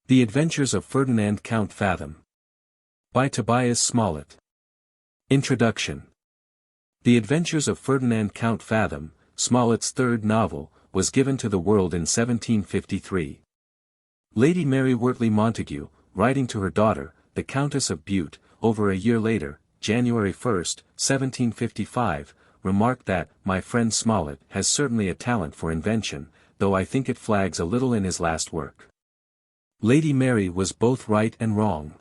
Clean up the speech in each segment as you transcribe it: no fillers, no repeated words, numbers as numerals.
The Adventures of Ferdinand Count Fathom. By Tobias Smollett. Introduction. The Adventures of Ferdinand Count Fathom, Smollett's third novel, was given to the world in 1753. Lady Mary Wortley Montagu, writing to her daughter, the Countess of Bute, over a year later, January 1, 1755, remarked that, "My friend Smollett has certainly a talent for invention, though I think it flags a little in his last work." Lady Mary was both right and wrong.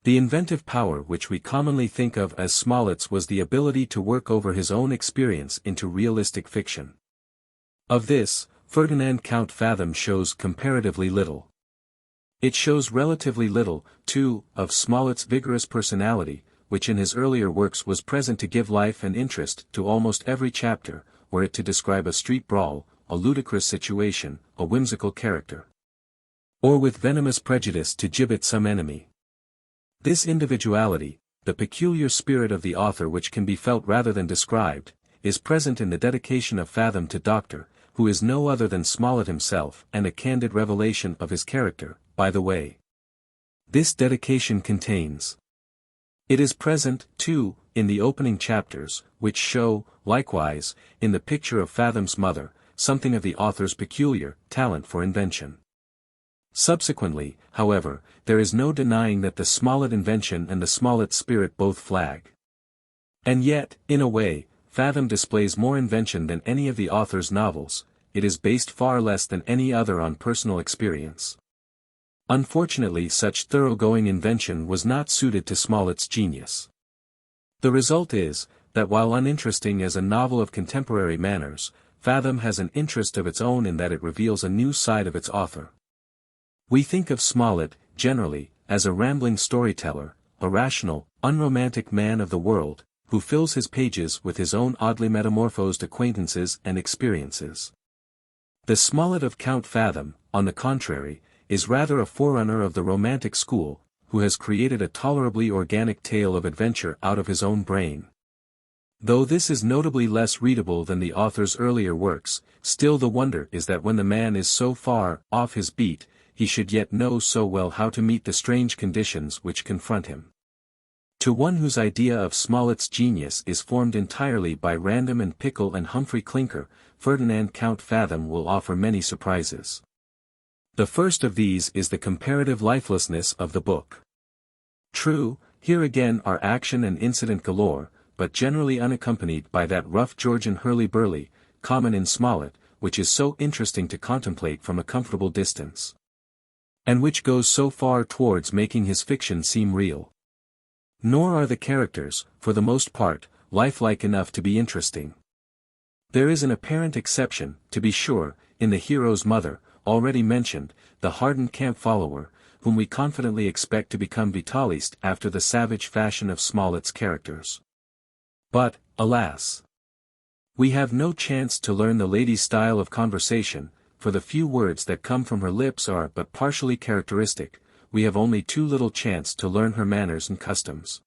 The inventive power which we commonly think of as Smollett's was the ability to work over his own experience into realistic fiction. Of this, Ferdinand Count Fathom shows comparatively little. It shows relatively little, too, of Smollett's vigorous personality, which in his earlier works was present to give life and interest to almost every chapter, were it to describe a street brawl, a ludicrous situation, a whimsical character, or with venomous prejudice to gibbet some enemy. This individuality, the peculiar spirit of the author which can be felt rather than described, is present in the dedication of Fathom to Doctor, who is no other than Smollett himself, and a candid revelation of his character, by the way. This dedication contains. It is present, too, in the opening chapters, which show, likewise, in the picture of Fathom's mother, something of the author's peculiar talent for invention. Subsequently, however, there is no denying that the Smollett invention and the Smollett spirit both flag. And yet, in a way, Fathom displays more invention than any of the author's novels. It is based far less than any other on personal experience. Unfortunately, such thoroughgoing invention was not suited to Smollett's genius. The result is, that while uninteresting as a novel of contemporary manners, Fathom has an interest of its own in that it reveals a new side of its author. We think of Smollett, generally, as a rambling storyteller, a rational, unromantic man of the world, who fills his pages with his own oddly metamorphosed acquaintances and experiences. The Smollett of Count Fathom, on the contrary, is rather a forerunner of the romantic school, who has created a tolerably organic tale of adventure out of his own brain. Though this is notably less readable than the author's earlier works, still the wonder is that when the man is so far off his beat, he should yet know so well how to meet the strange conditions which confront him. To one whose idea of Smollett's genius is formed entirely by Random and Pickle and Humphrey Clinker, Ferdinand Count Fathom will offer many surprises. The first of these is the comparative lifelessness of the book. True, here again are action and incident galore, but generally unaccompanied by that rough Georgian hurly-burly, common in Smollett, which is so interesting to contemplate from a comfortable distance, and which goes so far towards making his fiction seem real. Nor are the characters, for the most part, lifelike enough to be interesting. There is an apparent exception, to be sure, in the hero's mother, already mentioned, the hardened camp follower, whom we confidently expect to become Vitalist after the savage fashion of Smollett's characters. But, alas! We have no chance to learn the lady's style of conversation, for the few words that come from her lips are but partially characteristic. We have only too little chance to learn her manners and customs.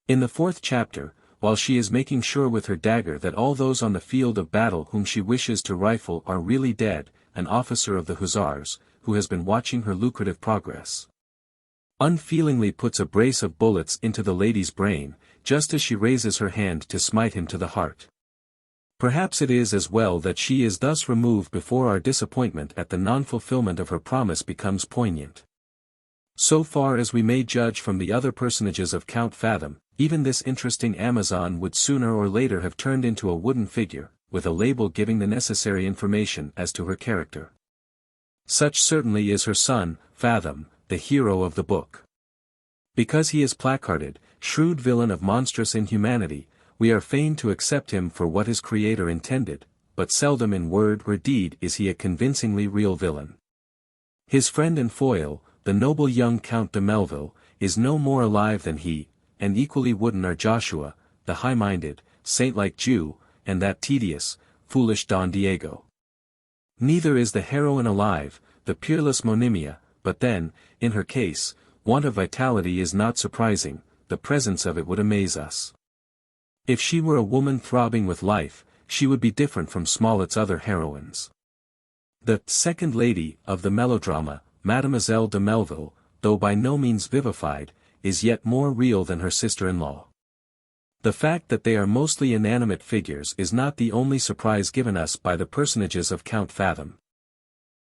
In the fourth chapter, while she is making sure with her dagger that all those on the field of battle whom she wishes to rifle are really dead, an officer of the hussars, who has been watching her lucrative progress, unfeelingly puts a brace of bullets into the lady's brain, just as she raises her hand to smite him to the heart. Perhaps it is as well that she is thus removed before our disappointment at the non-fulfillment of her promise becomes poignant. So far as we may judge from the other personages of Count Fathom, even this interesting Amazon would sooner or later have turned into a wooden figure, with a label giving the necessary information as to her character. Such certainly is her son, Fathom, the hero of the book. Because he is placarded, shrewd villain of monstrous inhumanity, we are fain to accept him for what his creator intended, but seldom in word or deed is he a convincingly real villain. His friend and foil, the noble young Count de Melville, is no more alive than he, and equally wooden are Joshua, the high-minded, saint-like Jew, and that tedious, foolish Don Diego. Neither is the heroine alive, the peerless Monimia, but then, in her case, want of vitality is not surprising, the presence of it would amaze us. If she were a woman throbbing with life, she would be different from Smollett's other heroines. The second lady of the melodrama, Mademoiselle de Melville, though by no means vivified, is yet more real than her sister-in-law. The fact that they are mostly inanimate figures is not the only surprise given us by the personages of Count Fathom.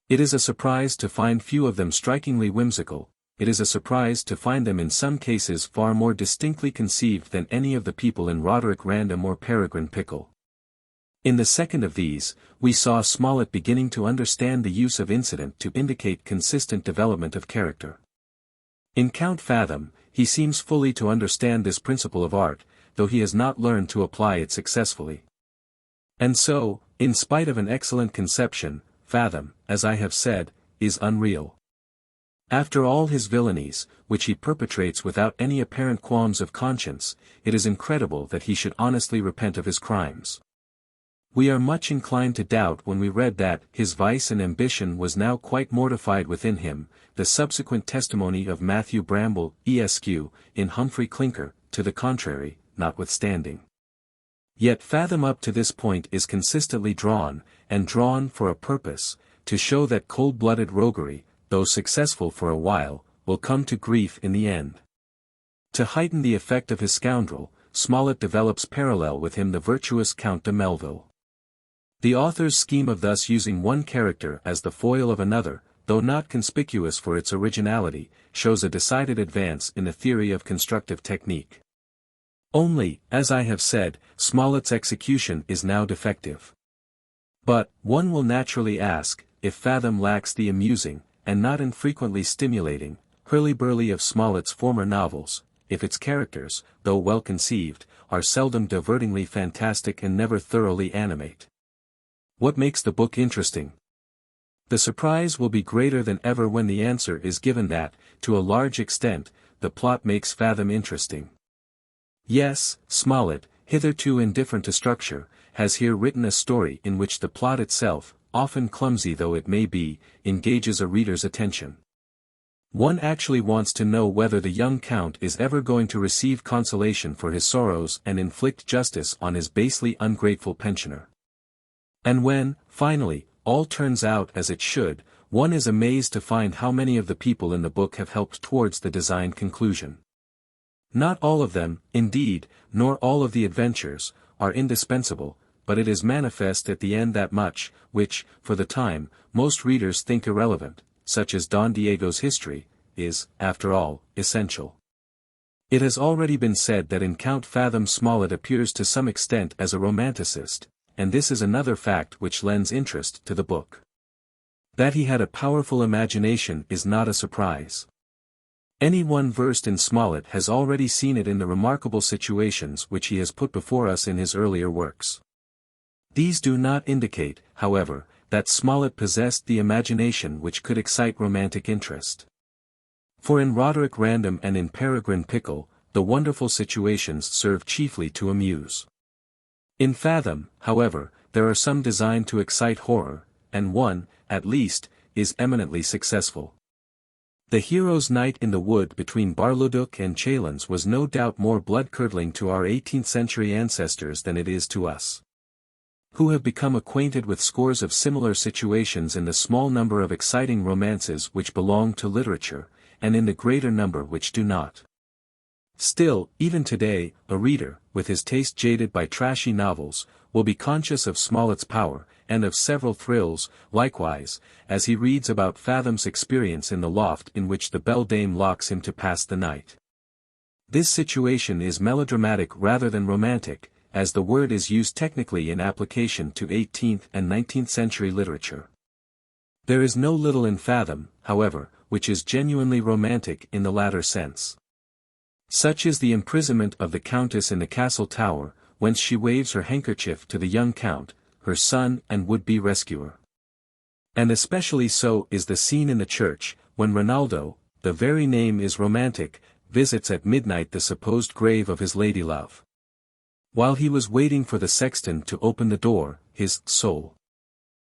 It is a surprise to find few of them strikingly whimsical, it is a surprise to find them in some cases far more distinctly conceived than any of the people in Roderick Random or Peregrine Pickle. In the second of these, we saw Smollett beginning to understand the use of incident to indicate consistent development of character. In Count Fathom, he seems fully to understand this principle of art, though he has not learned to apply it successfully. And so, in spite of an excellent conception, Fathom, as I have said, is unreal. After all his villainies, which he perpetrates without any apparent qualms of conscience, it is incredible that he should honestly repent of his crimes. We are much inclined to doubt when we read that his vice and ambition was now quite mortified within him, the subsequent testimony of Matthew Bramble, Esq., in Humphrey Clinker, to the contrary, notwithstanding. Yet Fathom up to this point is consistently drawn, and drawn for a purpose, to show that cold-blooded roguery, though successful for a while, will come to grief in the end. To heighten the effect of his scoundrel, Smollett develops parallel with him the virtuous Count de Melville. The author's scheme of thus using one character as the foil of another, though not conspicuous for its originality, shows a decided advance in the theory of constructive technique. Only, as I have said, Smollett's execution is now defective. But, one will naturally ask, if Fathom lacks the amusing, and not infrequently stimulating, hurly-burly of Smollett's former novels, if its characters, though well conceived, are seldom divertingly fantastic and never thoroughly animate. What makes the book interesting? The surprise will be greater than ever when the answer is given that, to a large extent, the plot makes Fathom interesting. Yes, Smollett, hitherto indifferent to structure, has here written a story in which the plot itself, often clumsy though it may be, engages a reader's attention. One actually wants to know whether the young count is ever going to receive consolation for his sorrows and inflict justice on his basely ungrateful pensioner. And when, finally, all turns out as it should, one is amazed to find how many of the people in the book have helped towards the designed conclusion. Not all of them, indeed, nor all of the adventures, are indispensable, but it is manifest at the end that much, which, for the time, most readers think irrelevant, such as Don Diego's history, is, after all, essential. It has already been said that in Count Fathom Smollett appears to some extent as a romanticist, and this is another fact which lends interest to the book. That he had a powerful imagination is not a surprise. Anyone versed in Smollett has already seen it in the remarkable situations which he has put before us in his earlier works. These do not indicate, however, that Smollett possessed the imagination which could excite romantic interest. For in Roderick Random and in Peregrine Pickle, the wonderful situations serve chiefly to amuse. In Fathom, however, there are some designed to excite horror, and one, at least, is eminently successful. The hero's night in the wood between Bar-le-Duc and Chalons was no doubt more blood-curdling to our 18th-century ancestors than it is to us, who have become acquainted with scores of similar situations in the small number of exciting romances which belong to literature, and in the greater number which do not. Still, even today, a reader, with his taste jaded by trashy novels, will be conscious of Smollett's power, and of several thrills, likewise, as he reads about Fathom's experience in the loft in which the beldame locks him to pass the night. This situation is melodramatic rather than romantic, as the word is used technically in application to 18th and 19th century literature. There is no little in Fathom, however, which is genuinely romantic in the latter sense. Such is the imprisonment of the Countess in the castle tower, whence she waves her handkerchief to the young Count, her son and would-be rescuer. And especially so is the scene in the church, when Rinaldo, the very name is romantic, visits at midnight the supposed grave of his lady-love. While he was waiting for the sexton to open the door, his soul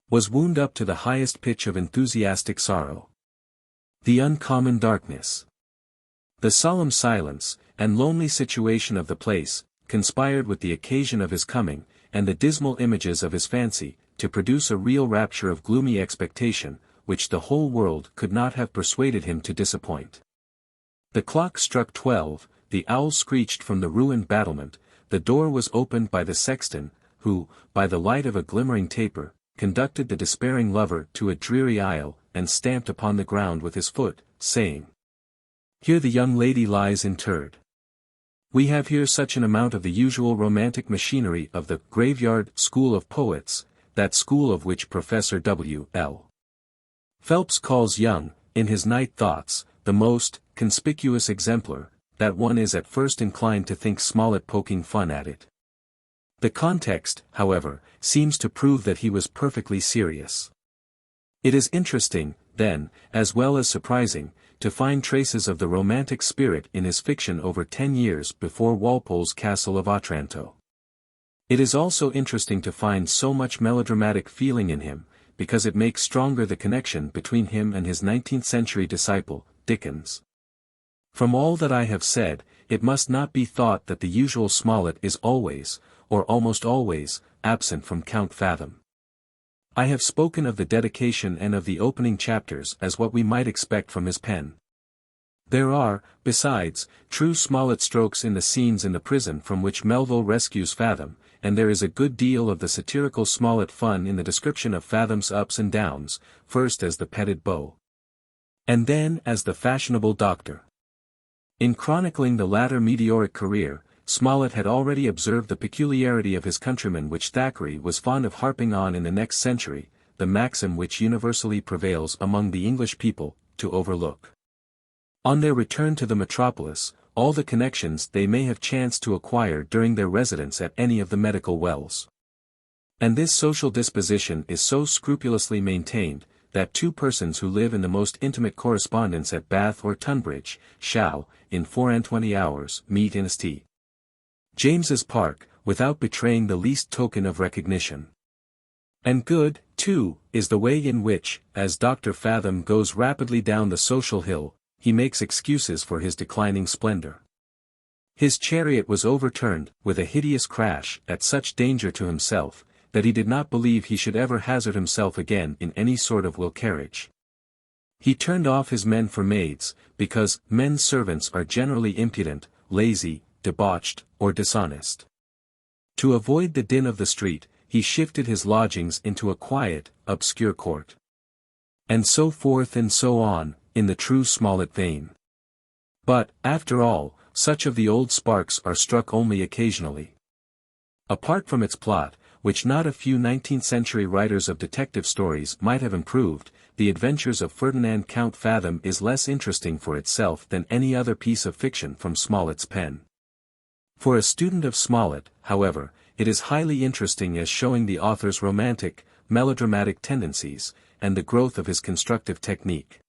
was wound up to the highest pitch of enthusiastic sorrow. The uncommon darkness, the solemn silence, and lonely situation of the place, conspired with the occasion of his coming, and the dismal images of his fancy, to produce a real rapture of gloomy expectation, which the whole world could not have persuaded him to disappoint. The clock struck 12, the owl screeched from the ruined battlement, the door was opened by the sexton, who, by the light of a glimmering taper, conducted the despairing lover to a dreary aisle, and stamped upon the ground with his foot, saying, "Here the young lady lies interred. We have here such an amount of the usual romantic machinery of the graveyard school of poets, that school of which Professor W.L. Phelps calls young, in his Night Thoughts, the most conspicuous exemplar, that one is at first inclined to think Smollett poking fun at it. The context, however, seems to prove that he was perfectly serious. It is interesting, then, as well as surprising, to find traces of the romantic spirit in his fiction over 10 years before Walpole's Castle of Otranto. It is also interesting to find so much melodramatic feeling in him, because it makes stronger the connection between him and his 19th-century disciple, Dickens. From all that I have said, it must not be thought that the usual Smollett is always, or almost always, absent from Count Fathom. I have spoken of the dedication and of the opening chapters as what we might expect from his pen. There are, besides, true Smollett strokes in the scenes in the prison from which Melville rescues Fathom, and there is a good deal of the satirical Smollett fun in the description of Fathom's ups and downs, first as the petted beau, and then as the fashionable doctor. In chronicling the latter meteoric career, Smollett had already observed the peculiarity of his countryman which Thackeray was fond of harping on in the next century, the maxim which universally prevails among the English people, to overlook, on their return to the metropolis, all the connections they may have chanced to acquire during their residence at any of the medical wells. And this social disposition is so scrupulously maintained, that two persons who live in the most intimate correspondence at Bath or Tunbridge, shall, in 24 hours, meet in St. James's Park, without betraying the least token of recognition. And good, too, is the way in which, as Dr. Fathom goes rapidly down the social hill, he makes excuses for his declining splendor. His chariot was overturned, with a hideous crash, at such danger to himself, that he did not believe he should ever hazard himself again in any sort of will carriage. He turned off his men for maids, because men's servants are generally impudent, lazy, debauched, or dishonest. To avoid the din of the street, he shifted his lodgings into a quiet, obscure court. And so forth and so on, in the true Smollett vein. But, after all, such of the old sparks are struck only occasionally. Apart from its plot, which not a few 19th-century writers of detective stories might have improved, The Adventures of Ferdinand Count Fathom is less interesting for itself than any other piece of fiction from Smollett's pen. For a student of Smollett, however, it is highly interesting as showing the author's romantic, melodramatic tendencies, and the growth of his constructive technique.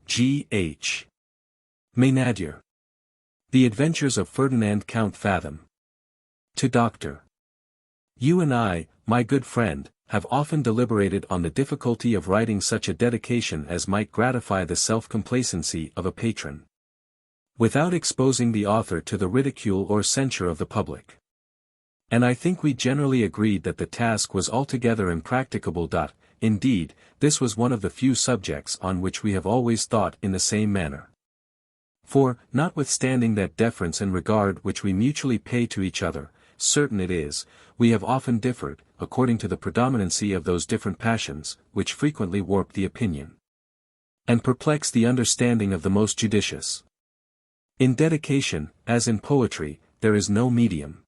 G.H. Maynadier. The Adventures of Ferdinand Count Fathom. To Dr. You and I, my good friend, have often deliberated on the difficulty of writing such a dedication as might gratify the self-complacency of a patron, without exposing the author to the ridicule or censure of the public. And I think we generally agreed that the task was altogether impracticable. Indeed, this was one of the few subjects on which we have always thought in the same manner. For, notwithstanding that deference and regard which we mutually pay to each other, certain it is, we have often differed, according to the predominancy of those different passions, which frequently warp the opinion, and perplex the understanding of the most judicious. In dedication, as in poetry, there is no medium.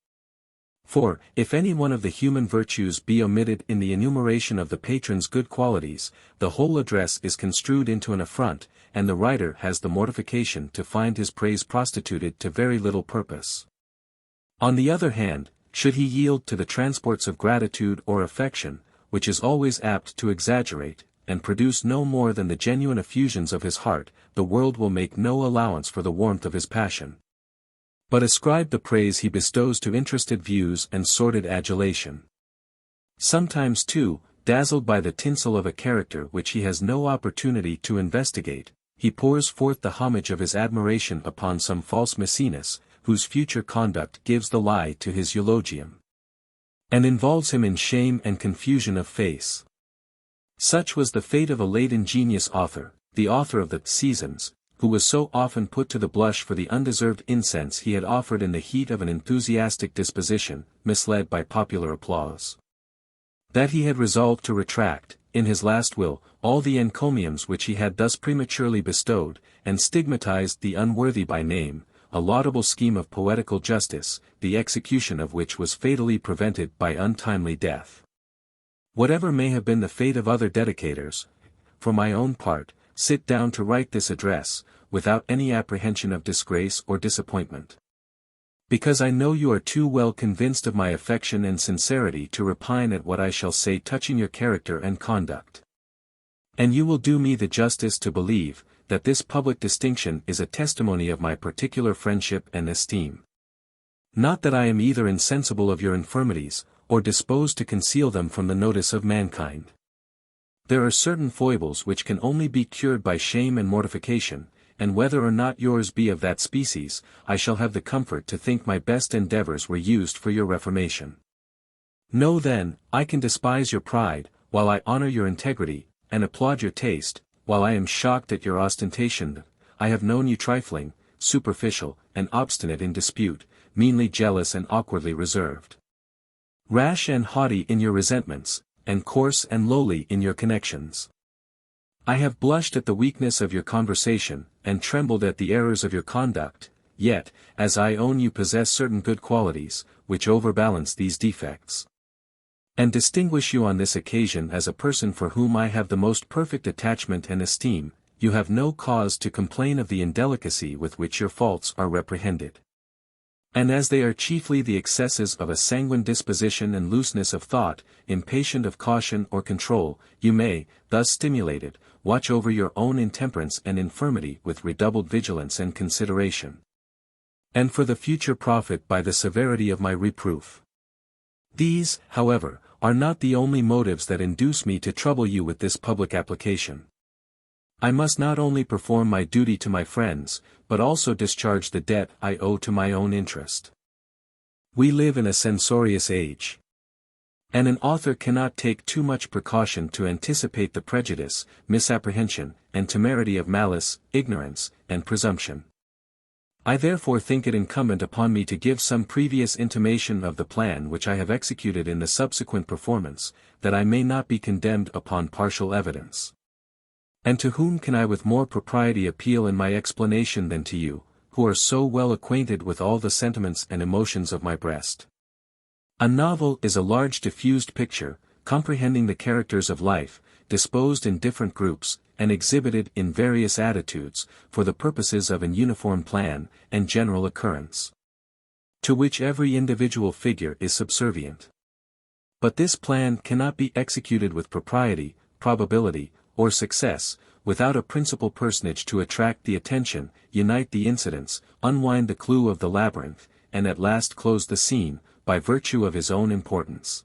For, if any one of the human virtues be omitted in the enumeration of the patron's good qualities, the whole address is construed into an affront, and the writer has the mortification to find his praise prostituted to very little purpose. On the other hand, should he yield to the transports of gratitude or affection, which is always apt to exaggerate, and produce no more than the genuine effusions of his heart, the world will make no allowance for the warmth of his passion, but ascribe the praise he bestows to interested views and sordid adulation. Sometimes too, dazzled by the tinsel of a character which he has no opportunity to investigate, he pours forth the homage of his admiration upon some false Maecenas, whose future conduct gives the lie to his eulogium, and involves him in shame and confusion of face. Such was the fate of a late ingenious author, the author of the Seasons, who was so often put to the blush for the undeserved incense he had offered in the heat of an enthusiastic disposition, misled by popular applause. That he had resolved to retract, in his last will, all the encomiums which he had thus prematurely bestowed, and stigmatized the unworthy by name, a laudable scheme of poetical justice, the execution of which was fatally prevented by untimely death. Whatever may have been the fate of other dedicators, for my own part, sit down to write this address, without any apprehension of disgrace or disappointment. Because I know you are too well convinced of my affection and sincerity to repine at what I shall say touching your character and conduct. And you will do me the justice to believe, that this public distinction is a testimony of my particular friendship and esteem. Not that I am either insensible of your infirmities, or disposed to conceal them from the notice of mankind. There are certain foibles which can only be cured by shame and mortification, and whether or not yours be of that species, I shall have the comfort to think my best endeavors were used for your reformation. Know then, I can despise your pride, while I honor your integrity, and applaud your taste, while I am shocked at your ostentation. I have known you trifling, superficial, and obstinate in dispute, meanly jealous and awkwardly reserved. Rash and haughty in your resentments, and coarse and lowly in your connections. I have blushed at the weakness of your conversation, and trembled at the errors of your conduct, yet, as I own you possess certain good qualities, which overbalance these defects, and distinguish you on this occasion as a person for whom I have the most perfect attachment and esteem, you have no cause to complain of the indelicacy with which your faults are reprehended. And as they are chiefly the excesses of a sanguine disposition and looseness of thought, impatient of caution or control, you may, thus stimulated, watch over your own intemperance and infirmity with redoubled vigilance and consideration, and for the future profit by the severity of my reproof. These, however, are not the only motives that induce me to trouble you with this public application. I must not only perform my duty to my friends, but also discharge the debt I owe to my own interest. We live in a censorious age, and an author cannot take too much precaution to anticipate the prejudice, misapprehension, and temerity of malice, ignorance, and presumption. I therefore think it incumbent upon me to give some previous intimation of the plan which I have executed in the subsequent performance, that I may not be condemned upon partial evidence. And to whom can I with more propriety appeal in my explanation than to you, who are so well acquainted with all the sentiments and emotions of my breast? A novel is a large diffused picture, comprehending the characters of life, disposed in different groups, and exhibited in various attitudes, for the purposes of an uniform plan, and general occurrence, to which every individual figure is subservient. But this plan cannot be executed with propriety, probability, or success, without a principal personage to attract the attention, unite the incidents, unwind the clue of the labyrinth, and at last close the scene, by virtue of his own importance.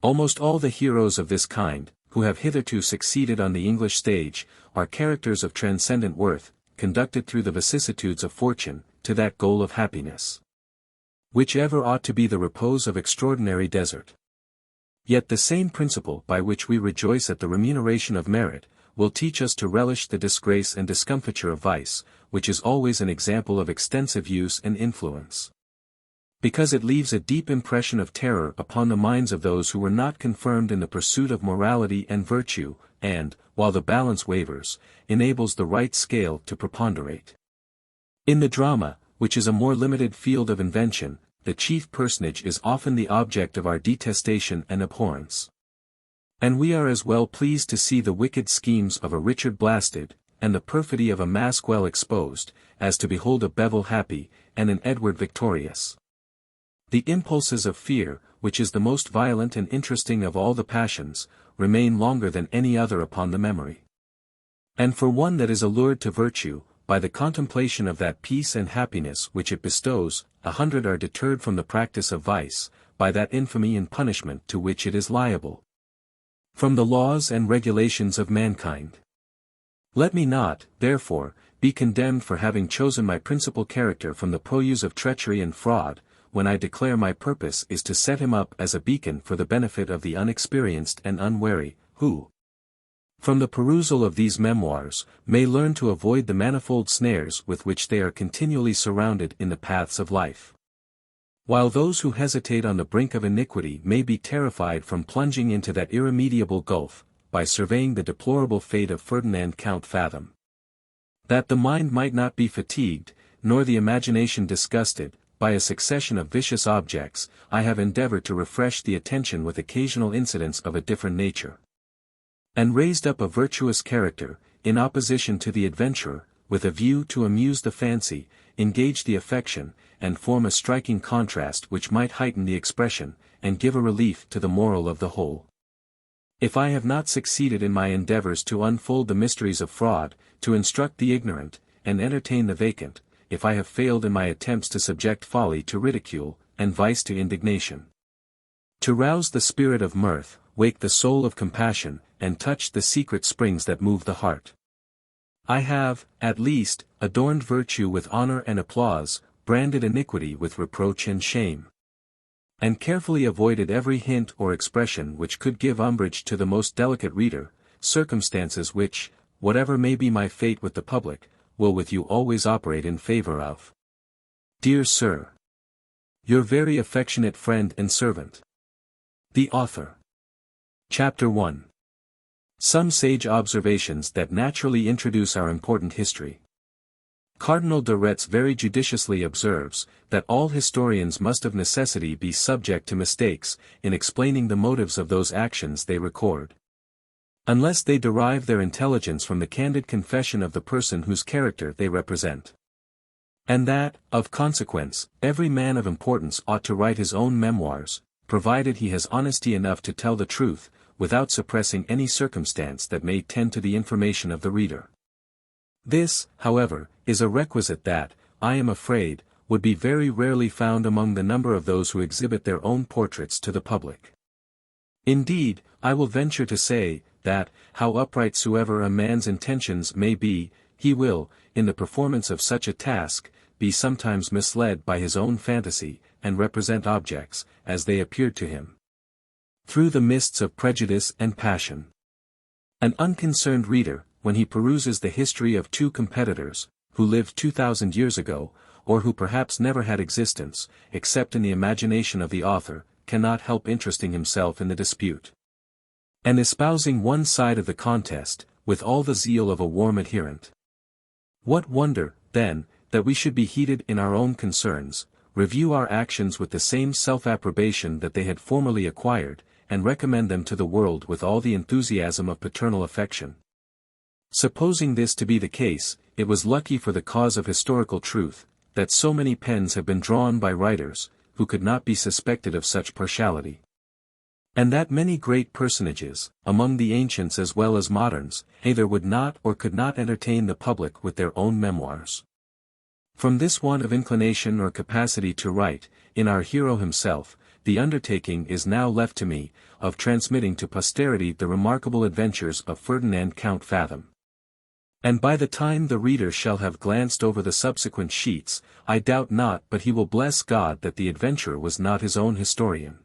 Almost all the heroes of this kind, who have hitherto succeeded on the English stage, are characters of transcendent worth, conducted through the vicissitudes of fortune, to that goal of happiness, which ever ought to be the repose of extraordinary desert. Yet the same principle by which we rejoice at the remuneration of merit, will teach us to relish the disgrace and discomfiture of vice, which is always an example of extensive use and influence. Because it leaves a deep impression of terror upon the minds of those who were not confirmed in the pursuit of morality and virtue, and, while the balance wavers, enables the right scale to preponderate. In the drama, which is a more limited field of invention, the chief personage is often the object of our detestation and abhorrence. And we are as well pleased to see the wicked schemes of a Richard blasted, and the perfidy of a Mask well exposed, as to behold a Bevel happy, and an Edward victorious. The impulses of fear, which is the most violent and interesting of all the passions, remain longer than any other upon the memory. And for one that is allured to virtue, by the contemplation of that peace and happiness which it bestows, 100 are deterred from the practice of vice, by that infamy and punishment to which it is liable, from the laws and regulations of mankind. Let me not, therefore, be condemned for having chosen my principal character from the purlieus of treachery and fraud, when I declare my purpose is to set him up as a beacon for the benefit of the unexperienced and unwary, who, from the perusal of these memoirs, may learn to avoid the manifold snares with which they are continually surrounded in the paths of life. While those who hesitate on the brink of iniquity may be terrified from plunging into that irremediable gulf, by surveying the deplorable fate of Ferdinand Count Fathom. That the mind might not be fatigued, nor the imagination disgusted, by a succession of vicious objects, I have endeavored to refresh the attention with occasional incidents of a different nature. And raised up a virtuous character, in opposition to the adventurer, with a view to amuse the fancy, engage the affection, and form a striking contrast which might heighten the expression, and give a relief to the moral of the whole. If I have not succeeded in my endeavors to unfold the mysteries of fraud, to instruct the ignorant, and entertain the vacant, if I have failed in my attempts to subject folly to ridicule, and vice to indignation, to rouse the spirit of mirth, wake the soul of compassion, and touch the secret springs that move the heart, I have, at least, adorned virtue with honor and applause, branded iniquity with reproach and shame, and carefully avoided every hint or expression which could give umbrage to the most delicate reader, circumstances which, whatever may be my fate with the public, will with you always operate in favor of, dear Sir, your very affectionate friend and servant, the author. Chapter 1. Some sage observations that naturally introduce our important history. Cardinal de Retz very judiciously observes, that all historians must of necessity be subject to mistakes, in explaining the motives of those actions they record, unless they derive their intelligence from the candid confession of the person whose character they represent. And that, of consequence, every man of importance ought to write his own memoirs, provided he has honesty enough to tell the truth, without suppressing any circumstance that may tend to the information of the reader. This, however, is a requisite that, I am afraid, would be very rarely found among the number of those who exhibit their own portraits to the public. Indeed, I will venture to say, that, how upright soever a man's intentions may be, he will, in the performance of such a task, be sometimes misled by his own fantasy, and represent objects, as they appeared to him, through the mists of prejudice and passion. An unconcerned reader, when he peruses the history of two competitors, who lived 2,000 years ago, or who perhaps never had existence, except in the imagination of the author, cannot help interesting himself in the dispute, and espousing one side of the contest, with all the zeal of a warm adherent. What wonder, then, that we should be heated in our own concerns, review our actions with the same self-approbation that they had formerly acquired, and recommend them to the world with all the enthusiasm of paternal affection. Supposing this to be the case, it was lucky for the cause of historical truth, that so many pens have been drawn by writers, who could not be suspected of such partiality. And that many great personages, among the ancients as well as moderns, either would not or could not entertain the public with their own memoirs. From this want of inclination or capacity to write, in our hero himself, the undertaking is now left to me, of transmitting to posterity the remarkable adventures of Ferdinand Count Fathom. And by the time the reader shall have glanced over the subsequent sheets, I doubt not but he will bless God that the adventurer was not his own historian.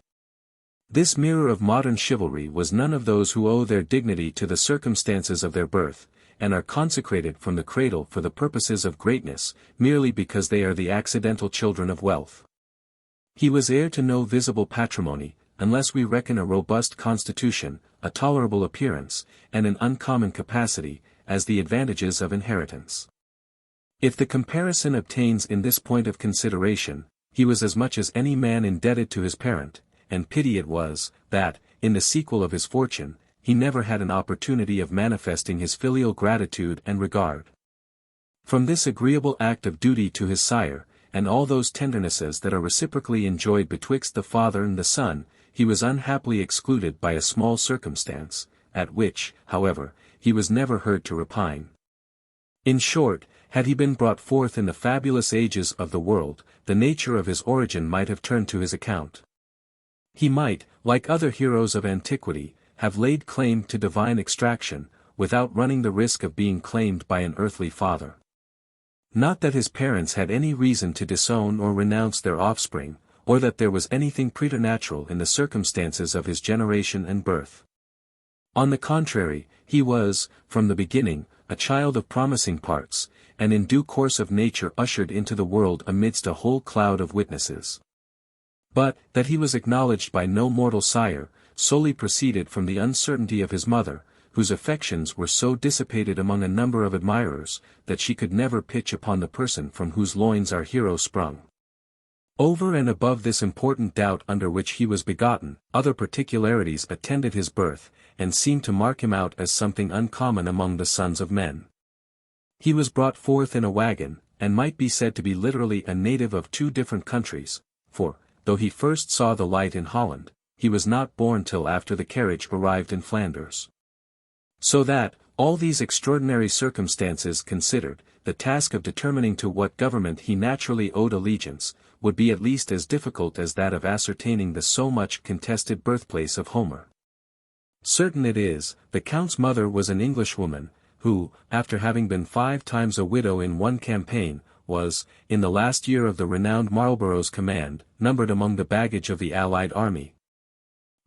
This mirror of modern chivalry was none of those who owe their dignity to the circumstances of their birth, and are consecrated from the cradle for the purposes of greatness, merely because they are the accidental children of wealth. He was heir to no visible patrimony, unless we reckon a robust constitution, a tolerable appearance, and an uncommon capacity, as the advantages of inheritance. If the comparison obtains in this point of consideration, he was as much as any man indebted to his parent, and pity it was, that, in the sequel of his fortune, he never had an opportunity of manifesting his filial gratitude and regard. From this agreeable act of duty to his sire, and all those tendernesses that are reciprocally enjoyed betwixt the father and the son, he was unhappily excluded by a small circumstance, at which, however, he was never heard to repine. In short, had he been brought forth in the fabulous ages of the world, the nature of his origin might have turned to his account. He might, like other heroes of antiquity, have laid claim to divine extraction, without running the risk of being claimed by an earthly father. Not that his parents had any reason to disown or renounce their offspring, or that there was anything preternatural in the circumstances of his generation and birth. On the contrary, he was, from the beginning, a child of promising parts, and in due course of nature ushered into the world amidst a whole cloud of witnesses. But, that he was acknowledged by no mortal sire, solely proceeded from the uncertainty of his mother, whose affections were so dissipated among a number of admirers, that she could never pitch upon the person from whose loins our hero sprung. Over and above this important doubt under which he was begotten, other particularities attended his birth, and seemed to mark him out as something uncommon among the sons of men. He was brought forth in a wagon, and might be said to be literally a native of two different countries, for, though he first saw the light in Holland, he was not born till after the carriage arrived in Flanders. So that, all these extraordinary circumstances considered, the task of determining to what government he naturally owed allegiance, would be at least as difficult as that of ascertaining the so much contested birthplace of Homer. Certain it is, the Count's mother was an Englishwoman, who, after having been 5 times a widow in one campaign, was, in the last year of the renowned Marlborough's command, numbered among the baggage of the Allied army,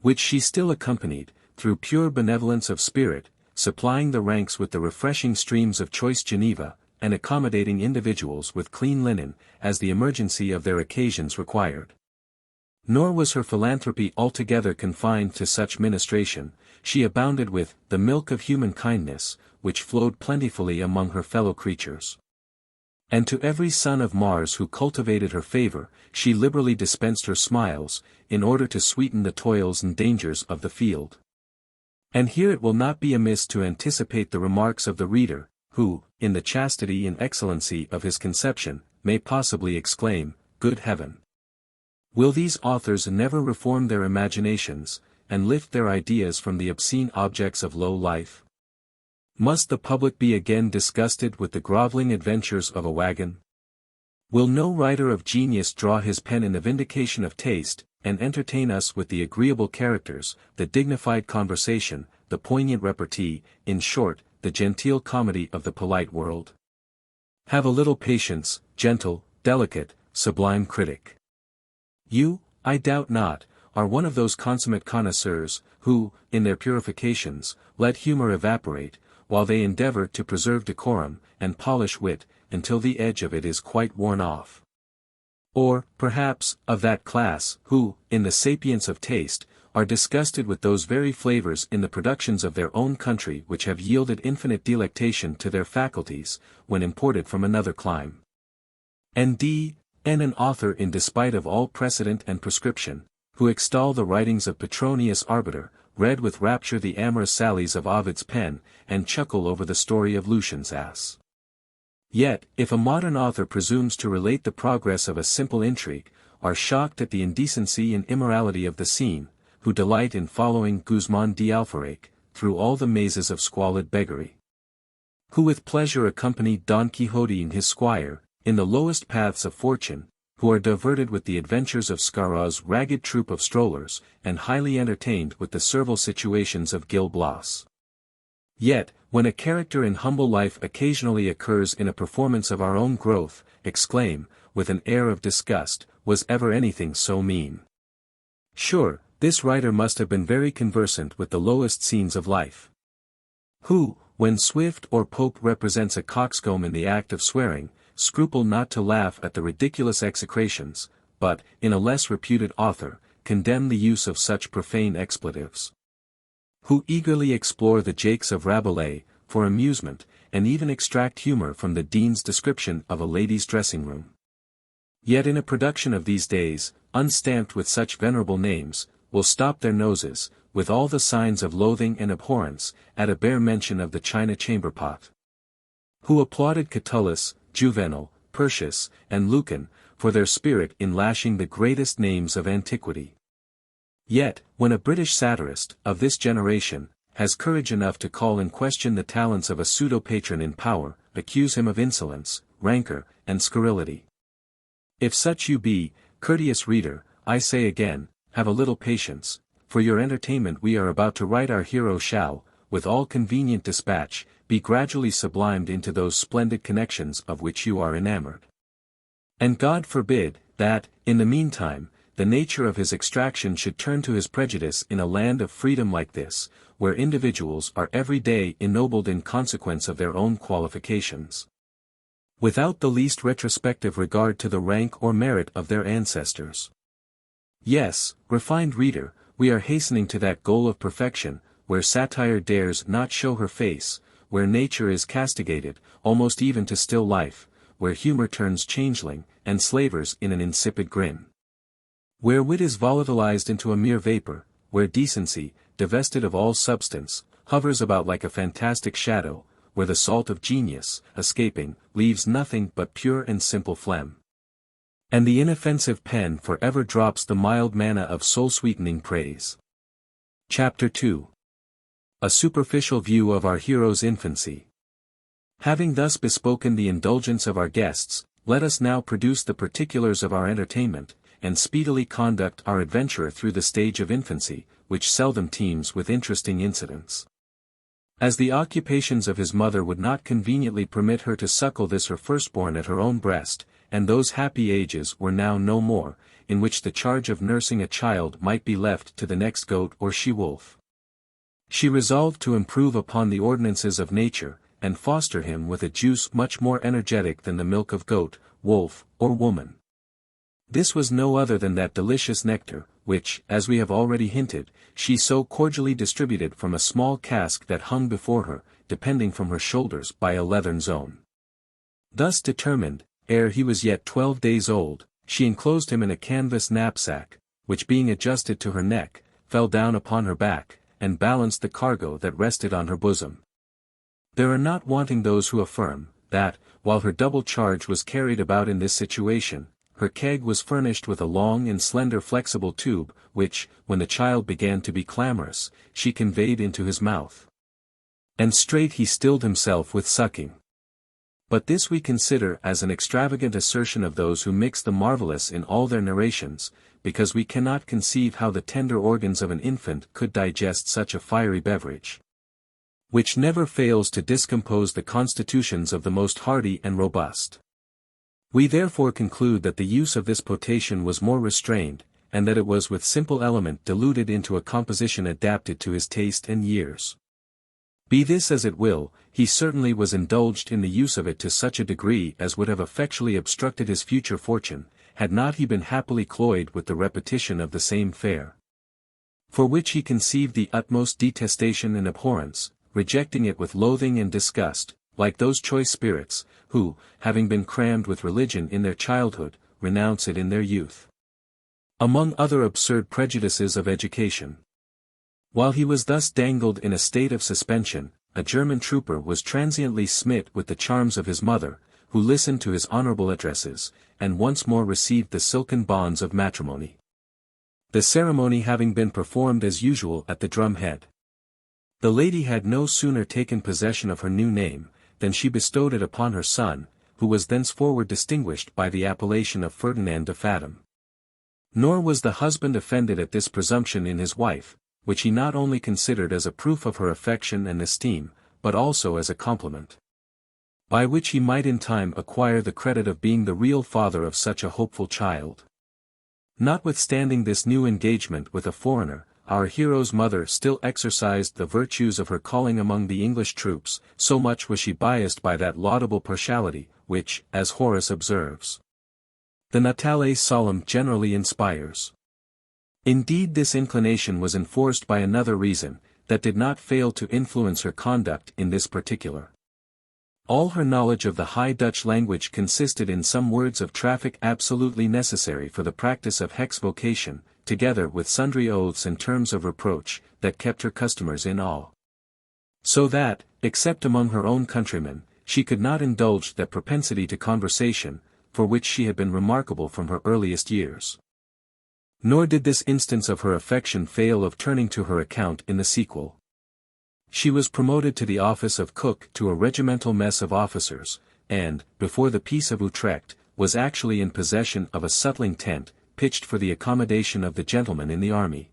which she still accompanied, through pure benevolence of spirit, supplying the ranks with the refreshing streams of choice Geneva, and accommodating individuals with clean linen, as the emergency of their occasions required. Nor was her philanthropy altogether confined to such ministration, she abounded with the milk of human kindness, which flowed plentifully among her fellow creatures. And to every son of Mars who cultivated her favor, she liberally dispensed her smiles, in order to sweeten the toils and dangers of the field. And here it will not be amiss to anticipate the remarks of the reader, who, in the chastity and excellency of his conception, may possibly exclaim, "Good heaven! Will these authors never reform their imaginations, and lift their ideas from the obscene objects of low life? Must the public be again disgusted with the groveling adventures of a wagon? Will no writer of genius draw his pen in the vindication of taste, and entertain us with the agreeable characters, the dignified conversation, the poignant repartee, in short, the genteel comedy of the polite world? Have a little patience, gentle, delicate, sublime critic. You, I doubt not, are one of those consummate connoisseurs, who, in their purifications, let humor evaporate, while they endeavor to preserve decorum, and polish wit, until the edge of it is quite worn off. Or, perhaps, of that class, who, in the sapience of taste, are disgusted with those very flavors in the productions of their own country which have yielded infinite delectation to their faculties, when imported from another clime. N.D. and an author in despite of all precedent and prescription, who extol the writings of Petronius Arbiter, read with rapture the amorous sallies of Ovid's pen, and chuckle over the story of Lucian's ass. Yet, if a modern author presumes to relate the progress of a simple intrigue, are shocked at the indecency and immorality of the scene, who delight in following Guzman de Alfaraque, through all the mazes of squalid beggary. Who with pleasure accompany Don Quixote and his squire, in the lowest paths of fortune, who are diverted with the adventures of Scarra's ragged troop of strollers, and highly entertained with the servile situations of Gil Blas. Yet, when a character in humble life occasionally occurs in a performance of our own growth, exclaim, with an air of disgust, was ever anything so mean? Sure, this writer must have been very conversant with the lowest scenes of life. Who, when Swift or Pope represents a coxcomb in the act of swearing, scruple not to laugh at the ridiculous execrations, but, in a less reputed author, condemn the use of such profane expletives. Who eagerly explore the jakes of Rabelais, for amusement, and even extract humor from the Dean's description of a lady's dressing-room. Yet in a production of these days, unstamped with such venerable names, will stop their noses, with all the signs of loathing and abhorrence, at a bare mention of the China chamber pot. Who applauded Catullus, Juvenal, Persius, and Lucan, for their spirit in lashing the greatest names of antiquity. Yet, when a British satirist, of this generation, has courage enough to call in question the talents of a pseudo-patron in power, accuse him of insolence, rancor, and scurrility. If such you be, courteous reader, I say again, have a little patience, for your entertainment we are about to write our hero shall, with all convenient dispatch, be gradually sublimed into those splendid connections of which you are enamored. And God forbid, that, in the meantime, the nature of his extraction should turn to his prejudice in a land of freedom like this, where individuals are every day ennobled in consequence of their own qualifications, without the least retrospective regard to the rank or merit of their ancestors. Yes, refined reader, we are hastening to that goal of perfection, where satire dares not show her face, where nature is castigated, almost even to still life, where humor turns changeling, and slavers in an insipid grin, where wit is volatilized into a mere vapor, where decency, divested of all substance, hovers about like a fantastic shadow, where the salt of genius, escaping, leaves nothing but pure and simple phlegm, and the inoffensive pen forever drops the mild manna of soul-sweetening praise. Chapter 2. A superficial view of our hero's infancy. Having thus bespoken the indulgence of our guests, let us now produce the particulars of our entertainment, and speedily conduct our adventurer through the stage of infancy, which seldom teems with interesting incidents. As the occupations of his mother would not conveniently permit her to suckle this her firstborn at her own breast, and those happy ages were now no more, in which the charge of nursing a child might be left to the next goat or she-wolf, she resolved to improve upon the ordinances of nature, and foster him with a juice much more energetic than the milk of goat, wolf, or woman. This was no other than that delicious nectar, which, as we have already hinted, she so cordially distributed from a small cask that hung before her, depending from her shoulders by a leathern zone. Thus determined, ere he was yet 12 days old, she enclosed him in a canvas knapsack, which being adjusted to her neck, fell down upon her back, and balanced the cargo that rested on her bosom. There are not wanting those who affirm, that, while her double charge was carried about in this situation, her keg was furnished with a long and slender flexible tube, which, when the child began to be clamorous, she conveyed into his mouth, and straight he stilled himself with sucking. But this we consider as an extravagant assertion of those who mix the marvelous in all their narrations, because we cannot conceive how the tender organs of an infant could digest such a fiery beverage, which never fails to discompose the constitutions of the most hardy and robust. We therefore conclude that the use of this potation was more restrained, and that it was with simple element diluted into a composition adapted to his taste and years. Be this as it will, he certainly was indulged in the use of it to such a degree as would have effectually obstructed his future fortune, had not he been happily cloyed with the repetition of the same fare, for which he conceived the utmost detestation and abhorrence, rejecting it with loathing and disgust, like those choice spirits, who, having been crammed with religion in their childhood, renounce it in their youth. Among other absurd prejudices of education. While he was thus dangled in a state of suspension, a German trooper was transiently smit with the charms of his mother, who listened to his honorable addresses, and once more received the silken bonds of matrimony. The ceremony having been performed as usual at the drum head, the lady had no sooner taken possession of her new name, than she bestowed it upon her son, who was thenceforward distinguished by the appellation of Ferdinand de Fathom. Nor was the husband offended at this presumption in his wife, which he not only considered as a proof of her affection and esteem, but also as a compliment, by which he might in time acquire the credit of being the real father of such a hopeful child. Notwithstanding this new engagement with a foreigner, our hero's mother still exercised the virtues of her calling among the English troops, so much was she biased by that laudable partiality, which, as Horace observes, the natale solemn generally inspires. Indeed, this inclination was enforced by another reason, that did not fail to influence her conduct in this particular. All her knowledge of the High Dutch language consisted in some words of traffic absolutely necessary for the practice of hex vocation, together with sundry oaths and terms of reproach, that kept her customers in awe. So that, except among her own countrymen, she could not indulge that propensity to conversation, for which she had been remarkable from her earliest years. Nor did this instance of her affection fail of turning to her account in the sequel. She was promoted to the office of cook to a regimental mess of officers, and, before the Peace of Utrecht, was actually in possession of a suttling tent, pitched for the accommodation of the gentlemen in the army.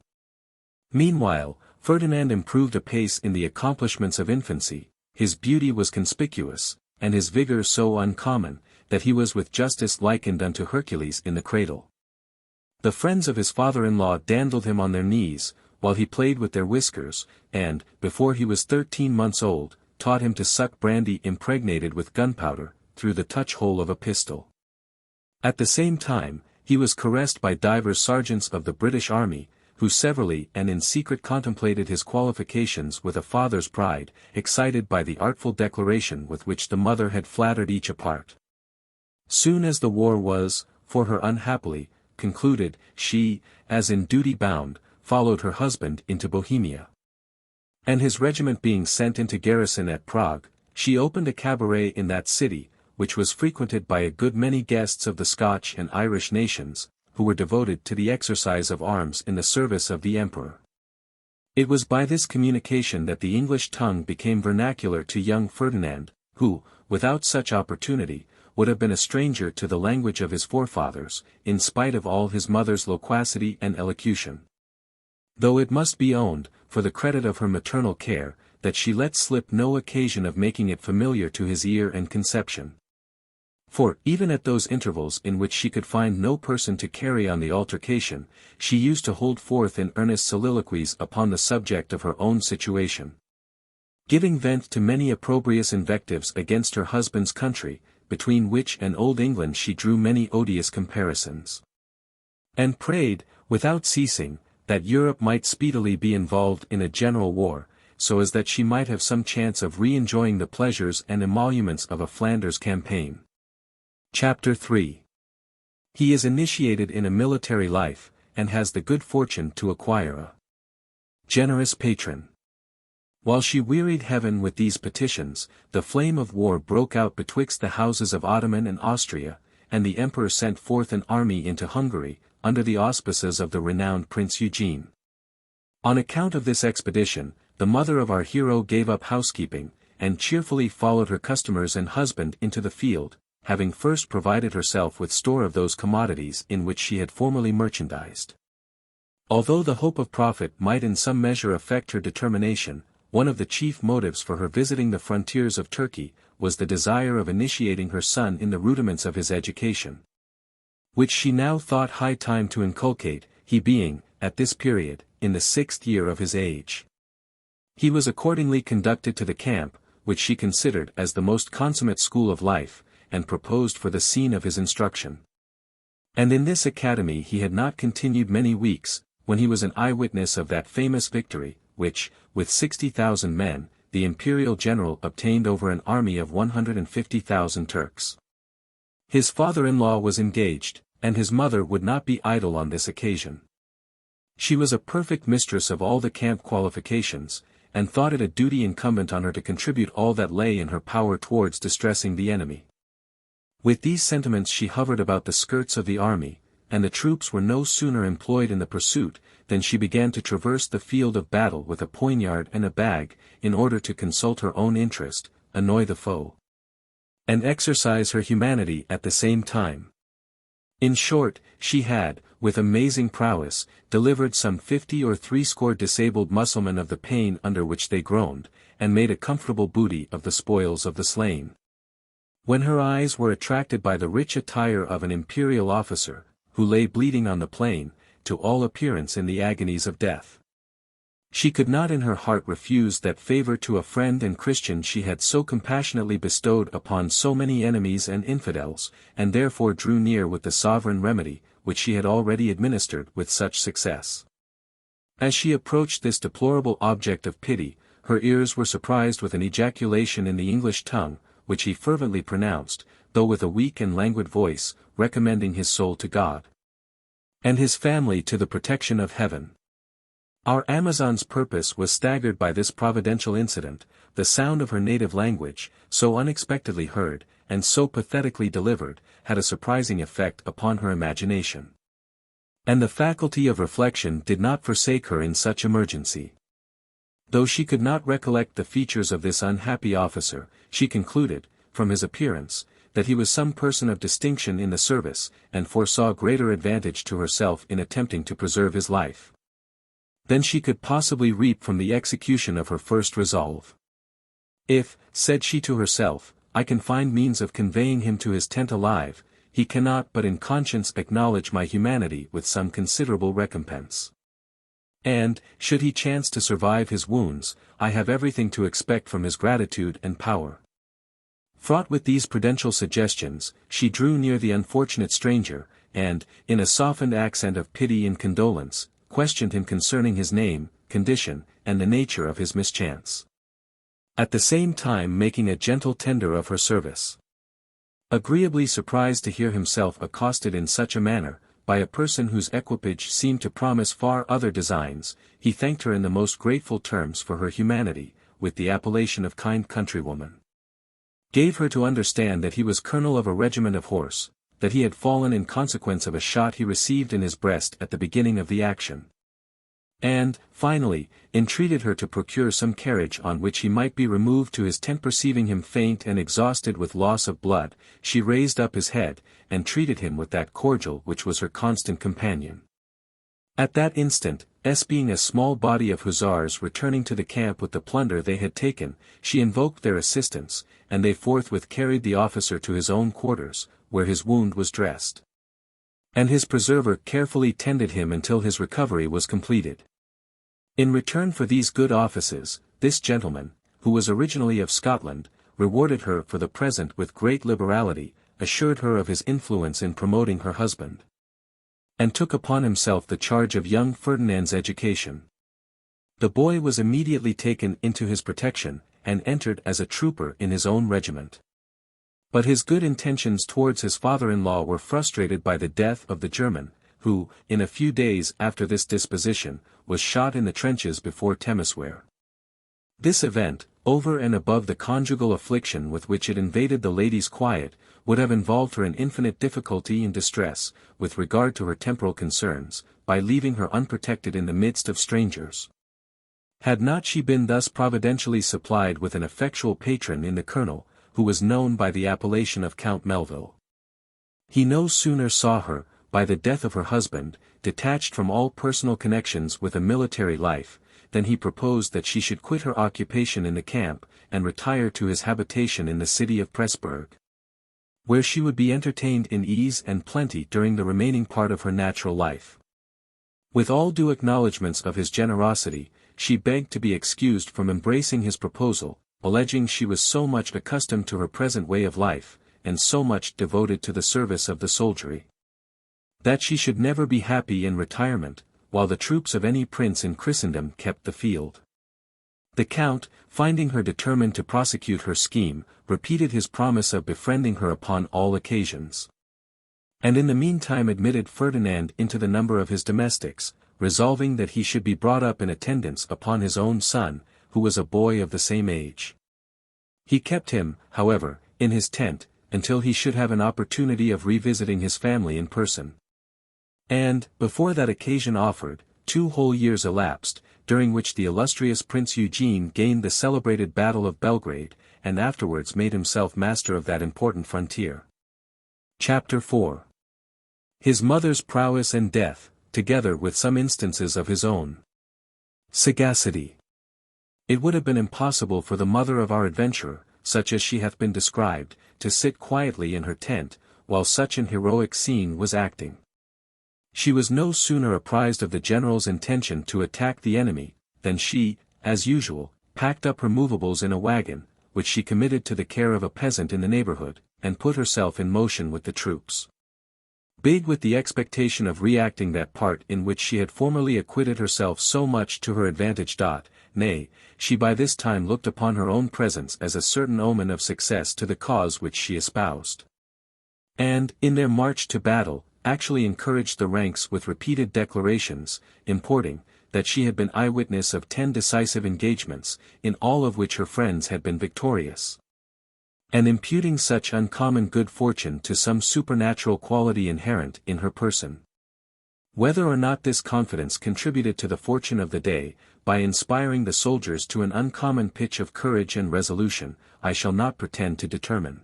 Meanwhile, Ferdinand improved apace in the accomplishments of infancy, his beauty was conspicuous, and his vigor so uncommon, that he was with justice likened unto Hercules in the cradle. The friends of his father-in-law dandled him on their knees, while he played with their whiskers, and, before he was 13 months old, taught him to suck brandy impregnated with gunpowder, through the touch-hole of a pistol. At the same time, he was caressed by divers sergeants of the British Army, who severally and in secret contemplated his qualifications with a father's pride, excited by the artful declaration with which the mother had flattered each apart. Soon as the war was, for her unhappily, concluded, she, as in duty bound, followed her husband into Bohemia. And his regiment being sent into garrison at Prague, she opened a cabaret in that city, which was frequented by a good many guests of the Scotch and Irish nations, who were devoted to the exercise of arms in the service of the emperor. It was by this communication that the English tongue became vernacular to young Ferdinand, who, without such opportunity, would have been a stranger to the language of his forefathers, in spite of all his mother's loquacity and elocution. Though it must be owned, for the credit of her maternal care, that she let slip no occasion of making it familiar to his ear and conception. For, even at those intervals in which she could find no person to carry on the altercation, she used to hold forth in earnest soliloquies upon the subject of her own situation. Giving vent to many opprobrious invectives against her husband's country, between which and Old England she drew many odious comparisons. And prayed, without ceasing, that Europe might speedily be involved in a general war, so as that she might have some chance of re-enjoying the pleasures and emoluments of a Flanders campaign. Chapter 3. He is initiated in a military life, and has the good fortune to acquire a generous patron. While she wearied heaven with these petitions, the flame of war broke out betwixt the houses of Ottoman and Austria, and the emperor sent forth an army into Hungary, under the auspices of the renowned Prince Eugene. On account of this expedition, the mother of our hero gave up housekeeping, and cheerfully followed her customers and husband into the field, having first provided herself with store of those commodities in which she had formerly merchandised. Although the hope of profit might in some measure affect her determination, one of the chief motives for her visiting the frontiers of Turkey was the desire of initiating her son in the rudiments of his education, which she now thought high time to inculcate, he being, at this period, in the 6th year of his age. He was accordingly conducted to the camp, which she considered as the most consummate school of life, and proposed for the scene of his instruction. And in this academy he had not continued many weeks, when he was an eyewitness of that famous victory, which, with 60,000 men, the imperial general obtained over an army of 150,000 Turks. His father-in-law was engaged, and his mother would not be idle on this occasion. She was a perfect mistress of all the camp qualifications, and thought it a duty incumbent on her to contribute all that lay in her power towards distressing the enemy. With these sentiments she hovered about the skirts of the army, and the troops were no sooner employed in the pursuit, than she began to traverse the field of battle with a poniard and a bag, in order to consult her own interest, annoy the foe, and exercise her humanity at the same time. In short, she had, with amazing prowess, delivered some 50 or 60 disabled Mussulmen of the pain under which they groaned, and made a comfortable booty of the spoils of the slain. When her eyes were attracted by the rich attire of an imperial officer, who lay bleeding on the plain, to all appearance in the agonies of death, she could not in her heart refuse that favor to a friend and Christian she had so compassionately bestowed upon so many enemies and infidels, and therefore drew near with the sovereign remedy, which she had already administered with such success. As she approached this deplorable object of pity, her ears were surprised with an ejaculation in the English tongue, which he fervently pronounced, though with a weak and languid voice, recommending his soul to God, and his family to the protection of heaven. Our Amazon's purpose was staggered by this providential incident. The sound of her native language, so unexpectedly heard, and so pathetically delivered, had a surprising effect upon her imagination. And the faculty of reflection did not forsake her in such emergency. Though she could not recollect the features of this unhappy officer, she concluded, from his appearance, that he was some person of distinction in the service, and foresaw greater advantage to herself in attempting to preserve his life than she could possibly reap from the execution of her first resolve. If, said she to herself, I can find means of conveying him to his tent alive, he cannot but in conscience acknowledge my humanity with some considerable recompense. And, should he chance to survive his wounds, I have everything to expect from his gratitude and power." Fraught with these prudential suggestions, she drew near the unfortunate stranger, and, in a softened accent of pity and condolence, questioned him concerning his name, condition, and the nature of his mischance, at the same time making a gentle tender of her service. Agreeably surprised to hear himself accosted in such a manner, by a person whose equipage seemed to promise far other designs, he thanked her in the most grateful terms for her humanity, with the appellation of kind countrywoman. Gave her to understand that he was colonel of a regiment of horse, that he had fallen in consequence of a shot he received in his breast at the beginning of the action. And, finally, entreated her to procure some carriage on which he might be removed to his tent. Perceiving him faint and exhausted with loss of blood, she raised up his head, and treated him with that cordial which was her constant companion. At that instant, being a small body of hussars returning to the camp with the plunder they had taken, she invoked their assistance, and they forthwith carried the officer to his own quarters, where his wound was dressed. And his preserver carefully tended him until his recovery was completed. In return for these good offices, this gentleman, who was originally of Scotland, rewarded her for the present with great liberality, assured her of his influence in promoting her husband, and took upon himself the charge of young Ferdinand's education. The boy was immediately taken into his protection, and entered as a trooper in his own regiment. But his good intentions towards his father-in-law were frustrated by the death of the German, who, in a few days after this disposition, was shot in the trenches before Temeswar. This event, over and above the conjugal affliction with which it invaded the lady's quiet, would have involved her in infinite difficulty and distress, with regard to her temporal concerns, by leaving her unprotected in the midst of strangers. Had not she been thus providentially supplied with an effectual patron in the colonel, who was known by the appellation of Count Melville. He no sooner saw her, by the death of her husband, detached from all personal connections with a military life, than he proposed that she should quit her occupation in the camp, and retire to his habitation in the city of Pressburg, where she would be entertained in ease and plenty during the remaining part of her natural life. With all due acknowledgments of his generosity, she begged to be excused from embracing his proposal, alleging she was so much accustomed to her present way of life, and so much devoted to the service of the soldiery, that she should never be happy in retirement, while the troops of any prince in Christendom kept the field. The Count, finding her determined to prosecute her scheme, repeated his promise of befriending her upon all occasions, and in the meantime admitted Ferdinand into the number of his domestics, resolving that he should be brought up in attendance upon his own son, who was a boy of the same age. He kept him, however, in his tent, until he should have an opportunity of revisiting his family in person. And, before that occasion offered, 2 whole years elapsed, during which the illustrious Prince Eugene gained the celebrated Battle of Belgrade, and afterwards made himself master of that important frontier. Chapter 4. His mother's prowess and death, together with some instances of his own sagacity. It would have been impossible for the mother of our adventurer, such as she hath been described, to sit quietly in her tent, while such an heroic scene was acting. She was no sooner apprised of the general's intention to attack the enemy, than she, as usual, packed up her movables in a wagon, which she committed to the care of a peasant in the neighborhood, and put herself in motion with the troops. Big with the expectation of reacting that part in which she had formerly acquitted herself so much to her advantage. Nay, she by this time looked upon her own presence as a certain omen of success to the cause which she espoused. And, in their march to battle, actually encouraged the ranks with repeated declarations, importing, that she had been eyewitness of 10 decisive engagements, in all of which her friends had been victorious, and imputing such uncommon good fortune to some supernatural quality inherent in her person. Whether or not this confidence contributed to the fortune of the day, by inspiring the soldiers to an uncommon pitch of courage and resolution, I shall not pretend to determine.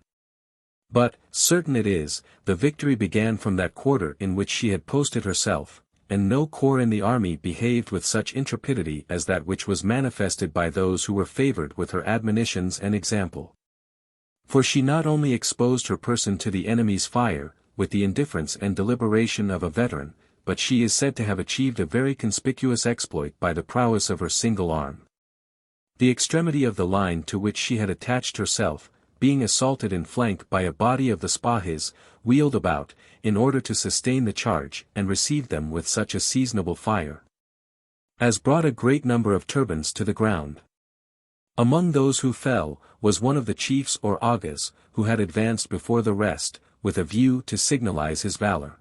But, certain it is, the victory began from that quarter in which she had posted herself, and no corps in the army behaved with such intrepidity as that which was manifested by those who were favored with her admonitions and example. For she not only exposed her person to the enemy's fire, with the indifference and deliberation of a veteran, but she is said to have achieved a very conspicuous exploit by the prowess of her single arm. The extremity of the line to which she had attached herself, being assaulted in flank by a body of the Spahis, wheeled about, in order to sustain the charge and receive them with such a seasonable fire as brought a great number of turbans to the ground. Among those who fell, was one of the chiefs or agas, who had advanced before the rest, with a view to signalize his valor.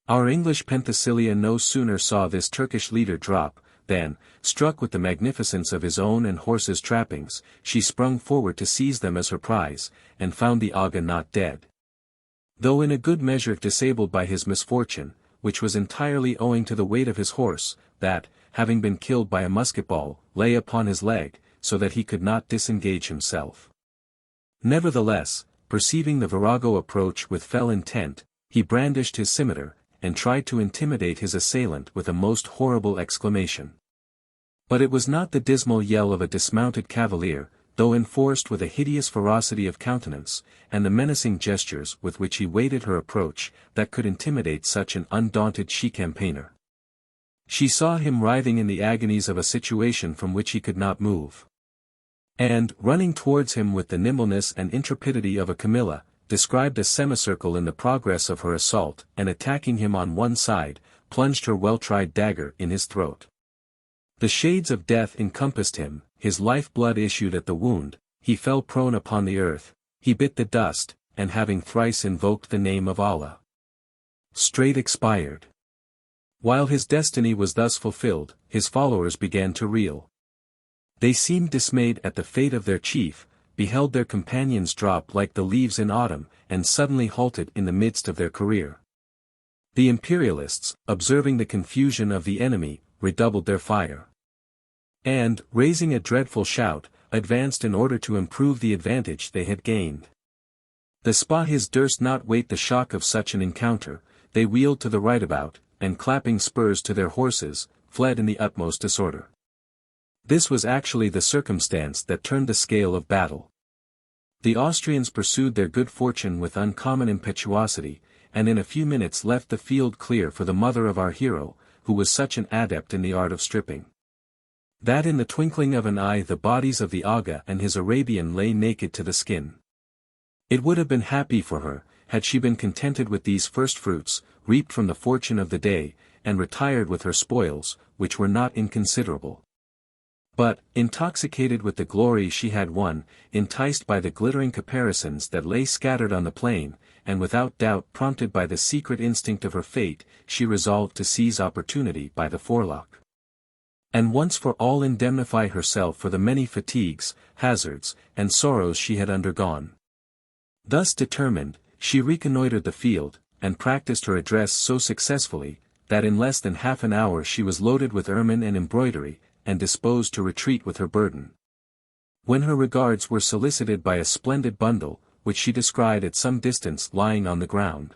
Our English Penthesilea no sooner saw this Turkish leader drop, than, struck with the magnificence of his own and horse's trappings, she sprung forward to seize them as her prize, and found the aga not dead, though in a good measure disabled by his misfortune, which was entirely owing to the weight of his horse, that, having been killed by a musket ball, lay upon his leg, so that he could not disengage himself. Nevertheless, perceiving the virago approach with fell intent, he brandished his scimitar, and tried to intimidate his assailant with a most horrible exclamation. But it was not the dismal yell of a dismounted cavalier, though enforced with a hideous ferocity of countenance, and the menacing gestures with which he waited her approach, that could intimidate such an undaunted she-campaigner. She saw him writhing in the agonies of a situation from which he could not move, and, running towards him with the nimbleness and intrepidity of a Camilla, described a semicircle in the progress of her assault, and attacking him on one side, plunged her well-tried dagger in his throat. The shades of death encompassed him, his life-blood issued at the wound, he fell prone upon the earth, he bit the dust, and having thrice invoked the name of Allah, straight expired. While his destiny was thus fulfilled, his followers began to reel. They seemed dismayed at the fate of their chief, beheld their companions drop like the leaves in autumn, and suddenly halted in the midst of their career. The Imperialists, observing the confusion of the enemy, redoubled their fire, and, raising a dreadful shout, advanced in order to improve the advantage they had gained. The Spahis durst not wait the shock of such an encounter, they wheeled to the right about, and clapping spurs to their horses, fled in the utmost disorder. This was actually the circumstance that turned the scale of battle. The Austrians pursued their good fortune with uncommon impetuosity, and in a few minutes left the field clear for the mother of our hero, who was such an adept in the art of stripping, that in the twinkling of an eye the bodies of the aga and his Arabian lay naked to the skin. It would have been happy for her, had she been contented with these first fruits, reaped from the fortune of the day, and retired with her spoils, which were not inconsiderable. But, intoxicated with the glory she had won, enticed by the glittering caparisons that lay scattered on the plain, and without doubt prompted by the secret instinct of her fate, she resolved to seize opportunity by the forelock, and once for all indemnify herself for the many fatigues, hazards, and sorrows she had undergone. Thus determined, she reconnoitred the field, and practiced her address so successfully, that in less than half an hour she was loaded with ermine and embroidery, and disposed to retreat with her burden, when her regards were solicited by a splendid bundle, which she descried at some distance lying on the ground.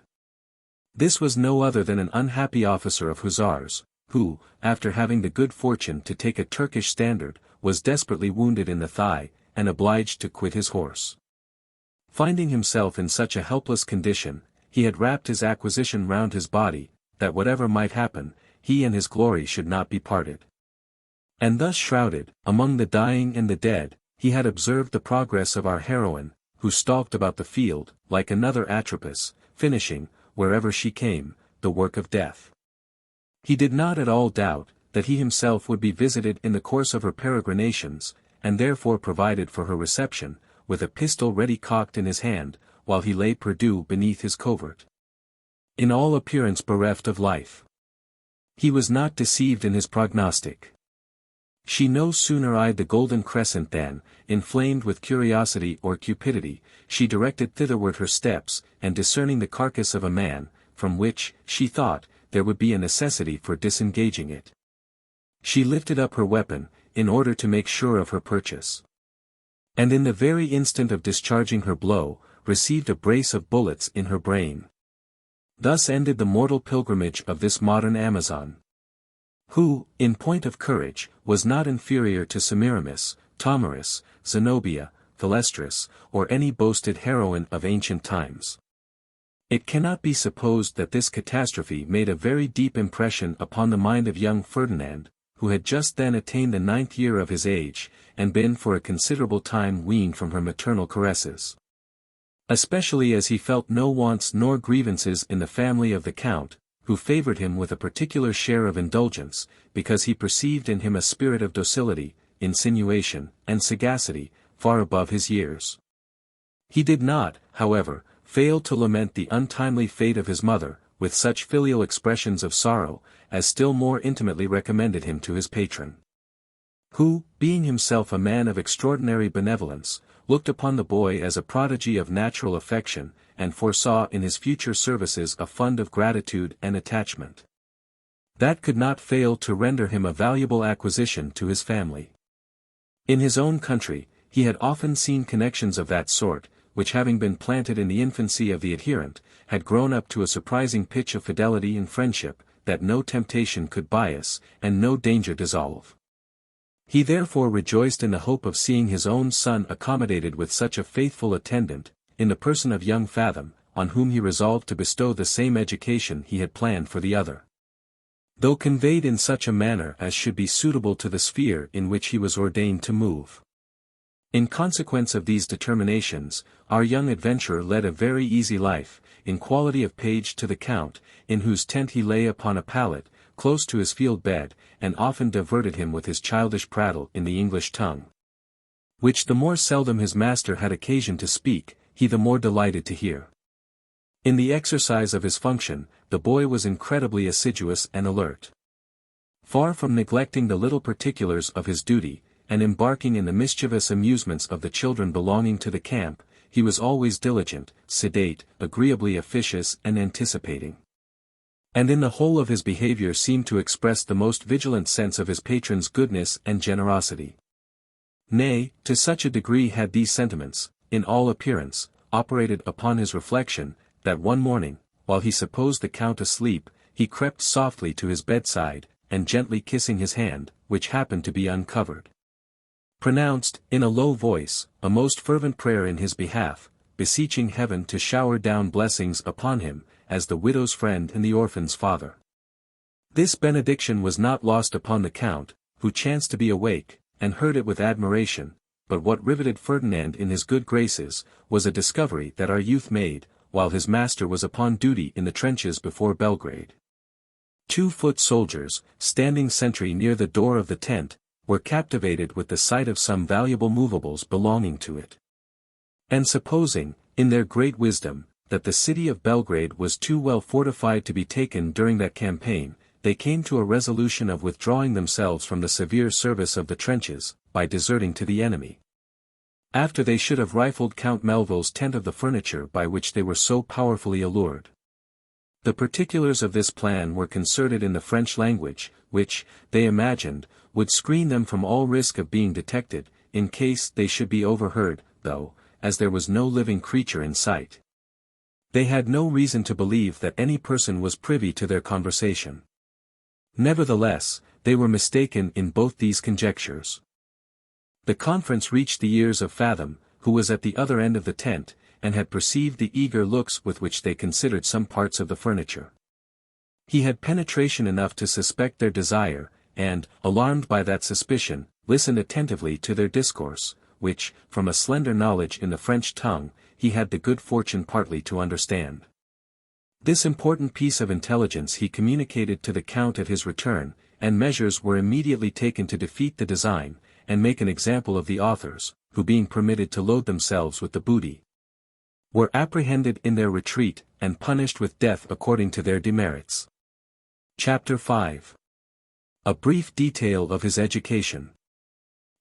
This was no other than an unhappy officer of hussars, who, after having the good fortune to take a Turkish standard, was desperately wounded in the thigh, and obliged to quit his horse. Finding himself in such a helpless condition, he had wrapped his acquisition round his body, that whatever might happen, he and his glory should not be parted. And thus shrouded, among the dying and the dead, he had observed the progress of our heroine, who stalked about the field, like another Atropos, finishing, wherever she came, the work of death. He did not at all doubt, that he himself would be visited in the course of her peregrinations, and therefore provided for her reception, with a pistol ready cocked in his hand, while he lay perdu beneath his covert, in all appearance bereft of life. He was not deceived in his prognostic. She no sooner eyed the golden crescent than, inflamed with curiosity or cupidity, she directed thitherward her steps, and discerning the carcass of a man, from which, she thought, there would be a necessity for disengaging it, she lifted up her weapon, in order to make sure of her purchase, and in the very instant of discharging her blow, received a brace of bullets in her brain. Thus ended the mortal pilgrimage of this modern Amazon, who, in point of courage, was not inferior to Semiramis, Tomarus, Zenobia, Thalestris, or any boasted heroine of ancient times. It cannot be supposed that this catastrophe made a very deep impression upon the mind of young Ferdinand, who had just then attained the 9th year of his age, and been for a considerable time weaned from her maternal caresses. Especially as he felt no wants nor grievances in the family of the Count, who favored him with a particular share of indulgence, because he perceived in him a spirit of docility, insinuation, and sagacity, far above his years. He did not, however, fail to lament the untimely fate of his mother, with such filial expressions of sorrow, as still more intimately recommended him to his patron. Who, being himself a man of extraordinary benevolence, looked upon the boy as a prodigy of natural affection, and foresaw in his future services a fund of gratitude and attachment that could not fail to render him a valuable acquisition to his family. In his own country, he had often seen connections of that sort, which having been planted in the infancy of the adherent, had grown up to a surprising pitch of fidelity and friendship, that no temptation could bias, and no danger dissolve. He therefore rejoiced in the hope of seeing his own son accommodated with such a faithful attendant, in the person of young Fathom, on whom he resolved to bestow the same education he had planned for the other, though conveyed in such a manner as should be suitable to the sphere in which he was ordained to move. In consequence of these determinations, our young adventurer led a very easy life, in quality of page to the Count, in whose tent he lay upon a pallet, close to his field bed, and often diverted him with his childish prattle in the English tongue, which the more seldom his master had occasion to speak, he the more delighted to hear. In the exercise of his function, the boy was incredibly assiduous and alert. Far from neglecting the little particulars of his duty, and embarking in the mischievous amusements of the children belonging to the camp, he was always diligent, sedate, agreeably officious and anticipating. And in the whole of his behavior seemed to express the most vigilant sense of his patron's goodness and generosity. Nay, to such a degree had these sentiments, in all appearance, operated upon his reflection, that one morning, while he supposed the Count asleep, he crept softly to his bedside, and gently kissing his hand, which happened to be uncovered, pronounced, in a low voice, a most fervent prayer in his behalf, beseeching heaven to shower down blessings upon him, as the widow's friend and the orphan's father. This benediction was not lost upon the Count, who chanced to be awake, and heard it with admiration, but what riveted Ferdinand in his good graces, was a discovery that our youth made, while his master was upon duty in the trenches before Belgrade. 2-foot soldiers, standing sentry near the door of the tent, were captivated with the sight of some valuable movables belonging to it. And supposing, in their great wisdom, that the city of Belgrade was too well fortified to be taken during that campaign, they came to a resolution of withdrawing themselves from the severe service of the trenches, by deserting to the enemy, after they should have rifled Count Melville's tent of the furniture by which they were so powerfully allured. The particulars of this plan were concerted in the French language, which, they imagined, would screen them from all risk of being detected, in case they should be overheard, though, as there was no living creature in sight, they had no reason to believe that any person was privy to their conversation. Nevertheless, they were mistaken in both these conjectures. The conference reached the ears of Fathom, who was at the other end of the tent, and had perceived the eager looks with which they considered some parts of the furniture. He had penetration enough to suspect their desire, and, alarmed by that suspicion, listened attentively to their discourse, which, from a slender knowledge in the French tongue, he had the good fortune partly to understand. This important piece of intelligence he communicated to the Count at his return, and measures were immediately taken to defeat the design, and make an example of the authors, who being permitted to load themselves with the booty, were apprehended in their retreat, and punished with death according to their demerits. Chapter 5. A brief detail of his education.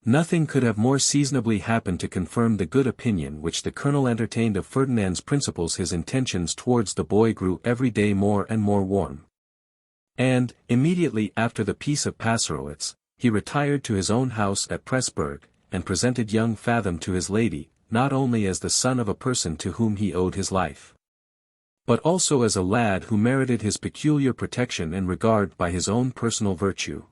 Nothing could have more seasonably happened to confirm the good opinion which the colonel entertained of Ferdinand's principles. His intentions towards the boy grew every day more and more warm. And, immediately after the peace of Passarowitz, he retired to his own house at Pressburg, and presented young Fathom to his lady, not only as the son of a person to whom he owed his life, but also as a lad who merited his peculiar protection and regard by his own personal virtue.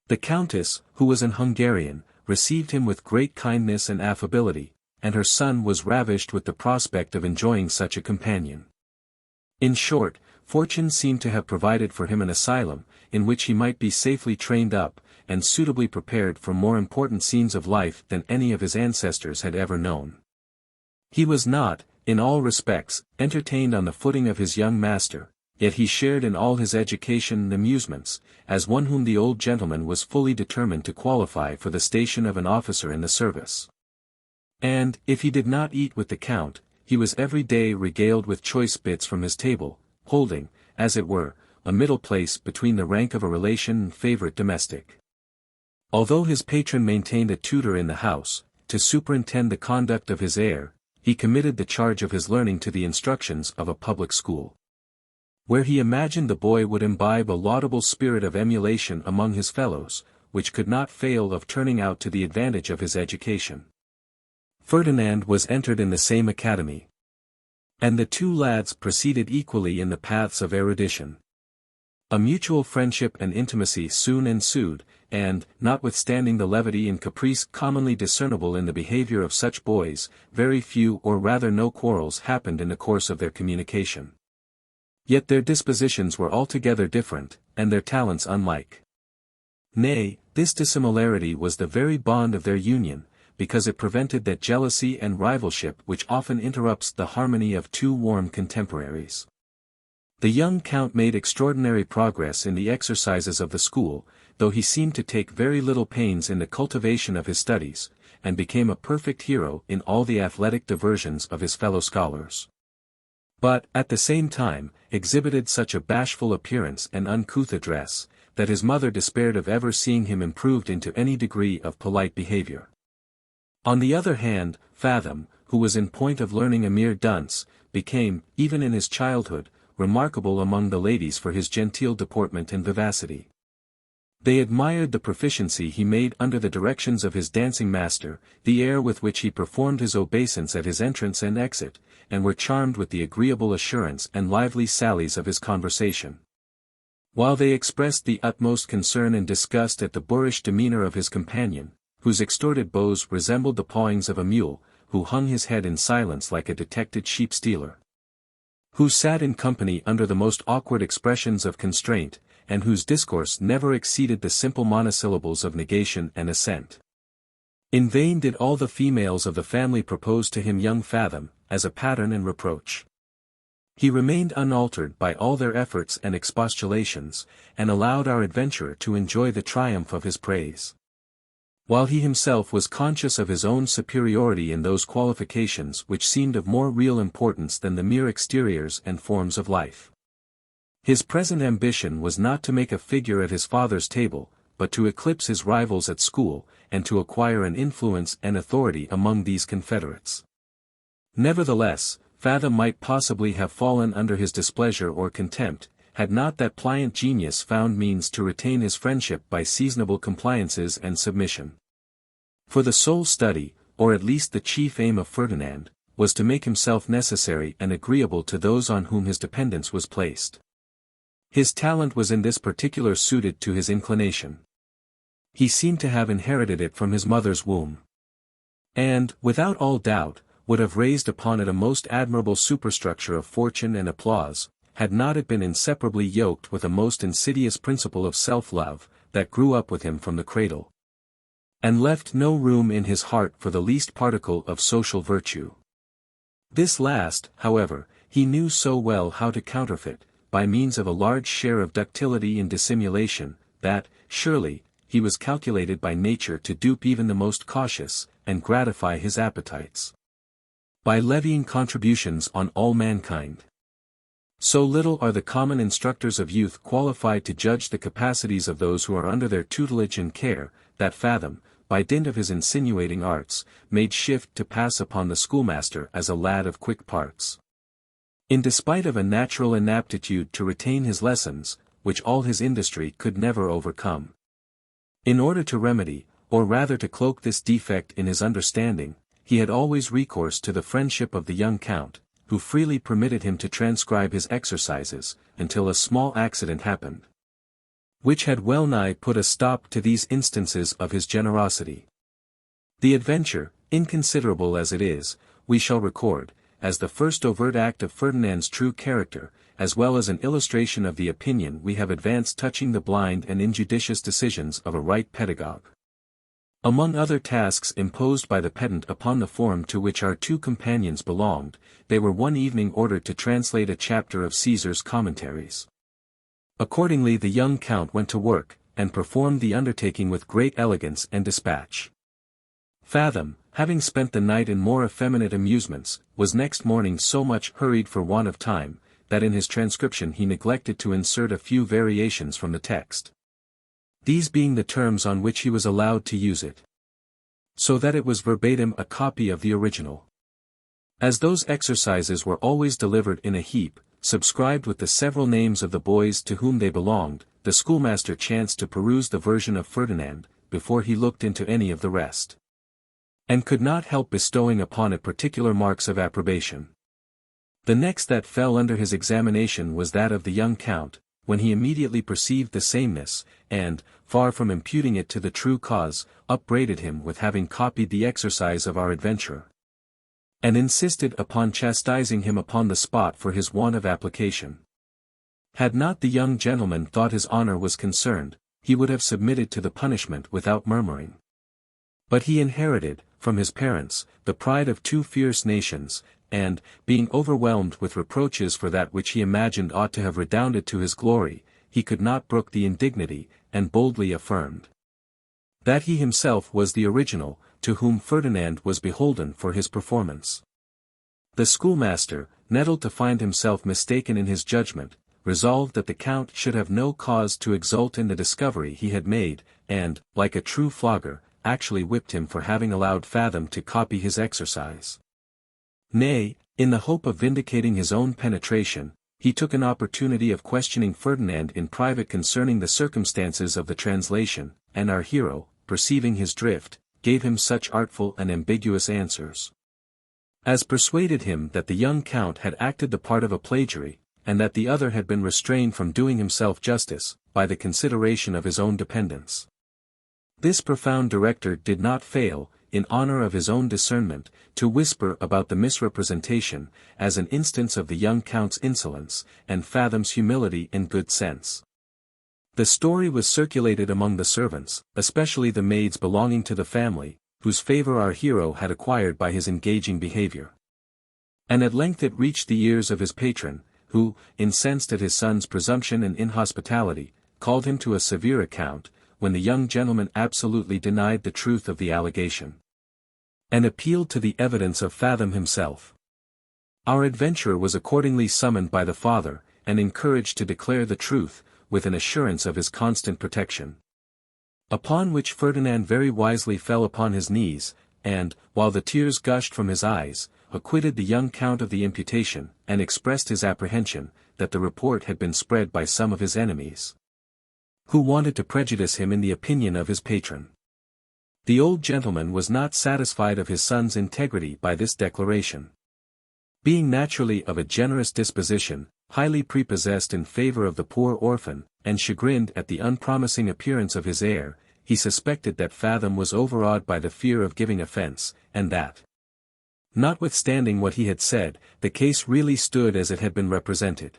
The Countess, who was an Hungarian, received him with great kindness and affability, and her son was ravished with the prospect of enjoying such a companion. In short, fortune seemed to have provided for him an asylum, in which he might be safely trained up, and suitably prepared for more important scenes of life than any of his ancestors had ever known. He was not, in all respects, entertained on the footing of his young master, yet he shared in all his education and amusements, as one whom the old gentleman was fully determined to qualify for the station of an officer in the service. And, if he did not eat with the count, he was every day regaled with choice bits from his table, holding, as it were, a middle place between the rank of a relation and favorite domestic. Although his patron maintained a tutor in the house, to superintend the conduct of his heir, he committed the charge of his learning to the instructions of a public school, where he imagined the boy would imbibe a laudable spirit of emulation among his fellows, which could not fail of turning out to the advantage of his education. Ferdinand was entered in the same academy, and the two lads proceeded equally in the paths of erudition. A mutual friendship and intimacy soon ensued, and, notwithstanding the levity and caprice commonly discernible in the behavior of such boys, very few or rather no quarrels happened in the course of their communication. Yet their dispositions were altogether different, and their talents unlike. Nay, this dissimilarity was the very bond of their union, because it prevented that jealousy and rivalship which often interrupts the harmony of two warm contemporaries. The young count made extraordinary progress in the exercises of the school, though he seemed to take very little pains in the cultivation of his studies, and became a perfect hero in all the athletic diversions of his fellow scholars. But, at the same time, exhibited such a bashful appearance and uncouth address, that his mother despaired of ever seeing him improved into any degree of polite behavior. On the other hand, Fathom, who was in point of learning a mere dunce, became, even in his childhood, remarkable among the ladies for his genteel deportment and vivacity. They admired the proficiency he made under the directions of his dancing master, the air with which he performed his obeisance at his entrance and exit, and were charmed with the agreeable assurance and lively sallies of his conversation. While they expressed the utmost concern and disgust at the boorish demeanor of his companion, whose extorted bows resembled the pawings of a mule, who hung his head in silence like a detected sheep-stealer, who sat in company under the most awkward expressions of constraint, and whose discourse never exceeded the simple monosyllables of negation and assent. In vain did all the females of the family propose to him young Fathom, as a pattern and reproach. He remained unaltered by all their efforts and expostulations, and allowed our adventurer to enjoy the triumph of his praise, while he himself was conscious of his own superiority in those qualifications which seemed of more real importance than the mere exteriors and forms of life. His present ambition was not to make a figure at his father's table, but to eclipse his rivals at school, and to acquire an influence and authority among these confederates. Nevertheless, Fathom might possibly have fallen under his displeasure or contempt, had not that pliant genius found means to retain his friendship by seasonable compliances and submission. For the sole study, or at least the chief aim of Ferdinand, was to make himself necessary and agreeable to those on whom his dependence was placed. His talent was in this particular suited to his inclination. He seemed to have inherited it from his mother's womb, and, without all doubt, would have raised upon it a most admirable superstructure of fortune and applause, had not it been inseparably yoked with a most insidious principle of self-love, that grew up with him from the cradle, and left no room in his heart for the least particle of social virtue. This last, however, he knew so well how to counterfeit, by means of a large share of ductility and dissimulation, that, surely, he was calculated by nature to dupe even the most cautious, and gratify his appetites, by levying contributions on all mankind. So little are the common instructors of youth qualified to judge the capacities of those who are under their tutelage and care, that Fathom, by dint of his insinuating arts, made shift to pass upon the schoolmaster as a lad of quick parts, in despite of a natural inaptitude to retain his lessons, which all his industry could never overcome. In order to remedy, or rather to cloak this defect in his understanding, he had always recourse to the friendship of the young count, who freely permitted him to transcribe his exercises, until a small accident happened, which had well nigh put a stop to these instances of his generosity. The adventure, inconsiderable as it is, we shall record, as the first overt act of Ferdinand's true character, as well as an illustration of the opinion we have advanced touching the blind and injudicious decisions of a right pedagogue. Among other tasks imposed by the pedant upon the forum to which our two companions belonged, they were one evening ordered to translate a chapter of Caesar's Commentaries. Accordingly the young count went to work, and performed the undertaking with great elegance and dispatch. Fathom, having spent the night in more effeminate amusements, was next morning so much hurried for want of time, that in his transcription he neglected to insert a few variations from the text. These being the terms on which he was allowed to use it. So that it was verbatim a copy of the original. As those exercises were always delivered in a heap, subscribed with the several names of the boys to whom they belonged, the schoolmaster chanced to peruse the version of Ferdinand, before he looked into any of the rest. And could not help bestowing upon it particular marks of approbation. The next that fell under his examination was that of the young count, when he immediately perceived the sameness, and, far from imputing it to the true cause, upbraided him with having copied the exercise of our adventurer. And insisted upon chastising him upon the spot for his want of application. Had not the young gentleman thought his honor was concerned, he would have submitted to the punishment without murmuring. But he inherited, from his parents, the pride of two fierce nations, and, being overwhelmed with reproaches for that which he imagined ought to have redounded to his glory, he could not brook the indignity, and boldly affirmed that he himself was the original, to whom Ferdinand was beholden for his performance. The schoolmaster, nettled to find himself mistaken in his judgment, resolved that the count should have no cause to exult in the discovery he had made, and, like a true flogger, actually whipped him for having allowed Fathom to copy his exercise. Nay, in the hope of vindicating his own penetration, he took an opportunity of questioning Ferdinand in private concerning the circumstances of the translation, and our hero, perceiving his drift, gave him such artful and ambiguous answers as persuaded him that the young count had acted the part of a plagiary, and that the other had been restrained from doing himself justice, by the consideration of his own dependence. This profound director did not fail, in honor of his own discernment, to whisper about the misrepresentation, as an instance of the young count's insolence, and Fathom's humility and good sense. The story was circulated among the servants, especially the maids belonging to the family, whose favor our hero had acquired by his engaging behavior. And at length it reached the ears of his patron, who, incensed at his son's presumption and inhospitality, called him to a severe account, when the young gentleman absolutely denied the truth of the allegation, and appealed to the evidence of Fathom himself. Our adventurer was accordingly summoned by the father, and encouraged to declare the truth, with an assurance of his constant protection. Upon which Ferdinand very wisely fell upon his knees, and, while the tears gushed from his eyes, acquitted the young count of the imputation, and expressed his apprehension, that the report had been spread by some of his enemies, who wanted to prejudice him in the opinion of his patron. The old gentleman was not satisfied of his son's integrity by this declaration. Being naturally of a generous disposition, highly prepossessed in favor of the poor orphan, and chagrined at the unpromising appearance of his heir, he suspected that Fathom was overawed by the fear of giving offense, and that, notwithstanding what he had said, the case really stood as it had been represented.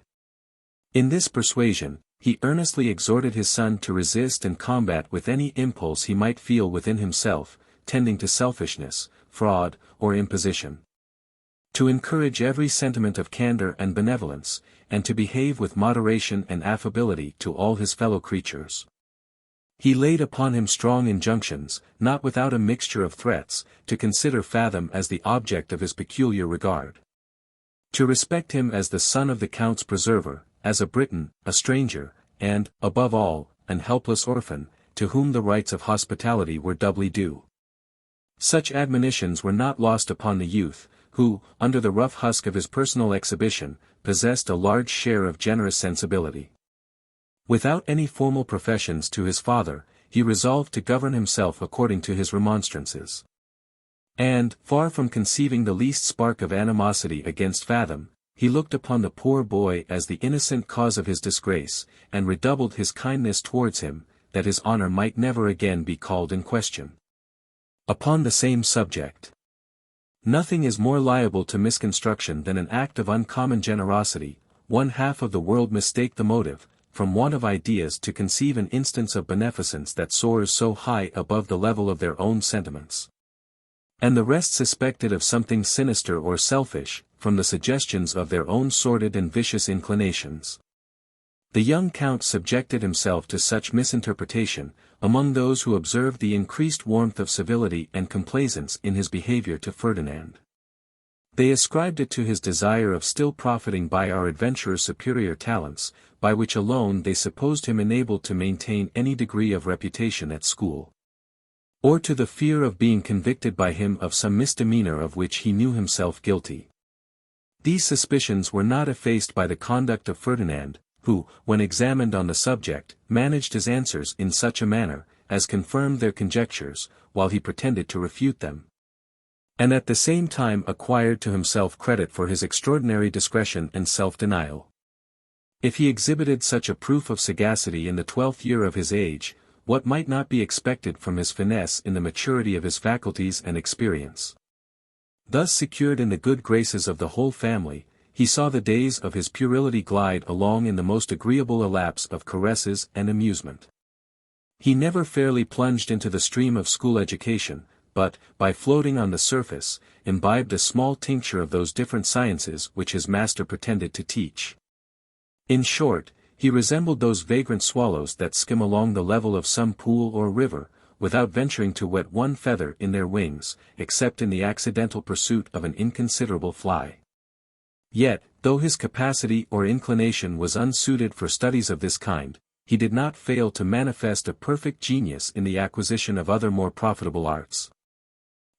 In this persuasion, he earnestly exhorted his son to resist and combat with any impulse he might feel within himself, tending to selfishness, fraud, or imposition. To encourage every sentiment of candor and benevolence, and to behave with moderation and affability to all his fellow creatures. He laid upon him strong injunctions, not without a mixture of threats, to consider Fathom as the object of his peculiar regard. To respect him as the son of the Count's preserver, as a Briton, a stranger, and, above all, an helpless orphan, to whom the rights of hospitality were doubly due. Such admonitions were not lost upon the youth, who, under the rough husk of his personal exhibition, possessed a large share of generous sensibility. Without any formal professions to his father, he resolved to govern himself according to his remonstrances. And, far from conceiving the least spark of animosity against Fathom, he looked upon the poor boy as the innocent cause of his disgrace, and redoubled his kindness towards him, that his honor might never again be called in question. Upon the same subject. Nothing is more liable to misconstruction than an act of uncommon generosity. One half of the world mistake the motive, from want of ideas to conceive an instance of beneficence that soars so high above the level of their own sentiments. And the rest suspect it of something sinister or selfish, from the suggestions of their own sordid and vicious inclinations. The young count subjected himself to such misinterpretation, among those who observed the increased warmth of civility and complaisance in his behavior to Ferdinand. They ascribed it to his desire of still profiting by our adventurer's superior talents, by which alone they supposed him enabled to maintain any degree of reputation at school. Or to the fear of being convicted by him of some misdemeanor of which he knew himself guilty. These suspicions were not effaced by the conduct of Ferdinand, who, when examined on the subject, managed his answers in such a manner, as confirmed their conjectures, while he pretended to refute them. And at the same time acquired to himself credit for his extraordinary discretion and self-denial. If he exhibited such a proof of sagacity in the 12th year of his age, what might not be expected from his finesse in the maturity of his faculties and experience? Thus secured in the good graces of the whole family, he saw the days of his puerility glide along in the most agreeable elapse of caresses and amusement. He never fairly plunged into the stream of school education, but, by floating on the surface, imbibed a small tincture of those different sciences which his master pretended to teach. In short, he resembled those vagrant swallows that skim along the level of some pool or river, without venturing to wet one feather in their wings, except in the accidental pursuit of an inconsiderable fly. Yet, though his capacity or inclination was unsuited for studies of this kind, he did not fail to manifest a perfect genius in the acquisition of other more profitable arts.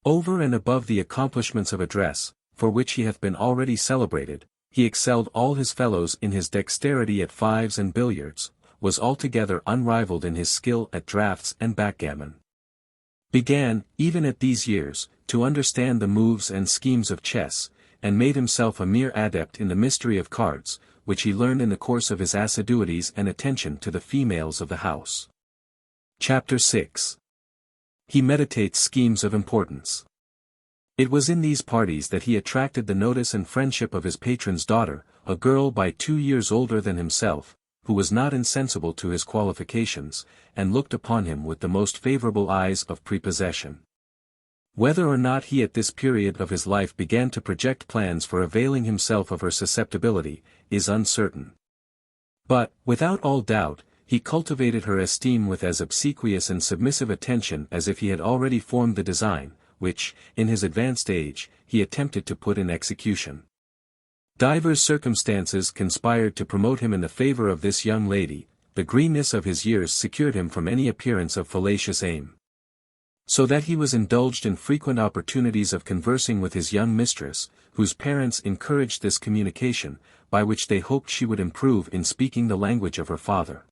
Over and above the accomplishments of address, for which he hath been already celebrated, he excelled all his fellows in his dexterity at fives and billiards, was altogether unrivalled in his skill at draughts and backgammon. Began, even at these years, to understand the moves and schemes of chess, and made himself a mere adept in the mystery of cards, which he learned in the course of his assiduities and attention to the females of the house. Chapter 6. He meditates schemes of importance. It was in these parties that he attracted the notice and friendship of his patron's daughter, a girl by 2 years older than himself, who was not insensible to his qualifications, and looked upon him with the most favorable eyes of prepossession. Whether or not he at this period of his life began to project plans for availing himself of her susceptibility, is uncertain. But, without all doubt, he cultivated her esteem with as obsequious and submissive attention as if he had already formed the design, which, in his advanced age, he attempted to put in execution. Divers circumstances conspired to promote him in the favor of this young lady. The greenness of his years secured him from any appearance of fallacious aim. So that he was indulged in frequent opportunities of conversing with his young mistress, whose parents encouraged this communication, by which they hoped she would improve in speaking the language of her father.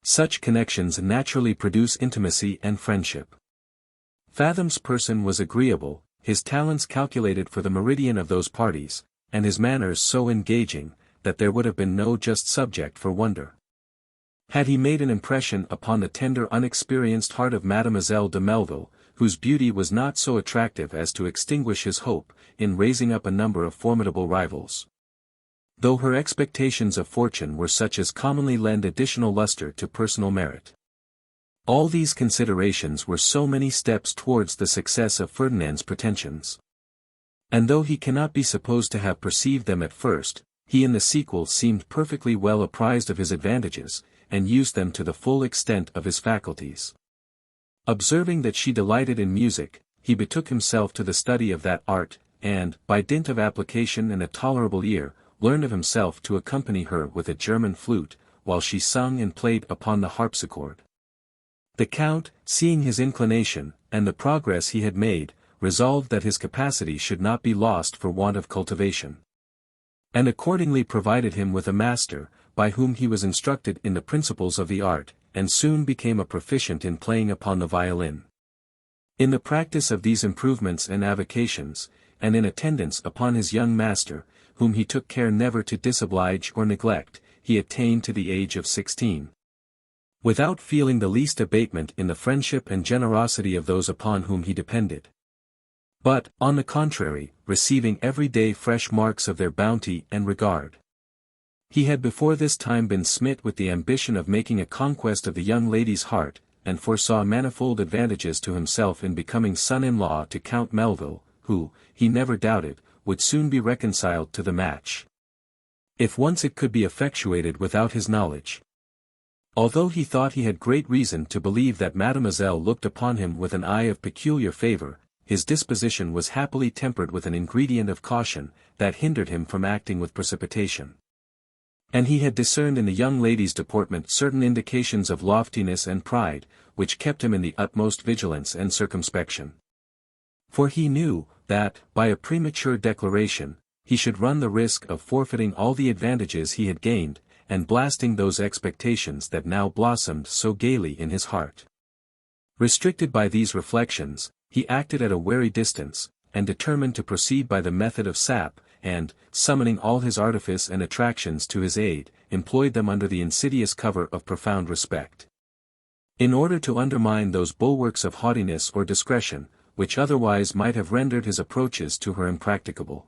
Such connections naturally produce intimacy and friendship. Fathom's person was agreeable, his talents calculated for the meridian of those parties, and his manners so engaging, that there would have been no just subject for wonder. Had he made an impression upon the tender unexperienced heart of Mademoiselle de Melville, whose beauty was not so attractive as to extinguish his hope, in raising up a number of formidable rivals. Though her expectations of fortune were such as commonly lend additional luster to personal merit. All these considerations were so many steps towards the success of Ferdinand's pretensions. And though he cannot be supposed to have perceived them at first, he in the sequel seemed perfectly well apprised of his advantages, and used them to the full extent of his faculties. Observing that she delighted in music, he betook himself to the study of that art, and, by dint of application and a tolerable ear, learned of himself to accompany her with a German flute, while she sung and played upon the harpsichord. The Count, seeing his inclination, and the progress he had made, resolved that his capacity should not be lost for want of cultivation. And accordingly provided him with a master, by whom he was instructed in the principles of the art, and soon became a proficient in playing upon the violin. In the practice of these improvements and avocations, and in attendance upon his young master, whom he took care never to disoblige or neglect, he attained to the age of 16. Without feeling the least abatement in the friendship and generosity of those upon whom he depended. but, on the contrary, receiving every day fresh marks of their bounty and regard. He had before this time been smit with the ambition of making a conquest of the young lady's heart, and foresaw manifold advantages to himself in becoming son-in-law to Count Melville, who, he never doubted, would soon be reconciled to the match, if once it could be effectuated without his knowledge. Although he thought he had great reason to believe that Mademoiselle looked upon him with an eye of peculiar favor, his disposition was happily tempered with an ingredient of caution, that hindered him from acting with precipitation. And he had discerned in the young lady's deportment certain indications of loftiness and pride, which kept him in the utmost vigilance and circumspection. For he knew, that, by a premature declaration, he should run the risk of forfeiting all the advantages he had gained, and blasting those expectations that now blossomed so gaily in his heart. Restricted by these reflections, he acted at a wary distance, and determined to proceed by the method of sap, and, summoning all his artifice and attractions to his aid, employed them under the insidious cover of profound respect. In order to undermine those bulwarks of haughtiness or discretion, which otherwise might have rendered his approaches to her impracticable.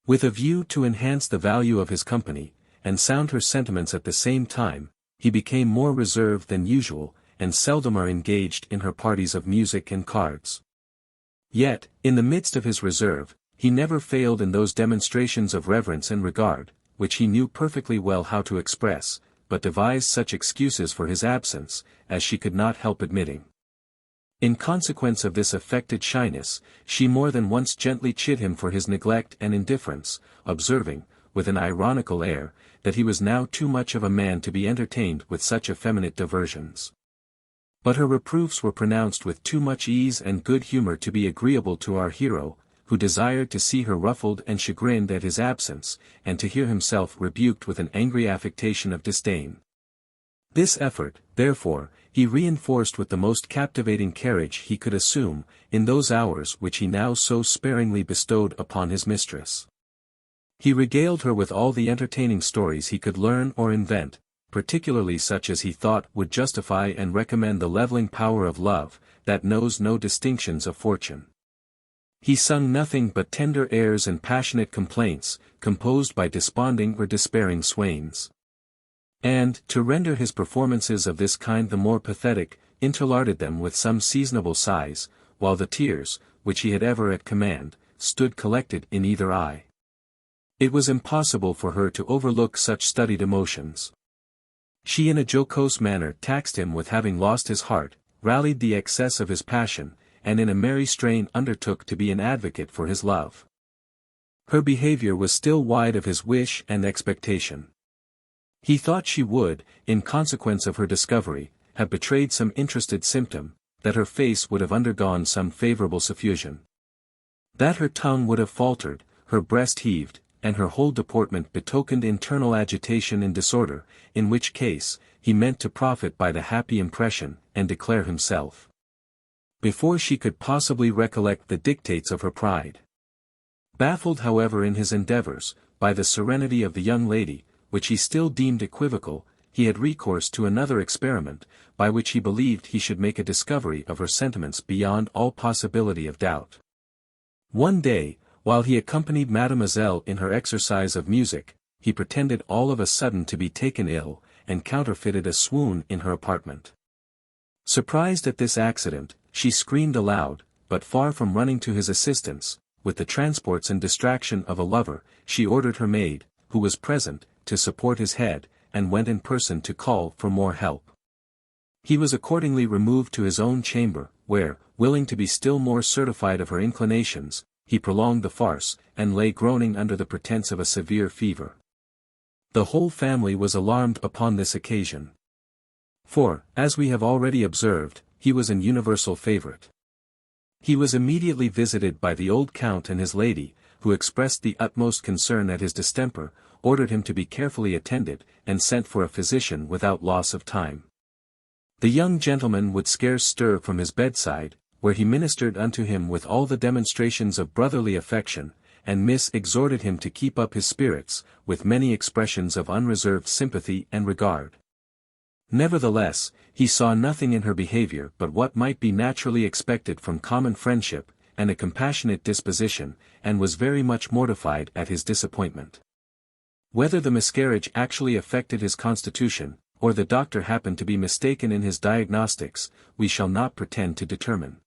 With a view to enhance the value of his company, and sound her sentiments at the same time, he became more reserved than usual, and seldomer engaged in her parties of music and cards. Yet, in the midst of his reserve, he never failed in those demonstrations of reverence and regard, which he knew perfectly well how to express, but devised such excuses for his absence, as she could not help admitting. In consequence of this affected shyness, she more than once gently chid him for his neglect and indifference, observing, with an ironical air, that he was now too much of a man to be entertained with such effeminate diversions. But her reproofs were pronounced with too much ease and good humor to be agreeable to our hero, who desired to see her ruffled and chagrined at his absence, and to hear himself rebuked with an angry affectation of disdain. This effort, therefore, he reinforced with the most captivating carriage he could assume, in those hours which he now so sparingly bestowed upon his mistress. He regaled her with all the entertaining stories he could learn or invent, particularly such as he thought would justify and recommend the leveling power of love, that knows no distinctions of fortune. He sung nothing but tender airs and passionate complaints, composed by desponding or despairing swains. And, to render his performances of this kind the more pathetic, interlarded them with some seasonable sighs, while the tears, which he had ever at command, stood collected in either eye. It was impossible for her to overlook such studied emotions. She in a jocose manner taxed him with having lost his heart, rallied the excess of his passion, and in a merry strain undertook to be an advocate for his love. Her behavior was still wide of his wish and expectation. He thought she would, in consequence of her discovery, have betrayed some interested symptom, that her face would have undergone some favorable suffusion. That her tongue would have faltered, her breast heaved, and her whole deportment betokened internal agitation and disorder, in which case, he meant to profit by the happy impression, and declare himself, before she could possibly recollect the dictates of her pride. Baffled however in his endeavors, by the serenity of the young lady, which he still deemed equivocal, he had recourse to another experiment, by which he believed he should make a discovery of her sentiments beyond all possibility of doubt. One day, while he accompanied Mademoiselle in her exercise of music, he pretended all of a sudden to be taken ill, and counterfeited a swoon in her apartment. Surprised at this accident, she screamed aloud, but far from running to his assistance, with the transports and distraction of a lover, she ordered her maid, who was present, to support his head, and went in person to call for more help. He was accordingly removed to his own chamber, where, willing to be still more certified of her inclinations, he prolonged the farce, and lay groaning under the pretence of a severe fever. The whole family was alarmed upon this occasion. For, as we have already observed, he was an universal favorite. He was immediately visited by the old count and his lady, who expressed the utmost concern at his distemper, ordered him to be carefully attended, and sent for a physician without loss of time. The young gentleman would scarce stir from his bedside, where he ministered unto him with all the demonstrations of brotherly affection, and Miss exhorted him to keep up his spirits, with many expressions of unreserved sympathy and regard. Nevertheless, he saw nothing in her behavior but what might be naturally expected from common friendship, and a compassionate disposition, and was very much mortified at his disappointment. Whether the miscarriage actually affected his constitution, or the doctor happened to be mistaken in his diagnostics, we shall not pretend to determine.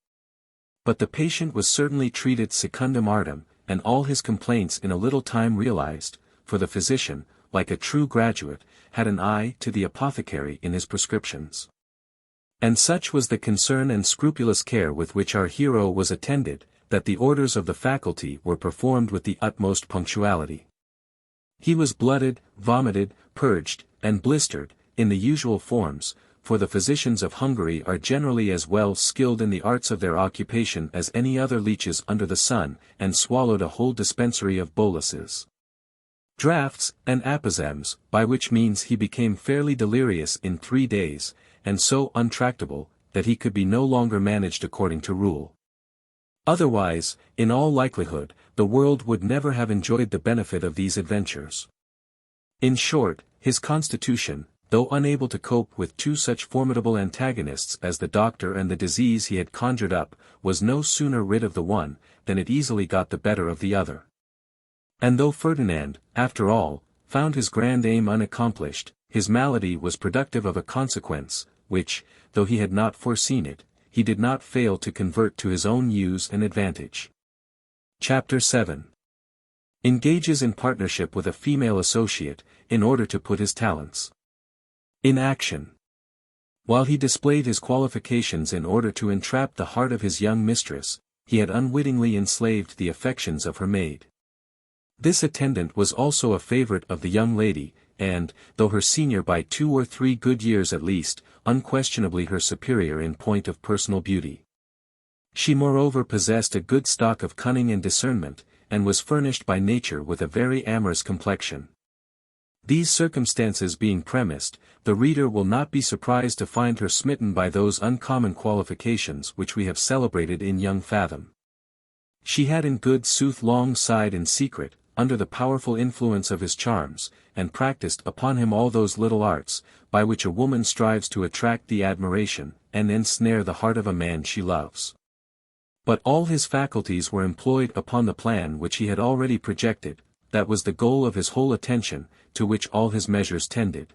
But the patient was certainly treated secundum artem, and all his complaints in a little time realized, for the physician, like a true graduate, had an eye to the apothecary in his prescriptions. And such was the concern and scrupulous care with which our hero was attended, that the orders of the faculty were performed with the utmost punctuality. He was blooded, vomited, purged, and blistered, in the usual forms, for the physicians of Hungary are generally as well skilled in the arts of their occupation as any other leeches under the sun, and swallowed a whole dispensary of boluses, draughts, and apozems, by which means he became fairly delirious in 3 days, and so untractable, that he could be no longer managed according to rule. Otherwise, in all likelihood, the world would never have enjoyed the benefit of these adventures. In short, his constitution, though unable to cope with two such formidable antagonists as the doctor and the disease he had conjured up, was no sooner rid of the one, than it easily got the better of the other. And though Ferdinand, after all, found his grand aim unaccomplished, his malady was productive of a consequence, which, though he had not foreseen it, he did not fail to convert to his own use and advantage. Chapter 7. Engages in partnership with a female associate, in order to put his talents in action. While he displayed his qualifications in order to entrap the heart of his young mistress, he had unwittingly enslaved the affections of her maid. This attendant was also a favorite of the young lady, and, though her senior by 2 or 3 good years at least, unquestionably her superior in point of personal beauty. She moreover possessed a good stock of cunning and discernment, and was furnished by nature with a very amorous complexion. These circumstances being premised, the reader will not be surprised to find her smitten by those uncommon qualifications which we have celebrated in young Fathom. She had in good sooth long sighed in secret, under the powerful influence of his charms, and practiced upon him all those little arts, by which a woman strives to attract the admiration, and ensnare the heart of a man she loves. But all his faculties were employed upon the plan which he had already projected, that was the goal of his whole attention, to which all his measures tended.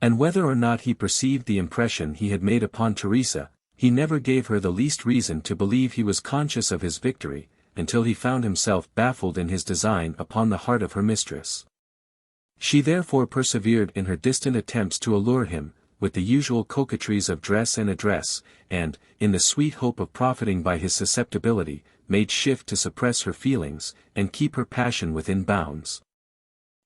And whether or not he perceived the impression he had made upon Teresa, he never gave her the least reason to believe he was conscious of his victory, until he found himself baffled in his design upon the heart of her mistress. She therefore persevered in her distant attempts to allure him, with the usual coquetries of dress and address, and, in the sweet hope of profiting by his susceptibility, made shift to suppress her feelings, and keep her passion within bounds.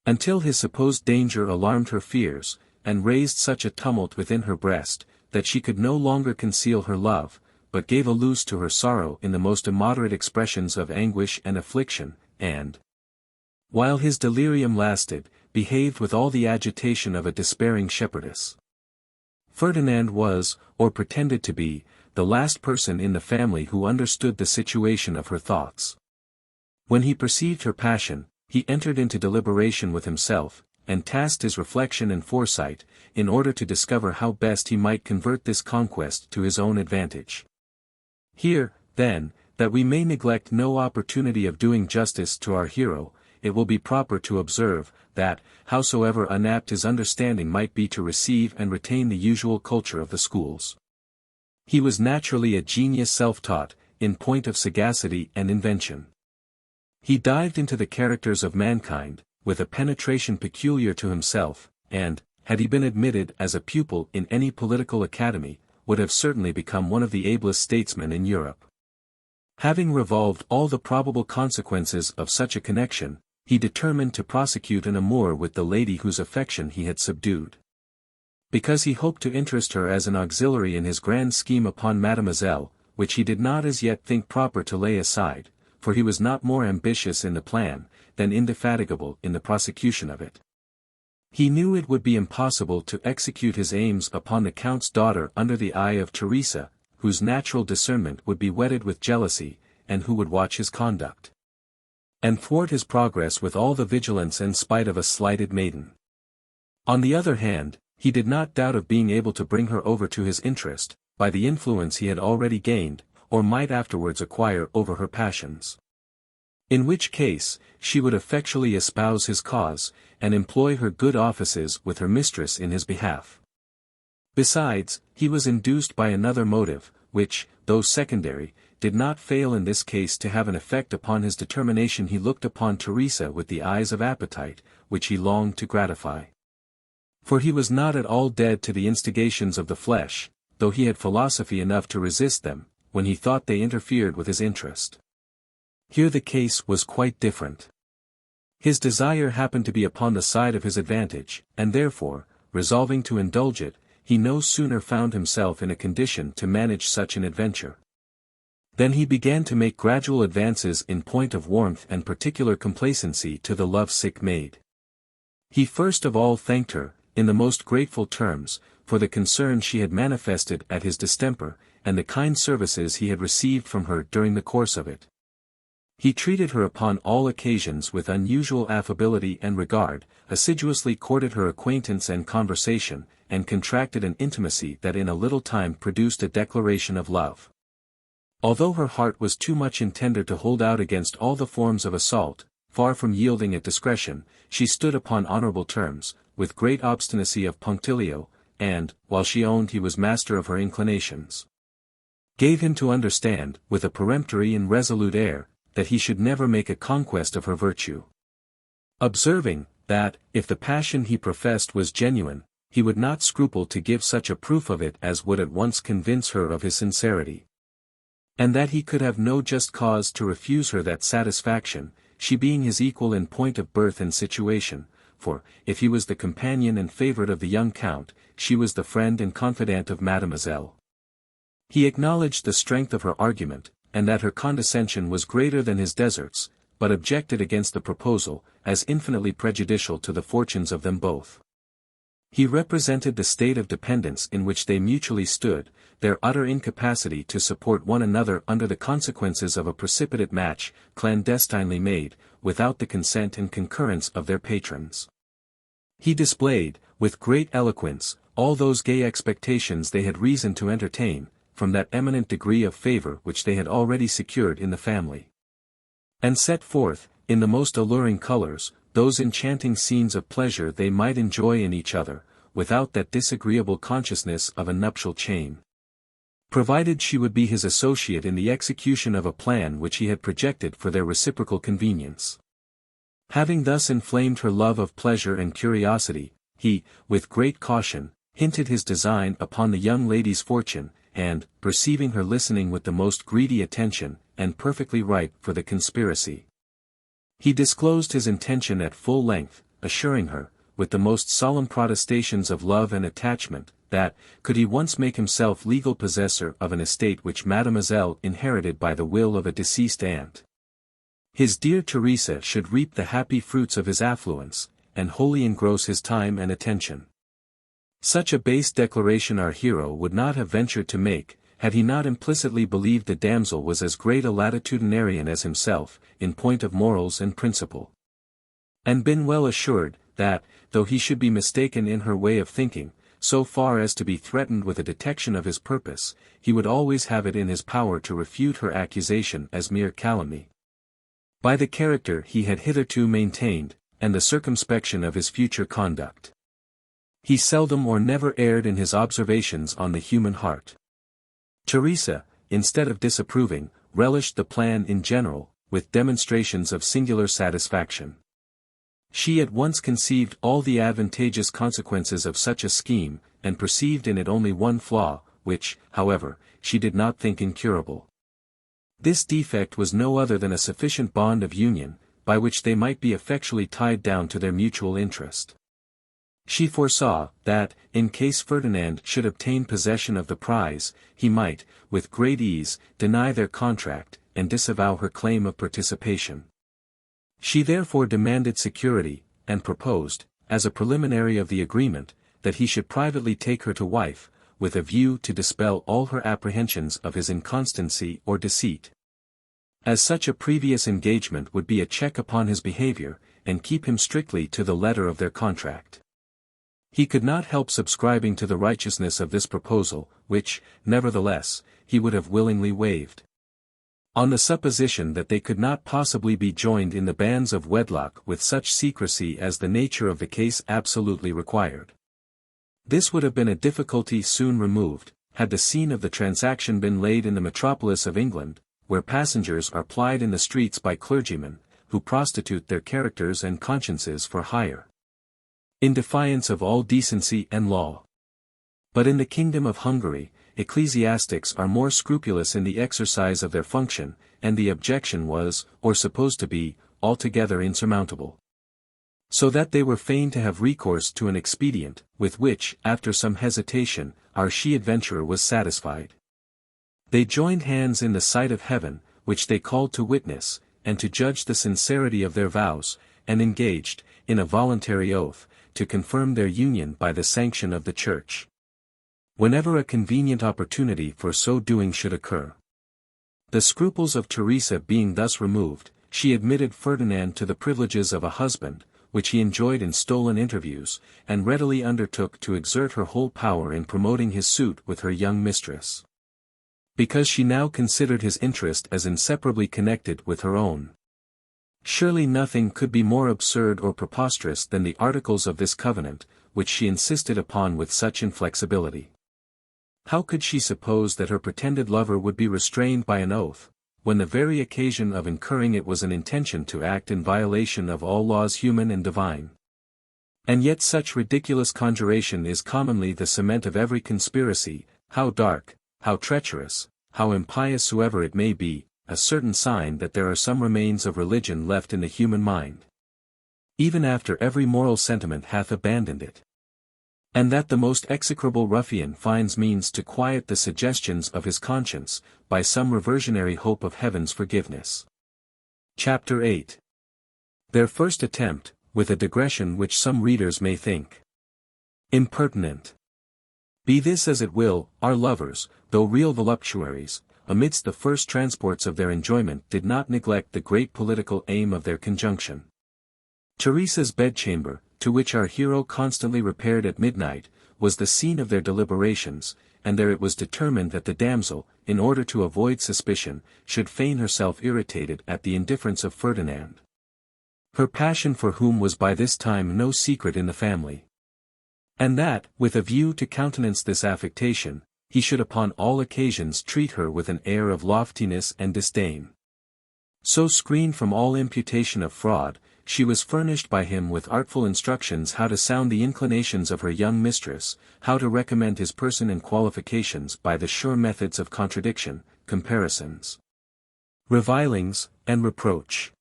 Until his supposed danger alarmed her fears, and raised such a tumult within her breast, that she could no longer conceal her love, but gave a loose to her sorrow in the most immoderate expressions of anguish and affliction, and, while his delirium lasted, behaved with all the agitation of a despairing shepherdess. Ferdinand was, or pretended to be, the last person in the family who understood the situation of her thoughts. When he perceived her passion, he entered into deliberation with himself, and tasked his reflection and foresight, in order to discover how best he might convert this conquest to his own advantage. Here, then, that we may neglect no opportunity of doing justice to our hero, it will be proper to observe, that, howsoever unapt his understanding might be to receive and retain the usual culture of the schools, he was naturally a genius self-taught, in point of sagacity and invention. He dived into the characters of mankind, with a penetration peculiar to himself, and, had he been admitted as a pupil in any political academy, would have certainly become one of the ablest statesmen in Europe. Having revolved all the probable consequences of such a connection, he determined to prosecute an amour with the lady whose affection he had subdued. Because he hoped to interest her as an auxiliary in his grand scheme upon Mademoiselle, which he did not as yet think proper to lay aside, for he was not more ambitious in the plan, than indefatigable in the prosecution of it. He knew it would be impossible to execute his aims upon the Count's daughter under the eye of Teresa, whose natural discernment would be whetted with jealousy, and who would watch his conduct, and thwart his progress with all the vigilance and spite of a slighted maiden. On the other hand, he did not doubt of being able to bring her over to his interest, by the influence he had already gained, or might afterwards acquire over her passions. In which case, she would effectually espouse his cause, and employ her good offices with her mistress in his behalf. Besides, he was induced by another motive, which, though secondary, did not fail in this case to have an effect upon his determination. He looked upon Teresa with the eyes of appetite, which he longed to gratify. For he was not at all dead to the instigations of the flesh, though he had philosophy enough to resist them, when he thought they interfered with his interest. Here the case was quite different. His desire happened to be upon the side of his advantage, and therefore, resolving to indulge it, he no sooner found himself in a condition to manage such an adventure. Then he began to make gradual advances in point of warmth and particular complacency to the love-sick maid. He first of all thanked her, in the most grateful terms, for the concern she had manifested at his distemper, and the kind services he had received from her during the course of it. He treated her upon all occasions with unusual affability and regard, assiduously courted her acquaintance and conversation, and contracted an intimacy that in a little time produced a declaration of love. Although her heart was too much intender to hold out against all the forms of assault, far from yielding at discretion, she stood upon honorable terms, with great obstinacy of punctilio, and, while she owned he was master of her inclinations, gave him to understand, with a peremptory and resolute air, that he should never make a conquest of her virtue. Observing, that, if the passion he professed was genuine, he would not scruple to give such a proof of it as would at once convince her of his sincerity. And that he could have no just cause to refuse her that satisfaction, she being his equal in point of birth and situation, for, if he was the companion and favourite of the young count, she was the friend and confidant of mademoiselle. He acknowledged the strength of her argument, and that her condescension was greater than his deserts, but objected against the proposal, as infinitely prejudicial to the fortunes of them both. He represented the state of dependence in which they mutually stood, their utter incapacity to support one another under the consequences of a precipitate match, clandestinely made, without the consent and concurrence of their patrons. He displayed, with great eloquence, all those gay expectations they had reason to entertain, from that eminent degree of favour which they had already secured in the family. And set forth, in the most alluring colours, those enchanting scenes of pleasure they might enjoy in each other, without that disagreeable consciousness of a nuptial chain. Provided she would be his associate in the execution of a plan which he had projected for their reciprocal convenience. Having thus inflamed her love of pleasure and curiosity, he, with great caution, hinted his design upon the young lady's fortune, and, perceiving her listening with the most greedy attention, and perfectly ripe for the conspiracy, he disclosed his intention at full length, assuring her, with the most solemn protestations of love and attachment, that, could he once make himself legal possessor of an estate which mademoiselle inherited by the will of a deceased aunt, his dear Teresa should reap the happy fruits of his affluence, and wholly engross his time and attention. Such a base declaration our hero would not have ventured to make, had he not implicitly believed the damsel was as great a latitudinarian as himself, in point of morals and principle. And been well assured, that, though he should be mistaken in her way of thinking, so far as to be threatened with a detection of his purpose, he would always have it in his power to refute her accusation as mere calumny. By the character he had hitherto maintained, and the circumspection of his future conduct, he seldom or never erred in his observations on the human heart. Teresa, instead of disapproving, relished the plan in general, with demonstrations of singular satisfaction. She at once conceived all the advantageous consequences of such a scheme, and perceived in it only one flaw, which, however, she did not think incurable. This defect was no other than a sufficient bond of union, by which they might be effectually tied down to their mutual interest. She foresaw, that, in case Ferdinand should obtain possession of the prize, he might, with great ease, deny their contract, and disavow her claim of participation. She therefore demanded security, and proposed, as a preliminary of the agreement, that he should privately take her to wife, with a view to dispel all her apprehensions of his inconstancy or deceit. As such a previous engagement would be a check upon his behaviour, and keep him strictly to the letter of their contract. He could not help subscribing to the righteousness of this proposal, which, nevertheless, he would have willingly waived. On the supposition that they could not possibly be joined in the bands of wedlock with such secrecy as the nature of the case absolutely required. This would have been a difficulty soon removed, had the scene of the transaction been laid in the metropolis of England, where passengers are plied in the streets by clergymen, who prostitute their characters and consciences for hire, in defiance of all decency and law. But in the kingdom of Hungary, ecclesiastics are more scrupulous in the exercise of their function, and the objection was, or supposed to be, altogether insurmountable. So that they were fain to have recourse to an expedient, with which, after some hesitation, our she-adventurer was satisfied. They joined hands in the sight of heaven, which they called to witness, and to judge the sincerity of their vows, and engaged, in a voluntary oath, to confirm their union by the sanction of the Church, whenever a convenient opportunity for so doing should occur. The scruples of Teresa being thus removed, she admitted Ferdinand to the privileges of a husband, which he enjoyed in stolen interviews, and readily undertook to exert her whole power in promoting his suit with her young mistress, because she now considered his interest as inseparably connected with her own. Surely nothing could be more absurd or preposterous than the articles of this covenant, which she insisted upon with such inflexibility. How could she suppose that her pretended lover would be restrained by an oath, when the very occasion of incurring it was an intention to act in violation of all laws human and divine? And yet such ridiculous conjuration is commonly the cement of every conspiracy, how dark, how treacherous, how impious soever it may be, a certain sign that there are some remains of religion left in the human mind, even after every moral sentiment hath abandoned it, and that the most execrable ruffian finds means to quiet the suggestions of his conscience, by some reversionary hope of heaven's forgiveness. Chapter 8. Their first attempt, with a digression which some readers may think impertinent. Be this as it will, our lovers, though real voluptuaries, amidst the first transports of their enjoyment did not neglect the great political aim of their conjunction. Teresa's bedchamber, to which our hero constantly repaired at midnight, was the scene of their deliberations, and there it was determined that the damsel, in order to avoid suspicion, should feign herself irritated at the indifference of Ferdinand, her passion for whom was by this time no secret in the family, and that, with a view to countenance this affectation, he should upon all occasions treat her with an air of loftiness and disdain. So screened from all imputation of fraud, she was furnished by him with artful instructions how to sound the inclinations of her young mistress, how to recommend his person and qualifications by the sure methods of contradiction, comparisons, revilings, and reproach,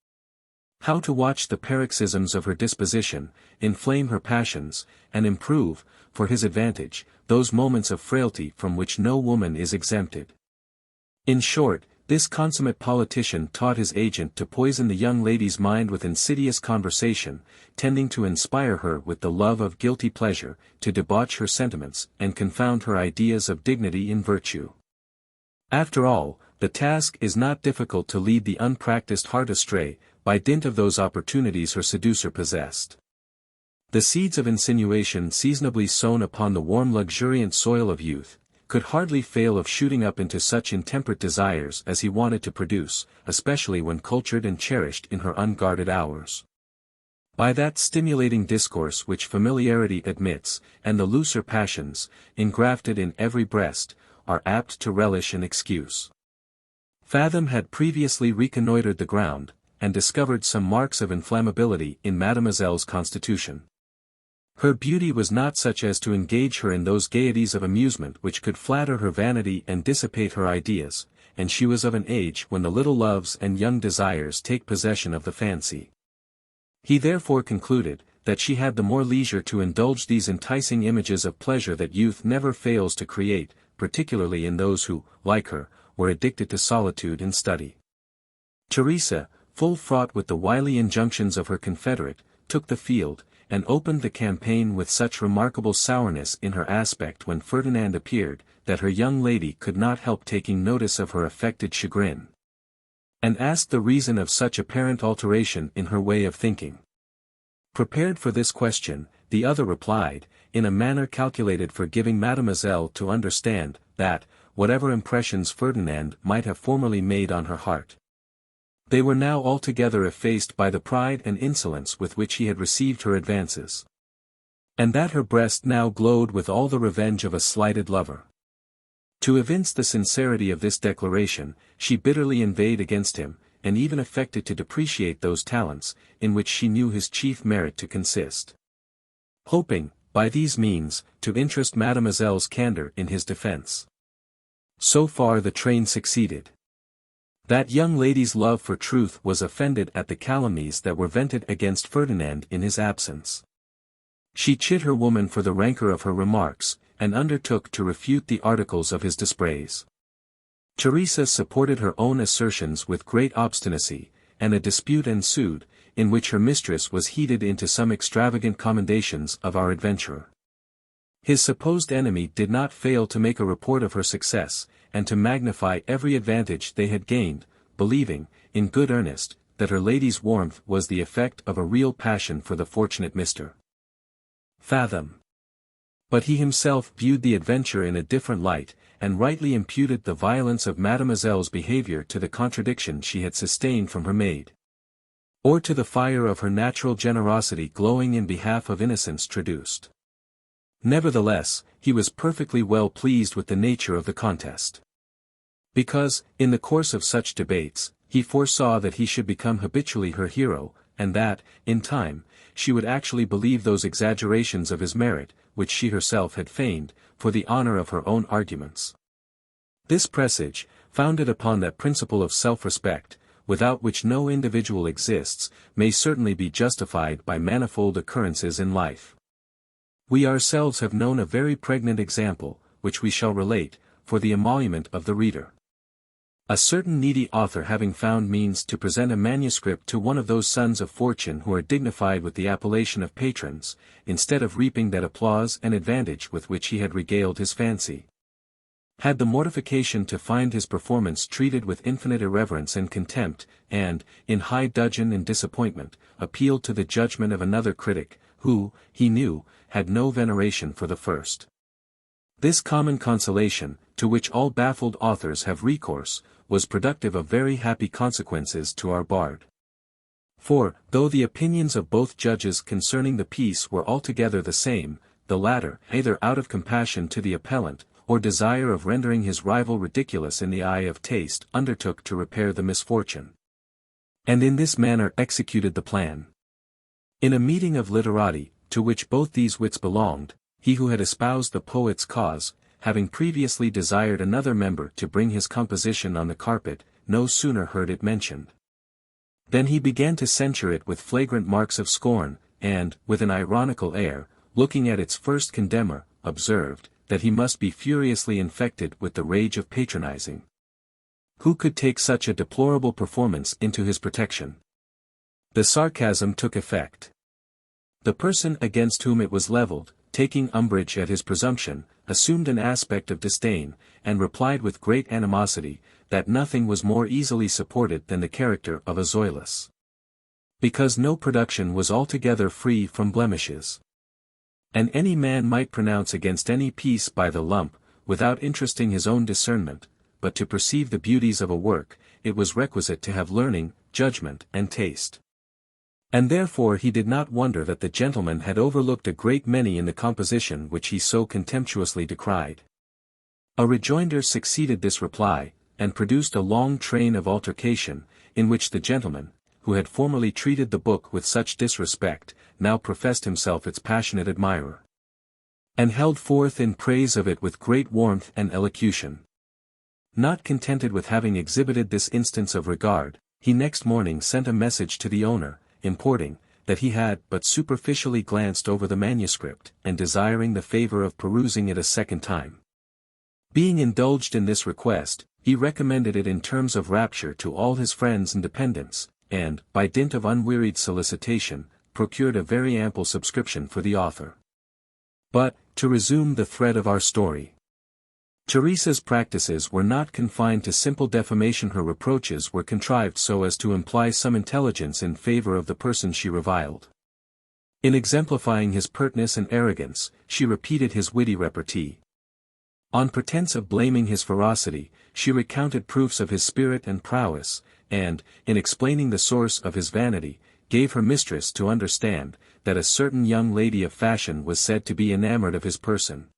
how to watch the paroxysms of her disposition, inflame her passions, and improve, for his advantage, those moments of frailty from which no woman is exempted. In short, this consummate politician taught his agent to poison the young lady's mind with insidious conversation, tending to inspire her with the love of guilty pleasure, to debauch her sentiments, and confound her ideas of dignity in virtue. After all, the task is not difficult to lead the unpracticed heart astray, by dint of those opportunities her seducer possessed. The seeds of insinuation seasonably sown upon the warm luxuriant soil of youth, could hardly fail of shooting up into such intemperate desires as he wanted to produce, especially when cultured and cherished in her unguarded hours. By that stimulating discourse which familiarity admits, and the looser passions, engrafted in every breast, are apt to relish an excuse. Fathom had previously reconnoitred the ground, and discovered some marks of inflammability in Mademoiselle's constitution. Her beauty was not such as to engage her in those gaieties of amusement which could flatter her vanity and dissipate her ideas, and she was of an age when the little loves and young desires take possession of the fancy. He therefore concluded, that she had the more leisure to indulge these enticing images of pleasure that youth never fails to create, particularly in those who, like her, were addicted to solitude and study. Teresa, full fraught with the wily injunctions of her confederate, took the field, and opened the campaign with such remarkable sourness in her aspect when Ferdinand appeared, that her young lady could not help taking notice of her affected chagrin, and asked the reason of such apparent alteration in her way of thinking. Prepared for this question, the other replied, in a manner calculated for giving Mademoiselle to understand, that, whatever impressions Ferdinand might have formerly made on her heart, they were now altogether effaced by the pride and insolence with which he had received her advances. And that her breast now glowed with all the revenge of a slighted lover. To evince the sincerity of this declaration, she bitterly inveighed against him, and even affected to depreciate those talents, in which she knew his chief merit to consist. Hoping, by these means, to interest Mademoiselle's candor in his defense. So far the train succeeded. That young lady's love for truth was offended at the calumnies that were vented against Ferdinand in his absence. She chid her woman for the rancor of her remarks, and undertook to refute the articles of his dispraise. Teresa supported her own assertions with great obstinacy, and a dispute ensued, in which her mistress was heated into some extravagant commendations of our adventurer. His supposed enemy did not fail to make a report of her success, and to magnify every advantage they had gained, believing, in good earnest, that her lady's warmth was the effect of a real passion for the fortunate Mr. Fathom. But he himself viewed the adventure in a different light, and rightly imputed the violence of Mademoiselle's behavior to the contradiction she had sustained from her maid, or to the fire of her natural generosity glowing in behalf of innocence traduced. Nevertheless, he was perfectly well pleased with the nature of the contest. Because, in the course of such debates, he foresaw that he should become habitually her hero, and that, in time, she would actually believe those exaggerations of his merit, which she herself had feigned, for the honor of her own arguments. This presage, founded upon that principle of self-respect, without which no individual exists, may certainly be justified by manifold occurrences in life. We ourselves have known a very pregnant example, which we shall relate, for the emolument of the reader. A certain needy author having found means to present a manuscript to one of those sons of fortune who are dignified with the appellation of patrons, instead of reaping that applause and advantage with which he had regaled his fancy, had the mortification to find his performance treated with infinite irreverence and contempt, and, in high dudgeon and disappointment, appealed to the judgment of another critic, who, he knew, had no veneration for the first. This common consolation, to which all baffled authors have recourse, was productive of very happy consequences to our bard. For, though the opinions of both judges concerning the piece were altogether the same, the latter, either out of compassion to the appellant, or desire of rendering his rival ridiculous in the eye of taste, undertook to repair the misfortune, and in this manner executed the plan. In a meeting of literati, to which both these wits belonged, he who had espoused the poet's cause, having previously desired another member to bring his composition on the carpet, no sooner heard it mentioned than he began to censure it with flagrant marks of scorn, and, with an ironical air, looking at its first condemner, observed, that he must be furiously infected with the rage of patronizing. Who could take such a deplorable performance into his protection? The sarcasm took effect. The person against whom it was levelled, taking umbrage at his presumption, assumed an aspect of disdain, and replied with great animosity, that nothing was more easily supported than the character of a Zoilus, because no production was altogether free from blemishes. And any man might pronounce against any piece by the lump, without interesting his own discernment, but to perceive the beauties of a work, it was requisite to have learning, judgment, and taste. And therefore he did not wonder that the gentleman had overlooked a great many in the composition which he so contemptuously decried. A rejoinder succeeded this reply, and produced a long train of altercation, in which the gentleman, who had formerly treated the book with such disrespect, now professed himself its passionate admirer, and held forth in praise of it with great warmth and elocution. Not contented with having exhibited this instance of regard, he next morning sent a message to the owner, importing, that he had but superficially glanced over the manuscript, and desiring the favor of perusing it a second time. Being indulged in this request, he recommended it in terms of rapture to all his friends and dependents, and, by dint of unwearied solicitation, procured a very ample subscription for the author. But, to resume the thread of our story. Teresa's practices were not confined to simple defamation. Her reproaches were contrived so as to imply some intelligence in favor of the person she reviled. In exemplifying his pertness and arrogance, she repeated his witty repartee. On pretense of blaming his ferocity, she recounted proofs of his spirit and prowess, and, in explaining the source of his vanity, gave her mistress to understand, that a certain young lady of fashion was said to be enamored of his person.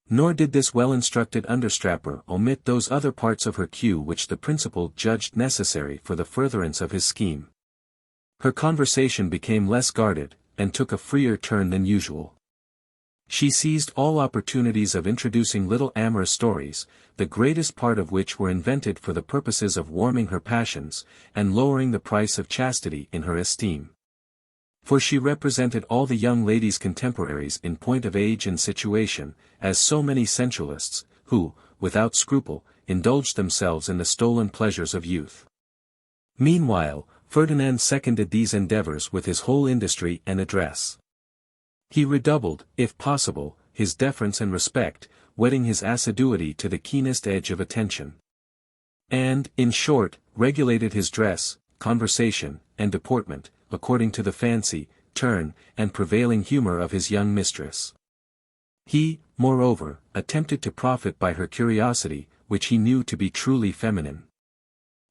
Nor did this well-instructed understrapper omit those other parts of her cue which the principal judged necessary for the furtherance of his scheme. Her conversation became less guarded, and took a freer turn than usual. She seized all opportunities of introducing little amorous stories, the greatest part of which were invented for the purposes of warming her passions, and lowering the price of chastity in her esteem. For she represented all the young ladies' contemporaries in point of age and situation, as so many sensualists, who, without scruple, indulged themselves in the stolen pleasures of youth. Meanwhile, Ferdinand seconded these endeavors with his whole industry and address. He redoubled, if possible, his deference and respect, whetting his assiduity to the keenest edge of attention. And, in short, regulated his dress, conversation, and deportment, according to the fancy, turn, and prevailing humor of his young mistress. He, moreover, attempted to profit by her curiosity, which he knew to be truly feminine.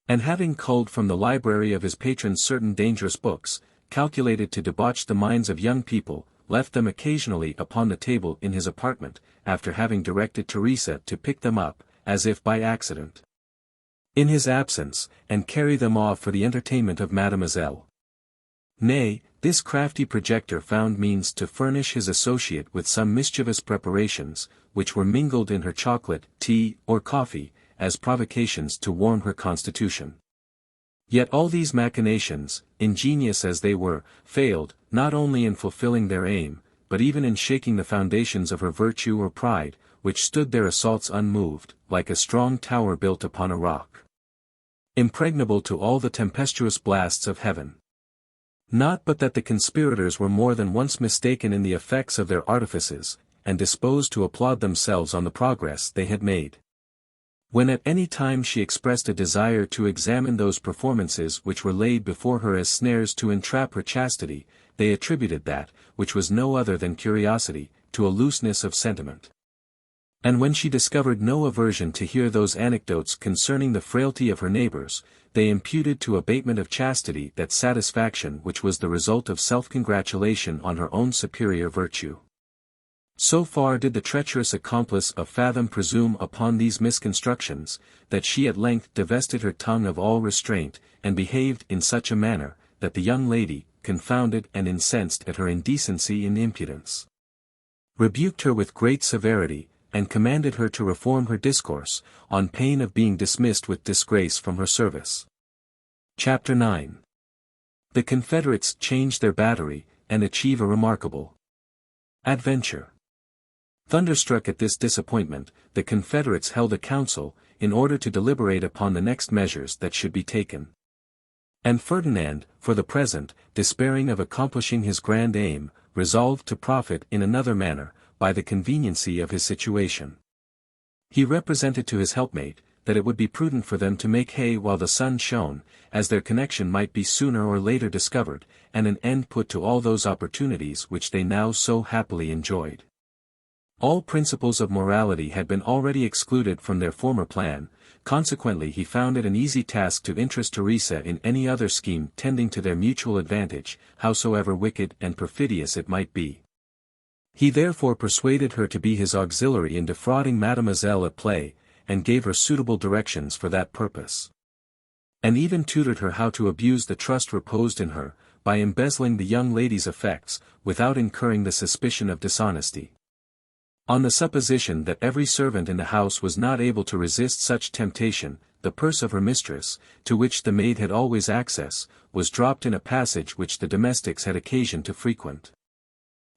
And having culled from the library of his patrons certain dangerous books, calculated to debauch the minds of young people, left them occasionally upon the table in his apartment, after having directed Teresa to pick them up, as if by accident, in his absence, and carry them off for the entertainment of Mademoiselle. Nay, this crafty projector found means to furnish his associate with some mischievous preparations, which were mingled in her chocolate, tea, or coffee, as provocations to warm her constitution. Yet all these machinations, ingenious as they were, failed, not only in fulfilling their aim, but even in shaking the foundations of her virtue or pride, which stood their assaults unmoved, like a strong tower built upon a rock, impregnable to all the tempestuous blasts of heaven. Not but that the conspirators were more than once mistaken in the effects of their artifices, and disposed to applaud themselves on the progress they had made. When at any time she expressed a desire to examine those performances which were laid before her as snares to entrap her chastity, they attributed that, which was no other than curiosity, to a looseness of sentiment. And when she discovered no aversion to hear those anecdotes concerning the frailty of her neighbors, they imputed to abatement of chastity that satisfaction which was the result of self-congratulation on her own superior virtue. So far did the treacherous accomplice of Fathom presume upon these misconstructions, that she at length divested her tongue of all restraint, and behaved in such a manner, that the young lady, confounded and incensed at her indecency and impudence, rebuked her with great severity, and commanded her to reform her discourse, on pain of being dismissed with disgrace from her service. Chapter 9. The Confederates change their battery, and achieve a remarkable adventure. Thunderstruck at this disappointment, the Confederates held a council, in order to deliberate upon the next measures that should be taken. And Ferdinand, for the present, despairing of accomplishing his grand aim, resolved to profit in another manner, by the conveniency of his situation. He represented to his helpmate, that it would be prudent for them to make hay while the sun shone, as their connection might be sooner or later discovered, and an end put to all those opportunities which they now so happily enjoyed. All principles of morality had been already excluded from their former plan, consequently he found it an easy task to interest Teresa in any other scheme tending to their mutual advantage, howsoever wicked and perfidious it might be. He therefore persuaded her to be his auxiliary in defrauding Mademoiselle at play, and gave her suitable directions for that purpose. And even tutored her how to abuse the trust reposed in her, by embezzling the young lady's effects, without incurring the suspicion of dishonesty. On the supposition that every servant in the house was not able to resist such temptation, the purse of her mistress, to which the maid had always access, was dropped in a passage which the domestics had occasion to frequent.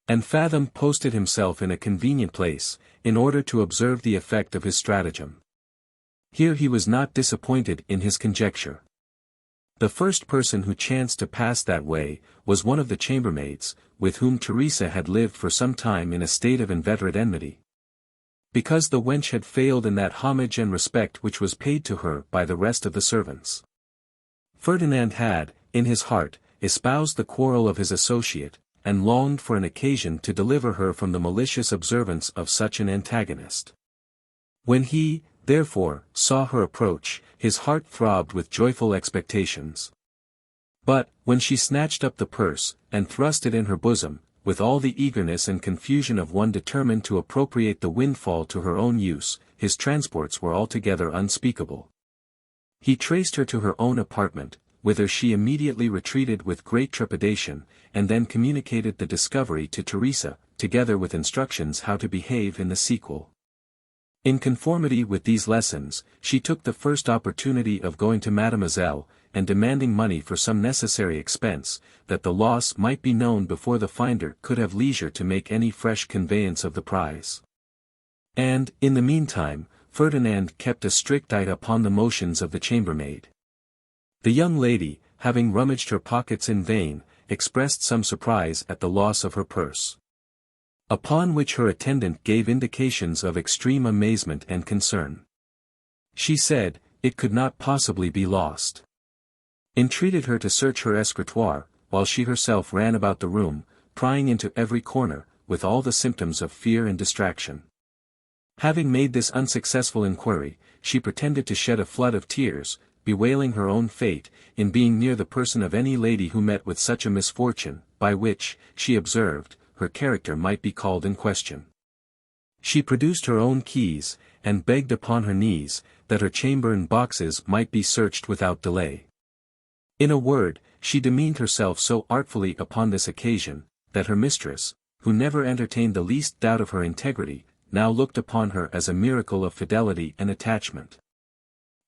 And Fathom posted himself in a convenient place, in order to observe the effect of his stratagem. Here he was not disappointed in his conjecture. The first person who chanced to pass that way, was one of the chambermaids, with whom Teresa had lived for some time in a state of inveterate enmity. Because the wench had failed in that homage and respect which was paid to her by the rest of the servants. Ferdinand had, in his heart, espoused the quarrel of his associate, and longed for an occasion to deliver her from the malicious observance of such an antagonist. When he, therefore, saw her approach, his heart throbbed with joyful expectations. But, when she snatched up the purse, and thrust it in her bosom, with all the eagerness and confusion of one determined to appropriate the windfall to her own use, his transports were altogether unspeakable. He traced her to her own apartment, whither she immediately retreated with great trepidation, and then communicated the discovery to Teresa, together with instructions how to behave in the sequel. In conformity with these lessons, she took the first opportunity of going to Mademoiselle, and demanding money for some necessary expense, that the loss might be known before the finder could have leisure to make any fresh conveyance of the prize. And, in the meantime, Ferdinand kept a strict eye upon the motions of the chambermaid. The young lady, having rummaged her pockets in vain, expressed some surprise at the loss of her purse. Upon which her attendant gave indications of extreme amazement and concern. She said, it could not possibly be lost. Entreated her to search her escritoire, while she herself ran about the room, prying into every corner, with all the symptoms of fear and distraction. Having made this unsuccessful inquiry, she pretended to shed a flood of tears, bewailing her own fate, in being near the person of any lady who met with such a misfortune, by which, she observed, her character might be called in question. She produced her own keys, and begged upon her knees, that her chamber and boxes might be searched without delay. In a word, she demeaned herself so artfully upon this occasion, that her mistress, who never entertained the least doubt of her integrity, now looked upon her as a miracle of fidelity and attachment.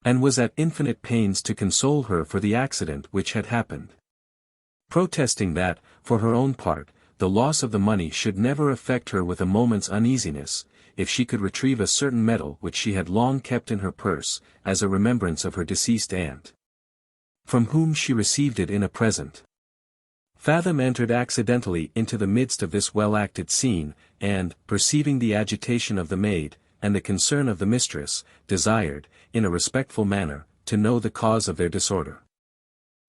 And was at infinite pains to console her for the accident which had happened. Protesting that, for her own part, the loss of the money should never affect her with a moment's uneasiness, if she could retrieve a certain medal which she had long kept in her purse, as a remembrance of her deceased aunt, from whom she received it in a present. Fathom entered accidentally into the midst of this well-acted scene, and, perceiving the agitation of the maid, and the concern of the mistress, desired, in a respectful manner, to know the cause of their disorder.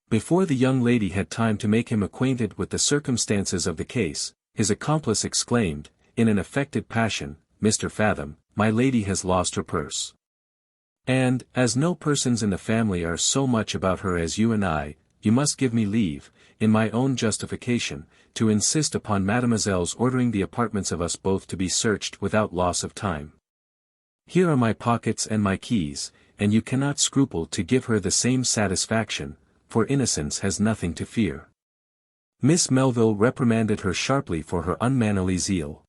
Before the young lady had time to make him acquainted with the circumstances of the case, his accomplice exclaimed, in an affected passion, "Mr. Fathom, my lady has lost her purse. And, as no persons in the family are so much about her as you and I, you must give me leave, in my own justification, to insist upon Mademoiselle's ordering the apartments of us both to be searched without loss of time. Here are my pockets and my keys, and you cannot scruple to give her the same satisfaction, for innocence has nothing to fear." Miss Melville reprimanded her sharply for her unmannerly zeal.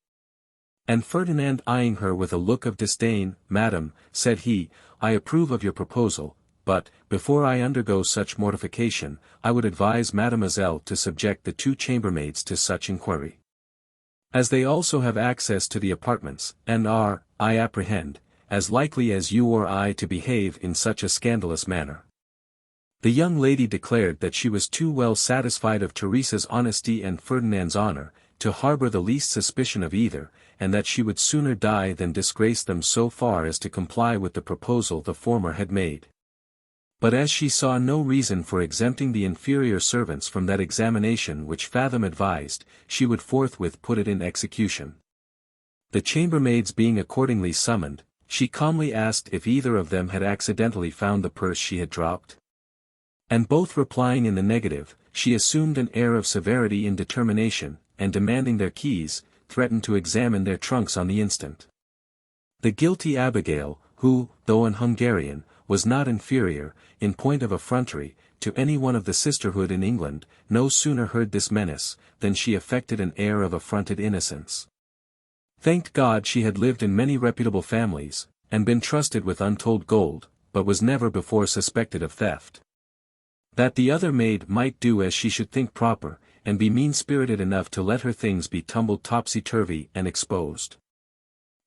And Ferdinand eyeing her with a look of disdain, "Madam," said he, "I approve of your proposal, but, before I undergo such mortification, I would advise Mademoiselle to subject the two chambermaids to such inquiry. As they also have access to the apartments, and are, I apprehend, as likely as you or I to behave in such a scandalous manner." The young lady declared that she was too well satisfied of Teresa's honesty and Ferdinand's honor, to harbor the least suspicion of either, and that she would sooner die than disgrace them so far as to comply with the proposal the former had made. But as she saw no reason for exempting the inferior servants from that examination which Fathom advised, she would forthwith put it in execution. The chambermaids being accordingly summoned, she calmly asked if either of them had accidentally found the purse she had dropped. And both replying in the negative, she assumed an air of severity and determination, and demanding their keys, threatened to examine their trunks on the instant. The guilty Abigail, who, though an Hungarian, was not inferior, in point of effrontery, to any one of the sisterhood in England, no sooner heard this menace, than she affected an air of affronted innocence. Thanked God she had lived in many reputable families, and been trusted with untold gold, but was never before suspected of theft. That the other maid might do as she should think proper, and be mean-spirited enough to let her things be tumbled topsy-turvy and exposed.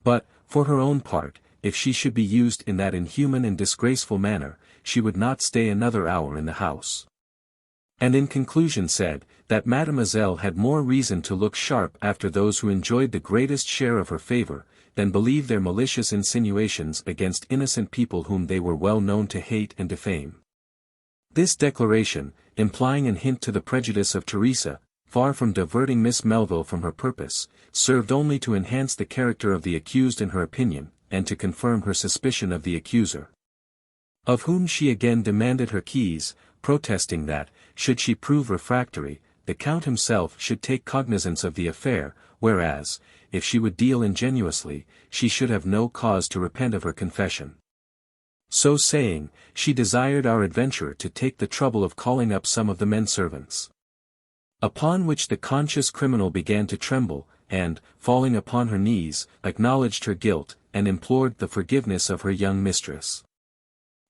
But, for her own part, if she should be used in that inhuman and disgraceful manner, she would not stay another hour in the house. And in conclusion said, that Mademoiselle had more reason to look sharp after those who enjoyed the greatest share of her favor, than believe their malicious insinuations against innocent people whom they were well known to hate and defame. This declaration, implying an hint to the prejudice of Teresa, far from diverting Miss Melville from her purpose, served only to enhance the character of the accused in her opinion, and to confirm her suspicion of the accuser, of whom she again demanded her keys, protesting that, should she prove refractory, the Count himself should take cognizance of the affair, whereas, if she would deal ingenuously, she should have no cause to repent of her confession. So saying, she desired our adventurer to take the trouble of calling up some of the men servants. Upon which the conscious criminal began to tremble, and, falling upon her knees, acknowledged her guilt, and implored the forgiveness of her young mistress.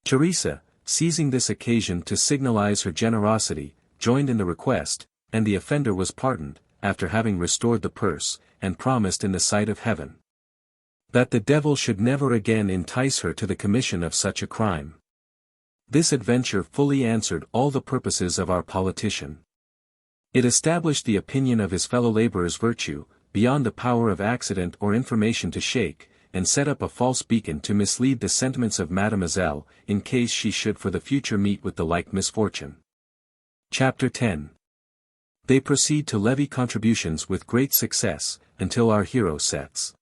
Teresa, seizing this occasion to signalize her generosity, joined in the request, and the offender was pardoned, after having restored the purse, and promised in the sight of heaven that the devil should never again entice her to the commission of such a crime. This adventure fully answered all the purposes of our politician. It established the opinion of his fellow laborers' virtue, beyond the power of accident or information to shake, and set up a false beacon to mislead the sentiments of Mademoiselle, in case she should for the future meet with the like misfortune. Chapter 10. They proceed to levy contributions with great success, until our hero sets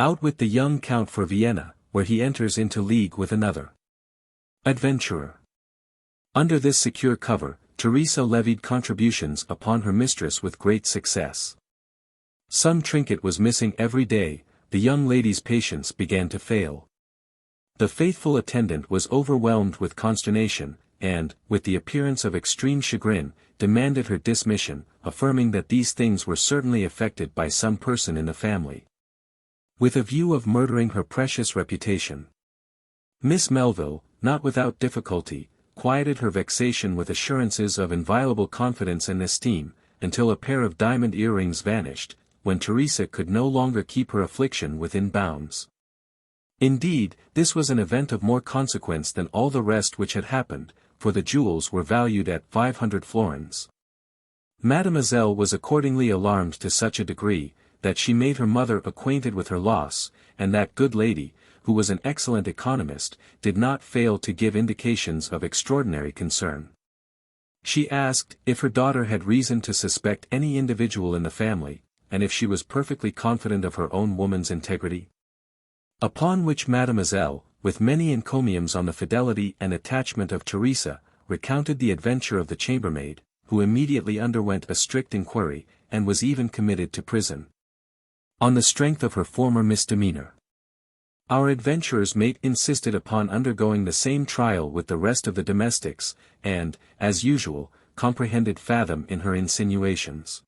out with the young Count for Vienna, where he enters into league with another adventurer. Under this secure cover, Teresa levied contributions upon her mistress with great success. Some trinket was missing every day, the young lady's patience began to fail. The faithful attendant was overwhelmed with consternation, and, with the appearance of extreme chagrin, demanded her dismission, affirming that these things were certainly effected by some person in the family, with a view of murdering her precious reputation. Miss Melville, not without difficulty, quieted her vexation with assurances of inviolable confidence and esteem, until a pair of diamond earrings vanished, when Teresa could no longer keep her affliction within bounds. Indeed, this was an event of more consequence than all the rest which had happened, for the jewels were valued at 500 florins. Mademoiselle was accordingly alarmed to such a degree, that she made her mother acquainted with her loss, and that good lady, who was an excellent economist, did not fail to give indications of extraordinary concern. She asked if her daughter had reason to suspect any individual in the family, and if she was perfectly confident of her own woman's integrity. Upon which Mademoiselle, with many encomiums on the fidelity and attachment of Teresa, recounted the adventure of the chambermaid, who immediately underwent a strict inquiry, and was even committed to prison, on the strength of her former misdemeanor. Our adventurer's mate insisted upon undergoing the same trial with the rest of the domestics, and, as usual, comprehended Fathom in her insinuations.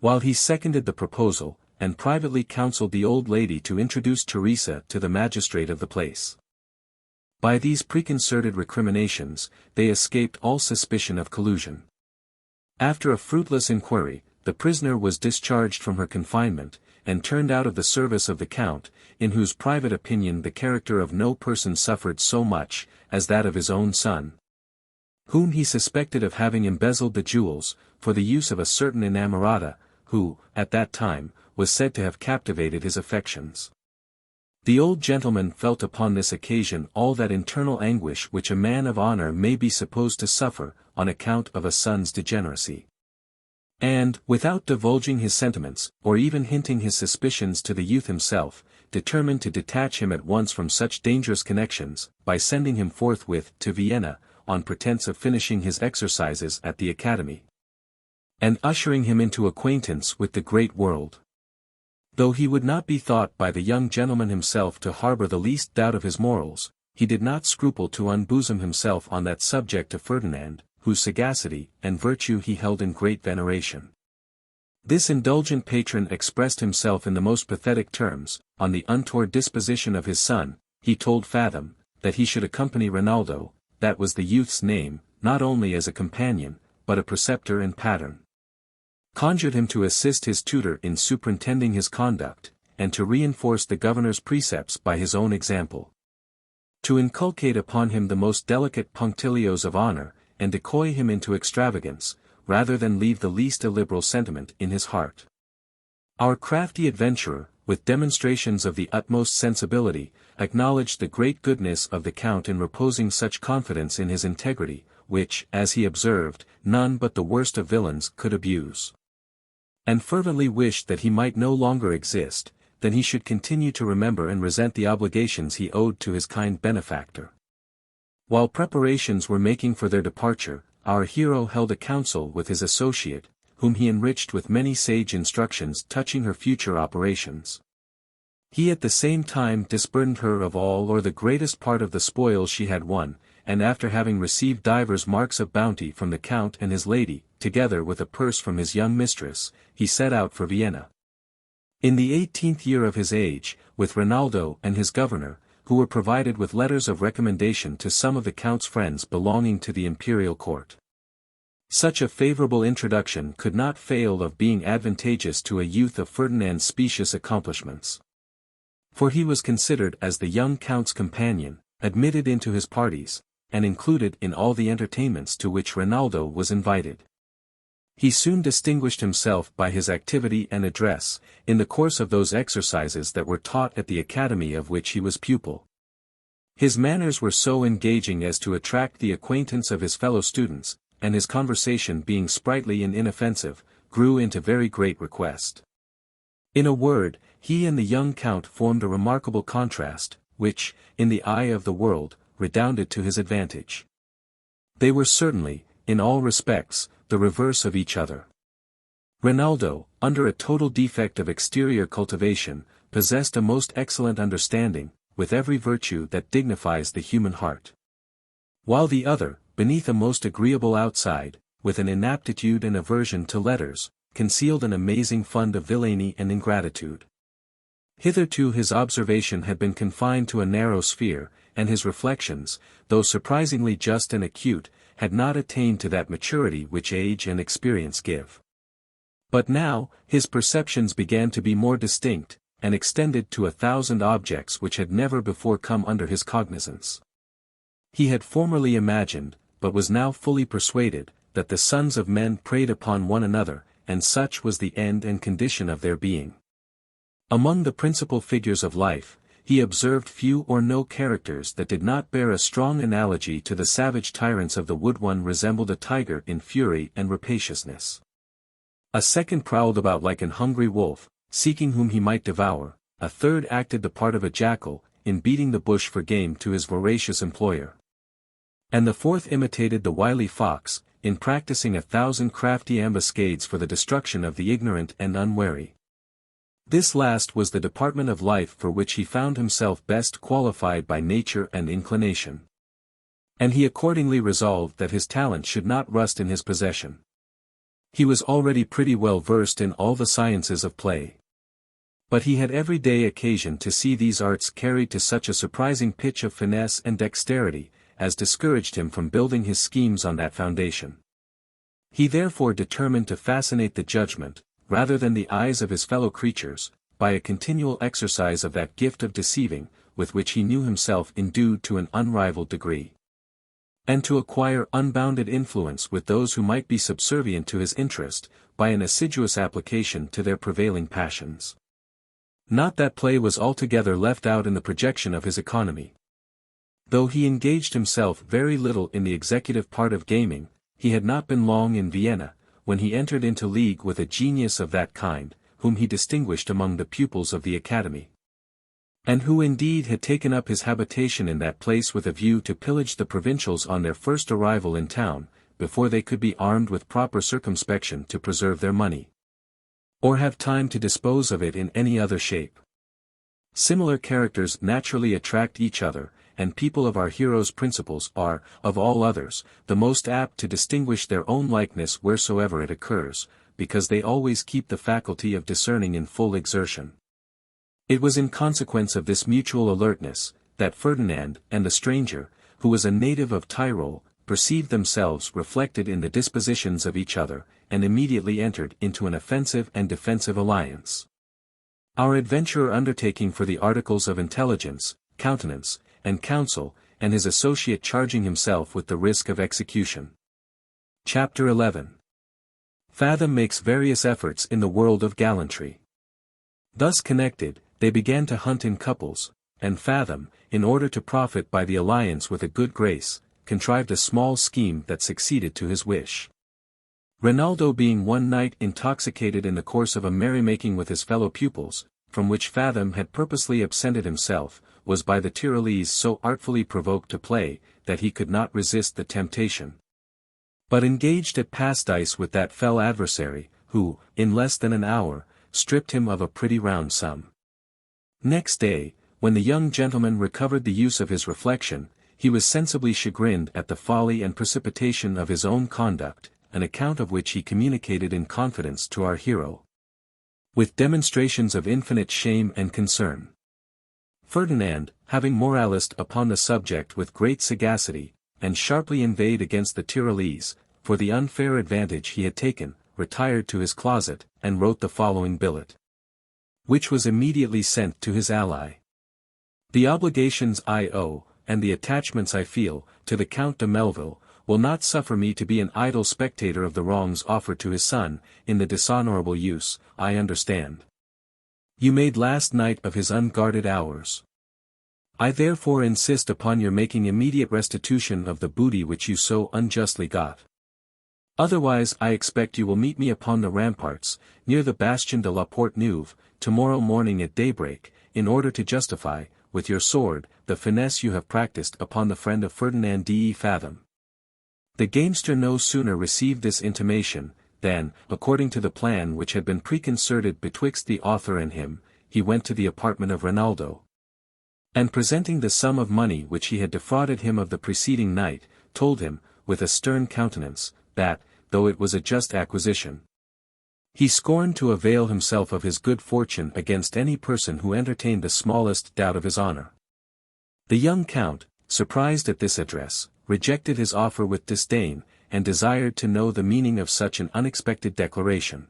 While he seconded the proposal, and privately counselled the old lady to introduce Teresa to the magistrate of the place. By these preconcerted recriminations, they escaped all suspicion of collusion. After a fruitless inquiry, the prisoner was discharged from her confinement, and turned out of the service of the Count, in whose private opinion the character of no person suffered so much, as that of his own son, whom he suspected of having embezzled the jewels, for the use of a certain inamorata, who, at that time, was said to have captivated his affections. The old gentleman felt upon this occasion all that internal anguish which a man of honor may be supposed to suffer, on account of a son's degeneracy. And, without divulging his sentiments, or even hinting his suspicions to the youth himself, determined to detach him at once from such dangerous connections, by sending him forthwith to Vienna, on pretence of finishing his exercises at the academy, and ushering him into acquaintance with the great world. Though he would not be thought by the young gentleman himself to harbor the least doubt of his morals, he did not scruple to unbosom himself on that subject to Ferdinand, whose sagacity and virtue he held in great veneration. This indulgent patron expressed himself in the most pathetic terms. On the untoward disposition of his son, he told Fathom, that he should accompany Rinaldo, that was the youth's name, not only as a companion, but a preceptor and pattern. Conjured him to assist his tutor in superintending his conduct, and to reinforce the governor's precepts by his own example. To inculcate upon him the most delicate punctilios of honor, and decoy him into extravagance, rather than leave the least illiberal sentiment in his heart. Our crafty adventurer, with demonstrations of the utmost sensibility, acknowledged the great goodness of the Count in reposing such confidence in his integrity, which, as he observed, none but the worst of villains could abuse. And fervently wished that he might no longer exist, that he should continue to remember and resent the obligations he owed to his kind benefactor. While preparations were making for their departure, our hero held a council with his associate, whom he enriched with many sage instructions touching her future operations. He at the same time disburdened her of all or the greatest part of the spoils she had won, and after having received divers marks of bounty from the count and his lady, together with a purse from his young mistress, he set out for Vienna. In the 18th year of his age, with Rinaldo and his governor, who were provided with letters of recommendation to some of the count's friends belonging to the imperial court. Such a favorable introduction could not fail of being advantageous to a youth of Ferdinand's specious accomplishments. For he was considered as the young count's companion, admitted into his parties, and included in all the entertainments to which Rinaldo was invited. He soon distinguished himself by his activity and address, in the course of those exercises that were taught at the academy of which he was pupil. His manners were so engaging as to attract the acquaintance of his fellow students, and his conversation being sprightly and inoffensive, grew into very great request. In a word, he and the young count formed a remarkable contrast, which, in the eye of the world, redounded to his advantage. They were certainly, in all respects, the reverse of each other. Rinaldo, under a total defect of exterior cultivation, possessed a most excellent understanding, with every virtue that dignifies the human heart. While the other, beneath a most agreeable outside, with an inaptitude and aversion to letters, concealed an amazing fund of villainy and ingratitude. Hitherto his observation had been confined to a narrow sphere, and his reflections, though surprisingly just and acute, had not attained to that maturity which age and experience give. But now, his perceptions began to be more distinct, and extended to 1,000 objects which had never before come under his cognizance. He had formerly imagined, but was now fully persuaded, that the sons of men preyed upon one another, and such was the end and condition of their being. Among the principal figures of life, he observed few or no characters that did not bear a strong analogy to the savage tyrants of the wood. One resembled a tiger in fury and rapaciousness. A second prowled about like an hungry wolf, seeking whom he might devour. A third acted the part of a jackal, in beating the bush for game to his voracious employer. And the fourth imitated the wily fox, in practicing 1,000 crafty ambuscades for the destruction of the ignorant and unwary. This last was the department of life for which he found himself best qualified by nature and inclination. And he accordingly resolved that his talent should not rust in his possession. He was already pretty well versed in all the sciences of play. But he had every day occasion to see these arts carried to such a surprising pitch of finesse and dexterity, as discouraged him from building his schemes on that foundation. He therefore determined to fascinate the judgment, rather than the eyes of his fellow creatures, by a continual exercise of that gift of deceiving, with which he knew himself endued to an unrivaled degree. And to acquire unbounded influence with those who might be subservient to his interest, by an assiduous application to their prevailing passions. Not that play was altogether left out in the projection of his economy. Though he engaged himself very little in the executive part of gaming, he had not been long in Vienna, when he entered into league with a genius of that kind, whom he distinguished among the pupils of the academy. And who indeed had taken up his habitation in that place with a view to pillage the provincials on their first arrival in town, before they could be armed with proper circumspection to preserve their money, or have time to dispose of it in any other shape. Similar characters naturally attract each other, and people of our hero's principles are, of all others, the most apt to distinguish their own likeness wheresoever it occurs, because they always keep the faculty of discerning in full exertion. It was in consequence of this mutual alertness, that Ferdinand and the stranger, who was a native of Tyrol, perceived themselves reflected in the dispositions of each other, and immediately entered into an offensive and defensive alliance. Our adventurer undertaking for the articles of intelligence, countenance, and counsel, and his associate charging himself with the risk of execution. Chapter 11. Fathom makes various efforts in the world of gallantry. Thus connected, they began to hunt in couples, and Fathom, in order to profit by the alliance with a good grace, contrived a small scheme that succeeded to his wish. Rinaldo being one night intoxicated in the course of a merrymaking with his fellow pupils, from which Fathom had purposely absented himself, was by the Tyrolese so artfully provoked to play, that he could not resist the temptation, but engaged at pastice with that fell adversary, who, in less than an hour, stripped him of a pretty round sum. Next day, when the young gentleman recovered the use of his reflection, he was sensibly chagrined at the folly and precipitation of his own conduct, an account of which he communicated in confidence to our hero, with demonstrations of infinite shame and concern. Ferdinand, having moralised upon the subject with great sagacity, and sharply inveighed against the Tyrolese, for the unfair advantage he had taken, retired to his closet, and wrote the following billet, which was immediately sent to his ally. The obligations I owe, and the attachments I feel, to the Count de Melville, will not suffer me to be an idle spectator of the wrongs offered to his son, in the dishonorable use, I understand, you made last night of his unguarded hours. I therefore insist upon your making immediate restitution of the booty which you so unjustly got. Otherwise I expect you will meet me upon the ramparts, near the Bastion de la Porte Neuve, tomorrow morning at daybreak, in order to justify, with your sword, the finesse you have practiced upon the friend of Ferdinand de Fathom. The gamester no sooner received this intimation, than, according to the plan which had been preconcerted betwixt the author and him, he went to the apartment of Rinaldo, and presenting the sum of money which he had defrauded him of the preceding night, told him, with a stern countenance, that, though it was a just acquisition, he scorned to avail himself of his good fortune against any person who entertained the smallest doubt of his honor. The young count, surprised at this address, rejected his offer with disdain, and desired to know the meaning of such an unexpected declaration.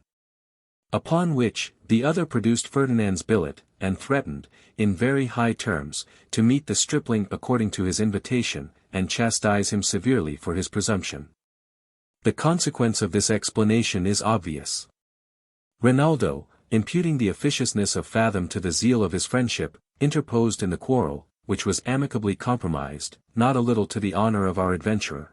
Upon which, the other produced Ferdinand's billet, and threatened, in very high terms, to meet the stripling according to his invitation, and chastise him severely for his presumption. The consequence of this explanation is obvious. Rinaldo, imputing the officiousness of Fathom to the zeal of his friendship, interposed in the quarrel, which was amicably compromised, not a little to the honor of our adventurer,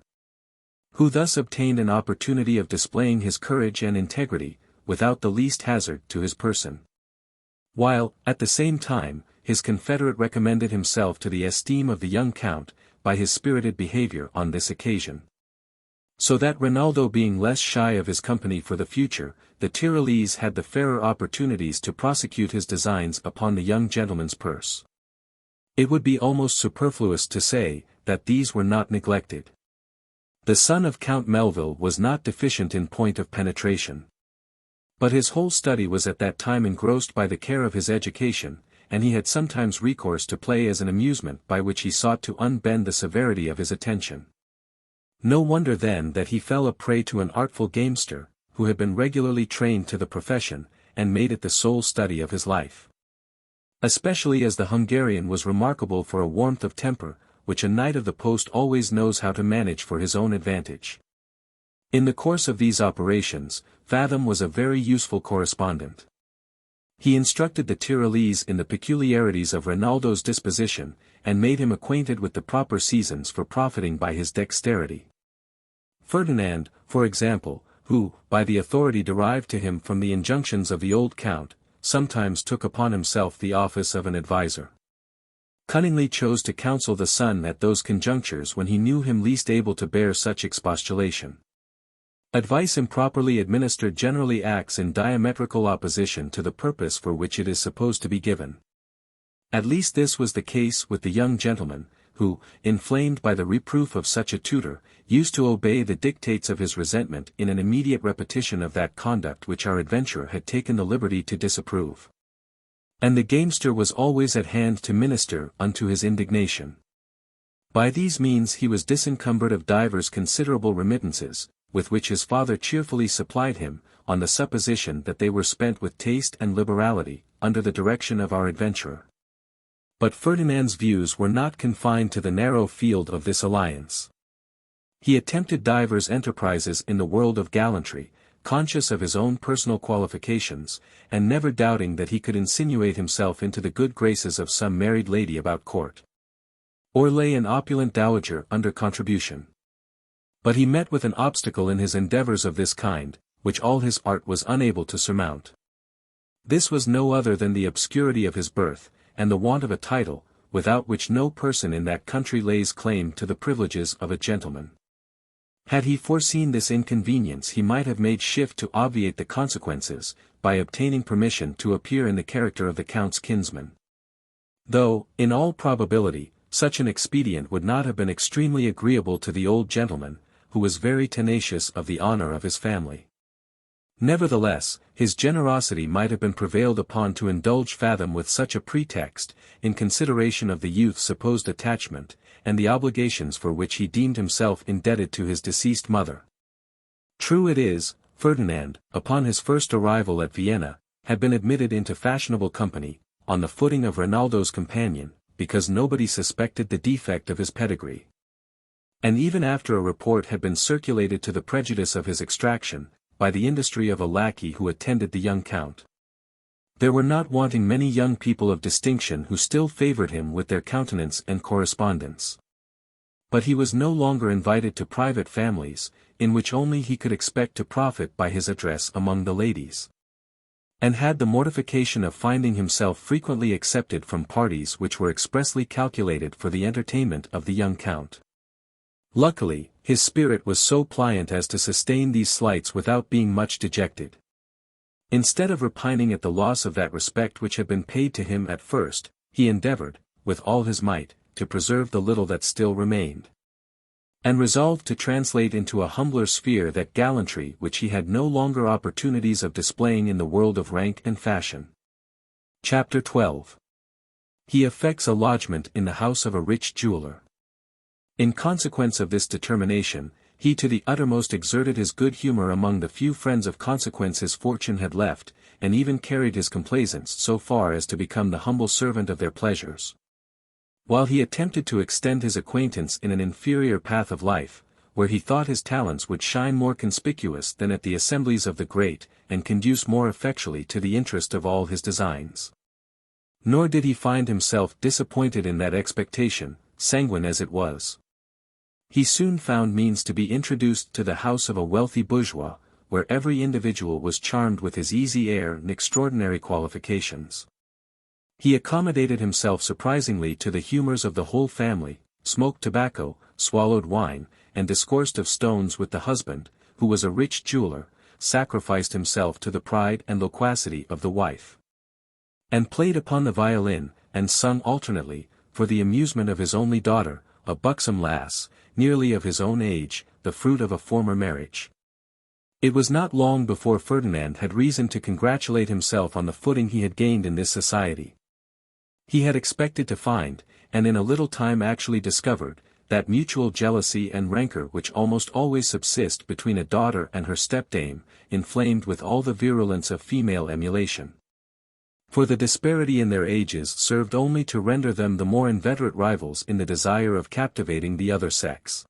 who thus obtained an opportunity of displaying his courage and integrity, without the least hazard to his person, while, at the same time, his confederate recommended himself to the esteem of the young count, by his spirited behavior on this occasion. So that Rinaldo being less shy of his company for the future, the Tyrolese had the fairer opportunities to prosecute his designs upon the young gentleman's purse. It would be almost superfluous to say, that these were not neglected. The son of Count Melville was not deficient in point of penetration, but his whole study was at that time engrossed by the care of his education, and he had sometimes recourse to play as an amusement by which he sought to unbend the severity of his attention. No wonder then that he fell a prey to an artful gamester, who had been regularly trained to the profession, and made it the sole study of his life. Especially as the Hungarian was remarkable for a warmth of temper, which a knight of the post always knows how to manage for his own advantage. In the course of these operations, Fathom was a very useful correspondent. He instructed the Tyrolese in the peculiarities of Rinaldo's disposition, and made him acquainted with the proper seasons for profiting by his dexterity. Ferdinand, for example, who, by the authority derived to him from the injunctions of the old count, sometimes took upon himself the office of an adviser, cunningly chose to counsel the son at those conjunctures when he knew him least able to bear such expostulation. Advice improperly administered generally acts in diametrical opposition to the purpose for which it is supposed to be given. At least this was the case with the young gentleman, who, inflamed by the reproof of such a tutor, used to obey the dictates of his resentment in an immediate repetition of that conduct which our adventurer had taken the liberty to disapprove. And the gamester was always at hand to minister unto his indignation. By these means he was disencumbered of divers considerable remittances, with which his father cheerfully supplied him, on the supposition that they were spent with taste and liberality, under the direction of our adventurer. But Ferdinand's views were not confined to the narrow field of this alliance. He attempted divers enterprises in the world of gallantry, conscious of his own personal qualifications, and never doubting that he could insinuate himself into the good graces of some married lady about court. or lay an opulent dowager under contribution. But he met with an obstacle in his endeavors of this kind, which all his art was unable to surmount. This was no other than the obscurity of his birth, and the want of a title, without which no person in that country lays claim to the privileges of a gentleman. Had he foreseen this inconvenience he might have made shift to obviate the consequences, by obtaining permission to appear in the character of the Count's kinsman. Though, in all probability, such an expedient would not have been extremely agreeable to the old gentleman, who was very tenacious of the honor of his family. Nevertheless, his generosity might have been prevailed upon to indulge Fathom with such a pretext, in consideration of the youth's supposed attachment, and the obligations for which he deemed himself indebted to his deceased mother. True it is, Ferdinand, upon his first arrival at Vienna, had been admitted into fashionable company, on the footing of Rinaldo's companion, because nobody suspected the defect of his pedigree. And even after a report had been circulated to the prejudice of his extraction, by the industry of a lackey who attended the young count. There were not wanting many young people of distinction who still favored him with their countenance and correspondence. But he was no longer invited to private families, in which only he could expect to profit by his address among the ladies. And had the mortification of finding himself frequently accepted from parties which were expressly calculated for the entertainment of the young count. Luckily, his spirit was so pliant as to sustain these slights without being much dejected. Instead of repining at the loss of that respect which had been paid to him at first, he endeavored, with all his might, to preserve the little that still remained. And resolved to translate into a humbler sphere that gallantry which he had no longer opportunities of displaying in the world of rank and fashion. Chapter 12. He effects a lodgment in the house of a rich jeweller. In consequence of this determination, he to the uttermost exerted his good humor among the few friends of consequence his fortune had left, and even carried his complaisance so far as to become the humble servant of their pleasures. While he attempted to extend his acquaintance in an inferior path of life, where he thought his talents would shine more conspicuous than at the assemblies of the great, and conduce more effectually to the interest of all his designs. Nor did he find himself disappointed in that expectation, sanguine as it was. He soon found means to be introduced to the house of a wealthy bourgeois, where every individual was charmed with his easy air and extraordinary qualifications. He accommodated himself surprisingly to the humors of the whole family, smoked tobacco, swallowed wine, and discoursed of stones with the husband, who was a rich jeweller, sacrificed himself to the pride and loquacity of the wife, and played upon the violin, and sung alternately, for the amusement of his only daughter, a buxom lass, nearly of his own age, the fruit of a former marriage. It was not long before Ferdinand had reason to congratulate himself on the footing he had gained in this society. He had expected to find, and in a little time actually discovered, that mutual jealousy and rancor which almost always subsist between a daughter and her stepdame, inflamed with all the virulence of female emulation. For the disparity in their ages served only to render them the more inveterate rivals in the desire of captivating the other sex.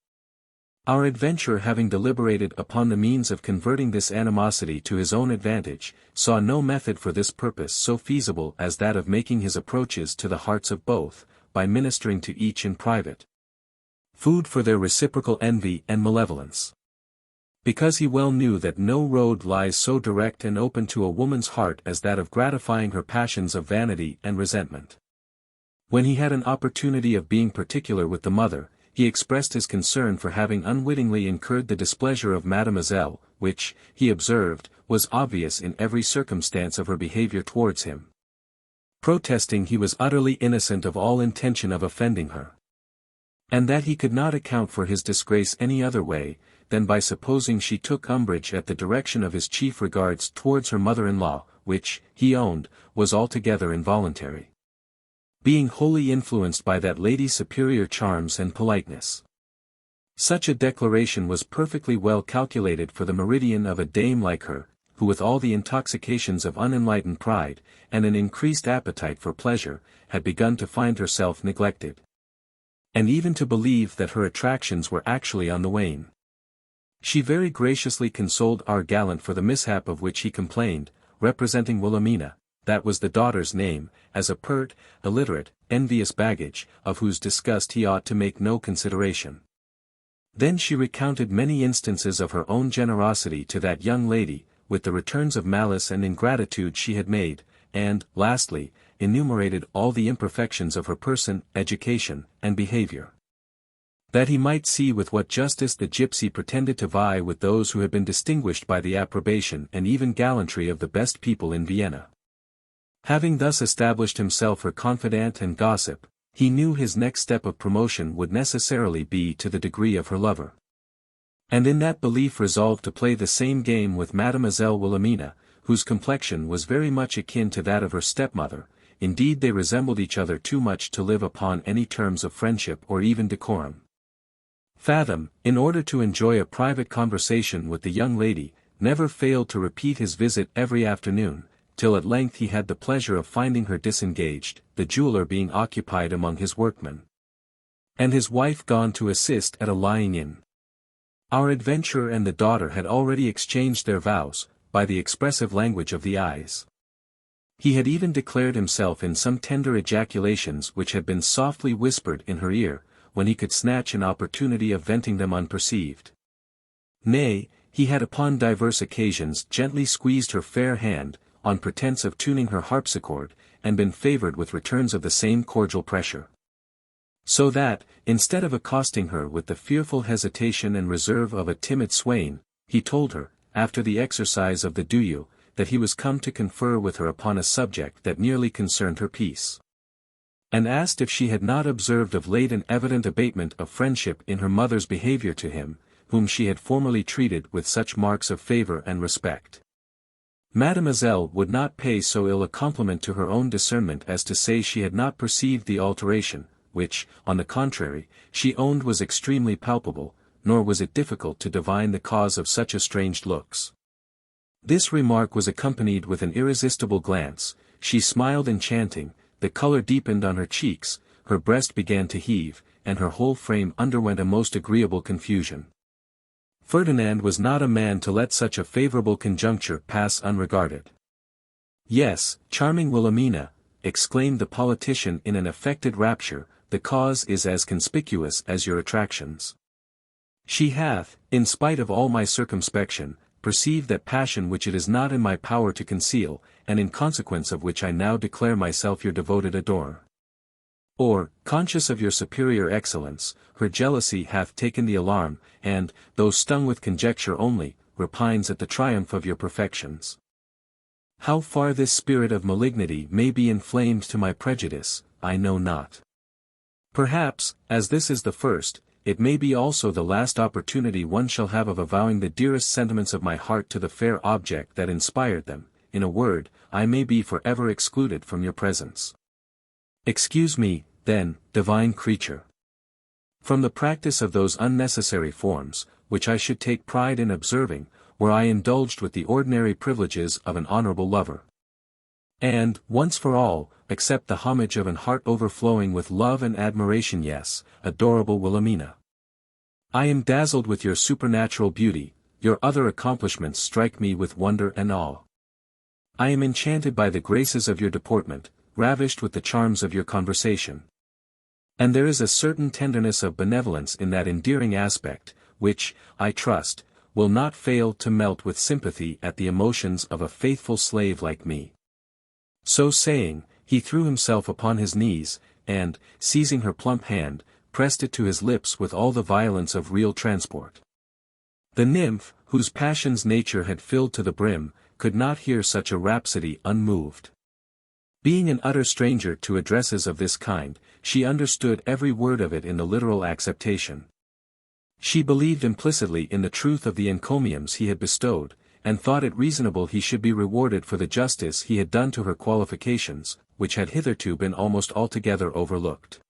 Our adventurer, having deliberated upon the means of converting this animosity to his own advantage, saw no method for this purpose so feasible as that of making his approaches to the hearts of both, by ministering to each in private. Food for their reciprocal envy and malevolence. Because he well knew that no road lies so direct and open to a woman's heart as that of gratifying her passions of vanity and resentment. When he had an opportunity of being particular with the mother, he expressed his concern for having unwittingly incurred the displeasure of Mademoiselle, which, he observed, was obvious in every circumstance of her behavior towards him, protesting he was utterly innocent of all intention of offending her, and that he could not account for his disgrace any other way, than by supposing she took umbrage at the direction of his chief regards towards her mother-in-law, which, he owned, was altogether involuntary, being wholly influenced by that lady's superior charms and politeness. Such a declaration was perfectly well calculated for the meridian of a dame like her, who with all the intoxications of unenlightened pride, and an increased appetite for pleasure, had begun to find herself neglected, and even to believe that her attractions were actually on the wane. She very graciously consoled our gallant for the mishap of which he complained, representing Wilhelmina, that was the daughter's name, as a pert, illiterate, envious baggage, of whose disgust he ought to make no consideration. Then she recounted many instances of her own generosity to that young lady, with the returns of malice and ingratitude she had made, and, lastly, enumerated all the imperfections of her person, education, and behavior. That he might see with what justice the gypsy pretended to vie with those who had been distinguished by the approbation and even gallantry of the best people in Vienna. Having thus established himself her confidant and gossip, he knew his next step of promotion would necessarily be to the degree of her lover. And in that belief resolved to play the same game with Mademoiselle Wilhelmina, whose complexion was very much akin to that of her stepmother. Indeed, they resembled each other too much to live upon any terms of friendship or even decorum. Fathom, in order to enjoy a private conversation with the young lady, never failed to repeat his visit every afternoon, till at length he had the pleasure of finding her disengaged, the jeweller being occupied among his workmen, and his wife gone to assist at a lying-in. Our adventurer and the daughter had already exchanged their vows, by the expressive language of the eyes. He had even declared himself in some tender ejaculations which had been softly whispered in her ear, when he could snatch an opportunity of venting them unperceived. Nay, he had upon divers occasions gently squeezed her fair hand, on pretence of tuning her harpsichord, and been favoured with returns of the same cordial pressure. So that, instead of accosting her with the fearful hesitation and reserve of a timid swain, he told her, after the exercise of the duo, that he was come to confer with her upon a subject that nearly concerned her peace, and asked if she had not observed of late an evident abatement of friendship in her mother's behaviour to him, whom she had formerly treated with such marks of favour and respect. Mademoiselle would not pay so ill a compliment to her own discernment as to say she had not perceived the alteration, which, on the contrary, she owned was extremely palpable, nor was it difficult to divine the cause of such estranged looks. This remark was accompanied with an irresistible glance. She smiled enchanting, the colour deepened on her cheeks, her breast began to heave, and her whole frame underwent a most agreeable confusion. Ferdinand was not a man to let such a favourable conjuncture pass unregarded. "Yes, charming Wilhelmina," exclaimed the politician in an affected rapture, "the cause is as conspicuous as your attractions. She hath, in spite of all my circumspection, perceived that passion which it is not in my power to conceal, and in consequence of which I now declare myself your devoted adorer. Or, conscious of your superior excellence, her jealousy hath taken the alarm, and, though stung with conjecture only, repines at the triumph of your perfections. How far this spirit of malignity may be inflamed to my prejudice, I know not. Perhaps, as this is the first, it may be also the last opportunity one shall have of avowing the dearest sentiments of my heart to the fair object that inspired them. In a word, I may be for ever excluded from your presence. Excuse me, then, divine creature, from the practice of those unnecessary forms, which I should take pride in observing, were I indulged with the ordinary privileges of an honourable lover. And, once for all, accept the homage of an heart overflowing with love and admiration. Yes, adorable Wilhelmina, I am dazzled with your supernatural beauty, your other accomplishments strike me with wonder and awe. I am enchanted by the graces of your deportment, ravished with the charms of your conversation. And there is a certain tenderness of benevolence in that endearing aspect, which, I trust, will not fail to melt with sympathy at the emotions of a faithful slave like me." So saying, he threw himself upon his knees, and, seizing her plump hand, pressed it to his lips with all the violence of real transport. The nymph, whose passions nature had filled to the brim, could not hear such a rhapsody unmoved. Being an utter stranger to addresses of this kind, she understood every word of it in the literal acceptation. She believed implicitly in the truth of the encomiums he had bestowed, and thought it reasonable he should be rewarded for the justice he had done to her qualifications, which had hitherto been almost altogether overlooked.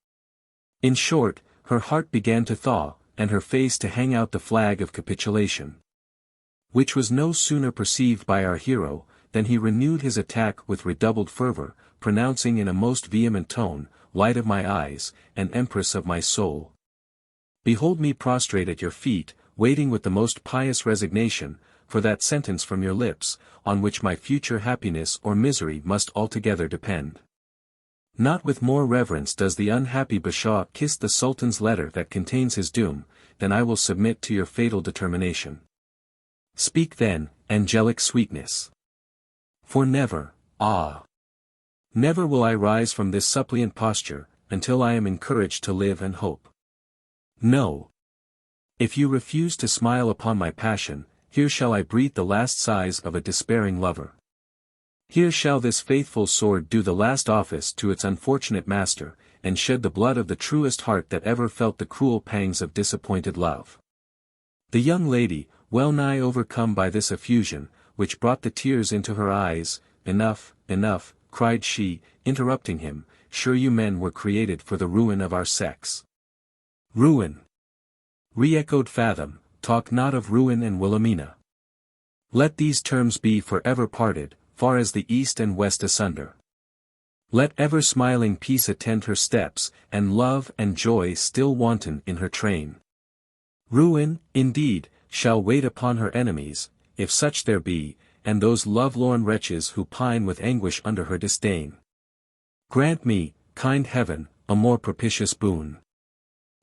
In short, her heart began to thaw, and her face to hang out the flag of capitulation. Which was no sooner perceived by our hero, than he renewed his attack with redoubled fervour, pronouncing in a most vehement tone, "Light of my eyes, and empress of my soul, behold me prostrate at your feet, waiting with the most pious resignation, for that sentence from your lips, on which my future happiness or misery must altogether depend. Not with more reverence does the unhappy Bashaw kiss the Sultan's letter that contains his doom, than I will submit to your fatal determination. Speak then, angelic sweetness. For never, never will I rise from this suppliant posture, until I am encouraged to live and hope. No. If you refuse to smile upon my passion, here shall I breathe the last sighs of a despairing lover. Here shall this faithful sword do the last office to its unfortunate master, and shed the blood of the truest heart that ever felt the cruel pangs of disappointed love. The young lady, well nigh overcome by this effusion, which brought the tears into her eyes, enough, enough, cried she, interrupting him, sure you men were created for the ruin of our sex. Ruin! Re-echoed Fathom, talk not of ruin and Wilhelmina. Let these terms be for ever parted, far as the east and west asunder. Let ever smiling peace attend her steps, and love and joy still wanton in her train. Ruin, indeed, shall wait upon her enemies, if such there be, and those love-lorn wretches who pine with anguish under her disdain. Grant me, kind heaven, a more propitious boon.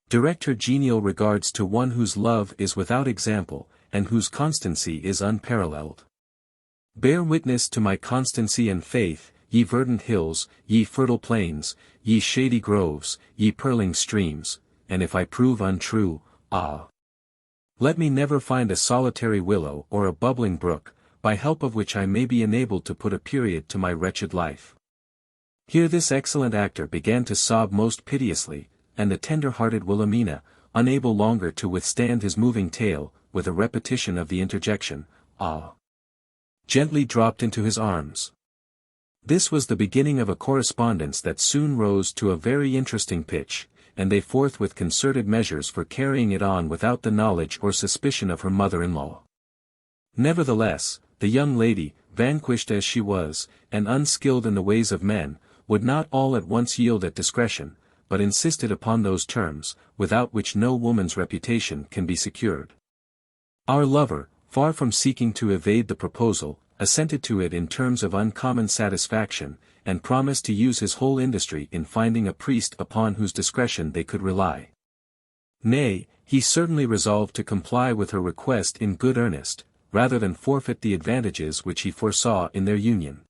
Direct her genial regards to one whose love is without example, and whose constancy is unparalleled. Bear witness to my constancy and faith, ye verdant hills, ye fertile plains, ye shady groves, ye purling streams, and if I prove untrue, let me never find a solitary willow or a bubbling brook, by help of which I may be enabled to put a period to my wretched life. Here this excellent actor began to sob most piteously, and the tender-hearted Wilhelmina, unable longer to withstand his moving tale, with a repetition of the interjection, gently dropped into his arms. This was the beginning of a correspondence that soon rose to a very interesting pitch, and they forthwith concerted measures for carrying it on without the knowledge or suspicion of her mother-in-law. Nevertheless, the young lady, vanquished as she was, and unskilled in the ways of men, would not all at once yield at discretion, but insisted upon those terms, without which no woman's reputation can be secured. Our lover, far from seeking to evade the proposal, assented to it in terms of uncommon satisfaction, and promised to use his whole industry in finding a priest upon whose discretion they could rely. Nay, he certainly resolved to comply with her request in good earnest, rather than forfeit the advantages which he foresaw in their union.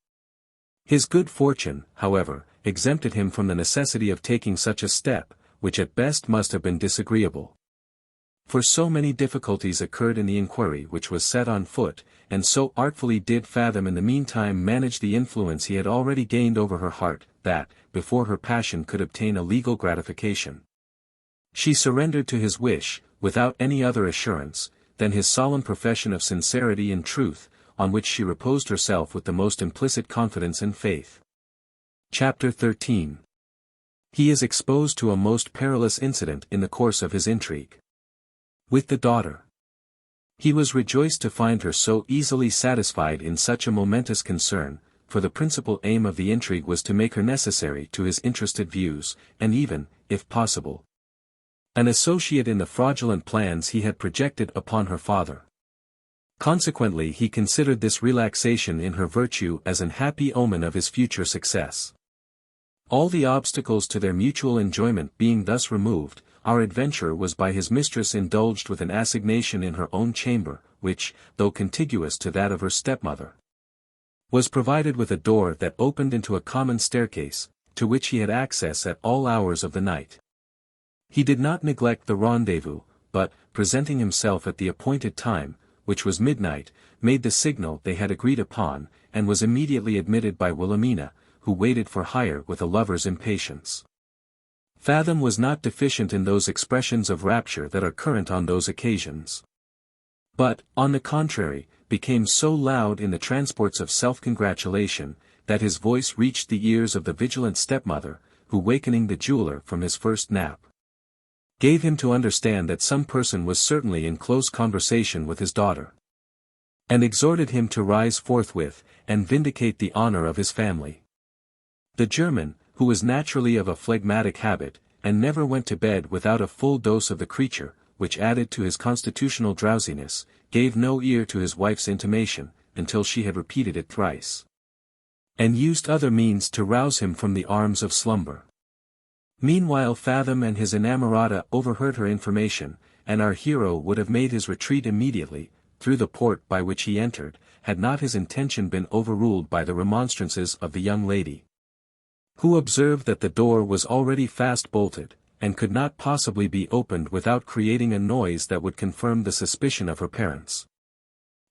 His good fortune, however, exempted him from the necessity of taking such a step, which at best must have been disagreeable. For so many difficulties occurred in the inquiry which was set on foot, and so artfully did Fathom in the meantime manage the influence he had already gained over her heart, that, before her passion could obtain a legal gratification, she surrendered to his wish, without any other assurance, than his solemn profession of sincerity and truth, on which she reposed herself with the most implicit confidence and faith. Chapter 13. He is exposed to a most perilous incident in the course of his intrigue. With the daughter. He was rejoiced to find her so easily satisfied in such a momentous concern, for the principal aim of the intrigue was to make her necessary to his interested views, and even, if possible, an associate in the fraudulent plans he had projected upon her father. Consequently he considered this relaxation in her virtue as an happy omen of his future success. All the obstacles to their mutual enjoyment being thus removed, our adventurer was by his mistress indulged with an assignation in her own chamber, which, though contiguous to that of her stepmother, was provided with a door that opened into a common staircase, to which he had access at all hours of the night. He did not neglect the rendezvous, but, presenting himself at the appointed time, which was midnight, made the signal they had agreed upon, and was immediately admitted by Wilhelmina, who waited for hire with a lover's impatience. Fathom was not deficient in those expressions of rapture that are current on those occasions, but, on the contrary, became so loud in the transports of self-congratulation, that his voice reached the ears of the vigilant stepmother, who wakening the jeweler from his first nap, gave him to understand that some person was certainly in close conversation with his daughter, and exhorted him to rise forthwith, and vindicate the honor of his family. The German, who was naturally of a phlegmatic habit, and never went to bed without a full dose of the creature, which added to his constitutional drowsiness, gave no ear to his wife's intimation, until she had repeated it thrice, and used other means to rouse him from the arms of slumber. Meanwhile Fathom and his inamorata overheard her information, and our hero would have made his retreat immediately, through the port by which he entered, had not his intention been overruled by the remonstrances of the young lady, who observed that the door was already fast bolted, and could not possibly be opened without creating a noise that would confirm the suspicion of her parents.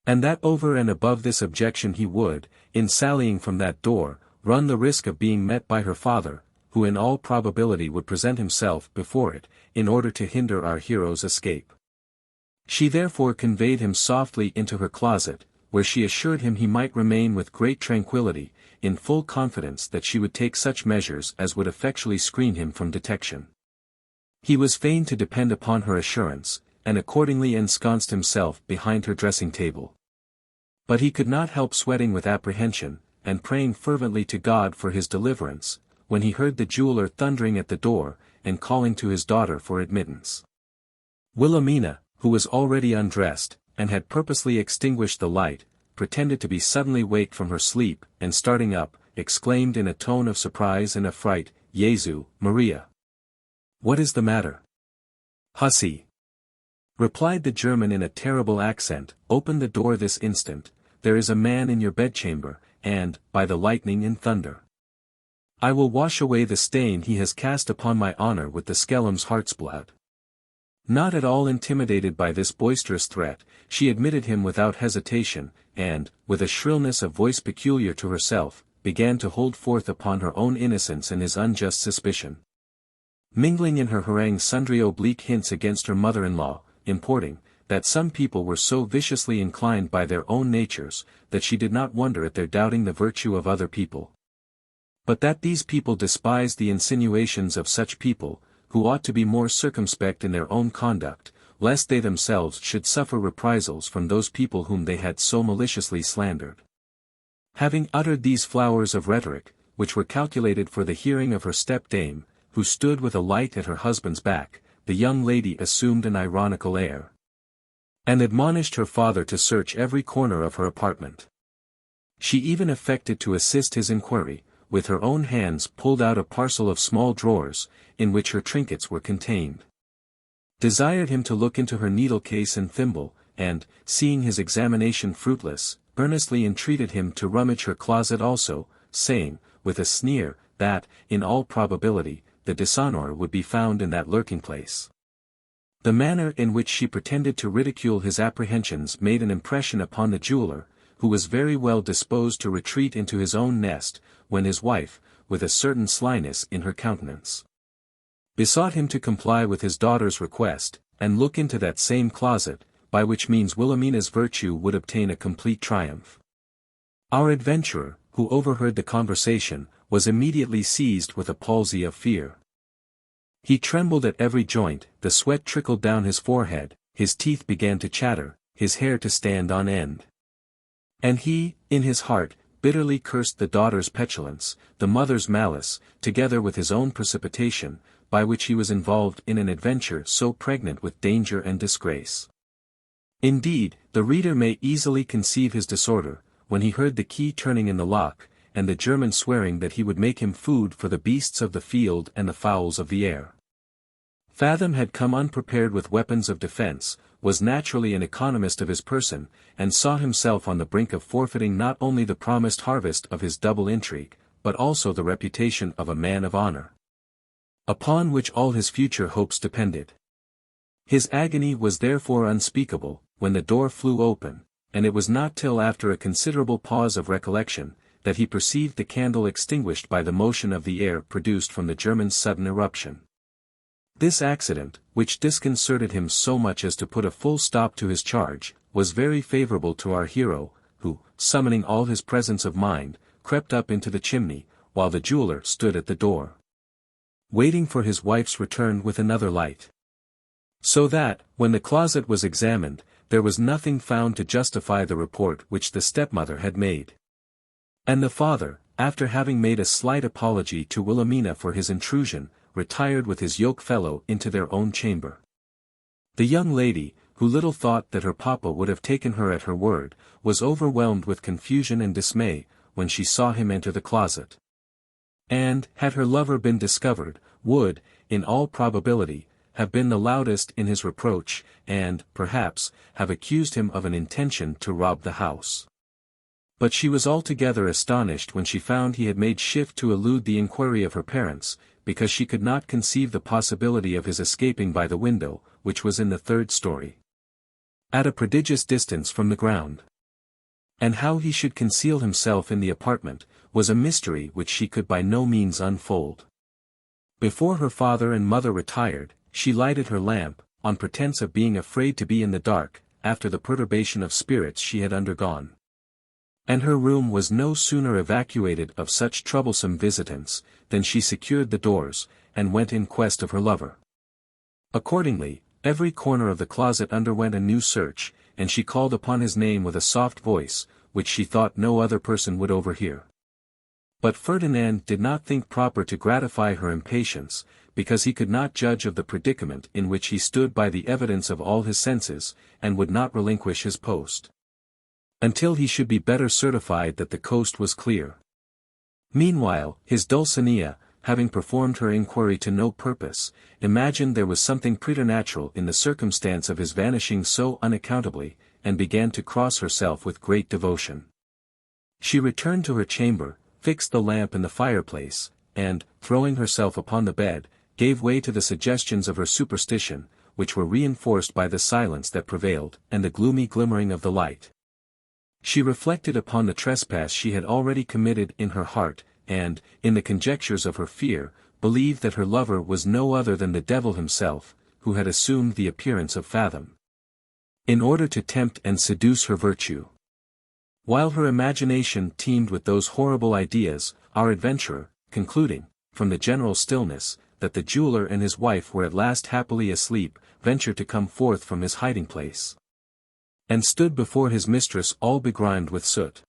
And that over and above this objection he would, in sallying from that door, run the risk of being met by her father, who in all probability would present himself before it, in order to hinder our hero's escape. She therefore conveyed him softly into her closet, where she assured him he might remain with great tranquillity, in full confidence that she would take such measures as would effectually screen him from detection. He was fain to depend upon her assurance, and accordingly ensconced himself behind her dressing-table. But he could not help sweating with apprehension, and praying fervently to God for his deliverance, when he heard the jeweler thundering at the door, and calling to his daughter for admittance. Wilhelmina, who was already undressed, and had purposely extinguished the light, pretended to be suddenly waked from her sleep, and starting up, exclaimed in a tone of surprise and affright, "Jesu, Maria! What is the matter?" "Hussy," replied the German in a terrible accent, "open the door this instant, there is a man in your bedchamber, and, by the lightning and thunder, I will wash away the stain he has cast upon my honor with the skellum's heart's blood." Not at all intimidated by this boisterous threat, she admitted him without hesitation, and, with a shrillness of voice peculiar to herself, began to hold forth upon her own innocence and his unjust suspicion, mingling in her harangue sundry oblique hints against her mother-in-law, importing, that some people were so viciously inclined by their own natures, that she did not wonder at their doubting the virtue of other people, but that these people despised the insinuations of such people, who ought to be more circumspect in their own conduct, lest they themselves should suffer reprisals from those people whom they had so maliciously slandered. Having uttered these flowers of rhetoric, which were calculated for the hearing of her step-dame, who stood with a light at her husband's back, the young lady assumed an ironical air, and admonished her father to search every corner of her apartment. She even affected to assist his inquiry, with her own hands pulled out a parcel of small drawers, in which her trinkets were contained, desired him to look into her needle-case and thimble, and, seeing his examination fruitless, earnestly entreated him to rummage her closet also, saying, with a sneer, that, in all probability, the dishonor would be found in that lurking-place. The manner in which she pretended to ridicule his apprehensions made an impression upon the jeweler, who was very well disposed to retreat into his own nest, when his wife, with a certain slyness in her countenance, besought him to comply with his daughter's request, and look into that same closet, by which means Wilhelmina's virtue would obtain a complete triumph. Our adventurer, who overheard the conversation, was immediately seized with a palsy of fear. He trembled at every joint, the sweat trickled down his forehead, his teeth began to chatter, his hair to stand on end. And he, in his heart, bitterly cursed the daughter's petulance, the mother's malice, together with his own precipitation, by which he was involved in an adventure so pregnant with danger and disgrace. Indeed, the reader may easily conceive his disorder, when he heard the key turning in the lock, and the German swearing that he would make him food for the beasts of the field and the fowls of the air. Fathom had come unprepared with weapons of defense, was naturally an economist of his person, and saw himself on the brink of forfeiting not only the promised harvest of his double intrigue, but also the reputation of a man of honor, upon which all his future hopes depended. His agony was therefore unspeakable, when the door flew open, and it was not till after a considerable pause of recollection, that he perceived the candle extinguished by the motion of the air produced from the German's sudden eruption. This accident, which disconcerted him so much as to put a full stop to his charge, was very favorable to our hero, who, summoning all his presence of mind, crept up into the chimney, while the jeweler stood at the door, waiting for his wife's return with another light. So that, when the closet was examined, there was nothing found to justify the report which the stepmother had made. And the father, after having made a slight apology to Wilhelmina for his intrusion, retired with his yoke-fellow into their own chamber. The young lady, who little thought that her papa would have taken her at her word, was overwhelmed with confusion and dismay, when she saw him enter the closet. And, had her lover been discovered, would, in all probability, have been the loudest in his reproach, and, perhaps, have accused him of an intention to rob the house. But she was altogether astonished when she found he had made shift to elude the inquiry of her parents, because she could not conceive the possibility of his escaping by the window, which was in the third story, at a prodigious distance from the ground. And how he should conceal himself in the apartment, was a mystery which she could by no means unfold. Before her father and mother retired, she lighted her lamp, on pretence of being afraid to be in the dark, after the perturbation of spirits she had undergone. And her room was no sooner evacuated of such troublesome visitants, than she secured the doors, and went in quest of her lover. Accordingly, every corner of the closet underwent a new search, and she called upon his name with a soft voice, which she thought no other person would overhear. But Ferdinand did not think proper to gratify her impatience, because he could not judge of the predicament in which he stood by the evidence of all his senses, and would not relinquish his post until he should be better certified that the coast was clear. Meanwhile, his Dulcinea, having performed her inquiry to no purpose, imagined there was something preternatural in the circumstance of his vanishing so unaccountably, and began to cross herself with great devotion. She returned to her chamber, fixed the lamp in the fireplace, and, throwing herself upon the bed, gave way to the suggestions of her superstition, which were reinforced by the silence that prevailed, and the gloomy glimmering of the light. She reflected upon the trespass she had already committed in her heart, and, in the conjectures of her fear, believed that her lover was no other than the devil himself, who had assumed the appearance of Fathom, in order to tempt and seduce her virtue. While her imagination teemed with those horrible ideas, our adventurer, concluding, from the general stillness, that the jeweler and his wife were at last happily asleep, ventured to come forth from his hiding-place, and stood before his mistress all begrimed with soot.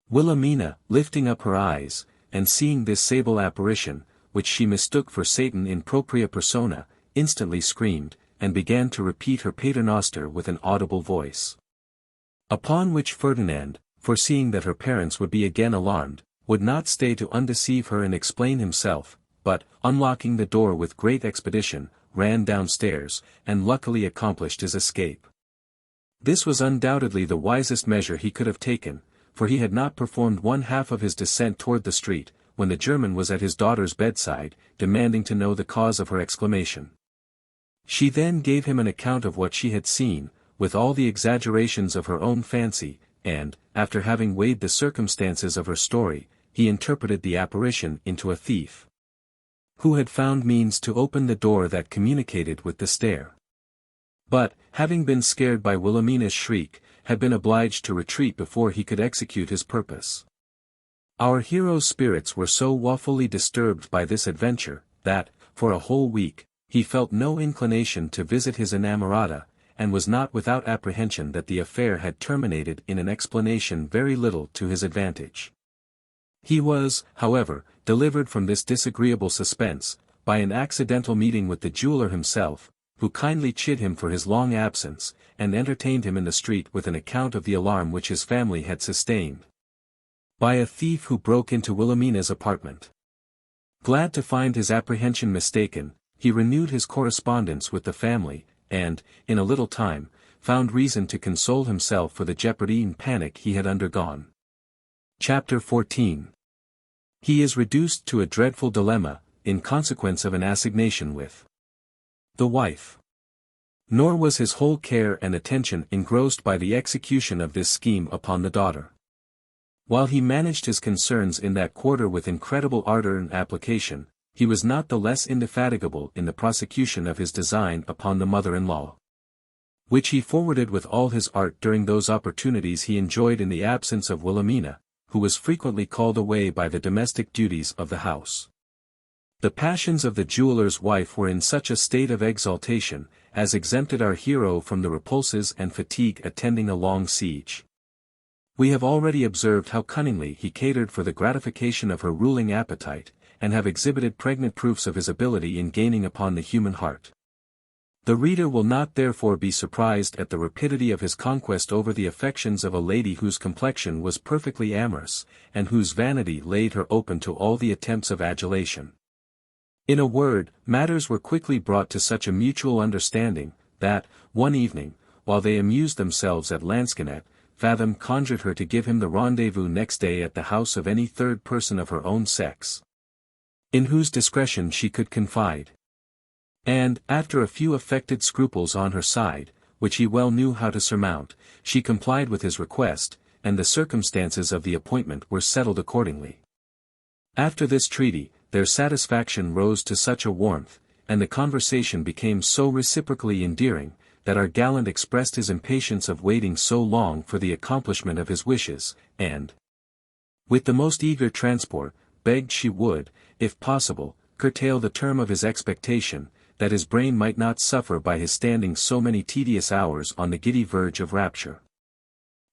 Wilhelmina, lifting up her eyes, and seeing this sable apparition, which she mistook for Satan in propria persona, instantly screamed, and began to repeat her paternoster with an audible voice. Upon which Ferdinand, foreseeing that her parents would be again alarmed, would not stay to undeceive her and explain himself, but, unlocking the door with great expedition, ran downstairs, and luckily accomplished his escape. This was undoubtedly the wisest measure he could have taken, for he had not performed one half of his descent toward the street, when the German was at his daughter's bedside, demanding to know the cause of her exclamation. She then gave him an account of what she had seen, with all the exaggerations of her own fancy, and, after having weighed the circumstances of her story, he interpreted the apparition into a thief, who had found means to open the door that communicated with the stair, but, having been scared by Wilhelmina's shriek, had been obliged to retreat before he could execute his purpose. Our hero's spirits were so woefully disturbed by this adventure, that, for a whole week, he felt no inclination to visit his inamorata, and was not without apprehension that the affair had terminated in an explanation very little to his advantage. He was, however, delivered from this disagreeable suspense, by an accidental meeting with the jeweler himself, who kindly chid him for his long absence, and entertained him in the street with an account of the alarm which his family had sustained by a thief who broke into Wilhelmina's apartment. Glad to find his apprehension mistaken, he renewed his correspondence with the family, and, in a little time, found reason to console himself for the jeopardy and panic he had undergone. Chapter 14. He is reduced to a dreadful dilemma, in consequence of an assignation with the wife. Nor was his whole care and attention engrossed by the execution of this scheme upon the daughter. While he managed his concerns in that quarter with incredible ardor and application, he was not the less indefatigable in the prosecution of his design upon the mother-in-law, which he forwarded with all his art during those opportunities he enjoyed in the absence of Wilhelmina, who was frequently called away by the domestic duties of the house. The passions of the jeweller's wife were in such a state of exaltation, as exempted our hero from the repulses and fatigue attending a long siege. We have already observed how cunningly he catered for the gratification of her ruling appetite, and have exhibited pregnant proofs of his ability in gaining upon the human heart. The reader will not therefore be surprised at the rapidity of his conquest over the affections of a lady whose complexion was perfectly amorous, and whose vanity laid her open to all the attempts of adulation. In a word, matters were quickly brought to such a mutual understanding, that, one evening, while they amused themselves at lansquenet, Fathom conjured her to give him the rendezvous next day at the house of any third person of her own sex, in whose discretion she could confide. And, after a few affected scruples on her side, which he well knew how to surmount, she complied with his request, and the circumstances of the appointment were settled accordingly. After this treaty, their satisfaction rose to such a warmth, and the conversation became so reciprocally endearing, that our gallant expressed his impatience of waiting so long for the accomplishment of his wishes, and, with the most eager transport, begged she would, if possible, curtail the term of his expectation, that his brain might not suffer by his standing so many tedious hours on the giddy verge of rapture.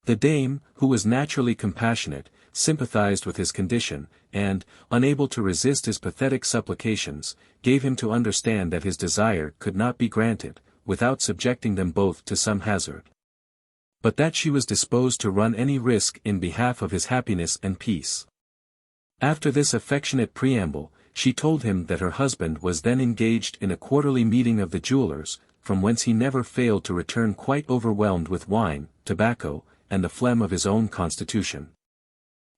The dame, who was naturally compassionate, sympathized with his condition, and, unable to resist his pathetic supplications, gave him to understand that his desire could not be granted, without subjecting them both to some hazard, but that she was disposed to run any risk in behalf of his happiness and peace. After this affectionate preamble, she told him that her husband was then engaged in a quarterly meeting of the jewelers, from whence he never failed to return quite overwhelmed with wine, tobacco, and the phlegm of his own constitution,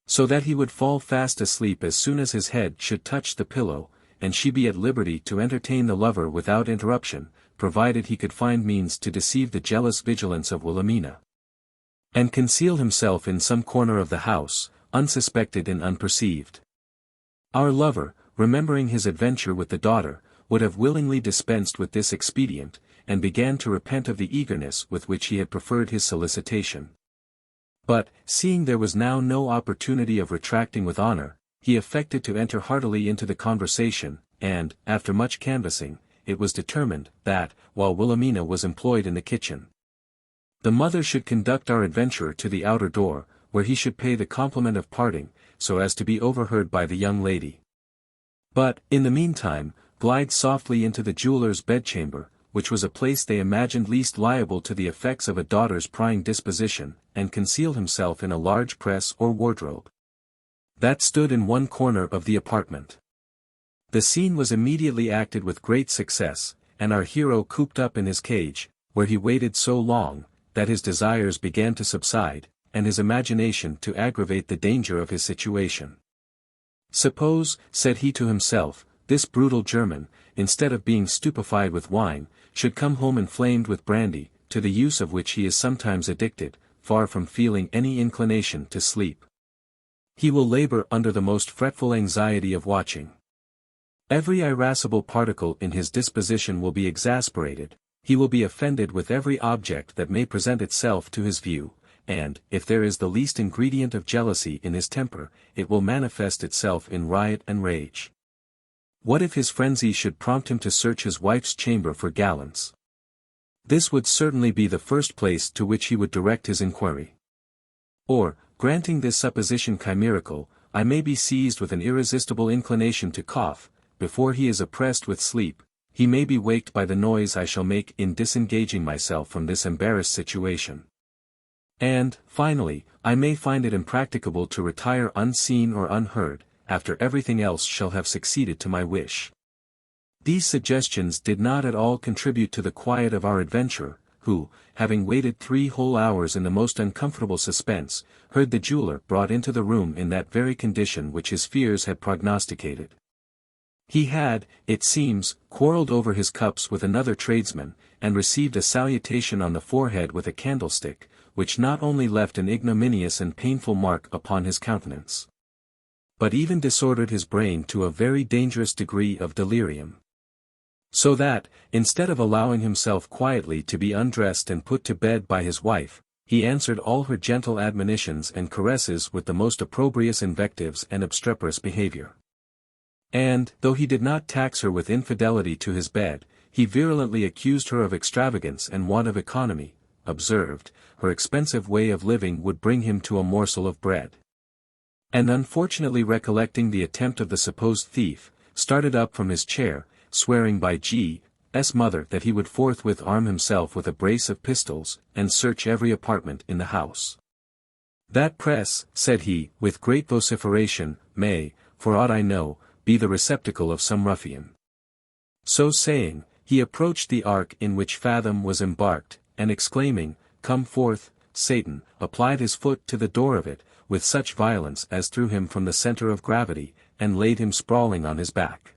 so that he would fall fast asleep as soon as his head should touch the pillow, and she be at liberty to entertain the lover without interruption, provided he could find means to deceive the jealous vigilance of Wilhelmina, and conceal himself in some corner of the house, unsuspected and unperceived. Our lover, remembering his adventure with the daughter, would have willingly dispensed with this expedient, and began to repent of the eagerness with which he had preferred his solicitation. But, seeing there was now no opportunity of retracting with honor, he affected to enter heartily into the conversation, and, after much canvassing, it was determined, that, while Wilhelmina was employed in the kitchen, the mother should conduct our adventurer to the outer door, where he should pay the compliment of parting, so as to be overheard by the young lady. But, in the meantime, glide softly into the jeweller's bedchamber, which was a place they imagined least liable to the effects of a daughter's prying disposition, and conceal himself in a large press or wardrobe that stood in one corner of the apartment. The scene was immediately acted with great success, and our hero cooped up in his cage, where he waited so long, that his desires began to subside, and his imagination to aggravate the danger of his situation. Suppose, said he to himself, this brutal German, instead of being stupefied with wine, should come home inflamed with brandy, to the use of which he is sometimes addicted, far from feeling any inclination to sleep. He will labor under the most fretful anxiety of watching. Every irascible particle in his disposition will be exasperated, he will be offended with every object that may present itself to his view, and, if there is the least ingredient of jealousy in his temper, it will manifest itself in riot and rage. What if his frenzy should prompt him to search his wife's chamber for gallants? This would certainly be the first place to which he would direct his inquiry. Or, granting this supposition chimerical, I may be seized with an irresistible inclination to cough. Before he is oppressed with sleep, he may be waked by the noise I shall make in disengaging myself from this embarrassed situation. And, finally, I may find it impracticable to retire unseen or unheard, after everything else shall have succeeded to my wish. These suggestions did not at all contribute to the quiet of our adventurer, who, having waited 3 whole hours in the most uncomfortable suspense, heard the jeweller brought into the room in that very condition which his fears had prognosticated. He had, it seems, quarrelled over his cups with another tradesman, and received a salutation on the forehead with a candlestick, which not only left an ignominious and painful mark upon his countenance, but even disordered his brain to a very dangerous degree of delirium. So that, instead of allowing himself quietly to be undressed and put to bed by his wife, he answered all her gentle admonitions and caresses with the most opprobrious invectives and obstreperous behavior. And, though he did not tax her with infidelity to his bed, he virulently accused her of extravagance and want of economy, observed, her expensive way of living would bring him to a morsel of bread. And unfortunately recollecting the attempt of the supposed thief, started up from his chair, swearing by G. mother that he would forthwith arm himself with a brace of pistols, and search every apartment in the house. That press, said he, with great vociferation, may, for aught I know, be the receptacle of some ruffian. So saying, he approached the ark in which Fathom was embarked, and exclaiming, "Come forth, Satan," applied his foot to the door of it, with such violence as threw him from the center of gravity, and laid him sprawling on his back.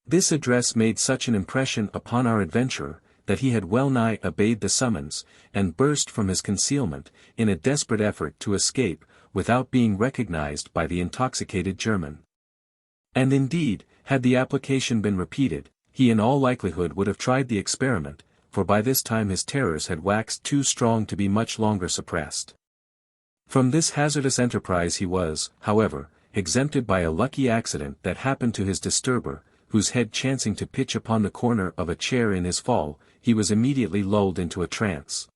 This address made such an impression upon our adventurer, that he had well nigh obeyed the summons, and burst from his concealment, in a desperate effort to escape, without being recognized by the intoxicated German. And indeed, had the application been repeated, he in all likelihood would have tried the experiment, for by this time his terrors had waxed too strong to be much longer suppressed. From this hazardous enterprise he was, however, exempted by a lucky accident that happened to his disturber, whose head chancing to pitch upon the corner of a chair in his fall, he was immediately lulled into a trance.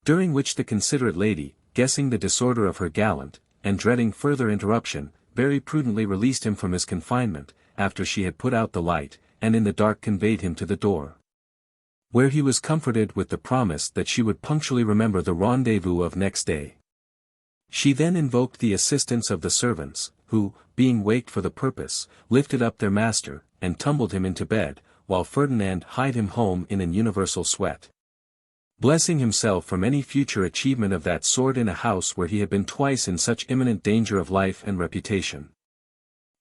During which the considerate lady, guessing the disorder of her gallant, and dreading further interruption, very prudently released him from his confinement, after she had put out the light, and in the dark conveyed him to the door, where he was comforted with the promise that she would punctually remember the rendezvous of next day. She then invoked the assistance of the servants, who, being waked for the purpose, lifted up their master, and tumbled him into bed, while Ferdinand hied him home in an universal sweat, blessing himself from any future achievement of that sort in a house where he had been twice in such imminent danger of life and reputation.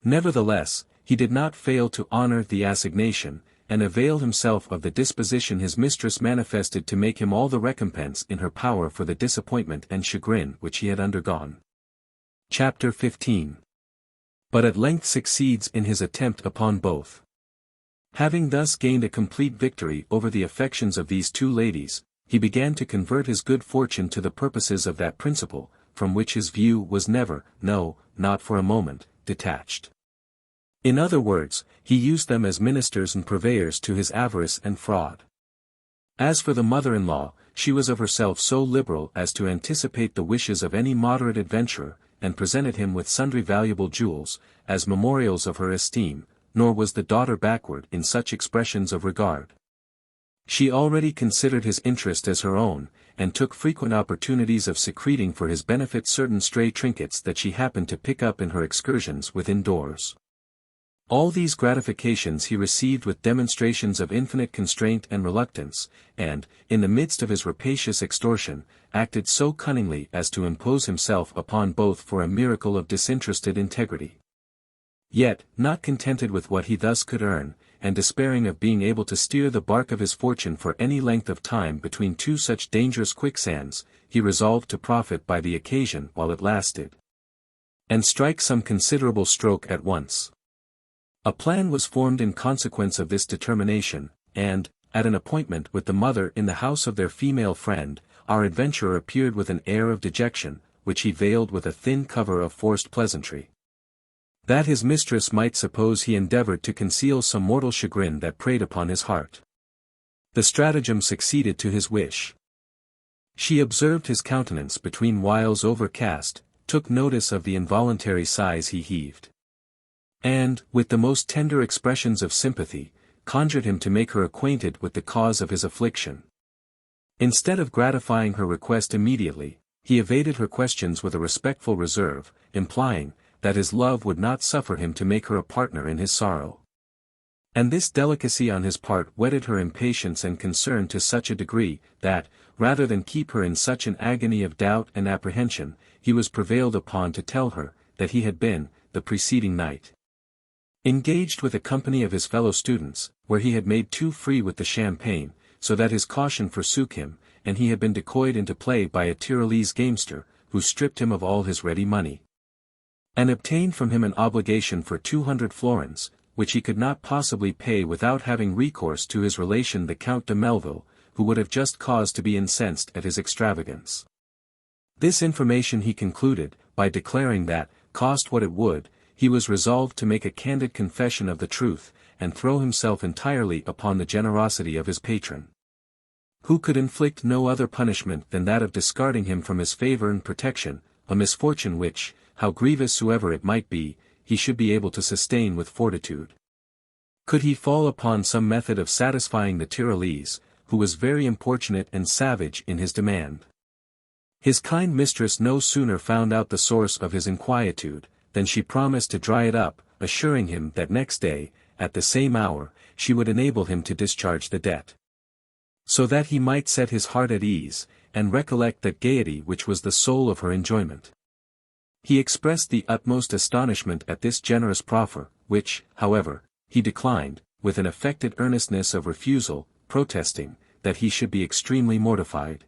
Nevertheless, he did not fail to honor the assignation, and avail himself of the disposition his mistress manifested to make him all the recompense in her power for the disappointment and chagrin which he had undergone. Chapter 15. But at length succeeds in his attempt upon both. Having thus gained a complete victory over the affections of these two ladies, he began to convert his good fortune to the purposes of that principle, from which his view was never, no, not for a moment, detached. In other words, he used them as ministers and purveyors to his avarice and fraud. As for the mother-in-law, she was of herself so liberal as to anticipate the wishes of any moderate adventurer, and presented him with sundry valuable jewels, as memorials of her esteem, nor was the daughter backward in such expressions of regard. She already considered his interest as her own, and took frequent opportunities of secreting for his benefit certain stray trinkets that she happened to pick up in her excursions within doors. All these gratifications he received with demonstrations of infinite constraint and reluctance, and, in the midst of his rapacious extortion, acted so cunningly as to impose himself upon both for a miracle of disinterested integrity. Yet, not contented with what he thus could earn, and despairing of being able to steer the bark of his fortune for any length of time between two such dangerous quicksands, he resolved to profit by the occasion while it lasted, and strike some considerable stroke at once. A plan was formed in consequence of this determination, and, at an appointment with the mother in the house of their female friend, our adventurer appeared with an air of dejection, which he veiled with a thin cover of forced pleasantry. That his mistress might suppose he endeavored to conceal some mortal chagrin that preyed upon his heart. The stratagem succeeded to his wish. She observed his countenance between whiles overcast, took notice of the involuntary sighs he heaved, and, with the most tender expressions of sympathy, conjured him to make her acquainted with the cause of his affliction. Instead of gratifying her request immediately, he evaded her questions with a respectful reserve, implying, that his love would not suffer him to make her a partner in his sorrow. And this delicacy on his part whetted her impatience and concern to such a degree, that, rather than keep her in such an agony of doubt and apprehension, he was prevailed upon to tell her, that he had been, the preceding night, engaged with a company of his fellow students, where he had made too free with the champagne, so that his caution forsook him, and he had been decoyed into play by a Tyrolese gamester, who stripped him of all his ready money, and obtained from him an obligation for 200 florins, which he could not possibly pay without having recourse to his relation the Count de Melville, who would have just cause to be incensed at his extravagance. This information he concluded, by declaring that, cost what it would, he was resolved to make a candid confession of the truth, and throw himself entirely upon the generosity of his patron, who could inflict no other punishment than that of discarding him from his favor and protection, a misfortune which, how grievous soever it might be, he should be able to sustain with fortitude. Could he fall upon some method of satisfying the Tyrolese, who was very importunate and savage in his demand? His kind mistress no sooner found out the source of his inquietude, than she promised to dry it up, assuring him that next day, at the same hour, she would enable him to discharge the debt. So that he might set his heart at ease, and recollect that gaiety which was the soul of her enjoyment. He expressed the utmost astonishment at this generous proffer, which, however, he declined, with an affected earnestness of refusal, protesting, that he should be extremely mortified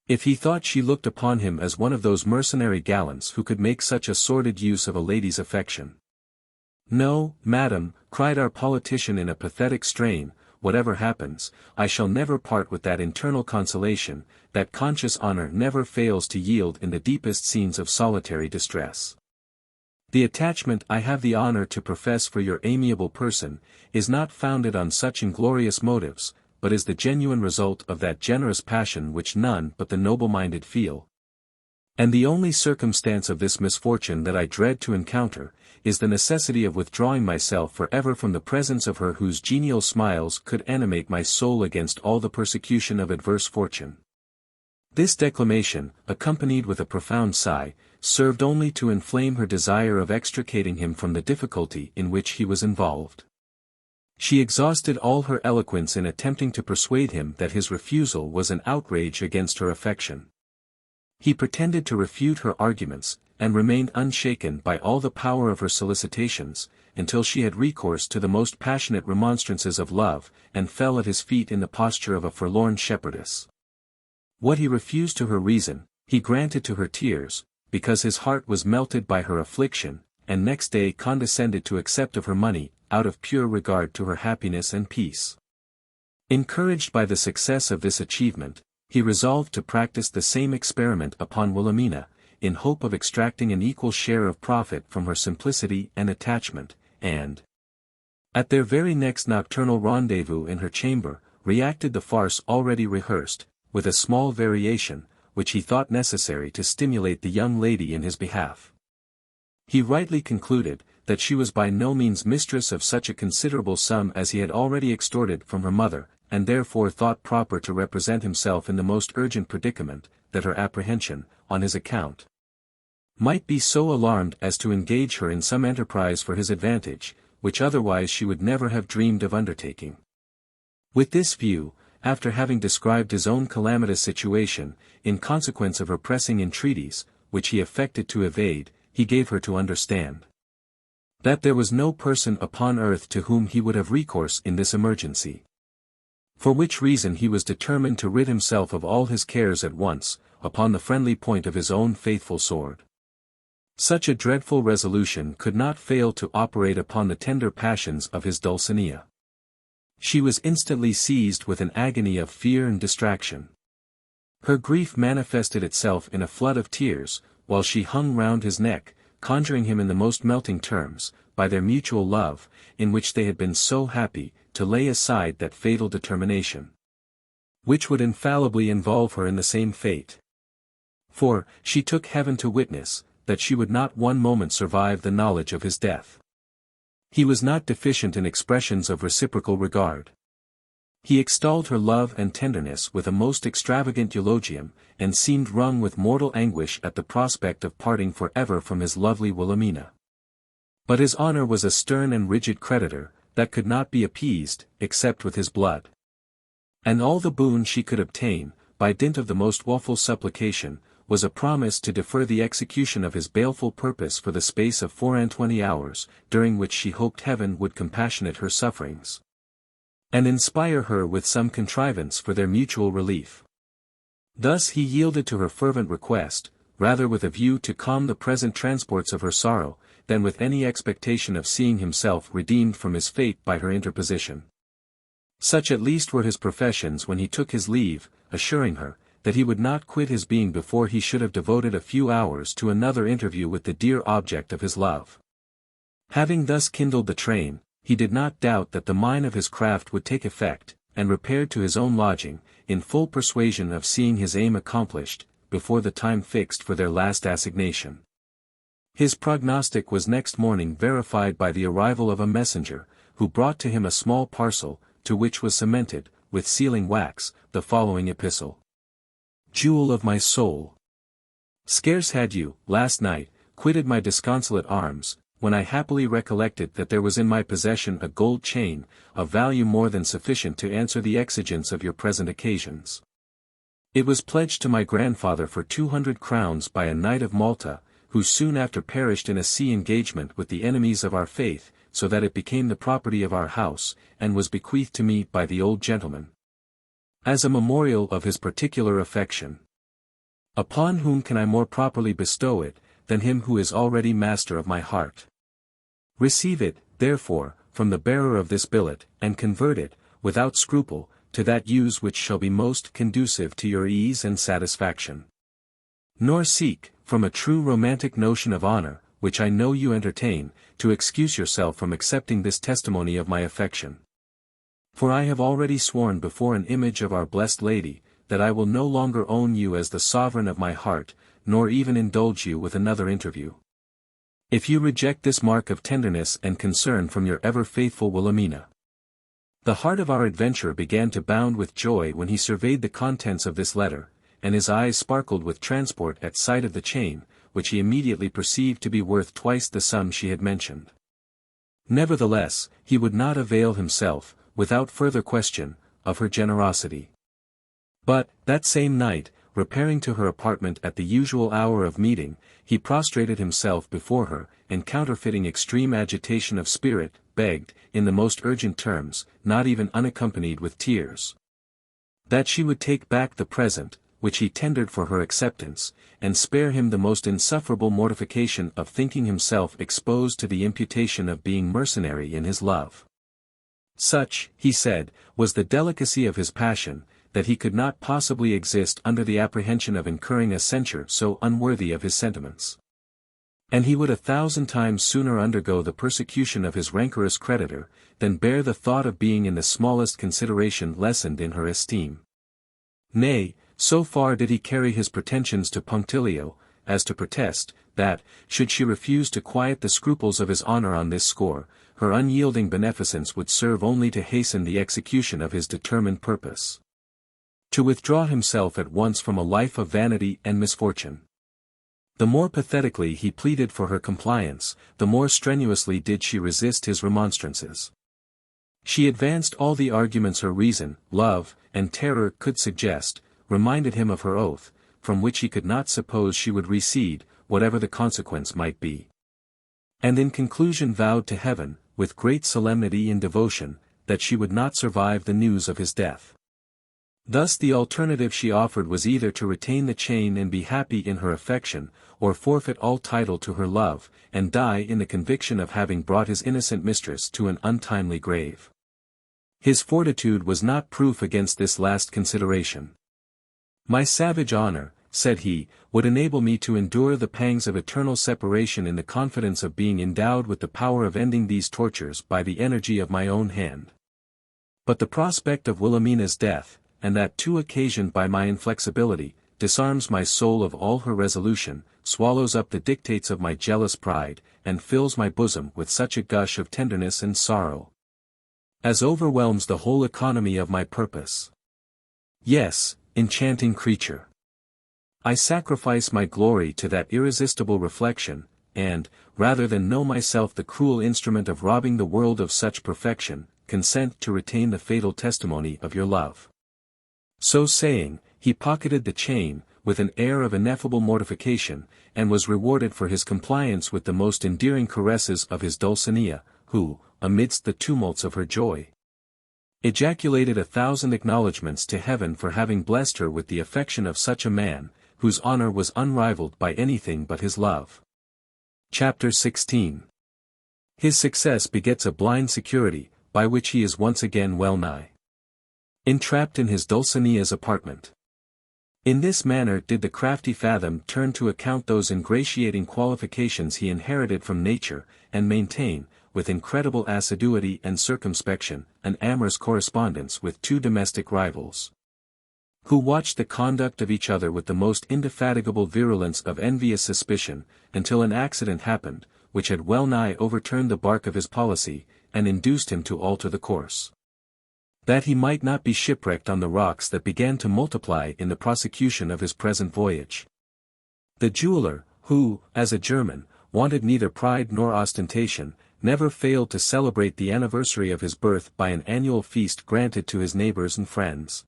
if he thought she looked upon him as one of those mercenary gallants who could make such a sordid use of a lady's affection. "No, madam," cried our politician in a pathetic strain, "whatever happens, I shall never part with that internal consolation, that conscious honor never fails to yield in the deepest scenes of solitary distress. The attachment I have the honor to profess for your amiable person, is not founded on such inglorious motives, but is the genuine result of that generous passion which none but the noble-minded feel. And the only circumstance of this misfortune that I dread to encounter, is the necessity of withdrawing myself for ever from the presence of her whose genial smiles could animate my soul against all the persecution of adverse fortune." This declamation, accompanied with a profound sigh, served only to inflame her desire of extricating him from the difficulty in which he was involved. She exhausted all her eloquence in attempting to persuade him that his refusal was an outrage against her affection. He pretended to refute her arguments, and remained unshaken by all the power of her solicitations, until she had recourse to the most passionate remonstrances of love, and fell at his feet in the posture of a forlorn shepherdess. What he refused to her reason, he granted to her tears, because his heart was melted by her affliction, and next day condescended to accept of her money, out of pure regard to her happiness and peace. Encouraged by the success of this achievement, he resolved to practice the same experiment upon Wilhelmina, in hope of extracting an equal share of profit from her simplicity and attachment, and, at their very next nocturnal rendezvous in her chamber, reacted the farce already rehearsed, with a small variation, which he thought necessary to stimulate the young lady in his behalf. He rightly concluded, that she was by no means mistress of such a considerable sum as he had already extorted from her mother, and therefore thought proper to represent himself in the most urgent predicament, that her apprehension, on his account, might be so alarmed as to engage her in some enterprise for his advantage, which otherwise she would never have dreamed of undertaking. With this view, after having described his own calamitous situation, in consequence of her pressing entreaties, which he affected to evade, he gave her to understand that there was no person upon earth to whom he would have recourse in this emergency. For which reason he was determined to rid himself of all his cares at once, upon the friendly point of his own faithful sword. Such a dreadful resolution could not fail to operate upon the tender passions of his Dulcinea. She was instantly seized with an agony of fear and distraction. Her grief manifested itself in a flood of tears, while she hung round his neck, conjuring him in the most melting terms, by their mutual love, in which they had been so happy, to lay aside that fatal determination, which would infallibly involve her in the same fate. For, she took heaven to witness, that she would not one moment survive the knowledge of his death. He was not deficient in expressions of reciprocal regard. He extolled her love and tenderness with a most extravagant eulogium, and seemed wrung with mortal anguish at the prospect of parting for ever from his lovely Wilhelmina. But his honor was a stern and rigid creditor, that could not be appeased, except with his blood. And all the boon she could obtain, by dint of the most woeful supplication, was a promise to defer the execution of his baleful purpose for the space of 24 hours, during which she hoped heaven would compassionate her sufferings, and inspire her with some contrivance for their mutual relief. Thus he yielded to her fervent request, rather with a view to calm the present transports of her sorrow, than with any expectation of seeing himself redeemed from his fate by her interposition. Such at least were his professions when he took his leave, assuring her, that he would not quit his being before he should have devoted a few hours to another interview with the dear object of his love. Having thus kindled the train, he did not doubt that the mine of his craft would take effect, and repaired to his own lodging, in full persuasion of seeing his aim accomplished, before the time fixed for their last assignation. His prognostic was next morning verified by the arrival of a messenger, who brought to him a small parcel, to which was cemented, with sealing wax, the following epistle. Jewel of my soul! Scarce had you, last night, quitted my disconsolate arms, when I happily recollected that there was in my possession a gold chain, of value more than sufficient to answer the exigence of your present occasions. It was pledged to my grandfather for 200 crowns by a knight of Malta, who soon after perished in a sea engagement with the enemies of our faith, so that it became the property of our house, and was bequeathed to me by the old gentleman, as a memorial of his particular affection. Upon whom can I more properly bestow it, than him who is already master of my heart? Receive it, therefore, from the bearer of this billet, and convert it, without scruple, to that use which shall be most conducive to your ease and satisfaction. Nor seek, from a true romantic notion of honor, which I know you entertain, to excuse yourself from accepting this testimony of my affection. For I have already sworn before an image of our blessed Lady, that I will no longer own you as the sovereign of my heart, nor even indulge you with another interview. If you reject this mark of tenderness and concern from your ever faithful Wilhelmina. The heart of our adventurer began to bound with joy when he surveyed the contents of this letter, and his eyes sparkled with transport at sight of the chain, which he immediately perceived to be worth twice the sum she had mentioned. Nevertheless, he would not avail himself, without further question, of her generosity. But, that same night, repairing to her apartment at the usual hour of meeting, he prostrated himself before her, and counterfeiting extreme agitation of spirit, begged, in the most urgent terms, not even unaccompanied with tears, that she would take back the present, which he tendered for her acceptance, and spare him the most insufferable mortification of thinking himself exposed to the imputation of being mercenary in his love. Such, he said, was the delicacy of his passion, that he could not possibly exist under the apprehension of incurring a censure so unworthy of his sentiments. And he would 1,000 times sooner undergo the persecution of his rancorous creditor, than bear the thought of being in the smallest consideration lessened in her esteem. Nay, so far did he carry his pretensions to punctilio, as to protest, that, should she refuse to quiet the scruples of his honor on this score, her unyielding beneficence would serve only to hasten the execution of his determined purpose. To withdraw himself at once from a life of vanity and misfortune. The more pathetically he pleaded for her compliance, the more strenuously did she resist his remonstrances. She advanced all the arguments her reason, love, and terror could suggest, reminded him of her oath, from which he could not suppose she would recede, whatever the consequence might be. And in conclusion vowed to heaven, with great solemnity and devotion, that she would not survive the news of his death. Thus the alternative she offered was either to retain the chain and be happy in her affection, or forfeit all title to her love, and die in the conviction of having brought his innocent mistress to an untimely grave. His fortitude was not proof against this last consideration. My savage honor, said he, would enable me to endure the pangs of eternal separation in the confidence of being endowed with the power of ending these tortures by the energy of my own hand. But the prospect of Wilhelmina's death, and that too occasioned by my inflexibility, disarms my soul of all her resolution, swallows up the dictates of my jealous pride, and fills my bosom with such a gush of tenderness and sorrow, as overwhelms the whole economy of my purpose. Yes, enchanting creature! I sacrifice my glory to that irresistible reflection, and, rather than know myself the cruel instrument of robbing the world of such perfection, consent to retain the fatal testimony of your love. So saying, he pocketed the chain, with an air of ineffable mortification, and was rewarded for his compliance with the most endearing caresses of his Dulcinea, who, amidst the tumults of her joy, ejaculated 1,000 acknowledgments to heaven for having blessed her with the affection of such a man, whose honor was unrivaled by anything but his love. Chapter 16. His success begets a blind security, by which he is once again well nigh entrapped in his Dulcinea's apartment. In this manner did the crafty Fathom turn to account those ingratiating qualifications he inherited from nature, and maintain, with incredible assiduity and circumspection, an amorous correspondence with two domestic rivals, who watched the conduct of each other with the most indefatigable virulence of envious suspicion, until an accident happened, which had well nigh overturned the bark of his policy, and induced him to alter the course. That he might not be shipwrecked on the rocks that began to multiply in the prosecution of his present voyage. The jeweler, who, as a German, wanted neither pride nor ostentation, never failed to celebrate the anniversary of his birth by an annual feast granted to his neighbors and friends.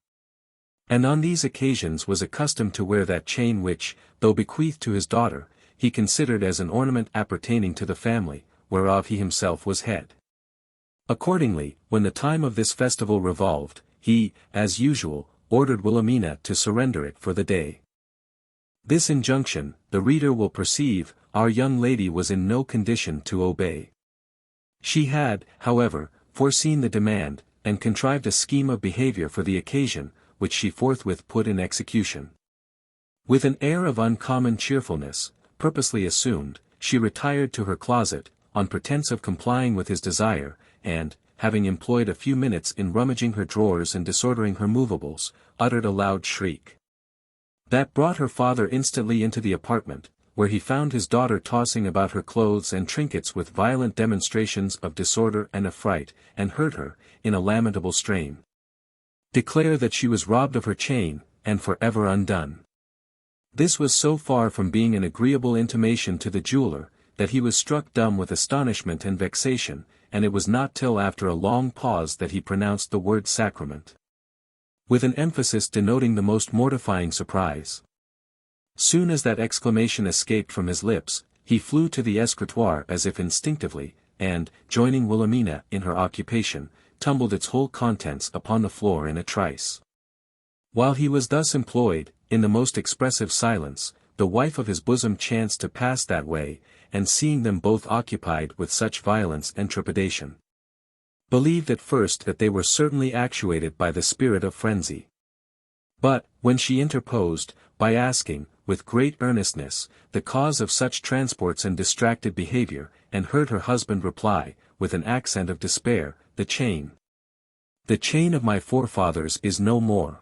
And on these occasions was accustomed to wear that chain which, though bequeathed to his daughter, he considered as an ornament appertaining to the family, whereof he himself was head. Accordingly, when the time of this festival revolved, he, as usual, ordered Wilhelmina to surrender it for the day. This injunction, the reader will perceive, our young lady was in no condition to obey. She had, however, foreseen the demand, and contrived a scheme of behavior for the occasion, which she forthwith put in execution. With an air of uncommon cheerfulness, purposely assumed, she retired to her closet, on pretence of complying with his desire, and, having employed a few minutes in rummaging her drawers and disordering her movables, uttered a loud shriek. That brought her father instantly into the apartment, where he found his daughter tossing about her clothes and trinkets with violent demonstrations of disorder and affright, and heard her, in a lamentable strain, declare that she was robbed of her chain, and for ever undone. This was so far from being an agreeable intimation to the jeweler, that he was struck dumb with astonishment and vexation, and it was not till after a long pause that he pronounced the word sacrament, with an emphasis denoting the most mortifying surprise. Soon as that exclamation escaped from his lips, he flew to the escritoire as if instinctively, and, joining Wilhelmina in her occupation, tumbled its whole contents upon the floor in a trice. While he was thus employed, in the most expressive silence, the wife of his bosom chanced to pass that way, and seeing them both occupied with such violence and trepidation, believed at first that they were certainly actuated by the spirit of frenzy. But, when she interposed, by asking, with great earnestness, the cause of such transports and distracted behavior, and heard her husband reply, with an accent of despair, the chain of my forefathers is no more.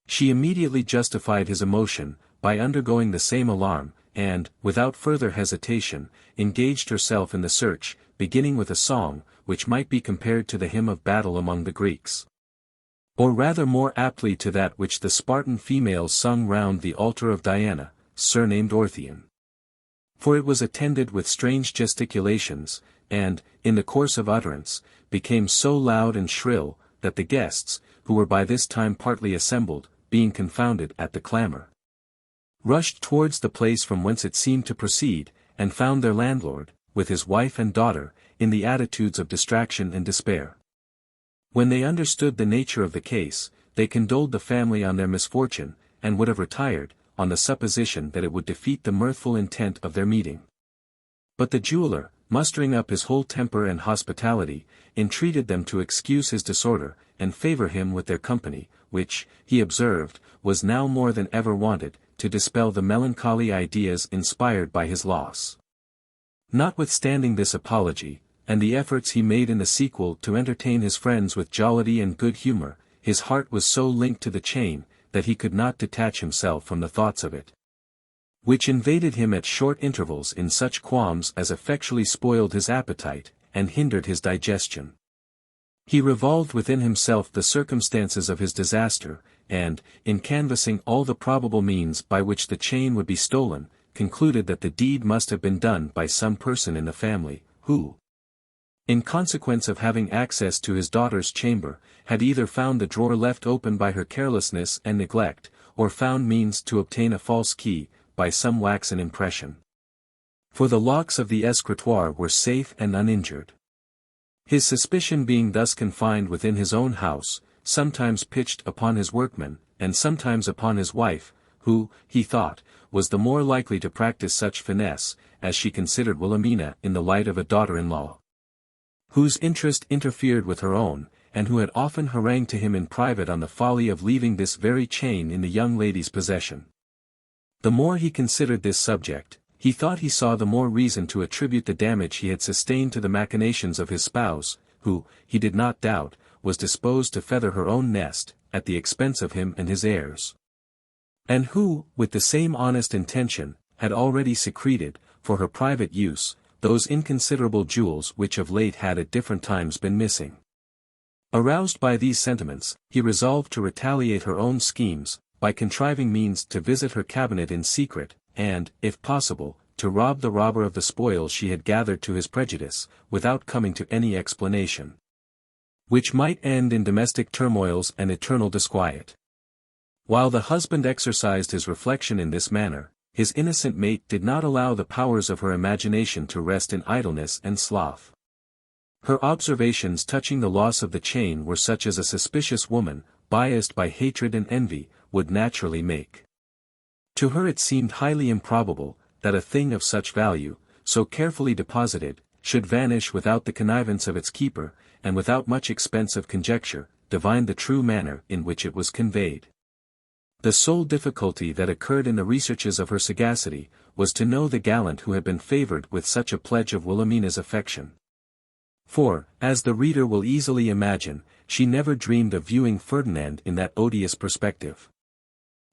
She immediately justified his emotion, by undergoing the same alarm, and, without further hesitation, engaged herself in the search, beginning with a song, which might be compared to the hymn of battle among the Greeks, or rather more aptly to that which the Spartan females sung round the altar of Diana, surnamed Orthian. For it was attended with strange gesticulations, and, in the course of utterance, became so loud and shrill, that the guests, who were by this time partly assembled, being confounded at the clamour, rushed towards the place from whence it seemed to proceed, and found their landlord, with his wife and daughter, in the attitudes of distraction and despair. When they understood the nature of the case, they condoled the family on their misfortune, and would have retired, on the supposition that it would defeat the mirthful intent of their meeting. But the jeweler, mustering up his whole temper and hospitality, entreated them to excuse his disorder, and favour him with their company, which, he observed, was now more than ever wanted, to dispel the melancholy ideas inspired by his loss. Notwithstanding this apology, and the efforts he made in the sequel to entertain his friends with jollity and good humour, his heart was so linked to the chain, that he could not detach himself from the thoughts of it, which invaded him at short intervals in such qualms as effectually spoiled his appetite, and hindered his digestion. He revolved within himself the circumstances of his disaster, and, in canvassing all the probable means by which the chain would be stolen, concluded that the deed must have been done by some person in the family, who, in consequence of having access to his daughter's chamber, had either found the drawer left open by her carelessness and neglect, or found means to obtain a false key, by some waxen impression. For the locks of the escritoire were safe and uninjured. His suspicion being thus confined within his own house, sometimes pitched upon his workmen, and sometimes upon his wife, who, he thought, was the more likely to practice such finesse, as she considered Wilhelmina in the light of a daughter-in-law, whose interest interfered with her own, and who had often harangued to him in private on the folly of leaving this very chain in the young lady's possession. The more he considered this subject, he thought he saw the more reason to attribute the damage he had sustained to the machinations of his spouse, who, he did not doubt, was disposed to feather her own nest, at the expense of him and his heirs, and who, with the same honest intention, had already secreted, for her private use, those inconsiderable jewels which of late had at different times been missing. Aroused by these sentiments, he resolved to retaliate her own schemes, by contriving means to visit her cabinet in secret, and, if possible, to rob the robber of the spoils she had gathered to his prejudice, without coming to any explanation, which might end in domestic turmoils and eternal disquiet. While the husband exercised his reflection in this manner, his innocent mate did not allow the powers of her imagination to rest in idleness and sloth. Her observations touching the loss of the chain were such as a suspicious woman, biased by hatred and envy, would naturally make. To her it seemed highly improbable, that a thing of such value, so carefully deposited, should vanish without the connivance of its keeper, and without much expense of conjecture, divine the true manner in which it was conveyed. The sole difficulty that occurred in the researches of her sagacity, was to know the gallant who had been favored with such a pledge of Wilhelmina's affection. For, as the reader will easily imagine, she never dreamed of viewing Ferdinand in that odious perspective.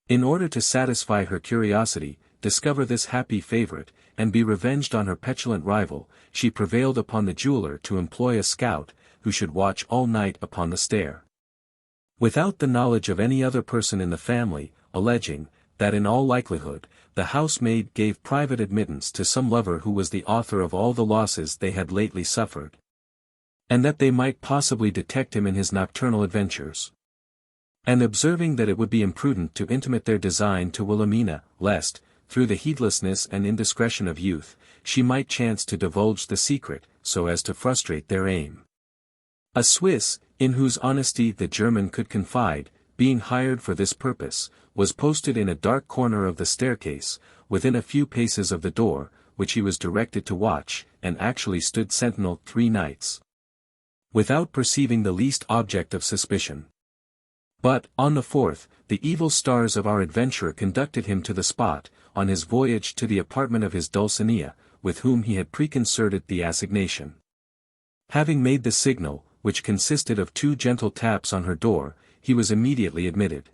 In order to satisfy her curiosity, discover this happy favorite, and be revenged on her petulant rival, she prevailed upon the jeweler to employ a scout, who should watch all night upon the stair. Without the knowledge of any other person in the family, alleging, that in all likelihood, the housemaid gave private admittance to some lover who was the author of all the losses they had lately suffered, and that they might possibly detect him in his nocturnal adventures. And observing that it would be imprudent to intimate their design to Wilhelmina, lest, through the heedlessness and indiscretion of youth, she might chance to divulge the secret, so as to frustrate their aim. A Swiss, in whose honesty the German could confide, being hired for this purpose, was posted in a dark corner of the staircase, within a few paces of the door, which he was directed to watch, and actually stood sentinel 3 nights, without perceiving the least object of suspicion. But, on the 4th, the evil stars of our adventurer conducted him to the spot, on his voyage to the apartment of his Dulcinea, with whom he had preconcerted the assignation. Having made the signal, which consisted of 2 gentle taps on her door, he was immediately admitted.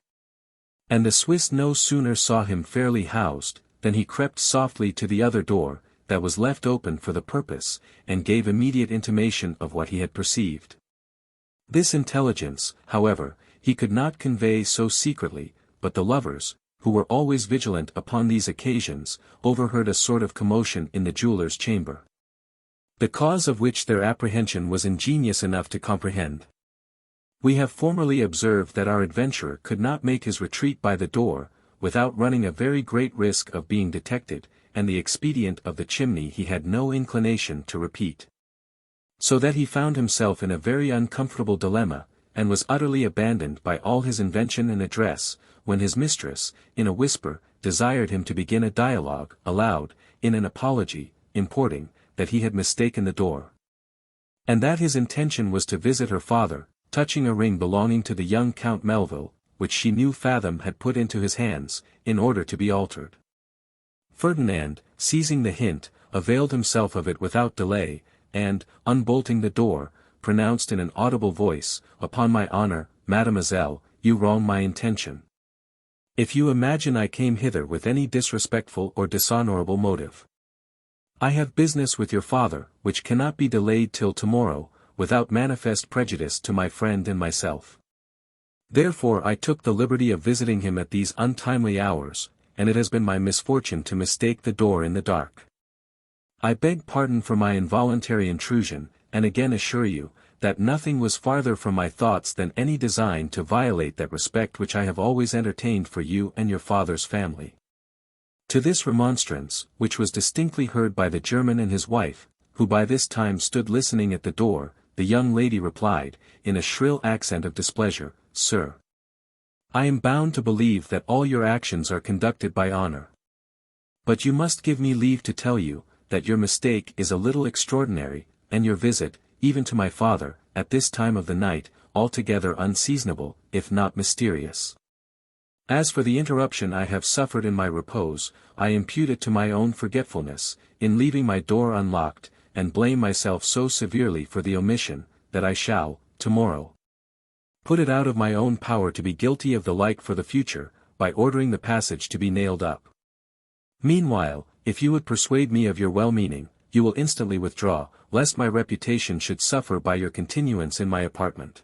And the Swiss no sooner saw him fairly housed, than he crept softly to the other door, that was left open for the purpose, and gave immediate intimation of what he had perceived. This intelligence, however, he could not convey so secretly, but the lovers, who were always vigilant upon these occasions, overheard a sort of commotion in the jeweller's chamber, the cause of which their apprehension was ingenious enough to comprehend. We have formerly observed that our adventurer could not make his retreat by the door, without running a very great risk of being detected, and the expedient of the chimney he had no inclination to repeat. So that he found himself in a very uncomfortable dilemma, and was utterly abandoned by all his invention and address, when his mistress, in a whisper, desired him to begin a dialogue, aloud, in an apology, importing, that he had mistaken the door, and that his intention was to visit her father, touching a ring belonging to the young Count Melville, which she knew Fathom had put into his hands, in order to be altered. Ferdinand, seizing the hint, availed himself of it without delay, and, unbolting the door, pronounced in an audible voice, "Upon my honor, mademoiselle, you wrong my intention. If you imagine I came hither with any disrespectful or dishonorable motive, I have business with your father, which cannot be delayed till tomorrow, without manifest prejudice to my friend and myself. Therefore I took the liberty of visiting him at these untimely hours, and it has been my misfortune to mistake the door in the dark. I beg pardon for my involuntary intrusion, and again assure you, that nothing was farther from my thoughts than any design to violate that respect which I have always entertained for you and your father's family." To this remonstrance, which was distinctly heard by the German and his wife, who by this time stood listening at the door, the young lady replied, in a shrill accent of displeasure, "Sir, I am bound to believe that all your actions are conducted by honor. But you must give me leave to tell you, that your mistake is a little extraordinary, and your visit, even to my father, at this time of the night, altogether unseasonable, if not mysterious. As for the interruption I have suffered in my repose, I impute it to my own forgetfulness, in leaving my door unlocked, and blame myself so severely for the omission, that I shall, tomorrow, put it out of my own power to be guilty of the like for the future, by ordering the passage to be nailed up. Meanwhile, if you would persuade me of your well-meaning, you will instantly withdraw, lest my reputation should suffer by your continuance in my apartment.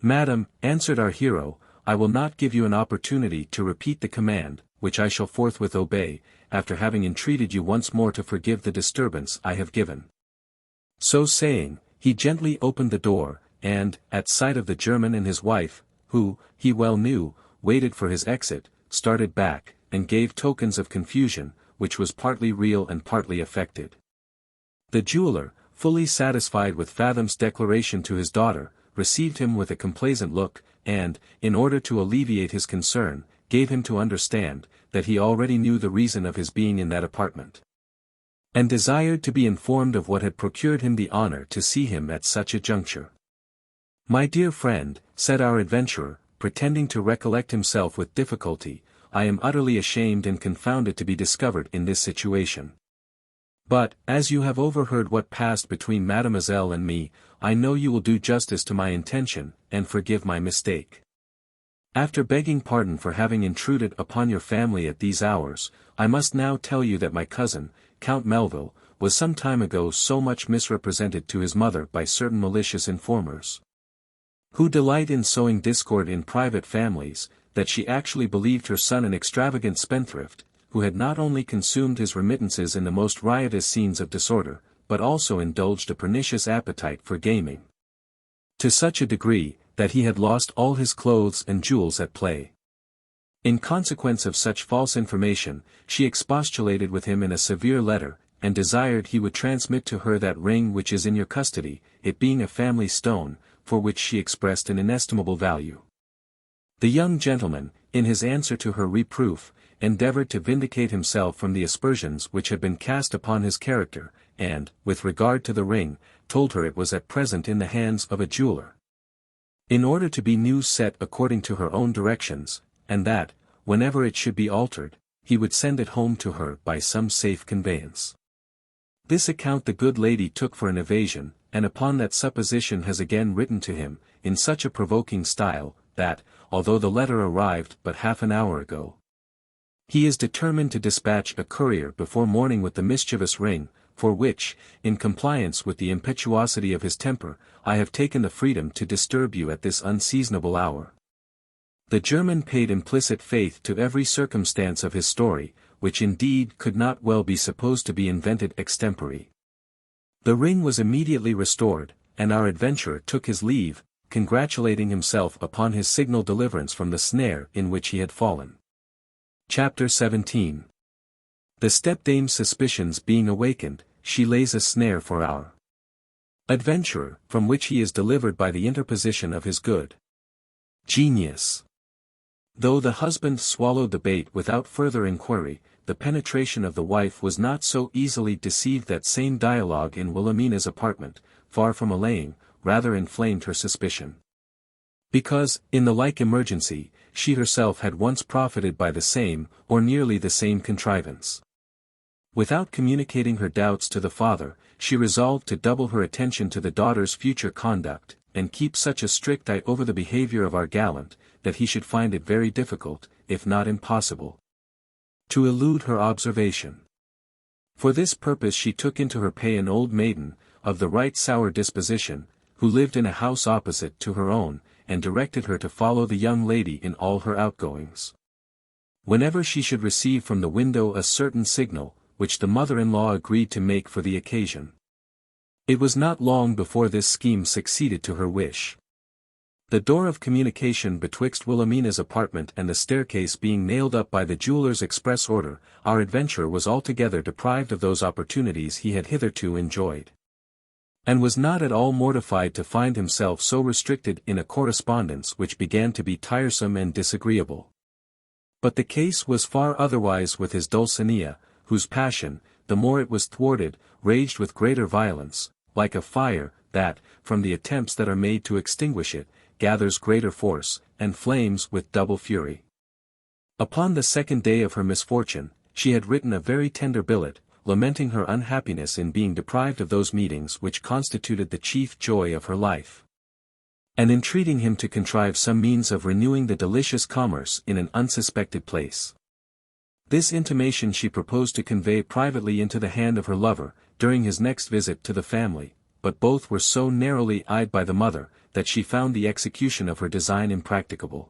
Madam, answered our hero, I will not give you an opportunity to repeat the command, which I shall forthwith obey, after having entreated you once more to forgive the disturbance I have given. So saying, he gently opened the door, and, at sight of the German and his wife, who, he well knew, waited for his exit, started back, and gave tokens of confusion, which was partly real and partly affected. The jeweller, fully satisfied with Fathom's declaration to his daughter, received him with a complacent look, and, in order to alleviate his concern, gave him to understand, that he already knew the reason of his being in that apartment, and desired to be informed of what had procured him the honor to see him at such a juncture. My dear friend, said our adventurer, pretending to recollect himself with difficulty, I am utterly ashamed and confounded to be discovered in this situation. But, as you have overheard what passed between mademoiselle and me, I know you will do justice to my intention, and forgive my mistake. After begging pardon for having intruded upon your family at these hours, I must now tell you that my cousin, Count Melville, was some time ago so much misrepresented to his mother by certain malicious informers, who delight in sowing discord in private families, that she actually believed her son an extravagant spendthrift, who had not only consumed his remittances in the most riotous scenes of disorder, but also indulged a pernicious appetite for gaming, to such a degree, that he had lost all his clothes and jewels at play. In consequence of such false information, she expostulated with him in a severe letter, and desired he would transmit to her that ring which is in your custody, it being a family stone, for which she expressed an inestimable value. The young gentleman, in his answer to her reproof, endeavored to vindicate himself from the aspersions which had been cast upon his character, and, with regard to the ring, told her it was at present in the hands of a jeweller, in order to be new set according to her own directions, and that, whenever it should be altered, he would send it home to her by some safe conveyance. This account the good lady took for an evasion, and upon that supposition has again written to him, in such a provoking style, that, although the letter arrived but half an hour ago, he is determined to dispatch a courier before morning with the mischievous ring, for which, in compliance with the impetuosity of his temper, I have taken the freedom to disturb you at this unseasonable hour. The German paid implicit faith to every circumstance of his story, which indeed could not well be supposed to be invented extempore. The ring was immediately restored, and our adventurer took his leave, congratulating himself upon his signal deliverance from the snare in which he had fallen. Chapter 17. The stepdame's suspicions being awakened, she lays a snare for our adventurer, from which he is delivered by the interposition of his good genius. Though the husband swallowed the bait without further inquiry, the penetration of the wife was not so easily deceived. That same dialogue in Wilhelmina's apartment, far from allaying, rather inflamed her suspicion. Because, in the like emergency, she herself had once profited by the same, or nearly the same contrivance. Without communicating her doubts to the father, she resolved to double her attention to the daughter's future conduct, and keep such a strict eye over the behavior of our gallant, that he should find it very difficult, if not impossible, to elude her observation. For this purpose she took into her pay an old maiden, of the right sour disposition, who lived in a house opposite to her own, and directed her to follow the young lady in all her outgoings. Whenever she should receive from the window a certain signal, which the mother-in-law agreed to make for the occasion. It was not long before this scheme succeeded to her wish. The door of communication betwixt Wilhelmina's apartment and the staircase being nailed up by the jeweller's express order, our adventurer was altogether deprived of those opportunities he had hitherto enjoyed, and was not at all mortified to find himself so restricted in a correspondence which began to be tiresome and disagreeable. But the case was far otherwise with his Dulcinea, whose passion, the more it was thwarted, raged with greater violence, like a fire, that, from the attempts that are made to extinguish it, gathers greater force, and flames with double fury. Upon the second day of her misfortune, she had written a very tender billet, lamenting her unhappiness in being deprived of those meetings which constituted the chief joy of her life, and entreating him to contrive some means of renewing the delicious commerce in an unsuspected place. This intimation she proposed to convey privately into the hand of her lover, during his next visit to the family, but both were so narrowly eyed by the mother, that she found the execution of her design impracticable.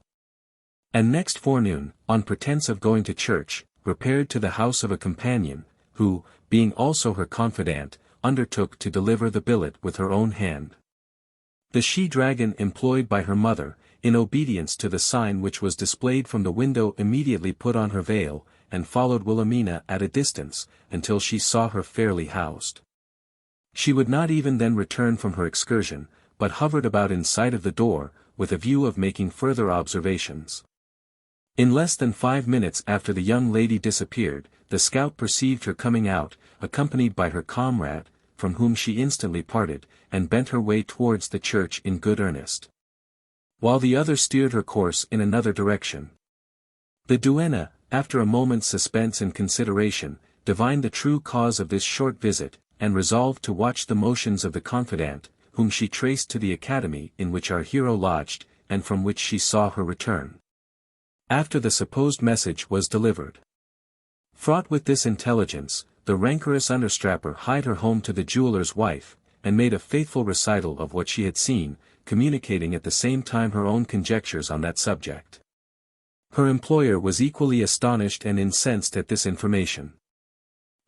And next forenoon, on pretence of going to church, repaired to the house of a companion, who, being also her confidant, undertook to deliver the billet with her own hand. The she-dragon employed by her mother, in obedience to the sign which was displayed from the window, immediately put on her veil, and followed Wilhelmina at a distance, until she saw her fairly housed. She would not even then return from her excursion, but hovered about in sight of the door, with a view of making further observations. In less than 5 minutes after the young lady disappeared, the scout perceived her coming out, accompanied by her comrade, from whom she instantly parted, and bent her way towards the church in good earnest, while the other steered her course in another direction. The duenna, after a moment's suspense and consideration, divined the true cause of this short visit, and resolved to watch the motions of the confidant, whom she traced to the academy in which our hero lodged, and from which she saw her return, after the supposed message was delivered. Fraught with this intelligence, the rancorous understrapper hied her home to the jeweller's wife, and made a faithful recital of what she had seen, communicating at the same time her own conjectures on that subject. Her employer was equally astonished and incensed at this information.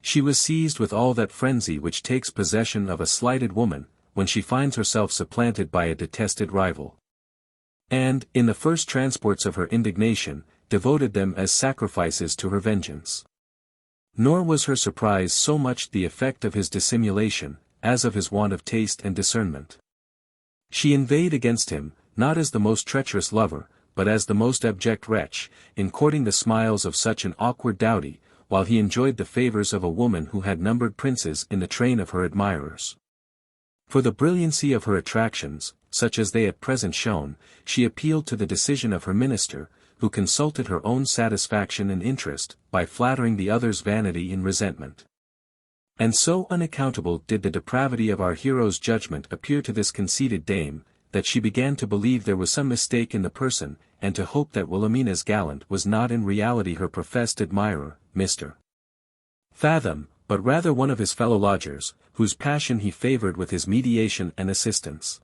She was seized with all that frenzy which takes possession of a slighted woman, when she finds herself supplanted by a detested rival. And, in the first transports of her indignation, devoted them as sacrifices to her vengeance. Nor was her surprise so much the effect of his dissimulation, as of his want of taste and discernment. She inveighed against him, not as the most treacherous lover, but as the most abject wretch, in courting the smiles of such an awkward dowdy, while he enjoyed the favors of a woman who had numbered princes in the train of her admirers. For the brilliancy of her attractions, such as they at present shone, she appealed to the decision of her minister, who consulted her own satisfaction and interest, by flattering the other's vanity and resentment. And so unaccountable did the depravity of our hero's judgment appear to this conceited dame, that she began to believe there was some mistake in the person, and to hope that Wilhelmina's gallant was not in reality her professed admirer, Mr. Fathom, but rather one of his fellow lodgers, whose passion he favored with his mediation and assistance.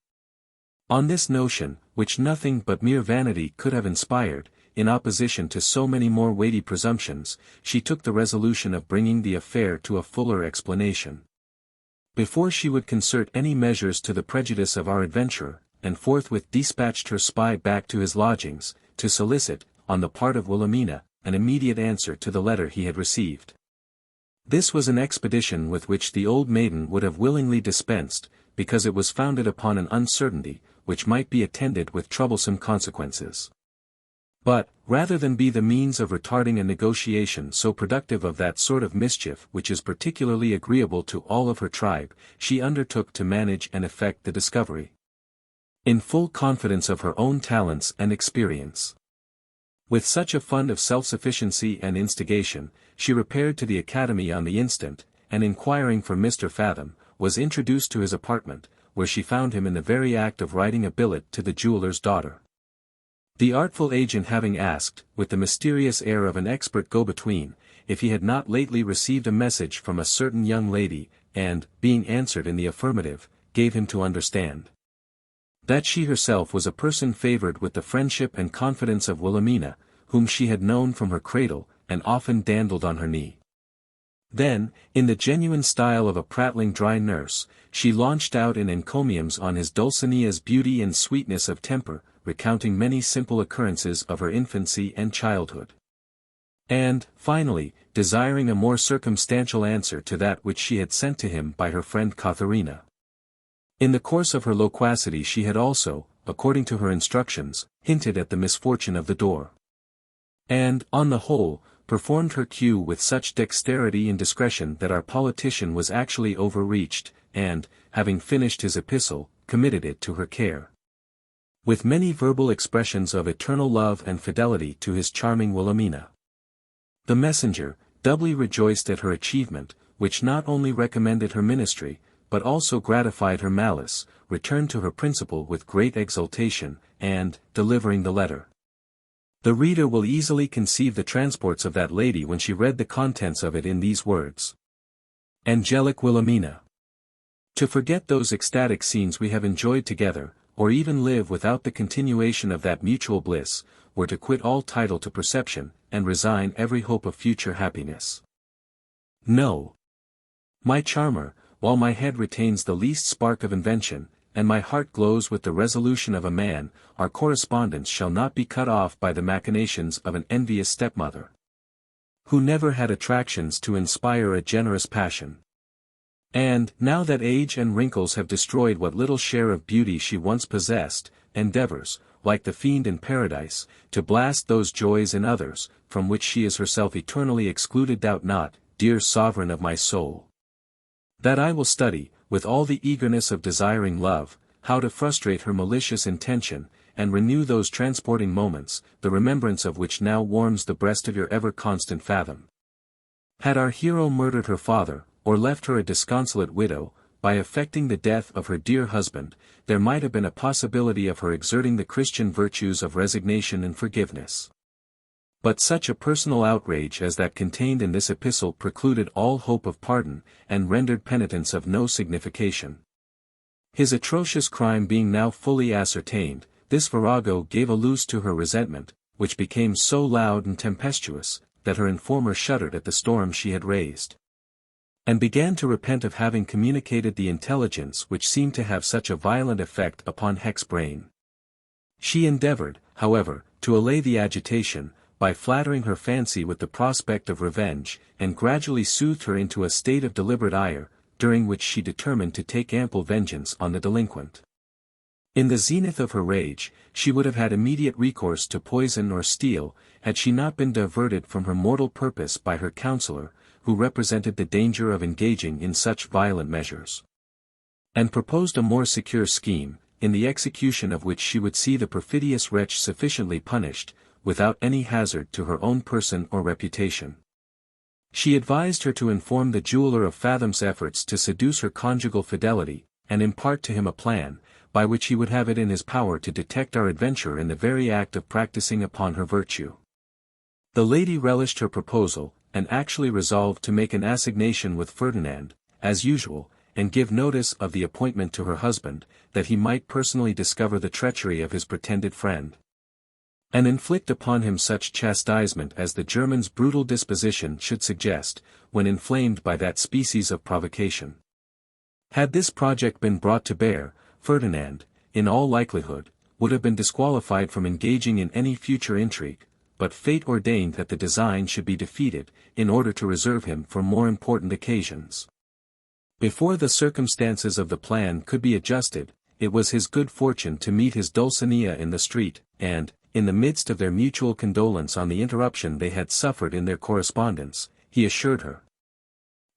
On this notion, which nothing but mere vanity could have inspired, in opposition to so many more weighty presumptions, she took the resolution of bringing the affair to a fuller explanation. Before she would concert any measures to the prejudice of our adventurer, and forthwith dispatched her spy back to his lodgings, to solicit, on the part of Wilhelmina, an immediate answer to the letter he had received. This was an expedition with which the old maiden would have willingly dispensed, because it was founded upon an uncertainty, which might be attended with troublesome consequences. But, rather than be the means of retarding a negotiation so productive of that sort of mischief which is particularly agreeable to all of her tribe, she undertook to manage and effect the discovery, in full confidence of her own talents and experience. With such a fund of self-sufficiency and instigation, she repaired to the academy on the instant, and inquiring for Mr. Fathom, was introduced to his apartment, where she found him in the very act of writing a billet to the jeweller's daughter. The artful agent having asked, with the mysterious air of an expert go-between, if he had not lately received a message from a certain young lady, and, being answered in the affirmative, gave him to understand that she herself was a person favored with the friendship and confidence of Wilhelmina, whom she had known from her cradle, and often dandled on her knee. Then, in the genuine style of a prattling dry nurse, she launched out in encomiums on his Dulcinea's beauty and sweetness of temper, recounting many simple occurrences of her infancy and childhood. And, finally, desiring a more circumstantial answer to that which she had sent to him by her friend Katharina. In the course of her loquacity she had also, according to her instructions, hinted at the misfortune of the door. And, on the whole, performed her cue with such dexterity and discretion that our politician was actually overreached, and, having finished his epistle, committed it to her care, with many verbal expressions of eternal love and fidelity to his charming Wilhelmina. The messenger, doubly rejoiced at her achievement, which not only recommended her ministry, but also gratified her malice, returned to her principal with great exultation, and, delivering the letter, the reader will easily conceive the transports of that lady when she read the contents of it in these words. Angelic Wilhelmina. To forget those ecstatic scenes we have enjoyed together, or even live without the continuation of that mutual bliss, were to quit all title to perception, and resign every hope of future happiness. No. My charmer, while my head retains the least spark of invention, and my heart glows with the resolution of a man, our correspondence shall not be cut off by the machinations of an envious stepmother, who never had attractions to inspire a generous passion. And, now that age and wrinkles have destroyed what little share of beauty she once possessed, endeavors, like the fiend in paradise, to blast those joys in others, from which she is herself eternally excluded. Doubt not, dear sovereign of my soul, that I will study, with all the eagerness of desiring love, how to frustrate her malicious intention, and renew those transporting moments, the remembrance of which now warms the breast of your ever-constant Fathom. Had our hero murdered her father, or left her a disconsolate widow, by effecting the death of her dear husband, there might have been a possibility of her exerting the Christian virtues of resignation and forgiveness. But such a personal outrage as that contained in this epistle precluded all hope of pardon, and rendered penitence of no signification. His atrocious crime being now fully ascertained, this virago gave a loose to her resentment, which became so loud and tempestuous, that her informer shuddered at the storm she had raised, and began to repent of having communicated the intelligence which seemed to have such a violent effect upon Heck's brain. She endeavored, however, to allay the agitation, by flattering her fancy with the prospect of revenge, and gradually soothed her into a state of deliberate ire, during which she determined to take ample vengeance on the delinquent. In the zenith of her rage, she would have had immediate recourse to poison or steel, had she not been diverted from her mortal purpose by her counsellor, who represented the danger of engaging in such violent measures, and proposed a more secure scheme, in the execution of which she would see the perfidious wretch sufficiently punished, without any hazard to her own person or reputation. She advised her to inform the jeweller of Fathom's efforts to seduce her conjugal fidelity, and impart to him a plan, by which he would have it in his power to detect our adventurer in the very act of practicing upon her virtue. The lady relished her proposal, and actually resolved to make an assignation with Ferdinand, as usual, and give notice of the appointment to her husband, that he might personally discover the treachery of his pretended friend, and inflict upon him such chastisement as the German's brutal disposition should suggest, when inflamed by that species of provocation. Had this project been brought to bear, Ferdinand, in all likelihood, would have been disqualified from engaging in any future intrigue, but fate ordained that the design should be defeated, in order to reserve him for more important occasions. Before the circumstances of the plan could be adjusted, it was his good fortune to meet his Dulcinea in the street, and, in the midst of their mutual condolence on the interruption they had suffered in their correspondence, he assured her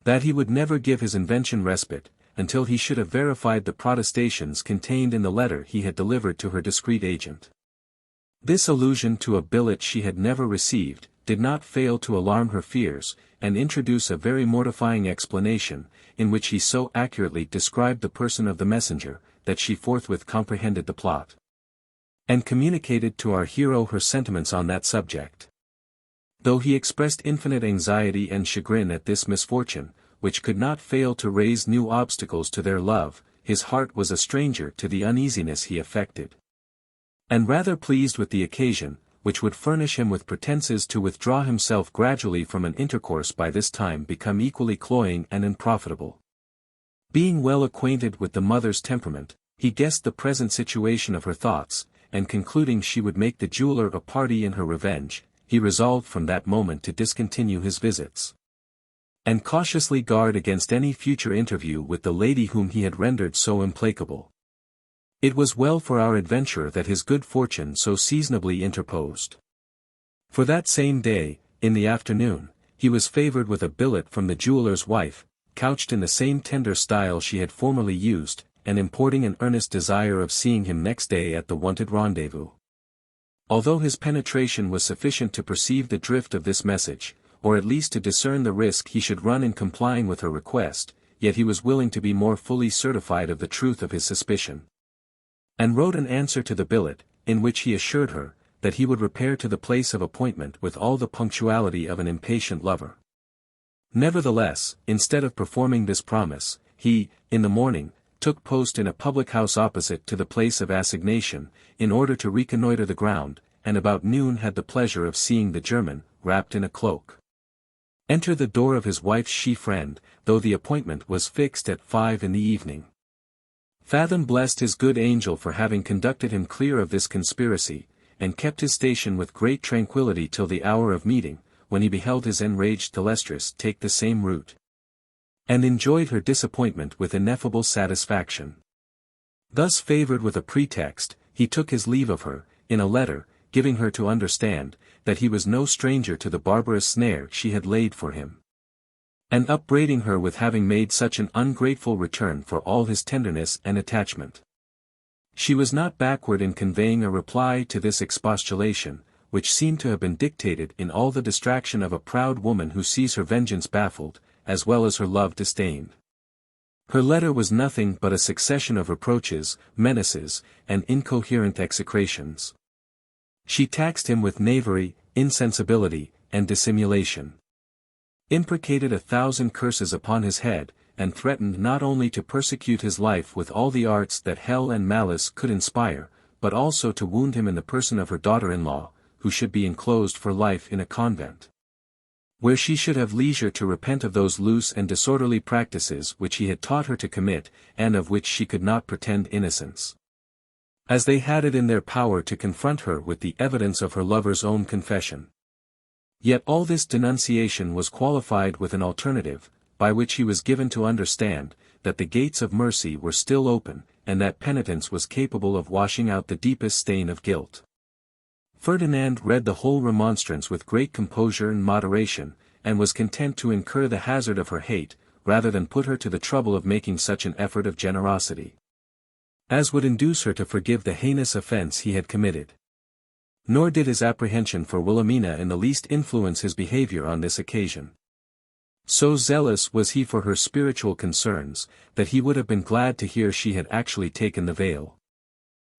that he would never give his invention respite, until he should have verified the protestations contained in the letter he had delivered to her discreet agent. This allusion to a billet she had never received, did not fail to alarm her fears, and introduce a very mortifying explanation, in which he so accurately described the person of the messenger, that she forthwith comprehended the plot, and communicated to our hero her sentiments on that subject. Though he expressed infinite anxiety and chagrin at this misfortune, which could not fail to raise new obstacles to their love, his heart was a stranger to the uneasiness he affected, and rather pleased with the occasion, which would furnish him with pretenses to withdraw himself gradually from an intercourse by this time become equally cloying and unprofitable. Being well acquainted with the mother's temperament, he guessed the present situation of her thoughts, and concluding she would make the jeweller a party in her revenge, he resolved from that moment to discontinue his visits, and cautiously guard against any future interview with the lady whom he had rendered so implacable. It was well for our adventurer that his good fortune so seasonably interposed. For that same day, in the afternoon, he was favored with a billet from the jeweller's wife, couched in the same tender style she had formerly used, and importing an earnest desire of seeing him next day at the wonted rendezvous. Although his penetration was sufficient to perceive the drift of this message, or at least to discern the risk he should run in complying with her request, yet he was willing to be more fully certified of the truth of his suspicion, and wrote an answer to the billet, in which he assured her, that he would repair to the place of appointment with all the punctuality of an impatient lover. Nevertheless, instead of performing this promise, he, in the morning, took post in a public house opposite to the place of assignation, in order to reconnoitre the ground, and about noon had the pleasure of seeing the German, wrapped in a cloak, enter the door of his wife's she-friend, though the appointment was fixed at 5 in the evening. Fathom blessed his good angel for having conducted him clear of this conspiracy, and kept his station with great tranquillity till the hour of meeting, when he beheld his enraged Thylestrus take the same route, and enjoyed her disappointment with ineffable satisfaction. Thus favoured with a pretext, he took his leave of her, in a letter, giving her to understand, that he was no stranger to the barbarous snare she had laid for him, and upbraiding her with having made such an ungrateful return for all his tenderness and attachment. She was not backward in conveying a reply to this expostulation, which seemed to have been dictated in all the distraction of a proud woman who sees her vengeance baffled, as well as her love disdained. Her letter was nothing but a succession of reproaches, menaces, and incoherent execrations. She taxed him with knavery, insensibility, and dissimulation, imprecated 1,000 curses upon his head, and threatened not only to persecute his life with all the arts that hell and malice could inspire, but also to wound him in the person of her daughter-in-law, who should be enclosed for life in a convent, where she should have leisure to repent of those loose and disorderly practices which he had taught her to commit, and of which she could not pretend innocence, as they had it in their power to confront her with the evidence of her lover's own confession. Yet all this denunciation was qualified with an alternative, by which he was given to understand, that the gates of mercy were still open, and that penitence was capable of washing out the deepest stain of guilt. Ferdinand read the whole remonstrance with great composure and moderation, and was content to incur the hazard of her hate, rather than put her to the trouble of making such an effort of generosity as would induce her to forgive the heinous offence he had committed. Nor did his apprehension for Wilhelmina in the least influence his behaviour on this occasion. So zealous was he for her spiritual concerns, that he would have been glad to hear she had actually taken the veil.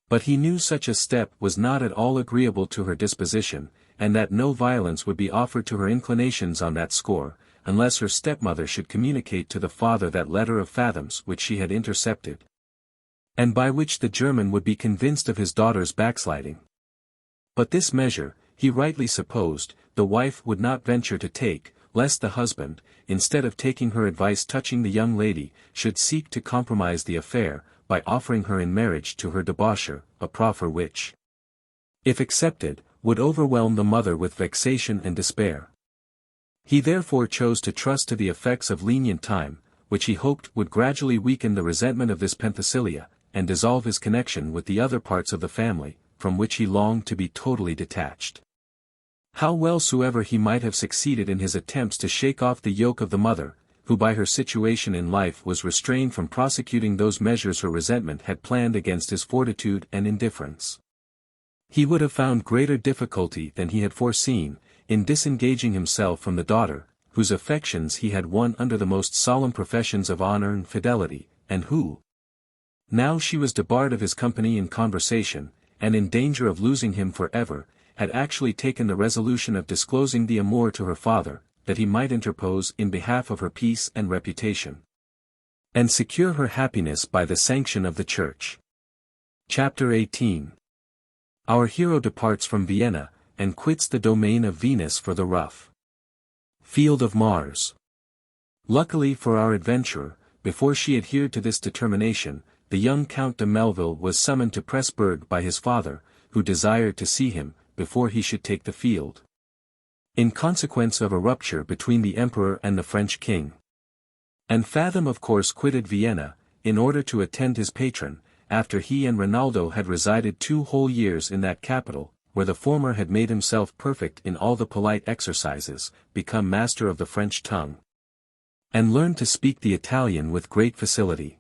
But he knew such a step was not at all agreeable to her disposition, and that no violence would be offered to her inclinations on that score, unless her stepmother should communicate to the father that letter of Fathom's which she had intercepted, and by which the German would be convinced of his daughter's backsliding. But this measure, he rightly supposed, the wife would not venture to take, lest the husband, instead of taking her advice touching the young lady, should seek to compromise the affair, by offering her in marriage to her debaucher, a proffer which, if accepted, would overwhelm the mother with vexation and despair. He therefore chose to trust to the effects of lenient time, which he hoped would gradually weaken the resentment of this Penthesilea, and dissolve his connection with the other parts of the family, from which he longed to be totally detached. How well soever he might have succeeded in his attempts to shake off the yoke of the mother, who by her situation in life was restrained from prosecuting those measures her resentment had planned against his fortitude and indifference, he would have found greater difficulty than he had foreseen, in disengaging himself from the daughter, whose affections he had won under the most solemn professions of honour and fidelity, and who, now she was debarred of his company and conversation, and in danger of losing him for ever, had actually taken the resolution of disclosing the amour to her father, that he might interpose in behalf of her peace and reputation, and secure her happiness by the sanction of the Church. Chapter 18. Our hero departs from Vienna, and quits the domain of Venus for the rough field of Mars. Luckily for our adventurer, before she adhered to this determination, the young Count de Melville was summoned to Pressburg by his father, who desired to see him, before he should take the field, in consequence of a rupture between the Emperor and the French king. And Fathom of course quitted Vienna, in order to attend his patron, after he and Rinaldo had resided 2 whole years in that capital, where the former had made himself perfect in all the polite exercises, become master of the French tongue, and learned to speak the Italian with great facility.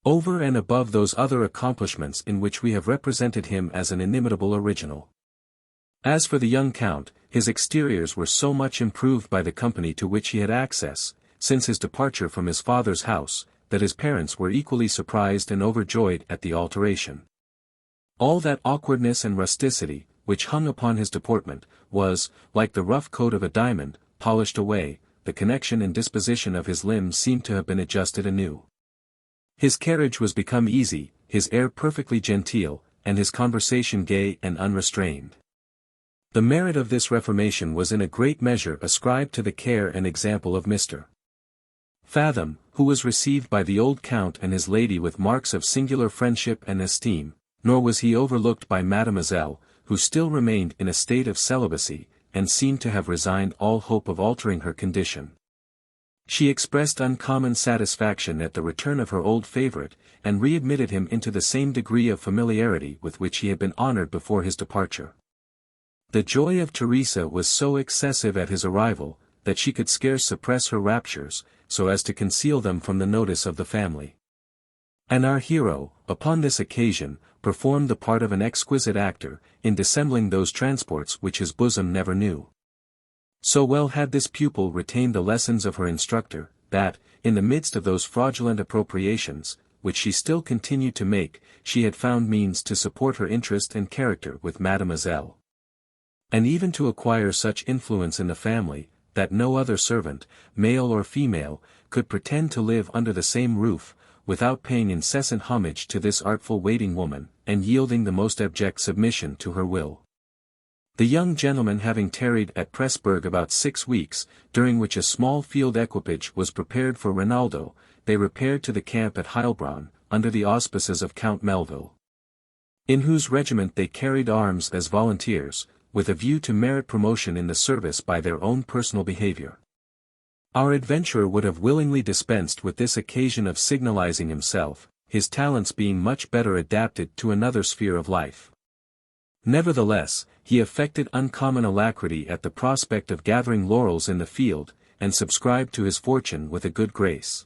Over and above those other accomplishments in which we have represented him as an inimitable original. As for the young count, his exteriors were so much improved by the company to which he had access, since his departure from his father's house, that his parents were equally surprised and overjoyed at the alteration. All that awkwardness and rusticity, which hung upon his deportment, was, like the rough coat of a diamond, polished away, the connection and disposition of his limbs seemed to have been adjusted anew. His carriage was become easy, his air perfectly genteel, and his conversation gay and unrestrained. The merit of this reformation was in a great measure ascribed to the care and example of Mr. Fathom, who was received by the old Count and his lady with marks of singular friendship and esteem, nor was he overlooked by Mademoiselle, who still remained in a state of celibacy, and seemed to have resigned all hope of altering her condition. She expressed uncommon satisfaction at the return of her old favourite, and readmitted him into the same degree of familiarity with which he had been honoured before his departure. The joy of Teresa was so excessive at his arrival, that she could scarce suppress her raptures, so as to conceal them from the notice of the family. And our hero, upon this occasion, performed the part of an exquisite actor, in dissembling those transports which his bosom never knew. So well had this pupil retained the lessons of her instructor, that, in the midst of those fraudulent appropriations, which she still continued to make, she had found means to support her interest and character with Mademoiselle. And even to acquire such influence in the family, that no other servant, male or female, could pretend to live under the same roof, without paying incessant homage to this artful waiting woman, and yielding the most abject submission to her will. The young gentleman having tarried at Pressburg about 6 weeks, during which a small field equipage was prepared for Rinaldo, they repaired to the camp at Heilbronn, under the auspices of Count Melville, in whose regiment they carried arms as volunteers, with a view to merit promotion in the service by their own personal behavior. Our adventurer would have willingly dispensed with this occasion of signalizing himself, his talents being much better adapted to another sphere of life. Nevertheless, he affected uncommon alacrity at the prospect of gathering laurels in the field, and subscribed to his fortune with a good grace.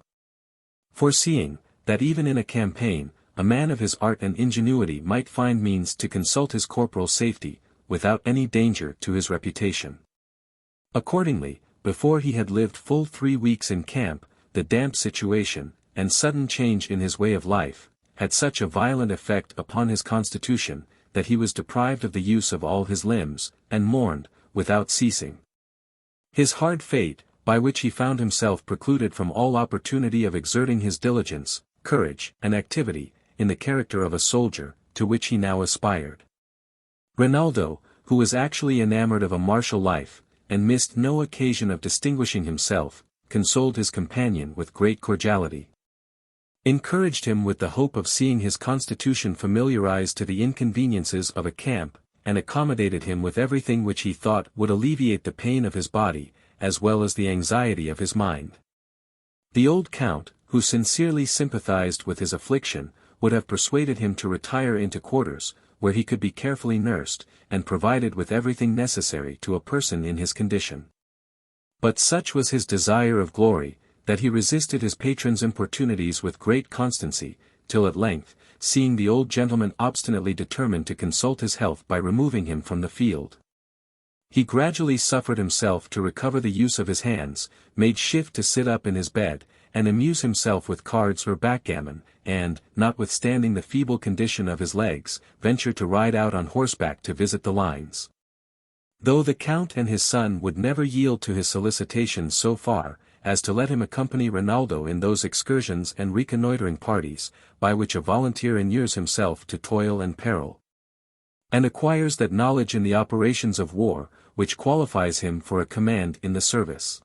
Foreseeing, that even in a campaign, a man of his art and ingenuity might find means to consult his corporal's safety, without any danger to his reputation. Accordingly, before he had lived full 3 weeks in camp, the damp situation, and sudden change in his way of life, had such a violent effect upon his constitution, that he was deprived of the use of all his limbs, and mourned, without ceasing, his hard fate, by which he found himself precluded from all opportunity of exerting his diligence, courage, and activity, in the character of a soldier, to which he now aspired. Rinaldo, who was actually enamoured of a martial life, and missed no occasion of distinguishing himself, consoled his companion with great cordiality, encouraged him with the hope of seeing his constitution familiarized to the inconveniences of a camp, and accommodated him with everything which he thought would alleviate the pain of his body, as well as the anxiety of his mind. The old Count, who sincerely sympathized with his affliction, would have persuaded him to retire into quarters, where he could be carefully nursed, and provided with everything necessary to a person in his condition. But such was his desire of glory, that he resisted his patron's importunities with great constancy, till at length, seeing the old gentleman obstinately determined to consult his health by removing him from the field, he gradually suffered himself to recover the use of his hands, made shift to sit up in his bed, and amuse himself with cards or backgammon, and, notwithstanding the feeble condition of his legs, ventured to ride out on horseback to visit the lines. Though the Count and his son would never yield to his solicitations so far, as to let him accompany Rinaldo in those excursions and reconnoitring parties, by which a volunteer inures himself to toil and peril, and acquires that knowledge in the operations of war, which qualifies him for a command in the service.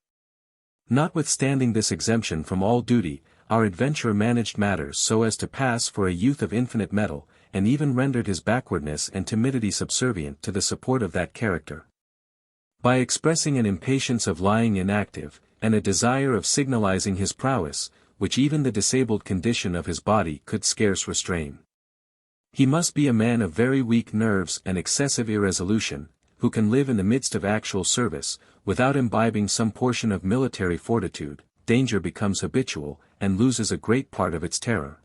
Notwithstanding this exemption from all duty, our adventurer managed matters so as to pass for a youth of infinite mettle, and even rendered his backwardness and timidity subservient to the support of that character, by expressing an impatience of lying inactive, and a desire of signalizing his prowess, which even the disabled condition of his body could scarce restrain. He must be a man of very weak nerves and excessive irresolution, who can live in the midst of actual service, without imbibing some portion of military fortitude. Danger becomes habitual, and loses a great part of its terror.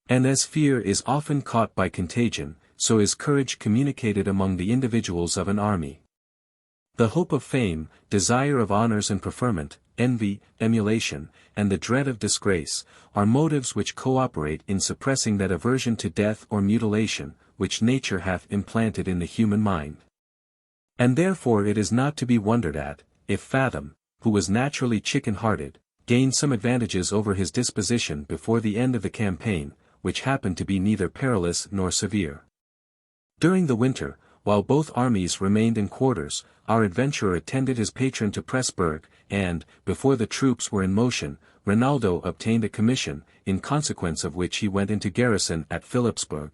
And as fear is often caught by contagion, so is courage communicated among the individuals of an army. The hope of fame, desire of honors and preferment, envy, emulation, and the dread of disgrace, are motives which cooperate in suppressing that aversion to death or mutilation, which nature hath implanted in the human mind. And therefore it is not to be wondered at, if Fathom, who was naturally chicken-hearted, gained some advantages over his disposition before the end of the campaign, which happened to be neither perilous nor severe. During the winter, while both armies remained in quarters, our adventurer attended his patron to Pressburg, and, before the troops were in motion, Rinaldo obtained a commission, in consequence of which he went into garrison at Philipsburg.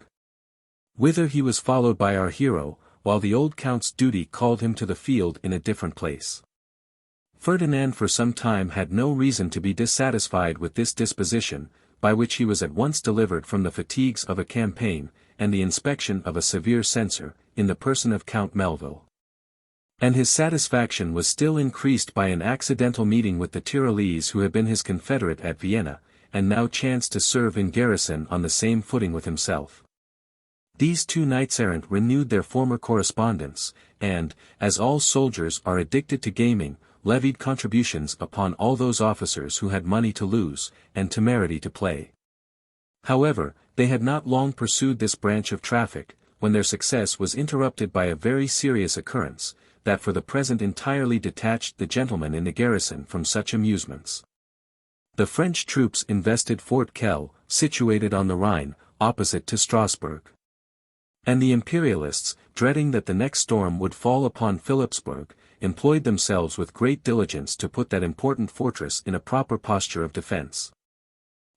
Whither he was followed by our hero, while the old count's duty called him to the field in a different place. Ferdinand for some time had no reason to be dissatisfied with this disposition, by which he was at once delivered from the fatigues of a campaign, and the inspection of a severe censor, in the person of Count Melville. And his satisfaction was still increased by an accidental meeting with the Tyrolese who had been his confederate at Vienna, and now chanced to serve in garrison on the same footing with himself. These two knights-errant renewed their former correspondence, and, as all soldiers are addicted to gaming, levied contributions upon all those officers who had money to lose, and temerity to play. However, they had not long pursued this branch of traffic, when their success was interrupted by a very serious occurrence, that for the present entirely detached the gentlemen in the garrison from such amusements. The French troops invested Fort Kell, situated on the Rhine, opposite to Strasbourg. And the Imperialists, dreading that the next storm would fall upon Philipsburg, employed themselves with great diligence to put that important fortress in a proper posture of defense.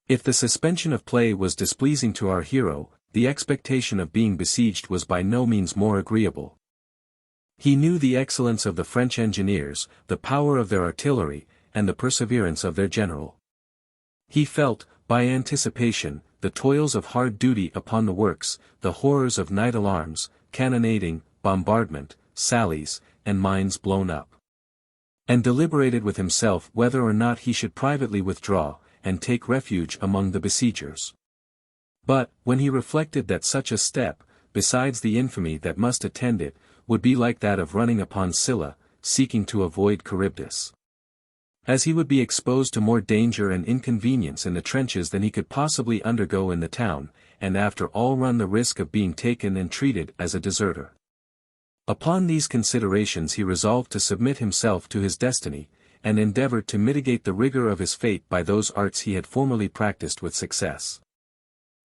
If the suspension of play was displeasing to our hero, the expectation of being besieged was by no means more agreeable. He knew the excellence of the French engineers, the power of their artillery, and the perseverance of their general. He felt, by anticipation, the toils of hard duty upon the works, the horrors of night alarms, cannonading, bombardment, sallies, and mines blown up. And deliberated with himself whether or not he should privately withdraw, and take refuge among the besiegers. But, when he reflected that such a step, besides the infamy that must attend it, would be like that of running upon Scylla, seeking to avoid Charybdis. As he would be exposed to more danger and inconvenience in the trenches than he could possibly undergo in the town, and after all run the risk of being taken and treated as a deserter. Upon these considerations he resolved to submit himself to his destiny, and endeavored to mitigate the rigor of his fate by those arts he had formerly practiced with success.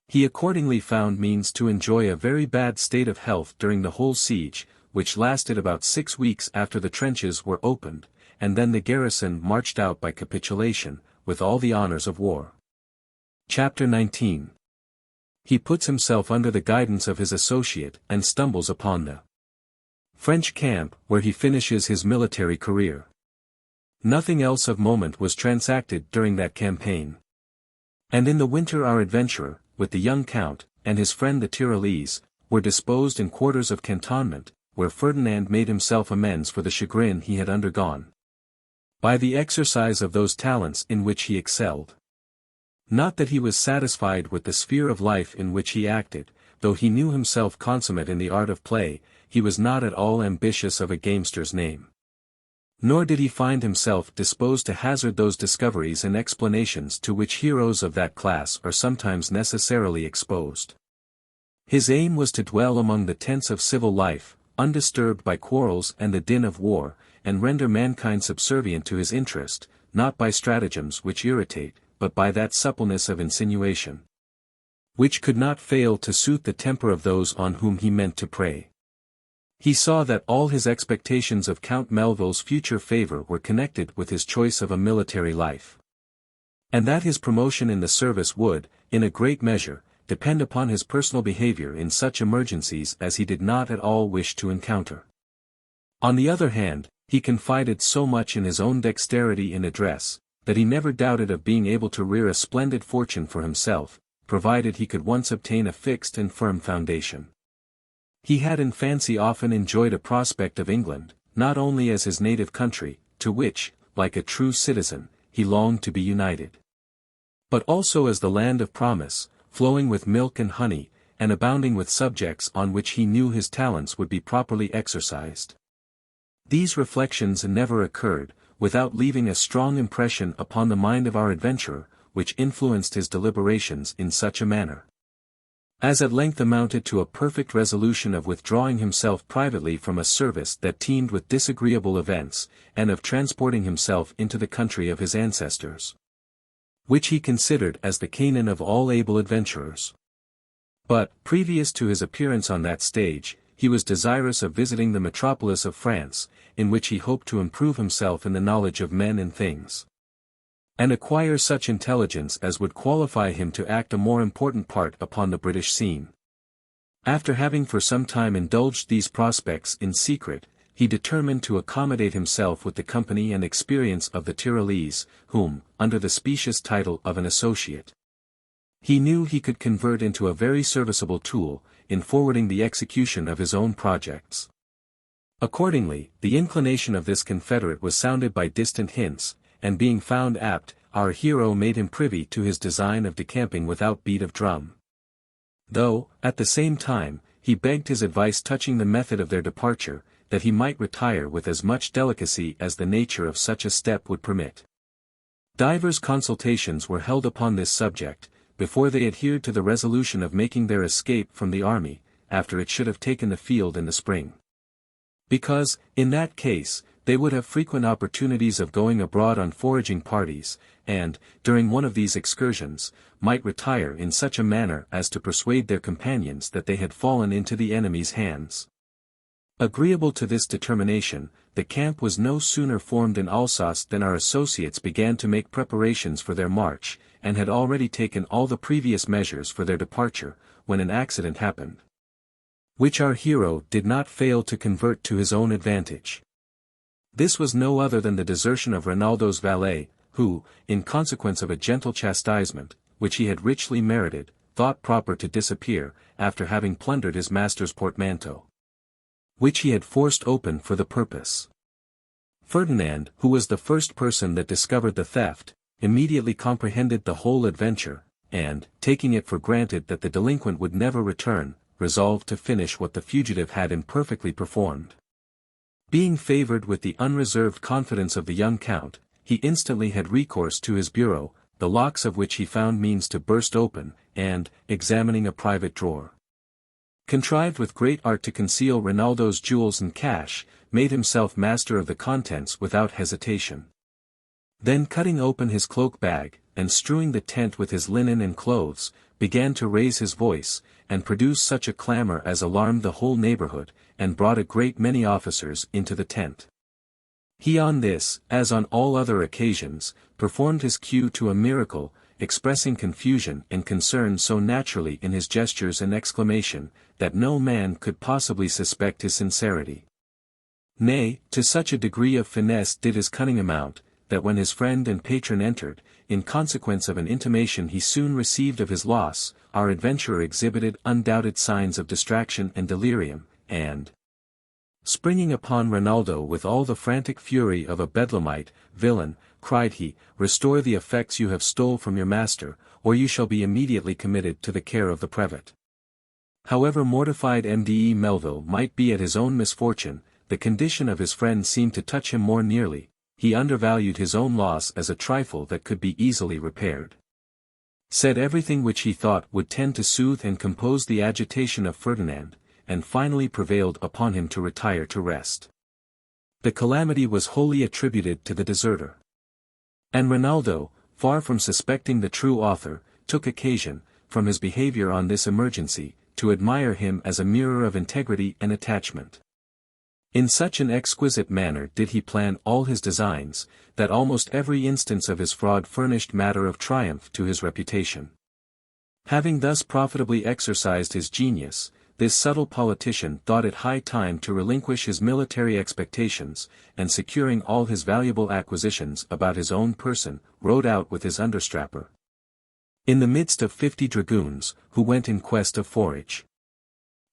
He accordingly found means to enjoy a very bad state of health during the whole siege, which lasted about 6 weeks after the trenches were opened, and then the garrison marched out by capitulation, with all the honors of war. Chapter 19. He puts himself under the guidance of his associate and stumbles upon the French camp, where he finishes his military career. Nothing else of moment was transacted during that campaign. And in the winter our adventurer, with the young count, and his friend the Tyrolese, were disposed in quarters of cantonment, where Ferdinand made himself amends for the chagrin he had undergone, by the exercise of those talents in which he excelled. Not that he was satisfied with the sphere of life in which he acted, though he knew himself consummate in the art of play, he was not at all ambitious of a gamester's name. Nor did he find himself disposed to hazard those discoveries and explanations to which heroes of that class are sometimes necessarily exposed. His aim was to dwell among the tents of civil life, undisturbed by quarrels and the din of war, and render mankind subservient to his interest, not by stratagems which irritate, but by that suppleness of insinuation, which could not fail to suit the temper of those on whom he meant to prey. He saw that all his expectations of Count Melville's future favor were connected with his choice of a military life, and that his promotion in the service would, in a great measure, depend upon his personal behavior in such emergencies as he did not at all wish to encounter. On the other hand, he confided so much in his own dexterity in address, that he never doubted of being able to rear a splendid fortune for himself, provided he could once obtain a fixed and firm foundation. He had in fancy often enjoyed a prospect of England, not only as his native country, to which, like a true citizen, he longed to be united, but also as the land of promise, flowing with milk and honey, and abounding with subjects on which he knew his talents would be properly exercised. These reflections never occurred, without leaving a strong impression upon the mind of our adventurer, which influenced his deliberations in such a manner. as at length amounted to a perfect resolution of withdrawing himself privately from a service that teemed with disagreeable events, and of transporting himself into the country of his ancestors, which he considered as the Canaan of all able adventurers. But, previous to his appearance on that stage, he was desirous of visiting the metropolis of France, in which he hoped to improve himself in the knowledge of men and things, and acquire such intelligence as would qualify him to act a more important part upon the British scene. After having for some time indulged these prospects in secret, he determined to accommodate himself with the company and experience of the Tyrolese, whom, under the specious title of an associate, he knew he could convert into a very serviceable tool, in forwarding the execution of his own projects. Accordingly, the inclination of this confederate was sounded by distant hints, and being found apt, our hero made him privy to his design of decamping without beat of drum. Though, at the same time, he begged his advice touching the method of their departure, that he might retire with as much delicacy as the nature of such a step would permit. Divers consultations were held upon this subject, before they adhered to the resolution of making their escape from the army, after it should have taken the field in the spring. Because, in that case, they would have frequent opportunities of going abroad on foraging parties, and, during one of these excursions, might retire in such a manner as to persuade their companions that they had fallen into the enemy's hands. Agreeable to this determination, the camp was no sooner formed in Alsace than our associates began to make preparations for their march, and had already taken all the previous measures for their departure, when an accident happened, which our hero did not fail to convert to his own advantage. This was no other than the desertion of Rinaldo's valet, who, in consequence of a gentle chastisement, which he had richly merited, thought proper to disappear, after having plundered his master's portmanteau, which he had forced open for the purpose. Ferdinand, who was the first person that discovered the theft, immediately comprehended the whole adventure, and, taking it for granted that the delinquent would never return, resolved to finish what the fugitive had imperfectly performed. Being favored with the unreserved confidence of the young count, he instantly had recourse to his bureau, the locks of which he found means to burst open, and, examining a private drawer, contrived with great art to conceal Rinaldo's jewels and cash, made himself master of the contents without hesitation. Then cutting open his cloak bag, and strewing the tent with his linen and clothes, began to raise his voice, and produce such a clamor as alarmed the whole neighborhood, and brought a great many officers into the tent. He on this, as on all other occasions, performed his cue to a miracle, expressing confusion and concern so naturally in his gestures and exclamation, that no man could possibly suspect his sincerity. Nay, to such a degree of finesse did his cunning amount, that when his friend and patron entered, in consequence of an intimation he soon received of his loss, our adventurer exhibited undoubted signs of distraction and delirium, and, springing upon Rinaldo with all the frantic fury of a bedlamite, "Villain," cried he, "restore the effects you have stole from your master, or you shall be immediately committed to the care of the Brevet." However mortified Mde Melville might be at his own misfortune, the condition of his friend seemed to touch him more nearly. He undervalued his own loss as a trifle that could be easily repaired, said everything which he thought would tend to soothe and compose the agitation of Ferdinand, and finally prevailed upon him to retire to rest. The calamity was wholly attributed to the deserter. And Rinaldo, far from suspecting the true author, took occasion, from his behavior on this emergency, to admire him as a mirror of integrity and attachment. In such an exquisite manner did he plan all his designs, that almost every instance of his fraud furnished matter of triumph to his reputation. Having thus profitably exercised his genius, this subtle politician thought it high time to relinquish his military expectations, and securing all his valuable acquisitions about his own person, rode out with his understrapper, in the midst of 50 dragoons, who went in quest of forage.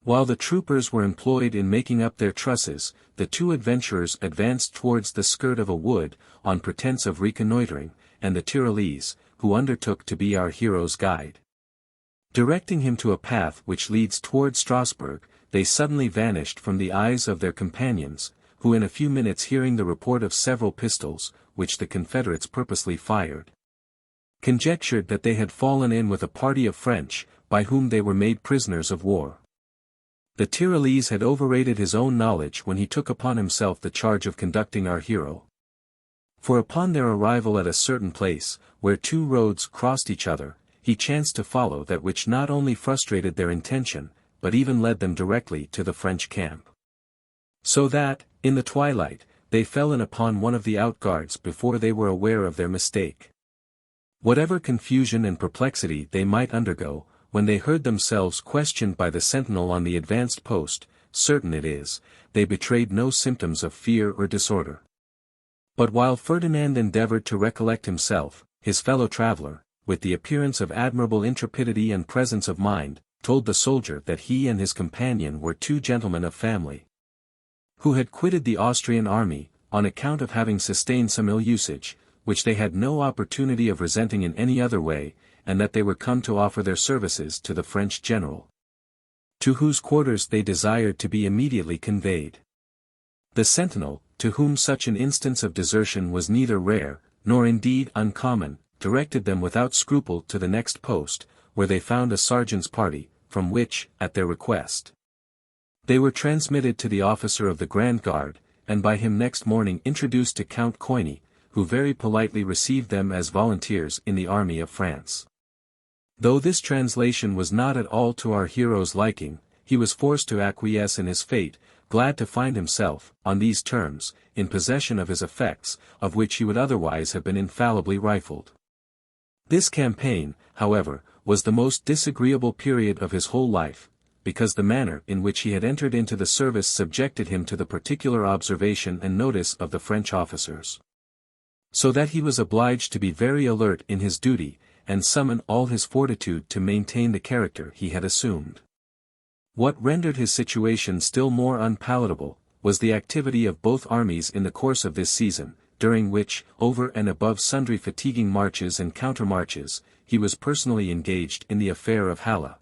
While the troopers were employed in making up their trusses, the two adventurers advanced towards the skirt of a wood, on pretence of reconnoitering, and the Tyrolese, who undertook to be our hero's guide, directing him to a path which leads toward Strasbourg, they suddenly vanished from the eyes of their companions, who in a few minutes hearing the report of several pistols, which the Confederates purposely fired, conjectured that they had fallen in with a party of French, by whom they were made prisoners of war. The Tyrolese had overrated his own knowledge when he took upon himself the charge of conducting our hero. For upon their arrival at a certain place, where two roads crossed each other, he chanced to follow that which not only frustrated their intention, but even led them directly to the French camp. So that, in the twilight, they fell in upon one of the outguards before they were aware of their mistake. Whatever confusion and perplexity they might undergo, when they heard themselves questioned by the sentinel on the advanced post, certain it is, they betrayed no symptoms of fear or disorder. But while Ferdinand endeavored to recollect himself, his fellow traveller, with the appearance of admirable intrepidity and presence of mind, told the soldier that he and his companion were two gentlemen of family, who had quitted the Austrian army, on account of having sustained some ill usage, which they had no opportunity of resenting in any other way, and that they were come to offer their services to the French general, to whose quarters they desired to be immediately conveyed. The sentinel, to whom such an instance of desertion was neither rare, nor indeed uncommon, directed them without scruple to the next post, where they found a sergeant's party, from which, at their request, they were transmitted to the officer of the Grand Guard, and by him next morning introduced to Count Coigny, who very politely received them as volunteers in the army of France. Though this translation was not at all to our hero's liking, he was forced to acquiesce in his fate, glad to find himself, on these terms, in possession of his effects, of which he would otherwise have been infallibly rifled. This campaign, however, was the most disagreeable period of his whole life, because the manner in which he had entered into the service subjected him to the particular observation and notice of the French officers, so that he was obliged to be very alert in his duty, and summon all his fortitude to maintain the character he had assumed. What rendered his situation still more unpalatable, was the activity of both armies in the course of this season, during which, over and above sundry fatiguing marches and countermarches, he was personally engaged in the affair of Halle,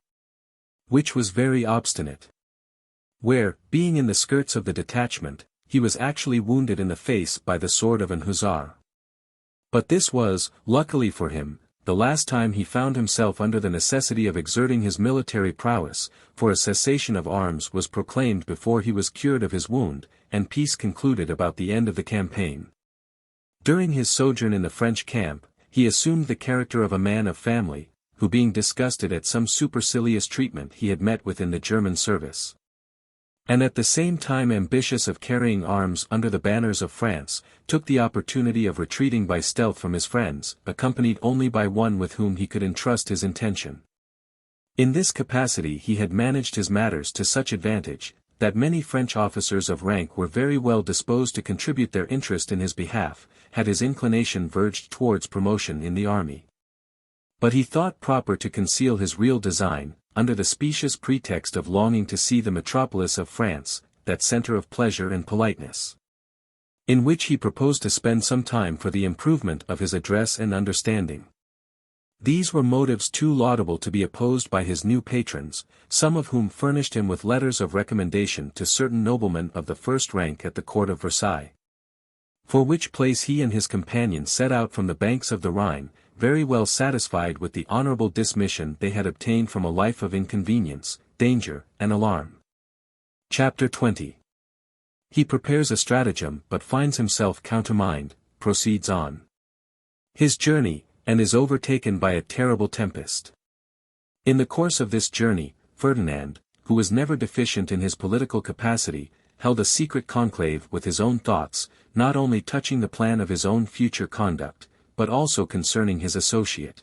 which was very obstinate, where, being in the skirts of the detachment, he was actually wounded in the face by the sword of an hussar. But this was, luckily for him, the last time he found himself under the necessity of exerting his military prowess, for a cessation of arms was proclaimed before he was cured of his wound, and peace concluded about the end of the campaign. During his sojourn in the French camp, he assumed the character of a man of family, who being disgusted at some supercilious treatment he had met with in the German service, and at the same time ambitious of carrying arms under the banners of France, took the opportunity of retreating by stealth from his friends, accompanied only by one with whom he could entrust his intention. In this capacity he had managed his matters to such advantage, that many French officers of rank were very well disposed to contribute their interest in his behalf, had his inclination verged towards promotion in the army. But he thought proper to conceal his real design, under the specious pretext of longing to see the metropolis of France, that centre of pleasure and politeness, in which he proposed to spend some time for the improvement of his address and understanding. These were motives too laudable to be opposed by his new patrons, some of whom furnished him with letters of recommendation to certain noblemen of the first rank at the court of Versailles, for which place he and his companion set out from the banks of the Rhine, very well satisfied with the honourable dismission they had obtained from a life of inconvenience, danger, and alarm. Chapter 20. He prepares a stratagem but finds himself countermined, proceeds on his journey, and is overtaken by a terrible tempest. In the course of this journey, Ferdinand, who was never deficient in his political capacity, held a secret conclave with his own thoughts, not only touching the plan of his own future conduct, but also concerning his associate,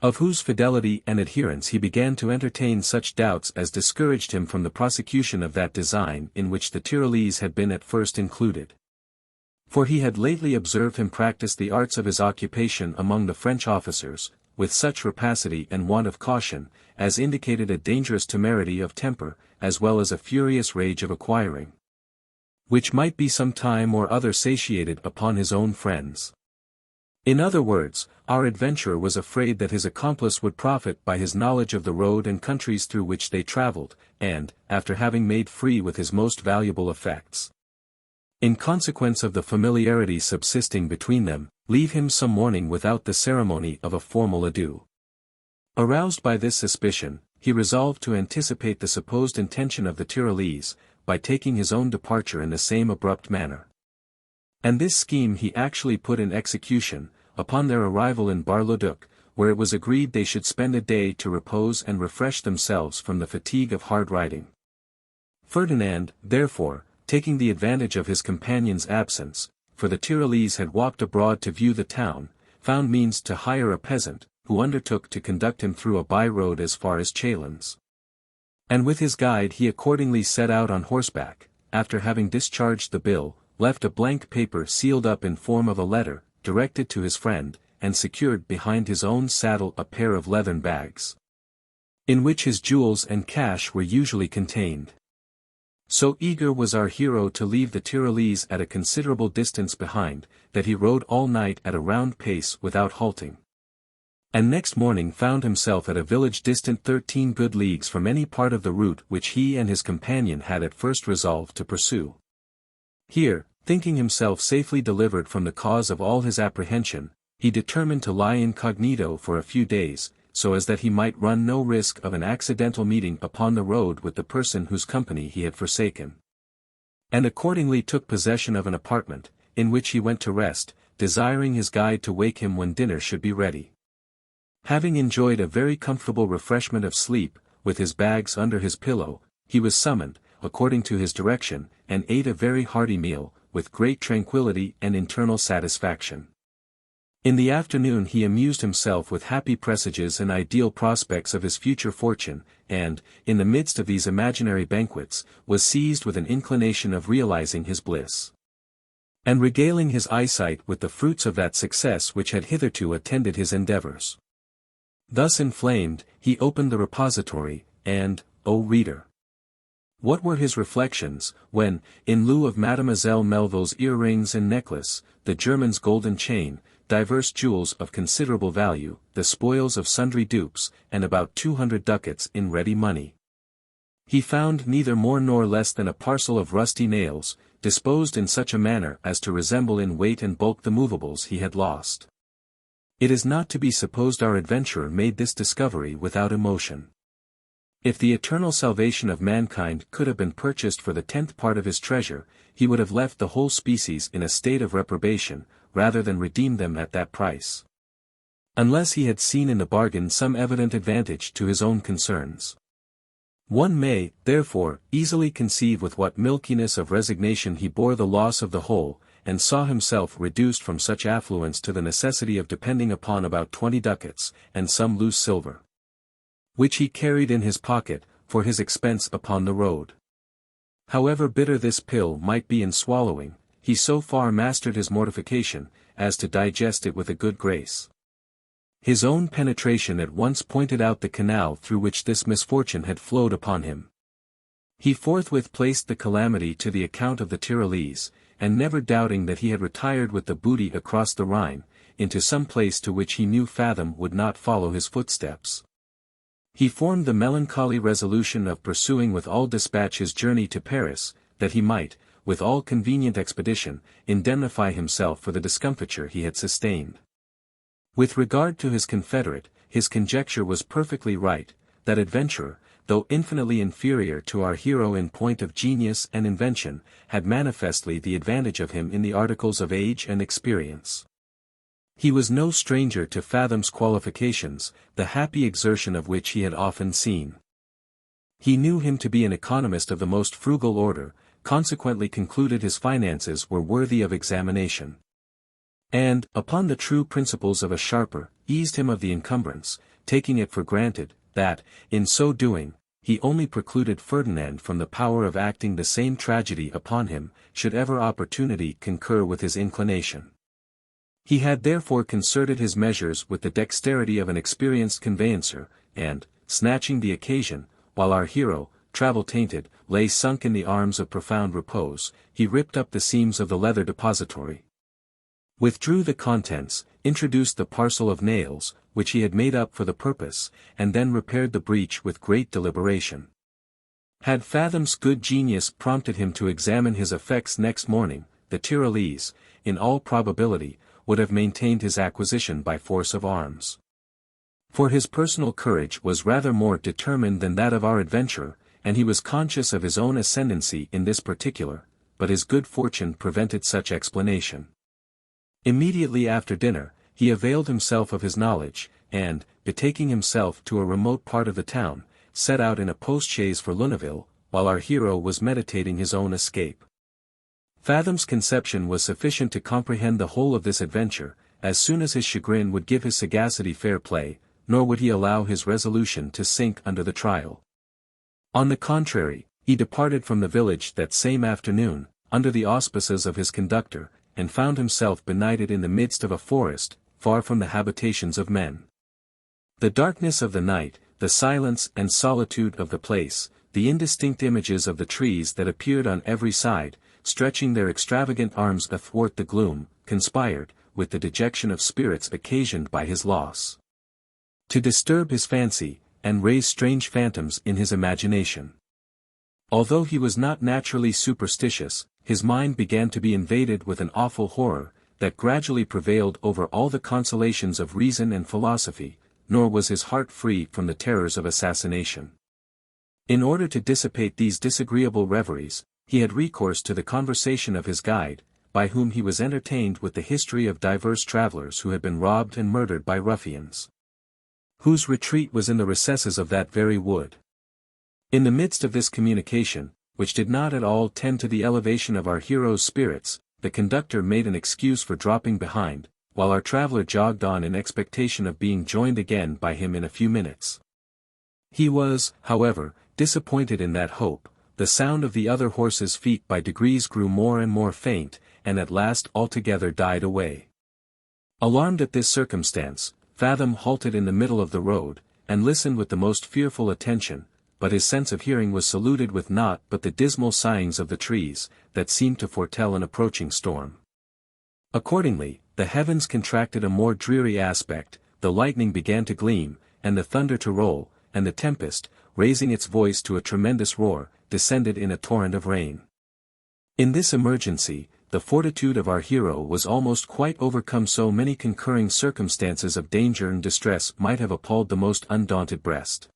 of whose fidelity and adherence he began to entertain such doubts as discouraged him from the prosecution of that design in which the Tyrolese had been at first included. For he had lately observed him practice the arts of his occupation among the French officers, with such rapacity and want of caution, as indicated a dangerous temerity of temper, as well as a furious rage of acquiring, which might be some time or other satiated upon his own friends. In other words, our adventurer was afraid that his accomplice would profit by his knowledge of the road and countries through which they travelled, and, after having made free with his most valuable effects, in consequence of the familiarity subsisting between them, leave him some morning without the ceremony of a formal adieu. Aroused by this suspicion, he resolved to anticipate the supposed intention of the Tyrolese, by taking his own departure in the same abrupt manner. And this scheme he actually put in execution, upon their arrival in Bar-le-Duc, where it was agreed they should spend a day to repose and refresh themselves from the fatigue of hard riding. Ferdinand, therefore, taking the advantage of his companion's absence, for the Tyrolese had walked abroad to view the town, found means to hire a peasant, who undertook to conduct him through a by-road as far as Chalons. And with his guide he accordingly set out on horseback, after having discharged the bill, left a blank paper sealed up in form of a letter, directed to his friend, and secured behind his own saddle a pair of leathern bags, in which his jewels and cash were usually contained. So eager was our hero to leave the Tyrolese at a considerable distance behind, that he rode all night at a round pace without halting. And next morning found himself at a village distant 13 good leagues from any part of the route which he and his companion had at first resolved to pursue. Here, thinking himself safely delivered from the cause of all his apprehension, he determined to lie incognito for a few days, so as that he might run no risk of an accidental meeting upon the road with the person whose company he had forsaken. And accordingly took possession of an apartment, in which he went to rest, desiring his guide to wake him when dinner should be ready. Having enjoyed a very comfortable refreshment of sleep, with his bags under his pillow, he was summoned, according to his direction, and ate a very hearty meal, with great tranquillity and internal satisfaction. In the afternoon he amused himself with happy presages and ideal prospects of his future fortune, and, in the midst of these imaginary banquets, was seized with an inclination of realizing his bliss, and regaling his eyesight with the fruits of that success which had hitherto attended his endeavors. Thus inflamed, he opened the repository, and, O reader, what were his reflections, when, in lieu of Mademoiselle Melville's earrings and necklace, the German's golden chain, divers jewels of considerable value, the spoils of sundry dupes, and about 200 ducats in ready money. He found neither more nor less than a parcel of rusty nails, disposed in such a manner as to resemble in weight and bulk the movables he had lost. It is not to be supposed our adventurer made this discovery without emotion. If the eternal salvation of mankind could have been purchased for the 10th part of his treasure, he would have left the whole species in a state of reprobation, rather than redeem them at that price, unless he had seen in the bargain some evident advantage to his own concerns. One may, therefore, easily conceive with what milkiness of resignation he bore the loss of the whole, and saw himself reduced from such affluence to the necessity of depending upon about 20 ducats, and some loose silver, which he carried in his pocket, for his expense upon the road. However bitter this pill might be in swallowing, he so far mastered his mortification, as to digest it with a good grace. His own penetration at once pointed out the canal through which this misfortune had flowed upon him. He forthwith placed the calamity to the account of the Tyrolese, and never doubting that he had retired with the booty across the Rhine, into some place to which he knew Fathom would not follow his footsteps, he formed the melancholy resolution of pursuing with all dispatch his journey to Paris, that he might, with all convenient expedition, indemnify himself for the discomfiture he had sustained. With regard to his confederate, his conjecture was perfectly right. That adventurer, though infinitely inferior to our hero in point of genius and invention, had manifestly the advantage of him in the articles of age and experience. He was no stranger to Fathom's qualifications, the happy exertion of which he had often seen. He knew him to be an economist of the most frugal order, consequently concluded his finances were worthy of examination, and, upon the true principles of a sharper, eased him of the encumbrance, taking it for granted, that, in so doing, he only precluded Ferdinand from the power of acting the same tragedy upon him, should ever opportunity concur with his inclination. He had therefore concerted his measures with the dexterity of an experienced conveyancer, and, snatching the occasion, while our hero, travel-tainted, lay sunk in the arms of profound repose, he ripped up the seams of the leather depository, withdrew the contents, introduced the parcel of nails, which he had made up for the purpose, and then repaired the breach with great deliberation. Had Fathom's good genius prompted him to examine his effects next morning, the Tyrolese, in all probability, would have maintained his acquisition by force of arms. For his personal courage was rather more determined than that of our adventurer, and he was conscious of his own ascendancy in this particular, but his good fortune prevented such explanation. Immediately after dinner, he availed himself of his knowledge, and, betaking himself to a remote part of the town, set out in a post-chaise for Luneville, while our hero was meditating his own escape. Fathom's conception was sufficient to comprehend the whole of this adventure, as soon as his chagrin would give his sagacity fair play, nor would he allow his resolution to sink under the trial. On the contrary, he departed from the village that same afternoon, under the auspices of his conductor, and found himself benighted in the midst of a forest, far from the habitations of men. The darkness of the night, the silence and solitude of the place, the indistinct images of the trees that appeared on every side, stretching their extravagant arms athwart the gloom, conspired, with the dejection of spirits occasioned by his loss, to disturb his fancy, and raise strange phantoms in his imagination. Although he was not naturally superstitious, his mind began to be invaded with an awful horror, that gradually prevailed over all the consolations of reason and philosophy, nor was his heart free from the terrors of assassination. In order to dissipate these disagreeable reveries, he had recourse to the conversation of his guide, by whom he was entertained with the history of divers travelers who had been robbed and murdered by ruffians, whose retreat was in the recesses of that very wood. In the midst of this communication, which did not at all tend to the elevation of our hero's spirits, the conductor made an excuse for dropping behind, while our traveler jogged on in expectation of being joined again by him in a few minutes. He was, however, disappointed in that hope. The sound of the other horses' feet by degrees grew more and more faint, and at last altogether died away. Alarmed at this circumstance, Fathom halted in the middle of the road, and listened with the most fearful attention, but his sense of hearing was saluted with naught but the dismal sighings of the trees, that seemed to foretell an approaching storm. Accordingly, the heavens contracted a more dreary aspect, the lightning began to gleam, and the thunder to roll, and the tempest, raising its voice to a tremendous roar, descended in a torrent of rain. In this emergency, the fortitude of our hero was almost quite overcome. So many concurring circumstances of danger and distress might have appalled the most undaunted breast.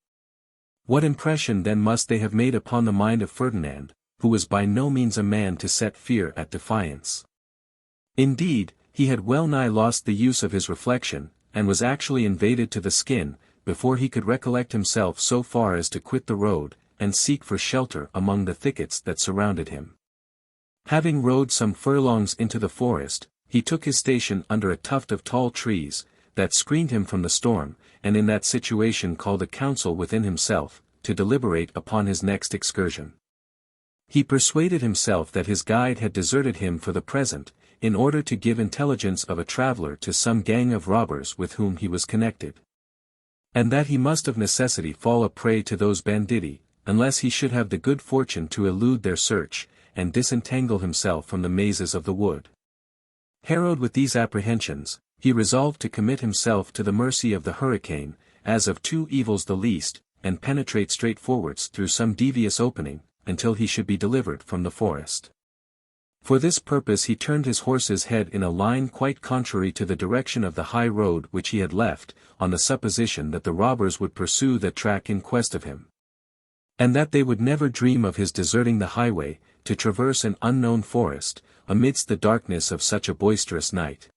What impression then must they have made upon the mind of Ferdinand, who was by no means a man to set fear at defiance. Indeed, he had well nigh lost the use of his reflection, and was actually invaded to the skin, before he could recollect himself so far as to quit the road, and seek for shelter among the thickets that surrounded him. Having rode some furlongs into the forest, he took his station under a tuft of tall trees, that screened him from the storm, and in that situation called a council within himself, to deliberate upon his next excursion. He persuaded himself that his guide had deserted him for the present, in order to give intelligence of a traveler to some gang of robbers with whom he was connected, and that he must of necessity fall a prey to those banditti, unless he should have the good fortune to elude their search, and disentangle himself from the mazes of the wood. Harrowed with these apprehensions, he resolved to commit himself to the mercy of the hurricane, as of two evils the least, and penetrate straight forwards through some devious opening, until he should be delivered from the forest. For this purpose he turned his horse's head in a line quite contrary to the direction of the high road which he had left, on the supposition that the robbers would pursue that track in quest of him, and that they would never dream of his deserting the highway, to traverse an unknown forest, amidst the darkness of such a boisterous night.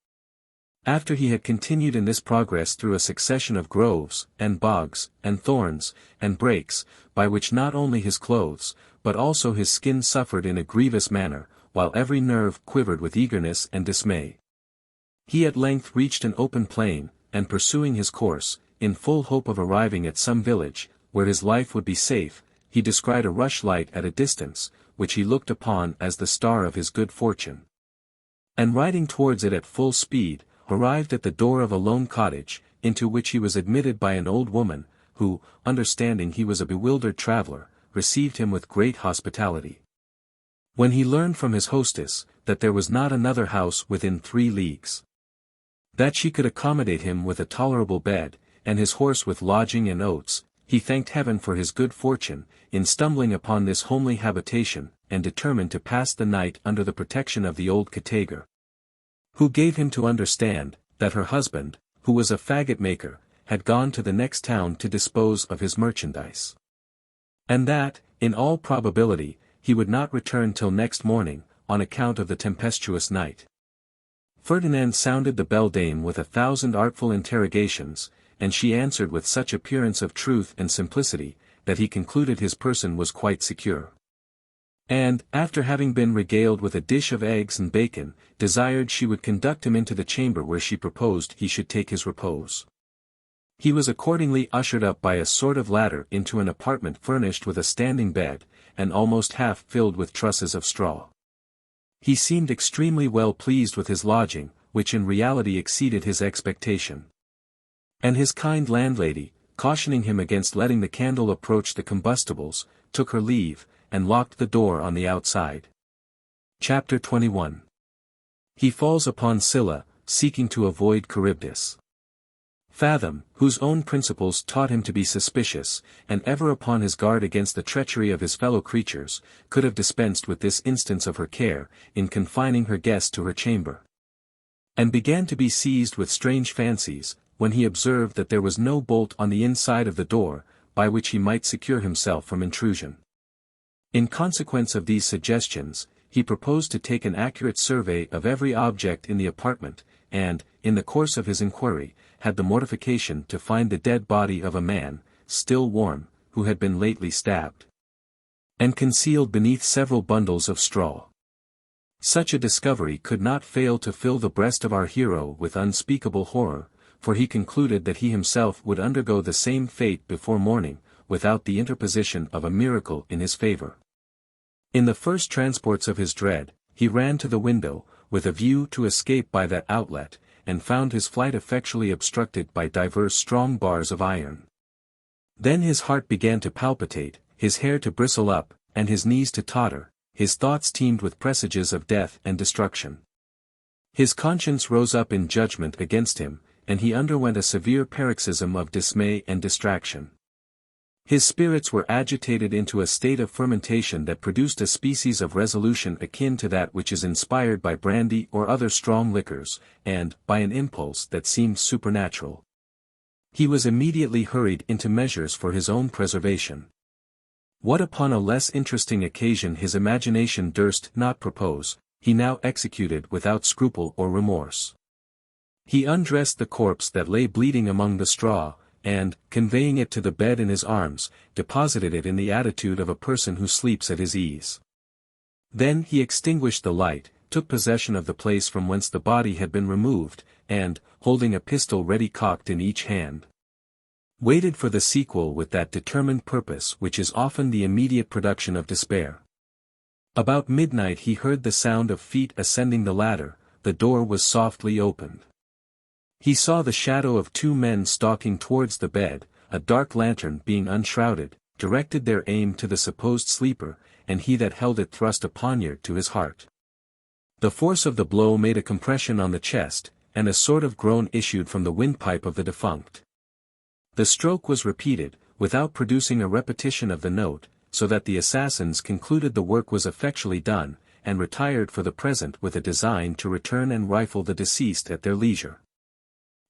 After he had continued in this progress through a succession of groves, and bogs, and thorns, and brakes, by which not only his clothes, but also his skin suffered in a grievous manner, while every nerve quivered with eagerness and dismay, he at length reached an open plain, and pursuing his course, in full hope of arriving at some village, where his life would be safe, he descried a rushlight at a distance, which he looked upon as the star of his good fortune, and riding towards it at full speed, arrived at the door of a lone cottage, into which he was admitted by an old woman, who, understanding he was a bewildered traveler, received him with great hospitality. When he learned from his hostess, that there was not another house within 3 leagues, that she could accommodate him with a tolerable bed, and his horse with lodging and oats, he thanked heaven for his good fortune, in stumbling upon this homely habitation, and determined to pass the night under the protection of the old categer, who gave him to understand, that her husband, who was a faggot maker, had gone to the next town to dispose of his merchandise. And that, in all probability, he would not return till next morning, on account of the tempestuous night. Ferdinand sounded the beldame with 1,000 artful interrogations, and she answered with such appearance of truth and simplicity, that he concluded his person was quite secure. And, after having been regaled with a dish of eggs and bacon, desired she would conduct him into the chamber where she proposed he should take his repose. He was accordingly ushered up by a sort of ladder into an apartment furnished with a standing bed, and almost half filled with trusses of straw. He seemed extremely well pleased with his lodging, which in reality exceeded his expectation. And his kind landlady, cautioning him against letting the candle approach the combustibles, took her leave, and locked the door on the outside. Chapter 21. He falls upon Scylla, seeking to avoid Charybdis. Fathom, whose own principles taught him to be suspicious, and ever upon his guard against the treachery of his fellow creatures, could have dispensed with this instance of her care, in confining her guest to her chamber. And began to be seized with strange fancies, when he observed that there was no bolt on the inside of the door, by which he might secure himself from intrusion. In consequence of these suggestions, he proposed to take an accurate survey of every object in the apartment, and, in the course of his inquiry, had the mortification to find the dead body of a man, still warm, who had been lately stabbed, and concealed beneath several bundles of straw. Such a discovery could not fail to fill the breast of our hero with unspeakable horror, for he concluded that he himself would undergo the same fate before morning, without the interposition of a miracle in his favor. In the first transports of his dread, he ran to the window, with a view to escape by that outlet, and found his flight effectually obstructed by divers strong bars of iron. Then his heart began to palpitate, his hair to bristle up, and his knees to totter, his thoughts teemed with presages of death and destruction. His conscience rose up in judgment against him, and he underwent a severe paroxysm of dismay and distraction. His spirits were agitated into a state of fermentation that produced a species of resolution akin to that which is inspired by brandy or other strong liquors, and, by an impulse that seemed supernatural, he was immediately hurried into measures for his own preservation. What upon a less interesting occasion his imagination durst not propose, he now executed without scruple or remorse. He undressed the corpse that lay bleeding among the straw, and, conveying it to the bed in his arms, deposited it in the attitude of a person who sleeps at his ease. Then he extinguished the light, took possession of the place from whence the body had been removed, and, holding a pistol ready cocked in each hand, waited for the sequel with that determined purpose which is often the immediate production of despair. About midnight he heard the sound of feet ascending the ladder, the door was softly opened. He saw the shadow of two men stalking towards the bed, a dark lantern being unshrouded, directed their aim to the supposed sleeper, and he that held it thrust a poniard to his heart. The force of the blow made a compression on the chest, and a sort of groan issued from the windpipe of the defunct. The stroke was repeated, without producing a repetition of the note, so that the assassins concluded the work was effectually done, and retired for the present with a design to return and rifle the deceased at their leisure.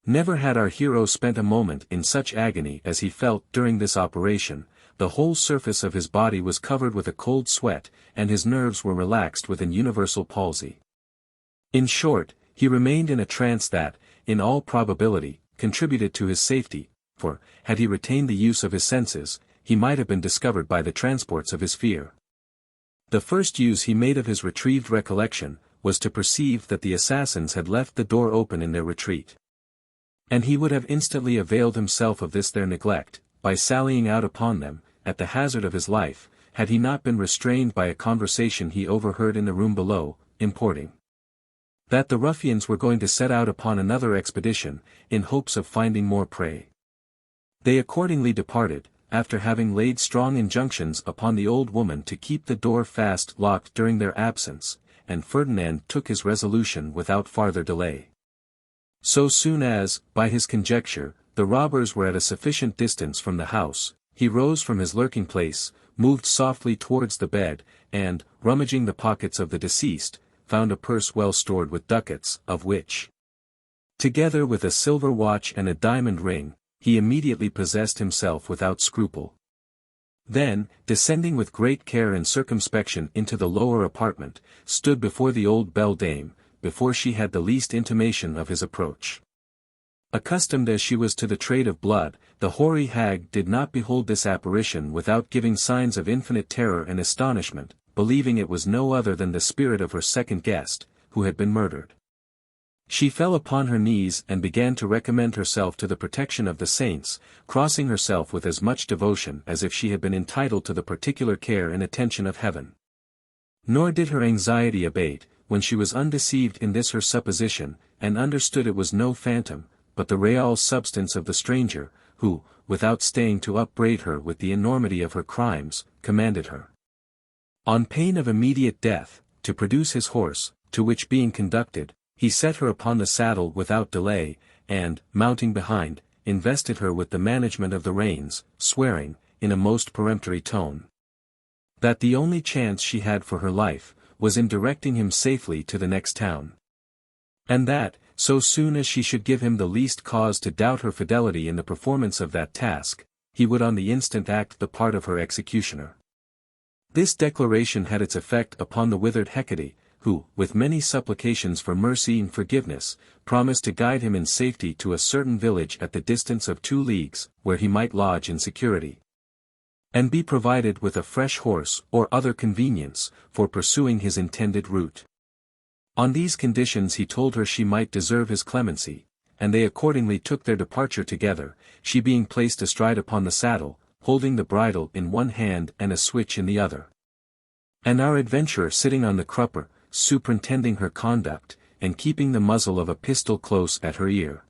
Never had our hero spent a moment in such agony as he felt during this operation. The whole surface of his body was covered with a cold sweat, and his nerves were relaxed with an universal palsy. In short, he remained in a trance that, in all probability, contributed to his safety, for, had he retained the use of his senses, he might have been discovered by the transports of his fear. The first use he made of his retrieved recollection, was to perceive that the assassins had left the door open in their retreat. And he would have instantly availed himself of this their neglect, by sallying out upon them, at the hazard of his life, had he not been restrained by a conversation he overheard in the room below, importing that the ruffians were going to set out upon another expedition, in hopes of finding more prey. They accordingly departed, after having laid strong injunctions upon the old woman to keep the door fast locked during their absence, and Ferdinand took his resolution without farther delay. So soon as, by his conjecture, the robbers were at a sufficient distance from the house, he rose from his lurking place, moved softly towards the bed, and, rummaging the pockets of the deceased, found a purse well stored with ducats, of which, together with a silver watch and a diamond ring, he immediately possessed himself without scruple. Then, descending with great care and circumspection into the lower apartment, stood before the old beldame, before she had the least intimation of his approach. Accustomed as she was to the trade of blood, the hoary hag did not behold this apparition without giving signs of infinite terror and astonishment, believing it was no other than the spirit of her second guest, who had been murdered. She fell upon her knees and began to recommend herself to the protection of the saints, crossing herself with as much devotion as if she had been entitled to the particular care and attention of heaven. Nor did her anxiety abate, when she was undeceived in this her supposition, and understood it was no phantom, but the real substance of the stranger, who, without staying to upbraid her with the enormity of her crimes, commanded her, on pain of immediate death, to produce his horse, to which being conducted, he set her upon the saddle without delay, and, mounting behind, invested her with the management of the reins, swearing, in a most peremptory tone, that the only chance she had for her life, was in directing him safely to the next town. And that, so soon as she should give him the least cause to doubt her fidelity in the performance of that task, he would on the instant act the part of her executioner. This declaration had its effect upon the withered Hecate, who, with many supplications for mercy and forgiveness, promised to guide him in safety to a certain village at the distance of 2 leagues, where he might lodge in security, and be provided with a fresh horse or other convenience, for pursuing his intended route. On these conditions he told her she might deserve his clemency, and they accordingly took their departure together, she being placed astride upon the saddle, holding the bridle in one hand and a switch in the other, and our adventurer sitting on the crupper, superintending her conduct, and keeping the muzzle of a pistol close at her ear.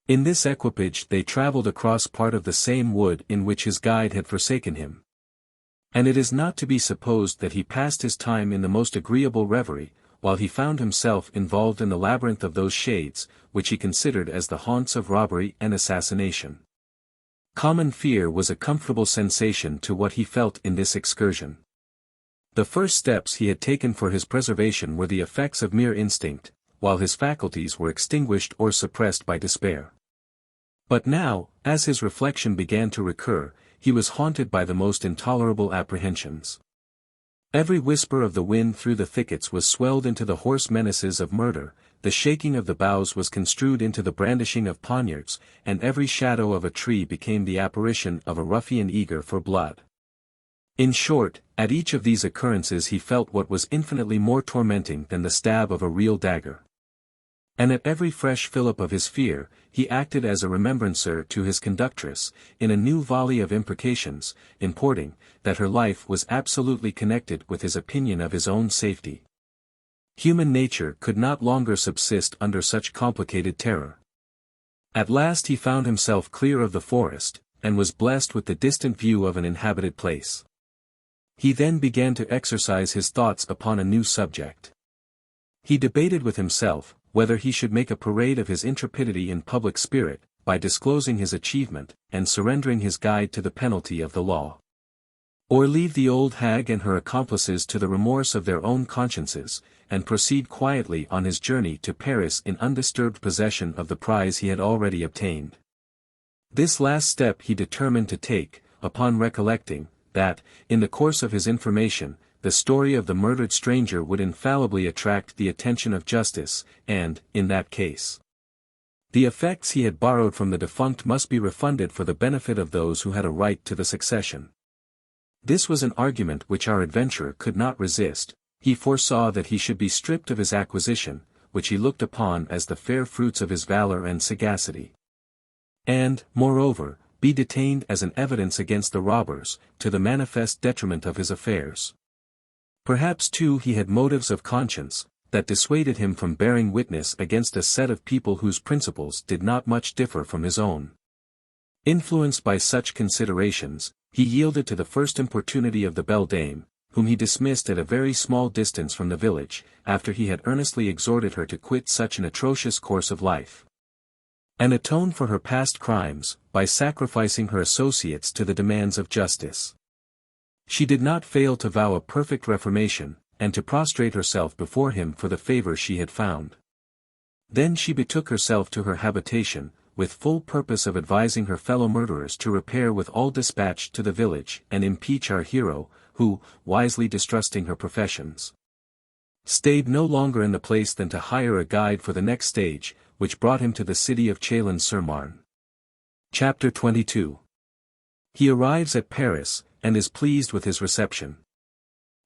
In this equipage they travelled across part of the same wood in which his guide had forsaken him. And it is not to be supposed that he passed his time in the most agreeable reverie, while he found himself involved in the labyrinth of those shades, which he considered as the haunts of robbery and assassination. Common fear was a comfortable sensation to what he felt in this excursion. The first steps he had taken for his preservation were the effects of mere instinct, while his faculties were extinguished or suppressed by despair. But now, as his reflection began to recur, he was haunted by the most intolerable apprehensions. Every whisper of the wind through the thickets was swelled into the hoarse menaces of murder, the shaking of the boughs was construed into the brandishing of poniards, and every shadow of a tree became the apparition of a ruffian eager for blood. In short, at each of these occurrences he felt what was infinitely more tormenting than the stab of a real dagger. And at every fresh fillip of his fear, he acted as a remembrancer to his conductress, in a new volley of imprecations, importing, that her life was absolutely connected with his opinion of his own safety. Human nature could not longer subsist under such complicated terror. At last he found himself clear of the forest, and was blessed with the distant view of an inhabited place. He then began to exercise his thoughts upon a new subject. He debated with himself, whether he should make a parade of his intrepidity in public spirit, by disclosing his achievement, and surrendering his guide to the penalty of the law. Or leave the old hag and her accomplices to the remorse of their own consciences, and proceed quietly on his journey to Paris in undisturbed possession of the prize he had already obtained. This last step he determined to take, upon recollecting, that, in the course of his information, the story of the murdered stranger would infallibly attract the attention of justice, and, in that case, the effects he had borrowed from the defunct must be refunded for the benefit of those who had a right to the succession. This was an argument which our adventurer could not resist. He foresaw that he should be stripped of his acquisition, which he looked upon as the fair fruits of his valor and sagacity, and, moreover, be detained as an evidence against the robbers, to the manifest detriment of his affairs. Perhaps too he had motives of conscience, that dissuaded him from bearing witness against a set of people whose principles did not much differ from his own. Influenced by such considerations, he yielded to the first importunity of the beldame, whom he dismissed at a very small distance from the village, after he had earnestly exhorted her to quit such an atrocious course of life, and atone for her past crimes, by sacrificing her associates to the demands of justice. She did not fail to vow a perfect reformation, and to prostrate herself before him for the favor she had found. Then she betook herself to her habitation, with full purpose of advising her fellow murderers to repair with all dispatch to the village and impeach our hero, who, wisely distrusting her professions, stayed no longer in the place than to hire a guide for the next stage, which brought him to the city of Chalons-sur-Marne. Chapter 22. He arrives at Paris, and is pleased with his reception.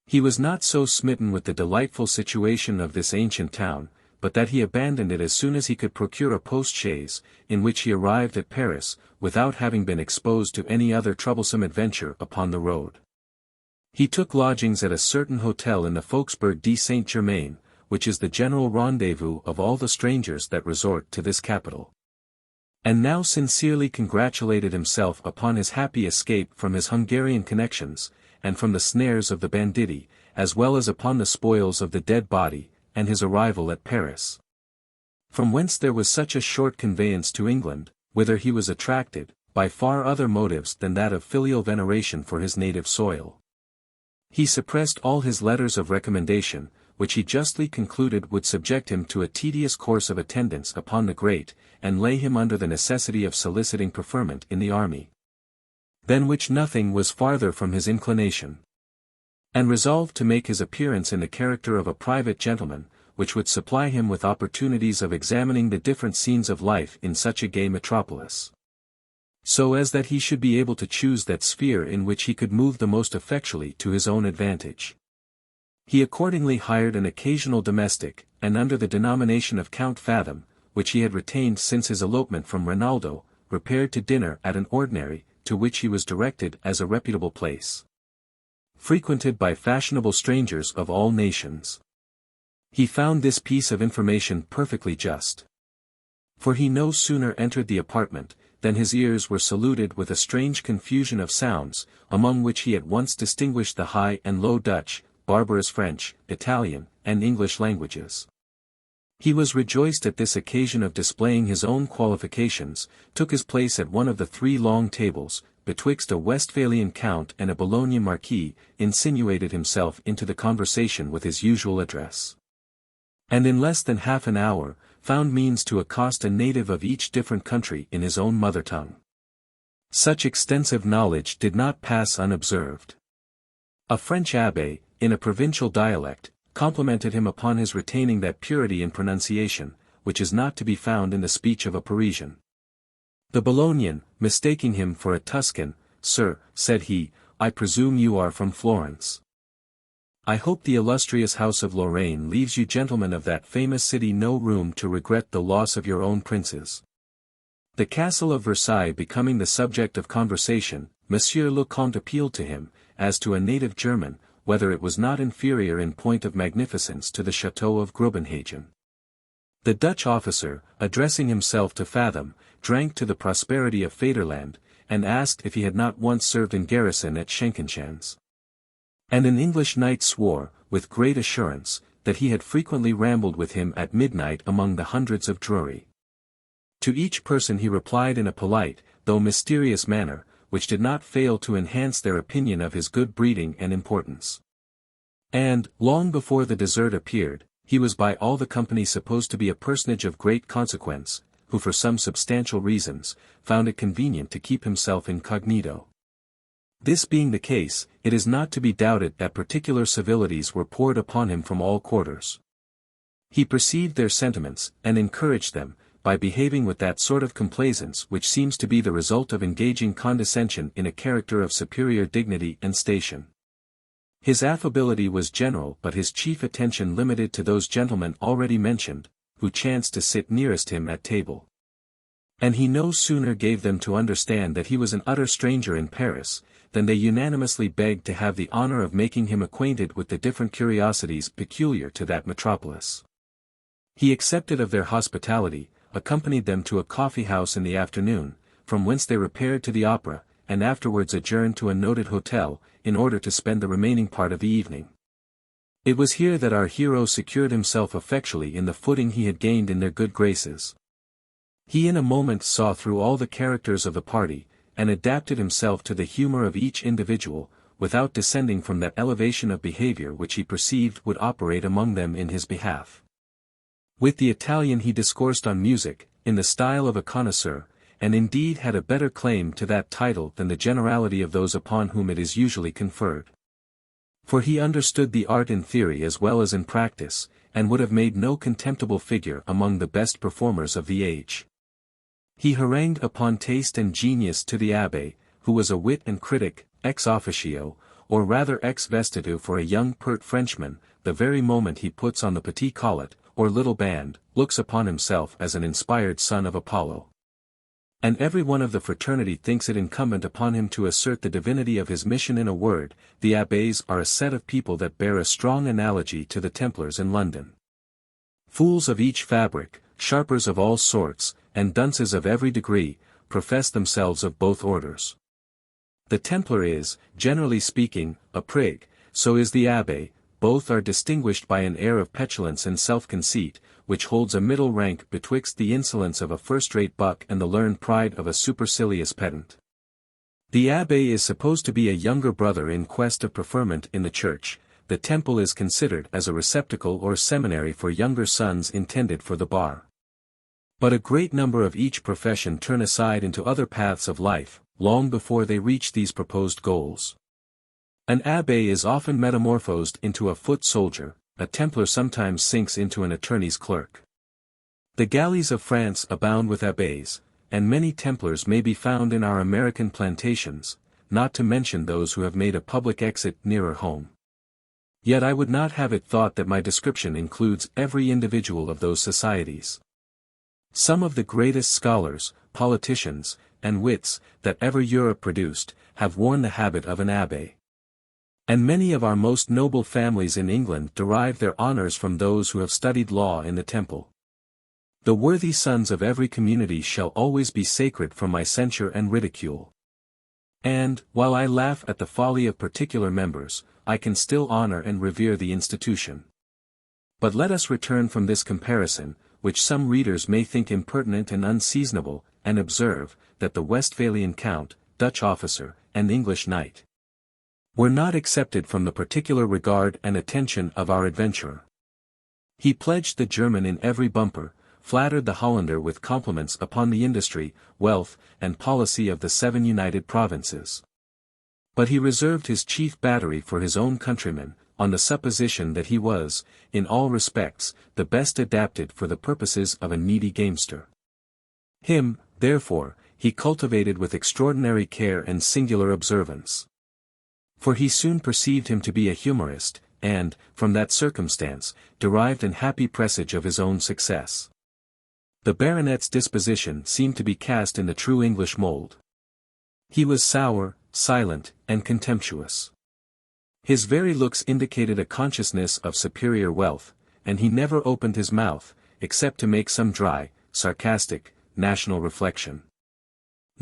He was not so smitten with the delightful situation of this ancient town, but that he abandoned it as soon as he could procure a post-chaise, in which he arrived at Paris, without having been exposed to any other troublesome adventure upon the road. He took lodgings at a certain hotel in the Faubourg de Saint-Germain, which is the general rendezvous of all the strangers that resort to this capital. And now sincerely congratulated himself upon his happy escape from his Hungarian connections, and from the snares of the banditti, as well as upon the spoils of the dead body, and his arrival at Paris, from whence there was such a short conveyance to England, whither he was attracted, by far other motives than that of filial veneration for his native soil. He suppressed all his letters of recommendation, which he justly concluded would subject him to a tedious course of attendance upon the great, and lay him under the necessity of soliciting preferment in the army, than which nothing was farther from his inclination. And resolved to make his appearance in the character of a private gentleman, which would supply him with opportunities of examining the different scenes of life in such a gay metropolis, so as that he should be able to choose that sphere in which he could move the most effectually to his own advantage. He accordingly hired an occasional domestic, and under the denomination of Count Fathom, which he had retained since his elopement from Rinaldo, repaired to dinner at an ordinary, to which he was directed as a reputable place, frequented by fashionable strangers of all nations. He found this piece of information perfectly just, for he no sooner entered the apartment, than his ears were saluted with a strange confusion of sounds, among which he at once distinguished the High and Low Dutch, barbarous French, Italian, and English languages. He was rejoiced at this occasion of displaying his own qualifications, took his place at one of the 3 long tables, betwixt a Westphalian count and a Bologna marquis, insinuated himself into the conversation with his usual address, and in less than half an hour, found means to accost a native of each different country in his own mother tongue. Such extensive knowledge did not pass unobserved. A French abbé, in a provincial dialect, complimented him upon his retaining that purity in pronunciation, which is not to be found in the speech of a Parisian. The Bolognian, mistaking him for a Tuscan, "Sir," said he, "I presume you are from Florence. I hope the illustrious house of Lorraine leaves you gentlemen of that famous city no room to regret the loss of your own princes." The castle of Versailles becoming the subject of conversation, Monsieur le Comte appealed to him, as to a native German, whether it was not inferior in point of magnificence to the chateau of Grobenhagen. The Dutch officer, addressing himself to Fathom, drank to the prosperity of Faderland, and asked if he had not once served in garrison at Schenkenshands. And an English knight swore, with great assurance, that he had frequently rambled with him at midnight among the hundreds of Drury. To each person he replied in a polite, though mysterious manner, which did not fail to enhance their opinion of his good breeding and importance. And, long before the dessert appeared, he was by all the company supposed to be a personage of great consequence, who for some substantial reasons, found it convenient to keep himself incognito. This being the case, it is not to be doubted that particular civilities were poured upon him from all quarters. He perceived their sentiments, and encouraged them, by behaving with that sort of complaisance which seems to be the result of engaging condescension in a character of superior dignity and station. His affability was general, but his chief attention limited to those gentlemen already mentioned, who chanced to sit nearest him at table. And he no sooner gave them to understand that he was an utter stranger in Paris, than they unanimously begged to have the honor of making him acquainted with the different curiosities peculiar to that metropolis. He accepted of their hospitality, accompanied them to a coffee-house in the afternoon, from whence they repaired to the opera, and afterwards adjourned to a noted hotel, in order to spend the remaining part of the evening. It was here that our hero secured himself effectually in the footing he had gained in their good graces. He in a moment saw through all the characters of the party, and adapted himself to the humor of each individual, without descending from that elevation of behavior which he perceived would operate among them in his behalf. With the Italian he discoursed on music, in the style of a connoisseur, and indeed had a better claim to that title than the generality of those upon whom it is usually conferred. For he understood the art in theory as well as in practice, and would have made no contemptible figure among the best performers of the age. He harangued upon taste and genius to the abbé, who was a wit and critic, ex officio, or rather ex vestito for a young pert Frenchman, the very moment he puts on the petit collet, or little band, looks upon himself as an inspired son of Apollo. And every one of the fraternity thinks it incumbent upon him to assert the divinity of his mission. In a word, the abbés are a set of people that bear a strong analogy to the Templars in London. Fools of each fabric, sharpers of all sorts, and dunces of every degree, profess themselves of both orders. The Templar is, generally speaking, a prig, so is the abbé. Both are distinguished by an air of petulance and self-conceit, which holds a middle rank betwixt the insolence of a first-rate buck and the learned pride of a supercilious pedant. The abbé is supposed to be a younger brother in quest of preferment in the church. The temple is considered as a receptacle or seminary for younger sons intended for the bar. But a great number of each profession turn aside into other paths of life, long before they reach these proposed goals. An abbé is often metamorphosed into a foot soldier, a Templar sometimes sinks into an attorney's clerk. The galleys of France abound with abbés, and many Templars may be found in our American plantations, not to mention those who have made a public exit nearer home. Yet I would not have it thought that my description includes every individual of those societies. Some of the greatest scholars, politicians, and wits, that ever Europe produced, have worn the habit of an abbé. And many of our most noble families in England derive their honors from those who have studied law in the Temple. The worthy sons of every community shall always be sacred from my censure and ridicule. And, while I laugh at the folly of particular members, I can still honor and revere the institution. But let us return from this comparison, which some readers may think impertinent and unseasonable, and observe, that the Westphalian count, Dutch officer, and English knight were not accepted from the particular regard and attention of our adventurer. He pledged the German in every bumper, flattered the Hollander with compliments upon the industry, wealth, and policy of the 7 United Provinces. But he reserved his chief battery for his own countrymen, on the supposition that he was, in all respects, the best adapted for the purposes of a needy gamester. Him, therefore, he cultivated with extraordinary care and singular observance. For he soon perceived him to be a humorist, and, from that circumstance, derived an happy presage of his own success. The baronet's disposition seemed to be cast in the true English mould. He was sour, silent, and contemptuous. His very looks indicated a consciousness of superior wealth, and he never opened his mouth, except to make some dry, sarcastic, national reflection.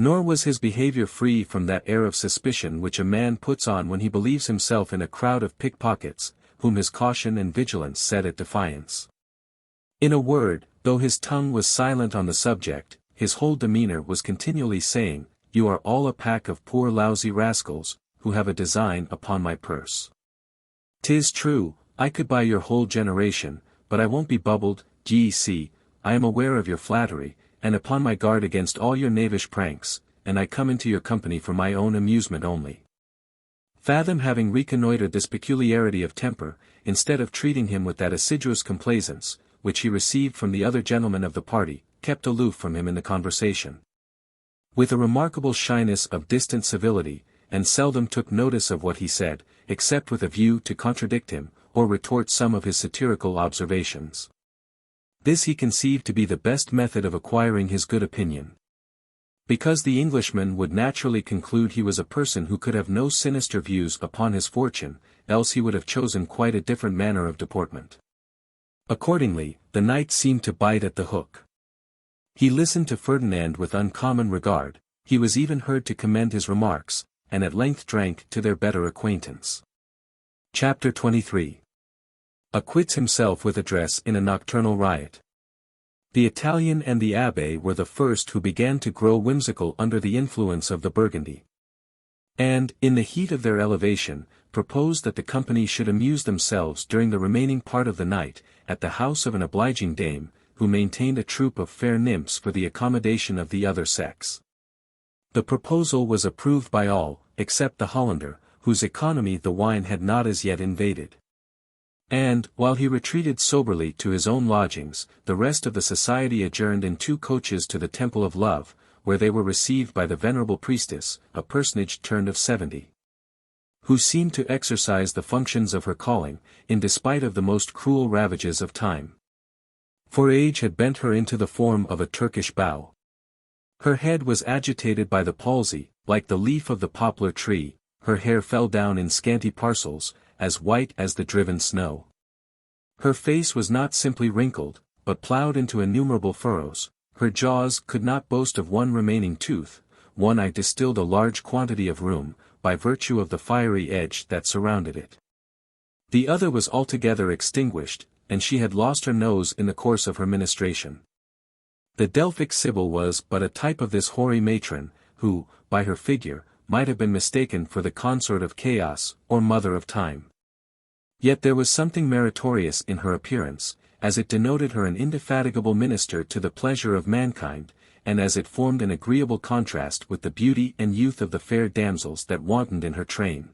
Nor was his behavior free from that air of suspicion which a man puts on when he believes himself in a crowd of pickpockets, whom his caution and vigilance set at defiance. In a word, though his tongue was silent on the subject, his whole demeanor was continually saying, "You are all a pack of poor lousy rascals, who have a design upon my purse. 'Tis true, I could buy your whole generation, but I won't be bubbled. Ye see, I am aware of your flattery, and upon my guard against all your knavish pranks, and I come into your company for my own amusement only." Fathom, having reconnoitred this peculiarity of temper, instead of treating him with that assiduous complaisance, which he received from the other gentlemen of the party, kept aloof from him in the conversation. With a remarkable shyness of distant civility, and seldom took notice of what he said, except with a view to contradict him, or retort some of his satirical observations. This he conceived to be the best method of acquiring his good opinion. Because the Englishman would naturally conclude he was a person who could have no sinister views upon his fortune, else he would have chosen quite a different manner of deportment. Accordingly, the knight seemed to bite at the hook. He listened to Ferdinand with uncommon regard, he was even heard to commend his remarks, and at length drank to their better acquaintance. Chapter 23. Acquits himself with address in a nocturnal riot. The Italian and the abbé were the first who began to grow whimsical under the influence of the Burgundy. And, in the heat of their elevation, proposed that the company should amuse themselves during the remaining part of the night, at the house of an obliging dame, who maintained a troop of fair nymphs for the accommodation of the other sex. The proposal was approved by all, except the Hollander, whose economy the wine had not as yet invaded. And, while he retreated soberly to his own lodgings, the rest of the society adjourned in 2 coaches to the Temple of Love, where they were received by the venerable priestess, a personage turned of 70. Who seemed to exercise the functions of her calling, in despite of the most cruel ravages of time. For age had bent her into the form of a Turkish bow. Her head was agitated by the palsy, like the leaf of the poplar tree, her hair fell down in scanty parcels, as white as the driven snow. Her face was not simply wrinkled, but ploughed into innumerable furrows, her jaws could not boast of one remaining tooth, one eye distilled a large quantity of rheum, by virtue of the fiery edge that surrounded it. The other was altogether extinguished, and she had lost her nose in the course of her ministration. The Delphic Sibyl was but a type of this hoary matron, who, by her figure, might have been mistaken for the consort of Chaos, or mother of Time. Yet there was something meritorious in her appearance, as it denoted her an indefatigable minister to the pleasure of mankind, and as it formed an agreeable contrast with the beauty and youth of the fair damsels that wantoned in her train.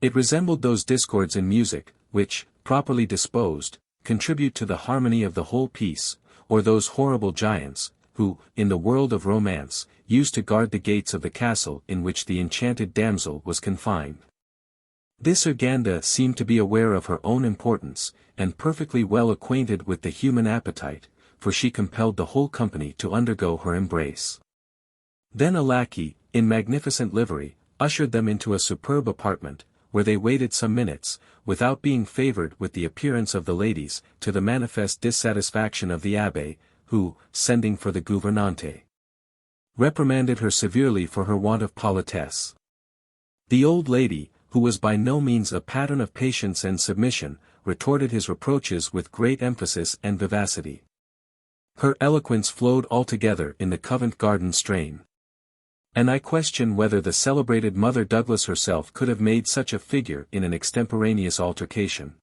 It resembled those discords in music, which, properly disposed, contribute to the harmony of the whole piece, or those horrible giants, who, in the world of romance, used to guard the gates of the castle in which the enchanted damsel was confined. This Urganda seemed to be aware of her own importance, and perfectly well acquainted with the human appetite, for she compelled the whole company to undergo her embrace. Then a lackey, in magnificent livery, ushered them into a superb apartment, where they waited some minutes, without being favoured with the appearance of the ladies, to the manifest dissatisfaction of the abbé, who, sending for the gouvernante, reprimanded her severely for her want of politesse. The old lady, who was by no means a pattern of patience and submission, retorted his reproaches with great emphasis and vivacity. Her eloquence flowed altogether in the Covent Garden strain. And I question whether the celebrated Mother Douglas herself could have made such a figure in an extemporaneous altercation.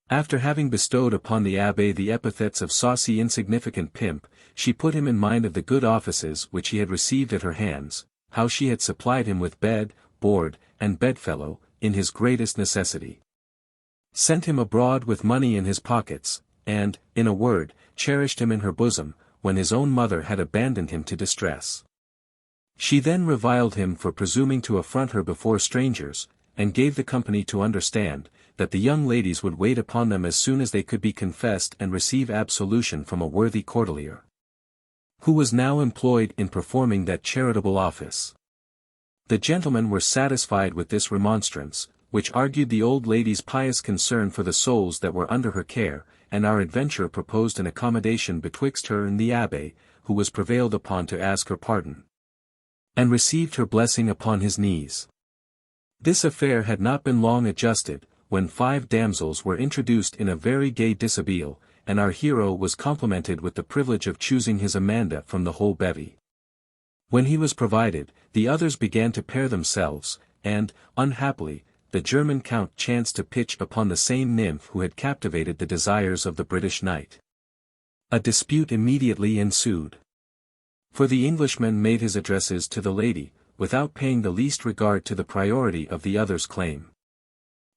After having bestowed upon the abbé the epithets of saucy insignificant pimp, she put him in mind of the good offices which he had received at her hands, how she had supplied him with bed, board, and bedfellow, in his greatest necessity. Sent him abroad with money in his pockets, and, in a word, cherished him in her bosom, when his own mother had abandoned him to distress. She then reviled him for presuming to affront her before strangers, and gave the company to understand, that the young ladies would wait upon them as soon as they could be confessed and receive absolution from a worthy cordelier, who was now employed in performing that charitable office. The gentlemen were satisfied with this remonstrance, which argued the old lady's pious concern for the souls that were under her care, and our adventurer proposed an accommodation betwixt her and the abbé, who was prevailed upon to ask her pardon, and received her blessing upon his knees. This affair had not been long adjusted, when 5 damsels were introduced in a very gay dishabille, and our hero was complimented with the privilege of choosing his Amanda from the whole bevy. When he was provided, the others began to pair themselves, and, unhappily, the German count chanced to pitch upon the same nymph who had captivated the desires of the British knight. A dispute immediately ensued. For the Englishman made his addresses to the lady, without paying the least regard to the priority of the other's claim.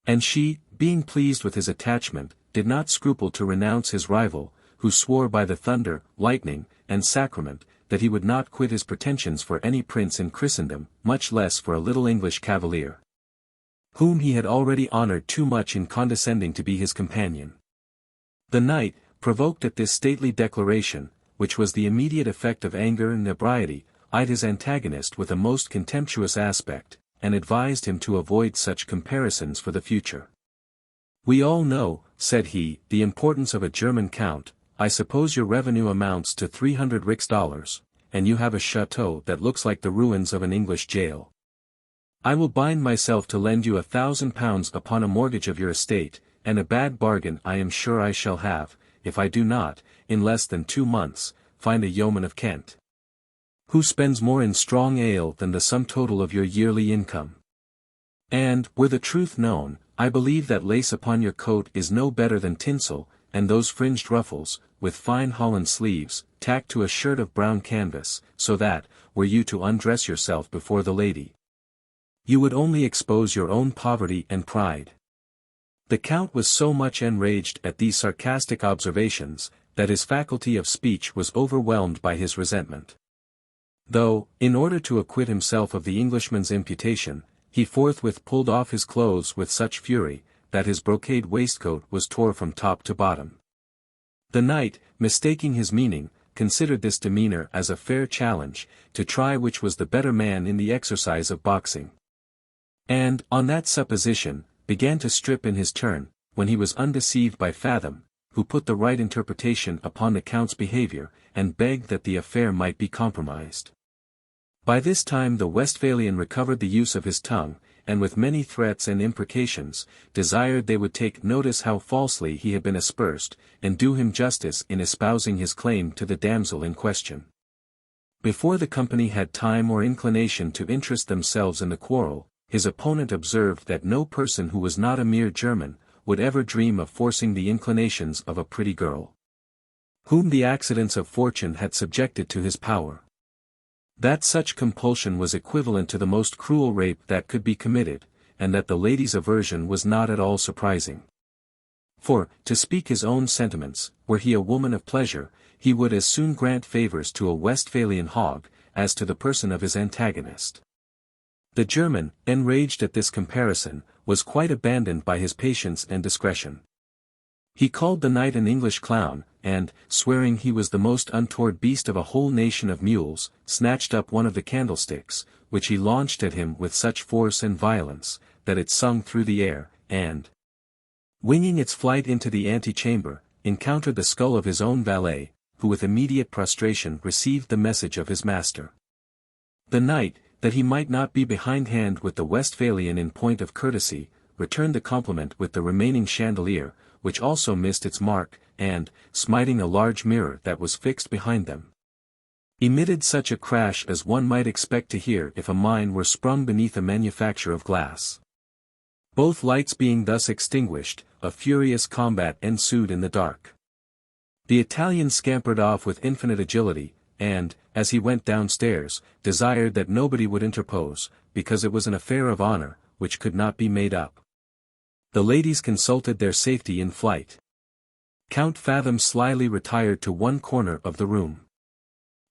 And she, being pleased with his attachment, did not scruple to renounce his rival, who swore by the thunder, lightning, and sacrament, that he would not quit his pretensions for any prince in Christendom, much less for a little English cavalier, whom he had already honoured too much in condescending to be his companion. The knight, provoked at this stately declaration, which was the immediate effect of anger and ebriety, eyed his antagonist with a most contemptuous aspect, and advised him to avoid such comparisons for the future. "We all know," said he, "the importance of a German count. I suppose your revenue amounts to 300 rix, and you have a chateau that looks like the ruins of an English jail. I will bind myself to lend you £1,000 upon a mortgage of your estate, and a bad bargain I am sure I shall have, if I do not, in less than 2 months, find a yeoman of Kent, who spends more in strong ale than the sum total of your yearly income. And, were the truth known, I believe that lace upon your coat is no better than tinsel, and those fringed ruffles, with fine holland sleeves, tacked to a shirt of brown canvas, so that, were you to undress yourself before the lady, you would only expose your own poverty and pride. The Count was so much enraged at these sarcastic observations, that his faculty of speech was overwhelmed by his resentment. Though, in order to acquit himself of the Englishman's imputation, he forthwith pulled off his clothes with such fury, that his brocade waistcoat was tore from top to bottom. The knight, mistaking his meaning, considered this demeanor as a fair challenge, to try which was the better man in the exercise of boxing. And, on that supposition, began to strip in his turn, when he was undeceived by Fathom, who put the right interpretation upon the Count's behavior, and begged that the affair might be compromised. By this time the Westphalian recovered the use of his tongue, and with many threats and imprecations, desired they would take notice how falsely he had been aspersed, and do him justice in espousing his claim to the damsel in question. Before the company had time or inclination to interest themselves in the quarrel, his opponent observed that no person who was not a mere German, would ever dream of forcing the inclinations of a pretty girl, whom the accidents of fortune had subjected to his power. That such compulsion was equivalent to the most cruel rape that could be committed, and that the lady's aversion was not at all surprising. For, to speak his own sentiments, were he a woman of pleasure, he would as soon grant favors to a Westphalian hog, as to the person of his antagonist. The German, enraged at this comparison, was quite abandoned by his patience and discretion. He called the knight an English clown, and, swearing he was the most untoward beast of a whole nation of mules, snatched up one of the candlesticks, which he launched at him with such force and violence, that it sung through the air, and, winging its flight into the antechamber, encountered the skull of his own valet, who with immediate prostration received the message of his master. The knight, that he might not be behindhand with the Westphalian in point of courtesy, returned the compliment with the remaining chandelier, which also missed its mark, and, smiting a large mirror that was fixed behind them, emitted such a crash as one might expect to hear if a mine were sprung beneath a manufacture of glass. Both lights being thus extinguished, a furious combat ensued in the dark. The Italian scampered off with infinite agility, and, as he went downstairs, desired that nobody would interpose, because it was an affair of honor, which could not be made up. The ladies consulted their safety in flight. Count Fathom slyly retired to one corner of the room,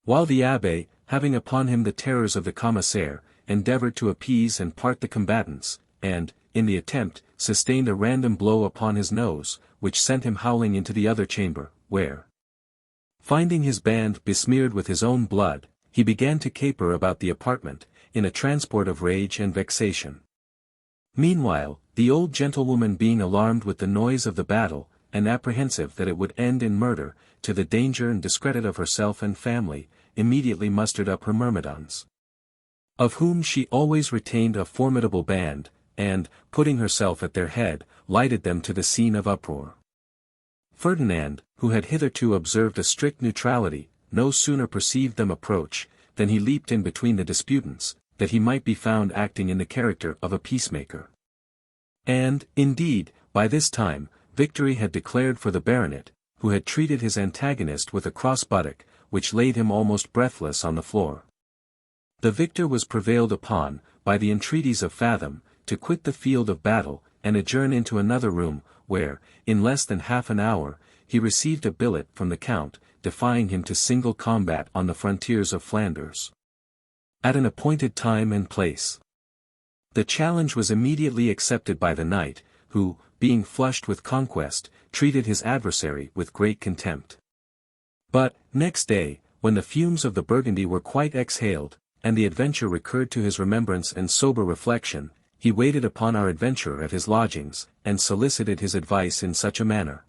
while the abbé, having upon him the terrors of the commissaire, endeavored to appease and part the combatants, and, in the attempt, sustained a random blow upon his nose, which sent him howling into the other chamber, where, finding his band besmeared with his own blood, he began to caper about the apartment, in a transport of rage and vexation. Meanwhile, the old gentlewoman being alarmed with the noise of the battle, and apprehensive that it would end in murder, to the danger and discredit of herself and family, immediately mustered up her myrmidons, of whom she always retained a formidable band, and, putting herself at their head, lighted them to the scene of uproar. Ferdinand, who had hitherto observed a strict neutrality, no sooner perceived them approach, than he leaped in between the disputants, that he might be found acting in the character of a peacemaker. And, indeed, by this time, victory had declared for the baronet, who had treated his antagonist with a cross-buttock, which laid him almost breathless on the floor. The victor was prevailed upon, by the entreaties of Fathom, to quit the field of battle, and adjourn into another room, where, in less than half an hour, he received a billet from the Count, defying him to single combat on the frontiers of Flanders, at an appointed time and place. The challenge was immediately accepted by the knight, who, being flushed with conquest, treated his adversary with great contempt. But, next day, when the fumes of the Burgundy were quite exhaled, and the adventure recurred to his remembrance and sober reflection, he waited upon our adventurer at his lodgings, and solicited his advice in such a manner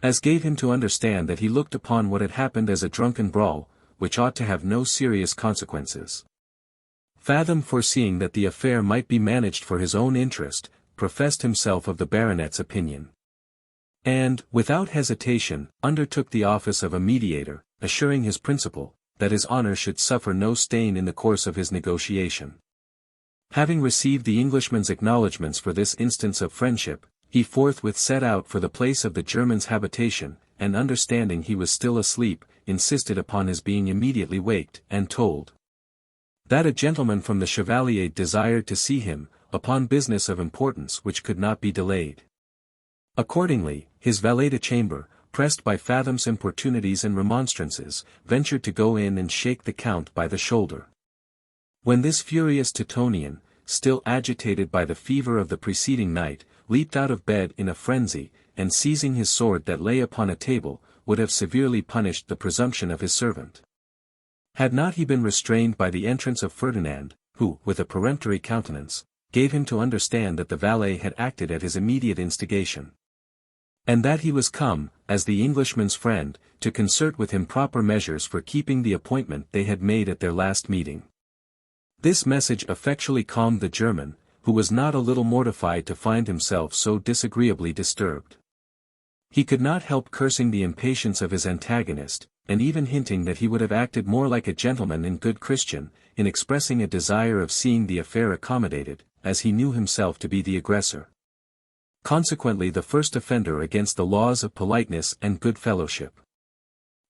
as gave him to understand that he looked upon what had happened as a drunken brawl, which ought to have no serious consequences. Fathom, foreseeing that the affair might be managed for his own interest, professed himself of the baronet's opinion, and, without hesitation, undertook the office of a mediator, assuring his principal, that his honor should suffer no stain in the course of his negotiation. Having received the Englishman's acknowledgments for this instance of friendship, He forthwith set out for the place of the German's habitation, and understanding he was still asleep, insisted upon his being immediately waked, and told that a gentleman from the Chevalier desired to see him, upon business of importance which could not be delayed. Accordingly, his valet-de-chamber, pressed by Fathom's importunities and remonstrances, ventured to go in and shake the Count by the shoulder. When this furious Teutonian, still agitated by the fever of the preceding night, leaped out of bed in a frenzy, and seizing his sword that lay upon a table, would have severely punished the presumption of his servant. Had not he been restrained by the entrance of Ferdinand, who, with a peremptory countenance, gave him to understand that the valet had acted at his immediate instigation, and that he was come, as the Englishman's friend, to concert with him proper measures for keeping the appointment they had made at their last meeting. This message effectually calmed the German, who was not a little mortified to find himself so disagreeably disturbed. He could not help cursing the impatience of his antagonist, and even hinting that he would have acted more like a gentleman and good Christian, in expressing a desire of seeing the affair accommodated, as he knew himself to be the aggressor, consequently the first offender against the laws of politeness and good fellowship.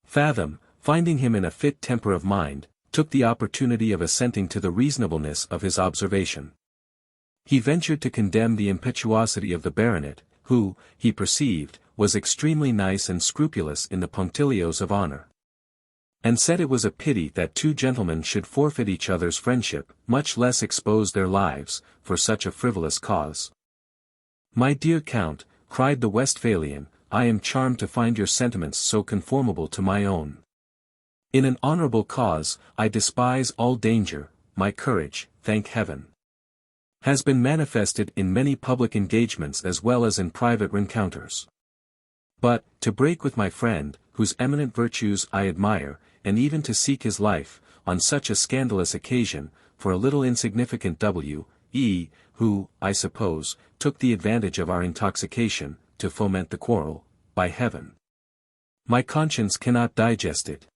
Fathom, finding him in a fit temper of mind, took the opportunity of assenting to the reasonableness of his observation. He ventured to condemn the impetuosity of the baronet, who, he perceived, was extremely nice and scrupulous in the punctilios of honor, and said it was a pity that two gentlemen should forfeit each other's friendship, much less expose their lives, for such a frivolous cause. "My dear Count," cried the Westphalian, "I am charmed to find your sentiments so conformable to my own. In an honorable cause, I despise all danger, my courage, thank heaven, has been manifested in many public engagements as well as in private rencounters. But, to break with my friend, whose eminent virtues I admire, and even to seek his life, on such a scandalous occasion, for a little insignificant W.E., who, I suppose, took the advantage of our intoxication, to foment the quarrel, by heaven, my conscience cannot digest it."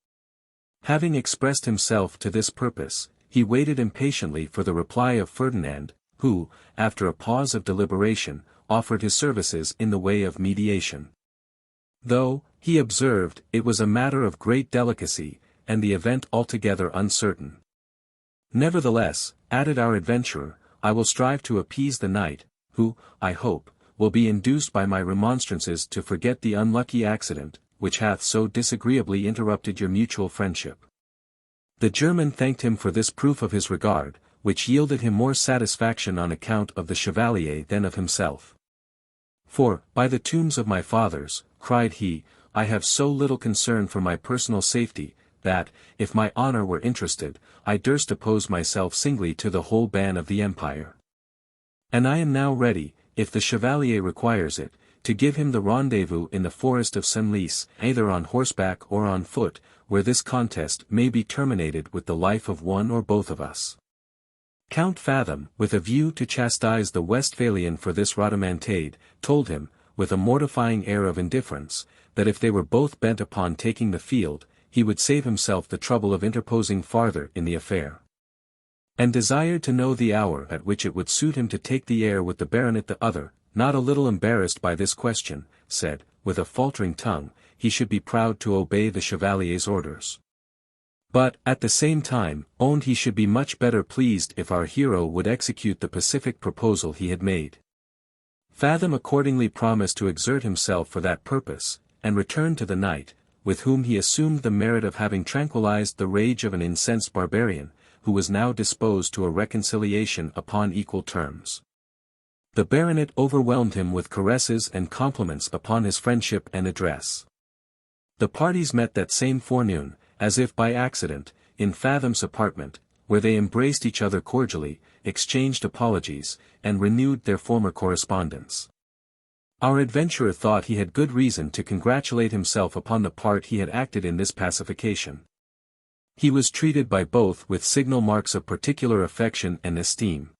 Having expressed himself to this purpose, he waited impatiently for the reply of Ferdinand, who, after a pause of deliberation, offered his services in the way of mediation. Though, he observed, it was a matter of great delicacy, and the event altogether uncertain. "Nevertheless," added our adventurer, "I will strive to appease the knight, who, I hope, will be induced by my remonstrances to forget the unlucky accident, which hath so disagreeably interrupted your mutual friendship." The German thanked him for this proof of his regard, which yielded him more satisfaction on account of the Chevalier than of himself. "For, by the tombs of my fathers," cried he, "I have so little concern for my personal safety, that, if my honor were interested, I durst oppose myself singly to the whole ban of the empire. And I am now ready, if the Chevalier requires it, to give him the rendezvous in the forest of Senlis, either on horseback or on foot, where this contest may be terminated with the life of one or both of us." Count Fathom, with a view to chastise the Westphalian for this rhodomantade, told him, with a mortifying air of indifference, that if they were both bent upon taking the field, he would save himself the trouble of interposing farther in the affair, and desired to know the hour at which it would suit him to take the air with the baronet. The other, not a little embarrassed by this question, said, with a faltering tongue, he should be proud to obey the Chevalier's orders, but, at the same time, owned he should be much better pleased if our hero would execute the pacific proposal he had made. Fathom accordingly promised to exert himself for that purpose, and returned to the knight, with whom he assumed the merit of having tranquilized the rage of an incensed barbarian, who was now disposed to a reconciliation upon equal terms. The baronet overwhelmed him with caresses and compliments upon his friendship and address. The parties met that same forenoon, as if by accident, in Fathom's apartment, where they embraced each other cordially, exchanged apologies, and renewed their former correspondence. Our adventurer thought he had good reason to congratulate himself upon the part he had acted in this pacification. He was treated by both with signal marks of particular affection and esteem.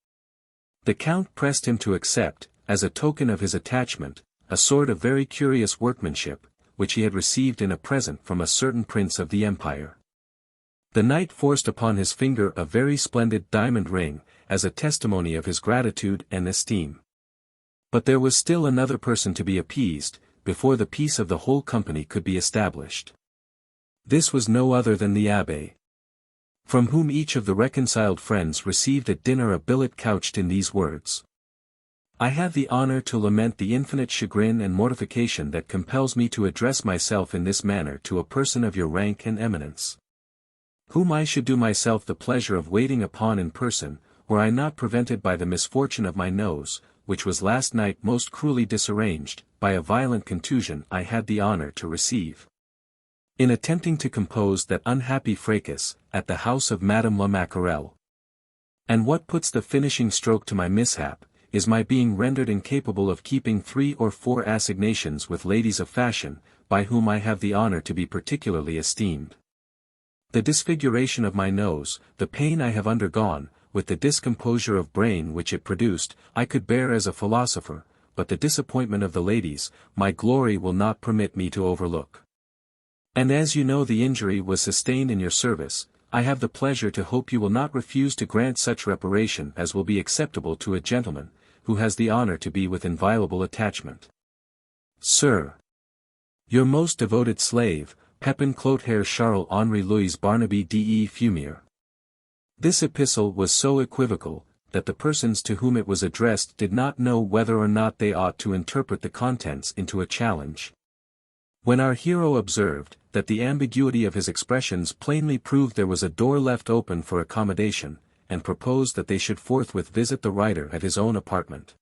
The Count pressed him to accept, as a token of his attachment, a sword of very curious workmanship, which he had received in a present from a certain prince of the empire. The knight forced upon his finger a very splendid diamond ring, as a testimony of his gratitude and esteem. But there was still another person to be appeased, before the peace of the whole company could be established. This was no other than the abbé, from whom each of the reconciled friends received at dinner a billet couched in these words: "I have the honor to lament the infinite chagrin and mortification that compels me to address myself in this manner to a person of your rank and eminence, whom I should do myself the pleasure of waiting upon in person, were I not prevented by the misfortune of my nose, which was last night most cruelly disarranged, by a violent contusion I had the honor to receive in attempting to compose that unhappy fracas, at the house of Madame la Maquerelle. And what puts the finishing stroke to my mishap, is my being rendered incapable of keeping 3 or 4 assignations with ladies of fashion, by whom I have the honor to be particularly esteemed. The disfiguration of my nose, the pain I have undergone, with the discomposure of brain which it produced, I could bear as a philosopher, but the disappointment of the ladies, my glory will not permit me to overlook. And as you know the injury was sustained in your service, I have the pleasure to hope you will not refuse to grant such reparation as will be acceptable to a gentleman, who has the honor to be with inviolable attachment, Sir, your most devoted slave, Pepin Clotaire Charles Henri Louis Barnaby de Fumier. This epistle was so equivocal, that the persons to whom it was addressed did not know whether or not they ought to interpret the contents into a challenge. When our hero observed, that the ambiguity of his expressions plainly proved there was a door left open for accommodation, and proposed that they should forthwith visit the writer at his own apartment.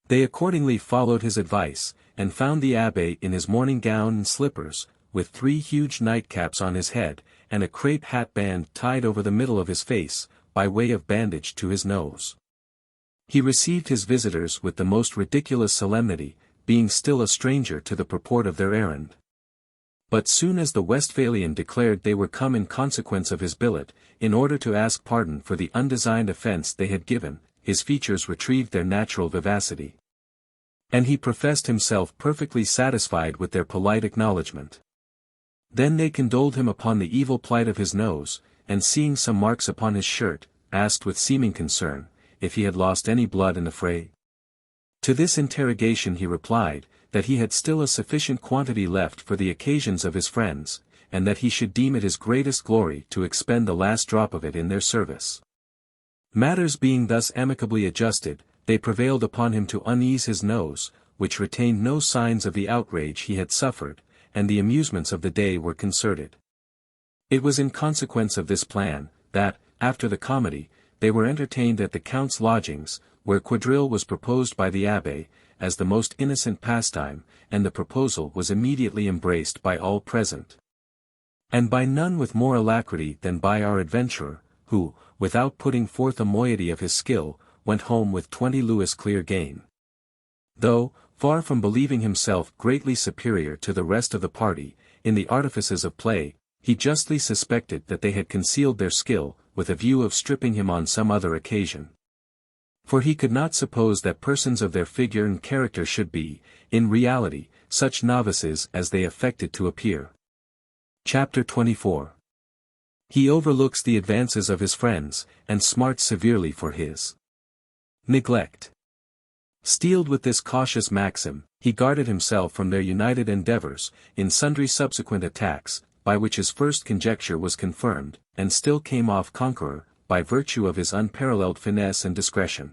They accordingly followed his advice, and found the abbé in his morning gown and slippers, with 3 huge nightcaps on his head, and a crape hat band tied over the middle of his face, by way of bandage to his nose. He received his visitors with the most ridiculous solemnity, being still a stranger to the purport of their errand. But soon as the Westphalian declared they were come in consequence of his billet, in order to ask pardon for the undesigned offence they had given, his features retrieved their natural vivacity, and he professed himself perfectly satisfied with their polite acknowledgment. Then they condoled him upon the evil plight of his nose, and seeing some marks upon his shirt, asked with seeming concern, if he had lost any blood in the fray. To this interrogation he replied, that he had still a sufficient quantity left for the occasions of his friends, and that he should deem it his greatest glory to expend the last drop of it in their service. Matters being thus amicably adjusted, they prevailed upon him to unease his nose, which retained no signs of the outrage he had suffered, and the amusements of the day were concerted. It was in consequence of this plan, that, after the comedy, they were entertained at the Count's lodgings, where quadrille was proposed by the abbé, as the most innocent pastime, and the proposal was immediately embraced by all present. And by none with more alacrity than by our adventurer, who, without putting forth a moiety of his skill, went home with 20 louis clear gain. Though, far from believing himself greatly superior to the rest of the party, in the artifices of play, he justly suspected that they had concealed their skill, with a view of stripping him on some other occasion. For he could not suppose that persons of their figure and character should be, in reality, such novices as they affected to appear. Chapter 24. He overlooks the advances of his friends, and smarts severely for his neglect. Steeled with this cautious maxim, he guarded himself from their united endeavors, in sundry subsequent attacks, by which his first conjecture was confirmed, and still came off conqueror, by virtue of his unparalleled finesse and discretion.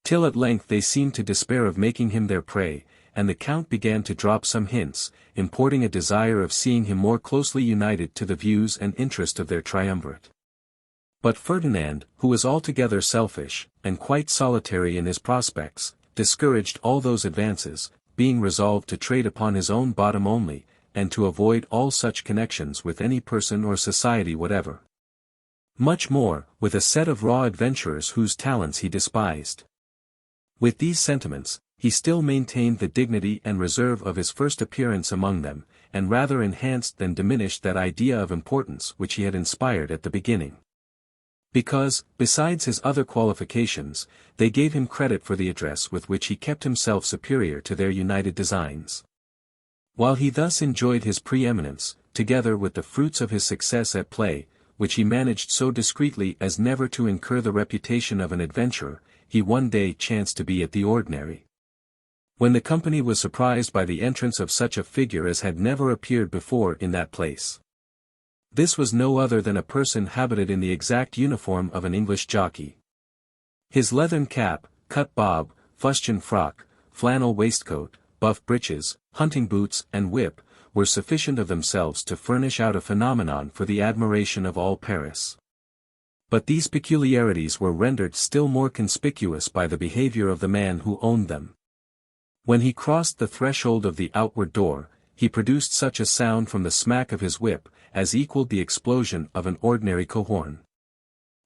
Till at length they seemed to despair of making him their prey, and the Count began to drop some hints, importing a desire of seeing him more closely united to the views and interest of their triumvirate. But Ferdinand, who was altogether selfish, and quite solitary in his prospects, discouraged all those advances, being resolved to trade upon his own bottom only, and to avoid all such connections with any person or society whatever. Much more, with a set of raw adventurers whose talents he despised. With these sentiments, he still maintained the dignity and reserve of his first appearance among them, and rather enhanced than diminished that idea of importance which he had inspired at the beginning. Because, besides his other qualifications, they gave him credit for the address with which he kept himself superior to their united designs. While he thus enjoyed his preeminence, together with the fruits of his success at play, which he managed so discreetly as never to incur the reputation of an adventurer, he one day chanced to be at the ordinary when the company was surprised by the entrance of such a figure as had never appeared before in that place. This was no other than a person habited in the exact uniform of an English jockey. His leathern cap, cut bob, fustian frock, flannel waistcoat, buff breeches, hunting boots and whip, were sufficient of themselves to furnish out a phenomenon for the admiration of all Paris. But these peculiarities were rendered still more conspicuous by the behavior of the man who owned them. When he crossed the threshold of the outward door, he produced such a sound from the smack of his whip, as equalled the explosion of an ordinary cohorn.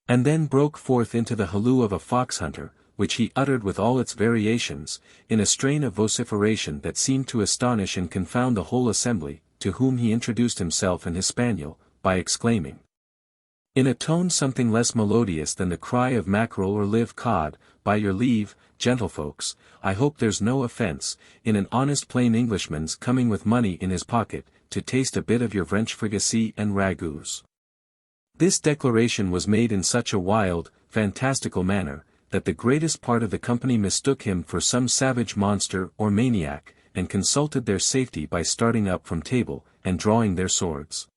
And then broke forth into the halloo of a fox-hunter, which he uttered with all its variations, in a strain of vociferation that seemed to astonish and confound the whole assembly, to whom he introduced himself and his spaniel, by exclaiming, in a tone something less melodious than the cry of mackerel or live cod, "By your leave, gentlefolks, I hope there's no offence, in an honest plain Englishman's coming with money in his pocket, to taste a bit of your French fricassee and ragouts." This declaration was made in such a wild, fantastical manner, that the greatest part of the company mistook him for some savage monster or maniac, and consulted their safety by starting up from table, and drawing their swords.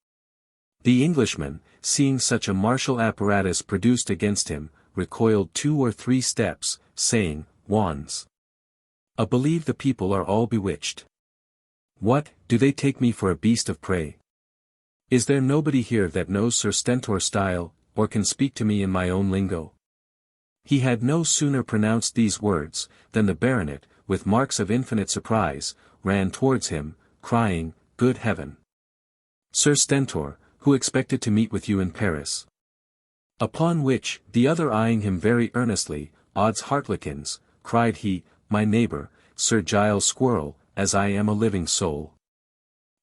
The Englishman, seeing such a martial apparatus produced against him, recoiled 2 or 3 steps, saying, "Wands! I believe the people are all bewitched. What, do they take me for a beast of prey? Is there nobody here that knows Sir Stentor's style, or can speak to me in my own lingo?" He had no sooner pronounced these words, than the baronet, with marks of infinite surprise, ran towards him, crying, "Good heaven! Sir Stentor, who expected to meet with you in Paris?" Upon which, the other eyeing him very earnestly, "Odds heartlikins," cried he, "my neighbour, Sir Giles Squirrel, as I am a living soul."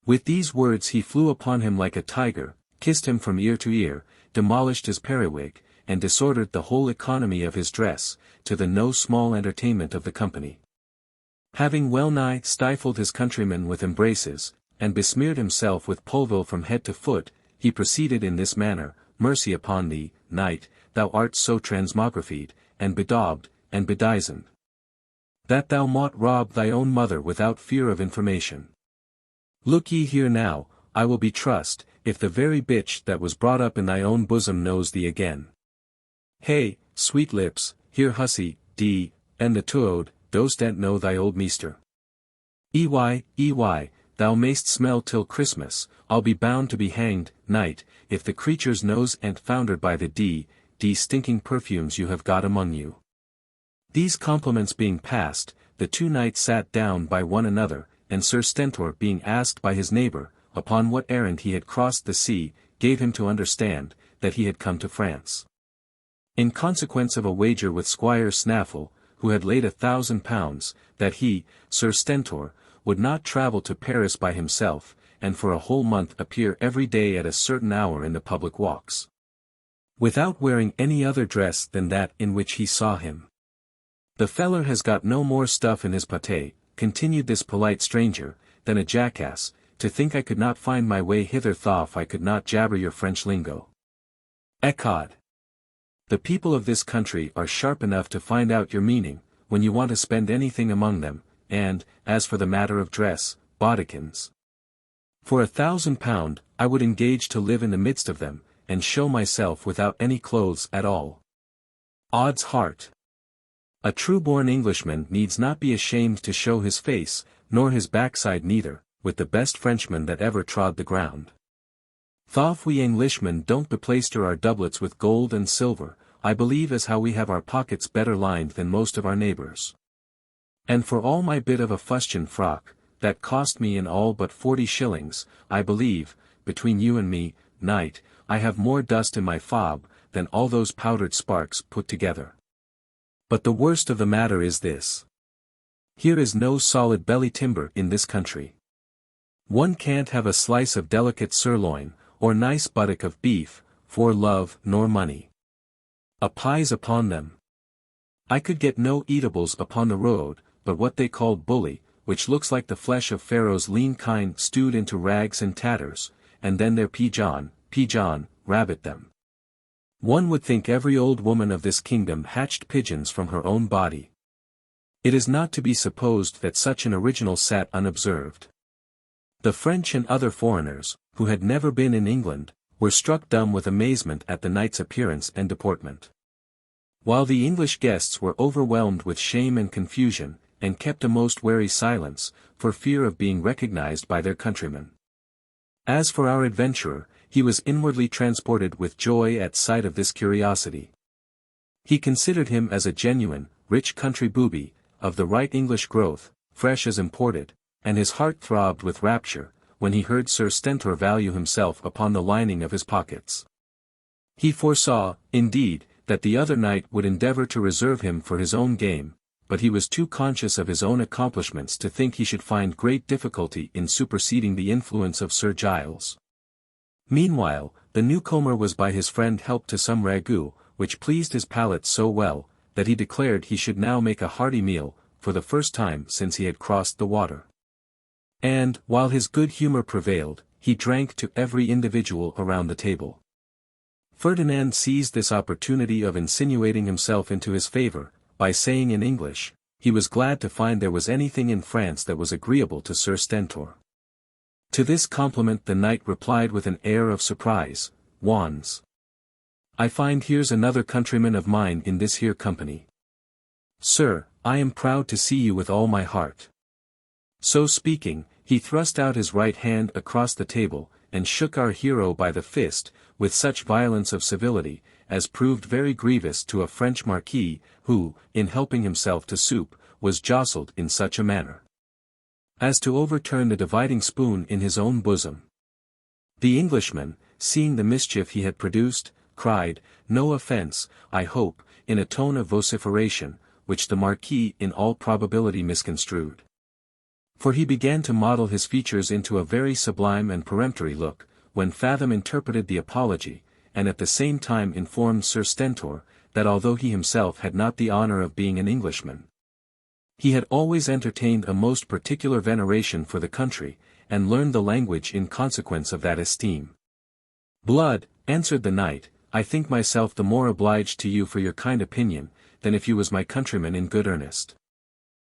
With these words he flew upon him like a tiger, kissed him from ear to ear, demolished his periwig, and disordered the whole economy of his dress, to the no small entertainment of the company. Having well nigh stifled his countrymen with embraces, and besmeared himself with pulvil from head to foot, he proceeded in this manner, "Mercy upon thee, knight, thou art so transmogrified, and bedaubed, and bedizened, that thou mought rob thy own mother without fear of information. Look ye here now, I will be trust, if the very bitch that was brought up in thy own bosom knows thee again. Hey, sweet lips, here hussy, d, and the toad, dost ant know thy old meester? Ey, thou mayst smell till Christmas, I'll be bound to be hanged, knight, if the creature's nose ant foundered by the d stinking perfumes you have got among you." These compliments being passed, the 2 knights sat down by one another, and Sir Stentor being asked by his neighbour, upon what errand he had crossed the sea, gave him to understand, that he had come to France, in consequence of a wager with Squire Snaffle, who had laid £1,000, that he, Sir Stentor, would not travel to Paris by himself, and for a whole month appear every day at a certain hour in the public walks, without wearing any other dress than that in which he saw him. "The feller has got no more stuff in his pate," continued this polite stranger, "than a jackass, to think I could not find my way hither thof I could not jabber your French lingo. Ecod! The people of this country are sharp enough to find out your meaning, when you want to spend anything among them, and, as for the matter of dress, bodikins, for £1,000 I would engage to live in the midst of them, and show myself without any clothes at all. Odds heart! A true-born Englishman needs not be ashamed to show his face, nor his backside neither, with the best Frenchman that ever trod the ground. Thof we Englishmen don't beplaister our doublets with gold and silver, I believe as how we have our pockets better lined than most of our neighbours. And for all my bit of a fustian frock, that cost me in all but 40 shillings, I believe, between you and me, knight, I have more dust in my fob, than all those powdered sparks put together. But the worst of the matter is this. Here is no solid belly timber in this country. One can't have a slice of delicate sirloin, or nice buttock of beef, for love nor money. A pies upon them. I could get no eatables upon the road, but what they called bully, which looks like the flesh of Pharaoh's lean kine stewed into rags and tatters, and then their pigeon, rabbit them. One would think every old woman of this kingdom hatched pigeons from her own body. It is not to be supposed that such an original sat unobserved. The French and other foreigners, who had never been in England, were struck dumb with amazement at the knight's appearance and deportment. While the English guests were overwhelmed with shame and confusion, and kept a most wary silence, for fear of being recognized by their countrymen. As for our adventurer, he was inwardly transported with joy at sight of this curiosity. He considered him as a genuine, rich country booby, of the right English growth, fresh as imported, and his heart throbbed with rapture, when he heard Sir Stentor value himself upon the lining of his pockets. He foresaw, indeed, that the other knight would endeavour to reserve him for his own game, but he was too conscious of his own accomplishments to think he should find great difficulty in superseding the influence of Sir Giles. Meanwhile, the newcomer was by his friend helped to some ragout, which pleased his palate so well, that he declared he should now make a hearty meal, for the first time since he had crossed the water. And, while his good humour prevailed, he drank to every individual around the table. Ferdinand seized this opportunity of insinuating himself into his favour, by saying in English, he was glad to find there was anything in France that was agreeable to Sir Stentor. To this compliment the knight replied with an air of surprise, "Wands. I find here's another countryman of mine in this here company. Sir, I am proud to see you with all my heart." So speaking, he thrust out his right hand across the table, and shook our hero by the fist, with such violence of civility, as proved very grievous to a French marquis, who, in helping himself to soup, was jostled in such a manner as to overturn the dividing spoon in his own bosom. The Englishman, seeing the mischief he had produced, cried, "No offence, I hope," in a tone of vociferation, which the marquis in all probability misconstrued. For he began to model his features into a very sublime and peremptory look, when Fathom interpreted the apology, and at the same time informed Sir Stentor, that although he himself had not the honour of being an Englishman, he had always entertained a most particular veneration for the country, and learned the language in consequence of that esteem. "Blood," answered the knight, "I think myself the more obliged to you for your kind opinion, than if you was my countryman in good earnest.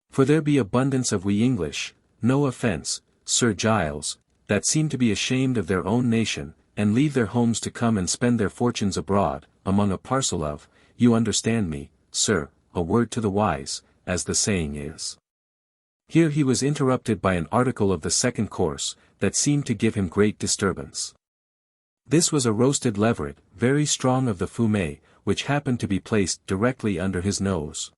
For there be abundance of we English, no offence, Sir Giles, that seem to be ashamed of their own nation, and leave their homes to come and spend their fortunes abroad, among a parcel of, you understand me, sir, a word to the wise, as the saying is." Here he was interrupted by an article of the second course, that seemed to give him great disturbance. This was a roasted leveret, very strong of the fumet, which happened to be placed directly under his nose.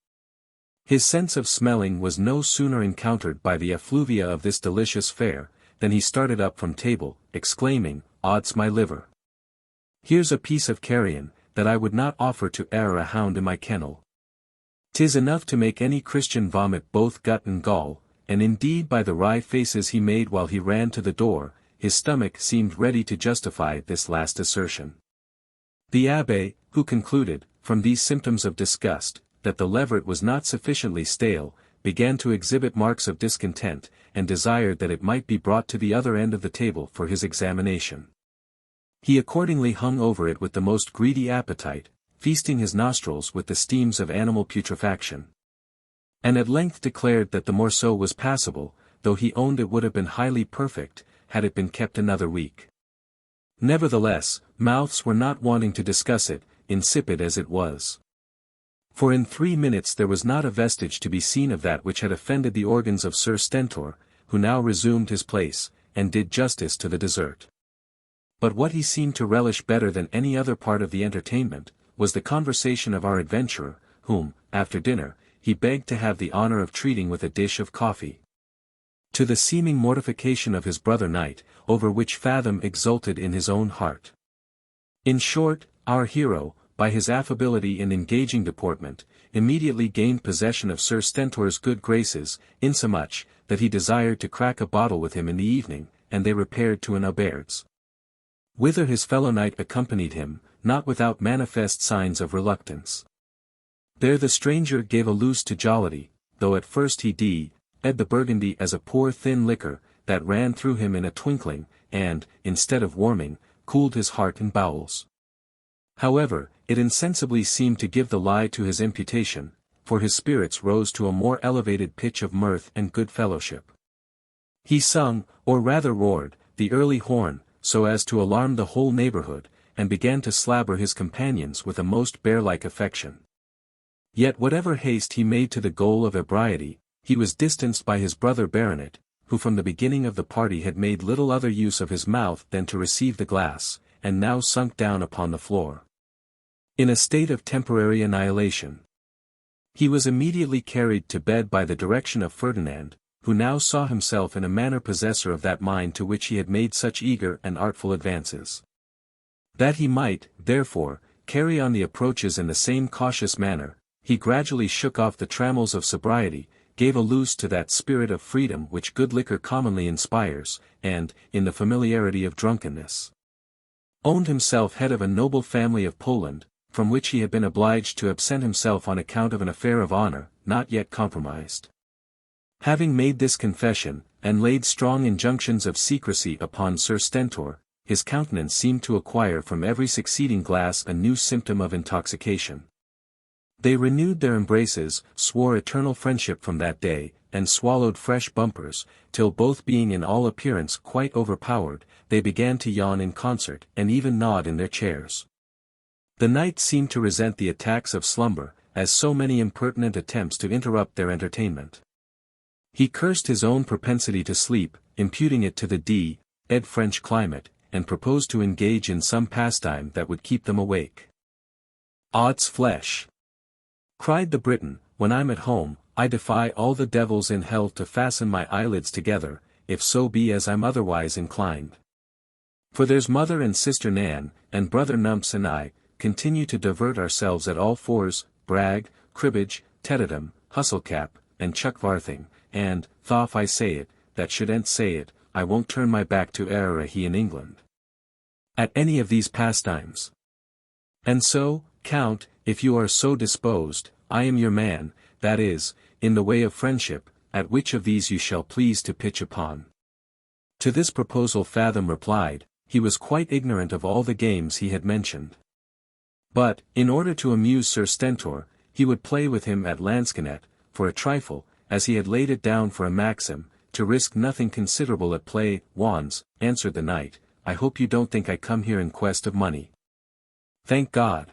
His sense of smelling was no sooner encountered by the effluvia of this delicious fare, than he started up from table, exclaiming, "Odds my liver! Here's a piece of carrion, that I would not offer to e'er a hound in my kennel. 'Tis enough to make any Christian vomit both gut and gall," and indeed by the wry faces he made while he ran to the door, his stomach seemed ready to justify this last assertion. The abbé, who concluded, from these symptoms of disgust, that the leveret was not sufficiently stale, began to exhibit marks of discontent, and desired that it might be brought to the other end of the table for his examination. He accordingly hung over it with the most greedy appetite, feasting his nostrils with the steams of animal putrefaction. And at length declared that the morceau was passable, though he owned it would have been highly perfect, had it been kept another week. Nevertheless, mouths were not wanting to discuss it, insipid as it was. For in 3 minutes there was not a vestige to be seen of that which had offended the organs of Sir Stentor, who now resumed his place, and did justice to the dessert. But what he seemed to relish better than any other part of the entertainment, was the conversation of our adventurer, whom, after dinner, he begged to have the honour of treating with a dish of coffee. To the seeming mortification of his brother knight, over which Fathom exulted in his own heart. In short, our hero, by his affability and engaging deportment, immediately gained possession of Sir Stentor's good graces, insomuch, that he desired to crack a bottle with him in the evening, and they repaired to an auberge, whither his fellow knight accompanied him, not without manifest signs of reluctance. There the stranger gave a loose to jollity, though at first he ed the Burgundy as a poor thin liquor, that ran through him in a twinkling, and, instead of warming, cooled his heart and bowels. However, it insensibly seemed to give the lie to his imputation, for his spirits rose to a more elevated pitch of mirth and good fellowship. He sung, or rather roared, the early horn, so as to alarm the whole neighborhood, and began to slabber his companions with a most bear-like affection. Yet whatever haste he made to the goal of ebriety, he was distanced by his brother baronet, who from the beginning of the party had made little other use of his mouth than to receive the glass, and now sunk down upon the floor, in a state of temporary annihilation. He was immediately carried to bed by the direction of Ferdinand, who now saw himself in a manner possessor of that mind to which he had made such eager and artful advances. That he might, therefore, carry on the approaches in the same cautious manner, he gradually shook off the trammels of sobriety, gave a loose to that spirit of freedom which good liquor commonly inspires, and, in the familiarity of drunkenness, owned himself head of a noble family of Poland, from which he had been obliged to absent himself on account of an affair of honor, not yet compromised. Having made this confession, and laid strong injunctions of secrecy upon Sir Stentor, his countenance seemed to acquire from every succeeding glass a new symptom of intoxication. They renewed their embraces, swore eternal friendship from that day, and swallowed fresh bumpers, till both being in all appearance quite overpowered, they began to yawn in concert, and even gnawed in their chairs. The knight seemed to resent the attacks of slumber, as so many impertinent attempts to interrupt their entertainment. He cursed his own propensity to sleep, imputing it to the d-ed French climate, and proposed to engage in some pastime that would keep them awake. "Odds flesh!" cried the Briton, "when I'm at home, I defy all the devils in hell to fasten my eyelids together, if so be as I'm otherwise inclined. For there's mother and sister Nan, and brother Numps and I, continue to divert ourselves at all fours, brag, cribbage, tettidum, hustlecap, and chuckvarthing, and, thof I say it, that shouldn't say it, I won't turn my back to he in England at any of these pastimes. And so, Count, if you are so disposed, I am your man, that is, in the way of friendship, at which of these you shall please to pitch upon." To this proposal Fathom replied, he was quite ignorant of all the games he had mentioned. But, in order to amuse Sir Stentor, he would play with him at lansquenet, for a trifle, as he had laid it down for a maxim, to risk nothing considerable at play. "Wands," answered the knight, "I hope you don't think I come here in quest of money. Thank God!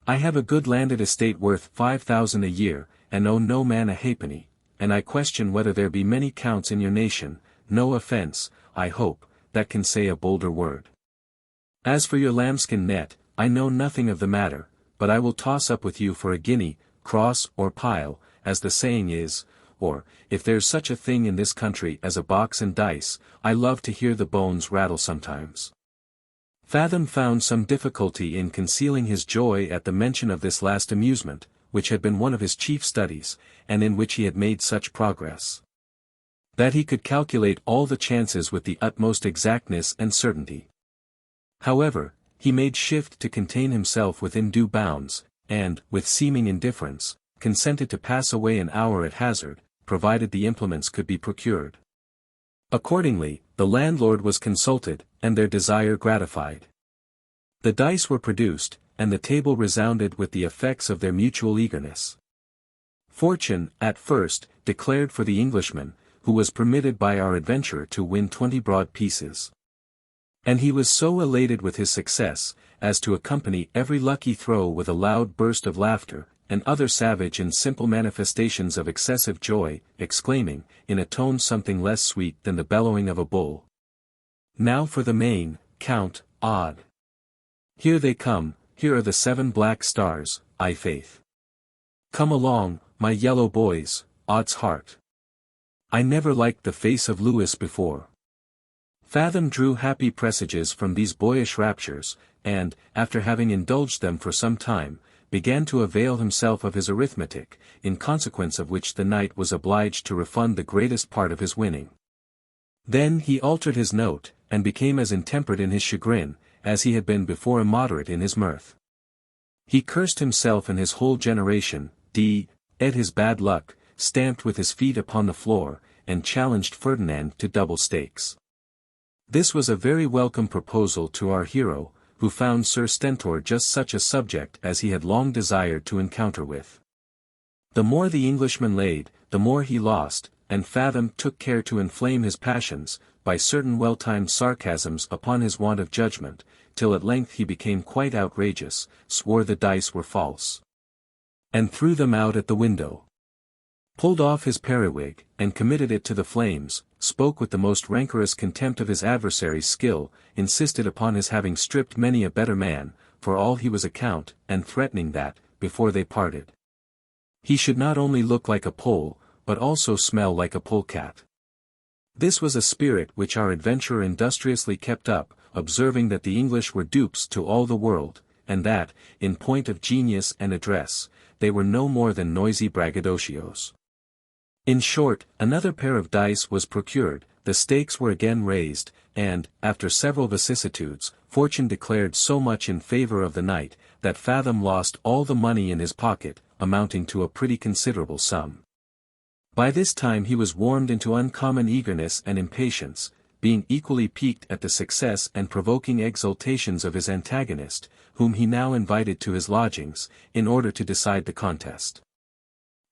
I have a good landed estate worth 5,000 a year, and owe no man a halfpenny, and I question whether there be many counts in your nation, no offence, I hope, that can say a bolder word. As for your lambskin net, I know nothing of the matter, but I will toss up with you for a guinea, cross or pile, as the saying is, or, if there's such a thing in this country as a box and dice, I love to hear the bones rattle sometimes." Fathom found some difficulty in concealing his joy at the mention of this last amusement, which had been one of his chief studies, and in which he had made such progress, that he could calculate all the chances with the utmost exactness and certainty. However, he made shift to contain himself within due bounds, and, with seeming indifference, consented to pass away an hour at hazard, provided the implements could be procured. Accordingly, the landlord was consulted, and their desire gratified. The dice were produced, and the table resounded with the effects of their mutual eagerness. Fortune, at first, declared for the Englishman, who was permitted by our adventurer to win 20 broad pieces. And he was so elated with his success, as to accompany every lucky throw with a loud burst of laughter, and other savage and simple manifestations of excessive joy, exclaiming, in a tone something less sweet than the bellowing of a bull, "Now for the main, Count, odd. Here they come, here are the 7 black stars, I faith. Come along, my yellow boys, odd's heart. I never liked the face of Lewis before." Fathom drew happy presages from these boyish raptures, and, after having indulged them for some time, began to avail himself of his arithmetic, in consequence of which the knight was obliged to refund the greatest part of his winning. Then he altered his note, and became as intemperate in his chagrin, as he had been before immoderate in his mirth. He cursed himself and his whole generation, d-ed his bad luck, stamped with his feet upon the floor, and challenged Ferdinand to double stakes. This was a very welcome proposal to our hero, who found Sir Stentor just such a subject as he had long desired to encounter with. The more the Englishman laid, the more he lost, and Fathom took care to inflame his passions, by certain well-timed sarcasms upon his want of judgment, till at length he became quite outrageous, swore the dice were false, and threw them out at the window. Pulled off his periwig, and committed it to the flames, spoke with the most rancorous contempt of his adversary's skill, insisted upon his having stripped many a better man, for all he was account, and threatening that, before they parted, he should not only look like a Pole, but also smell like a polecat. This was a spirit which our adventurer industriously kept up, observing that the English were dupes to all the world, and that, in point of genius and address, they were no more than noisy braggadocios. In short, another pair of dice was procured, the stakes were again raised, and, after several vicissitudes, fortune declared so much in favor of the knight, that Fathom lost all the money in his pocket, amounting to a pretty considerable sum. By this time he was warmed into uncommon eagerness and impatience, being equally piqued at the success and provoking exultations of his antagonist, whom he now invited to his lodgings, in order to decide the contest.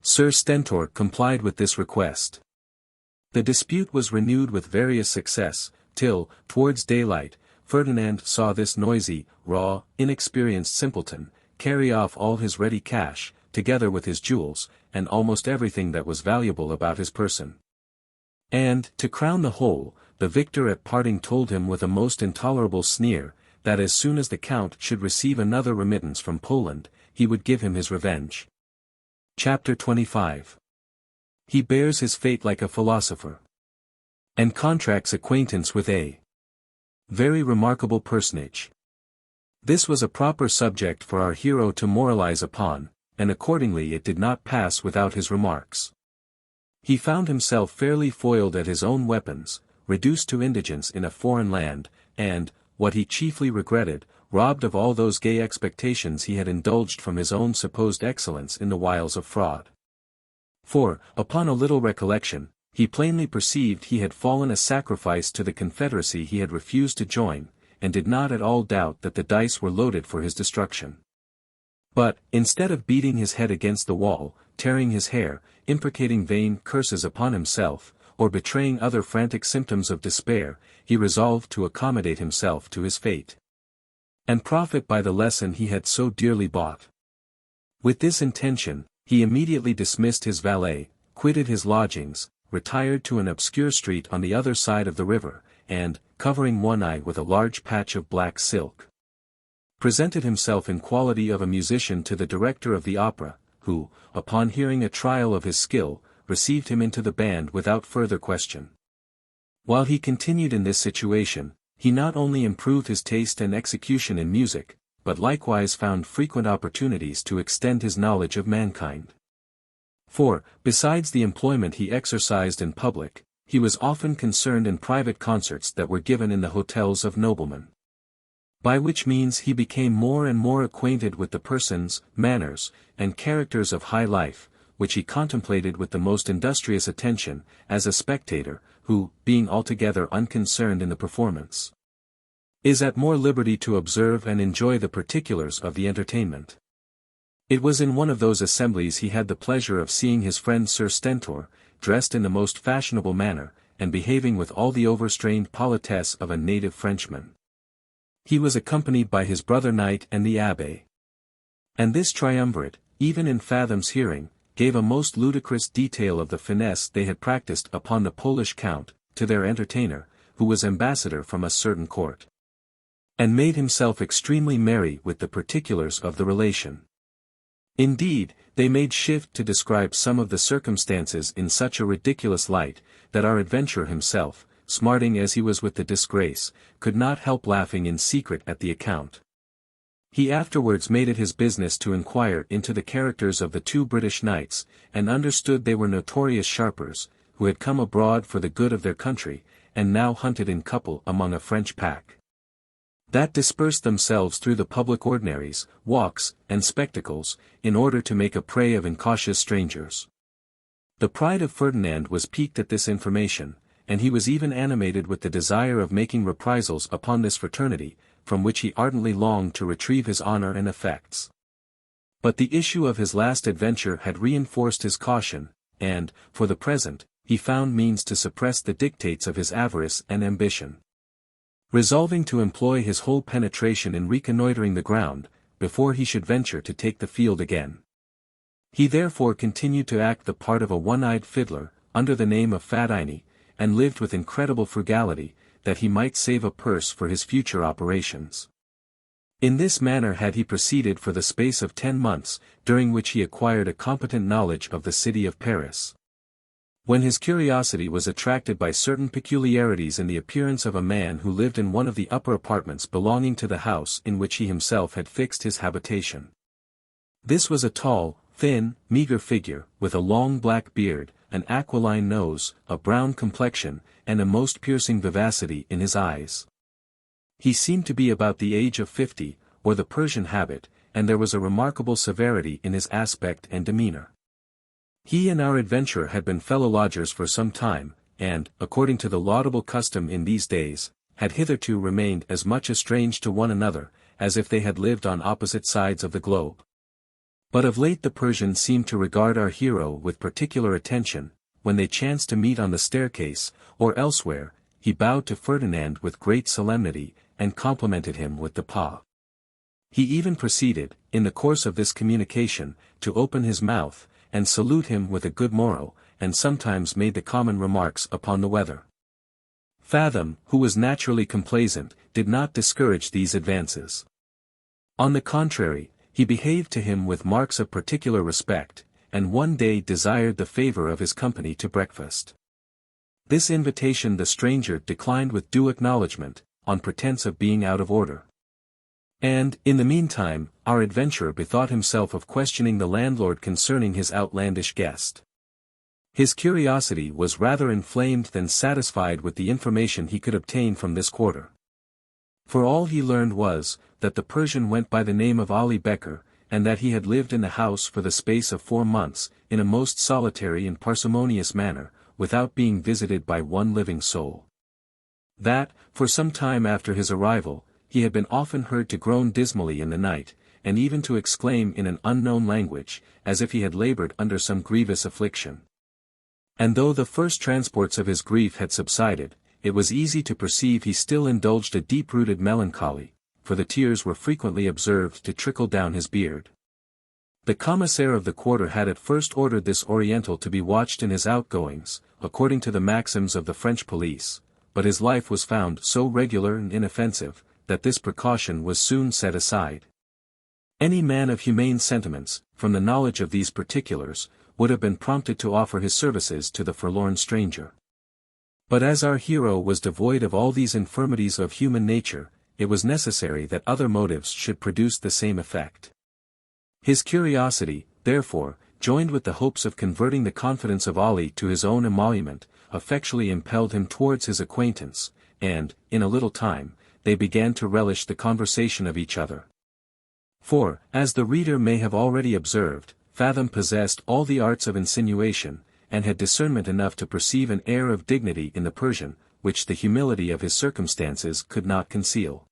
Sir Stentor complied with this request. The dispute was renewed with various success, till, towards daylight, Ferdinand saw this noisy, raw, inexperienced simpleton, carry off all his ready cash, together with his jewels, and almost everything that was valuable about his person. And, to crown the whole, the victor at parting told him with a most intolerable sneer, that as soon as the Count should receive another remittance from Poland, he would give him his revenge. Chapter 25. He bears his fate like a philosopher, and contracts acquaintance with a very remarkable personage. This was a proper subject for our hero to moralize upon, and accordingly it did not pass without his remarks. He found himself fairly foiled at his own weapons, reduced to indigence in a foreign land, and, what he chiefly regretted, robbed of all those gay expectations he had indulged from his own supposed excellence in the wiles of fraud. For, upon a little recollection, he plainly perceived he had fallen a sacrifice to the confederacy he had refused to join, and did not at all doubt that the dice were loaded for his destruction. But, instead of beating his head against the wall, tearing his hair, imprecating vain curses upon himself, or betraying other frantic symptoms of despair, he resolved to accommodate himself to his fate, and profit by the lesson he had so dearly bought. With this intention, he immediately dismissed his valet, quitted his lodgings, retired to an obscure street on the other side of the river, and, covering one eye with a large patch of black silk, presented himself in quality of a musician to the director of the opera, who, upon hearing a trial of his skill, received him into the band without further question. While he continued in this situation, he not only improved his taste and execution in music, but likewise found frequent opportunities to extend his knowledge of mankind. For, besides the employment he exercised in public, he was often concerned in private concerts that were given in the hotels of noblemen, by which means he became more and more acquainted with the persons, manners, and characters of high life, which he contemplated with the most industrious attention, as a spectator, who, being altogether unconcerned in the performance, is at more liberty to observe and enjoy the particulars of the entertainment. It was in one of those assemblies he had the pleasure of seeing his friend Sir Stentor, dressed in the most fashionable manner, and behaving with all the overstrained politesse of a native Frenchman. He was accompanied by his brother knight and the abbé. And this triumvirate, even in Fathom's hearing, gave a most ludicrous detail of the finesse they had practiced upon the Polish count, to their entertainer, who was ambassador from a certain court, and made himself extremely merry with the particulars of the relation. Indeed, they made shift to describe some of the circumstances in such a ridiculous light, that our adventurer himself, smarting as he was with the disgrace, could not help laughing in secret at the account. He afterwards made it his business to inquire into the characters of the two British knights, and understood they were notorious sharpers, who had come abroad for the good of their country, and now hunted in couple among a French pack that dispersed themselves through the public ordinaries, walks, and spectacles, in order to make a prey of incautious strangers. The pride of Ferdinand was piqued at this information, and he was even animated with the desire of making reprisals upon this fraternity, from which he ardently longed to retrieve his honor and effects. But the issue of his last adventure had reinforced his caution, and, for the present, he found means to suppress the dictates of his avarice and ambition. Resolving to employ his whole penetration in reconnoitering the ground, before he should venture to take the field again. He therefore continued to act the part of a one-eyed fiddler, under the name of Ferdinand, and lived with incredible frugality, that he might save a purse for his future operations. In this manner had he proceeded for the space of 10 months, during which he acquired a competent knowledge of the city of Paris. When his curiosity was attracted by certain peculiarities in the appearance of a man who lived in one of the upper apartments belonging to the house in which he himself had fixed his habitation. This was a tall, thin, meager figure, with a long black beard, an aquiline nose, a brown complexion, and a most piercing vivacity in his eyes. He seemed to be about the age of 50, or the Persian habit, and there was a remarkable severity in his aspect and demeanor. He and our adventurer had been fellow-lodgers for some time, and, according to the laudable custom in these days, had hitherto remained as much estranged to one another, as if they had lived on opposite sides of the globe. But of late the Persian seemed to regard our hero with particular attention. When they chanced to meet on the staircase, or elsewhere, he bowed to Ferdinand with great solemnity, and complimented him with the pas. He even proceeded, in the course of this communication, to open his mouth, and salute him with a good morrow, and sometimes made the common remarks upon the weather. Fathom, who was naturally complaisant, did not discourage these advances. On the contrary, he behaved to him with marks of particular respect, and one day desired the favor of his company to breakfast. This invitation the stranger declined with due acknowledgment, on pretence of being out of order. And, in the meantime, our adventurer bethought himself of questioning the landlord concerning his outlandish guest. His curiosity was rather inflamed than satisfied with the information he could obtain from this quarter. For all he learned was, that the Persian went by the name of Ali Becker, and that he had lived in the house for the space of 4 months, in a most solitary and parsimonious manner, without being visited by one living soul. That, for some time after his arrival, he had been often heard to groan dismally in the night, and even to exclaim in an unknown language, as if he had labored under some grievous affliction. And though the first transports of his grief had subsided, it was easy to perceive he still indulged a deep-rooted melancholy, for the tears were frequently observed to trickle down his beard. The commissaire of the quarter had at first ordered this Oriental to be watched in his outgoings, according to the maxims of the French police, but his life was found so regular and inoffensive, that this precaution was soon set aside. Any man of humane sentiments, from the knowledge of these particulars, would have been prompted to offer his services to the forlorn stranger. But as our hero was devoid of all these infirmities of human nature, it was necessary that other motives should produce the same effect. His curiosity, therefore, joined with the hopes of converting the confidence of Ali to his own emolument, effectually impelled him towards his acquaintance, and, in a little time, they began to relish the conversation of each other. For, as the reader may have already observed, Fathom possessed all the arts of insinuation, and had discernment enough to perceive an air of dignity in the Persian, which the humility of his circumstances could not conceal.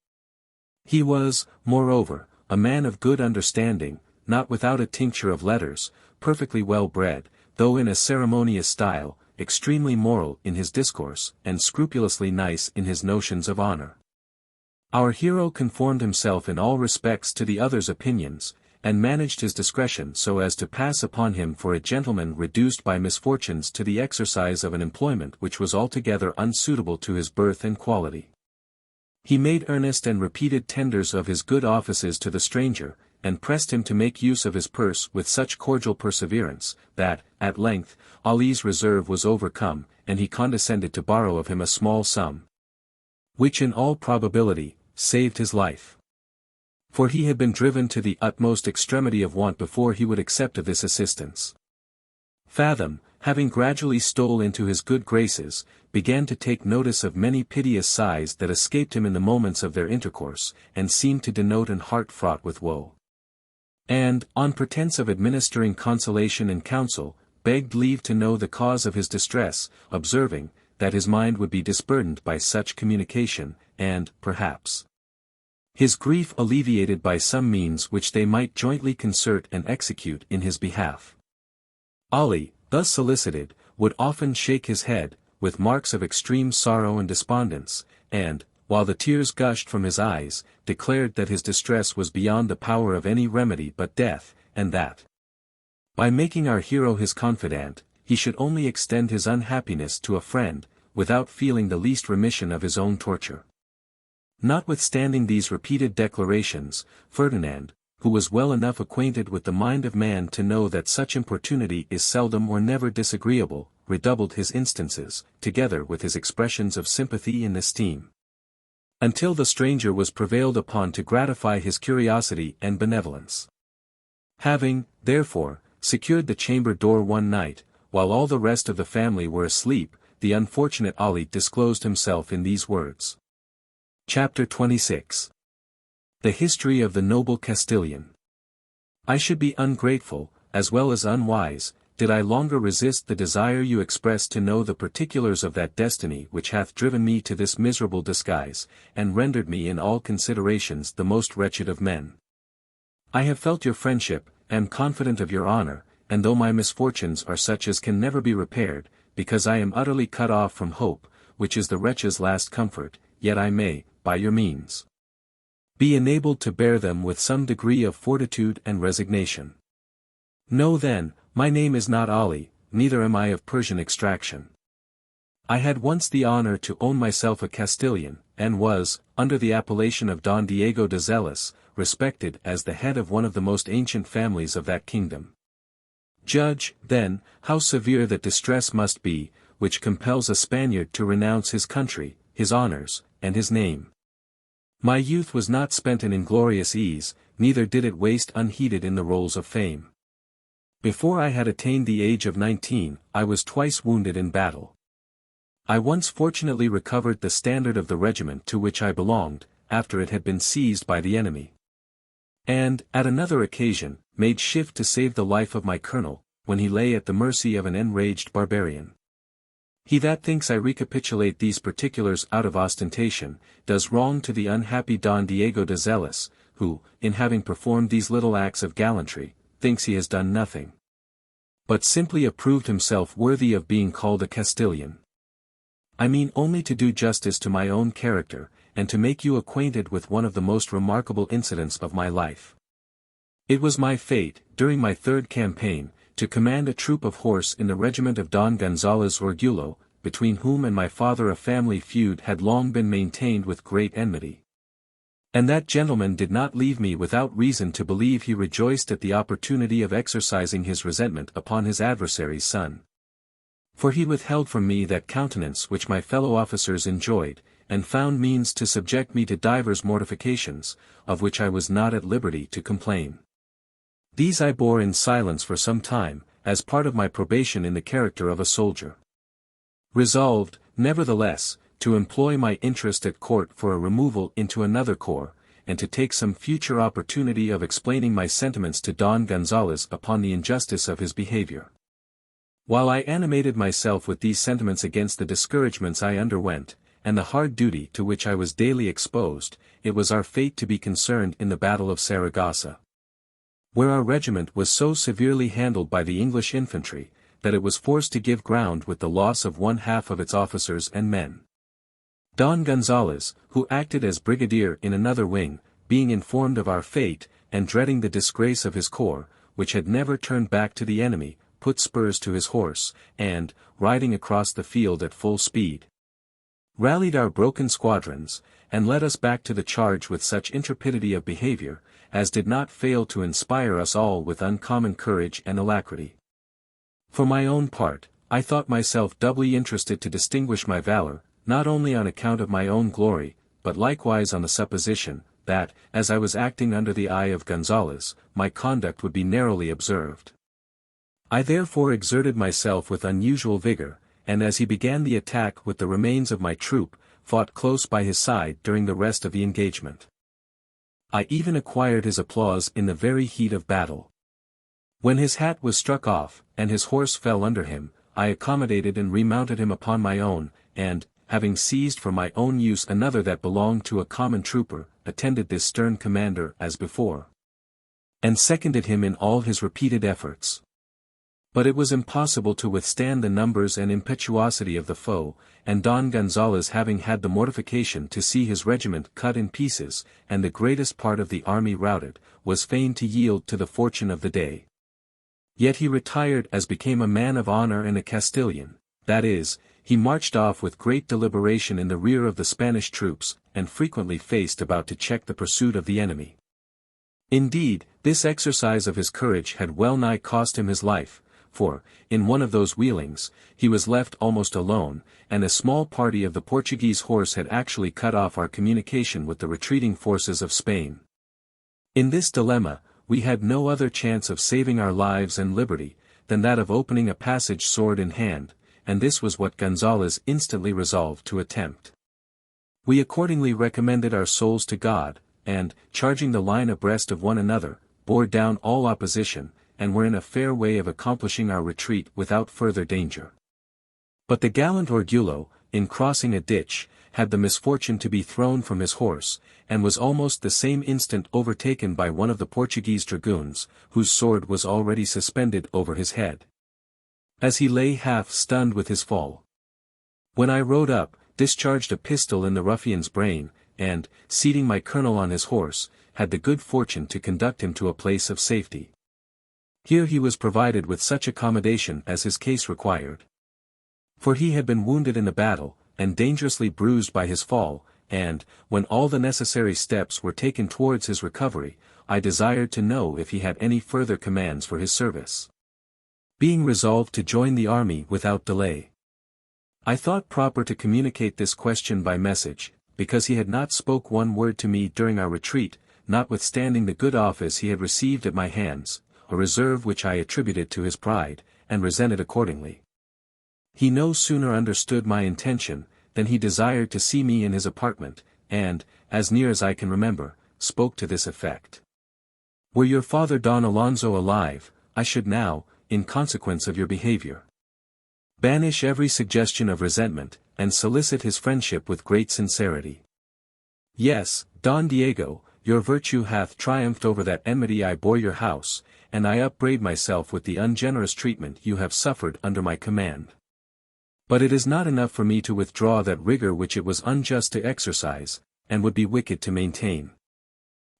He was, moreover, a man of good understanding, not without a tincture of letters, perfectly well bred, though in a ceremonious style, extremely moral in his discourse, and scrupulously nice in his notions of honor. Our hero conformed himself in all respects to the other's opinions, and managed his discretion so as to pass upon him for a gentleman reduced by misfortunes to the exercise of an employment which was altogether unsuitable to his birth and quality. He made earnest and repeated tenders of his good offices to the stranger, and pressed him to make use of his purse with such cordial perseverance, that, at length, Ali's reserve was overcome, and he condescended to borrow of him a small sum, which in all probability, saved his life. For he had been driven to the utmost extremity of want before he would accept of this assistance. Fathom, having gradually stole into his good graces, began to take notice of many piteous sighs that escaped him in the moments of their intercourse, and seemed to denote an heart fraught with woe. And, on pretence of administering consolation and counsel, begged leave to know the cause of his distress, observing, that his mind would be disburdened by such communication, and, perhaps, his grief alleviated by some means which they might jointly concert and execute in his behalf. Ali, thus solicited, would often shake his head, with marks of extreme sorrow and despondence, and, while the tears gushed from his eyes, declared that his distress was beyond the power of any remedy but death, and that, by making our hero his confidant, he should only extend his unhappiness to a friend, without feeling the least remission of his own torture. Notwithstanding these repeated declarations, Ferdinand, who was well enough acquainted with the mind of man to know that such importunity is seldom or never disagreeable, redoubled his instances, together with his expressions of sympathy and esteem, until the stranger was prevailed upon to gratify his curiosity and benevolence. Having, therefore, secured the chamber door one night, while all the rest of the family were asleep, the unfortunate Ali disclosed himself in these words. Chapter 26. The History of the Noble Castilian. I should be ungrateful, as well as unwise, did I longer resist the desire you express to know the particulars of that destiny which hath driven me to this miserable disguise, and rendered me in all considerations the most wretched of men. I have felt your friendship, am confident of your honor, and though my misfortunes are such as can never be repaired, because I am utterly cut off from hope, which is the wretch's last comfort, yet I may, by your means, be enabled to bear them with some degree of fortitude and resignation. Know then, my name is not Ali, neither am I of Persian extraction. I had once the honor to own myself a Castilian, and was, under the appellation of Don Diego de Zelis, respected as the head of one of the most ancient families of that kingdom. Judge, then, how severe that distress must be, which compels a Spaniard to renounce his country, his honors, and his name. My youth was not spent in inglorious ease, neither did it waste unheeded in the rolls of fame. Before I had attained the age of 19, I was twice wounded in battle. I once fortunately recovered the standard of the regiment to which I belonged, after it had been seized by the enemy. And, at another occasion, made shift to save the life of my colonel, when he lay at the mercy of an enraged barbarian. He that thinks I recapitulate these particulars out of ostentation, does wrong to the unhappy Don Diego de Zelis, who, in having performed these little acts of gallantry, thinks he has done nothing, but simply approved himself worthy of being called a Castilian. I mean only to do justice to my own character, and to make you acquainted with one of the most remarkable incidents of my life. It was my fate, during my third campaign, to command a troop of horse in the regiment of Don Gonzalez Orgulo, between whom and my father a family feud had long been maintained with great enmity. And that gentleman did not leave me without reason to believe he rejoiced at the opportunity of exercising his resentment upon his adversary's son. For he withheld from me that countenance which my fellow officers enjoyed, and found means to subject me to divers mortifications, of which I was not at liberty to complain. These I bore in silence for some time, as part of my probation in the character of a soldier. Resolved, nevertheless, to employ my interest at court for a removal into another corps, and to take some future opportunity of explaining my sentiments to Don Gonzalez upon the injustice of his behavior. While I animated myself with these sentiments against the discouragements I underwent, and the hard duty to which I was daily exposed, it was our fate to be concerned in the battle of Saragossa, where our regiment was so severely handled by the English infantry, that it was forced to give ground with the loss of 1/2 of its officers and men. Don Gonzalez, who acted as brigadier in another wing, being informed of our fate, and dreading the disgrace of his corps, which had never turned back to the enemy, put spurs to his horse, and, riding across the field at full speed, rallied our broken squadrons, and led us back to the charge with such intrepidity of behavior, as did not fail to inspire us all with uncommon courage and alacrity. For my own part, I thought myself doubly interested to distinguish my valor, not only on account of my own glory, but likewise on the supposition, that, as I was acting under the eye of Gonzalez, my conduct would be narrowly observed. I therefore exerted myself with unusual vigor, and as he began the attack with the remains of my troop, fought close by his side during the rest of the engagement. I even acquired his applause in the very heat of battle. When his hat was struck off, and his horse fell under him, I accommodated and remounted him upon my own, and, having seized for my own use another that belonged to a common trooper, attended this stern commander as before, and seconded him in all his repeated efforts. But it was impossible to withstand the numbers and impetuosity of the foe, and Don Gonzalez, having had the mortification to see his regiment cut in pieces, and the greatest part of the army routed, was fain to yield to the fortune of the day. Yet he retired as became a man of honor and a Castilian, that is, he marched off with great deliberation in the rear of the Spanish troops, and frequently faced about to check the pursuit of the enemy. Indeed, this exercise of his courage had well nigh cost him his life, for, in one of those wheelings, he was left almost alone, and a small party of the Portuguese horse had actually cut off our communication with the retreating forces of Spain. In this dilemma, we had no other chance of saving our lives and liberty, than that of opening a passage sword in hand, and this was what Gonzalez instantly resolved to attempt. We accordingly recommended our souls to God, and, charging the line abreast of one another, bore down all opposition, and were in a fair way of accomplishing our retreat without further danger. But the gallant Orgulo, in crossing a ditch, had the misfortune to be thrown from his horse, and was almost the same instant overtaken by one of the Portuguese dragoons, whose sword was already suspended over his head, as he lay half stunned with his fall. When I rode up, discharged a pistol in the ruffian's brain, and, seating my colonel on his horse, had the good fortune to conduct him to a place of safety. Here he was provided with such accommodation as his case required. For he had been wounded in the battle, and dangerously bruised by his fall, and, when all the necessary steps were taken towards his recovery, I desired to know if he had any further commands for his service, being resolved to join the army without delay. I thought proper to communicate this question by message, because he had not spoke one word to me during our retreat, notwithstanding the good office he had received at my hands, a reserve which I attributed to his pride, and resented accordingly. He no sooner understood my intention, than he desired to see me in his apartment, and, as near as I can remember, spoke to this effect: "Were your father Don Alonso alive, I should now, in consequence of your behavior, banish every suggestion of resentment, and solicit his friendship with great sincerity. Yes, Don Diego, your virtue hath triumphed over that enmity I bore your house, and I upbraid myself with the ungenerous treatment you have suffered under my command. But it is not enough for me to withdraw that rigor which it was unjust to exercise, and would be wicked to maintain.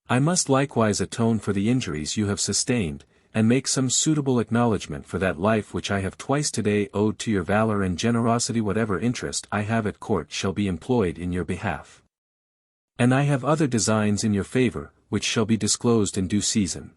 I must likewise atone for the injuries you have sustained, and make some suitable acknowledgment for that life which I have twice today owed to your valor and generosity. Whatever interest I have at court shall be employed in your behalf. And I have other designs in your favor, which shall be disclosed in due season.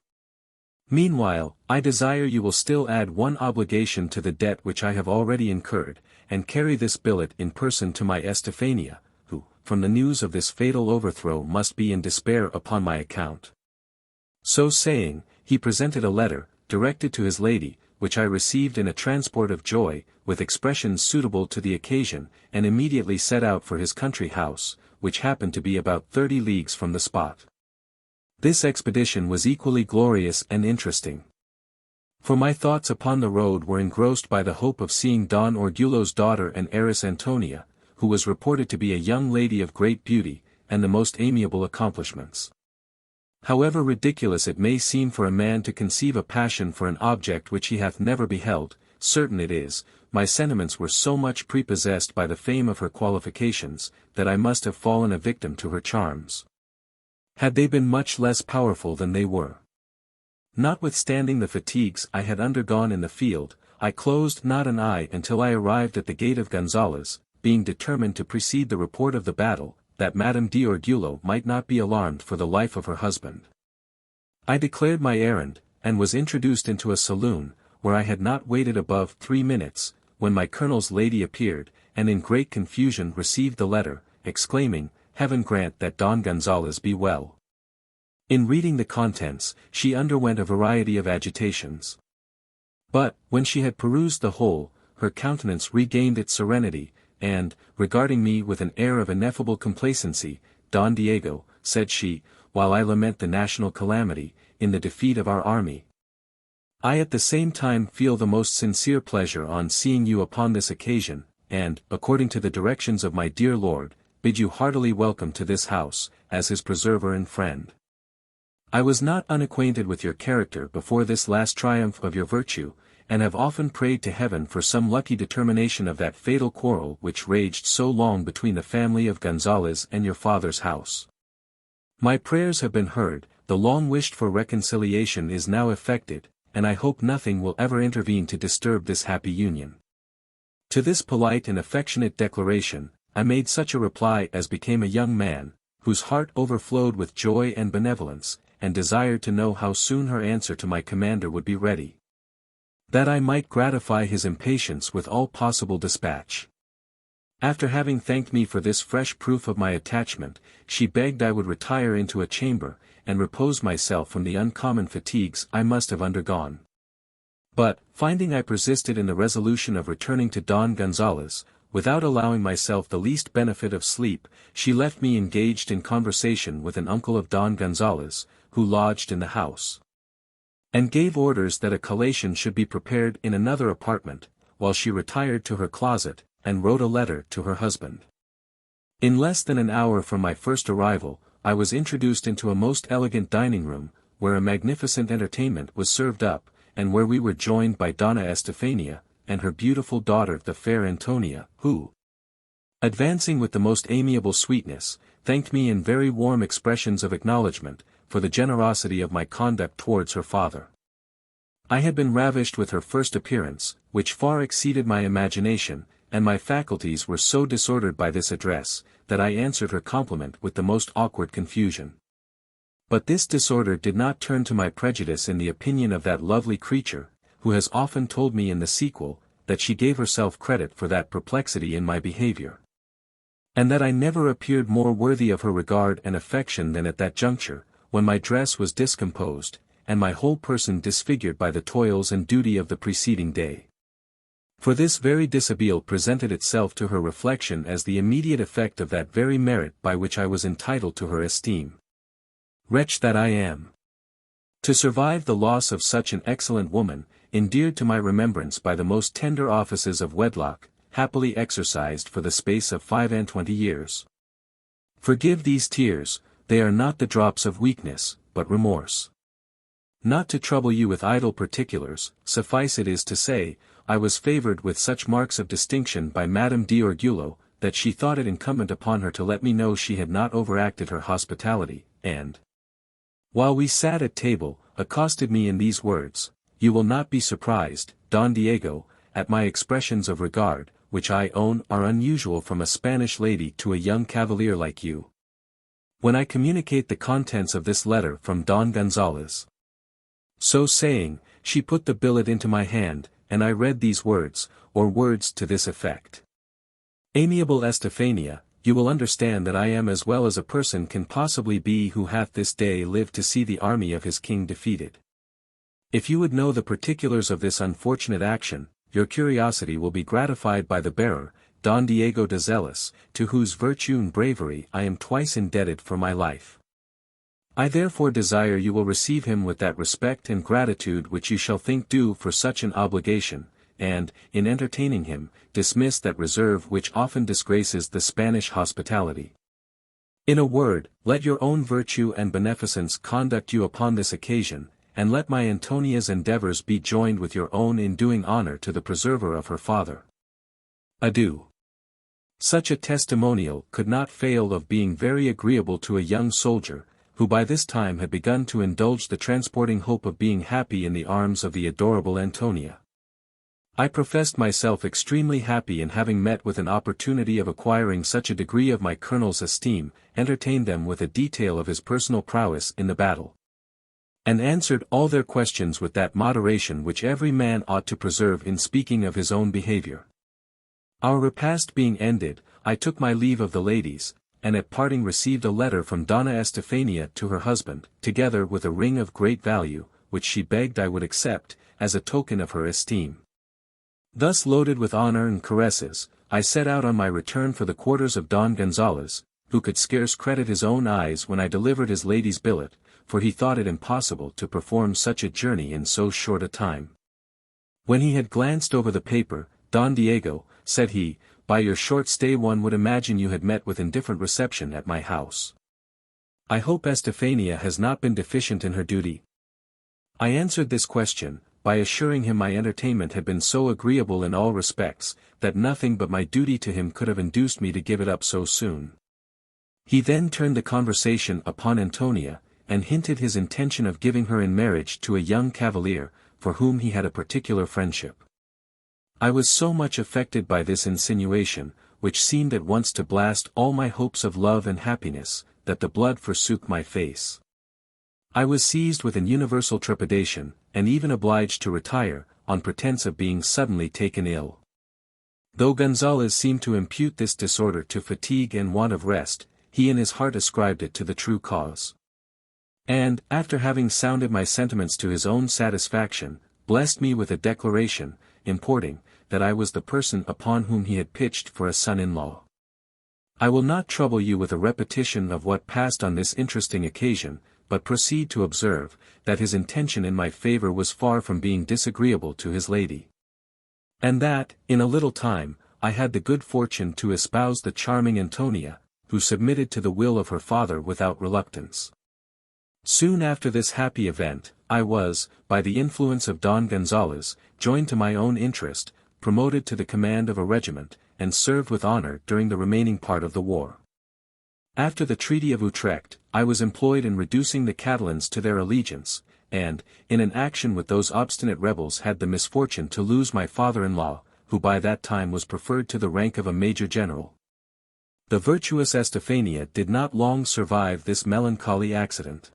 Meanwhile, I desire you will still add one obligation to the debt which I have already incurred, and carry this billet in person to my Estefania, who, from the news of this fatal overthrow, must be in despair upon my account." So saying, he presented a letter, directed to his lady, which I received in a transport of joy, with expressions suitable to the occasion, and immediately set out for his country house, which happened to be about 30 leagues from the spot. This expedition was equally glorious and interesting. For my thoughts upon the road were engrossed by the hope of seeing Don Orgulo's daughter and heiress Antonia, who was reported to be a young lady of great beauty, and the most amiable accomplishments. However ridiculous it may seem for a man to conceive a passion for an object which he hath never beheld, certain it is, my sentiments were so much prepossessed by the fame of her qualifications, that I must have fallen a victim to her charms, had they been much less powerful than they were. Notwithstanding the fatigues I had undergone in the field, I closed not an eye until I arrived at the gate of Gonzalez, being determined to precede the report of the battle, that Madame d'Orgulo might not be alarmed for the life of her husband. I declared my errand, and was introduced into a saloon, where I had not waited above 3 minutes, when my colonel's lady appeared, and in great confusion received the letter, exclaiming, "Heaven grant that Don Gonzalez be well." In reading the contents, she underwent a variety of agitations. But, when she had perused the whole, her countenance regained its serenity, and, regarding me with an air of ineffable complacency, "Don Diego," said she, "while I lament the national calamity, in the defeat of our army, I at the same time feel the most sincere pleasure on seeing you upon this occasion, and, according to the directions of my dear lord, bid you heartily welcome to this house, as his preserver and friend. I was not unacquainted with your character before this last triumph of your virtue, and have often prayed to heaven for some lucky determination of that fatal quarrel which raged so long between the family of Gonzales and your father's house. My prayers have been heard, the long-wished-for reconciliation is now effected, and I hope nothing will ever intervene to disturb this happy union. To this polite and affectionate declaration, I made such a reply as became a young man, whose heart overflowed with joy and benevolence, and desired to know how soon her answer to my commander would be ready, that I might gratify his impatience with all possible dispatch. After having thanked me for this fresh proof of my attachment, she begged I would retire into a chamber, and repose myself from the uncommon fatigues I must have undergone. But, finding I persisted in the resolution of returning to Don Gonzales, without allowing myself the least benefit of sleep, she left me engaged in conversation with an uncle of Don Gonzales, who lodged in the house, and gave orders that a collation should be prepared in another apartment, while she retired to her closet, and wrote a letter to her husband. In less than an hour from my first arrival, I was introduced into a most elegant dining room, where a magnificent entertainment was served up, and where we were joined by Donna Estefania, and her beautiful daughter the fair Antonia, who, advancing with the most amiable sweetness, thanked me in very warm expressions of acknowledgment, for the generosity of my conduct towards her father. I had been ravished with her first appearance, which far exceeded my imagination, and my faculties were so disordered by this address, that I answered her compliment with the most awkward confusion. But this disorder did not turn to my prejudice in the opinion of that lovely creature, who has often told me in the sequel, that she gave herself credit for that perplexity in my behavior, and that I never appeared more worthy of her regard and affection than at that juncture, when my dress was discomposed, and my whole person disfigured by the toils and duty of the preceding day. For this very dishabille presented itself to her reflection as the immediate effect of that very merit by which I was entitled to her esteem. Wretch that I am! To survive the loss of such an excellent woman, endeared to my remembrance by the most tender offices of wedlock, happily exercised for the space of 25 years. Forgive these tears, they are not the drops of weakness, but remorse. Not to trouble you with idle particulars, suffice it is to say, I was favored with such marks of distinction by Madame d'Orgulo, that she thought it incumbent upon her to let me know she had not overacted her hospitality, and, while we sat at table, accosted me in these words: "You will not be surprised, Don Diego, at my expressions of regard, which I own are unusual from a Spanish lady to a young cavalier like you, when I communicate the contents of this letter from Don Gonzales." So saying, she put the billet into my hand, and I read these words, or words to this effect: "Amiable Estefania, you will understand that I am as well as a person can possibly be who hath this day lived to see the army of his king defeated. If you would know the particulars of this unfortunate action, your curiosity will be gratified by the bearer, Don Diego de Zelis, to whose virtue and bravery I am twice indebted for my life. I therefore desire you will receive him with that respect and gratitude which you shall think due for such an obligation, and, in entertaining him, dismiss that reserve which often disgraces the Spanish hospitality. In a word, let your own virtue and beneficence conduct you upon this occasion, and let my Antonia's endeavors be joined with your own in doing honor to the preserver of her father. Adieu." Such a testimonial could not fail of being very agreeable to a young soldier, who by this time had begun to indulge the transporting hope of being happy in the arms of the adorable Antonia. I professed myself extremely happy in having met with an opportunity of acquiring such a degree of my colonel's esteem, entertained them with a detail of his personal prowess in the battle, and answered all their questions with that moderation which every man ought to preserve in speaking of his own behavior. Our repast being ended, I took my leave of the ladies, and at parting received a letter from Donna Estefania to her husband, together with a ring of great value, which she begged I would accept, as a token of her esteem. Thus loaded with honor and caresses, I set out on my return for the quarters of Don Gonzales, who could scarce credit his own eyes when I delivered his lady's billet, for he thought it impossible to perform such a journey in so short a time. When he had glanced over the paper, "Don Diego," said he, by your short stay one would imagine you had met with indifferent reception at my house. I hope Estefania has not been deficient in her duty. I answered this question, by assuring him my entertainment had been so agreeable in all respects, that nothing but my duty to him could have induced me to give it up so soon. He then turned the conversation upon Antonia, and hinted his intention of giving her in marriage to a young cavalier, for whom he had a particular friendship. I was so much affected by this insinuation, which seemed at once to blast all my hopes of love and happiness, that the blood forsook my face. I was seized with an universal trepidation, and even obliged to retire, on pretence of being suddenly taken ill. Though Gonzalez seemed to impute this disorder to fatigue and want of rest, he in his heart ascribed it to the true cause. And, after having sounded my sentiments to his own satisfaction, blessed me with a declaration, importing, that I was the person upon whom he had pitched for a son-in-law. I will not trouble you with a repetition of what passed on this interesting occasion, but proceed to observe, that his intention in my favor was far from being disagreeable to his lady. And that, in a little time, I had the good fortune to espouse the charming Antonia, who submitted to the will of her father without reluctance. Soon after this happy event, I was, by the influence of Don Gonzalez, joined to my own interest, promoted to the command of a regiment, and served with honor during the remaining part of the war. After the Treaty of Utrecht, I was employed in reducing the Catalans to their allegiance, and, in an action with those obstinate rebels had the misfortune to lose my father-in-law, who by that time was preferred to the rank of a major general. The virtuous Estefania did not long survive this melancholy accident.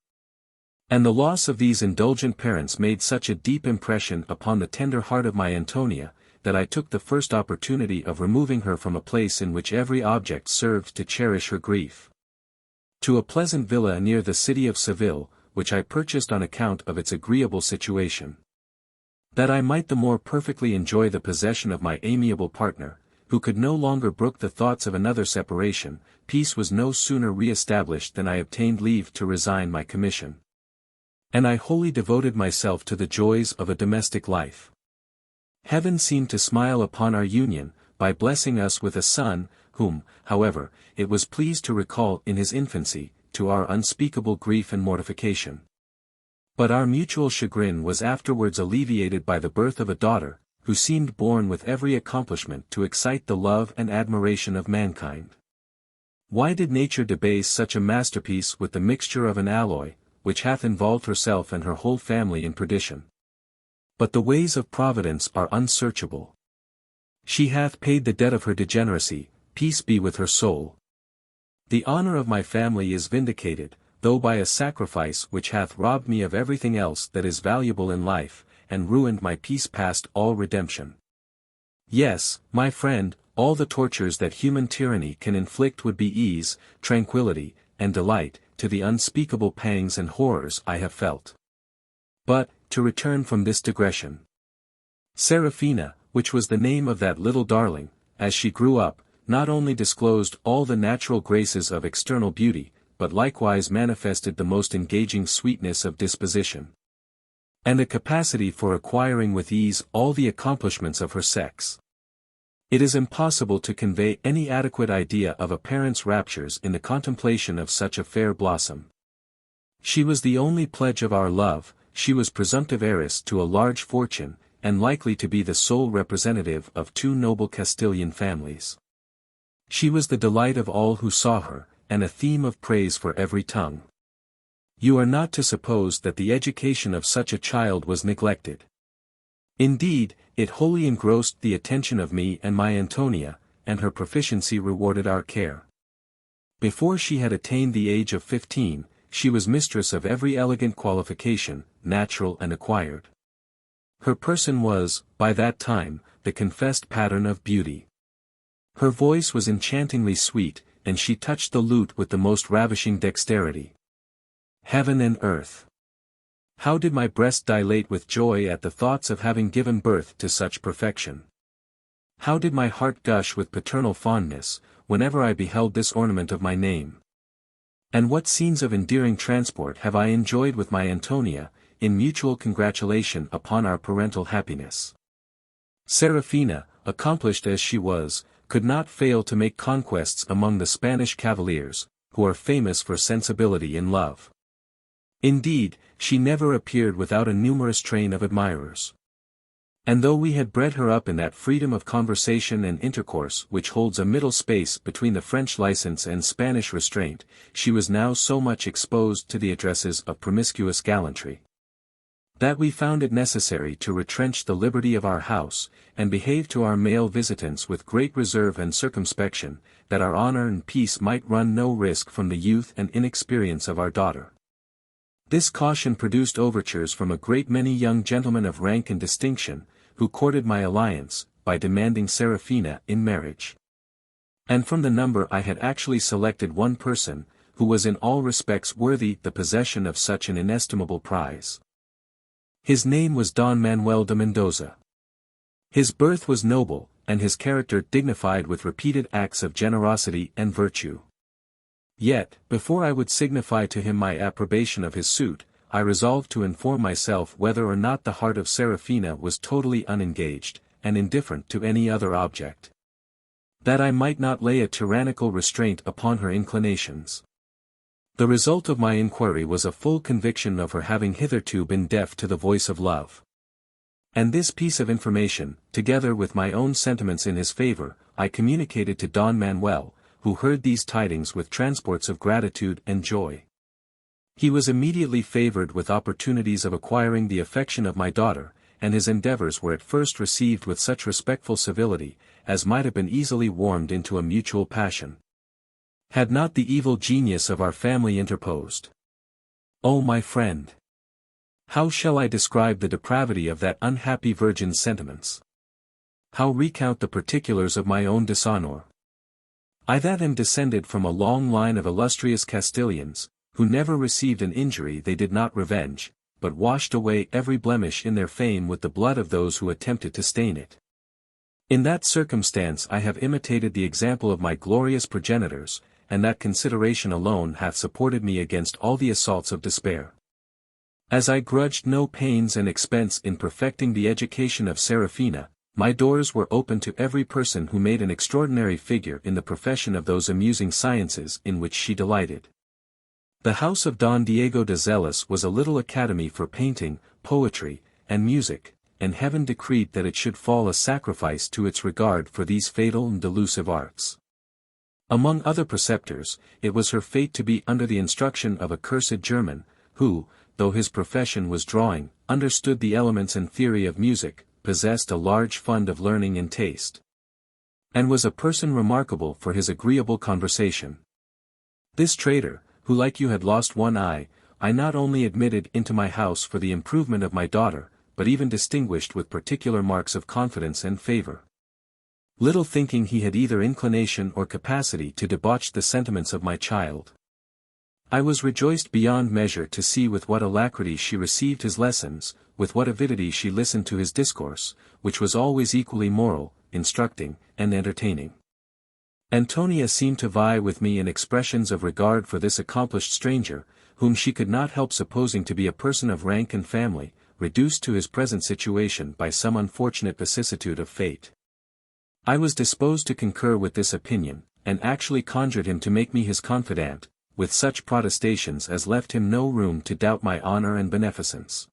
And the loss of these indulgent parents made such a deep impression upon the tender heart of my Antonia, that I took the first opportunity of removing her from a place in which every object served to cherish her grief, to a pleasant villa near the city of Seville, which I purchased on account of its agreeable situation. That I might the more perfectly enjoy the possession of my amiable partner, who could no longer brook the thoughts of another separation, peace was no sooner re-established than I obtained leave to resign my commission. And I wholly devoted myself to the joys of a domestic life. Heaven seemed to smile upon our union, by blessing us with a son, whom, however, it was pleased to recall in his infancy, to our unspeakable grief and mortification. But our mutual chagrin was afterwards alleviated by the birth of a daughter, who seemed born with every accomplishment to excite the love and admiration of mankind. Why did nature debase such a masterpiece with the mixture of an alloy, which hath involved herself and her whole family in perdition? But the ways of Providence are unsearchable. She hath paid the debt of her degeneracy, peace be with her soul. The honor of my family is vindicated, though by a sacrifice which hath robbed me of everything else that is valuable in life, and ruined my peace past all redemption. Yes, my friend, all the tortures that human tyranny can inflict would be ease, tranquility, and delight, to the unspeakable pangs and horrors I have felt. But, to return from this digression. Seraphina, which was the name of that little darling, as she grew up, not only disclosed all the natural graces of external beauty, but likewise manifested the most engaging sweetness of disposition, and a capacity for acquiring with ease all the accomplishments of her sex. It is impossible to convey any adequate idea of a parent's raptures in the contemplation of such a fair blossom. She was the only pledge of our love, she was presumptive heiress to a large fortune, and likely to be the sole representative of two noble Castilian families. She was the delight of all who saw her, and a theme of praise for every tongue. You are not to suppose that the education of such a child was neglected. Indeed, it wholly engrossed the attention of me and my Antonia, and her proficiency rewarded our care. Before she had attained the age of 15, she was mistress of every elegant qualification, natural and acquired. Her person was, by that time, the confessed pattern of beauty. Her voice was enchantingly sweet, and she touched the lute with the most ravishing dexterity. Heaven and earth! How did my breast dilate with joy at the thoughts of having given birth to such perfection! How did my heart gush with paternal fondness, whenever I beheld this ornament of my name! And what scenes of endearing transport have I enjoyed with my Antonia, in mutual congratulation upon our parental happiness! Seraphina, accomplished as she was, could not fail to make conquests among the Spanish cavaliers, who are famous for sensibility in love. Indeed, she never appeared without a numerous train of admirers. And though we had bred her up in that freedom of conversation and intercourse which holds a middle space between the French license and Spanish restraint, she was now so much exposed to the addresses of promiscuous gallantry, that we found it necessary to retrench the liberty of our house, and behave to our male visitants with great reserve and circumspection, that our honor and peace might run no risk from the youth and inexperience of our daughter. This caution produced overtures from a great many young gentlemen of rank and distinction, who courted my alliance, by demanding Seraphina in marriage. And from the number I had actually selected one person, who was in all respects worthy the possession of such an inestimable prize. His name was Don Manuel de Mendoza. His birth was noble, and his character dignified with repeated acts of generosity and virtue. Yet, before I would signify to him my approbation of his suit, I resolved to inform myself whether or not the heart of Seraphina was totally unengaged, and indifferent to any other object, that I might not lay a tyrannical restraint upon her inclinations. The result of my inquiry was a full conviction of her having hitherto been deaf to the voice of love. And this piece of information, together with my own sentiments in his favor, I communicated to Don Manuel, who heard these tidings with transports of gratitude and joy. He was immediately favored with opportunities of acquiring the affection of my daughter, and his endeavors were at first received with such respectful civility, as might have been easily warmed into a mutual passion, had not the evil genius of our family interposed. O my friend! How shall I describe the depravity of that unhappy virgin's sentiments? How recount the particulars of my own dishonor? I that am descended from a long line of illustrious Castilians, who never received an injury they did not revenge, but washed away every blemish in their fame with the blood of those who attempted to stain it. In that circumstance I have imitated the example of my glorious progenitors, and that consideration alone hath supported me against all the assaults of despair. As I grudged no pains and expense in perfecting the education of Seraphina, my doors were open to every person who made an extraordinary figure in the profession of those amusing sciences in which she delighted. The house of Don Diego de Zelis was a little academy for painting, poetry, and music, and heaven decreed that it should fall a sacrifice to its regard for these fatal and delusive arts. Among other preceptors, it was her fate to be under the instruction of a cursed German, who, though his profession was drawing, understood the elements and theory of music, possessed a large fund of learning and taste, and was a person remarkable for his agreeable conversation. This traitor, who like you had lost one eye, I not only admitted into my house for the improvement of my daughter, but even distinguished with particular marks of confidence and favor, little thinking he had either inclination or capacity to debauch the sentiments of my child. I was rejoiced beyond measure to see with what alacrity she received his lessons, with what avidity she listened to his discourse, which was always equally moral, instructing, and entertaining. Antonia seemed to vie with me in expressions of regard for this accomplished stranger, whom she could not help supposing to be a person of rank and family, reduced to his present situation by some unfortunate vicissitude of fate. I was disposed to concur with this opinion, and actually conjured him to make me his confidant, with such protestations as left him no room to doubt my honor and beneficence.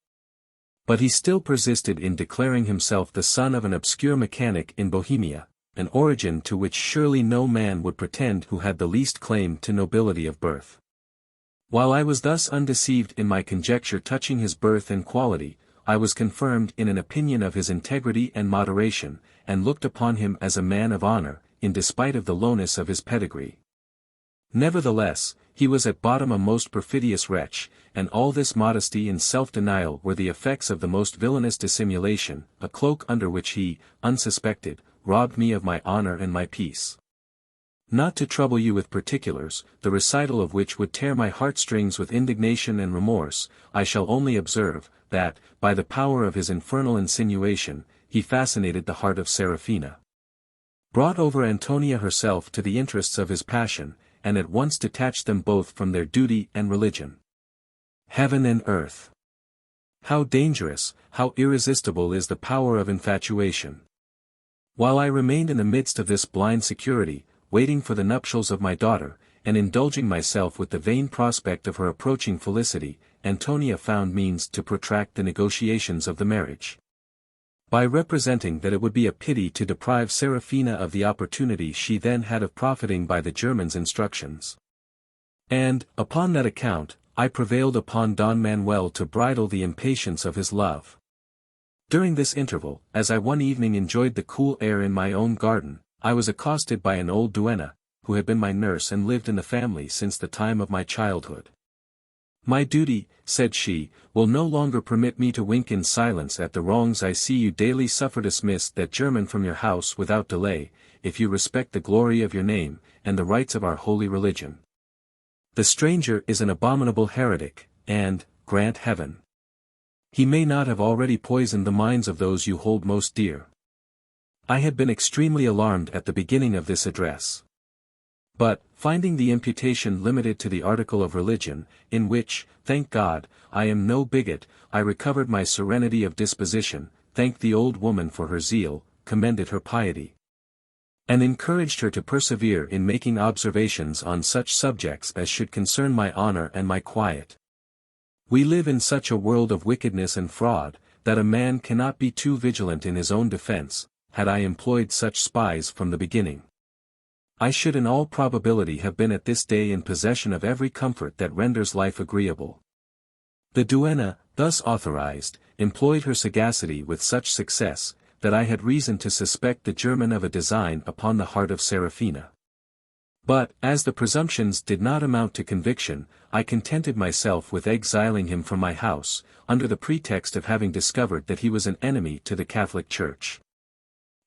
But he still persisted in declaring himself the son of an obscure mechanic in Bohemia, an origin to which surely no man would pretend who had the least claim to nobility of birth. While I was thus undeceived in my conjecture touching his birth and quality, I was confirmed in an opinion of his integrity and moderation, and looked upon him as a man of honor, in despite of the lowness of his pedigree. Nevertheless, he was at bottom a most perfidious wretch, and all this modesty and self-denial were the effects of the most villainous dissimulation, a cloak under which he, unsuspected, robbed me of my honor and my peace. Not to trouble you with particulars, the recital of which would tear my heartstrings with indignation and remorse, I shall only observe, that, by the power of his infernal insinuation, he fascinated the heart of Seraphina, brought over Antonia herself to the interests of his passion, and at once detached them both from their duty and religion. Heaven and earth! How dangerous, how irresistible is the power of infatuation! While I remained in the midst of this blind security, waiting for the nuptials of my daughter, and indulging myself with the vain prospect of her approaching felicity, Antonia found means to protract the negotiations of the marriage. By representing that it would be a pity to deprive Serafina of the opportunity she then had of profiting by the German's instructions. And, upon that account, I prevailed upon Don Manuel to bridle the impatience of his love. During this interval, as I one evening enjoyed the cool air in my own garden, I was accosted by an old duenna, who had been my nurse and lived in the family since the time of my childhood. "My duty," said she, "will no longer permit me to wink in silence at the wrongs I see you daily suffer. Dismiss that German from your house without delay, if you respect the glory of your name, and the rites of our holy religion. The stranger is an abominable heretic, and, grant heaven, he may not have already poisoned the minds of those you hold most dear." I had been extremely alarmed at the beginning of this address. But, finding the imputation limited to the article of religion, in which, thank God, I am no bigot, I recovered my serenity of disposition, thanked the old woman for her zeal, commended her piety, and encouraged her to persevere in making observations on such subjects as should concern my honor and my quiet. We live in such a world of wickedness and fraud, that a man cannot be too vigilant in his own defense. Had I employed such spies from the beginning, I should in all probability have been at this day in possession of every comfort that renders life agreeable. The duenna, thus authorized, employed her sagacity with such success, that I had reason to suspect the German of a design upon the heart of Serafina. But, as the presumptions did not amount to conviction, I contented myself with exiling him from my house, under the pretext of having discovered that he was an enemy to the Catholic Church,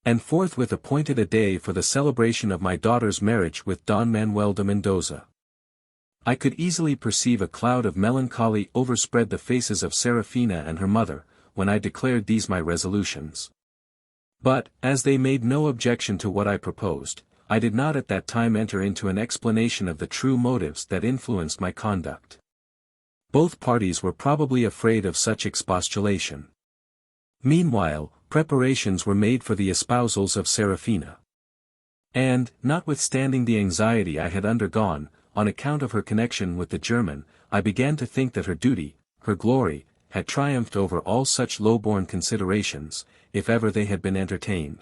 and forthwith appointed a day for the celebration of my daughter's marriage with Don Manuel de Mendoza. I could easily perceive a cloud of melancholy overspread the faces of Serafina and her mother, when I declared these my resolutions. But, as they made no objection to what I proposed, I did not at that time enter into an explanation of the true motives that influenced my conduct. Both parties were probably afraid of such expostulation. Meanwhile, preparations were made for the espousals of Serafina. And, notwithstanding the anxiety I had undergone, on account of her connection with the German, I began to think that her duty, her glory, had triumphed over all such low-born considerations, if ever they had been entertained.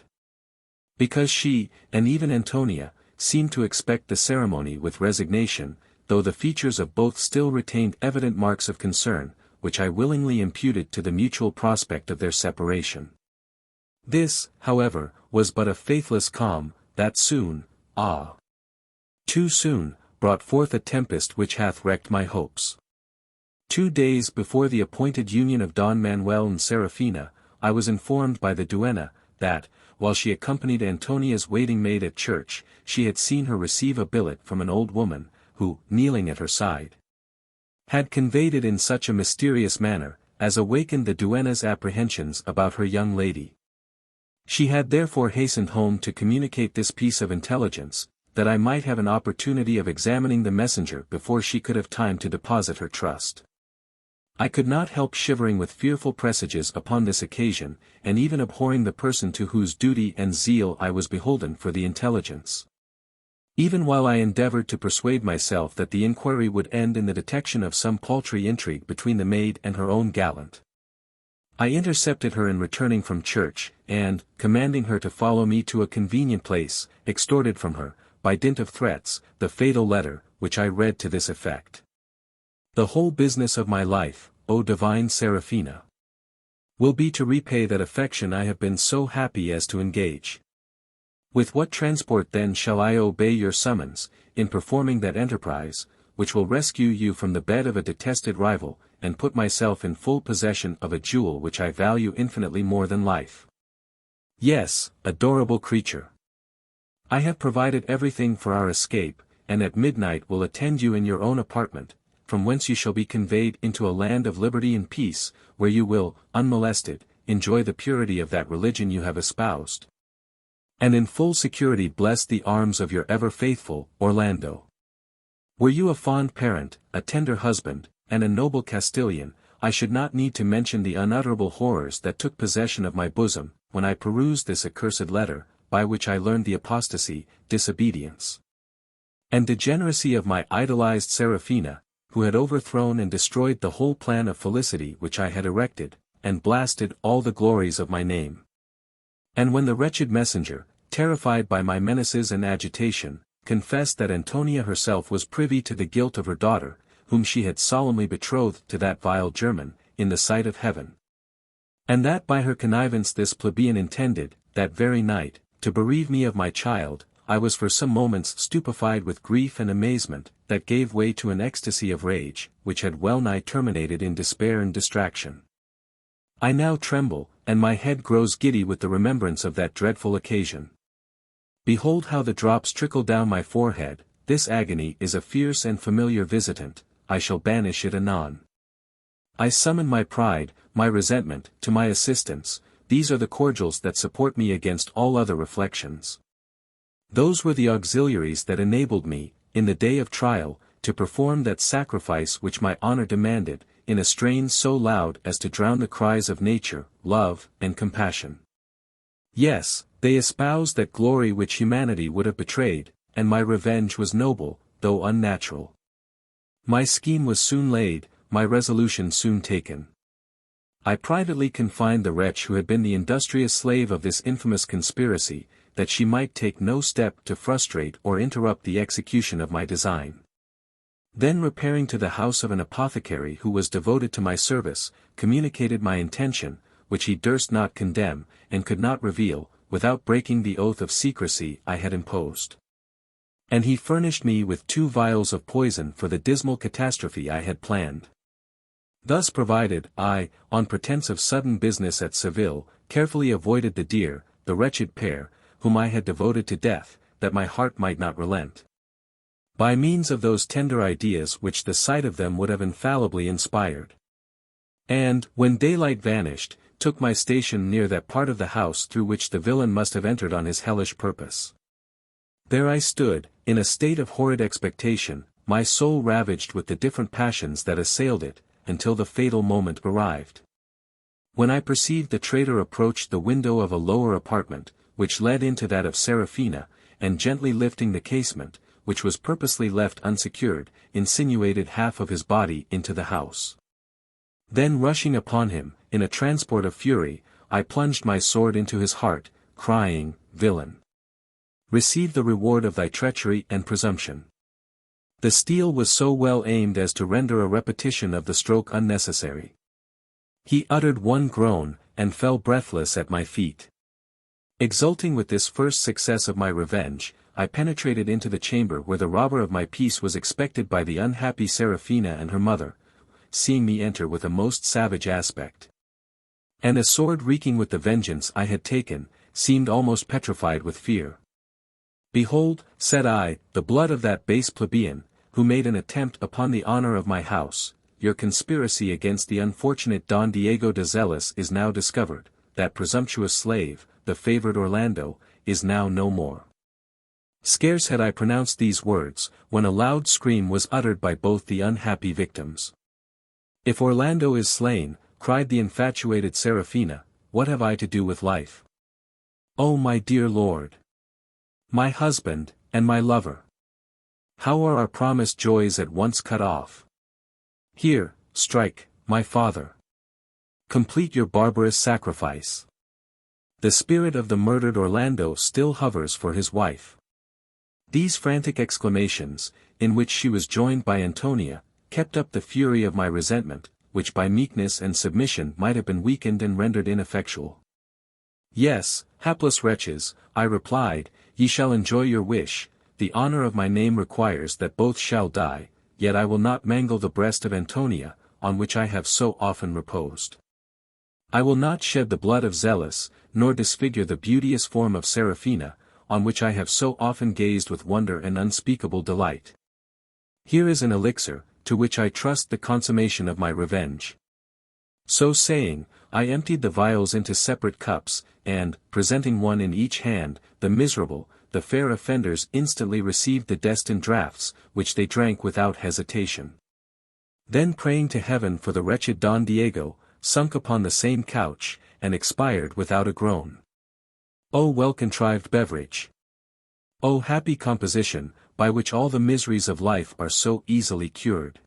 Because she, and even Antonia, seemed to expect the ceremony with resignation, though the features of both still retained evident marks of concern, which I willingly imputed to the mutual prospect of their separation. This, however, was but a faithless calm, that soon, too soon, brought forth a tempest which hath wrecked my hopes. 2 days before the appointed union of Don Manuel and Serafina, I was informed by the duenna, that, while she accompanied Antonia's waiting maid at church, she had seen her receive a billet from an old woman, who, kneeling at her side, had conveyed it in such a mysterious manner, as awakened the duenna's apprehensions about her young lady. She had therefore hastened home to communicate this piece of intelligence, that I might have an opportunity of examining the messenger before she could have time to deposit her trust. I could not help shivering with fearful presages upon this occasion, and even abhorring the person to whose duty and zeal I was beholden for the intelligence. Even while I endeavored to persuade myself that the inquiry would end in the detection of some paltry intrigue between the maid and her own gallant, I intercepted her in returning from church, and, commanding her to follow me to a convenient place, extorted from her, by dint of threats, the fatal letter, which I read to this effect: "The whole business of my life, O divine Serafina, will be to repay that affection I have been so happy as to engage. With what transport then shall I obey your summons, in performing that enterprise, which will rescue you from the bed of a detested rival, and put myself in full possession of a jewel which I value infinitely more than life? Yes, adorable creature. I have provided everything for our escape, and at midnight will attend you in your own apartment, from whence you shall be conveyed into a land of liberty and peace, where you will, unmolested, enjoy the purity of that religion you have espoused, and in full security bless the arms of your ever faithful Orlando. Were you a fond parent, a tender husband, and a noble Castilian, I should not need to mention the unutterable horrors that took possession of my bosom, when I perused this accursed letter, by which I learned the apostasy, disobedience, and degeneracy of my idolized Seraphina, who had overthrown and destroyed the whole plan of felicity which I had erected, and blasted all the glories of my name. And when the wretched messenger, terrified by my menaces and agitation, confessed that Antonia herself was privy to the guilt of her daughter, whom she had solemnly betrothed to that vile German, in the sight of heaven, and that by her connivance this plebeian intended, that very night, to bereave me of my child, I was for some moments stupefied with grief and amazement, that gave way to an ecstasy of rage, which had well nigh terminated in despair and distraction. I now tremble, and my head grows giddy with the remembrance of that dreadful occasion. Behold how the drops trickle down my forehead, this agony is a fierce and familiar visitant, I shall banish it anon. I summon my pride, my resentment, to my assistance, these are the cordials that support me against all other reflections. Those were the auxiliaries that enabled me, in the day of trial, to perform that sacrifice which my honor demanded, in a strain so loud as to drown the cries of nature, love, and compassion. Yes, they espoused that glory which humanity would have betrayed, and my revenge was noble, though unnatural. My scheme was soon laid, my resolution soon taken. I privately confined the wretch who had been the industrious slave of this infamous conspiracy, that she might take no step to frustrate or interrupt the execution of my design. Then repairing to the house of an apothecary who was devoted to my service, communicated my intention, which he durst not condemn, and could not reveal, without breaking the oath of secrecy I had imposed. And he furnished me with 2 vials of poison for the dismal catastrophe I had planned. Thus provided, I, on pretence of sudden business at Seville, carefully avoided the wretched pair, whom I had devoted to death, that my heart might not relent. By means of those tender ideas which the sight of them would have infallibly inspired. And, when daylight vanished, took my station near that part of the house through which the villain must have entered on his hellish purpose. There I stood, in a state of horrid expectation, my soul ravaged with the different passions that assailed it, until the fatal moment arrived. When I perceived the traitor approach the window of a lower apartment, which led into that of Seraphina, and gently lifting the casement, which was purposely left unsecured, insinuated half of his body into the house. Then rushing upon him, in a transport of fury, I plunged my sword into his heart, crying, "Villain! Receive the reward of thy treachery and presumption." The steel was so well aimed as to render a repetition of the stroke unnecessary. He uttered one groan, and fell breathless at my feet. Exulting with this first success of my revenge, I penetrated into the chamber where the robber of my peace was expected by the unhappy Seraphina and her mother, seeing me enter with a most savage aspect, and a sword reeking with the vengeance I had taken, seemed almost petrified with fear. "Behold," said I, "the blood of that base plebeian, who made an attempt upon the honor of my house. Your conspiracy against the unfortunate Don Diego de Zelis is now discovered, that presumptuous slave, the favored Orlando, is now no more." Scarce had I pronounced these words, when a loud scream was uttered by both the unhappy victims. "If Orlando is slain," cried the infatuated Seraphina, "what have I to do with life? Oh my dear lord! My husband, and my lover! How are our promised joys at once cut off? Here, strike, my father! Complete your barbarous sacrifice. The spirit of the murdered Orlando still hovers for his wife." These frantic exclamations, in which she was joined by Antonia, kept up the fury of my resentment, which by meekness and submission might have been weakened and rendered ineffectual. "Yes, hapless wretches," I replied, "ye shall enjoy your wish. The honor of my name requires that both shall die, yet I will not mangle the breast of Antonia, on which I have so often reposed. I will not shed the blood of Zealous, nor disfigure the beauteous form of Seraphina, on which I have so often gazed with wonder and unspeakable delight. Here is an elixir, to which I trust the consummation of my revenge." So saying, I emptied the vials into separate cups, and, presenting one in each hand, the fair offenders instantly received the destined draughts, which they drank without hesitation. Then praying to heaven for the wretched Don Diego, sunk upon the same couch, and expired without a groan. O well-contrived beverage! O happy composition, by which all the miseries of life are so easily cured!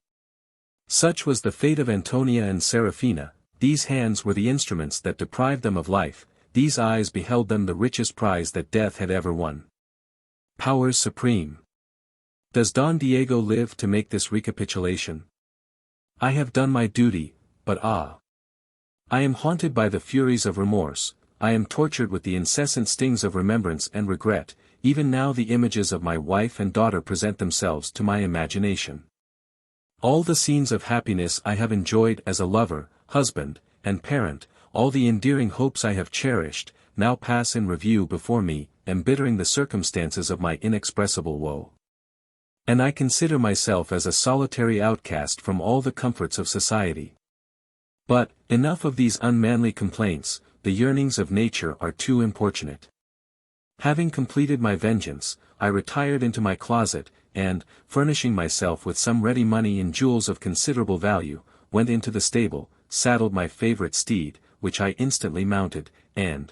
Such was the fate of Antonia and Seraphina. These hands were the instruments that deprived them of life, these eyes beheld them the richest prize that death had ever won. Powers supreme! Does Don Diego live to make this recapitulation? I have done my duty, but ah! I am haunted by the furies of remorse, I am tortured with the incessant stings of remembrance and regret, even now the images of my wife and daughter present themselves to my imagination. All the scenes of happiness I have enjoyed as a lover, husband, and parent, all the endearing hopes I have cherished, now pass in review before me, embittering the circumstances of my inexpressible woe. And I consider myself as a solitary outcast from all the comforts of society. But, enough of these unmanly complaints, the yearnings of nature are too importunate. Having completed my vengeance, I retired into my closet, and, furnishing myself with some ready money and jewels of considerable value, went into the stable, saddled my favorite steed, which I instantly mounted, and,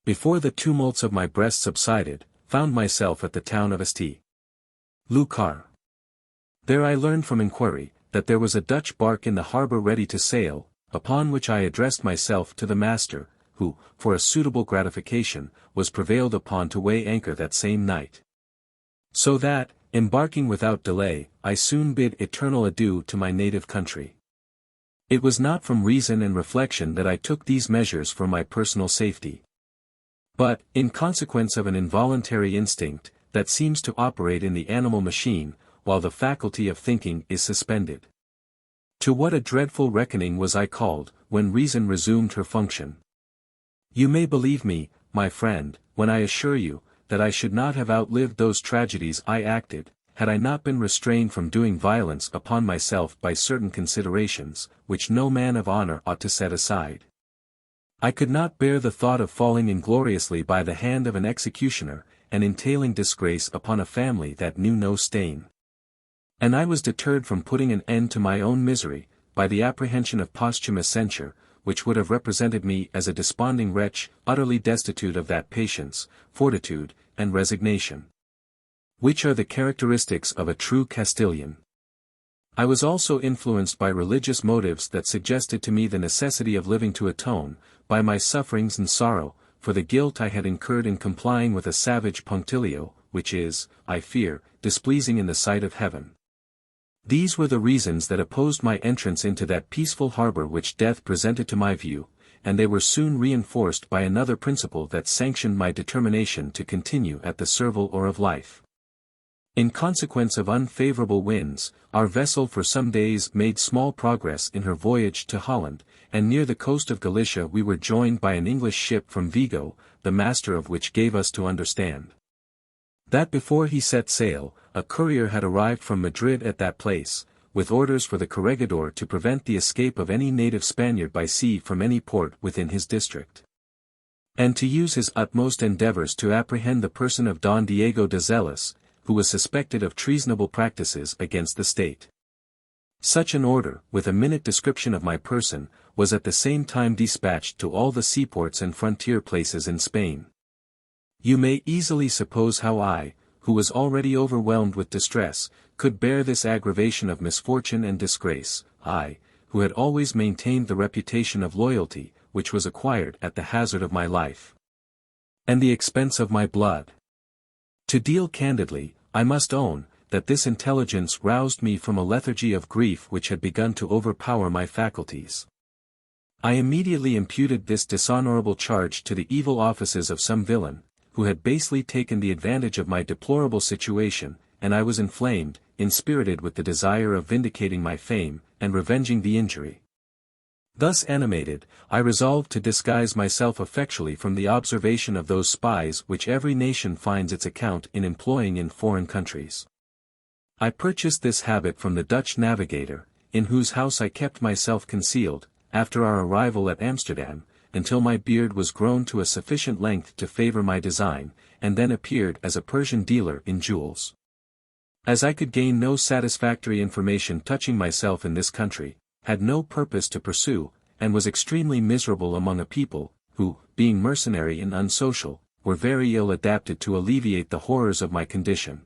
before the tumults of my breast subsided, found myself at the town of St. Lucar. There I learned from inquiry, that there was a Dutch bark in the harbour ready to sail, upon which I addressed myself to the master, who, for a suitable gratification, was prevailed upon to weigh anchor that same night. So that, embarking without delay, I soon bid eternal adieu to my native country. It was not from reason and reflection that I took these measures for my personal safety, but, in consequence of an involuntary instinct, that seems to operate in the animal machine, while the faculty of thinking is suspended. To what a dreadful reckoning was I called, when reason resumed her function. You may believe me, my friend, when I assure you, that I should not have outlived those tragedies I acted, had I not been restrained from doing violence upon myself by certain considerations, which no man of honor ought to set aside. I could not bear the thought of falling ingloriously by the hand of an executioner, and entailing disgrace upon a family that knew no stain. And I was deterred from putting an end to my own misery, by the apprehension of posthumous censure, which would have represented me as a desponding wretch, utterly destitute of that patience, fortitude, and resignation, which are the characteristics of a true Castilian. I was also influenced by religious motives that suggested to me the necessity of living to atone, by my sufferings and sorrow, for the guilt I had incurred in complying with a savage punctilio, which is, I fear, displeasing in the sight of heaven. These were the reasons that opposed my entrance into that peaceful harbor which death presented to my view, and they were soon reinforced by another principle that sanctioned my determination to continue at the servile oar of life. In consequence of unfavorable winds, our vessel for some days made small progress in her voyage to Holland, and near the coast of Galicia we were joined by an English ship from Vigo, the master of which gave us to understand that before he set sail, a courier had arrived from Madrid at that place, with orders for the corregidor to prevent the escape of any native Spaniard by sea from any port within his district, and to use his utmost endeavors to apprehend the person of Don Diego de Zelis, who was suspected of treasonable practices against the state. Such an order, with a minute description of my person, was at the same time dispatched to all the seaports and frontier places in Spain. You may easily suppose how I, who was already overwhelmed with distress, could bear this aggravation of misfortune and disgrace, I, who had always maintained the reputation of loyalty, which was acquired at the hazard of my life, and the expense of my blood. To deal candidly, I must own, that this intelligence roused me from a lethargy of grief which had begun to overpower my faculties. I immediately imputed this dishonorable charge to the evil offices of some villain, who had basely taken the advantage of my deplorable situation, and I was inflamed, inspirited with the desire of vindicating my fame, and revenging the injury. Thus animated, I resolved to disguise myself effectually from the observation of those spies which every nation finds its account in employing in foreign countries. I purchased this habit from the Dutch navigator, in whose house I kept myself concealed, after our arrival at Amsterdam, until my beard was grown to a sufficient length to favor my design, and then appeared as a Persian dealer in jewels. As I could gain no satisfactory information touching myself in this country, had no purpose to pursue, and was extremely miserable among a people, who, being mercenary and unsocial, were very ill adapted to alleviate the horrors of my condition.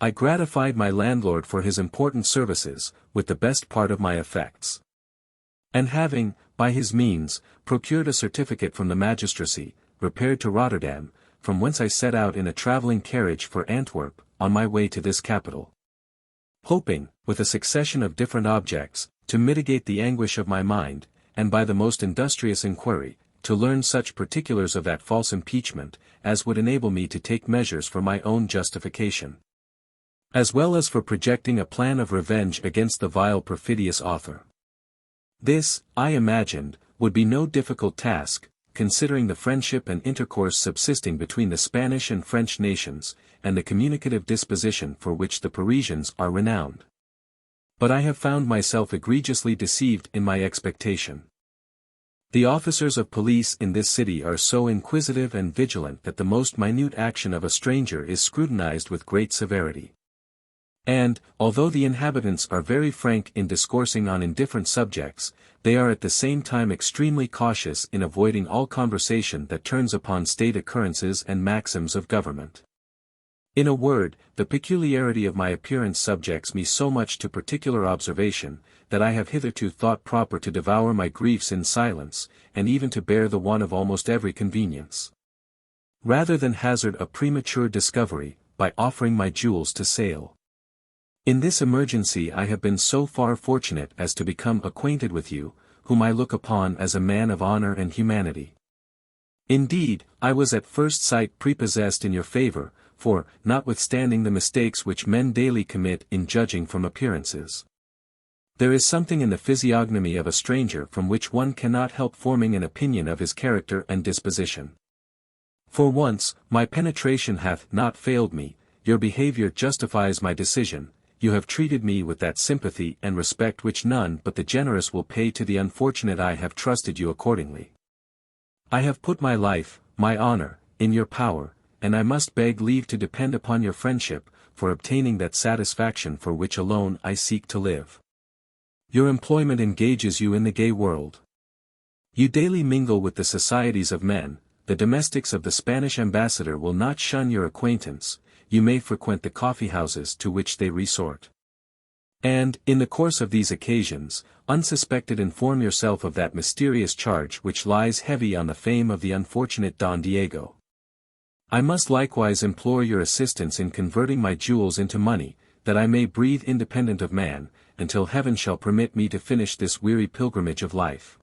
I gratified my landlord for his important services, with the best part of my effects. And having, by his means, procured a certificate from the magistracy, repaired to Rotterdam, from whence I set out in a travelling carriage for Antwerp, on my way to this capital. Hoping, with a succession of different objects, to mitigate the anguish of my mind, and by the most industrious inquiry, to learn such particulars of that false impeachment, as would enable me to take measures for my own justification, as well as for projecting a plan of revenge against the vile perfidious author. This, I imagined, would be no difficult task, considering the friendship and intercourse subsisting between the Spanish and French nations, and the communicative disposition for which the Parisians are renowned. But I have found myself egregiously deceived in my expectation. The officers of police in this city are so inquisitive and vigilant that the most minute action of a stranger is scrutinized with great severity. And, although the inhabitants are very frank in discoursing on indifferent subjects, they are at the same time extremely cautious in avoiding all conversation that turns upon state occurrences and maxims of government. In a word, the peculiarity of my appearance subjects me so much to particular observation, that I have hitherto thought proper to devour my griefs in silence, and even to bear the want of almost every convenience, rather than hazard a premature discovery, by offering my jewels to sale. In this emergency I have been so far fortunate as to become acquainted with you, whom I look upon as a man of honor and humanity. Indeed, I was at first sight prepossessed in your favor, for, notwithstanding the mistakes which men daily commit in judging from appearances, there is something in the physiognomy of a stranger from which one cannot help forming an opinion of his character and disposition. For once, my penetration hath not failed me, your behavior justifies my decision. You have treated me with that sympathy and respect which none but the generous will pay to the unfortunate. I have trusted you accordingly. I have put my life, my honor, in your power, and I must beg leave to depend upon your friendship, for obtaining that satisfaction for which alone I seek to live. Your employment engages you in the gay world. You daily mingle with the societies of men. The domestics of the Spanish ambassador will not shun your acquaintance. You may frequent the coffee-houses to which they resort. And, in the course of these occasions, unsuspected inform yourself of that mysterious charge which lies heavy on the fame of the unfortunate Don Diego. I must likewise implore your assistance in converting my jewels into money, that I may breathe independent of man, until heaven shall permit me to finish this weary pilgrimage of life.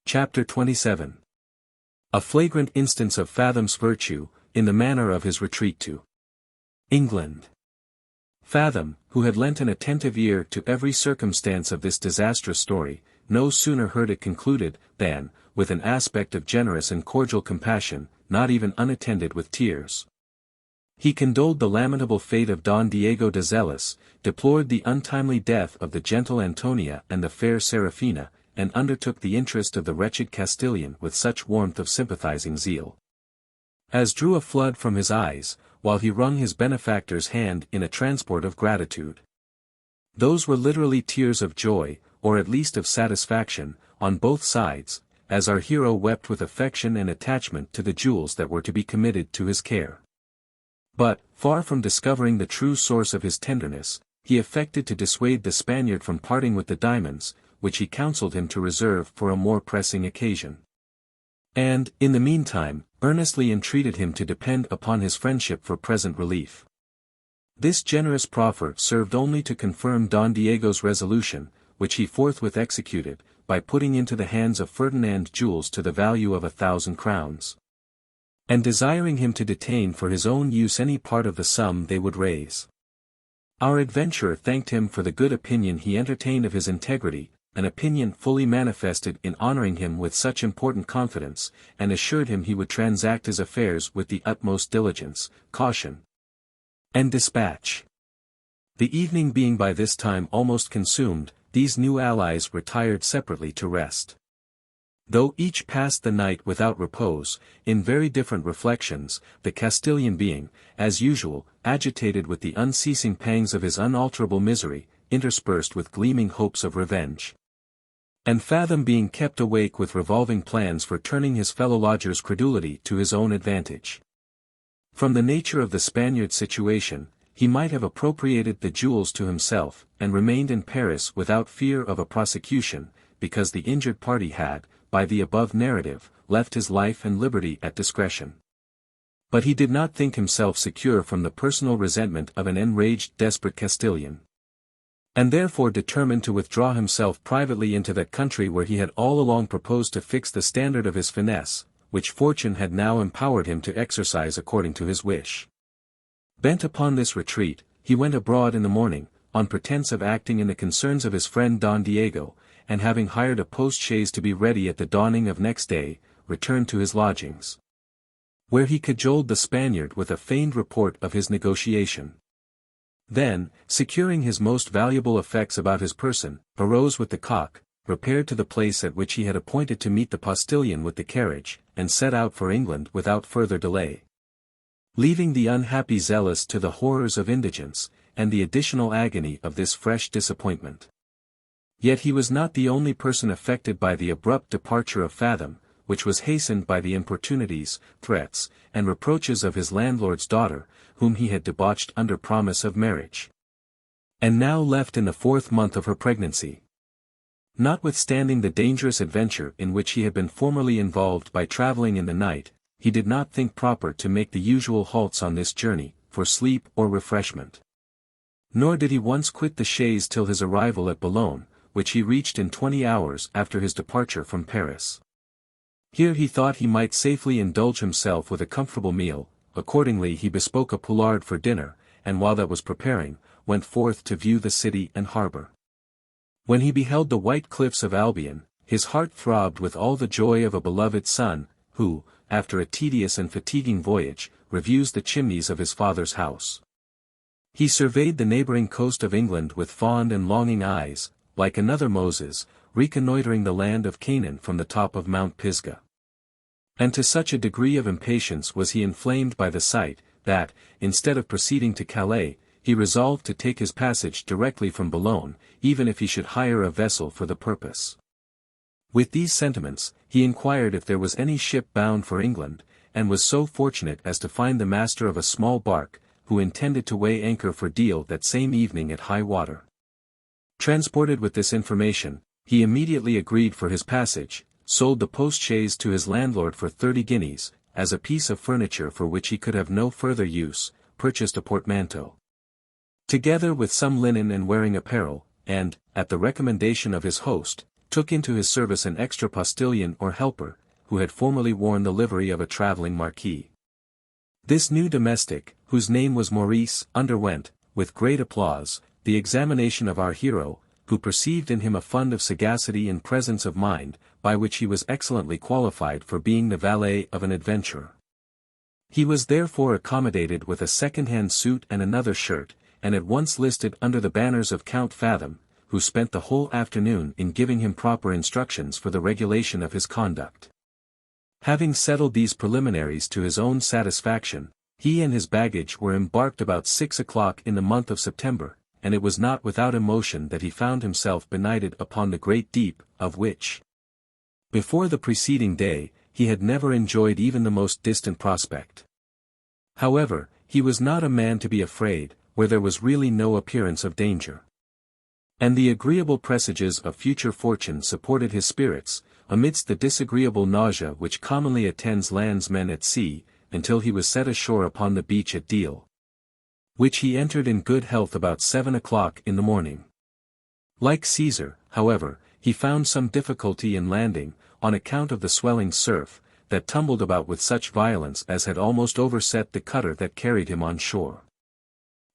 Chapter 27. A flagrant instance of Fathom's virtue, in the manner of his retreat to England. Fathom, who had lent an attentive ear to every circumstance of this disastrous story, no sooner heard it concluded, than, with an aspect of generous and cordial compassion, not even unattended with tears, he condoled the lamentable fate of Don Diego de Zelis, deplored the untimely death of the gentle Antonia and the fair Serafina, and undertook the interest of the wretched Castilian with such warmth of sympathizing zeal, as drew a flood from his eyes, while he wrung his benefactor's hand in a transport of gratitude. Those were literally tears of joy, or at least of satisfaction, on both sides, as our hero wept with affection and attachment to the jewels that were to be committed to his care. But, far from discovering the true source of his tenderness, he affected to dissuade the Spaniard from parting with the diamonds, which he counselled him to reserve for a more pressing occasion. And, in the meantime, earnestly entreated him to depend upon his friendship for present relief. This generous proffer served only to confirm Don Diego's resolution, which he forthwith executed, by putting into the hands of Ferdinand jewels to the value of 1,000 crowns. And desiring him to detain for his own use any part of the sum they would raise. Our adventurer thanked him for the good opinion he entertained of his integrity, an opinion fully manifested in honoring him with such important confidence, and assured him he would transact his affairs with the utmost diligence, caution, and dispatch. The evening being by this time almost consumed, these new allies retired separately to rest. Though each passed the night without repose, in very different reflections, the Castilian being, as usual, agitated with the unceasing pangs of his unalterable misery, interspersed with gleaming hopes of revenge. And Fathom being kept awake with revolving plans for turning his fellow lodgers' credulity to his own advantage. From the nature of the Spaniard's situation, he might have appropriated the jewels to himself, and remained in Paris without fear of a prosecution, because the injured party had, by the above narrative, left his life and liberty at discretion. But he did not think himself secure from the personal resentment of an enraged desperate Castilian. And therefore determined to withdraw himself privately into that country where he had all along proposed to fix the standard of his finesse, which fortune had now empowered him to exercise according to his wish. Bent upon this retreat, he went abroad in the morning, on pretence of acting in the concerns of his friend Don Diego, and having hired a post-chaise to be ready at the dawning of next day, returned to his lodgings, where he cajoled the Spaniard with a feigned report of his negotiation. Then, securing his most valuable effects about his person, arose with the cock, repaired to the place at which he had appointed to meet the postilion with the carriage, and set out for England without further delay. Leaving the unhappy zealous to the horrors of indigence, and the additional agony of this fresh disappointment. Yet he was not the only person affected by the abrupt departure of Fathom, which was hastened by the importunities, threats, and reproaches of his landlord's daughter, whom he had debauched under promise of marriage, and now left in the 4th month of her pregnancy. Notwithstanding the dangerous adventure in which he had been formerly involved by travelling in the night, he did not think proper to make the usual halts on this journey, for sleep or refreshment. Nor did he once quit the chaise till his arrival at Boulogne, which he reached in 20 hours after his departure from Paris. Here he thought he might safely indulge himself with a comfortable meal. Accordingly he bespoke a poulard for dinner, and while that was preparing, went forth to view the city and harbour. When he beheld the white cliffs of Albion, his heart throbbed with all the joy of a beloved son, who, after a tedious and fatiguing voyage, reviews the chimneys of his father's house. He surveyed the neighbouring coast of England with fond and longing eyes, like another Moses, reconnoitring the land of Canaan from the top of Mount Pisgah. And to such a degree of impatience was he inflamed by the sight, that, instead of proceeding to Calais, he resolved to take his passage directly from Boulogne, even if he should hire a vessel for the purpose. With these sentiments, he inquired if there was any ship bound for England, and was so fortunate as to find the master of a small bark, who intended to weigh anchor for Deal that same evening at high water. Transported with this information, he immediately agreed for his passage, sold the post-chaise to his landlord for 30 guineas, as a piece of furniture for which he could have no further use, purchased a portmanteau, together with some linen and wearing apparel, and, at the recommendation of his host, took into his service an extra postilion or helper, who had formerly worn the livery of a travelling marquis. This new domestic, whose name was Maurice, underwent, with great applause, the examination of our hero, who perceived in him a fund of sagacity and presence of mind, by which he was excellently qualified for being the valet of an adventurer. He was therefore accommodated with a second-hand suit and another shirt, and at once listed under the banners of Count Fathom, who spent the whole afternoon in giving him proper instructions for the regulation of his conduct. Having settled these preliminaries to his own satisfaction, he and his baggage were embarked about 6 o'clock in the month of September, and it was not without emotion that he found himself benighted upon the great deep, of which, before the preceding day, he had never enjoyed even the most distant prospect. However, he was not a man to be afraid, where there was really no appearance of danger. And the agreeable presages of future fortune supported his spirits, amidst the disagreeable nausea which commonly attends landsmen at sea, until he was set ashore upon the beach at Deal, which he entered in good health about 7 o'clock in the morning. Like Caesar, however, he found some difficulty in landing, on account of the swelling surf, that tumbled about with such violence as had almost overset the cutter that carried him on shore.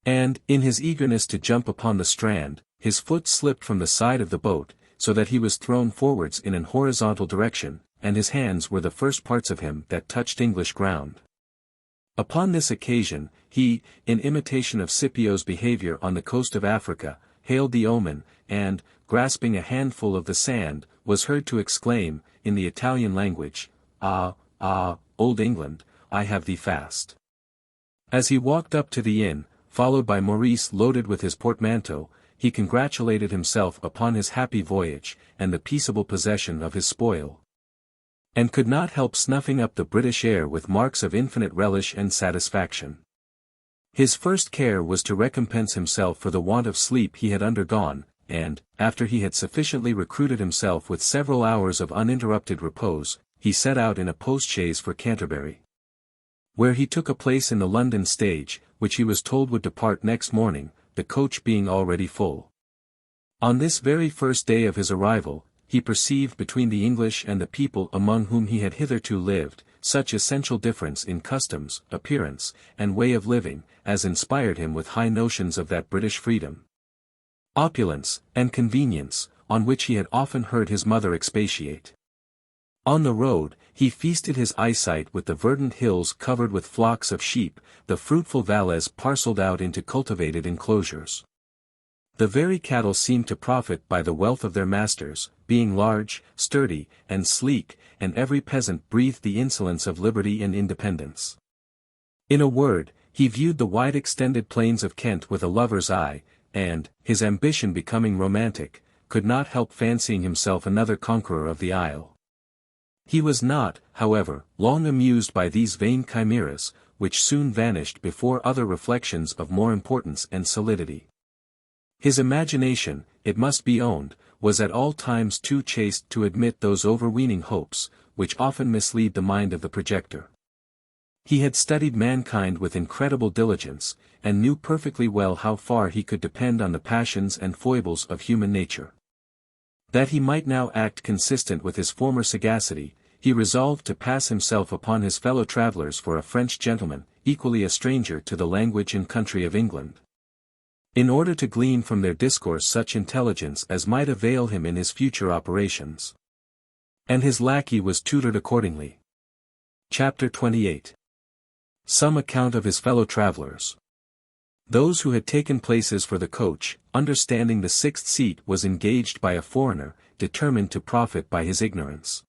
And, in his eagerness to jump upon the strand, his foot slipped from the side of the boat, so that he was thrown forwards in an horizontal direction, and his hands were the first parts of him that touched English ground. Upon this occasion, he, in imitation of Scipio's behavior on the coast of Africa, hailed the omen, and, grasping a handful of the sand, was heard to exclaim, in the Italian language, "Ah, ah, old England, I have thee fast." As he walked up to the inn, followed by Maurice loaded with his portmanteau, he congratulated himself upon his happy voyage, and the peaceable possession of his spoil, and could not help snuffing up the British air with marks of infinite relish and satisfaction. His first care was to recompense himself for the want of sleep he had undergone, and, after he had sufficiently recruited himself with several hours of uninterrupted repose, he set out in a post-chaise for Canterbury, where he took a place in the London stage, which he was told would depart next morning, the coach being already full. On this very first day of his arrival, he perceived between the English and the people among whom he had hitherto lived, such essential difference in customs, appearance, and way of living, as inspired him with high notions of that British freedom, opulence, and convenience, on which he had often heard his mother expatiate. On the road, he feasted his eyesight with the verdant hills covered with flocks of sheep, the fruitful valleys parcelled out into cultivated enclosures. The very cattle seemed to profit by the wealth of their masters, being large, sturdy, and sleek, and every peasant breathed the insolence of liberty and independence. In a word, he viewed the wide extended plains of Kent with a lover's eye, and, his ambition becoming romantic, could not help fancying himself another conqueror of the isle. He was not, however, long amused by these vain chimeras, which soon vanished before other reflections of more importance and solidity. His imagination, it must be owned, was at all times too chaste to admit those overweening hopes, which often mislead the mind of the projector. He had studied mankind with incredible diligence, and knew perfectly well how far he could depend on the passions and foibles of human nature. That he might now act consistent with his former sagacity, he resolved to pass himself upon his fellow travellers for a French gentleman, equally a stranger to the language and country of England, in order to glean from their discourse such intelligence as might avail him in his future operations. And his lackey was tutored accordingly. Chapter 28. Some account of his fellow travellers. Those who had taken places for the coach, understanding the sixth seat was engaged by a foreigner, determined to profit by his ignorance,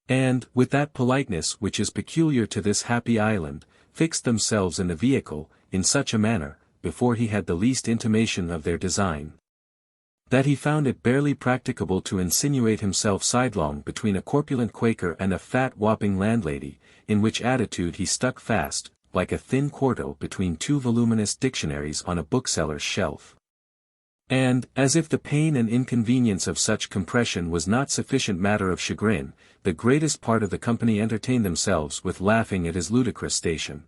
and, with that politeness which is peculiar to this happy island, fixed themselves in the vehicle, in such a manner, before he had the least intimation of their design, that he found it barely practicable to insinuate himself sidelong between a corpulent Quaker and a fat whopping landlady, in which attitude he stuck fast, like a thin quarto between two voluminous dictionaries on a bookseller's shelf. And, as if the pain and inconvenience of such compression was not sufficient matter of chagrin, the greatest part of the company entertained themselves with laughing at his ludicrous station.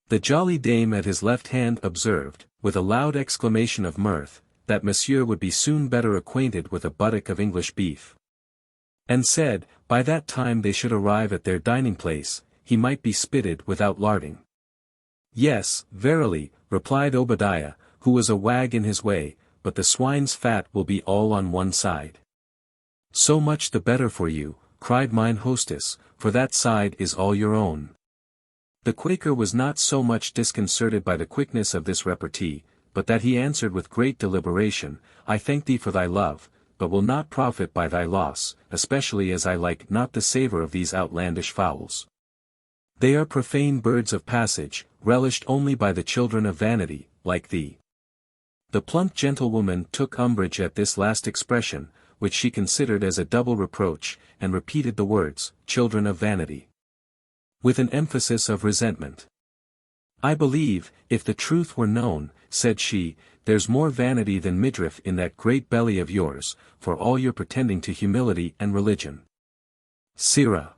The jolly dame at his left hand observed, with a loud exclamation of mirth, that monsieur would be soon better acquainted with a buttock of English beef, and said, by that time they should arrive at their dining place, he might be spitted without larding. Yes, verily, replied Obadiah, who was a wag in his way, but the swine's fat will be all on one side. So much the better for you, cried mine hostess, for that side is all your own. The Quaker was not so much disconcerted by the quickness of this repartee, but that he answered with great deliberation, I thank thee for thy love, but will not profit by thy loss, especially as I like not the savour of these outlandish fowls. They are profane birds of passage, relished only by the children of vanity, like thee. The plump gentlewoman took umbrage at this last expression, which she considered as a double reproach, and repeated the words, children of vanity, with an emphasis of resentment. I believe, if the truth were known, said she, there's more vanity than midriff in that great belly of yours, for all your pretending to humility and religion. Sirrah,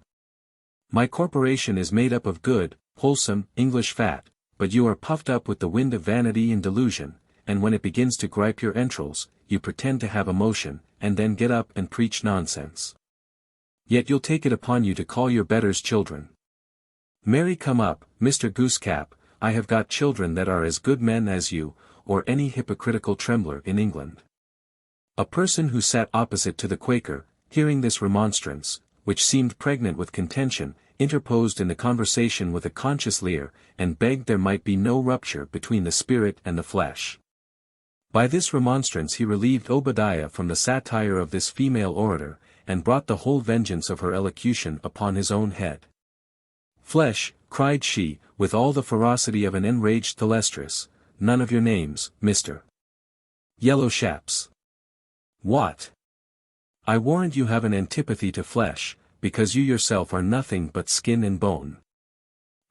my corporation is made up of good, wholesome, English fat, but you are puffed up with the wind of vanity and delusion, and when it begins to gripe your entrails, you pretend to have emotion, and then get up and preach nonsense. Yet you'll take it upon you to call your betters children. Marry come up, Mr. Goosecap, I have got children that are as good men as you, or any hypocritical trembler in England. A person who sat opposite to the Quaker, hearing this remonstrance, which seemed pregnant with contention, interposed in the conversation with a conscious leer, and begged there might be no rupture between the spirit and the flesh. By this remonstrance he relieved Obadiah from the satire of this female orator, and brought the whole vengeance of her elocution upon his own head. Flesh, cried she, with all the ferocity of an enraged Thylestrus, none of your names, Mr. Yellow chaps. What? I warrant you have an antipathy to flesh, because you yourself are nothing but skin and bone.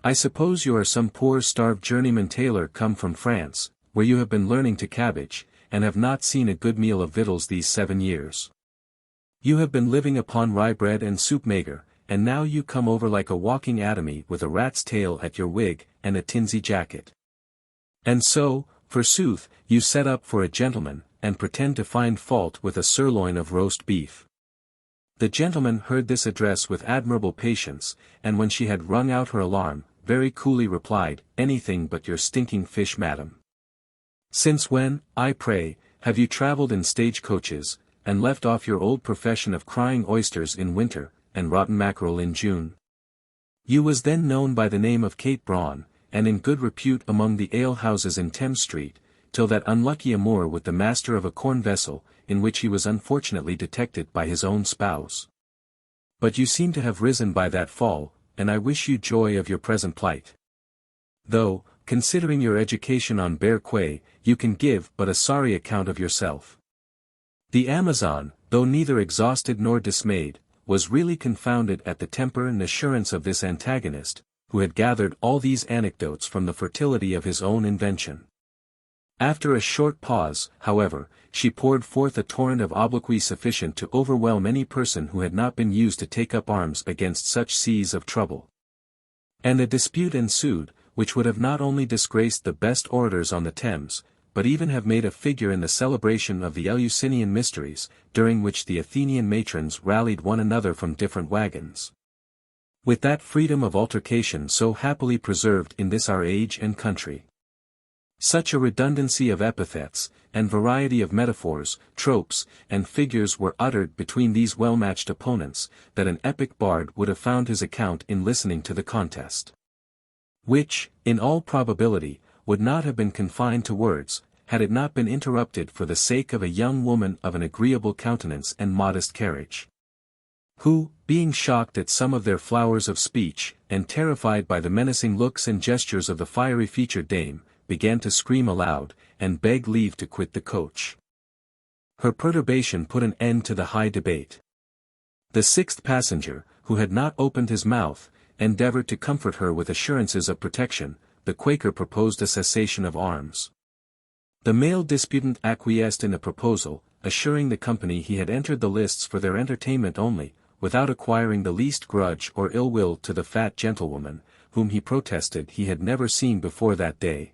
I suppose you are some poor starved journeyman tailor come from France, where you have been learning to cabbage, and have not seen a good meal of victuals these 7 years. You have been living upon rye bread and soup maigre, and now you come over like a walking atomy with a rat's tail at your wig, and a tinsy jacket. And so, forsooth, you set up for a gentleman, and pretend to find fault with a sirloin of roast beef. The gentleman heard this address with admirable patience, and when she had wrung out her alarm, very coolly replied, anything but your stinking fish, madam. Since when, I pray, have you travelled in stage-coaches, and left off your old profession of crying oysters in winter, and rotten mackerel in June? You was then known by the name of Kate Braun, and in good repute among the ale-houses in Thames Street, till that unlucky amour with the master of a corn vessel, in which he was unfortunately detected by his own spouse. But you seem to have risen by that fall, and I wish you joy of your present plight. Though, considering your education on bare quay, you can give but a sorry account of yourself. The Amazon, though neither exhausted nor dismayed, was really confounded at the temper and assurance of this antagonist, who had gathered all these anecdotes from the fertility of his own invention. After a short pause, however, she poured forth a torrent of obloquy sufficient to overwhelm any person who had not been used to take up arms against such seas of trouble. And a dispute ensued, which would have not only disgraced the best orators on the Thames, but even have made a figure in the celebration of the Eleusinian mysteries, during which the Athenian matrons rallied one another from different wagons. With that freedom of altercation so happily preserved in this our age and country. Such a redundancy of epithets, and variety of metaphors, tropes, and figures were uttered between these well-matched opponents, that an epic bard would have found his account in listening to the contest. Which, in all probability, would not have been confined to words, had it not been interrupted for the sake of a young woman of an agreeable countenance and modest carriage, who, being shocked at some of their flowers of speech, and terrified by the menacing looks and gestures of the fiery-featured dame, began to scream aloud, and beg leave to quit the coach. Her perturbation put an end to the high debate. The sixth passenger, who had not opened his mouth, endeavored to comfort her with assurances of protection. The Quaker proposed a cessation of arms. The male disputant acquiesced in the proposal, assuring the company he had entered the lists for their entertainment only, without acquiring the least grudge or ill will to the fat gentlewoman, whom he protested he had never seen before that day,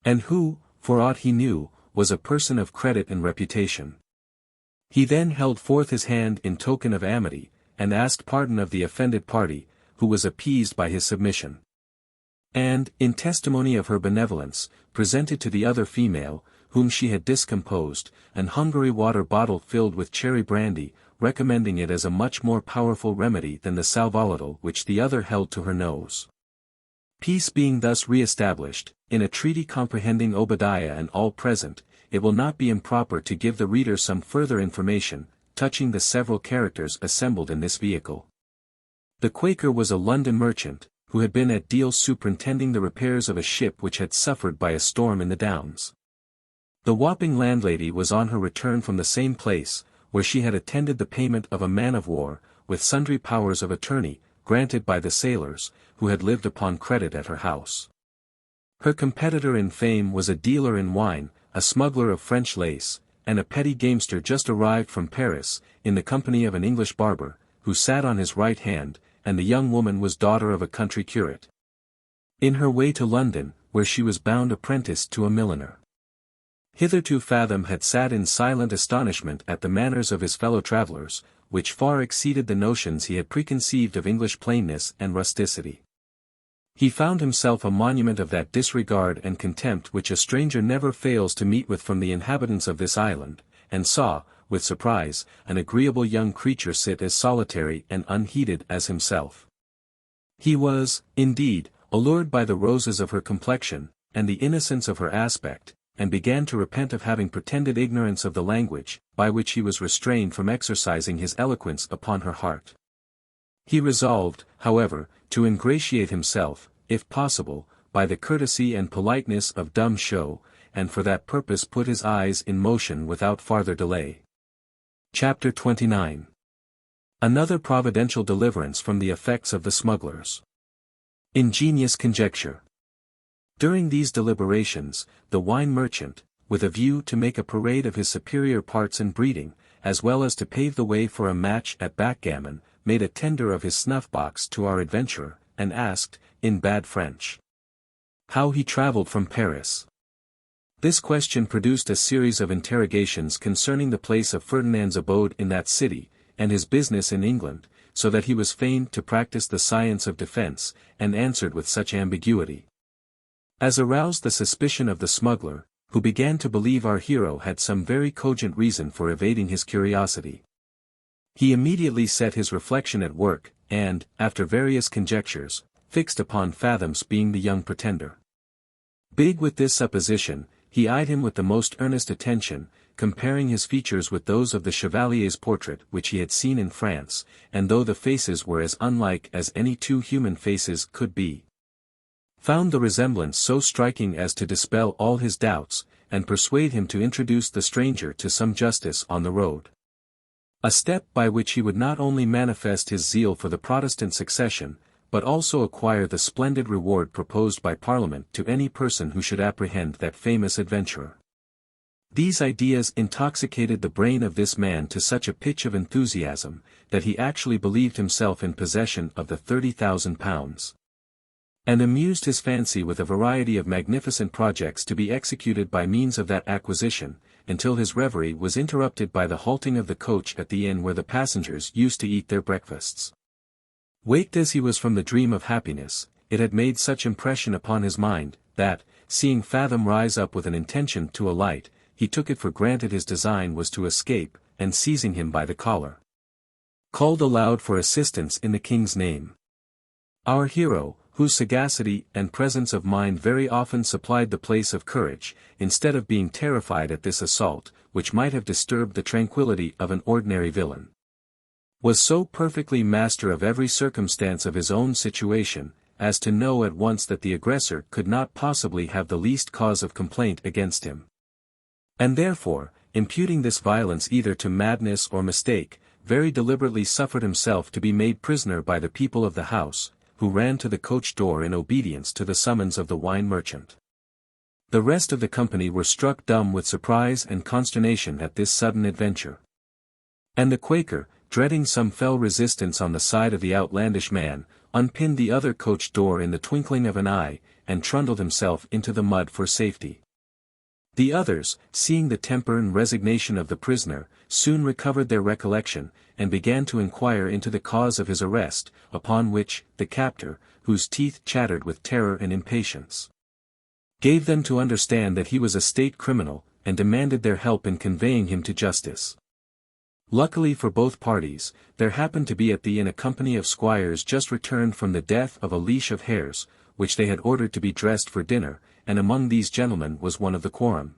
and who, for aught he knew, was a person of credit and reputation. He then held forth his hand in token of amity, and asked pardon of the offended party, who was appeased by his submission. And, in testimony of her benevolence, presented to the other female, whom she had discomposed, an Hungary water bottle filled with cherry brandy, recommending it as a much more powerful remedy than the sal volatile which the other held to her nose. Peace being thus re-established, in a treaty comprehending Obadiah and all present, it will not be improper to give the reader some further information, touching the several characters assembled in this vehicle. The Quaker was a London merchant, who had been at Deal superintending the repairs of a ship which had suffered by a storm in the Downs. The Wapping landlady was on her return from the same place, where she had attended the payment of a man-of-war, with sundry powers of attorney, granted by the sailors, who had lived upon credit at her house. Her competitor in fame was a dealer in wine, a smuggler of French lace, and a petty gamester just arrived from Paris, in the company of an English barber, who sat on his right hand, and the young woman was daughter of a country curate. In her way to London, where she was bound apprentice to a milliner. Hitherto Fathom had sat in silent astonishment at the manners of his fellow-travellers, which far exceeded the notions he had preconceived of English plainness and rusticity. He found himself a monument of that disregard and contempt which a stranger never fails to meet with from the inhabitants of this island, and saw, with surprise, an agreeable young creature sit as solitary and unheeded as himself. He was, indeed, allured by the roses of her complexion, and the innocence of her aspect, and began to repent of having pretended ignorance of the language, by which he was restrained from exercising his eloquence upon her heart. He resolved, however, to ingratiate himself, if possible, by the courtesy and politeness of dumb show, and for that purpose put his eyes in motion without farther delay. Chapter 29. Another providential deliverance from the effects of the smugglers. Ingenious conjecture. During these deliberations, the wine merchant, with a view to make a parade of his superior parts and breeding, as well as to pave the way for a match at backgammon, made a tender of his snuff-box to our adventurer, and asked, in bad French, how he travelled from Paris. This question produced a series of interrogations concerning the place of Ferdinand's abode in that city, and his business in England, so that he was fain to practice the science of defence, and answered with such ambiguity as aroused the suspicion of the smuggler, who began to believe our hero had some very cogent reason for evading his curiosity. He immediately set his reflection at work, and, after various conjectures, fixed upon Fathom's being the young pretender. Big with this supposition, he eyed him with the most earnest attention, comparing his features with those of the Chevalier's portrait which he had seen in France, and though the faces were as unlike as any two human faces could be, found the resemblance so striking as to dispel all his doubts, and persuade him to introduce the stranger to some justice on the road. A step by which he would not only manifest his zeal for the Protestant succession, but also acquire the splendid reward proposed by Parliament to any person who should apprehend that famous adventurer. These ideas intoxicated the brain of this man to such a pitch of enthusiasm, that he actually believed himself in possession of the £30,000. And amused his fancy with a variety of magnificent projects to be executed by means of that acquisition, until his reverie was interrupted by the halting of the coach at the inn where the passengers used to eat their breakfasts. Waked as he was from the dream of happiness, it had made such impression upon his mind, that, seeing Fathom rise up with an intention to alight, he took it for granted his design was to escape, and seizing him by the collar, called aloud for assistance in the king's name. Our hero, whose sagacity and presence of mind very often supplied the place of courage, instead of being terrified at this assault, which might have disturbed the tranquillity of an ordinary villain, was so perfectly master of every circumstance of his own situation, as to know at once that the aggressor could not possibly have the least cause of complaint against him. And therefore, imputing this violence either to madness or mistake, very deliberately suffered himself to be made prisoner by the people of the house, who ran to the coach door in obedience to the summons of the wine merchant. The rest of the company were struck dumb with surprise and consternation at this sudden adventure. And the Quaker, dreading some fell resistance on the side of the outlandish man, unpinned the other coach door in the twinkling of an eye, and trundled himself into the mud for safety. The others, seeing the temper and resignation of the prisoner, soon recovered their recollection, and began to inquire into the cause of his arrest, upon which, the captor, whose teeth chattered with terror and impatience, gave them to understand that he was a state criminal, and demanded their help in conveying him to justice. Luckily for both parties, there happened to be at the inn a company of squires just returned from the death of a leash of hares, which they had ordered to be dressed for dinner, and among these gentlemen was one of the quorum,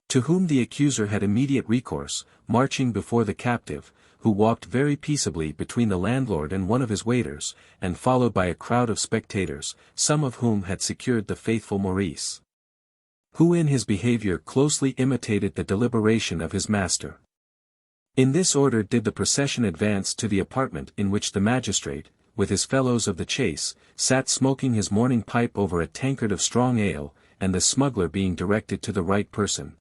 to whom the accuser had immediate recourse, marching before the captive, who walked very peaceably between the landlord and one of his waiters, and followed by a crowd of spectators, some of whom had secured the faithful Maurice, who in his behavior closely imitated the deliberation of his master. In this order did the procession advance to the apartment in which the magistrate, with his fellows of the chase, sat smoking his morning pipe over a tankard of strong ale, and the smuggler being directed to the right person.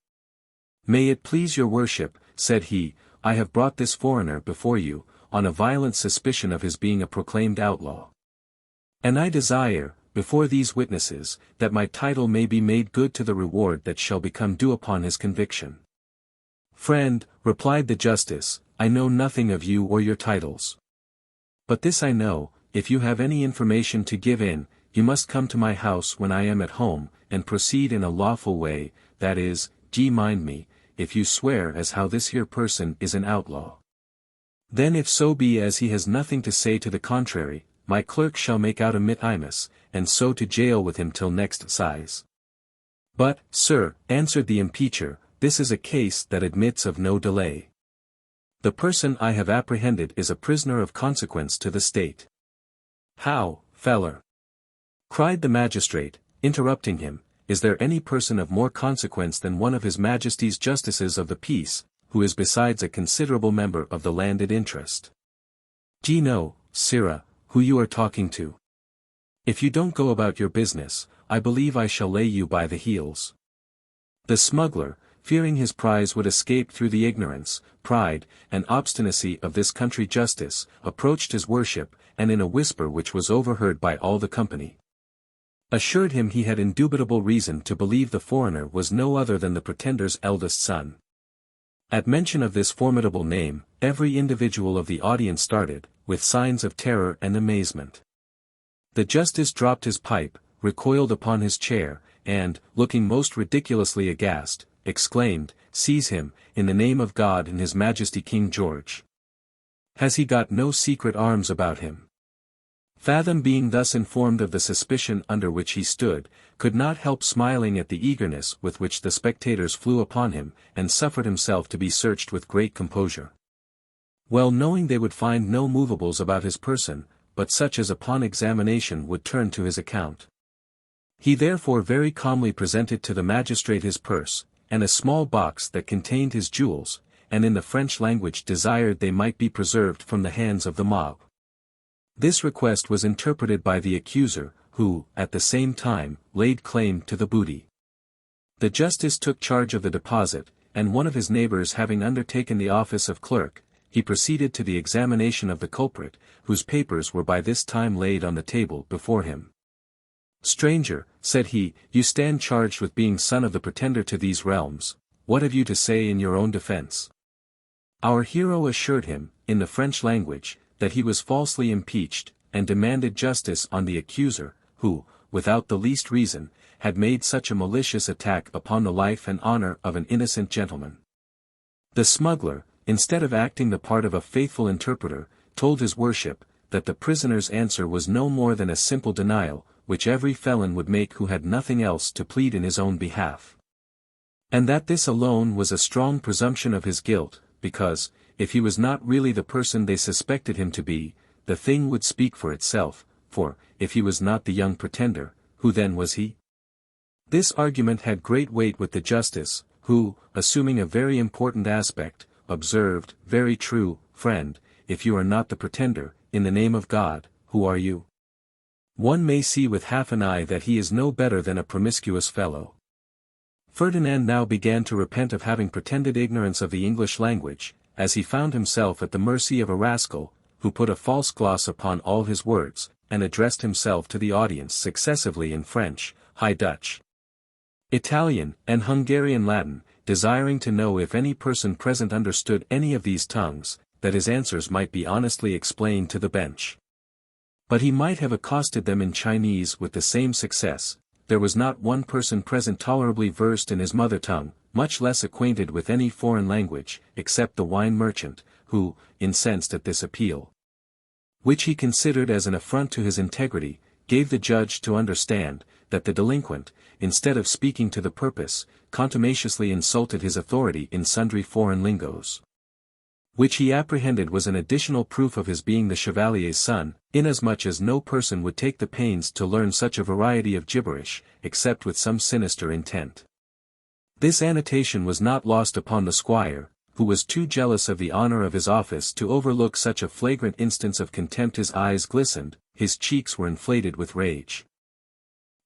"May it please your worship," said he, "I have brought this foreigner before you, on a violent suspicion of his being a proclaimed outlaw. And I desire, before these witnesses, that my title may be made good to the reward that shall become due upon his conviction." "Friend," replied the justice, "I know nothing of you or your titles. But this I know, if you have any information to give in, you must come to my house when I am at home, and proceed in a lawful way, that is, d'ye mind me, if you swear as how this here person is an outlaw. Then if so be as he has nothing to say to the contrary, my clerk shall make out a eponymous, and so to jail with him till next size." "But, sir," answered the impeacher, "this is a case that admits of no delay. The person I have apprehended is a prisoner of consequence to the state." "How, feller?" cried the magistrate, interrupting him, is there any person of more consequence than one of His Majesty's Justices of the Peace, who is besides a considerable member of the landed interest? Do you know, sirrah, who you are talking to? If you don't go about your business, I believe I shall lay you by the heels." The smuggler, fearing his prize would escape through the ignorance, pride, and obstinacy of this country justice, approached his worship, and in a whisper which was overheard by all the company, assured him he had indubitable reason to believe the foreigner was no other than the pretender's eldest son. At mention of this formidable name, every individual of the audience started, with signs of terror and amazement. The justice dropped his pipe, recoiled upon his chair, and, looking most ridiculously aghast, exclaimed, "Seize him, in the name of God and His Majesty King George! Has he got no secret arms about him?" Fathom, being thus informed of the suspicion under which he stood, could not help smiling at the eagerness with which the spectators flew upon him, and suffered himself to be searched with great composure. Well knowing they would find no movables about his person, but such as upon examination would turn to his account. He therefore very calmly presented to the magistrate his purse, and a small box that contained his jewels, and in the French language desired they might be preserved from the hands of the mob. This request was interpreted by the accuser, who, at the same time, laid claim to the booty. The justice took charge of the deposit, and one of his neighbors having undertaken the office of clerk, he proceeded to the examination of the culprit, whose papers were by this time laid on the table before him. "Stranger," said he, "you stand charged with being son of the pretender to these realms. What have you to say in your own defense?" Our hero assured him, in the French language, that he was falsely impeached, and demanded justice on the accuser, who, without the least reason, had made such a malicious attack upon the life and honor of an innocent gentleman. The smuggler, instead of acting the part of a faithful interpreter, told his worship, that the prisoner's answer was no more than a simple denial, which every felon would make who had nothing else to plead in his own behalf. And that this alone was a strong presumption of his guilt, because, if he was not really the person they suspected him to be, the thing would speak for itself, for, if he was not the young pretender, who then was he? This argument had great weight with the justice, who, assuming a very important aspect, observed, "Very true, friend, if you are not the pretender, in the name of God, who are you? One may see with half an eye that he is no better than a promiscuous fellow." Ferdinand now began to repent of having pretended ignorance of the English language, as he found himself at the mercy of a rascal, who put a false gloss upon all his words, and addressed himself to the audience successively in French, High Dutch, Italian, and Hungarian Latin, desiring to know if any person present understood any of these tongues, that his answers might be honestly explained to the bench. But he might have accosted them in Chinese with the same success. There was not one person present tolerably versed in his mother tongue, much less acquainted with any foreign language, except the wine merchant, who, incensed at this appeal, which he considered as an affront to his integrity, gave the judge to understand, that the delinquent, instead of speaking to the purpose, contumaciously insulted his authority in sundry foreign lingoes, which he apprehended was an additional proof of his being the chevalier's son, inasmuch as no person would take the pains to learn such a variety of gibberish, except with some sinister intent. This annotation was not lost upon the squire, who was too jealous of the honor of his office to overlook such a flagrant instance of contempt. His eyes glistened, his cheeks were inflated with rage.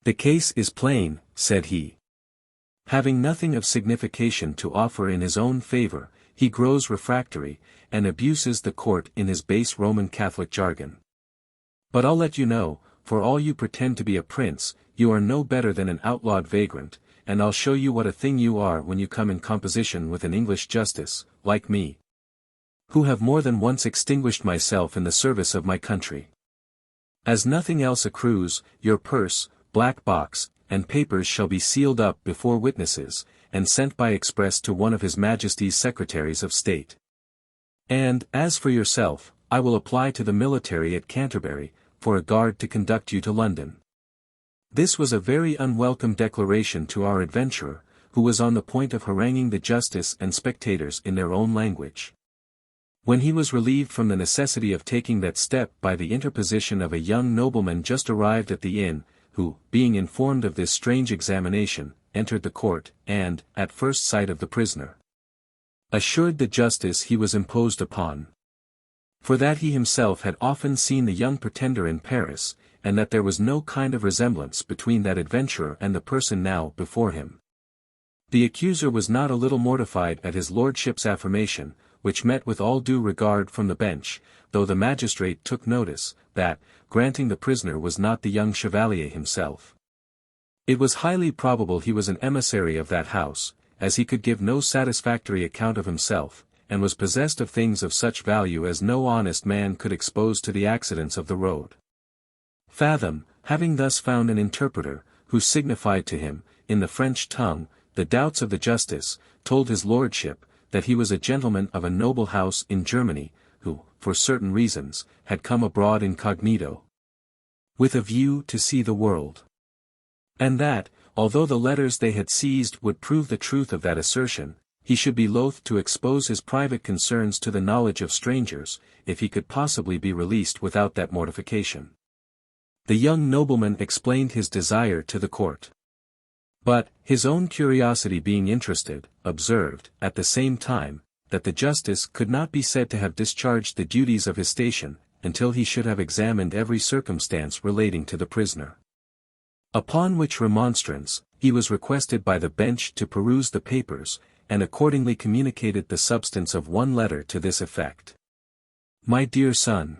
"The case is plain," said he. "Having nothing of signification to offer in his own favor, he grows refractory, and abuses the court in his base Roman Catholic jargon. But I'll let you know, for all you pretend to be a prince, you are no better than an outlawed vagrant, and I'll show you what a thing you are when you come in composition with an English justice, like me, who have more than once extinguished myself in the service of my country. As nothing else accrues, your purse, black box, and papers shall be sealed up before witnesses, and sent by express to one of His Majesty's Secretaries of State. And, as for yourself, I will apply to the military at Canterbury, for a guard to conduct you to London." This was a very unwelcome declaration to our adventurer, who was on the point of haranguing the justice and spectators in their own language, when he was relieved from the necessity of taking that step by the interposition of a young nobleman just arrived at the inn, who, being informed of this strange examination, entered the court, and, at first sight of the prisoner, assured the justice he was imposed upon. For that he himself had often seen the young pretender in Paris, and that there was no kind of resemblance between that adventurer and the person now before him. The accuser was not a little mortified at his lordship's affirmation, which met with all due regard from the bench, though the magistrate took notice, that, granting the prisoner was not the young chevalier himself, it was highly probable he was an emissary of that house, as he could give no satisfactory account of himself, and was possessed of things of such value as no honest man could expose to the accidents of the road. Fathom, having thus found an interpreter, who signified to him, in the French tongue, the doubts of the justice, told his lordship, that he was a gentleman of a noble house in Germany, who, for certain reasons, had come abroad incognito, with a view to see the world. And that, although the letters they had seized would prove the truth of that assertion, he should be loath to expose his private concerns to the knowledge of strangers, if he could possibly be released without that mortification. The young nobleman explained his desire to the court. But, his own curiosity being interested, observed, at the same time, that the justice could not be said to have discharged the duties of his station, until he should have examined every circumstance relating to the prisoner. Upon which remonstrance, he was requested by the bench to peruse the papers, and accordingly communicated the substance of one letter to this effect. My dear son,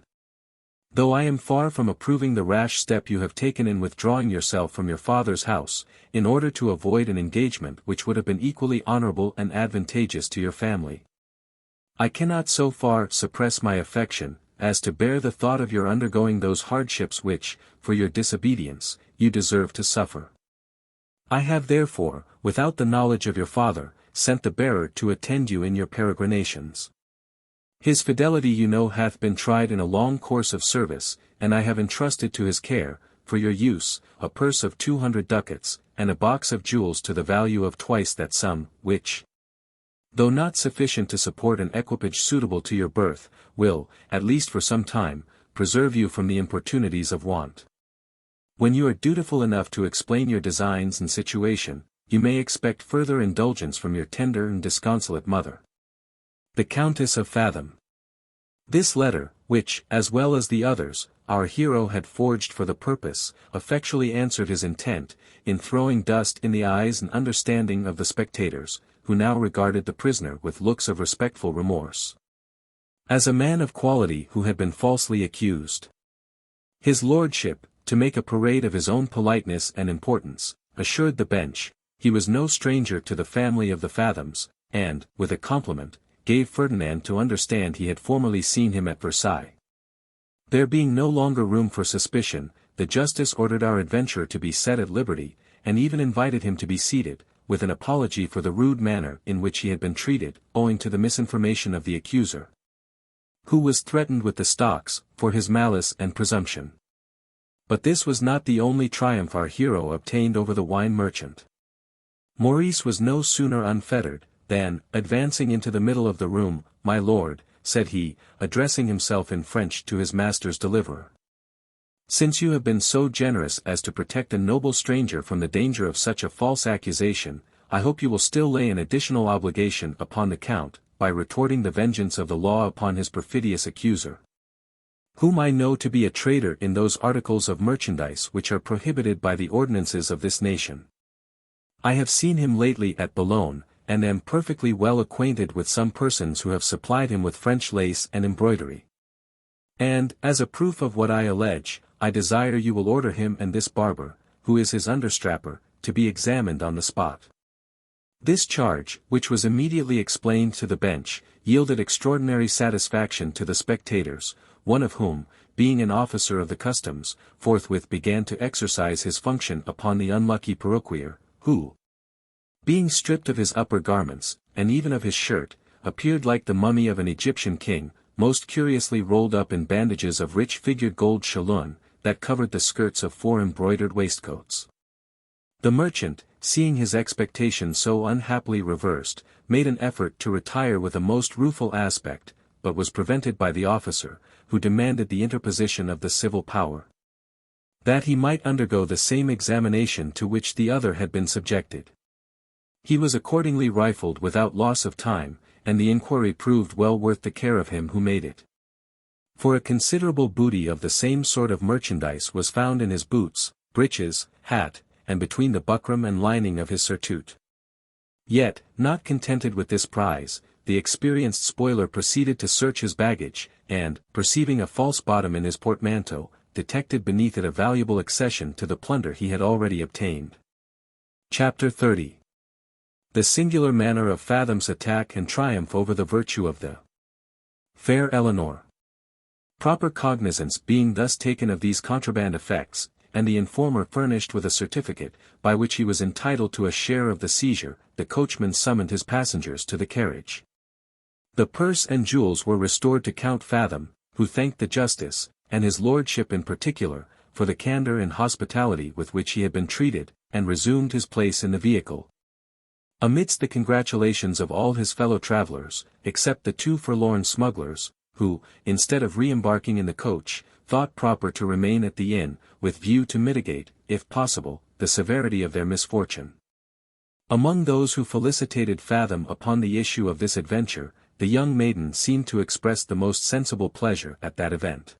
though I am far from approving the rash step you have taken in withdrawing yourself from your father's house, in order to avoid an engagement which would have been equally honorable and advantageous to your family, I cannot so far suppress my affection, as to bear the thought of your undergoing those hardships which, for your disobedience, you deserve to suffer. I have therefore, without the knowledge of your father, sent the bearer to attend you in your peregrinations. His fidelity you know hath been tried in a long course of service, and I have entrusted to his care, for your use, a purse of 200 ducats, and a box of jewels to the value of twice that sum, which, though not sufficient to support an equipage suitable to your birth, will, at least for some time, preserve you from the importunities of want. When you are dutiful enough to explain your designs and situation, you may expect further indulgence from your tender and disconsolate mother, the Countess of Fathom. This letter, which, as well as the others, our hero had forged for the purpose, effectually answered his intent, in throwing dust in the eyes and understanding of the spectators, who now regarded the prisoner with looks of respectful remorse, as a man of quality who had been falsely accused. His lordship, to make a parade of his own politeness and importance, assured the bench, he was no stranger to the family of the Fathoms, and, with a compliment, gave Ferdinand to understand he had formerly seen him at Versailles. There being no longer room for suspicion, the justice ordered our adventurer to be set at liberty, and even invited him to be seated, with an apology for the rude manner in which he had been treated, owing to the misinformation of the accuser, who was threatened with the stocks, for his malice and presumption. But this was not the only triumph our hero obtained over the wine merchant. Maurice was no sooner unfettered, than, advancing into the middle of the room, "My lord," said he, addressing himself in French to his master's deliverer, "since you have been so generous as to protect a noble stranger from the danger of such a false accusation, I hope you will still lay an additional obligation upon the Count, by retorting the vengeance of the law upon his perfidious accuser, whom I know to be a traitor in those articles of merchandise which are prohibited by the ordinances of this nation. I have seen him lately at Boulogne, and am perfectly well acquainted with some persons who have supplied him with French lace and embroidery. And, as a proof of what I allege, I desire you will order him and this barber, who is his understrapper, to be examined on the spot." This charge, which was immediately explained to the bench, yielded extraordinary satisfaction to the spectators, one of whom, being an officer of the customs, forthwith began to exercise his function upon the unlucky perruquier, who, being stripped of his upper garments, and even of his shirt, appeared like the mummy of an Egyptian king, most curiously rolled up in bandages of rich figured gold chalun, that covered the skirts of 4 embroidered waistcoats. The merchant, seeing his expectations so unhappily reversed, made an effort to retire with a most rueful aspect, but was prevented by the officer, who demanded the interposition of the civil power. that he might undergo the same examination to which the other had been subjected. He was accordingly rifled without loss of time, and the inquiry proved well worth the care of him who made it. For a considerable booty of the same sort of merchandise was found in his boots, breeches, hat, and between the buckram and lining of his surtout. Yet, not contented with this prize, the experienced spoiler proceeded to search his baggage, and, perceiving a false bottom in his portmanteau, detected beneath it a valuable accession to the plunder he had already obtained. Chapter 30. The singular manner of Fathom's attack and triumph over the virtue of the fair Eleanor. Proper cognizance being thus taken of these contraband effects, and the informer furnished with a certificate, by which he was entitled to a share of the seizure, the coachman summoned his passengers to the carriage. The purse and jewels were restored to Count Fathom, who thanked the justice, and his lordship in particular, for the candour and hospitality with which he had been treated, and resumed his place in the vehicle. Amidst the congratulations of all his fellow travellers, except the two forlorn smugglers, who, instead of re-embarking in the coach, thought proper to remain at the inn, with view to mitigate, if possible, the severity of their misfortune. Among those who felicitated Fathom upon the issue of this adventure, the young maiden seemed to express the most sensible pleasure at that event.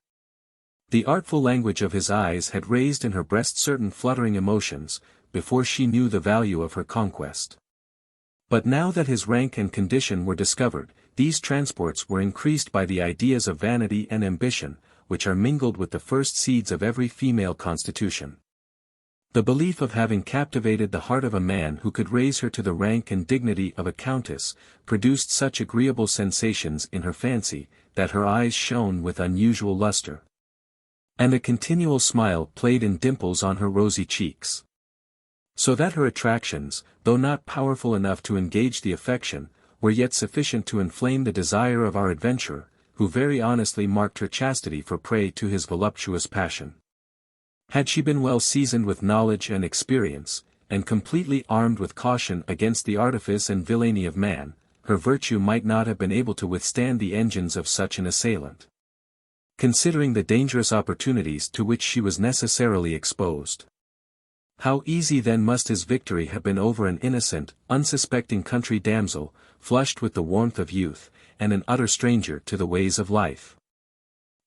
The artful language of his eyes had raised in her breast certain fluttering emotions, before she knew the value of her conquest. But now that his rank and condition were discovered, these transports were increased by the ideas of vanity and ambition, which are mingled with the first seeds of every female constitution. The belief of having captivated the heart of a man who could raise her to the rank and dignity of a countess, produced such agreeable sensations in her fancy, that her eyes shone with unusual lustre. And a continual smile played in dimples on her rosy cheeks. So that her attractions, though not powerful enough to engage the affection, were yet sufficient to inflame the desire of our adventurer, who very honestly marked her chastity for prey to his voluptuous passion. Had she been well seasoned with knowledge and experience, and completely armed with caution against the artifice and villainy of man, her virtue might not have been able to withstand the engines of such an assailant. Considering the dangerous opportunities to which she was necessarily exposed, how easy then must his victory have been over an innocent, unsuspecting country damsel, flushed with the warmth of youth, and an utter stranger to the ways of life.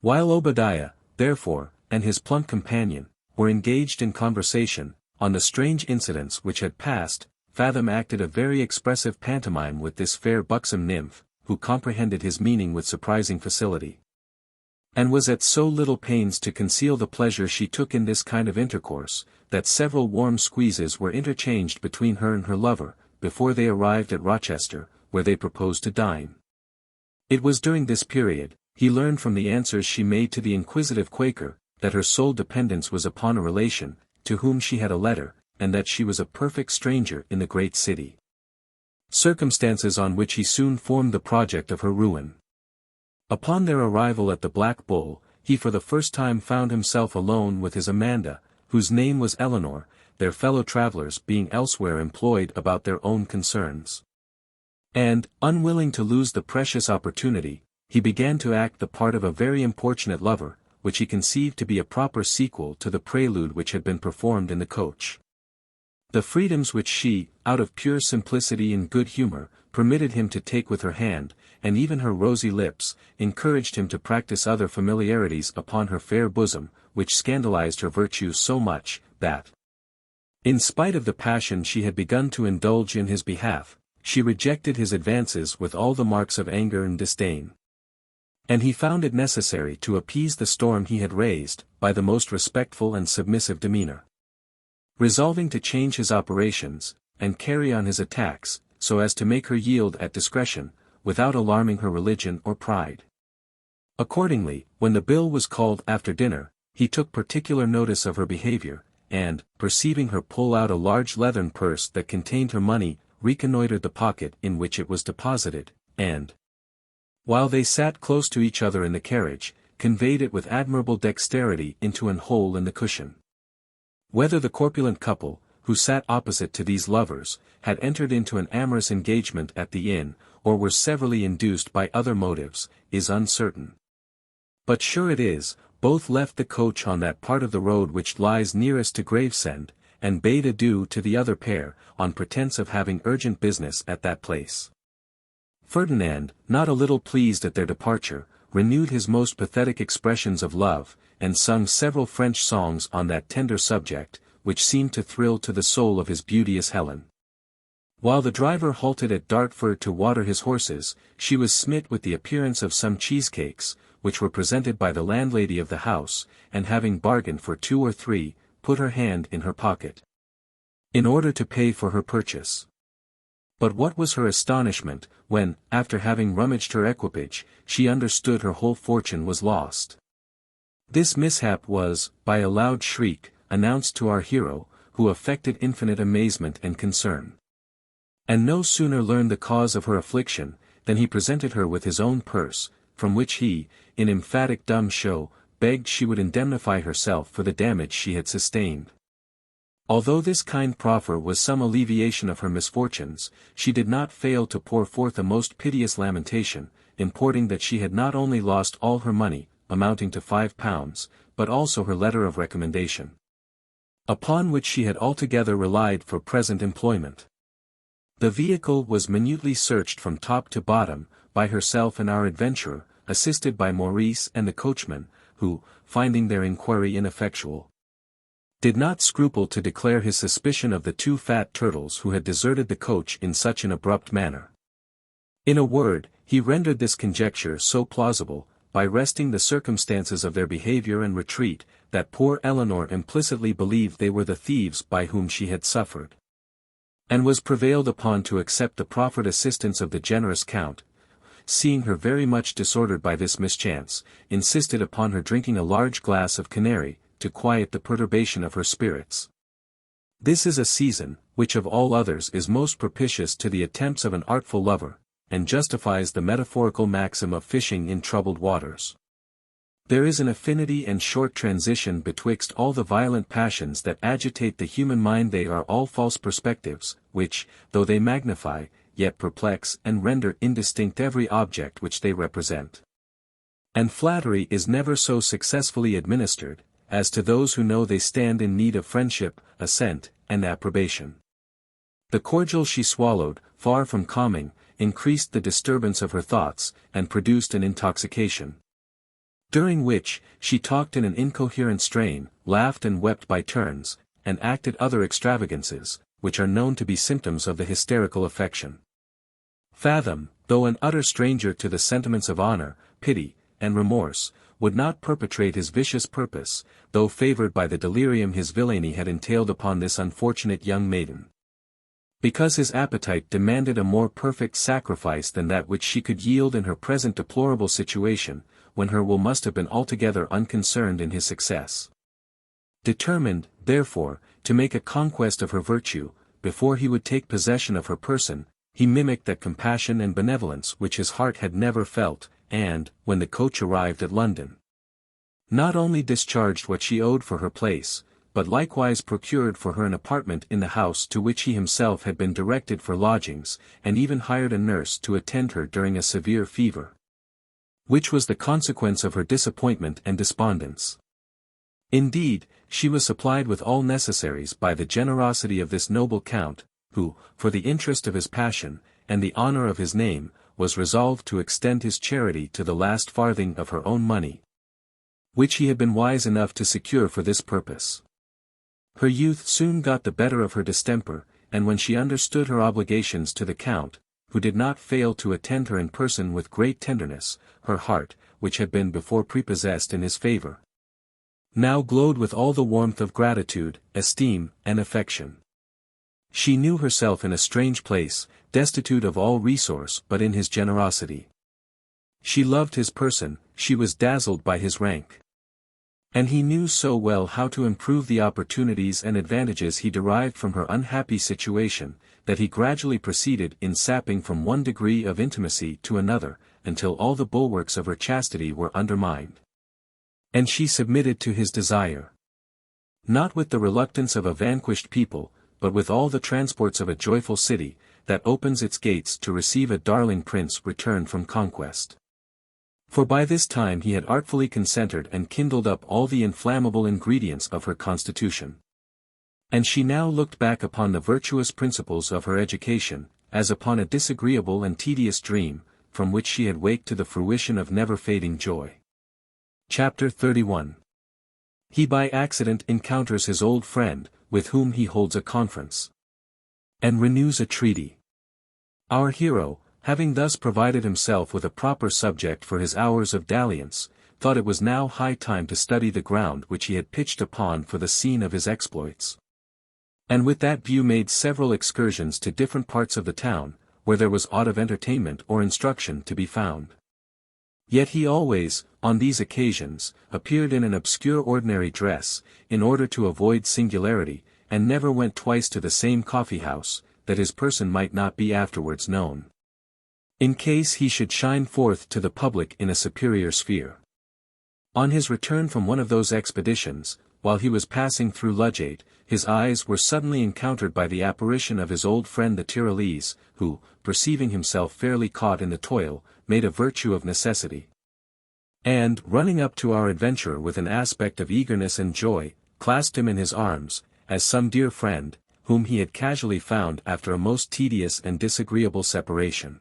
While Obadiah, therefore, and his plump companion, were engaged in conversation, on the strange incidents which had passed, Fathom acted a very expressive pantomime with this fair buxom nymph, who comprehended his meaning with surprising facility, and was at so little pains to conceal the pleasure she took in this kind of intercourse, that several warm squeezes were interchanged between her and her lover, before they arrived at Rochester, where they proposed to dine. It was during this period, he learned from the answers she made to the inquisitive Quaker, that her sole dependence was upon a relation, to whom she had a letter, and that she was a perfect stranger in the great city. Circumstances on which he soon formed the project of her ruin. Upon their arrival at the Black Bull, he for the first time found himself alone with his Amanda, whose name was Eleanor, their fellow travellers being elsewhere employed about their own concerns. And, unwilling to lose the precious opportunity, he began to act the part of a very importunate lover, which he conceived to be a proper sequel to the prelude which had been performed in the coach. The freedoms which she, out of pure simplicity and good humour, permitted him to take with her hand, and even her rosy lips, encouraged him to practice other familiarities upon her fair bosom, which scandalized her virtue so much, that, in spite of the passion she had begun to indulge in his behalf, she rejected his advances with all the marks of anger and disdain. And he found it necessary to appease the storm he had raised, by the most respectful and submissive demeanour. Resolving to change his operations, and carry on his attacks, so as to make her yield at discretion, without alarming her religion or pride. Accordingly, when the bill was called after dinner, he took particular notice of her behaviour, and, perceiving her pull out a large leathern purse that contained her money, reconnoitred the pocket in which it was deposited, and, while they sat close to each other in the carriage, conveyed it with admirable dexterity into an hole in the cushion. Whether the corpulent couple, who sat opposite to these lovers, had entered into an amorous engagement at the inn, or were severally induced by other motives, is uncertain. But sure it is, both left the coach on that part of the road which lies nearest to Gravesend, and bade adieu to the other pair, on pretence of having urgent business at that place. Ferdinand, not a little pleased at their departure, renewed his most pathetic expressions of love, and sung several French songs on that tender subject, which seemed to thrill to the soul of his beauteous Helen. While the driver halted at Dartford to water his horses, she was smit with the appearance of some cheesecakes, which were presented by the landlady of the house, and having bargained for 2 or 3, put her hand in her pocket, in order to pay for her purchase. But what was her astonishment, when, after having rummaged her equipage, she understood her whole fortune was lost. This mishap was, by a loud shriek, announced to our hero, who affected infinite amazement and concern. And no sooner learned the cause of her affliction, than he presented her with his own purse, from which he, in emphatic dumb show, begged she would indemnify herself for the damage she had sustained. Although this kind proffer was some alleviation of her misfortunes, she did not fail to pour forth a most piteous lamentation, importing that she had not only lost all her money, amounting to £5, but also her letter of recommendation, upon which she had altogether relied for present employment. The vehicle was minutely searched from top to bottom, by herself and our adventurer, assisted by Maurice and the coachman, who, finding their inquiry ineffectual, did not scruple to declare his suspicion of the 2 fat turtles who had deserted the coach in such an abrupt manner. In a word, he rendered this conjecture so plausible, by resting the circumstances of their behavior and retreat, that poor Eleanor implicitly believed they were the thieves by whom she had suffered, and was prevailed upon to accept the proffered assistance of the generous Count, seeing her very much disordered by this mischance, insisted upon her drinking a large glass of canary, to quiet the perturbation of her spirits. This is a season, which of all others is most propitious to the attempts of an artful lover, and justifies the metaphorical maxim of fishing in troubled waters. There is an affinity and short transition betwixt all the violent passions that agitate the human mind. They are all false perspectives, which, though they magnify, yet perplex and render indistinct every object which they represent. And flattery is never so successfully administered, as to those who know they stand in need of friendship, assent, and approbation. The cordial she swallowed, far from calming, increased the disturbance of her thoughts, and produced an intoxication, during which, she talked in an incoherent strain, laughed and wept by turns, and acted other extravagances, which are known to be symptoms of the hysterical affection. Fathom, though an utter stranger to the sentiments of honor, pity, and remorse, would not perpetrate his vicious purpose, though favored by the delirium his villainy had entailed upon this unfortunate young maiden, because his appetite demanded a more perfect sacrifice than that which she could yield in her present deplorable situation, when her will must have been altogether unconcerned in his success. Determined, therefore, to make a conquest of her virtue, before he would take possession of her person, he mimicked that compassion and benevolence which his heart had never felt, and, when the coach arrived at London, not only discharged what she owed for her place, but likewise procured for her an apartment in the house to which he himself had been directed for lodgings, and even hired a nurse to attend her during a severe fever, which was the consequence of her disappointment and despondence. Indeed, she was supplied with all necessaries by the generosity of this noble count, who, for the interest of his passion, and the honor of his name, was resolved to extend his charity to the last farthing of her own money, which he had been wise enough to secure for this purpose. Her youth soon got the better of her distemper, and when she understood her obligations to the Count, who did not fail to attend her in person with great tenderness, her heart, which had been before prepossessed in his favor, now glowed with all the warmth of gratitude, esteem, and affection. She knew herself in a strange place, destitute of all resource but in his generosity. She loved his person, she was dazzled by his rank, and he knew so well how to improve the opportunities and advantages he derived from her unhappy situation, that he gradually proceeded in sapping from one degree of intimacy to another, until all the bulwarks of her chastity were undermined, and she submitted to his desire, not with the reluctance of a vanquished people, but with all the transports of a joyful city, that opens its gates to receive a darling prince returned from conquest. For by this time he had artfully concentered and kindled up all the inflammable ingredients of her constitution. And she now looked back upon the virtuous principles of her education, as upon a disagreeable and tedious dream, from which she had waked to the fruition of never-fading joy. Chapter 31. He by accident encounters his old friend, with whom he holds a conference, and renews a treaty. Our hero, having thus provided himself with a proper subject for his hours of dalliance, thought it was now high time to study the ground which he had pitched upon for the scene of his exploits. And with that view made several excursions to different parts of the town, where there was aught of entertainment or instruction to be found. Yet he always, on these occasions, appeared in an obscure ordinary dress, in order to avoid singularity, and never went twice to the same coffee-house, that his person might not be afterwards known, in case he should shine forth to the public in a superior sphere. On his return from one of those expeditions, while he was passing through Ludgate, his eyes were suddenly encountered by the apparition of his old friend the Tyrolese, who, perceiving himself fairly caught in the toil, made a virtue of necessity, and, running up to our adventurer with an aspect of eagerness and joy, clasped him in his arms, as some dear friend, whom he had casually found after a most tedious and disagreeable separation.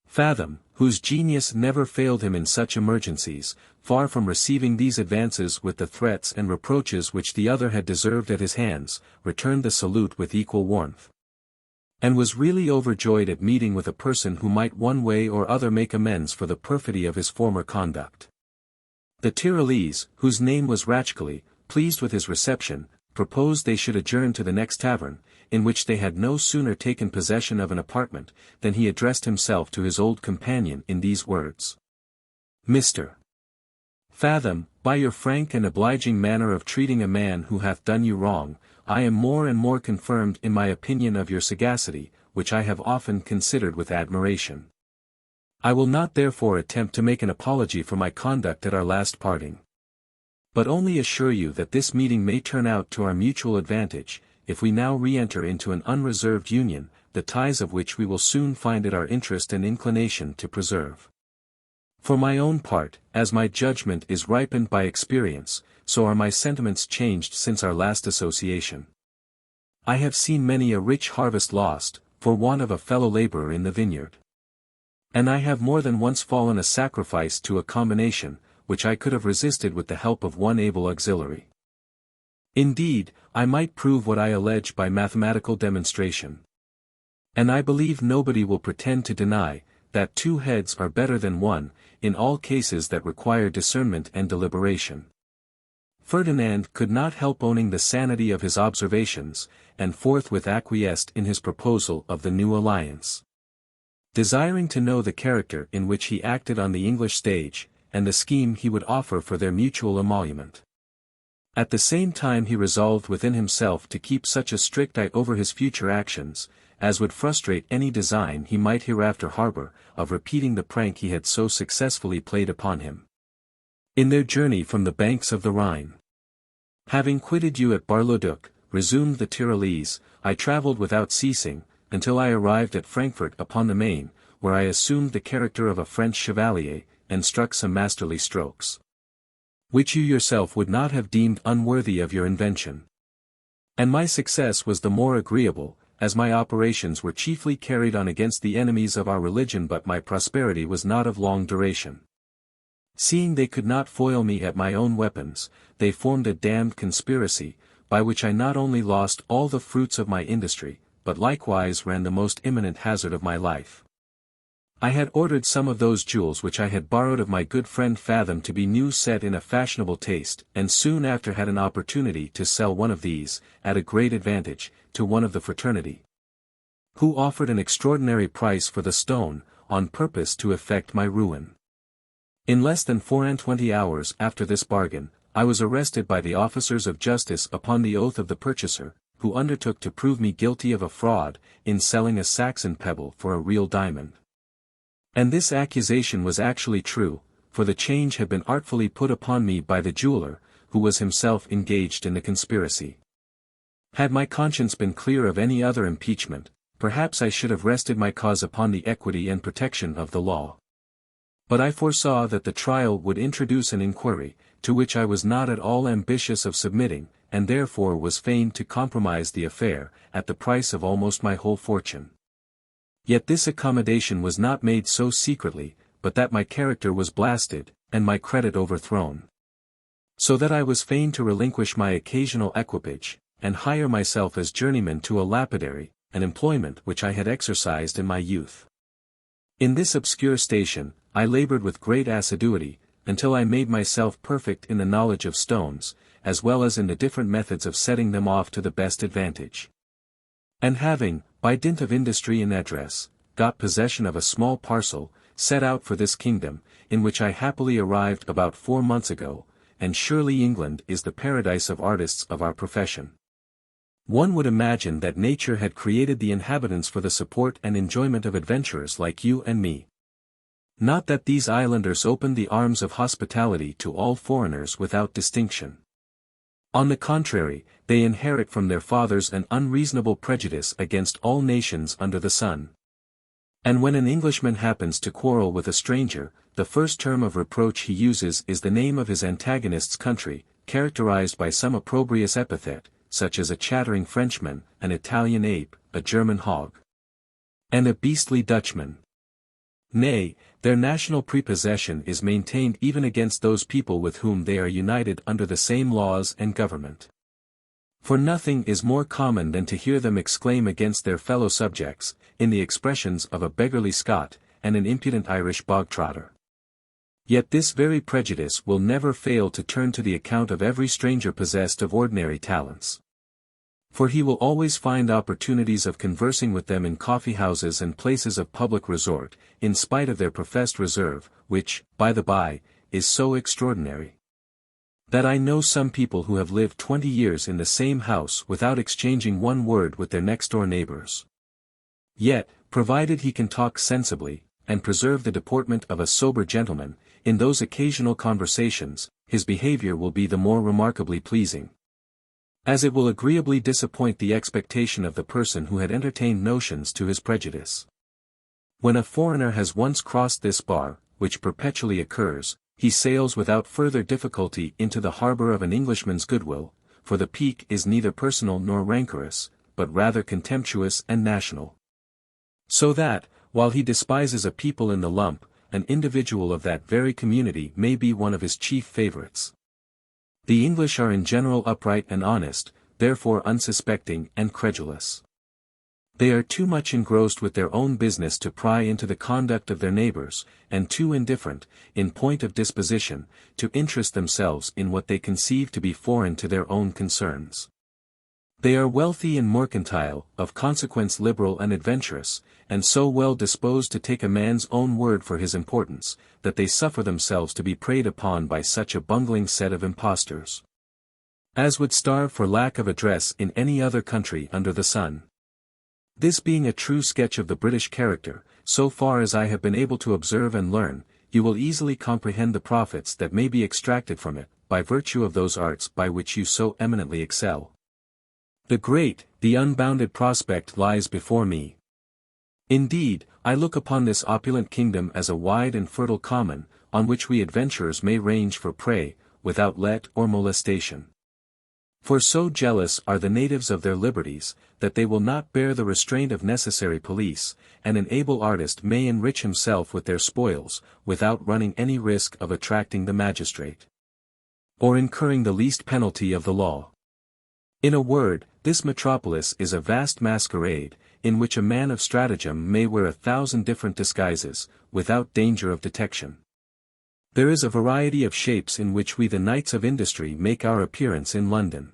Fathom, whose genius never failed him in such emergencies, far from receiving these advances with the threats and reproaches which the other had deserved at his hands, returned the salute with equal warmth, and was really overjoyed at meeting with a person who might one way or other make amends for the perfidy of his former conduct. The Tyrolese, whose name was Ratchcali, pleased with his reception, proposed they should adjourn to the next tavern, in which they had no sooner taken possession of an apartment, than he addressed himself to his old companion in these words. Mr. Fathom, by your frank and obliging manner of treating a man who hath done you wrong, I am more and more confirmed in my opinion of your sagacity, which I have often considered with admiration. I will not therefore attempt to make an apology for my conduct at our last parting, but only assure you that this meeting may turn out to our mutual advantage, if we now re-enter into an unreserved union, the ties of which we will soon find it our interest and inclination to preserve. For my own part, as my judgment is ripened by experience, so are my sentiments changed since our last association. I have seen many a rich harvest lost, for want of a fellow laborer in the vineyard. And I have more than once fallen a sacrifice to a combination, which I could have resisted with the help of one able auxiliary. Indeed, I might prove what I allege by mathematical demonstration. And I believe nobody will pretend to deny, that two heads are better than one, in all cases that require discernment and deliberation. Ferdinand could not help owning the sanity of his observations, and forthwith acquiesced in his proposal of the new alliance, desiring to know the character in which he acted on the English stage, and the scheme he would offer for their mutual emolument. At the same time he resolved within himself to keep such a strict eye over his future actions, as would frustrate any design he might hereafter harbor, of repeating the prank he had so successfully played upon him. In their journey from the banks of the Rhine. Having quitted you at Bar-le-Duc, resumed the Tyrolese, I travelled without ceasing, until I arrived at Frankfurt upon the Main, where I assumed the character of a French chevalier, and struck some masterly strokes, which you yourself would not have deemed unworthy of your invention. And my success was the more agreeable, as my operations were chiefly carried on against the enemies of our religion, but my prosperity was not of long duration. Seeing they could not foil me at my own weapons, they formed a damned conspiracy, by which I not only lost all the fruits of my industry, but likewise ran the most imminent hazard of my life. I had ordered some of those jewels which I had borrowed of my good friend Fathom to be new set in a fashionable taste, and soon after had an opportunity to sell one of these, at a great advantage, to one of the fraternity, who offered an extraordinary price for the stone, on purpose to effect my ruin. In less than 24 hours after this bargain, I was arrested by the officers of justice upon the oath of the purchaser, who undertook to prove me guilty of a fraud, in selling a Saxon pebble for a real diamond. And this accusation was actually true, for the change had been artfully put upon me by the jeweler, who was himself engaged in the conspiracy. Had my conscience been clear of any other impeachment, perhaps I should have rested my cause upon the equity and protection of the law. But I foresaw that the trial would introduce an inquiry, to which I was not at all ambitious of submitting, and therefore was fain to compromise the affair, at the price of almost my whole fortune. Yet this accommodation was not made so secretly, but that my character was blasted, and my credit overthrown. So that I was fain to relinquish my occasional equipage, and hire myself as journeyman to a lapidary, an employment which I had exercised in my youth. In this obscure station, I labored with great assiduity, until I made myself perfect in the knowledge of stones, as well as in the different methods of setting them off to the best advantage. And having, by dint of industry and address, got possession of a small parcel, set out for this kingdom, in which I happily arrived about 4 months ago, and surely England is the paradise of artists of our profession. One would imagine that nature had created the inhabitants for the support and enjoyment of adventurers like you and me. Not that these islanders opened the arms of hospitality to all foreigners without distinction. On the contrary, they inherit from their fathers an unreasonable prejudice against all nations under the sun. And when an Englishman happens to quarrel with a stranger, the first term of reproach he uses is the name of his antagonist's country, characterized by some opprobrious epithet, such as a chattering Frenchman, an Italian ape, a German hog, and a beastly Dutchman. Nay, their national prepossession is maintained even against those people with whom they are united under the same laws and government. For nothing is more common than to hear them exclaim against their fellow subjects, in the expressions of a beggarly Scot, and an impudent Irish bog-trotter. Yet this very prejudice will never fail to turn to the account of every stranger possessed of ordinary talents. For he will always find opportunities of conversing with them in coffee-houses and places of public resort, in spite of their professed reserve, which, by the by, is so extraordinary, that I know some people who have lived 20 years in the same house without exchanging one word with their next-door neighbors. Yet, provided he can talk sensibly, and preserve the deportment of a sober gentleman, in those occasional conversations, his behavior will be the more remarkably pleasing, as it will agreeably disappoint the expectation of the person who had entertained notions to his prejudice. When a foreigner has once crossed this bar, which perpetually occurs, he sails without further difficulty into the harbor of an Englishman's goodwill, for the pique is neither personal nor rancorous, but rather contemptuous and national. So that, while he despises a people in the lump, an individual of that very community may be one of his chief favorites. The English are in general upright and honest, therefore unsuspecting and credulous. They are too much engrossed with their own business to pry into the conduct of their neighbors, and too indifferent, in point of disposition, to interest themselves in what they conceive to be foreign to their own concerns. They are wealthy and mercantile, of consequence liberal and adventurous, and so well disposed to take a man's own word for his importance, that they suffer themselves to be preyed upon by such a bungling set of impostors as would starve for lack of address in any other country under the sun. This being a true sketch of the British character, so far as I have been able to observe and learn, you will easily comprehend the profits that may be extracted from it, by virtue of those arts by which you so eminently excel. The great, the unbounded prospect lies before me. Indeed, I look upon this opulent kingdom as a wide and fertile common, on which we adventurers may range for prey, without let or molestation. For so jealous are the natives of their liberties, that they will not bear the restraint of necessary police, and an able artist may enrich himself with their spoils, without running any risk of attracting the magistrate, or incurring the least penalty of the law. In a word, this metropolis is a vast masquerade, in which a man of stratagem may wear 1,000 different disguises, without danger of detection. There is a variety of shapes in which we the knights of industry make our appearance in London.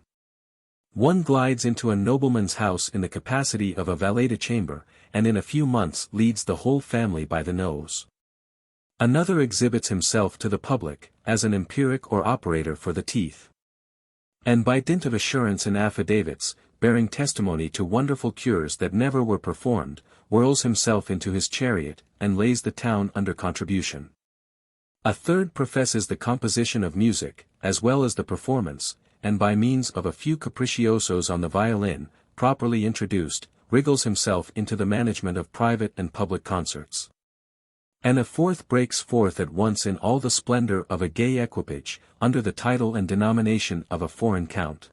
One glides into a nobleman's house in the capacity of a valet-de-chamber, and in a few months leads the whole family by the nose. Another exhibits himself to the public, as an empiric or operator for the teeth, and by dint of assurance and affidavits, bearing testimony to wonderful cures that never were performed, whirls himself into his chariot, and lays the town under contribution. A third professes the composition of music, as well as the performance, and by means of a few capricciosos on the violin, properly introduced, wriggles himself into the management of private and public concerts. And a fourth breaks forth at once in all the splendor of a gay equipage, under the title and denomination of a foreign count.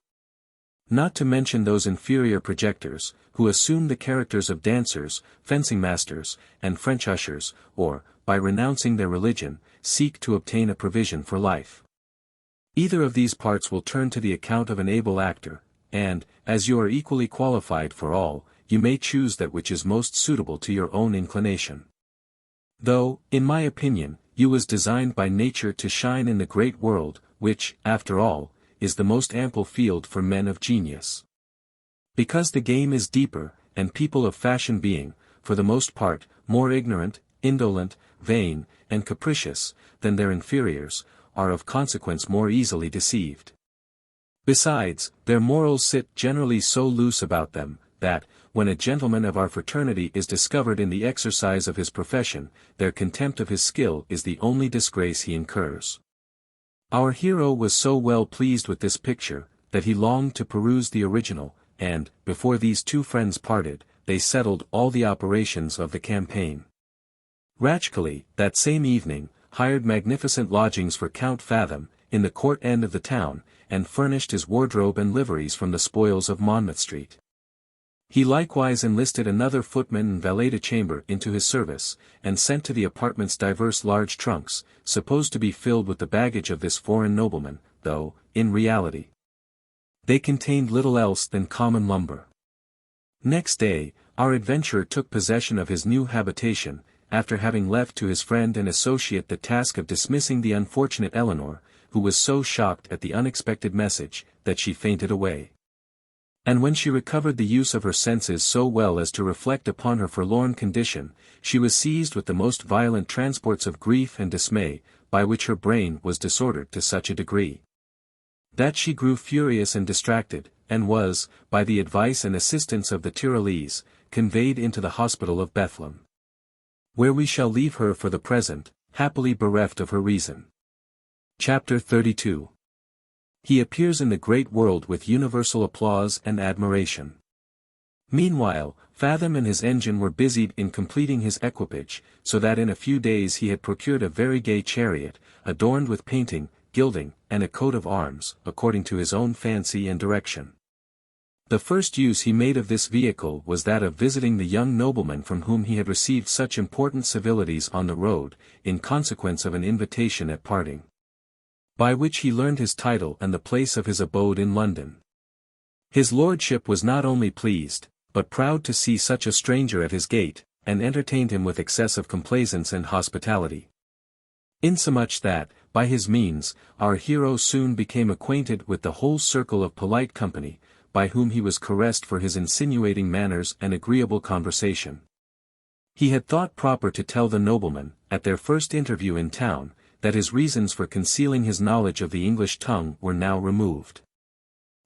Not to mention those inferior projectors, who assume the characters of dancers, fencing masters, and French ushers, or, by renouncing their religion, seek to obtain a provision for life. Either of these parts will turn to the account of an able actor, and, as you are equally qualified for all, you may choose that which is most suitable to your own inclination. Though, in my opinion, you was designed by nature to shine in the great world, which, after all, is the most ample field for men of genius. Because the game is deeper, and people of fashion being, for the most part, more ignorant, indolent, vain, and capricious, than their inferiors, are of consequence more easily deceived. Besides, their morals sit generally so loose about them, that, when a gentleman of our fraternity is discovered in the exercise of his profession, their contempt of his skill is the only disgrace he incurs. Our hero was so well pleased with this picture, that he longed to peruse the original, and, before these two friends parted, they settled all the operations of the campaign. Ratchcali, that same evening, hired magnificent lodgings for Count Fathom, in the court end of the town, and furnished his wardrobe and liveries from the spoils of Monmouth Street. He likewise enlisted another footman and valet de chamber into his service, and sent to the apartments divers large trunks, supposed to be filled with the baggage of this foreign nobleman, though, in reality, they contained little else than common lumber. Next day, our adventurer took possession of his new habitation, after having left to his friend and associate the task of dismissing the unfortunate Eleanor, who was so shocked at the unexpected message, that she fainted away. And when she recovered the use of her senses so well as to reflect upon her forlorn condition, she was seized with the most violent transports of grief and dismay, by which her brain was disordered to such a degree that she grew furious and distracted, and was, by the advice and assistance of the Tyrolese, conveyed into the hospital of Bethlehem, where we shall leave her for the present, happily bereft of her reason. Chapter 32. He appears in the great world with universal applause and admiration. Meanwhile, Fathom and his engine were busied in completing his equipage, so that in a few days he had procured a very gay chariot, adorned with painting, gilding, and a coat of arms, according to his own fancy and direction. The first use he made of this vehicle was that of visiting the young nobleman from whom he had received such important civilities on the road, in consequence of an invitation at parting, by which he learned his title and the place of his abode in London. His lordship was not only pleased, but proud to see such a stranger at his gate, and entertained him with excessive complaisance and hospitality. Insomuch that, by his means, our hero soon became acquainted with the whole circle of polite company, by whom he was caressed for his insinuating manners and agreeable conversation. He had thought proper to tell the nobleman, at their first interview in town, that his reasons for concealing his knowledge of the English tongue were now removed,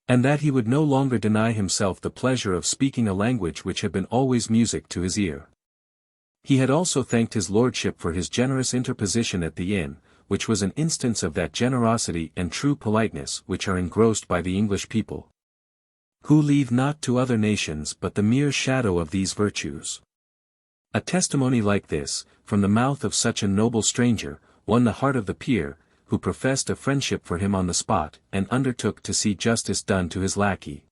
and that he would no longer deny himself the pleasure of speaking a language which had been always music to his ear. He had also thanked his lordship for his generous interposition at the inn, which was an instance of that generosity and true politeness which are engrossed by the English people, who leave not to other nations but the mere shadow of these virtues. A testimony like this, from the mouth of such a noble stranger, won the heart of the peer, who professed a friendship for him on the spot, and undertook to see justice done to his lackey,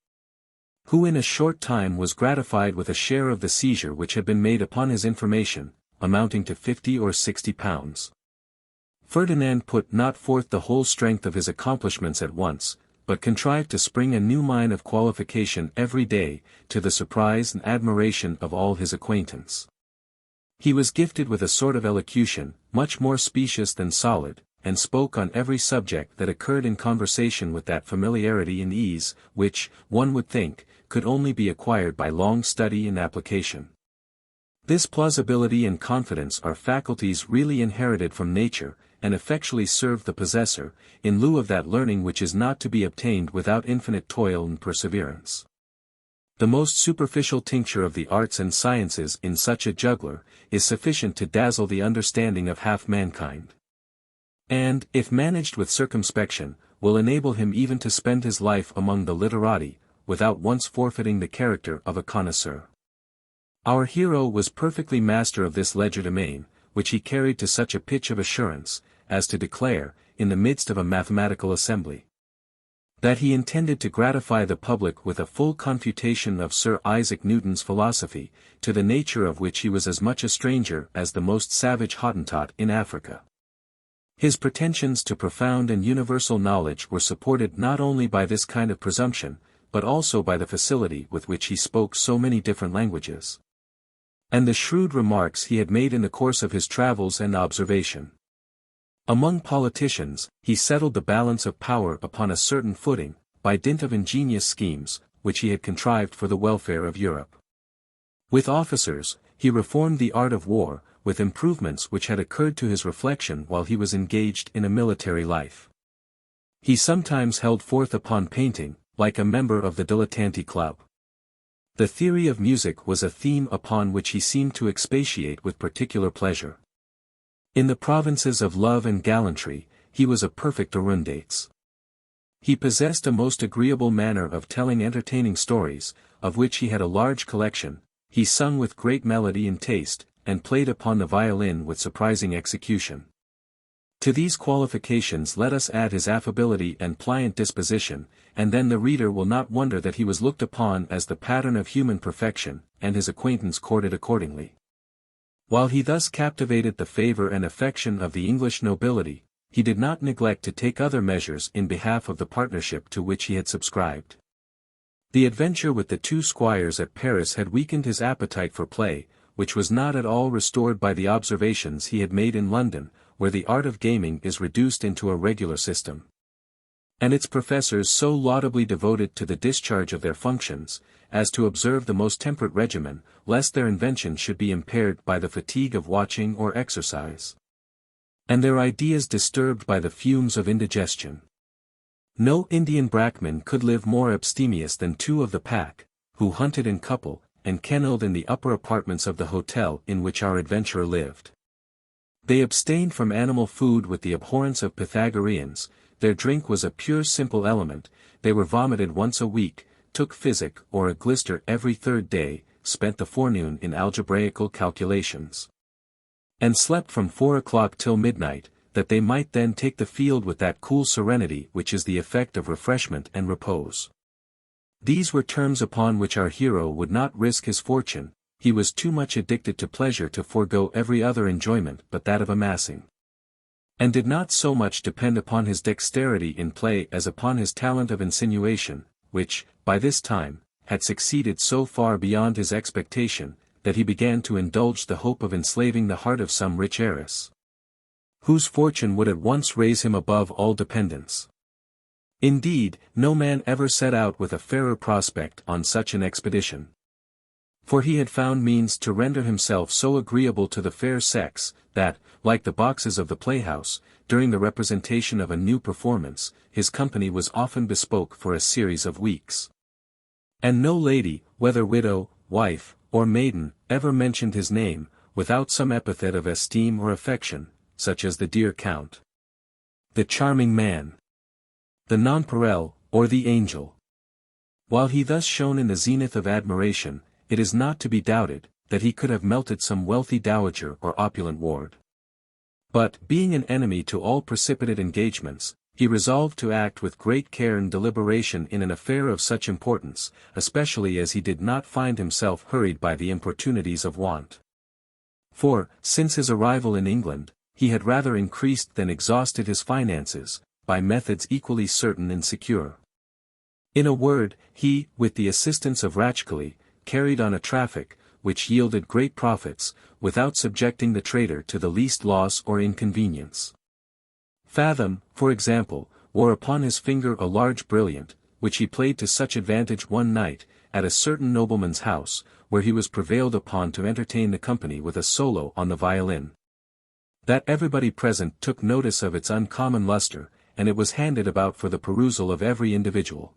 who in a short time was gratified with a share of the seizure which had been made upon his information, amounting to 50 or 60 pounds. Ferdinand put not forth the whole strength of his accomplishments at once, but contrived to spring a new mine of qualification every day, to the surprise and admiration of all his acquaintance. He was gifted with a sort of elocution, much more specious than solid, and spoke on every subject that occurred in conversation with that familiarity and ease, which, one would think, could only be acquired by long study and application. This plausibility and confidence are faculties really inherited from nature, and effectually serve the possessor, in lieu of that learning which is not to be obtained without infinite toil and perseverance. The most superficial tincture of the arts and sciences in such a juggler, is sufficient to dazzle the understanding of half mankind, and, if managed with circumspection, will enable him even to spend his life among the literati, without once forfeiting the character of a connoisseur. Our hero was perfectly master of this legerdemain, which he carried to such a pitch of assurance, as to declare, in the midst of a mathematical assembly, that he intended to gratify the public with a full confutation of Sir Isaac Newton's philosophy, to the nature of which he was as much a stranger as the most savage Hottentot in Africa. His pretensions to profound and universal knowledge were supported not only by this kind of presumption, but also by the facility with which he spoke so many different languages, and the shrewd remarks he had made in the course of his travels and observation. Among politicians, he settled the balance of power upon a certain footing, by dint of ingenious schemes, which he had contrived for the welfare of Europe. With officers, he reformed the art of war, with improvements which had occurred to his reflection while he was engaged in a military life. He sometimes held forth upon painting, like a member of the Dilettanti Club. The theory of music was a theme upon which he seemed to expatiate with particular pleasure. In the provinces of love and gallantry, he was a perfect Arundates. He possessed a most agreeable manner of telling entertaining stories, of which he had a large collection. He sung with great melody and taste, and played upon the violin with surprising execution. To these qualifications let us add his affability and pliant disposition, and then the reader will not wonder that he was looked upon as the pattern of human perfection, and his acquaintance courted accordingly. While he thus captivated the favor and affection of the English nobility, he did not neglect to take other measures in behalf of the partnership to which he had subscribed. The adventure with the two squires at Paris had weakened his appetite for play, which was not at all restored by the observations he had made in London, where the art of gaming is reduced into a regular system, and its professors so laudably devoted to the discharge of their functions, as to observe the most temperate regimen, lest their invention should be impaired by the fatigue of watching or exercise, and their ideas disturbed by the fumes of indigestion. No Indian Brahmin could live more abstemious than two of the pack, who hunted in couple, and kennelled in the upper apartments of the hotel in which our adventurer lived. They abstained from animal food with the abhorrence of Pythagoreans. Their drink was a pure simple element, they were vomited once a week, took physic or a glister every third day, spent the forenoon in algebraical calculations, and slept from 4 o'clock till midnight, that they might then take the field with that cool serenity which is the effect of refreshment and repose. These were terms upon which our hero would not risk his fortune. He was too much addicted to pleasure to forego every other enjoyment but that of amassing, and did not so much depend upon his dexterity in play as upon his talent of insinuation, which, by this time, had succeeded so far beyond his expectation, that he began to indulge the hope of enslaving the heart of some rich heiress, whose fortune would at once raise him above all dependence. Indeed, no man ever set out with a fairer prospect on such an expedition, for he had found means to render himself so agreeable to the fair sex, that, like the boxes of the playhouse, during the representation of a new performance, his company was often bespoke for a series of weeks. And no lady, whether widow, wife, or maiden, ever mentioned his name, without some epithet of esteem or affection, such as the dear Count, the charming man, the nonpareil, or the angel. While he thus shone in the zenith of admiration, it is not to be doubted, that he could have melted some wealthy dowager or opulent ward. But, being an enemy to all precipitate engagements, he resolved to act with great care and deliberation in an affair of such importance, especially as he did not find himself hurried by the importunities of want. For, since his arrival in England, he had rather increased than exhausted his finances, by methods equally certain and secure. In a word, he, with the assistance of Ratchcali, carried on a traffic, which yielded great profits, without subjecting the trader to the least loss or inconvenience. Fathom, for example, wore upon his finger a large brilliant, which he played to such advantage one night, at a certain nobleman's house, where he was prevailed upon to entertain the company with a solo on the violin, that everybody present took notice of its uncommon lustre, and it was handed about for the perusal of every individual.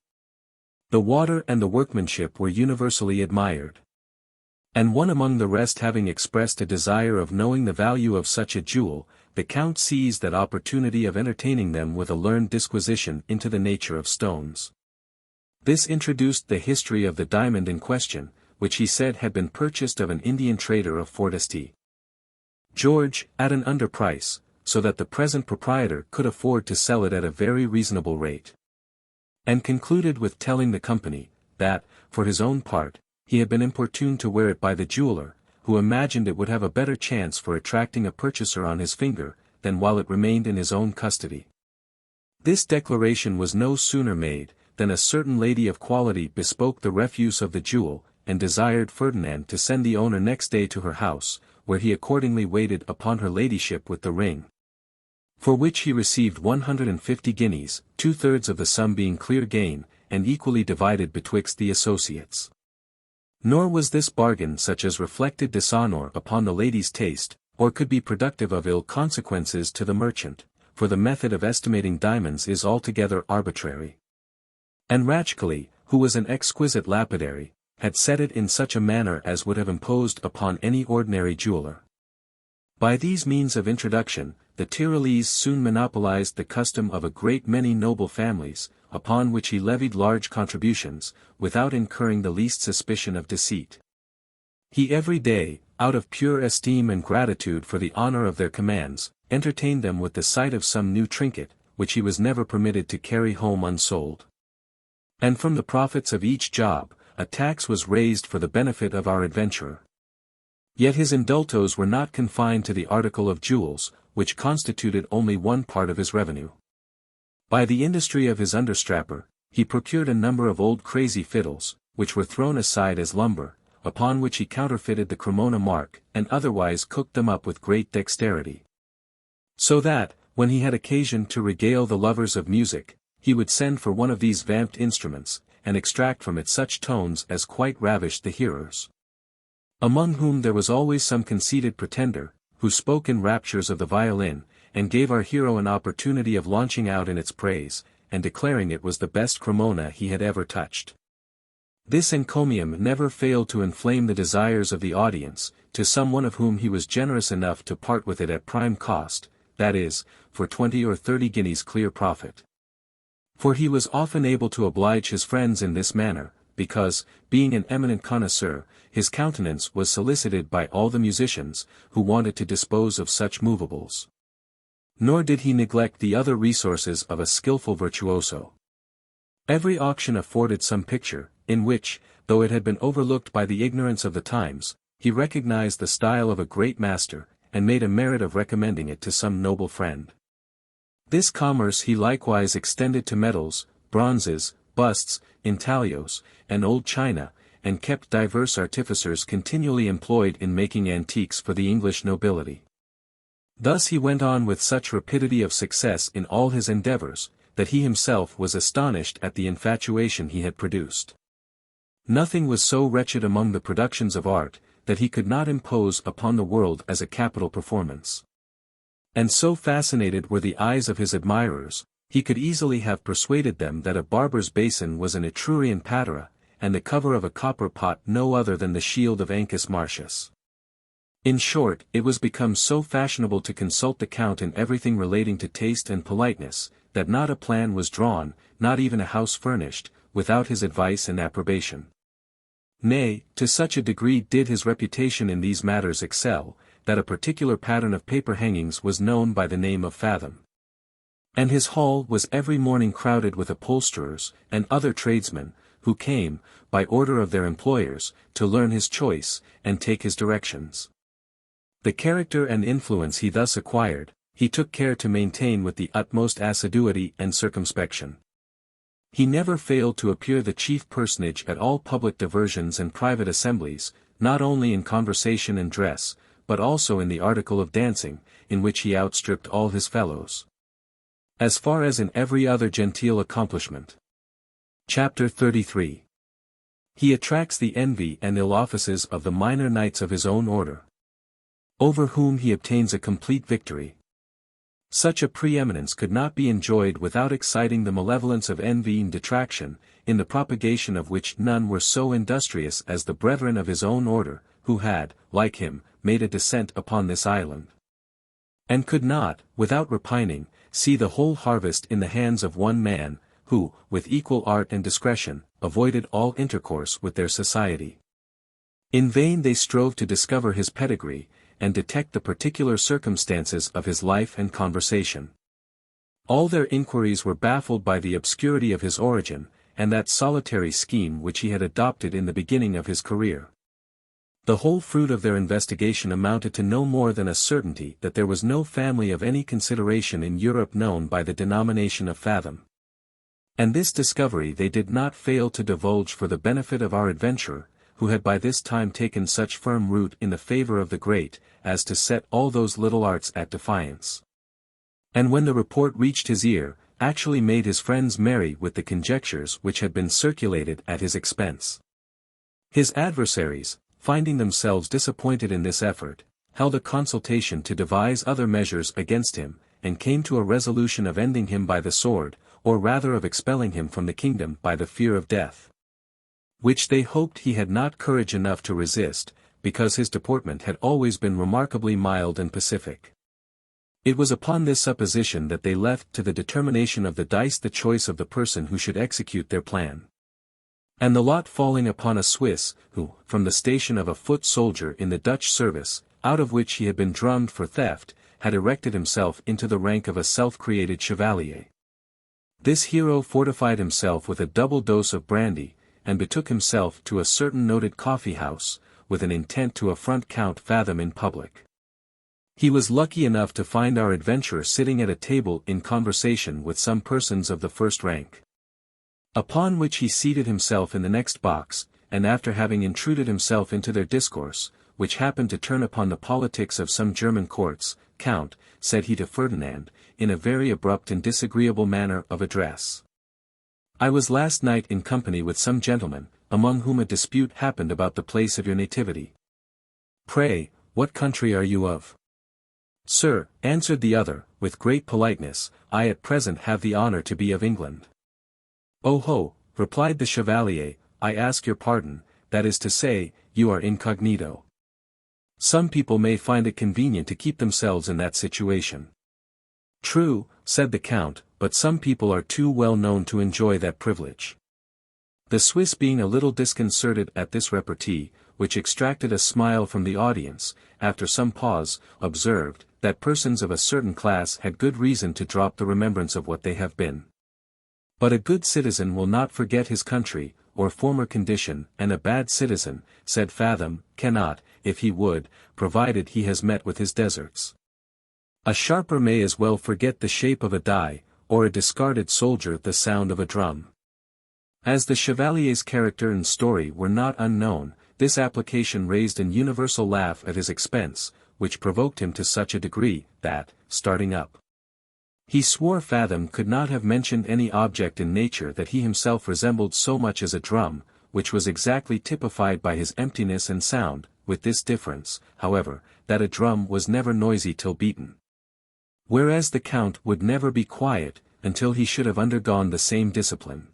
The water and the workmanship were universally admired. And one among the rest having expressed a desire of knowing the value of such a jewel, the Count seized that opportunity of entertaining them with a learned disquisition into the nature of stones. This introduced the history of the diamond in question, which he said had been purchased of an Indian trader of Fortescue. George, at an under price, so that the present proprietor could afford to sell it at a very reasonable rate. And concluded with telling the company, that, for his own part, he had been importuned to wear it by the jeweller, who imagined it would have a better chance for attracting a purchaser on his finger, than while it remained in his own custody. This declaration was no sooner made, than a certain lady of quality bespoke the refuse of the jewel, and desired Ferdinand to send the owner next day to her house, where he accordingly waited upon her ladyship with the ring. For which he received 150 guineas, 2/3 of the sum being clear gain, and equally divided betwixt the associates. Nor was this bargain such as reflected dishonour upon the lady's taste, or could be productive of ill consequences to the merchant, for the method of estimating diamonds is altogether arbitrary. And Ratchcali, who was an exquisite lapidary, had set it in such a manner as would have imposed upon any ordinary jeweller. By these means of introduction, the Tyrolese soon monopolized the custom of a great many noble families, upon which he levied large contributions, without incurring the least suspicion of deceit. He every day, out of pure esteem and gratitude for the honor of their commands, entertained them with the sight of some new trinket, which he was never permitted to carry home unsold. And from the profits of each job, a tax was raised for the benefit of our adventurer. Yet his indultos were not confined to the article of jewels, which constituted only one part of his revenue. By the industry of his understrapper, he procured a number of old crazy fiddles, which were thrown aside as lumber, upon which he counterfeited the Cremona mark, and otherwise cooked them up with great dexterity. So that, when he had occasion to regale the lovers of music, he would send for one of these vamped instruments, and extract from it such tones as quite ravished the hearers. Among whom there was always some conceited pretender, who spoke in raptures of the violin, and gave our hero an opportunity of launching out in its praise, and declaring it was the best Cremona he had ever touched. This encomium never failed to inflame the desires of the audience, to some one of whom he was generous enough to part with it at prime cost, that is, for 20 or 30 guineas clear profit. For he was often able to oblige his friends in this manner, because, being an eminent connoisseur, his countenance was solicited by all the musicians, who wanted to dispose of such movables. Nor did he neglect the other resources of a skilful virtuoso. Every auction afforded some picture, in which, though it had been overlooked by the ignorance of the times, he recognized the style of a great master, and made a merit of recommending it to some noble friend. This commerce he likewise extended to medals, bronzes, busts, intaglios, and old china, and kept divers artificers continually employed in making antiques for the English nobility. Thus he went on with such rapidity of success in all his endeavors, that he himself was astonished at the infatuation he had produced. Nothing was so wretched among the productions of art, that he could not impose upon the world as a capital performance. And so fascinated were the eyes of his admirers, he could easily have persuaded them that a barber's basin was an Etrurian patera, and the cover of a copper pot no other than the shield of Ancus Martius. In short, it was become so fashionable to consult the Count in everything relating to taste and politeness, that not a plan was drawn, not even a house furnished, without his advice and approbation. Nay, to such a degree did his reputation in these matters excel, that a particular pattern of paper hangings was known by the name of Fathom. And his hall was every morning crowded with upholsterers, and other tradesmen, who came, by order of their employers, to learn his choice, and take his directions. The character and influence he thus acquired, he took care to maintain with the utmost assiduity and circumspection. He never failed to appear the chief personage at all public diversions and private assemblies, not only in conversation and dress, but also in the article of dancing, in which he outstripped all his fellows, as far as in every other genteel accomplishment. Chapter 33. He attracts the envy and ill offices of the minor knights of his own order, over whom he obtains a complete victory. Such a preeminence could not be enjoyed without exciting the malevolence of envy and detraction, in the propagation of which none were so industrious as the brethren of his own order, who had, like him, made a descent upon this island, and could not, without repining, see the whole harvest in the hands of one man, who, with equal art and discretion, avoided all intercourse with their society. In vain they strove to discover his pedigree, and detect the particular circumstances of his life and conversation. All their inquiries were baffled by the obscurity of his origin, and that solitary scheme which he had adopted in the beginning of his career. The whole fruit of their investigation amounted to no more than a certainty that there was no family of any consideration in Europe known by the denomination of Fathom. And this discovery they did not fail to divulge for the benefit of our adventurer, who had by this time taken such firm root in the favor of the great, as to set all those little arts at defiance. And when the report reached his ear, actually made his friends merry with the conjectures which had been circulated at his expense. His adversaries, finding themselves disappointed in this effort, held a consultation to devise other measures against him, and came to a resolution of ending him by the sword, or rather of expelling him from the kingdom by the fear of death, which they hoped he had not courage enough to resist, because his deportment had always been remarkably mild and pacific. It was upon this supposition that they left to the determination of the dice the choice of the person who should execute their plan. And the lot falling upon a Swiss, who, from the station of a foot soldier in the Dutch service, out of which he had been drummed for theft, had erected himself into the rank of a self-created chevalier. This hero fortified himself with a double dose of brandy, and betook himself to a certain noted coffee-house, with an intent to affront Count Fathom in public. He was lucky enough to find our adventurer sitting at a table in conversation with some persons of the first rank. Upon which he seated himself in the next box, and after having intruded himself into their discourse, which happened to turn upon the politics of some German courts, Count, said he to Ferdinand, in a very abrupt and disagreeable manner of address, I was last night in company with some gentlemen, among whom a dispute happened about the place of your nativity. Pray, what country are you of? Sir, answered the other, with great politeness, I at present have the honor to be of England. Oh ho, replied the chevalier, I ask your pardon, that is to say, you are incognito. Some people may find it convenient to keep themselves in that situation. True, said the count, but some people are too well known to enjoy that privilege. The Swiss being a little disconcerted at this repartee, which extracted a smile from the audience, after some pause, observed, that persons of a certain class had good reason to drop the remembrance of what they have been. But a good citizen will not forget his country, or former condition, and a bad citizen, said Fathom, cannot, if he would, provided he has met with his deserts. A sharper may as well forget the shape of a die, or a discarded soldier the sound of a drum. As the chevalier's character and story were not unknown, this application raised an universal laugh at his expense, which provoked him to such a degree, that, starting up, he swore Fathom could not have mentioned any object in nature that he himself resembled so much as a drum, which was exactly typified by his emptiness and sound, with this difference, however, that a drum was never noisy till beaten. Whereas the Count would never be quiet, until he should have undergone the same discipline.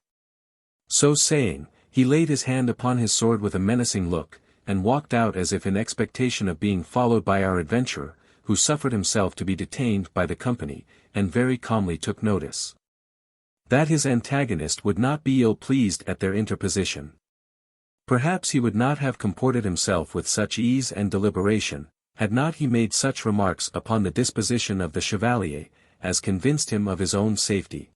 So saying, he laid his hand upon his sword with a menacing look, and walked out as if in expectation of being followed by our adventurer, who suffered himself to be detained by the company, and very calmly took notice that his antagonist would not be ill-pleased at their interposition. Perhaps he would not have comported himself with such ease and deliberation, had not he made such remarks upon the disposition of the chevalier, as convinced him of his own safety.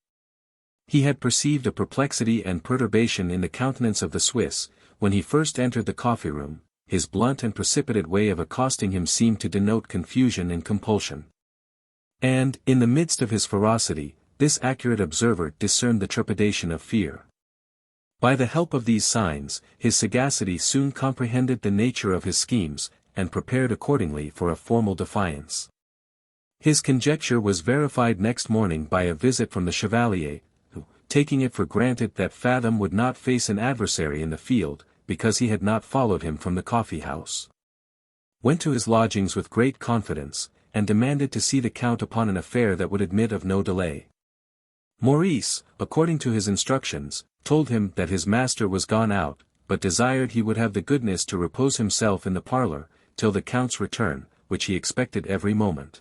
He had perceived a perplexity and perturbation in the countenance of the Swiss, when he first entered the coffee-room. His blunt and precipitate way of accosting him seemed to denote confusion and compulsion. And, in the midst of his ferocity, this accurate observer discerned the trepidation of fear. By the help of these signs, his sagacity soon comprehended the nature of his schemes, and prepared accordingly for a formal defiance. His conjecture was verified next morning by a visit from the chevalier, who, taking it for granted that Fathom would not face an adversary in the field, because he had not followed him from the coffee-house, went to his lodgings with great confidence, and demanded to see the Count upon an affair that would admit of no delay. Maurice, according to his instructions, told him that his master was gone out, but desired he would have the goodness to repose himself in the parlour, till the Count's return, which he expected every moment.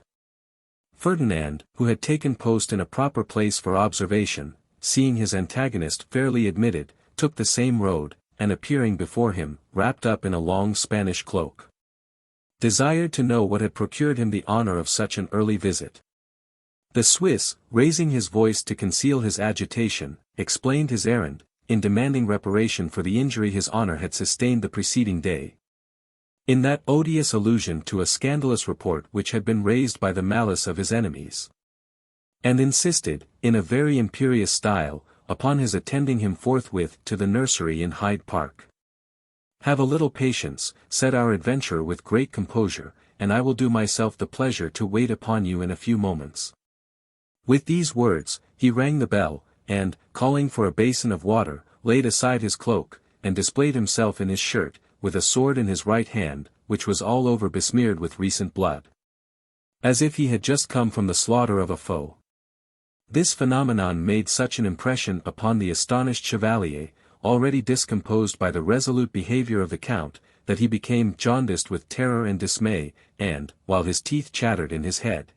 Ferdinand, who had taken post in a proper place for observation, seeing his antagonist fairly admitted, took the same road, and appearing before him, wrapped up in a long Spanish cloak, desired to know what had procured him the honor of such an early visit. The Swiss, raising his voice to conceal his agitation, explained his errand, in demanding reparation for the injury his honor had sustained the preceding day. In that odious allusion to a scandalous report which had been raised by the malice of his enemies. And insisted, in a very imperious style, upon his attending him forthwith to the nursery in Hyde Park. "Have a little patience," said our adventurer with great composure, "and I will do myself the pleasure to wait upon you in a few moments." With these words, he rang the bell, and, calling for a basin of water, laid aside his cloak, and displayed himself in his shirt, with a sword in his right hand, which was all over besmeared with recent blood. As if he had just come from the slaughter of a foe. This phenomenon made such an impression upon the astonished chevalier, already discomposed by the resolute behavior of the count, that he became jaundiced with terror and dismay, and, while his teeth chattered in his head,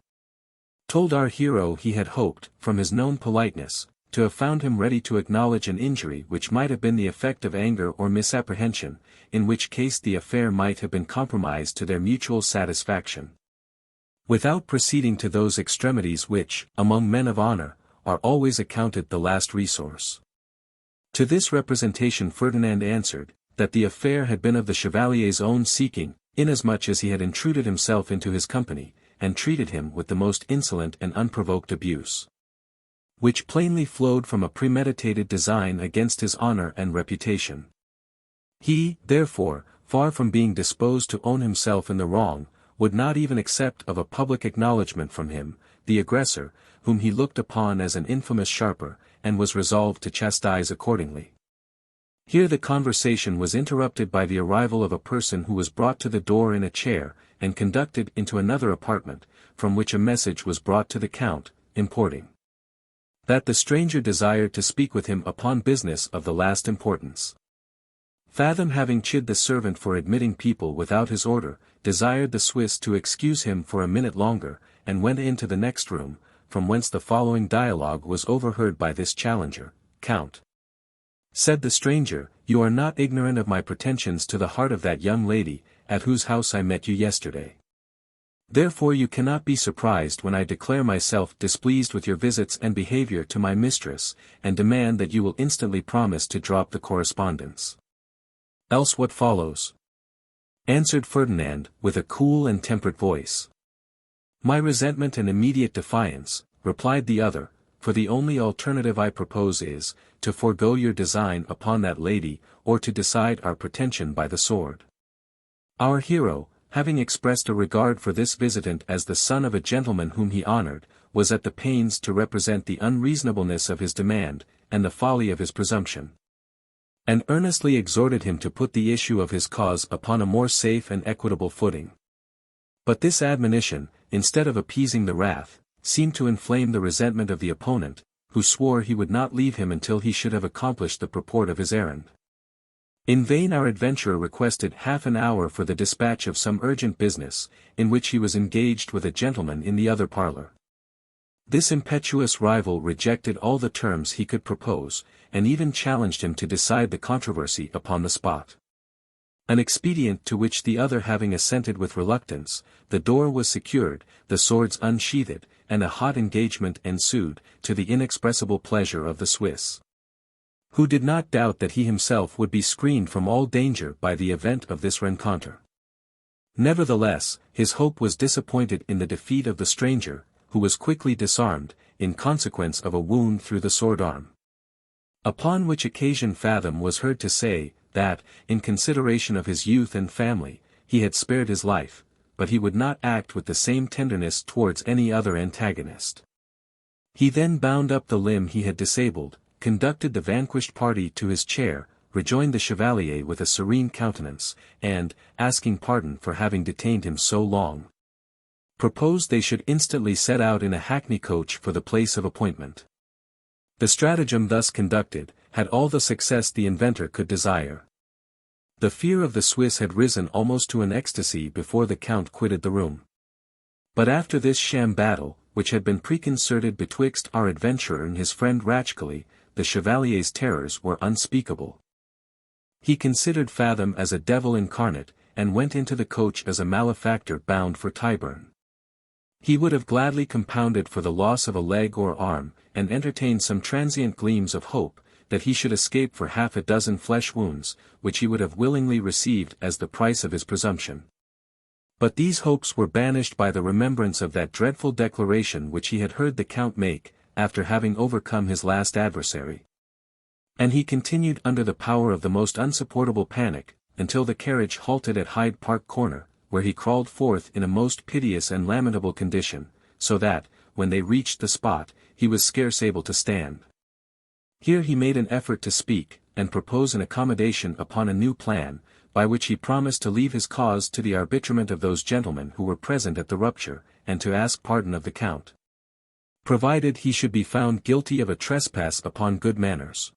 told our hero he had hoped, from his known politeness, to have found him ready to acknowledge an injury which might have been the effect of anger or misapprehension, in which case the affair might have been compromised to their mutual satisfaction. Without proceeding to those extremities which, among men of honor, are always accounted the last resource. To this representation Ferdinand answered, that the affair had been of the chevalier's own seeking, inasmuch as he had intruded himself into his company, and treated him with the most insolent and unprovoked abuse, which plainly flowed from a premeditated design against his honor and reputation. He, therefore, far from being disposed to own himself in the wrong, would not even accept of a public acknowledgment from him, the aggressor, whom he looked upon as an infamous sharper, and was resolved to chastise accordingly. Here the conversation was interrupted by the arrival of a person who was brought to the door in a chair, and conducted into another apartment, from which a message was brought to the count, importing that the stranger desired to speak with him upon business of the last importance. Fathom, having chid the servant for admitting people without his order, desired the Swiss to excuse him for a minute longer, and went into the next room, from whence the following dialogue was overheard by this challenger. "Count," said the stranger, "you are not ignorant of my pretensions to the heart of that young lady, at whose house I met you yesterday. Therefore you cannot be surprised when I declare myself displeased with your visits and behavior to my mistress, and demand that you will instantly promise to drop the correspondence. Else what follows?" Answered Ferdinand, with a cool and temperate voice. "My resentment and immediate defiance," replied the other, "for the only alternative I propose is, to forego your design upon that lady, or to decide our pretension by the sword." Our hero, having expressed a regard for this visitant as the son of a gentleman whom he honored, was at the pains to represent the unreasonableness of his demand, and the folly of his presumption, and earnestly exhorted him to put the issue of his cause upon a more safe and equitable footing. But this admonition, instead of appeasing the wrath, seemed to inflame the resentment of the opponent, who swore he would not leave him until he should have accomplished the purport of his errand. In vain our adventurer requested half an hour for the dispatch of some urgent business, in which he was engaged with a gentleman in the other parlor. This impetuous rival rejected all the terms he could propose, and even challenged him to decide the controversy upon the spot. An expedient to which the other having assented with reluctance, the door was secured, the swords unsheathed, and a hot engagement ensued, to the inexpressible pleasure of the Swiss, who did not doubt that he himself would be screened from all danger by the event of this rencontre. Nevertheless, his hope was disappointed in the defeat of the stranger, who was quickly disarmed, in consequence of a wound through the sword arm. Upon which occasion Fathom was heard to say, that, in consideration of his youth and family, he had spared his life, but he would not act with the same tenderness towards any other antagonist. He then bound up the limb he had disabled, conducted the vanquished party to his chair, rejoined the chevalier with a serene countenance, and, asking pardon for having detained him so long, proposed they should instantly set out in a hackney coach for the place of appointment. The stratagem thus conducted, had all the success the inventor could desire. The fear of the Swiss had risen almost to an ecstasy before the count quitted the room. But after this sham battle, which had been preconcerted betwixt our adventurer and his friend Ratchcali, the chevalier's terrors were unspeakable. He considered Fathom as a devil incarnate, and went into the coach as a malefactor bound for Tyburn. He would have gladly compounded for the loss of a leg or arm, and entertained some transient gleams of hope, that he should escape for half a dozen flesh wounds, which he would have willingly received as the price of his presumption. But these hopes were banished by the remembrance of that dreadful declaration which he had heard the Count make, after having overcome his last adversary. And he continued under the power of the most unsupportable panic, until the carriage halted at Hyde Park Corner, where he crawled forth in a most piteous and lamentable condition, so that, when they reached the spot, he was scarce able to stand. Here he made an effort to speak, and propose an accommodation upon a new plan, by which he promised to leave his cause to the arbitrament of those gentlemen who were present at the rupture, and to ask pardon of the Count, provided he should be found guilty of a trespass upon good manners.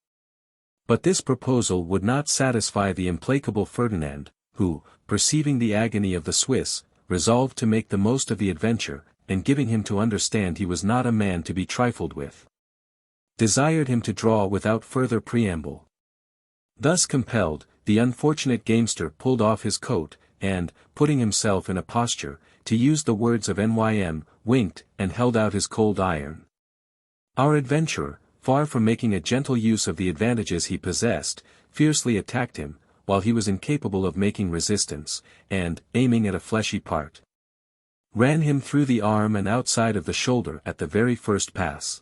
But this proposal would not satisfy the implacable Ferdinand, who, perceiving the agony of the Swiss, resolved to make the most of the adventure, and giving him to understand he was not a man to be trifled with, desired him to draw without further preamble. Thus compelled, the unfortunate gamester pulled off his coat, and, putting himself in a posture, to use the words of Nym, winked, and held out his cold iron. Our adventurer, far from making a gentle use of the advantages he possessed, fiercely attacked him, while he was incapable of making resistance, and, aiming at a fleshy part, ran him through the arm and outside of the shoulder at the very first pass.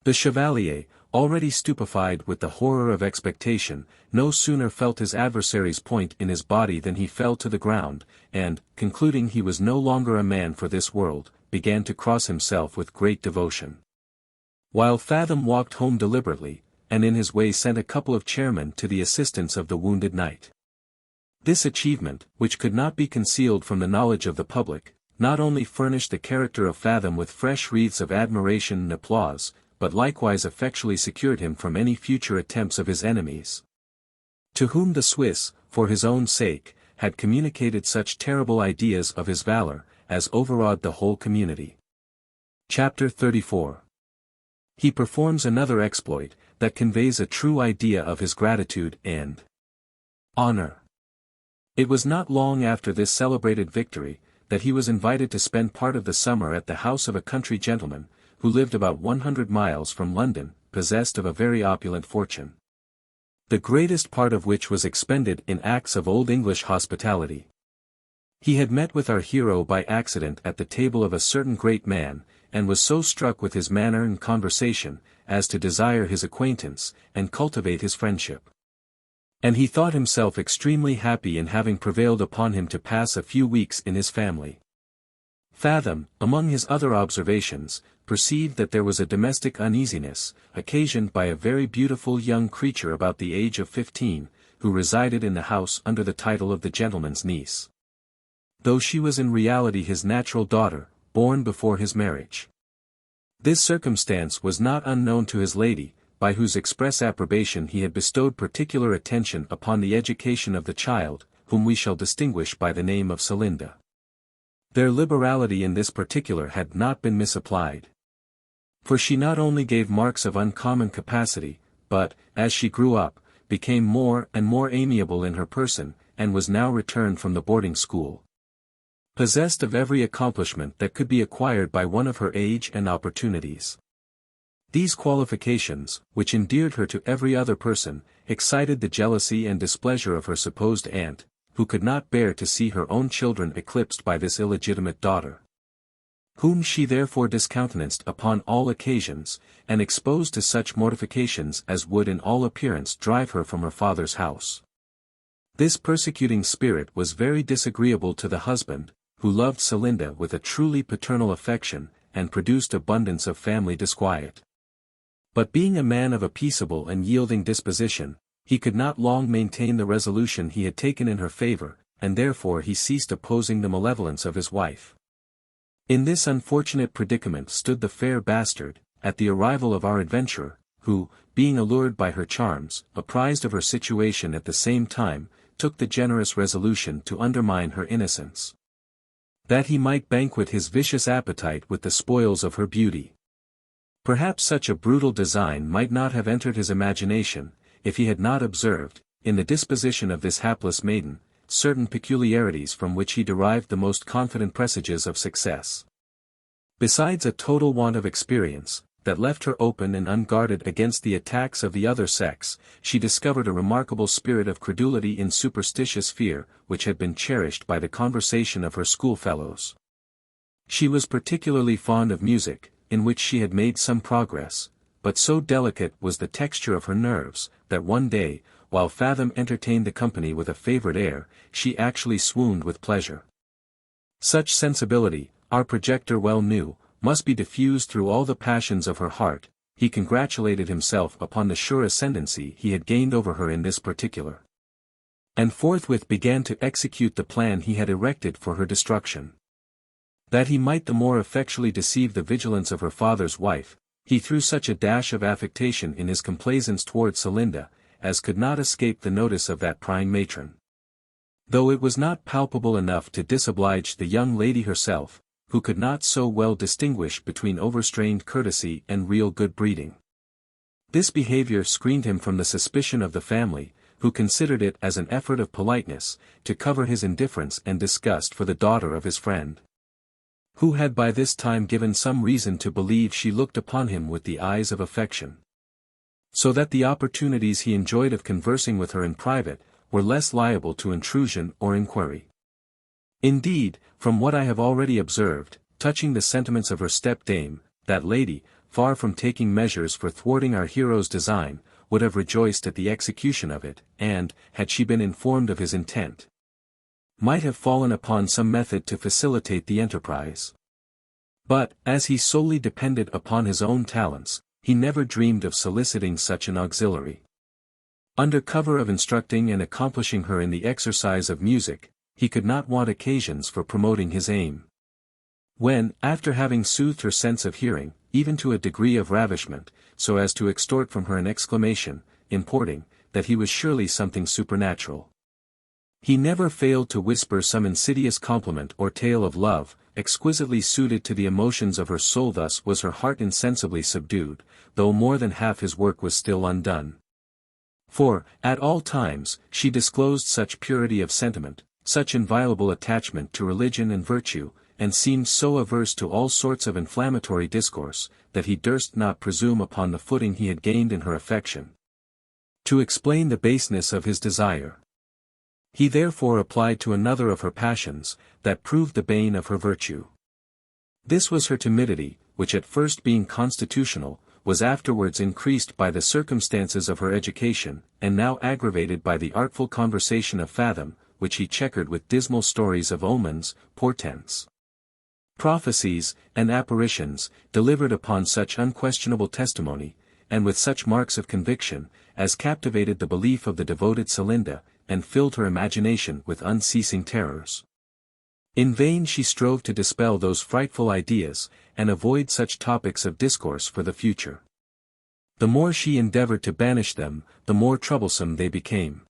The chevalier, already stupefied with the horror of expectation, no sooner felt his adversary's point in his body than he fell to the ground, and, concluding he was no longer a man for this world, began to cross himself with great devotion. While Fathom walked home deliberately, and in his way sent a couple of chairmen to the assistance of the wounded knight. This achievement, which could not be concealed from the knowledge of the public, not only furnished the character of Fathom with fresh wreaths of admiration and applause, but likewise effectually secured him from any future attempts of his enemies, to whom the Swiss, for his own sake, had communicated such terrible ideas of his valor, as overawed the whole community. Chapter 34. He performs another exploit, that conveys a true idea of his gratitude and honor. It was not long after this celebrated victory, that he was invited to spend part of the summer at the house of a country gentleman, who lived about 100 miles from London, possessed of a very opulent fortune, the greatest part of which was expended in acts of old English hospitality. He had met with our hero by accident at the table of a certain great man, and was so struck with his manner and conversation, as to desire his acquaintance, and cultivate his friendship. And he thought himself extremely happy in having prevailed upon him to pass a few weeks in his family. Fathom, among his other observations, perceived that there was a domestic uneasiness, occasioned by a very beautiful young creature about the age of 15, who resided in the house under the title of the gentleman's niece, though she was in reality his natural daughter, born before his marriage. This circumstance was not unknown to his lady, by whose express approbation he had bestowed particular attention upon the education of the child, whom we shall distinguish by the name of Celinda. Their liberality in this particular had not been misapplied. For she not only gave marks of uncommon capacity, but, as she grew up, became more and more amiable in her person, and was now returned from the boarding school, possessed of every accomplishment that could be acquired by one of her age and opportunities. These qualifications, which endeared her to every other person, excited the jealousy and displeasure of her supposed aunt, who could not bear to see her own children eclipsed by this illegitimate daughter, whom she therefore discountenanced upon all occasions, and exposed to such mortifications as would in all appearance drive her from her father's house. This persecuting spirit was very disagreeable to the husband, who loved Celinda with a truly paternal affection, and produced abundance of family disquiet. But being a man of a peaceable and yielding disposition, he could not long maintain the resolution he had taken in her favor, and therefore he ceased opposing the malevolence of his wife. In this unfortunate predicament stood the fair bastard, at the arrival of our adventurer, who, being allured by her charms, apprised of her situation at the same time, took the generous resolution to undermine her innocence, that he might banquet his vicious appetite with the spoils of her beauty. Perhaps such a brutal design might not have entered his imagination, if he had not observed, in the disposition of this hapless maiden, certain peculiarities from which he derived the most confident presages of success. Besides a total want of experience, that left her open and unguarded against the attacks of the other sex, she discovered a remarkable spirit of credulity in superstitious fear, which had been cherished by the conversation of her schoolfellows. She was particularly fond of music, in which she had made some progress, but so delicate was the texture of her nerves, that one day, while Fathom entertained the company with a favorite air, she actually swooned with pleasure. Such sensibility, our projector well knew, must be diffused through all the passions of her heart. He congratulated himself upon the sure ascendancy he had gained over her in this particular, and forthwith began to execute the plan he had erected for her destruction. That he might the more effectually deceive the vigilance of her father's wife, he threw such a dash of affectation in his complaisance towards Celinda, as could not escape the notice of that prying matron. Though it was not palpable enough to disoblige the young lady herself, who could not so well distinguish between overstrained courtesy and real good breeding. This behavior screened him from the suspicion of the family, who considered it as an effort of politeness, to cover his indifference and disgust for the daughter of his friend, who had by this time given some reason to believe she looked upon him with the eyes of affection. So that the opportunities he enjoyed of conversing with her in private, were less liable to intrusion or inquiry. Indeed, from what I have already observed, touching the sentiments of her step-dame, that lady, far from taking measures for thwarting our hero's design, would have rejoiced at the execution of it, and, had she been informed of his intent, might have fallen upon some method to facilitate the enterprise. But, as he solely depended upon his own talents, he never dreamed of soliciting such an auxiliary. Under cover of instructing and accomplishing her in the exercise of music, he could not want occasions for promoting his aim. When, after having soothed her sense of hearing, even to a degree of ravishment, so as to extort from her an exclamation, importing, that he was surely something supernatural, he never failed to whisper some insidious compliment or tale of love, exquisitely suited to the emotions of her soul. Thus was her heart insensibly subdued, though more than half his work was still undone. For, at all times, she disclosed such purity of sentiment, such inviolable attachment to religion and virtue, and seemed so averse to all sorts of inflammatory discourse, that he durst not presume upon the footing he had gained in her affection, to explain the baseness of his desire. He therefore applied to another of her passions, that proved the bane of her virtue. This was her timidity, which at first being constitutional, was afterwards increased by the circumstances of her education, and now aggravated by the artful conversation of Fathom, which he checkered with dismal stories of omens, portents, prophecies, and apparitions, delivered upon such unquestionable testimony, and with such marks of conviction, as captivated the belief of the devoted Celinda, and filled her imagination with unceasing terrors. In vain she strove to dispel those frightful ideas, and avoid such topics of discourse for the future. The more she endeavored to banish them, the more troublesome they became.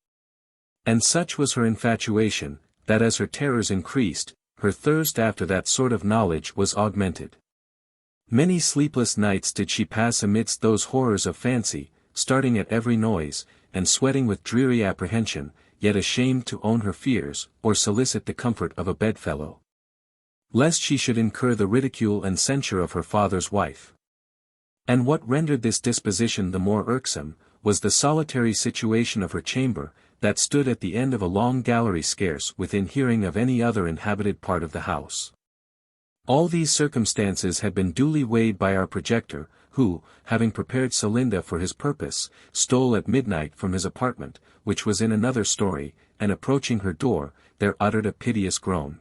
And such was her infatuation, that as her terrors increased, her thirst after that sort of knowledge was augmented. Many sleepless nights did she pass amidst those horrors of fancy, starting at every noise, and sweating with dreary apprehension, yet ashamed to own her fears, or solicit the comfort of a bedfellow, lest she should incur the ridicule and censure of her father's wife. And what rendered this disposition the more irksome, was the solitary situation of her chamber, that stood at the end of a long gallery scarce within hearing of any other inhabited part of the house. All these circumstances had been duly weighed by our projector, who, having prepared Celinda for his purpose, stole at midnight from his apartment, which was in another story, and approaching her door, there uttered a piteous groan.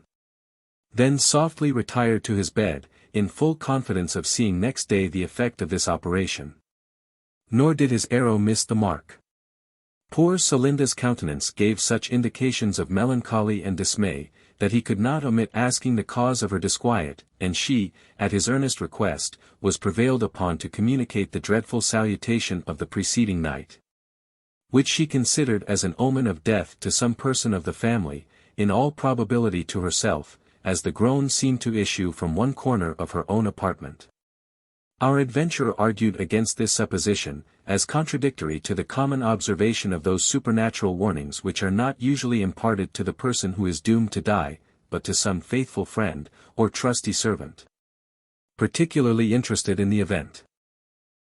Then softly retired to his bed, in full confidence of seeing next day the effect of this operation. Nor did his arrow miss the mark. Poor Celinda's countenance gave such indications of melancholy and dismay, that he could not omit asking the cause of her disquiet, and she, at his earnest request, was prevailed upon to communicate the dreadful salutation of the preceding night, which she considered as an omen of death to some person of the family, in all probability to herself, as the groans seemed to issue from one corner of her own apartment. Our adventurer argued against this supposition, as contradictory to the common observation of those supernatural warnings which are not usually imparted to the person who is doomed to die, but to some faithful friend, or trusty servant, particularly interested in the event.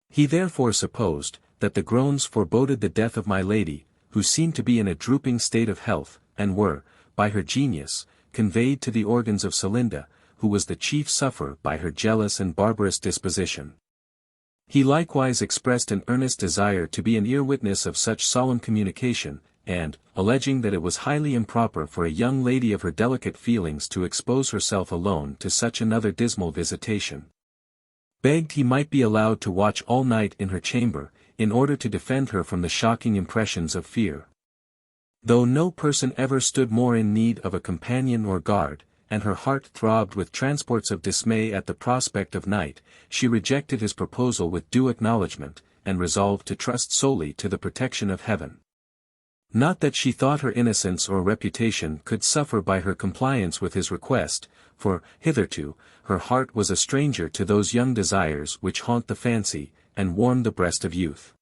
He therefore supposed, that the groans foreboded the death of my lady, who seemed to be in a drooping state of health, and were, by her genius, conveyed to the organs of Celinda, who was the chief sufferer by her jealous and barbarous disposition. He likewise expressed an earnest desire to be an ear-witness of such solemn communication, and, alleging that it was highly improper for a young lady of her delicate feelings to expose herself alone to such another dismal visitation, begged he might be allowed to watch all night in her chamber, in order to defend her from the shocking impressions of fear. Though no person ever stood more in need of a companion or guard, and her heart throbbed with transports of dismay at the prospect of night, she rejected his proposal with due acknowledgment, and resolved to trust solely to the protection of heaven. Not that she thought her innocence or reputation could suffer by her compliance with his request, for, hitherto, her heart was a stranger to those young desires which haunt the fancy, and warm the breast of youth.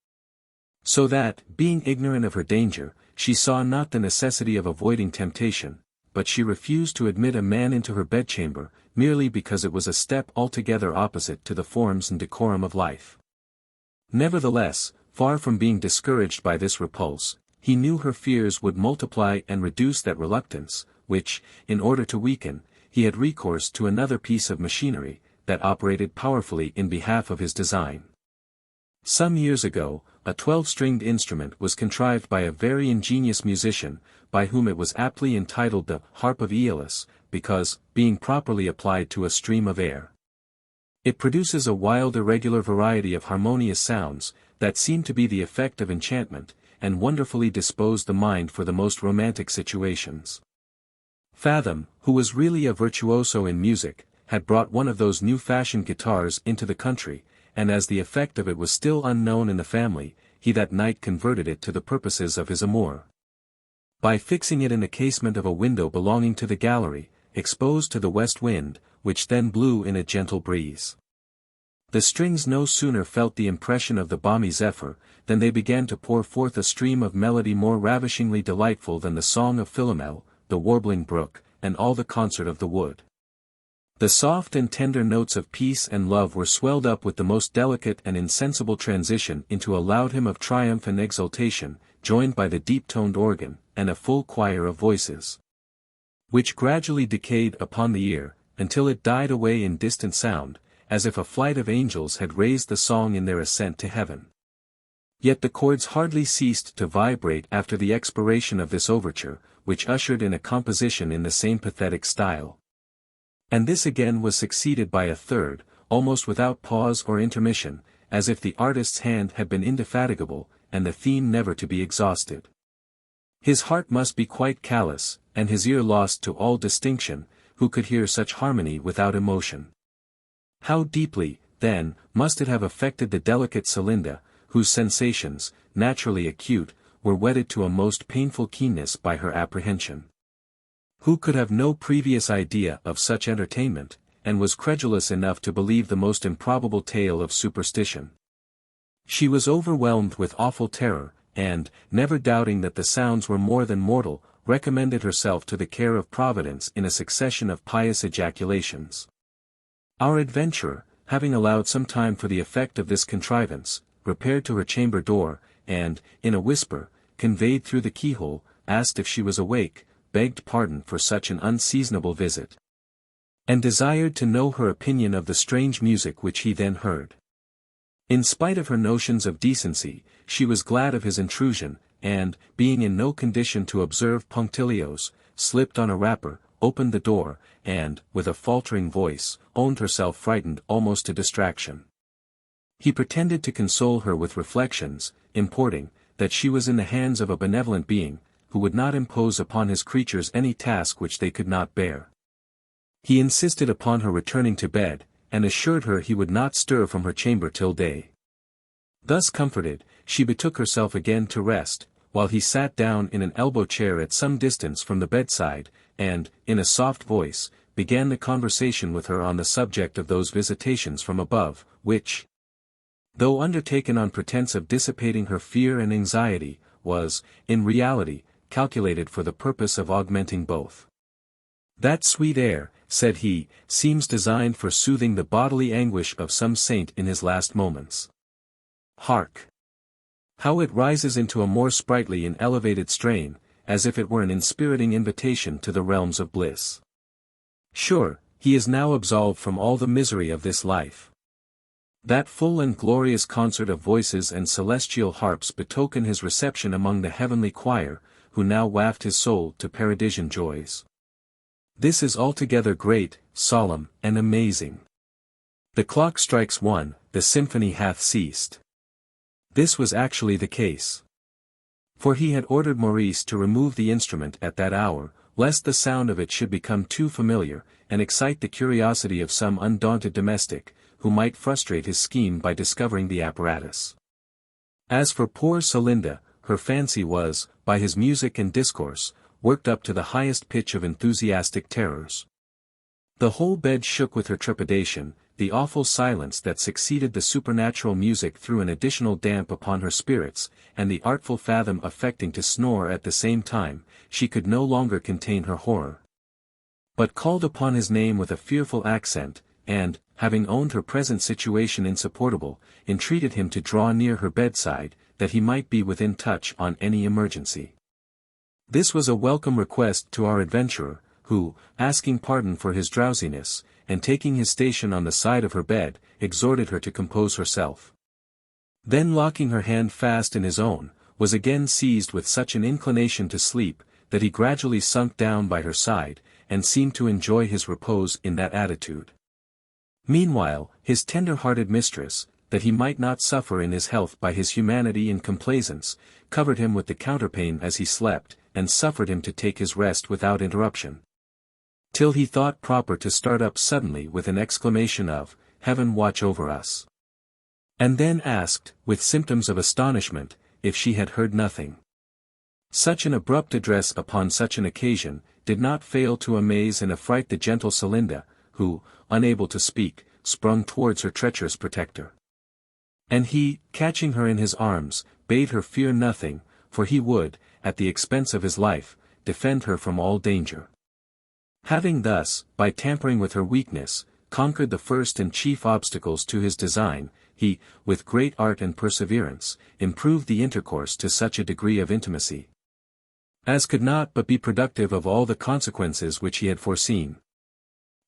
So that, being ignorant of her danger, she saw not the necessity of avoiding temptation, but she refused to admit a man into her bedchamber, merely because it was a step altogether opposite to the forms and decorum of life. Nevertheless, far from being discouraged by this repulse, he knew her fears would multiply and reduce that reluctance, which, in order to weaken, he had recourse to another piece of machinery, that operated powerfully in behalf of his design. Some years ago, a 12-stringed instrument was contrived by a very ingenious musician, by whom it was aptly entitled the harp of Aeolus, because, being properly applied to a stream of air, it produces a wild irregular variety of harmonious sounds, that seem to be the effect of enchantment, and wonderfully dispose the mind for the most romantic situations. Fathom, who was really a virtuoso in music, had brought one of those new-fashioned guitars into the country, and as the effect of it was still unknown in the family, he that night converted it to the purposes of his amour. By fixing it in a casement of a window belonging to the gallery, exposed to the west wind, which then blew in a gentle breeze, the strings no sooner felt the impression of the balmy zephyr, than they began to pour forth a stream of melody more ravishingly delightful than the song of Philomel, the warbling brook, and all the concert of the wood. The soft and tender notes of peace and love were swelled up with the most delicate and insensible transition into a loud hymn of triumph and exultation, joined by the deep-toned organ, and a full choir of voices, which gradually decayed upon the ear, until it died away in distant sound, as if a flight of angels had raised the song in their ascent to heaven. Yet the chords hardly ceased to vibrate after the expiration of this overture, which ushered in a composition in the same pathetic style. And this again was succeeded by a third, almost without pause or intermission, as if the artist's hand had been indefatigable, and the theme never to be exhausted. His heart must be quite callous, and his ear lost to all distinction, who could hear such harmony without emotion. How deeply, then, must it have affected the delicate Celinda, whose sensations, naturally acute, were wedded to a most painful keenness by her apprehension. Who could have no previous idea of such entertainment, and was credulous enough to believe the most improbable tale of superstition? She was overwhelmed with awful terror, and, never doubting that the sounds were more than mortal, recommended herself to the care of Providence in a succession of pious ejaculations. Our adventurer, having allowed some time for the effect of this contrivance, repaired to her chamber door, and, in a whisper, conveyed through the keyhole, asked if she was awake, begged pardon for such an unseasonable visit, and desired to know her opinion of the strange music which he then heard. In spite of her notions of decency, she was glad of his intrusion, and, being in no condition to observe punctilios, slipped on a wrapper, opened the door, and, with a faltering voice, owned herself frightened almost to distraction. He pretended to console her with reflections, importing, that she was in the hands of a benevolent being, who would not impose upon his creatures any task which they could not bear. He insisted upon her returning to bed, and assured her he would not stir from her chamber till day. Thus comforted, she betook herself again to rest, while he sat down in an elbow chair at some distance from the bedside, and, in a soft voice, began the conversation with her on the subject of those visitations from above, which, though undertaken on pretense of dissipating her fear and anxiety, was, in reality, calculated for the purpose of augmenting both. "That sweet air," said he, "seems designed for soothing the bodily anguish of some saint in his last moments. Hark! How it rises into a more sprightly and elevated strain, as if it were an inspiriting invitation to the realms of bliss. Sure, he is now absolved from all the misery of this life. That full and glorious concert of voices and celestial harps betoken his reception among the heavenly choir, who now waft his soul to paradisian joys. This is altogether great, solemn, and amazing. The clock strikes 1, the symphony hath ceased." This was actually the case. For he had ordered Maurice to remove the instrument at that hour, lest the sound of it should become too familiar, and excite the curiosity of some undaunted domestic, who might frustrate his scheme by discovering the apparatus. As for poor Celinda, her fancy was, by his music and discourse, worked up to the highest pitch of enthusiastic terrors. The whole bed shook with her trepidation, the awful silence that succeeded the supernatural music threw an additional damp upon her spirits, and the artful Fathom affecting to snore at the same time, she could no longer contain her horror, but called upon his name with a fearful accent, and, having owned her present situation insupportable, entreated him to draw near her bedside, that he might be within touch on any emergency. This was a welcome request to our adventurer, who, asking pardon for his drowsiness, and taking his station on the side of her bed, exhorted her to compose herself. Then locking her hand fast in his own, was again seized with such an inclination to sleep, that he gradually sunk down by her side, and seemed to enjoy his repose in that attitude. Meanwhile, his tender-hearted mistress, that he might not suffer in his health by his humanity and complaisance, covered him with the counterpane as he slept, and suffered him to take his rest without interruption, till he thought proper to start up suddenly with an exclamation of, "Heaven watch over us!" and then asked, with symptoms of astonishment, if she had heard nothing. Such an abrupt address upon such an occasion, did not fail to amaze and affright the gentle Celinda, who, unable to speak, sprung towards her treacherous protector. And he, catching her in his arms, bade her fear nothing, for he would, at the expense of his life, defend her from all danger. Having thus, by tampering with her weakness, conquered the first and chief obstacles to his design, he, with great art and perseverance, improved the intercourse to such a degree of intimacy as could not but be productive of all the consequences which he had foreseen.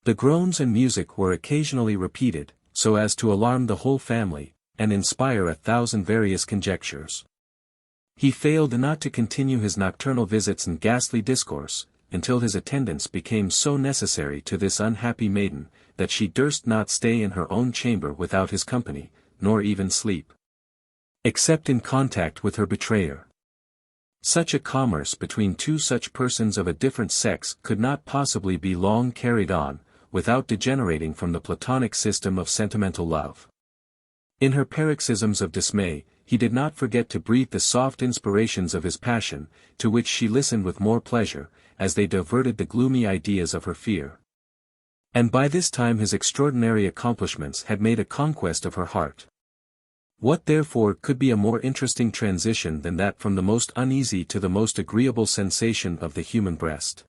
The groans and music were occasionally repeated, so as to alarm the whole family, and inspire 1,000 various conjectures. He failed not to continue his nocturnal visits and ghastly discourse, until his attendance became so necessary to this unhappy maiden, that she durst not stay in her own chamber without his company, nor even sleep, except in contact with her betrayer. Such a commerce between two such persons of a different sex could not possibly be long carried on, without degenerating from the Platonic system of sentimental love. In her paroxysms of dismay, he did not forget to breathe the soft inspirations of his passion, to which she listened with more pleasure, as they diverted the gloomy ideas of her fear. And by this time his extraordinary accomplishments had made a conquest of her heart. What therefore could be a more interesting transition than that from the most uneasy to the most agreeable sensation of the human breast?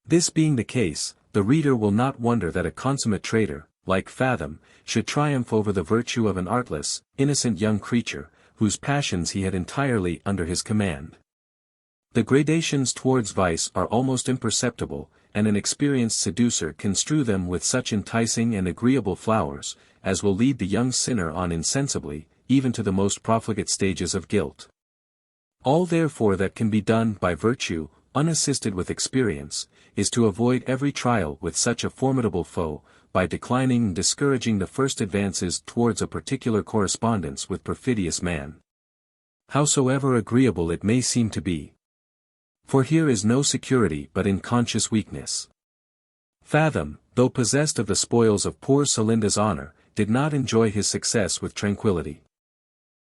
This being the case, the reader will not wonder that a consummate traitor, like Fathom, should triumph over the virtue of an artless, innocent young creature, whose passions he had entirely under his command. The gradations towards vice are almost imperceptible, and an experienced seducer can strew them with such enticing and agreeable flowers, as will lead the young sinner on insensibly, even to the most profligate stages of guilt. All therefore that can be done by virtue, unassisted with experience, is to avoid every trial with such a formidable foe, by declining and discouraging the first advances towards a particular correspondence with perfidious man, howsoever agreeable it may seem to be. For here is no security but in conscious weakness. Fathom, though possessed of the spoils of poor Celinda's honor, did not enjoy his success with tranquillity.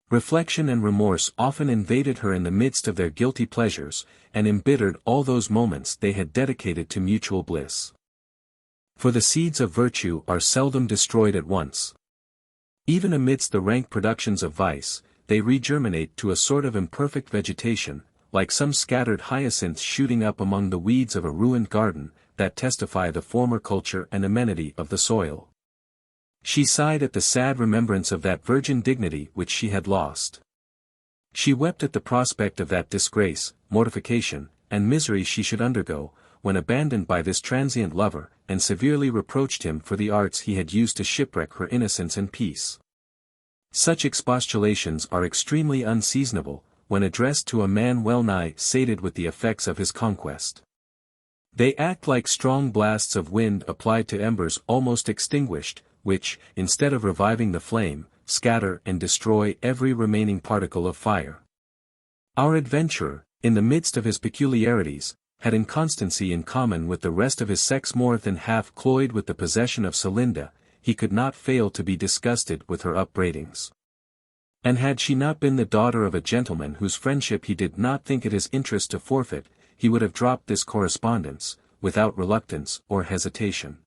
Reflection and remorse often invaded her in the midst of their guilty pleasures, and embittered all those moments they had dedicated to mutual bliss. For the seeds of virtue are seldom destroyed at once. Even amidst the rank productions of vice, they regerminate to a sort of imperfect vegetation, like some scattered hyacinths shooting up among the weeds of a ruined garden, that testify the former culture and amenity of the soil. She sighed at the sad remembrance of that virgin dignity which she had lost. She wept at the prospect of that disgrace, mortification, and misery she should undergo, when abandoned by this transient lover, and severely reproached him for the arts he had used to shipwreck her innocence and peace. Such expostulations are extremely unseasonable, when addressed to a man well-nigh sated with the effects of his conquest. They act like strong blasts of wind applied to embers almost extinguished, which, instead of reviving the flame, scatter and destroy every remaining particle of fire. Our adventurer, in the midst of his peculiarities, had inconstancy in common with the rest of his sex. More than half cloyed with the possession of Celinda, he could not fail to be disgusted with her upbraidings. And had she not been the daughter of a gentleman whose friendship he did not think it his interest to forfeit, he would have dropped this correspondence, without reluctance or hesitation.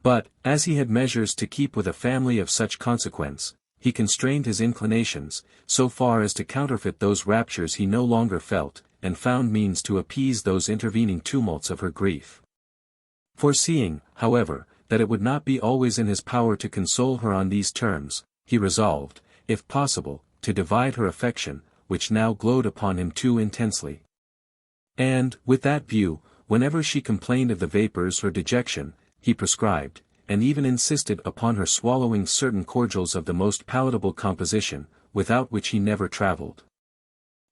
But, as he had measures to keep with a family of such consequence, he constrained his inclinations, so far as to counterfeit those raptures he no longer felt, and found means to appease those intervening tumults of her grief. Foreseeing, however, that it would not be always in his power to console her on these terms, he resolved, if possible, to divide her affection, which now glowed upon him too intensely. And, with that view, whenever she complained of the vapors or dejection, he prescribed, and even insisted upon her swallowing certain cordials of the most palatable composition, without which he never travelled.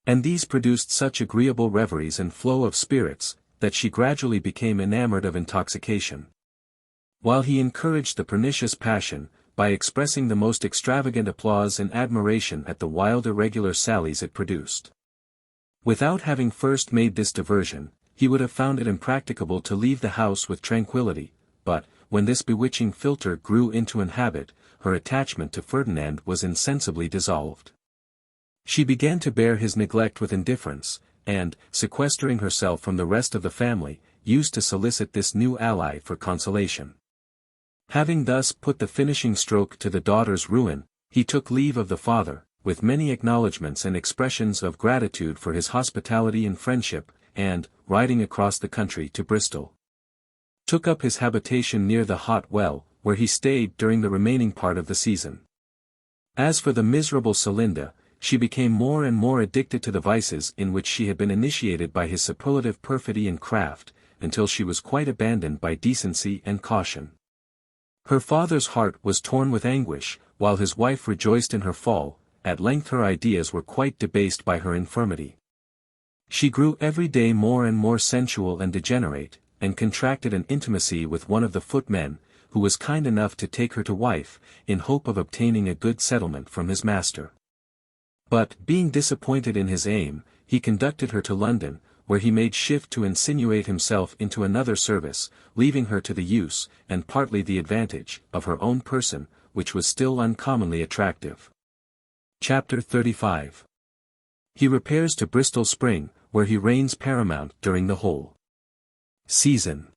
And these produced such agreeable reveries and flow of spirits, that she gradually became enamoured of intoxication. While he encouraged the pernicious passion, by expressing the most extravagant applause and admiration at the wild irregular sallies it produced. Without having first made this diversion, he would have found it impracticable to leave the house with tranquillity, but, when this bewitching philtre grew into an habit, her attachment to Ferdinand was insensibly dissolved. She began to bear his neglect with indifference, and, sequestering herself from the rest of the family, used to solicit this new ally for consolation. Having thus put the finishing stroke to the daughter's ruin, he took leave of the father, with many acknowledgments and expressions of gratitude for his hospitality and friendship, and, riding across the country to Bristol, took up his habitation near the Hot Well, where he stayed during the remaining part of the season. As for the miserable Celinda, she became more and more addicted to the vices in which she had been initiated by his superlative perfidy and craft, until she was quite abandoned by decency and caution. Her father's heart was torn with anguish, while his wife rejoiced in her fall. At length her ideas were quite debased by her infirmity. She grew every day more and more sensual and degenerate, and contracted an intimacy with one of the footmen, who was kind enough to take her to wife, in hope of obtaining a good settlement from his master. But, being disappointed in his aim, he conducted her to London, where he made shift to insinuate himself into another service, leaving her to the use, and partly the advantage, of her own person, which was still uncommonly attractive. Chapter 35. He repairs to Bristol Spring, where he reigns paramount during the whole season.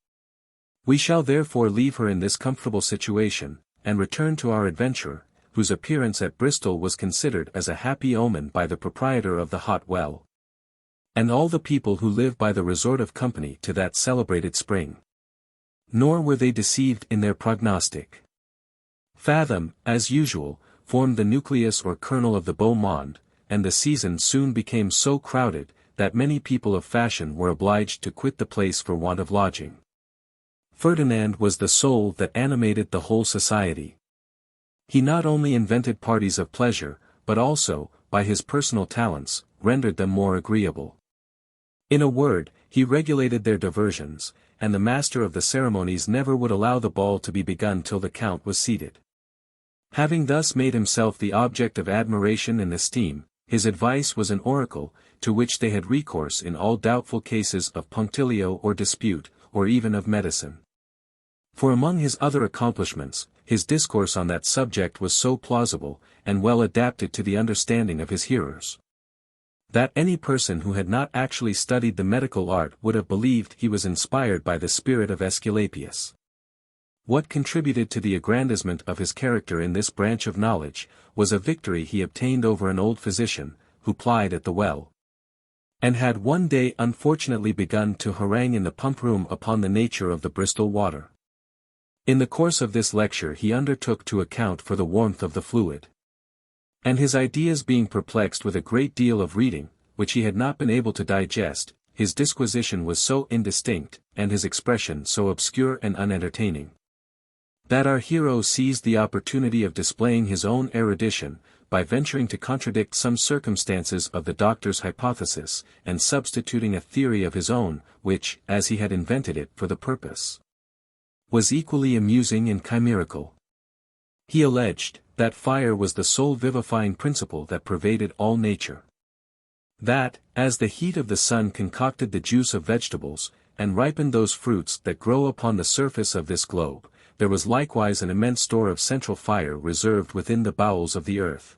We shall therefore leave her in this comfortable situation, and return to our adventurer, whose appearance at Bristol was considered as a happy omen by the proprietor of the Hot Well, and all the people who live by the resort of company to that celebrated spring. Nor were they deceived in their prognostic. Fathom, as usual, formed the nucleus or kernel of the beau monde, and the season soon became so crowded, that many people of fashion were obliged to quit the place for want of lodging. Ferdinand was the soul that animated the whole society. He not only invented parties of pleasure, but also, by his personal talents, rendered them more agreeable. In a word, he regulated their diversions, and the master of the ceremonies never would allow the ball to be begun till the count was seated. Having thus made himself the object of admiration and esteem, his advice was an oracle, to which they had recourse in all doubtful cases of punctilio or dispute, or even of medicine. For among his other accomplishments, his discourse on that subject was so plausible, and well adapted to the understanding of his hearers, that any person who had not actually studied the medical art would have believed he was inspired by the spirit of Aesculapius. What contributed to the aggrandizement of his character in this branch of knowledge, was a victory he obtained over an old physician, who plied at the well, and had one day unfortunately begun to harangue in the pump-room upon the nature of the Bristol water. In the course of this lecture he undertook to account for the warmth of the fluid. And his ideas being perplexed with a great deal of reading, which he had not been able to digest, his disquisition was so indistinct, and his expression so obscure and unentertaining, that our hero seized the opportunity of displaying his own erudition, by venturing to contradict some circumstances of the doctor's hypothesis, and substituting a theory of his own, which, as he had invented it for the purpose, was equally amusing and chimerical. He alleged, that fire was the sole vivifying principle that pervaded all nature. That, as the heat of the sun concocted the juice of vegetables, and ripened those fruits that grow upon the surface of this globe, there was likewise an immense store of central fire reserved within the bowels of the earth,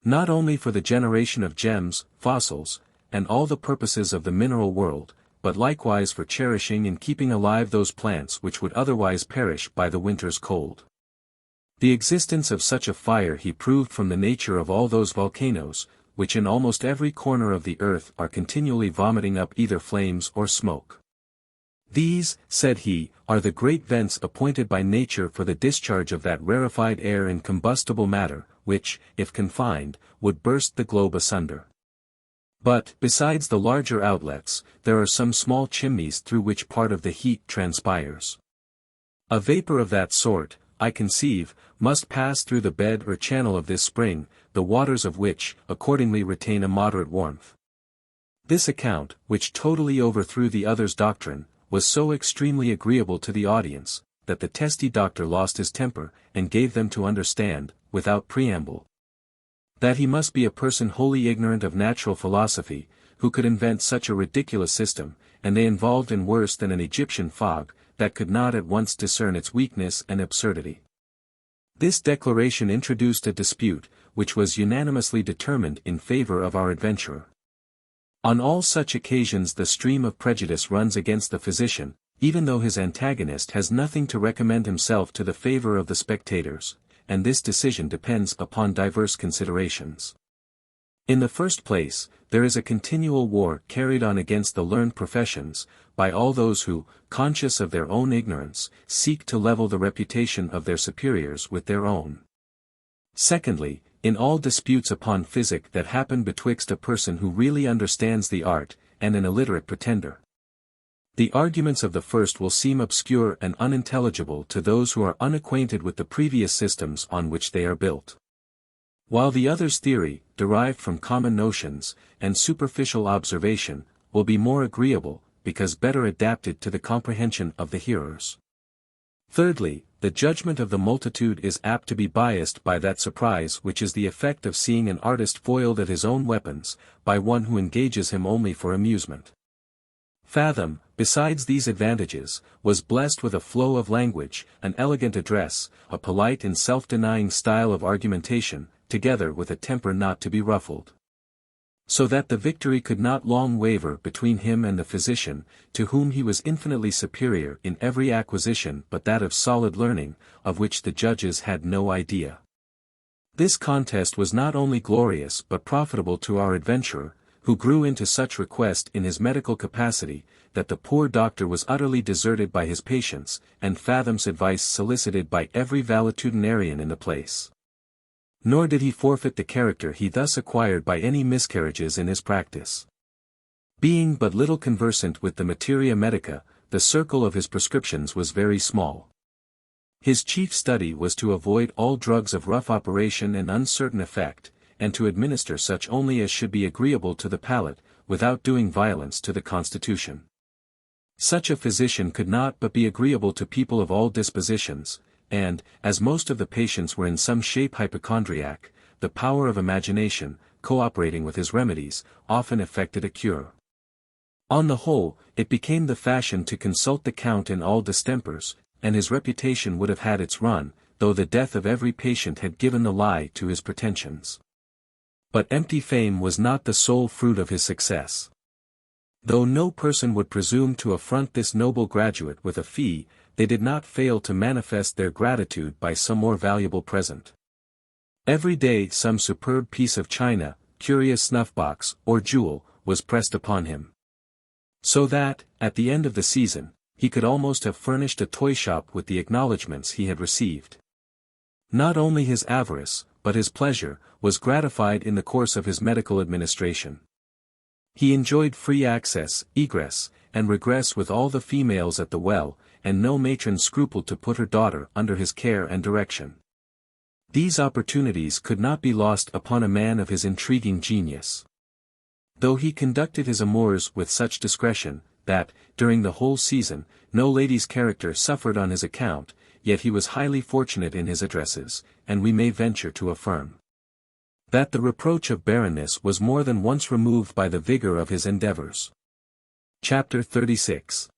not only for the generation of gems, fossils, and all the purposes of the mineral world, but likewise for cherishing and keeping alive those plants which would otherwise perish by the winter's cold. The existence of such a fire he proved from the nature of all those volcanoes, which in almost every corner of the earth are continually vomiting up either flames or smoke. These, said he, are the great vents appointed by nature for the discharge of that rarefied air and combustible matter, which, if confined, would burst the globe asunder. But, besides the larger outlets, there are some small chimneys through which part of the heat transpires. A vapor of that sort, I conceive, must pass through the bed or channel of this spring, the waters of which, accordingly retain a moderate warmth. This account, which totally overthrew the other's doctrine, was so extremely agreeable to the audience, that the testy doctor lost his temper, and gave them to understand, without preamble, that he must be a person wholly ignorant of natural philosophy, who could invent such a ridiculous system, and they involved in worse than an Egyptian fog, that could not at once discern its weakness and absurdity. This declaration introduced a dispute, which was unanimously determined in favor of our adventurer. On all such occasions the stream of prejudice runs against the physician, even though his antagonist has nothing to recommend himself to the favor of the spectators, and this decision depends upon diverse considerations. In the first place, there is a continual war carried on against the learned professions, by all those who, conscious of their own ignorance, seek to level the reputation of their superiors with their own. Secondly, in all disputes upon physic that happen betwixt a person who really understands the art, and an illiterate pretender, the arguments of the first will seem obscure and unintelligible to those who are unacquainted with the previous systems on which they are built, while the other's theory, derived from common notions, and superficial observation, will be more agreeable, because better adapted to the comprehension of the hearers. Thirdly, the judgment of the multitude is apt to be biased by that surprise which is the effect of seeing an artist foiled at his own weapons, by one who engages him only for amusement. Fathom, besides these advantages, was blessed with a flow of language, an elegant address, a polite and self-denying style of argumentation, together with a temper not to be ruffled, so that the victory could not long waver between him and the physician, to whom he was infinitely superior in every acquisition but that of solid learning, of which the judges had no idea. This contest was not only glorious but profitable to our adventurer, who grew into such request in his medical capacity, that the poor doctor was utterly deserted by his patients, and Fathom's advice solicited by every valetudinarian in the place. Nor did he forfeit the character he thus acquired by any miscarriages in his practice. Being but little conversant with the materia medica, the circle of his prescriptions was very small. His chief study was to avoid all drugs of rough operation and uncertain effect, and to administer such only as should be agreeable to the palate, without doing violence to the constitution. Such a physician could not but be agreeable to people of all dispositions, and, as most of the patients were in some shape hypochondriac, the power of imagination, co-operating with his remedies, often effected a cure. On the whole, it became the fashion to consult the Count in all distempers, and his reputation would have had its run, though the death of every patient had given the lie to his pretensions. But empty fame was not the sole fruit of his success. Though no person would presume to affront this noble graduate with a fee, they did not fail to manifest their gratitude by some more valuable present. Every day some superb piece of china, curious snuff-box, or jewel, was pressed upon him. So that, at the end of the season, he could almost have furnished a toy shop with the acknowledgments he had received. Not only his avarice, but his pleasure, was gratified in the course of his medical administration. He enjoyed free access, egress, and regress with all the females at the well, and no matron scrupled to put her daughter under his care and direction. These opportunities could not be lost upon a man of his intriguing genius. Though he conducted his amours with such discretion, that, during the whole season, no lady's character suffered on his account, yet he was highly fortunate in his addresses, and we may venture to affirm that the reproach of barrenness was more than once removed by the vigor of his endeavors. Chapter 36.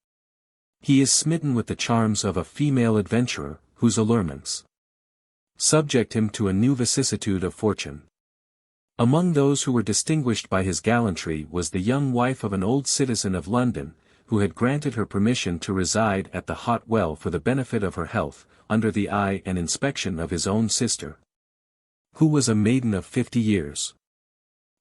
He is smitten with the charms of a female adventurer, whose allurements subject him to a new vicissitude of fortune. Among those who were distinguished by his gallantry was the young wife of an old citizen of London, who had granted her permission to reside at the hot well for the benefit of her health, under the eye and inspection of his own sister, who was a maiden of 50 years.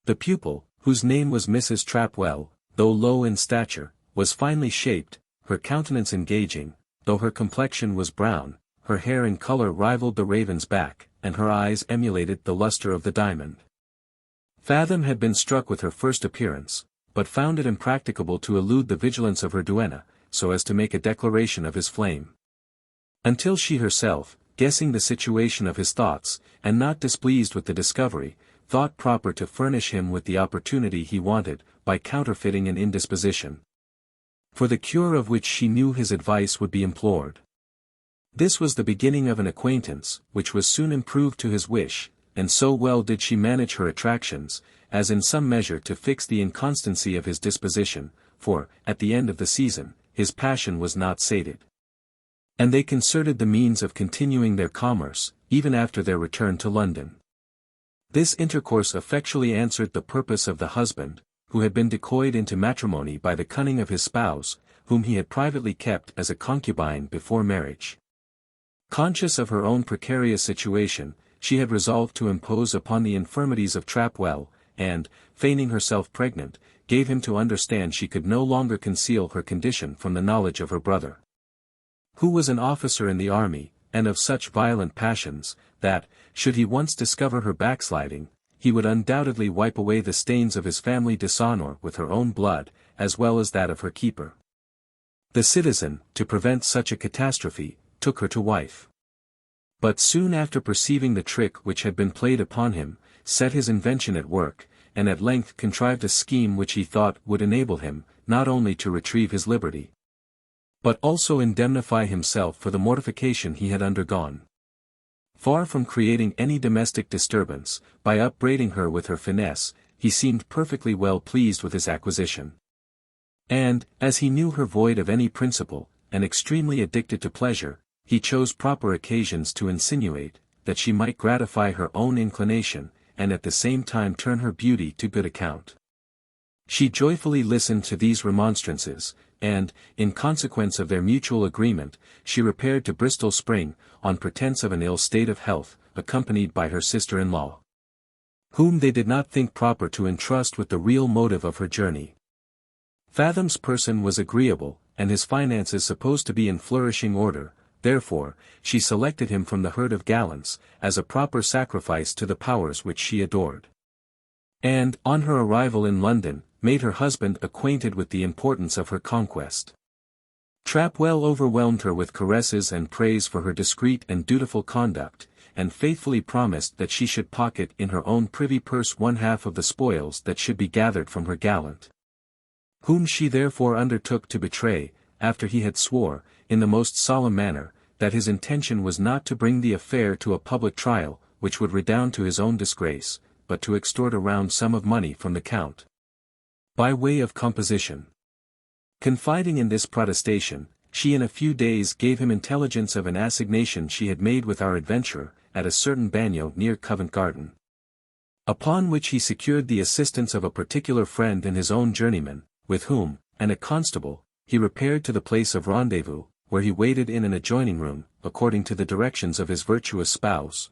The pupil, whose name was Mrs. Trapwell, though low in stature, was finely shaped, her countenance engaging, though her complexion was brown, her hair in color rivaled the raven's back, and her eyes emulated the luster of the diamond. Fathom had been struck with her first appearance, but found it impracticable to elude the vigilance of her duenna, so as to make a declaration of his flame. Until she herself, guessing the situation of his thoughts, and not displeased with the discovery, thought proper to furnish him with the opportunity he wanted, by counterfeiting an indisposition, for the cure of which she knew his advice would be implored. This was the beginning of an acquaintance, which was soon improved to his wish, and so well did she manage her attractions, as in some measure to fix the inconstancy of his disposition, for, at the end of the season, his passion was not sated. And they concerted the means of continuing their commerce, even after their return to London. This intercourse effectually answered the purpose of the husband, who had been decoyed into matrimony by the cunning of his spouse, whom he had privately kept as a concubine before marriage. Conscious of her own precarious situation, she had resolved to impose upon the infirmities of Trapwell, and, feigning herself pregnant, gave him to understand she could no longer conceal her condition from the knowledge of her brother, who was an officer in the army, and of such violent passions, that, should he once discover her backsliding, he would undoubtedly wipe away the stains of his family dishonor with her own blood, as well as that of her keeper. The citizen, to prevent such a catastrophe, took her to wife. But soon after perceiving the trick which had been played upon him, set his invention at work, and at length contrived a scheme which he thought would enable him, not only to retrieve his liberty, but also indemnify himself for the mortification he had undergone. Far from creating any domestic disturbance, by upbraiding her with her finesse, he seemed perfectly well pleased with his acquisition. And, as he knew her void of any principle, and extremely addicted to pleasure, he chose proper occasions to insinuate, that she might gratify her own inclination, and at the same time turn her beauty to good account. She joyfully listened to these remonstrances, and, in consequence of their mutual agreement, she repaired to Bristol Spring, on pretence of an ill state of health, accompanied by her sister-in-law, whom they did not think proper to entrust with the real motive of her journey. Fathom's person was agreeable, and his finances supposed to be in flourishing order, therefore, she selected him from the herd of gallants, as a proper sacrifice to the powers which she adored. And, on her arrival in London, made her husband acquainted with the importance of her conquest. Trapwell overwhelmed her with caresses and praise for her discreet and dutiful conduct, and faithfully promised that she should pocket in her own privy purse 1/2 of the spoils that should be gathered from her gallant, whom she therefore undertook to betray, after he had swore, in the most solemn manner, that his intention was not to bring the affair to a public trial, which would redound to his own disgrace, but to extort a round sum of money from the Count, by way of composition. Confiding in this protestation, she in a few days gave him intelligence of an assignation she had made with our adventurer, at a certain bagnio near Covent Garden. Upon which he secured the assistance of a particular friend and his own journeyman, with whom, and a constable, he repaired to the place of rendezvous, where he waited in an adjoining room, according to the directions of his virtuous spouse,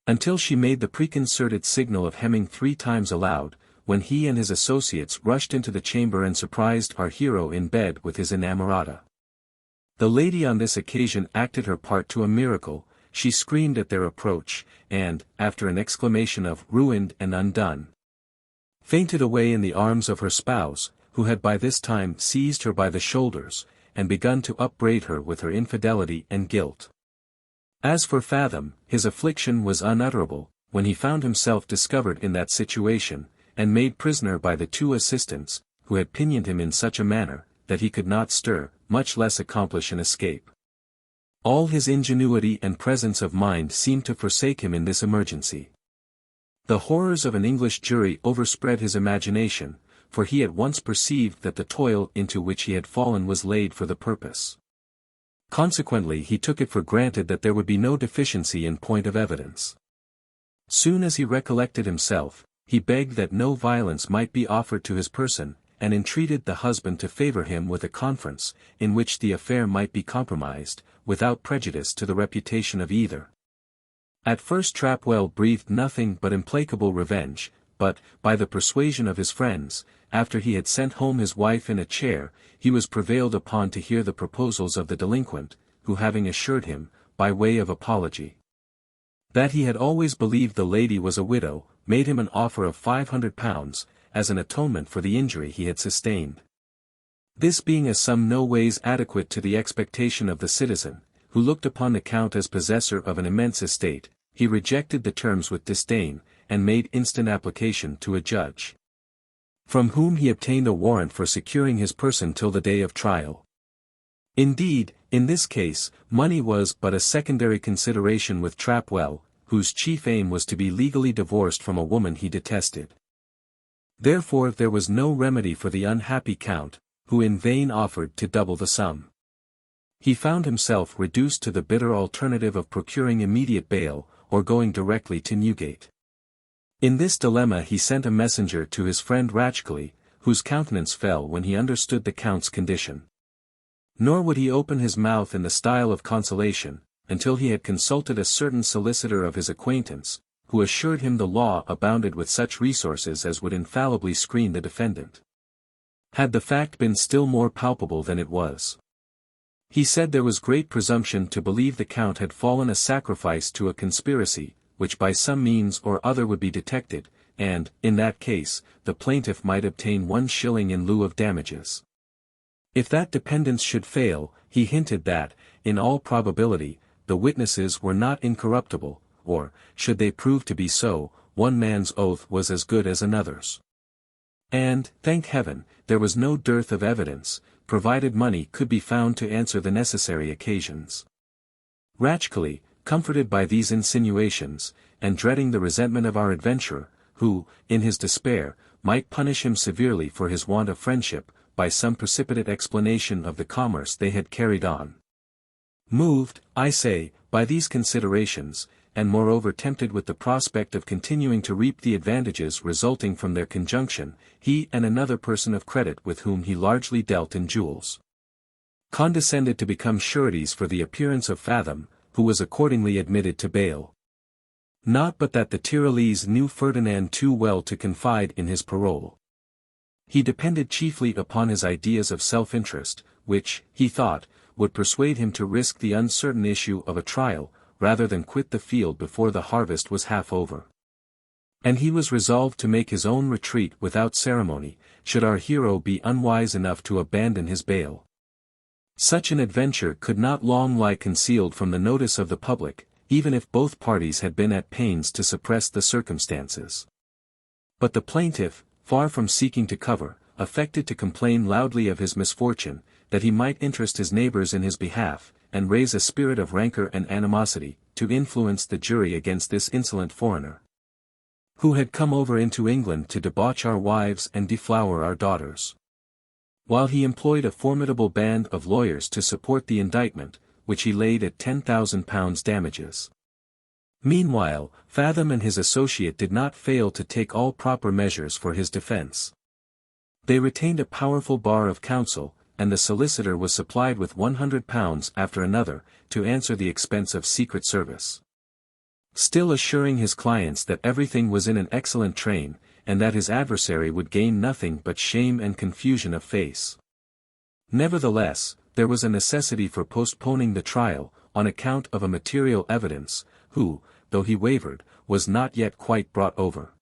until she made the preconcerted signal of hemming 3 times aloud, when he and his associates rushed into the chamber and surprised our hero in bed with his inamorata. The lady on this occasion acted her part to a miracle. She screamed at their approach, and, after an exclamation of "ruined and undone," fainted away in the arms of her spouse, who had by this time seized her by the shoulders, and begun to upbraid her with her infidelity and guilt. As for Fathom, his affliction was unutterable, when he found himself discovered in that situation, and made prisoner by the 2 assistants, who had pinioned him in such a manner, that he could not stir, much less accomplish an escape. All his ingenuity and presence of mind seemed to forsake him in this emergency. The horrors of an English jury overspread his imagination, for he at once perceived that the toil into which he had fallen was laid for the purpose. Consequently he took it for granted that there would be no deficiency in point of evidence. Soon as he recollected himself, he begged that no violence might be offered to his person, and entreated the husband to favour him with a conference, in which the affair might be compromised, without prejudice to the reputation of either. At first Trapwell breathed nothing but implacable revenge, but, by the persuasion of his friends, after he had sent home his wife in a chair, he was prevailed upon to hear the proposals of the delinquent, who having assured him, by way of apology, that he had always believed the lady was a widow, made him an offer of £500, as an atonement for the injury he had sustained. This being a sum no ways adequate to the expectation of the citizen, who looked upon the Count as possessor of an immense estate, he rejected the terms with disdain, and made instant application to a judge, from whom he obtained a warrant for securing his person till the day of trial. Indeed, in this case, money was but a secondary consideration with Trapwell, whose chief aim was to be legally divorced from a woman he detested. Therefore there was no remedy for the unhappy Count, who in vain offered to double the sum. He found himself reduced to the bitter alternative of procuring immediate bail, or going directly to Newgate. In this dilemma he sent a messenger to his friend Ratchcliffe, whose countenance fell when he understood the Count's condition. Nor would he open his mouth in the style of consolation, until he had consulted a certain solicitor of his acquaintance, who assured him the law abounded with such resources as would infallibly screen the defendant, had the fact been still more palpable than it was. He said there was great presumption to believe the Count had fallen a sacrifice to a conspiracy, which by some means or other would be detected, and, in that case, the plaintiff might obtain 1 shilling in lieu of damages. If that dependence should fail, he hinted that, in all probability, the witnesses were not incorruptible, or, should they prove to be so, one man's oath was as good as another's. And, thank heaven, there was no dearth of evidence, provided money could be found to answer the necessary occasions. Ratchcliffe, comforted by these insinuations, and dreading the resentment of our adventurer, who, in his despair, might punish him severely for his want of friendship, by some precipitate explanation of the commerce they had carried on. Moved, I say, by these considerations, and moreover tempted with the prospect of continuing to reap the advantages resulting from their conjunction, he and another person of credit with whom he largely dealt in jewels, condescended to become sureties for the appearance of Fathom, who was accordingly admitted to bail. Not but that the Tyrolese knew Ferdinand too well to confide in his parole. He depended chiefly upon his ideas of self-interest, which, he thought, would persuade him to risk the uncertain issue of a trial, rather than quit the field before the harvest was half over. And he was resolved to make his own retreat without ceremony, should our hero be unwise enough to abandon his bail. Such an adventure could not long lie concealed from the notice of the public, even if both parties had been at pains to suppress the circumstances. But the plaintiff, far from seeking to cover, affected to complain loudly of his misfortune, that he might interest his neighbours in his behalf, and raise a spirit of rancour and animosity, to influence the jury against this insolent foreigner, who had come over into England to debauch our wives and deflower our daughters. While he employed a formidable band of lawyers to support the indictment, which he laid at £10,000 damages. Meanwhile, Fathom and his associate did not fail to take all proper measures for his defence. They retained a powerful bar of counsel, and the solicitor was supplied with £100 after another, to answer the expense of secret service. Still assuring his clients that everything was in an excellent train, and that his adversary would gain nothing but shame and confusion of face. Nevertheless, there was a necessity for postponing the trial, on account of a material evidence, who, though he wavered, was not yet quite brought over.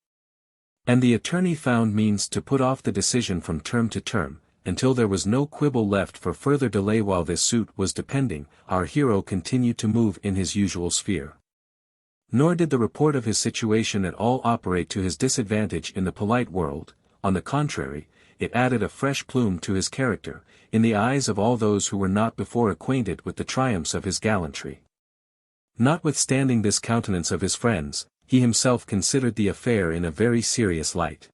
And the attorney found means to put off the decision from term to term, until there was no quibble left for further delay. While this suit was depending, our hero continued to move in his usual sphere. Nor did the report of his situation at all operate to his disadvantage in the polite world. On the contrary, it added a fresh plume to his character, in the eyes of all those who were not before acquainted with the triumphs of his gallantry. Notwithstanding this countenance of his friends, he himself considered the affair in a very serious light.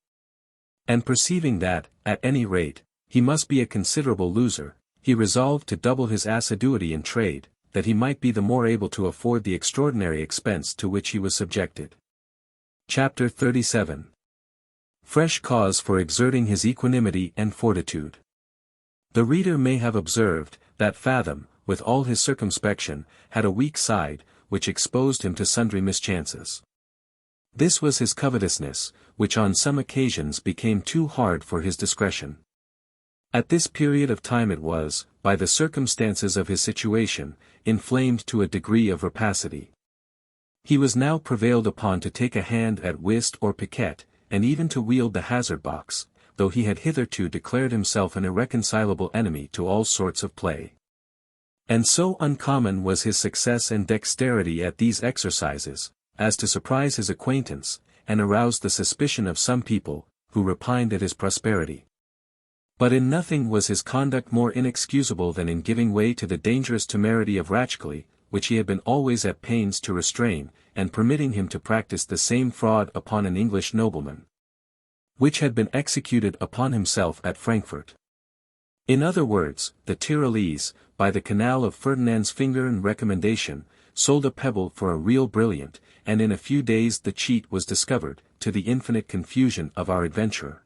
And perceiving that, at any rate, he must be a considerable loser, he resolved to double his assiduity in trade, that he might be the more able to afford the extraordinary expense to which he was subjected. Chapter 37. Fresh cause for exerting his equanimity and fortitude. The reader may have observed, that Fathom, with all his circumspection, had a weak side, which exposed him to sundry mischances. This was his covetousness, which on some occasions became too hard for his discretion. At this period of time it was, by the circumstances of his situation, inflamed to a degree of rapacity. He was now prevailed upon to take a hand at whist or piquet, and even to wield the hazard box, though he had hitherto declared himself an irreconcilable enemy to all sorts of play. And so uncommon was his success and dexterity at these exercises, as to surprise his acquaintance, and arouse the suspicion of some people, who repined at his prosperity. But in nothing was his conduct more inexcusable than in giving way to the dangerous temerity of Ratchcliffe, which he had been always at pains to restrain, and permitting him to practice the same fraud upon an English nobleman, which had been executed upon himself at Frankfurt. In other words, the Tyrolese, by the canal of Ferdinand's finger and recommendation, sold a pebble for a real brilliant, and in a few days the cheat was discovered, to the infinite confusion of our adventurer,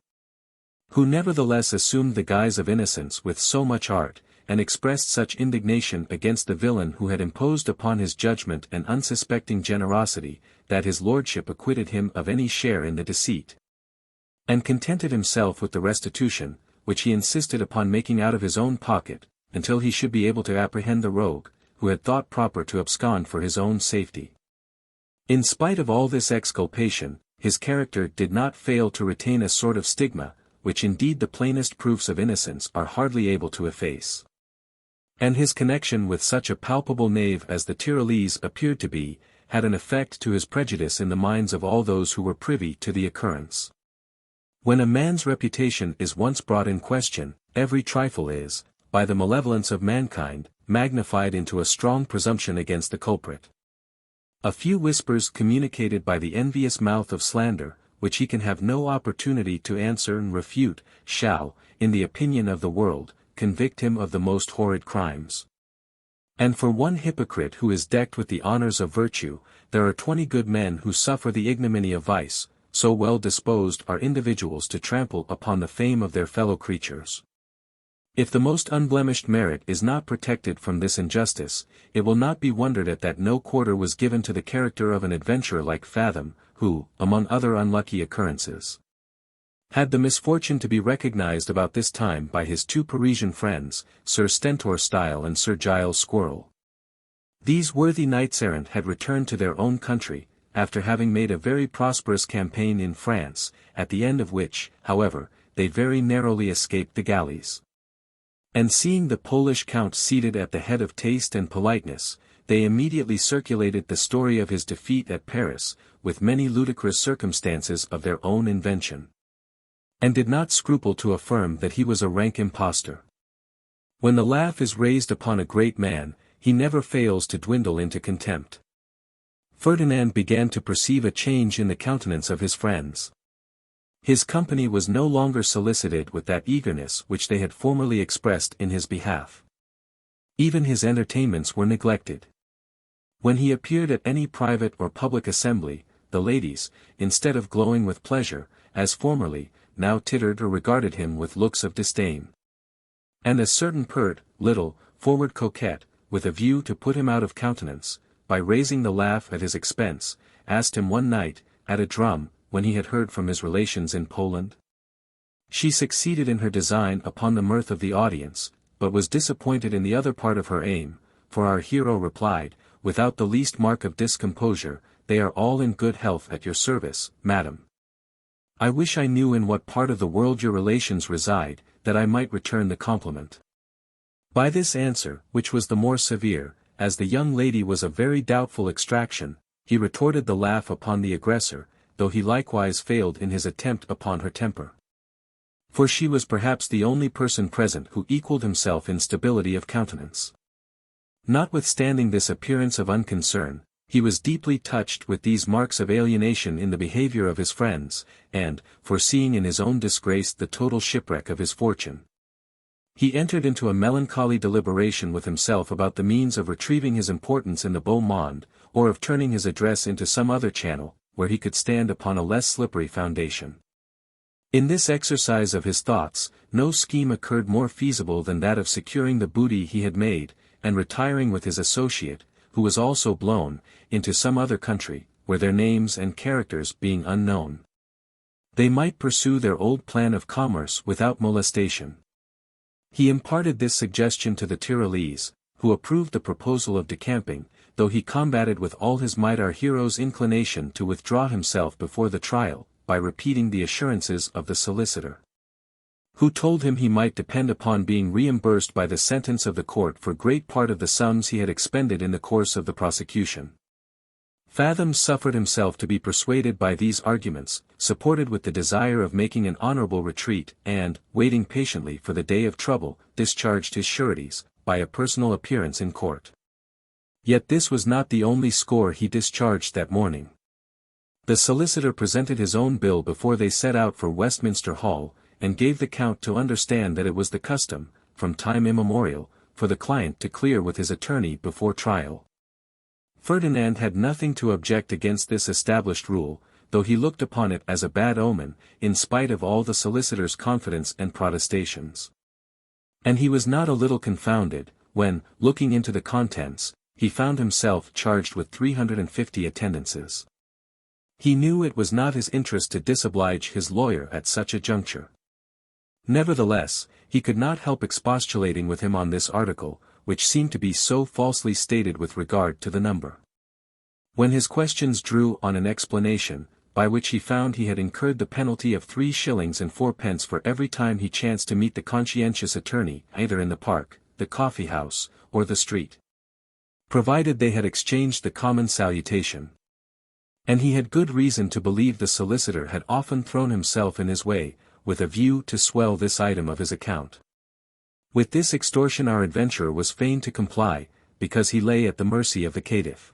who nevertheless assumed the guise of innocence with so much art, and expressed such indignation against the villain who had imposed upon his judgment and unsuspecting generosity, that his lordship acquitted him of any share in the deceit, and contented himself with the restitution, which he insisted upon making out of his own pocket, until he should be able to apprehend the rogue, who had thought proper to abscond for his own safety. In spite of all this exculpation, his character did not fail to retain a sort of stigma, which indeed the plainest proofs of innocence are hardly able to efface. And his connection with such a palpable knave as the Tyrolese appeared to be, had an effect to his prejudice in the minds of all those who were privy to the occurrence. When a man's reputation is once brought in question, every trifle is, by the malevolence of mankind, magnified into a strong presumption against the culprit. A few whispers communicated by the envious mouth of slander, which he can have no opportunity to answer and refute, shall, in the opinion of the world, convict him of the most horrid crimes. And for one hypocrite who is decked with the honors of virtue, there are 20 good men who suffer the ignominy of vice, so well disposed are individuals to trample upon the fame of their fellow creatures. If the most unblemished merit is not protected from this injustice, it will not be wondered at that no quarter was given to the character of an adventurer like Fathom, who, among other unlucky occurrences, had the misfortune to be recognized about this time by his two Parisian friends, Sir Stentor Stile and Sir Giles Squirrel. These worthy knights-errant had returned to their own country, after having made a very prosperous campaign in France, at the end of which, however, they very narrowly escaped the galleys. And seeing the Polish count seated at the head of taste and politeness, they immediately circulated the story of his defeat at Paris, with many ludicrous circumstances of their own invention, and did not scruple to affirm that he was a rank impostor. When the laugh is raised upon a great man, he never fails to dwindle into contempt. Ferdinand began to perceive a change in the countenance of his friends. His company was no longer solicited with that eagerness which they had formerly expressed in his behalf. Even his entertainments were neglected. When he appeared at any private or public assembly, the ladies, instead of glowing with pleasure, as formerly, now tittered or regarded him with looks of disdain. And a certain pert, little, forward coquette, with a view to put him out of countenance, by raising the laugh at his expense, asked him one night, at a drum, when he had heard from his relations in Poland. She succeeded in her design upon the mirth of the audience, but was disappointed in the other part of her aim, for our hero replied, without the least mark of discomposure, "They are all in good health at your service, madam. I wish I knew in what part of the world your relations reside, that I might return the compliment." By this answer, which was the more severe, as the young lady was of very doubtful extraction, he retorted the laugh upon the aggressor, though he likewise failed in his attempt upon her temper. For she was perhaps the only person present who equalled himself in stability of countenance. Notwithstanding this appearance of unconcern, he was deeply touched with these marks of alienation in the behavior of his friends, and, foreseeing in his own disgrace the total shipwreck of his fortune, he entered into a melancholy deliberation with himself about the means of retrieving his importance in the beau monde, or of turning his address into some other channel, where he could stand upon a less slippery foundation. In this exercise of his thoughts, no scheme occurred more feasible than that of securing the booty he had made, and retiring with his associate, who was also blown, into some other country, where their names and characters being unknown, they might pursue their old plan of commerce without molestation. He imparted this suggestion to the Tyrolese, who approved the proposal of decamping, though he combated with all his might our hero's inclination to withdraw himself before the trial, by repeating the assurances of the solicitor, who told him he might depend upon being reimbursed by the sentence of the court for great part of the sums he had expended in the course of the prosecution. Fathom suffered himself to be persuaded by these arguments, supported with the desire of making an honorable retreat, and, waiting patiently for the day of trouble, discharged his sureties, by a personal appearance in court. Yet this was not the only score he discharged that morning. The solicitor presented his own bill before they set out for Westminster Hall, and gave the Count to understand that it was the custom, from time immemorial, for the client to clear with his attorney before trial. Ferdinand had nothing to object against this established rule, though he looked upon it as a bad omen, in spite of all the solicitor's confidence and protestations. And he was not a little confounded, when, looking into the contents, he found himself charged with 350 attendances. He knew it was not his interest to disoblige his lawyer at such a juncture. Nevertheless, he could not help expostulating with him on this article, which seemed to be so falsely stated with regard to the number. When his questions drew on an explanation, by which he found he had incurred the penalty of 3 shillings and 4 pence for every time he chanced to meet the conscientious attorney, either in the park, the coffee-house, or the street, provided they had exchanged the common salutation. And he had good reason to believe the solicitor had often thrown himself in his way, with a view to swell this item of his account. With this extortion our adventurer was fain to comply, because he lay at the mercy of the caitiff.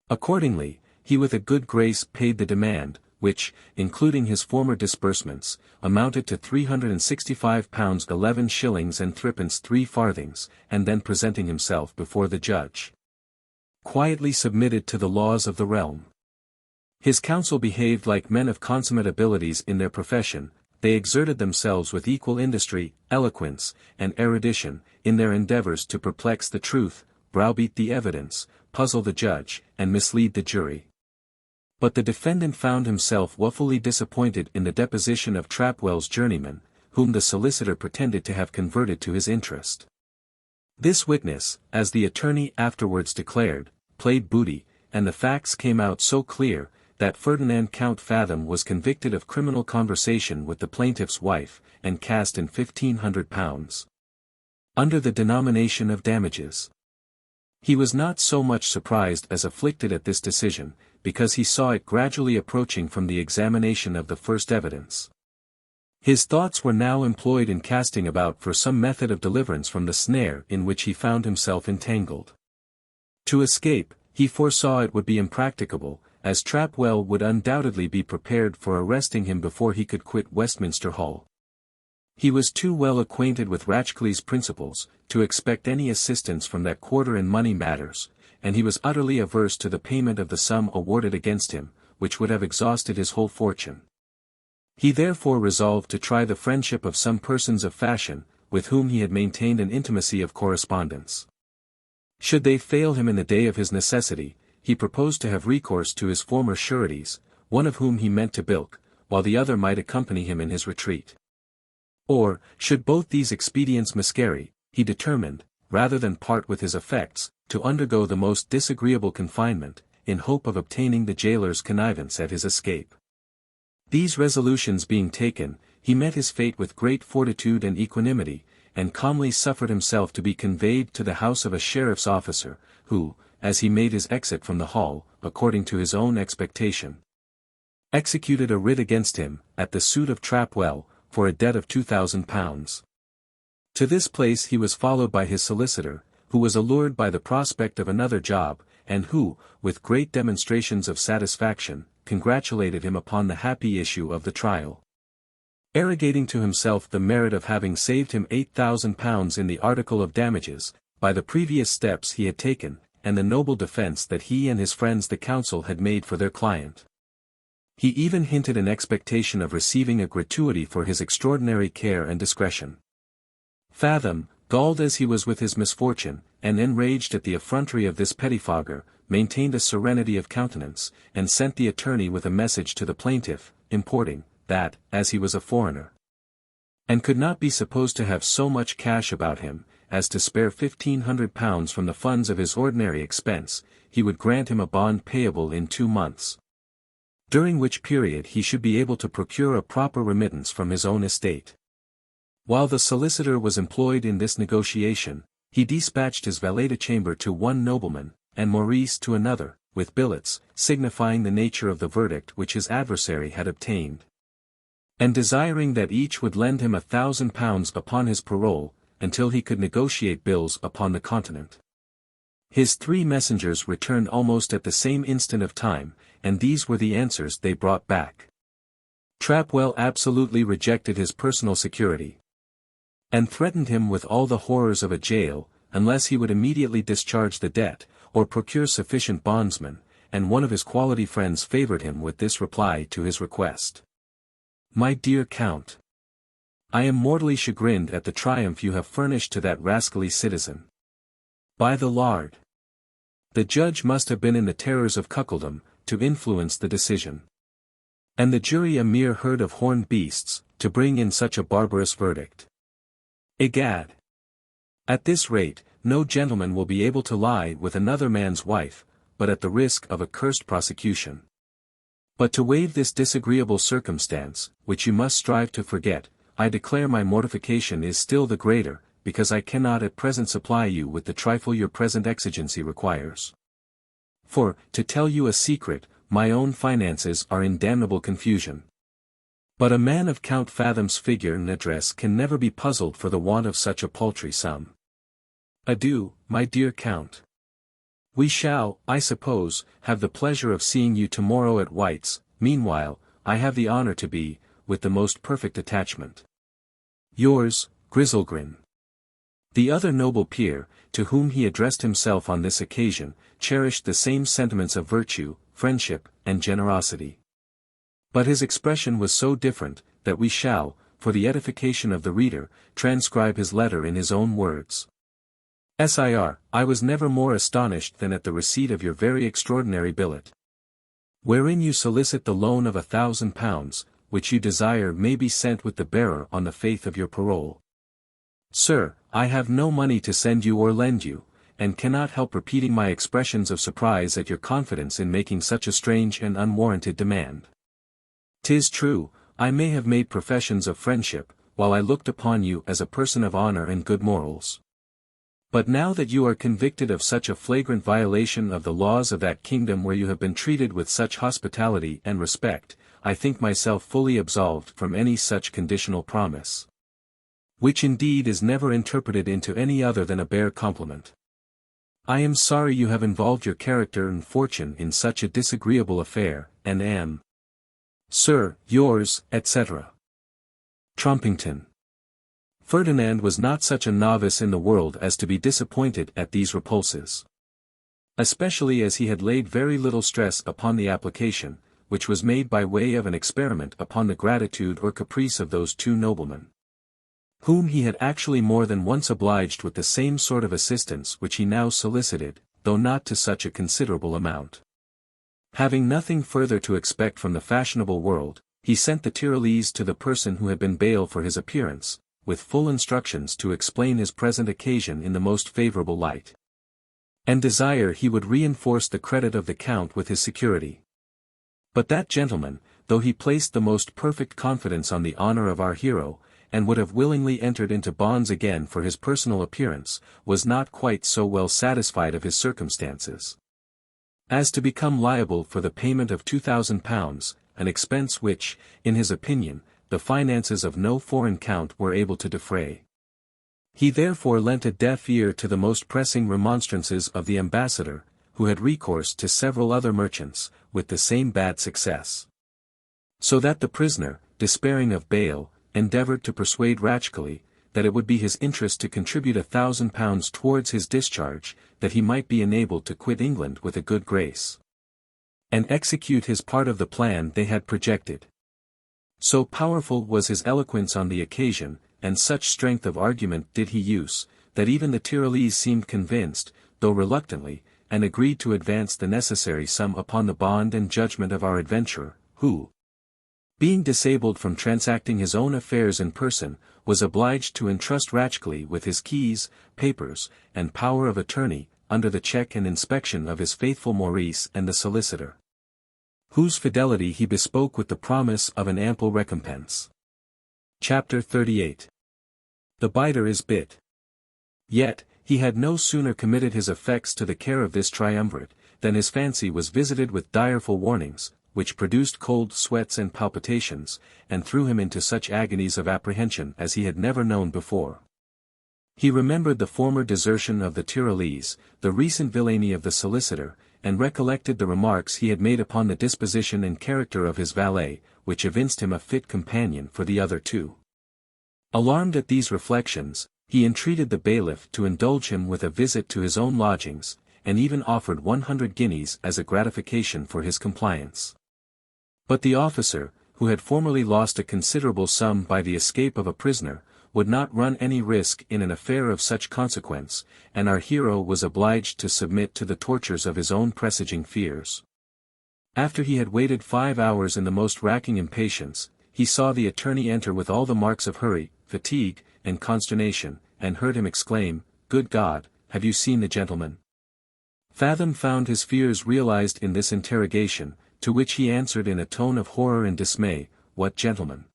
Accordingly, he with a good grace paid the demand, which, including his former disbursements, amounted to £365 11 shillings and 3 3 farthings, and then presenting himself before the judge, quietly submitted to the laws of the realm. His counsel behaved like men of consummate abilities in their profession. They exerted themselves with equal industry, eloquence, and erudition, in their endeavors to perplex the truth, browbeat the evidence, puzzle the judge, and mislead the jury. But the defendant found himself woefully disappointed in the deposition of Trapwell's journeyman, whom the solicitor pretended to have converted to his interest. This witness, as the attorney afterwards declared, played booty, and the facts came out so clear, that Ferdinand Count Fathom was convicted of criminal conversation with the plaintiff's wife, and cast in £1,500, under the denomination of damages. He was not so much surprised as afflicted at this decision, because he saw it gradually approaching from the examination of the first evidence. His thoughts were now employed in casting about for some method of deliverance from the snare in which he found himself entangled. To escape, he foresaw it would be impracticable, as Trapwell would undoubtedly be prepared for arresting him before he could quit Westminster Hall. He was too well acquainted with Ratchcliffe's principles, to expect any assistance from that quarter in money matters, and he was utterly averse to the payment of the sum awarded against him, which would have exhausted his whole fortune. He therefore resolved to try the friendship of some persons of fashion, with whom he had maintained an intimacy of correspondence. Should they fail him in the day of his necessity, he proposed to have recourse to his former sureties, one of whom he meant to bilk, while the other might accompany him in his retreat. Or, should both these expedients miscarry, he determined, rather than part with his effects, to undergo the most disagreeable confinement, in hope of obtaining the jailer's connivance at his escape. These resolutions being taken, he met his fate with great fortitude and equanimity, and calmly suffered himself to be conveyed to the house of a sheriff's officer, who, as he made his exit from the hall, according to his own expectation, executed a writ against him, at the suit of Trapwell, for a debt of £2,000. To this place he was followed by his solicitor, who was allured by the prospect of another job, and who, with great demonstrations of satisfaction, congratulated him upon the happy issue of the trial, arrogating to himself the merit of having saved him £8,000 in the article of damages, by the previous steps he had taken, and the noble defence that he and his friends the counsel had made for their client. He even hinted an expectation of receiving a gratuity for his extraordinary care and discretion. Fathom, galled as he was with his misfortune, and enraged at the effrontery of this pettifogger, maintained a serenity of countenance, and sent the attorney with a message to the plaintiff, importing, that, as he was a foreigner, and could not be supposed to have so much cash about him, as to spare £1,500 from the funds of his ordinary expense, he would grant him a bond payable in 2 months, during which period he should be able to procure a proper remittance from his own estate. While the solicitor was employed in this negotiation, he dispatched his valet-de-chamber to one nobleman, and Maurice to another, with billets, signifying the nature of the verdict which his adversary had obtained, and desiring that each would lend him £1,000 upon his parole, until he could negotiate bills upon the continent. His 3 messengers returned almost at the same instant of time, and these were the answers they brought back. Trapwell absolutely rejected his personal security, and threatened him with all the horrors of a jail, unless he would immediately discharge the debt, or procure sufficient bondsmen, and one of his quality friends favoured him with this reply to his request. My dear Count, I am mortally chagrined at the triumph you have furnished to that rascally citizen. By the Lard! The judge must have been in the terrors of cuckoldom, to influence the decision, and the jury a mere herd of horned beasts, to bring in such a barbarous verdict. Egad! At this rate, no gentleman will be able to lie with another man's wife, but at the risk of a cursed prosecution. But to waive this disagreeable circumstance, which you must strive to forget, I declare my mortification is still the greater, because I cannot at present supply you with the trifle your present exigency requires. For, to tell you a secret, my own finances are in damnable confusion. But a man of Count Fathom's figure and address can never be puzzled for the want of such a paltry sum. Adieu, my dear Count. We shall, I suppose, have the pleasure of seeing you tomorrow at White's. Meanwhile, I have the honour to be, with the most perfect attachment, yours, Griselgrin. The other noble peer, to whom he addressed himself on this occasion, cherished the same sentiments of virtue, friendship, and generosity. But his expression was so different, that we shall, for the edification of the reader, transcribe his letter in his own words. Sir, I was never more astonished than at the receipt of your very extraordinary billet, wherein you solicit the loan of £1,000, which you desire may be sent with the bearer on the faith of your parole. Sir, I have no money to send you or lend you, and cannot help repeating my expressions of surprise at your confidence in making such a strange and unwarranted demand. 'Tis true, I may have made professions of friendship, while I looked upon you as a person of honour and good morals. But now that you are convicted of such a flagrant violation of the laws of that kingdom where you have been treated with such hospitality and respect, I think myself fully absolved from any such conditional promise, which indeed is never interpreted into any other than a bare compliment. I am sorry you have involved your character and fortune in such a disagreeable affair, and am, Sir, yours, etc. Trumpington. Ferdinand was not such a novice in the world as to be disappointed at these repulses, especially as he had laid very little stress upon the application, which was made by way of an experiment upon the gratitude or caprice of those 2 noblemen. whom he had actually more than once obliged with the same sort of assistance which he now solicited, though not to such a considerable amount. Having nothing further to expect from the fashionable world, he sent the Tyrolese to the person who had been bail for his appearance, with full instructions to explain his present occasion in the most favourable light, and desire he would reinforce the credit of the Count with his security. But that gentleman, though he placed the most perfect confidence on the honour of our hero, and would have willingly entered into bonds again for his personal appearance, was not quite so well satisfied of his circumstances as to become liable for the payment of £2,000, an expense which, in his opinion, the finances of no foreign count were able to defray. He therefore lent a deaf ear to the most pressing remonstrances of the ambassador, who had recourse to several other merchants, with the same bad success. So that the prisoner, despairing of bail, endeavoured to persuade Ratchcali, that it would be his interest to contribute £1,000 towards his discharge, that he might be enabled to quit England with a good grace, and execute his part of the plan they had projected. So powerful was his eloquence on the occasion, and such strength of argument did he use, that even the Tyrolese seemed convinced, though reluctantly, and agreed to advance the necessary sum upon the bond and judgment of our adventurer, who, being disabled from transacting his own affairs in person, was obliged to entrust Ratchcali with his keys, papers, and power of attorney, under the check and inspection of his faithful Maurice and the solicitor, whose fidelity he bespoke with the promise of an ample recompense. Chapter 38. The biter is bit. Yet, he had no sooner committed his effects to the care of this triumvirate, than his fancy was visited with direful warnings, which produced cold sweats and palpitations, and threw him into such agonies of apprehension as he had never known before. He remembered the former desertion of the Tyrolese, the recent villainy of the solicitor, and recollected the remarks he had made upon the disposition and character of his valet, which evinced him a fit companion for the other two. Alarmed at these reflections, he entreated the bailiff to indulge him with a visit to his own lodgings, and even offered 100 guineas as a gratification for his compliance. But the officer, who had formerly lost a considerable sum by the escape of a prisoner, would not run any risk in an affair of such consequence, and our hero was obliged to submit to the tortures of his own presaging fears. After he had waited 5 hours in the most racking impatience, he saw the attorney enter with all the marks of hurry, fatigue, and consternation, and heard him exclaim, "Good God, have you seen the gentleman?" Fathom found his fears realized in this interrogation, to which he answered in a tone of horror and dismay, "What gentleman?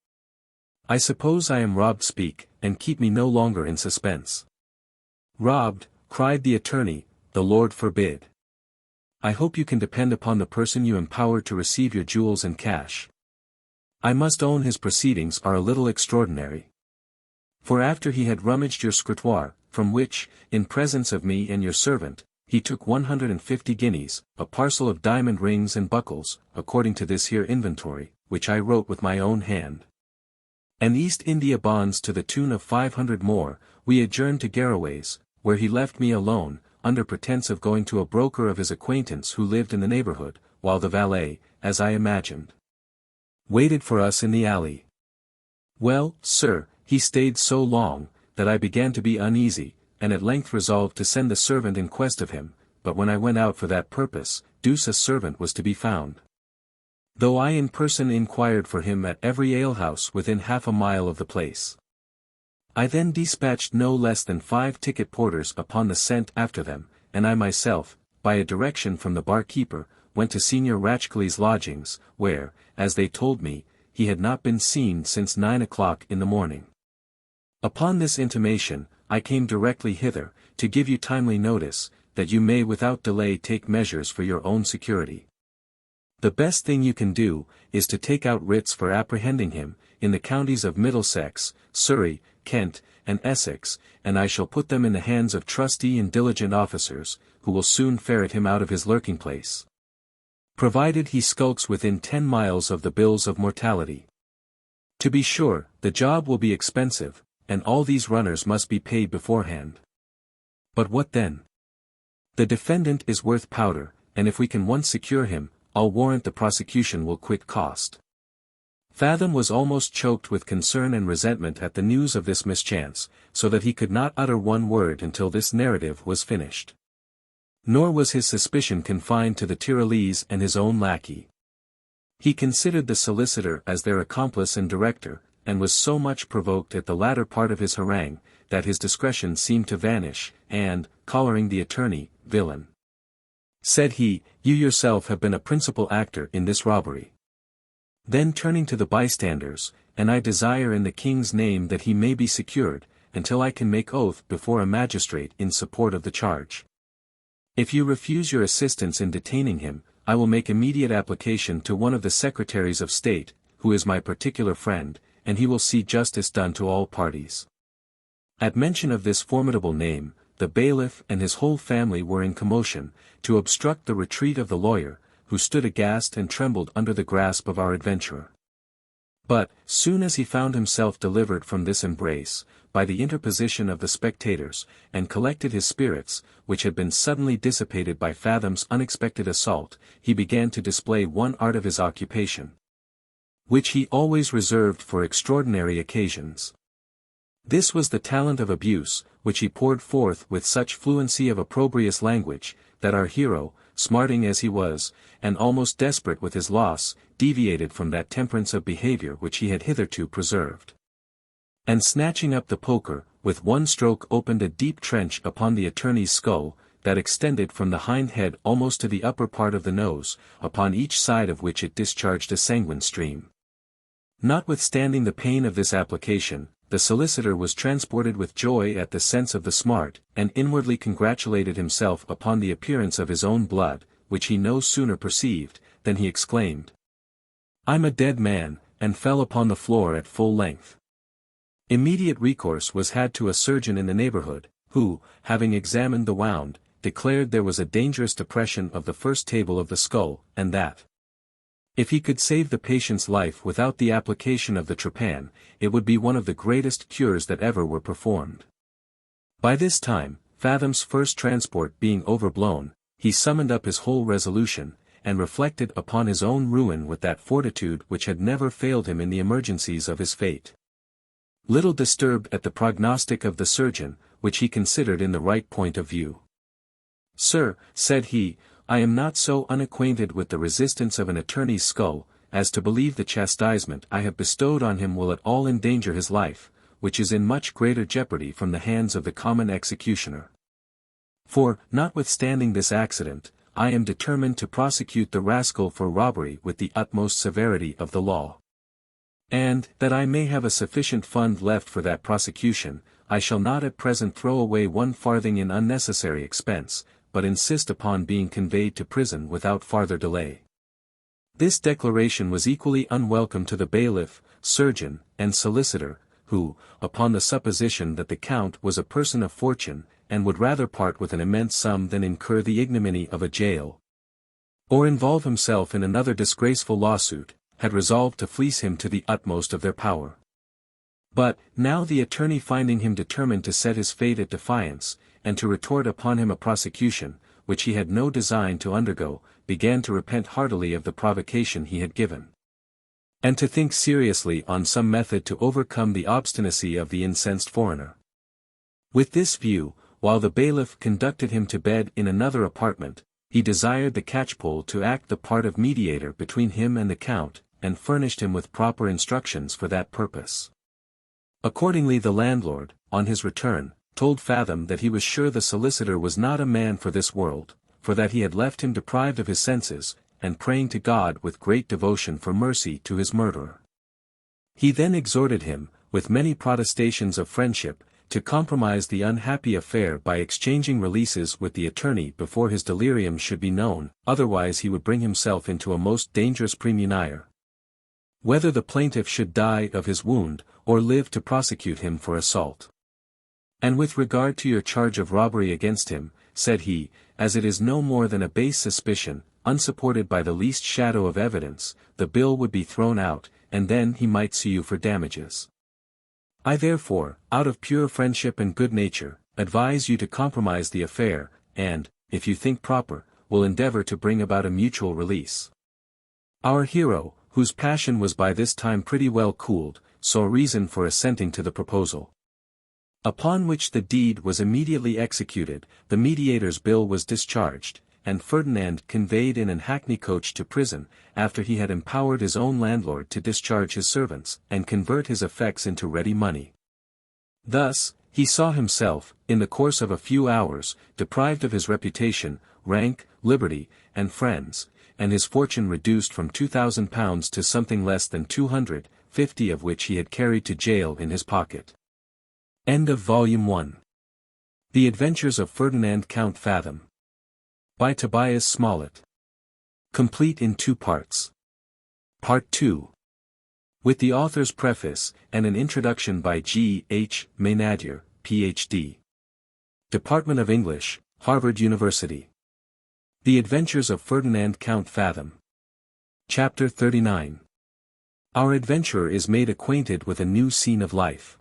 I suppose I am robbed. Speak, and keep me no longer in suspense." "Robbed," cried the attorney, "the Lord forbid. I hope you can depend upon the person you empower to receive your jewels and cash." I must own his proceedings are a little extraordinary. For after he had rummaged your scrutoire, from which, in presence of me and your servant, he took 150 guineas, a parcel of diamond rings and buckles, according to this here inventory, which I wrote with my own hand, and East India bonds to the tune of 500 more, we adjourned to Garraway's, where he left me alone, under pretence of going to a broker of his acquaintance who lived in the neighbourhood, while the valet, as I imagined, waited for us in the alley. Well, sir, he stayed so long, that I began to be uneasy, and at length resolved to send the servant in quest of him, but when I went out for that purpose, deuce a servant was to be found, though I in person inquired for him at every alehouse within half a mile of the place. I then dispatched no less than 5 ticket porters upon the scent after them, and I myself, by a direction from the barkeeper, went to Senior Ratchcali's lodgings, where, as they told me, he had not been seen since 9 o'clock in the morning. Upon this intimation, I came directly hither, to give you timely notice, that you may without delay take measures for your own security. The best thing you can do, is to take out writs for apprehending him, in the counties of Middlesex, Surrey, Kent, and Essex, and I shall put them in the hands of trusty and diligent officers, who will soon ferret him out of his lurking place, provided he skulks within 10 miles of the bills of mortality. To be sure, the job will be expensive, and all these runners must be paid beforehand. But what then? The defendant is worth powder, and if we can once secure him, I'll warrant the prosecution will quit cost. Fathom was almost choked with concern and resentment at the news of this mischance, so that he could not utter one word until this narrative was finished. Nor was his suspicion confined to the Tyrolese and his own lackey. He considered the solicitor as their accomplice and director, and was so much provoked at the latter part of his harangue, that his discretion seemed to vanish, and, collaring the attorney, "Villain," said he, "you yourself have been a principal actor in this robbery." Then turning to the bystanders, "And I desire in the king's name that he may be secured, until I can make oath before a magistrate in support of the charge. If you refuse your assistance in detaining him, I will make immediate application to one of the secretaries of state, who is my particular friend, and he will see justice done to all parties." At mention of this formidable name, the bailiff and his whole family were in commotion, to obstruct the retreat of the lawyer, who stood aghast and trembled under the grasp of our adventurer. But, soon as he found himself delivered from this embrace, by the interposition of the spectators, and collected his spirits, which had been suddenly dissipated by Fathom's unexpected assault, he began to display one art of his occupation, which he always reserved for extraordinary occasions. This was the talent of abuse, which he poured forth with such fluency of opprobrious language, that our hero, smarting as he was, and almost desperate with his loss, deviated from that temperance of behavior which he had hitherto preserved. And snatching up the poker, with one stroke opened a deep trench upon the attorney's skull, that extended from the hind head almost to the upper part of the nose, upon each side of which it discharged a sanguine stream. Notwithstanding the pain of this application, the solicitor was transported with joy at the sense of the smart, and inwardly congratulated himself upon the appearance of his own blood, which he no sooner perceived, than he exclaimed, "I'm a dead man," and fell upon the floor at full length. Immediate recourse was had to a surgeon in the neighborhood, who, having examined the wound, declared there was a dangerous depression of the first table of the skull, and that, if he could save the patient's life without the application of the trepan, it would be one of the greatest cures that ever were performed. By this time, Fathom's first transport being overblown, he summoned up his whole resolution, and reflected upon his own ruin with that fortitude which had never failed him in the emergencies of his fate. Little disturbed at the prognostic of the surgeon, which he considered in the right point of view. "Sir," said he, "I am not so unacquainted with the resistance of an attorney's skull, as to believe the chastisement I have bestowed on him will at all endanger his life, which is in much greater jeopardy from the hands of the common executioner. For, notwithstanding this accident, I am determined to prosecute the rascal for robbery with the utmost severity of the law. And, that I may have a sufficient fund left for that prosecution, I shall not at present throw away one farthing in unnecessary expense, but insist upon being conveyed to prison without farther delay." This declaration was equally unwelcome to the bailiff, surgeon, and solicitor, who, upon the supposition that the count was a person of fortune, and would rather part with an immense sum than incur the ignominy of a jail, or involve himself in another disgraceful lawsuit, had resolved to fleece him to the utmost of their power. But, now the attorney finding him determined to set his fate at defiance, and to retort upon him a prosecution, which he had no design to undergo, began to repent heartily of the provocation he had given, and to think seriously on some method to overcome the obstinacy of the incensed foreigner. With this view, while the bailiff conducted him to bed in another apartment, he desired the catchpole to act the part of mediator between him and the count, and furnished him with proper instructions for that purpose. Accordingly the landlord, on his return, told Fathom that he was sure the solicitor was not a man for this world, for that he had left him deprived of his senses, and praying to God with great devotion for mercy to his murderer. He then exhorted him, with many protestations of friendship, to compromise the unhappy affair by exchanging releases with the attorney before his delirium should be known, otherwise he would bring himself into a most dangerous praemunire. Whether the plaintiff should die of his wound, or live to prosecute him for assault. "And with regard to your charge of robbery against him," said he, "as it is no more than a base suspicion, unsupported by the least shadow of evidence, the bill would be thrown out, and then he might sue you for damages. I therefore, out of pure friendship and good nature, advise you to compromise the affair, and, if you think proper, will endeavor to bring about a mutual release." Our hero, whose passion was by this time pretty well cooled, saw reason for assenting to the proposal. Upon which the deed was immediately executed, the mediator's bill was discharged, and Ferdinand conveyed in an hackney coach to prison, after he had empowered his own landlord to discharge his servants, and convert his effects into ready money. Thus, he saw himself, in the course of a few hours, deprived of his reputation, rank, liberty, and friends, and his fortune reduced from £2,000 to something less than 250, of which he had carried to jail in his pocket. End of Volume 1. The Adventures of Ferdinand Count Fathom. By Tobias Smollett. Complete in 2 parts. Part 2. With the author's preface, and an introduction by G. H. Maynadier, Ph.D. Department of English, Harvard University. The Adventures of Ferdinand Count Fathom. Chapter 39. Our adventurer is made acquainted with a new scene of life.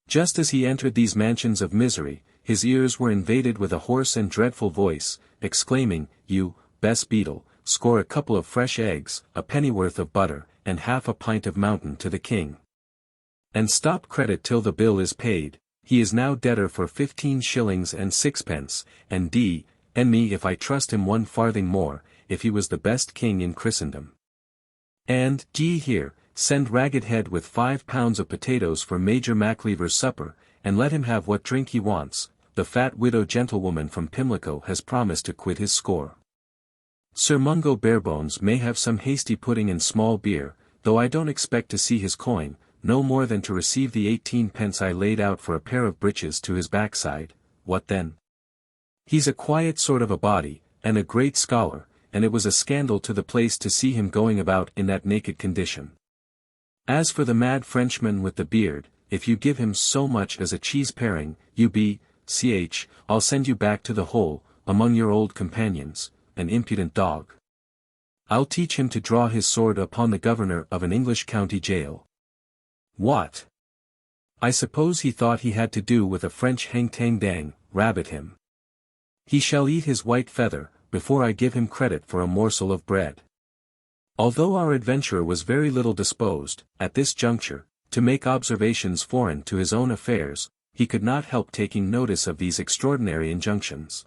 Just as he entered these mansions of misery, his ears were invaded with a hoarse and dreadful voice, exclaiming, "You, Bess Beadle, score a couple of fresh eggs, a pennyworth of butter, and half a pint of mountain to the king. And stop credit till the bill is paid, he is now debtor for 15 shillings and 6pence, and d—n me if I trust him 1 farthing more, if he was the best king in Christendom. And, d'ye hear, send Ragged Head with 5 pounds of potatoes for Major Macleaver's supper, and let him have what drink he wants, the fat widow gentlewoman from Pimlico has promised to quit his score. Sir Mungo Barebones may have some hasty pudding and small beer, though I don't expect to see his coin, no more than to receive the 18 pence I laid out for a pair of breeches to his backside. What then? He's a quiet sort of a body, and a great scholar, and it was a scandal to the place to see him going about in that naked condition. As for the mad Frenchman with the beard, if you give him so much as a cheese paring, I'll send you back to the hole, among your old companions, an impudent dog. I'll teach him to draw his sword upon the governor of an English county jail. What? I suppose he thought he had to do with a French hang-tang-dang, rabbit him. He shall eat his white feather, before I give him credit for a morsel of bread." Although our adventurer was very little disposed, at this juncture, to make observations foreign to his own affairs, he could not help taking notice of these extraordinary injunctions.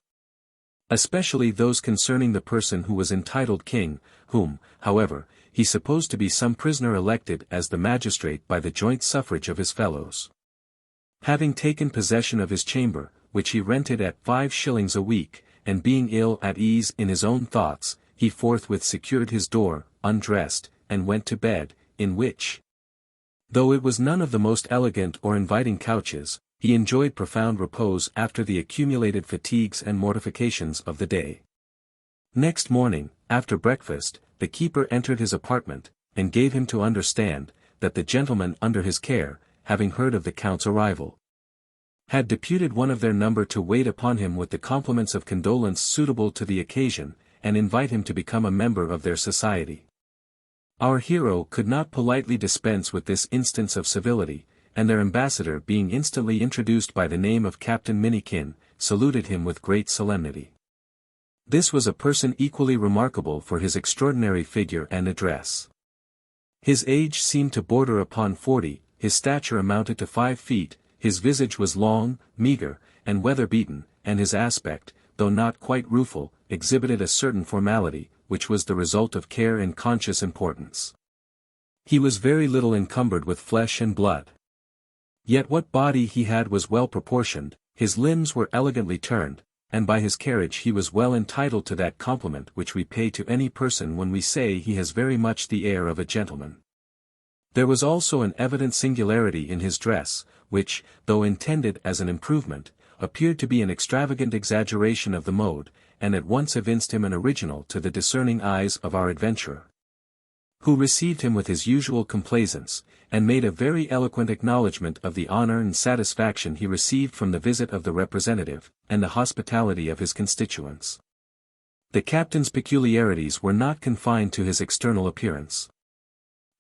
Especially those concerning the person who was entitled king, whom, however, he supposed to be some prisoner elected as the magistrate by the joint suffrage of his fellows. Having taken possession of his chamber, which he rented at 5 shillings a week, and being ill at ease in his own thoughts, he forthwith secured his door, undressed, and went to bed, in which, though it was none of the most elegant or inviting couches, he enjoyed profound repose after the accumulated fatigues and mortifications of the day. Next morning, after breakfast, the keeper entered his apartment, and gave him to understand, that the gentleman under his care, having heard of the Count's arrival, had deputed one of their number to wait upon him with the compliments of condolence suitable to the occasion, and invite him to become a member of their society. Our hero could not politely dispense with this instance of civility, and their ambassador being instantly introduced by the name of Captain Minikin, saluted him with great solemnity. This was a person equally remarkable for his extraordinary figure and address. His age seemed to border upon 40, his stature amounted to 5 feet, his visage was long, meagre, and weather-beaten, and his aspect, though not quite rueful, exhibited a certain formality, which was the result of care and conscious importance. He was very little encumbered with flesh and blood. Yet what body he had was well proportioned, his limbs were elegantly turned, and by his carriage he was well entitled to that compliment which we pay to any person when we say he has very much the air of a gentleman. There was also an evident singularity in his dress, which, though intended as an improvement, appeared to be an extravagant exaggeration of the mode, and at once evinced him an original to the discerning eyes of our adventurer, who received him with his usual complaisance, and made a very eloquent acknowledgment of the honor and satisfaction he received from the visit of the representative, and the hospitality of his constituents. The captain's peculiarities were not confined to his external appearance.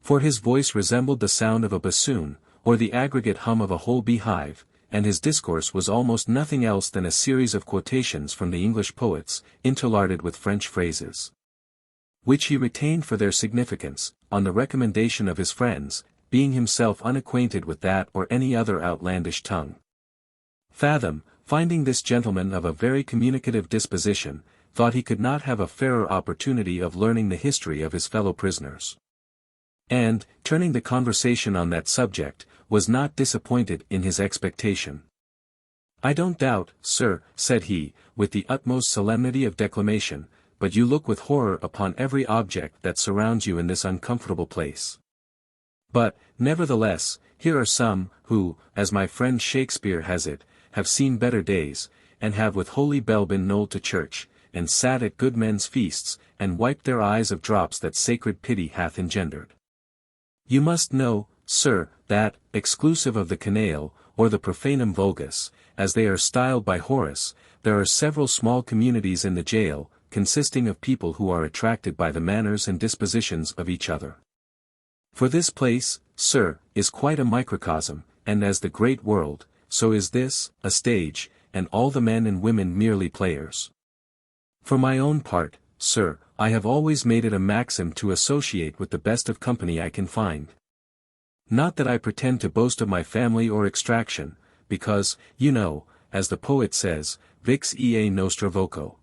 For his voice resembled the sound of a bassoon, or the aggregate hum of a whole beehive, and his discourse was almost nothing else than a series of quotations from the English poets, interlarded with French phrases. which he retained for their significance, on the recommendation of his friends, being himself unacquainted with that or any other outlandish tongue. Fathom, finding this gentleman of a very communicative disposition, thought he could not have a fairer opportunity of learning the history of his fellow prisoners. And, turning the conversation on that subject, was not disappointed in his expectation. "I don't doubt, sir," said he, with the utmost solemnity of declamation, "but you look with horror upon every object that surrounds you in this uncomfortable place. But, nevertheless, here are some, who, as my friend Shakespeare has it, have seen better days, and have with holy bell been knolled to church, and sat at good men's feasts, and wiped their eyes of drops that sacred pity hath engendered. You must know, sir, that, exclusive of the canaille, or the profanum vulgus, as they are styled by Horace, there are several small communities in the jail, consisting of people who are attracted by the manners and dispositions of each other. For this place, sir, is quite a microcosm, and as the great world, so is this, a stage, and all the men and women merely players. For my own part, sir, I have always made it a maxim to associate with the best of company I can find. Not that I pretend to boast of my family or extraction, because, you know, as the poet says, vix ea nostra voco.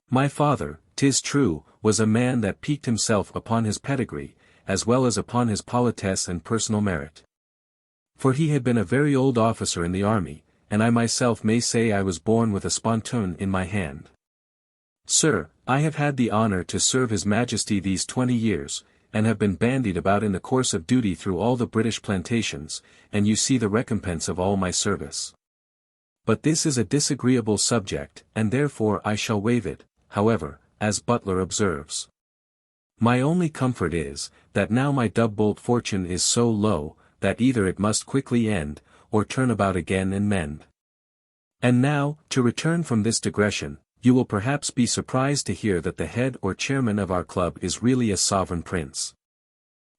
My father, 'tis true, was a man that piqued himself upon his pedigree, as well as upon his politesse and personal merit. For he had been a very old officer in the army, and I myself may say I was born with a spontoon in my hand. Sir, I have had the honor to serve His Majesty these 20 years, and have been bandied about in the course of duty through all the British plantations, and you see the recompense of all my service. But this is a disagreeable subject, and therefore I shall waive it, however, as Butler observes. My only comfort is, that now my dub-bolt fortune is so low, that either it must quickly end, or turn about again and mend. And now, to return from this digression, you will perhaps be surprised to hear that the head or chairman of our club is really a sovereign prince.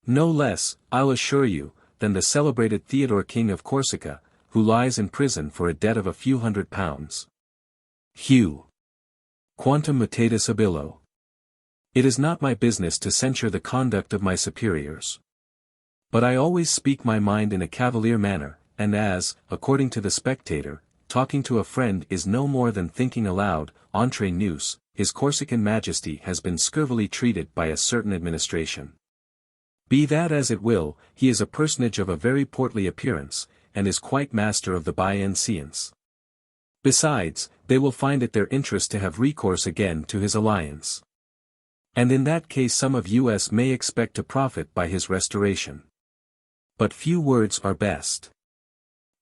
No less, I'll assure you, than the celebrated Theodore King of Corsica, who lies in prison for a debt of a few £100. Hugh. Quantum mutatis ab illo. It is not my business to censure the conduct of my superiors. But I always speak my mind in a cavalier manner, and as, according to the Spectator, talking to a friend is no more than thinking aloud, entre nous, His Corsican Majesty has been scurvily treated by a certain administration. Be that as it will, he is a personage of a very portly appearance, and is quite master of the bienséance. Besides, they will find it their interest to have recourse again to his alliance. And in that case some of us may expect to profit by his restoration. But few words are best.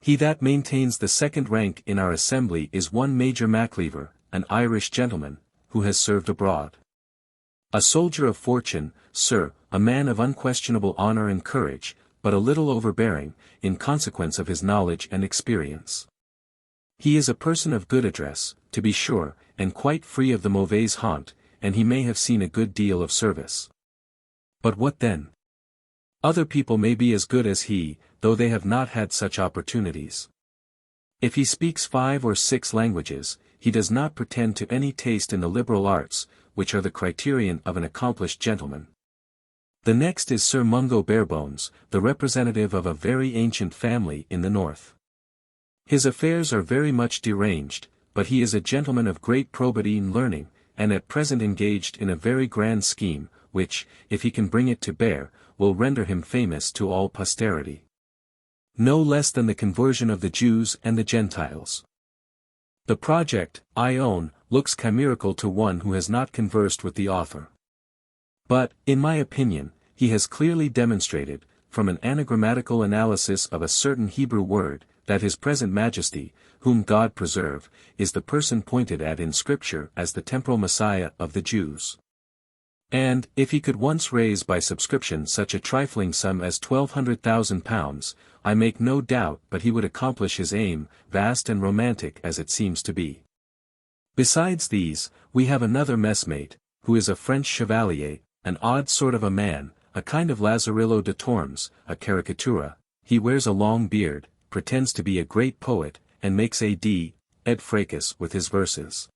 He that maintains the second rank in our assembly is one Major Macleaver, an Irish gentleman, who has served abroad. A soldier of fortune, sir, a man of unquestionable honor and courage, but a little overbearing, in consequence of his knowledge and experience. He is a person of good address, to be sure, and quite free of the mauvaise honte, and he may have seen a good deal of service. But what then? Other people may be as good as he, though they have not had such opportunities. If he speaks 5 or 6 languages, he does not pretend to any taste in the liberal arts, which are the criterion of an accomplished gentleman. The next is Sir Mungo Barebones, the representative of a very ancient family in the north. His affairs are very much deranged, but he is a gentleman of great probity and learning, and at present engaged in a very grand scheme, which, if he can bring it to bear, will render him famous to all posterity. No less than the conversion of the Jews and the Gentiles. The project, I own, looks chimerical to one who has not conversed with the author. But, in my opinion, he has clearly demonstrated, from an anagrammatical analysis of a certain Hebrew word, that His present Majesty, whom God preserve, is the person pointed at in Scripture as the temporal Messiah of the Jews. And, if he could once raise by subscription such a trifling sum as £1,200,000, I make no doubt but he would accomplish his aim, vast and romantic as it seems to be. Besides these, we have another messmate, who is a French chevalier, an odd sort of a man, a kind of Lazarillo de Tormes, a caricatura. He wears a long beard, pretends to be a great poet, and makes ed fracas with his verses.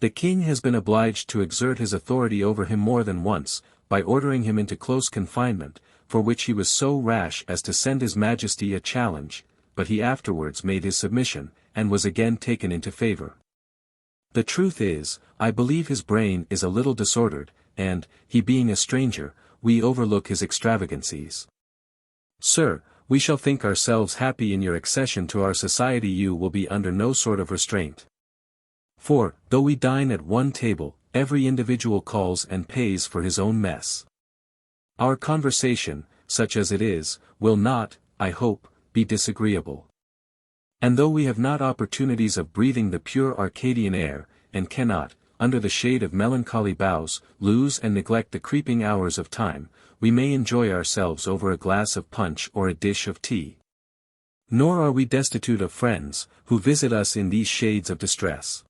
The king has been obliged to exert his authority over him more than once, by ordering him into close confinement, for which he was so rash as to send his majesty a challenge, but he afterwards made his submission, and was again taken into favour. The truth is, I believe his brain is a little disordered, and, he being a stranger, we overlook his extravagancies. Sir, we shall think ourselves happy in your accession to our society. You will be under no sort of restraint. For, though we dine at one table, every individual calls and pays for his own mess. Our conversation, such as it is, will not, I hope, be disagreeable. And though we have not opportunities of breathing the pure Arcadian air, and cannot, under the shade of melancholy boughs, lose and neglect the creeping hours of time, we may enjoy ourselves over a glass of punch or a dish of tea. Nor are we destitute of friends, who visit us in these shades of distress.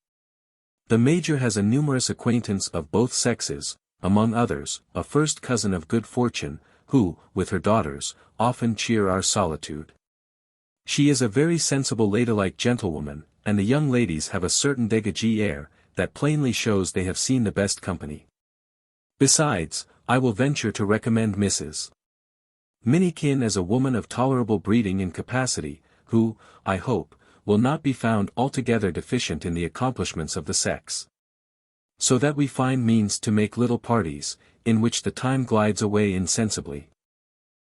The Major has a numerous acquaintance of both sexes, among others, a first cousin of good fortune, who, with her daughters, often cheer our solitude. She is a very sensible ladylike gentlewoman, and the young ladies have a certain dégagé air, that plainly shows they have seen the best company. Besides, I will venture to recommend Mrs. Minikin as a woman of tolerable breeding and capacity, who, I hope, will not be found altogether deficient in the accomplishments of the sex. So that we find means to make little parties, in which the time glides away insensibly.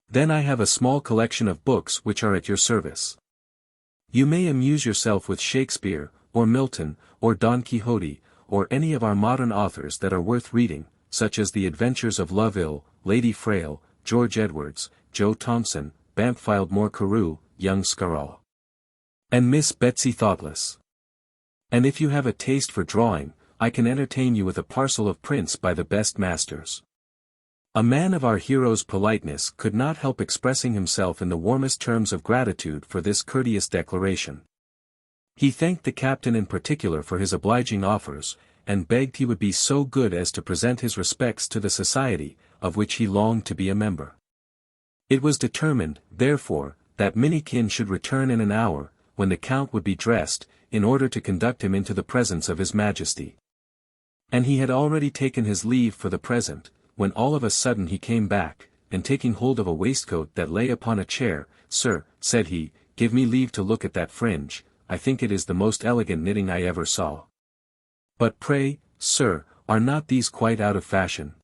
Then I have a small collection of books which are at your service. You may amuse yourself with Shakespeare, or Milton, or Don Quixote, or any of our modern authors that are worth reading, such as The Adventures of Loveville, Lady Frail, George Edwards, Joe Thompson, Bampfylde Moore Carew, Young Scarroll, and Miss Betsy Thoughtless. And if you have a taste for drawing, I can entertain you with a parcel of prints by the best masters. A man of our hero's politeness could not help expressing himself in the warmest terms of gratitude for this courteous declaration. He thanked the captain in particular for his obliging offers, and begged he would be so good as to present his respects to the society, of which he longed to be a member. It was determined, therefore, that Minikin should return in an hour, when the count would be dressed, in order to conduct him into the presence of his majesty. And he had already taken his leave for the present, when all of a sudden he came back, and taking hold of a waistcoat that lay upon a chair, "Sir," said he, "give me leave to look at that fringe, I think it is the most elegant knitting I ever saw. But pray, sir, are not these quite out of fashion?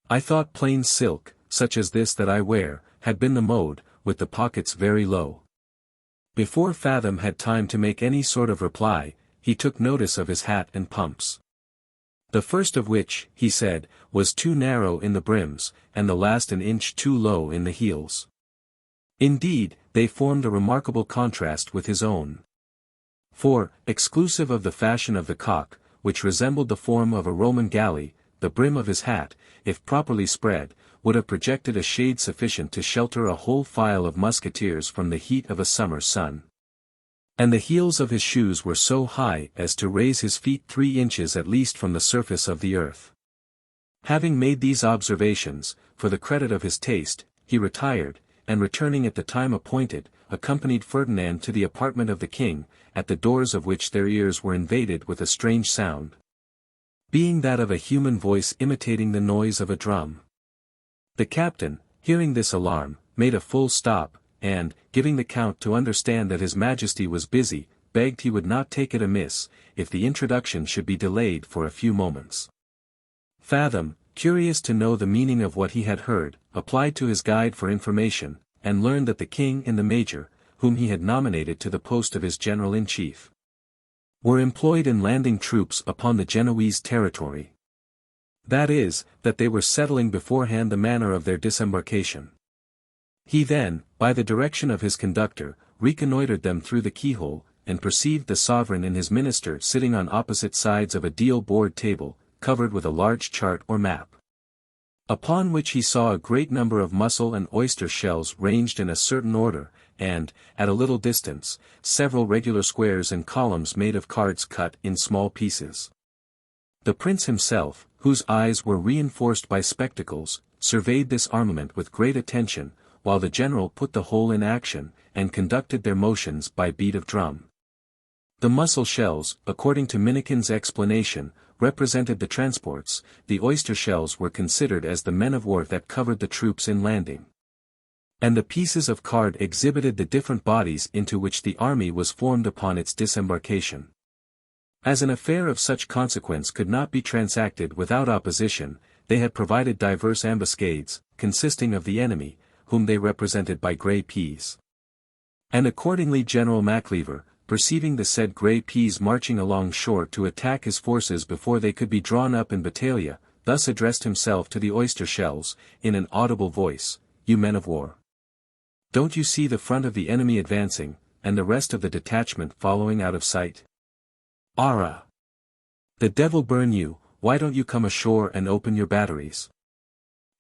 I thought plain silk, such as this that I wear, had been the mode, with the pockets very low." Before Fathom had time to make any sort of reply, he took notice of his hat and pumps. The first of which, he said, was too narrow in the brims, and the last an inch too low in the heels. Indeed, they formed a remarkable contrast with his own. For, exclusive of the fashion of the cock, which resembled the form of a Roman galley, the brim of his hat, if properly spread, would have projected a shade sufficient to shelter a whole file of musketeers from the heat of a summer sun. And the heels of his shoes were so high as to raise his feet 3 inches at least from the surface of the earth. Having made these observations, for the credit of his taste, he retired, and returning at the time appointed, accompanied Ferdinand to the apartment of the king, at the doors of which their ears were invaded with a strange sound, being that of a human voice imitating the noise of a drum. The captain, hearing this alarm, made a full stop, and, giving the count to understand that his majesty was busy, begged he would not take it amiss, if the introduction should be delayed for a few moments. Fathom, curious to know the meaning of what he had heard, applied to his guide for information, and learned that the king and the major, whom he had nominated to the post of his general-in-chief, were employed in landing troops upon the Genoese territory. That is, that they were settling beforehand the manner of their disembarkation. He then, by the direction of his conductor, reconnoitred them through the keyhole, and perceived the sovereign and his minister sitting on opposite sides of a deal board table, covered with a large chart or map, upon which he saw a great number of mussel and oyster shells ranged in a certain order, and, at a little distance, several regular squares and columns made of cards cut in small pieces. The prince himself, whose eyes were reinforced by spectacles, surveyed this armament with great attention, while the general put the whole in action, and conducted their motions by beat of drum. The mussel shells, according to Minikin's explanation, represented the transports. The oyster shells were considered as the men of war that covered the troops in landing. And the pieces of card exhibited the different bodies into which the army was formed upon its disembarkation. As an affair of such consequence could not be transacted without opposition, they had provided diverse ambuscades, consisting of the enemy, whom they represented by grey peas. And accordingly General Macleaver, perceiving the said grey peas marching along shore to attack his forces before they could be drawn up in battalia, thus addressed himself to the oyster shells, in an audible voice, "You men of war. Don't you see the front of the enemy advancing, and the rest of the detachment following out of sight? Arrah! The devil burn you, why don't you come ashore and open your batteries?"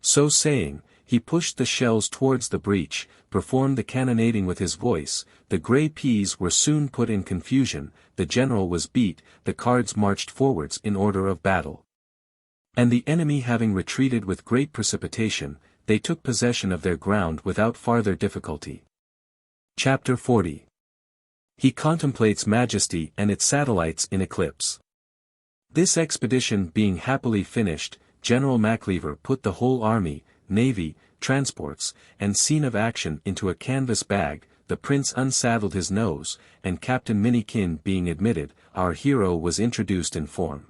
So saying, he pushed the shells towards the breach, performed the cannonading with his voice, the grey peas were soon put in confusion, the general was beat, the cards marched forwards in order of battle. And the enemy having retreated with great precipitation, they took possession of their ground without farther difficulty. Chapter 40. He contemplates majesty and its satellites in eclipse. This expedition being happily finished, General Macleaver put the whole army, navy, transports, and scene of action into a canvas bag, the prince unsaddled his nose, and Captain Minikin being admitted, our hero was introduced in form.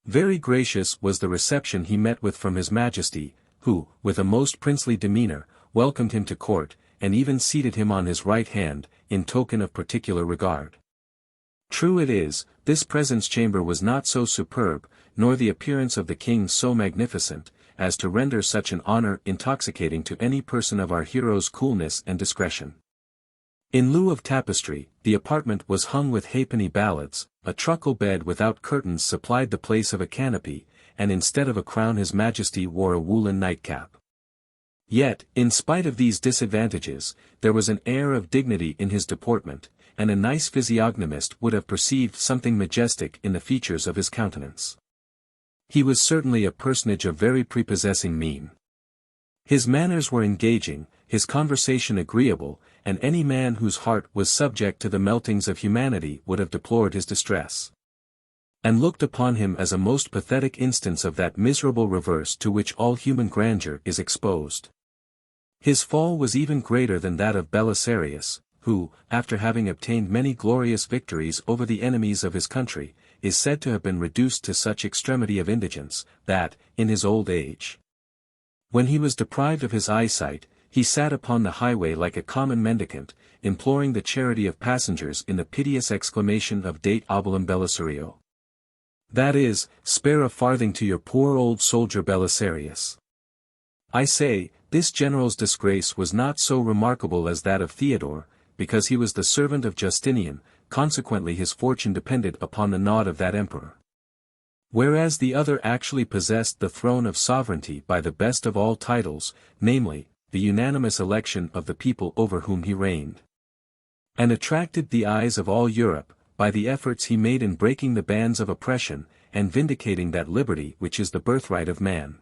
Very gracious was the reception he met with from his majesty, who, with a most princely demeanour, welcomed him to court, and even seated him on his right hand, in token of particular regard. True it is, this presence chamber was not so superb, nor the appearance of the king so magnificent, as to render such an honour intoxicating to any person of our hero's coolness and discretion. In lieu of tapestry, the apartment was hung with halfpenny ballads, a truckle bed without curtains supplied the place of a canopy, and instead of a crown his majesty wore a woolen nightcap. Yet, in spite of these disadvantages, there was an air of dignity in his deportment, and a nice physiognomist would have perceived something majestic in the features of his countenance. He was certainly a personage of very prepossessing mien. His manners were engaging, his conversation agreeable, and any man whose heart was subject to the meltings of humanity would have deplored his distress, and looked upon him as a most pathetic instance of that miserable reverse to which all human grandeur is exposed. His fall was even greater than that of Belisarius, who, after having obtained many glorious victories over the enemies of his country, is said to have been reduced to such extremity of indigence, that, in his old age, when he was deprived of his eyesight, he sat upon the highway like a common mendicant, imploring the charity of passengers in the piteous exclamation of Date obolum Belisario. That is, spare a farthing to your poor old soldier Belisarius. I say, this general's disgrace was not so remarkable as that of Theodore, because he was the servant of Justinian, consequently his fortune depended upon the nod of that emperor. Whereas the other actually possessed the throne of sovereignty by the best of all titles, namely, the unanimous election of the people over whom he reigned, and attracted the eyes of all Europe, by the efforts he made in breaking the bands of oppression, and vindicating that liberty which is the birthright of man.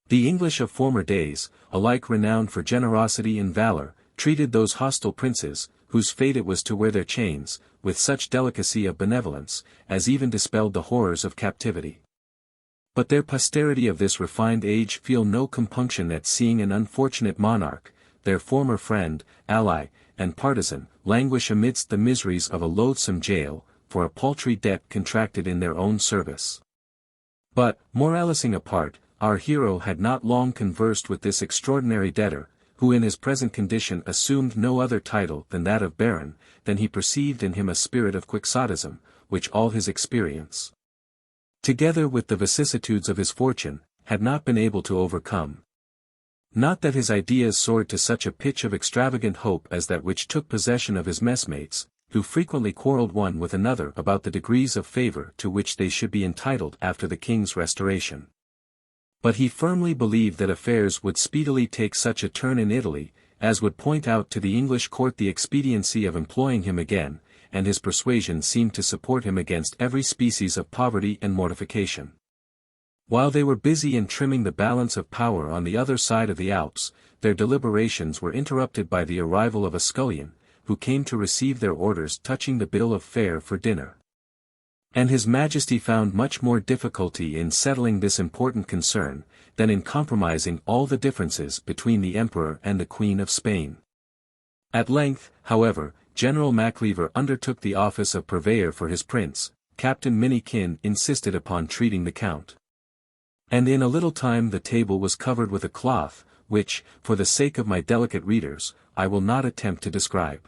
The English of former days, alike renowned for generosity and valour, treated those hostile princes, whose fate it was to wear their chains, with such delicacy of benevolence, as even dispelled the horrors of captivity. But their posterity of this refined age feel no compunction at seeing an unfortunate monarch, their former friend, ally, and partisan, languish amidst the miseries of a loathsome jail, for a paltry debt contracted in their own service. But, moralising apart, our hero had not long conversed with this extraordinary debtor, who in his present condition assumed no other title than that of baron, than he perceived in him a spirit of quixotism, which all his experience, together with the vicissitudes of his fortune, had not been able to overcome. Not that his ideas soared to such a pitch of extravagant hope as that which took possession of his messmates, who frequently quarrelled one with another about the degrees of favour to which they should be entitled after the king's restoration. But he firmly believed that affairs would speedily take such a turn in Italy, as would point out to the English court the expediency of employing him again, and his persuasion seemed to support him against every species of poverty and mortification. While they were busy in trimming the balance of power on the other side of the Alps, their deliberations were interrupted by the arrival of a scullion, who came to receive their orders touching the bill of fare for dinner. And His Majesty found much more difficulty in settling this important concern, than in compromising all the differences between the Emperor and the Queen of Spain. At length, however, General Macleaver undertook the office of purveyor for his prince. Captain Minikin insisted upon treating the Count. And in a little time the table was covered with a cloth, which, for the sake of my delicate readers, I will not attempt to describe.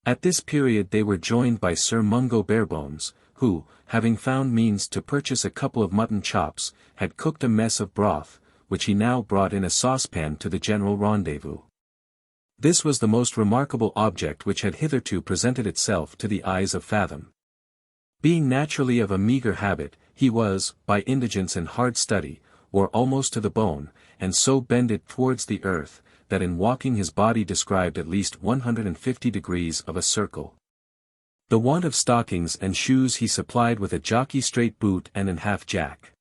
At this period they were joined by Sir Mungo Barebones, who, having found means to purchase a couple of mutton chops, had cooked a mess of broth, which he now brought in a saucepan to the general rendezvous. This was the most remarkable object which had hitherto presented itself to the eyes of Fathom. Being naturally of a meagre habit, he was, by indigence and hard study, wore almost to the bone, and so bended towards the earth, that in walking his body described at least 150 degrees of a circle. The want of stockings and shoes he supplied with a jockey-straight boot and an half-jack.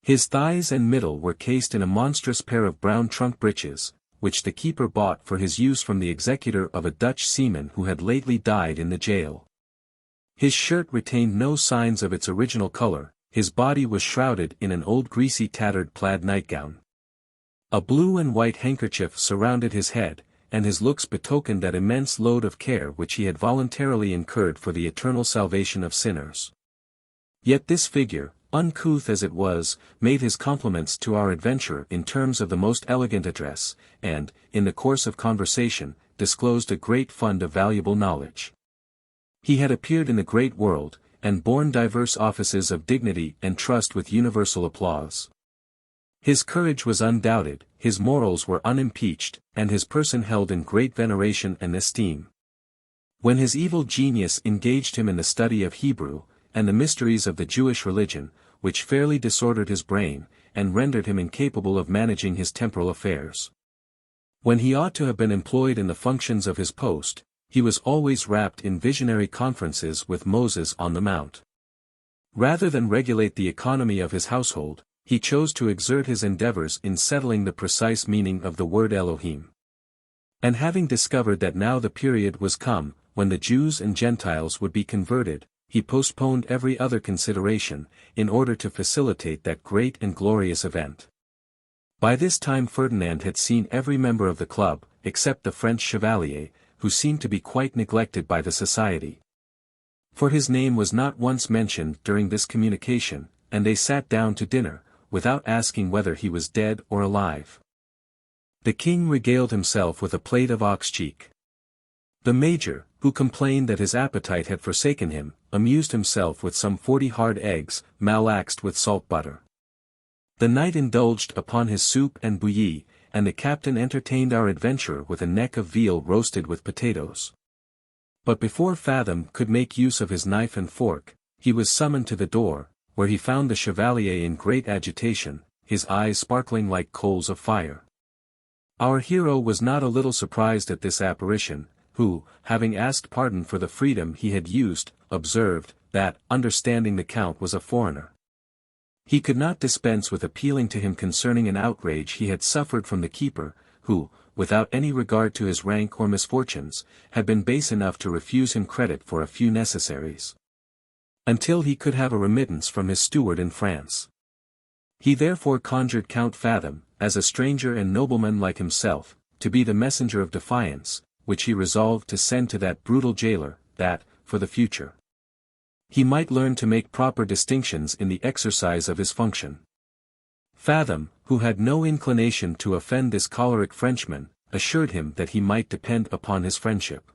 His thighs and middle were cased in a monstrous pair of brown trunk breeches, which the keeper bought for his use from the executor of a Dutch seaman who had lately died in the jail. His shirt retained no signs of its original color, his body was shrouded in an old greasy tattered plaid nightgown. A blue and white handkerchief surrounded his head, and his looks betokened that immense load of care which he had voluntarily incurred for the eternal salvation of sinners. Yet this figure, uncouth as it was, made his compliments to our adventurer in terms of the most elegant address, and, in the course of conversation, disclosed a great fund of valuable knowledge. He had appeared in the great world, and borne diverse offices of dignity and trust with universal applause. His courage was undoubted, his morals were unimpeached, and his person held in great veneration and esteem. When his evil genius engaged him in the study of Hebrew, and the mysteries of the Jewish religion, which fairly disordered his brain, and rendered him incapable of managing his temporal affairs. When he ought to have been employed in the functions of his post, he was always wrapped in visionary conferences with Moses on the Mount. Rather than regulate the economy of his household, he chose to exert his endeavors in settling the precise meaning of the word Elohim. And having discovered that now the period was come, when the Jews and Gentiles would be converted, he postponed every other consideration, in order to facilitate that great and glorious event. By this time Ferdinand had seen every member of the club, except the French chevalier, who seemed to be quite neglected by the society. For his name was not once mentioned during this communication, and they sat down to dinner, without asking whether he was dead or alive. The king regaled himself with a plate of ox cheek. The major, who complained that his appetite had forsaken him, amused himself with some 40 hard eggs, malaxed with salt butter. The knight indulged upon his soup and bouillie, and the captain entertained our adventurer with a neck of veal roasted with potatoes. But before Fathom could make use of his knife and fork, he was summoned to the door, where he found the chevalier in great agitation, his eyes sparkling like coals of fire. Our hero was not a little surprised at this apparition, who, having asked pardon for the freedom he had used, observed, that, understanding the Count was a foreigner, he could not dispense with appealing to him concerning an outrage he had suffered from the keeper, who, without any regard to his rank or misfortunes, had been base enough to refuse him credit for a few necessaries, until he could have a remittance from his steward in France. He therefore conjured Count Fathom, as a stranger and nobleman like himself, to be the messenger of defiance, which he resolved to send to that brutal jailer, that, for the future, he might learn to make proper distinctions in the exercise of his function. Fathom, who had no inclination to offend this choleric Frenchman, assured him that he might depend upon his friendship,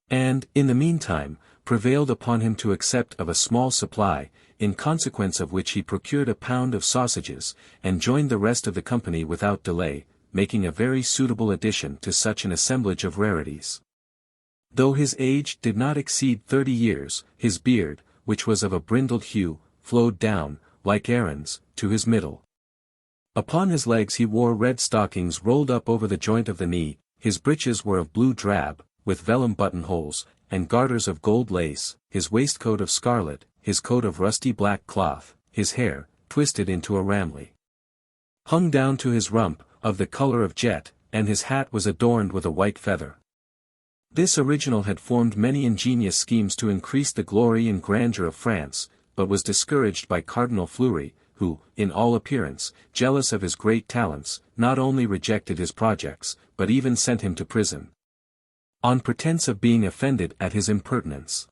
and, in the meantime, prevailed upon him to accept of a small supply, in consequence of which he procured a pound of sausages, and joined the rest of the company without delay, making a very suitable addition to such an assemblage of rarities. Though his age did not exceed 30 years, his beard, which was of a brindled hue, flowed down, like Aaron's, to his middle. Upon his legs he wore red stockings rolled up over the joint of the knee, his breeches were of blue drab, with vellum buttonholes, and garters of gold lace, his waistcoat of scarlet, his coat of rusty black cloth, his hair, twisted into a ramley, hung down to his rump, of the color of jet, and his hat was adorned with a white feather. This original had formed many ingenious schemes to increase the glory and grandeur of France, but was discouraged by Cardinal Fleury, who, in all appearance, jealous of his great talents, not only rejected his projects, but even sent him to prison, on pretense of being offended at his impertinence.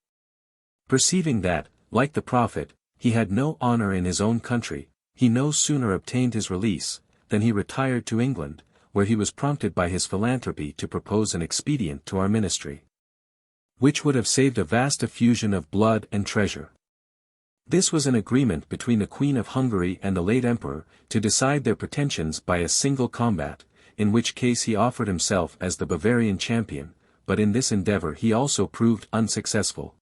Perceiving that, like the prophet, he had no honor in his own country, he no sooner obtained his release, than he retired to England, where he was prompted by his philanthropy to propose an expedient to our ministry, which would have saved a vast effusion of blood and treasure. This was an agreement between the Queen of Hungary and the late Emperor, to decide their pretensions by a single combat, in which case he offered himself as the Bavarian champion, but in this endeavor he also proved unsuccessful.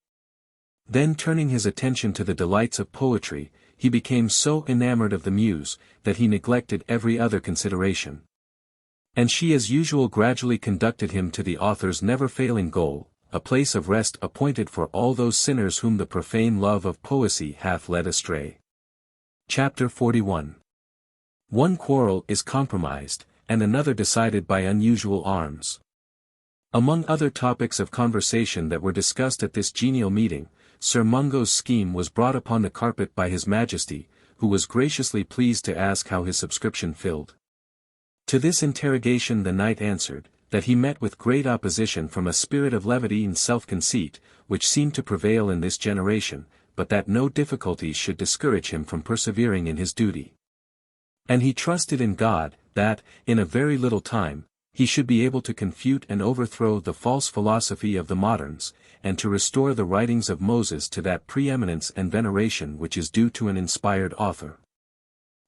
Then turning his attention to the delights of poetry, he became so enamored of the muse, that he neglected every other consideration. And she as usual gradually conducted him to the author's never-failing goal, a place of rest appointed for all those sinners whom the profane love of poesy hath led astray. Chapter 41. One quarrel is compromised, and another decided by unusual arms. Among other topics of conversation that were discussed at this genial meeting, Sir Mungo's scheme was brought upon the carpet by His Majesty, who was graciously pleased to ask how his subscription filled. To this interrogation the knight answered, that he met with great opposition from a spirit of levity and self-conceit, which seemed to prevail in this generation, but that no difficulties should discourage him from persevering in his duty. And he trusted in God, that, in a very little time, he should be able to confute and overthrow the false philosophy of the moderns, and to restore the writings of Moses to that preeminence and veneration which is due to an inspired author.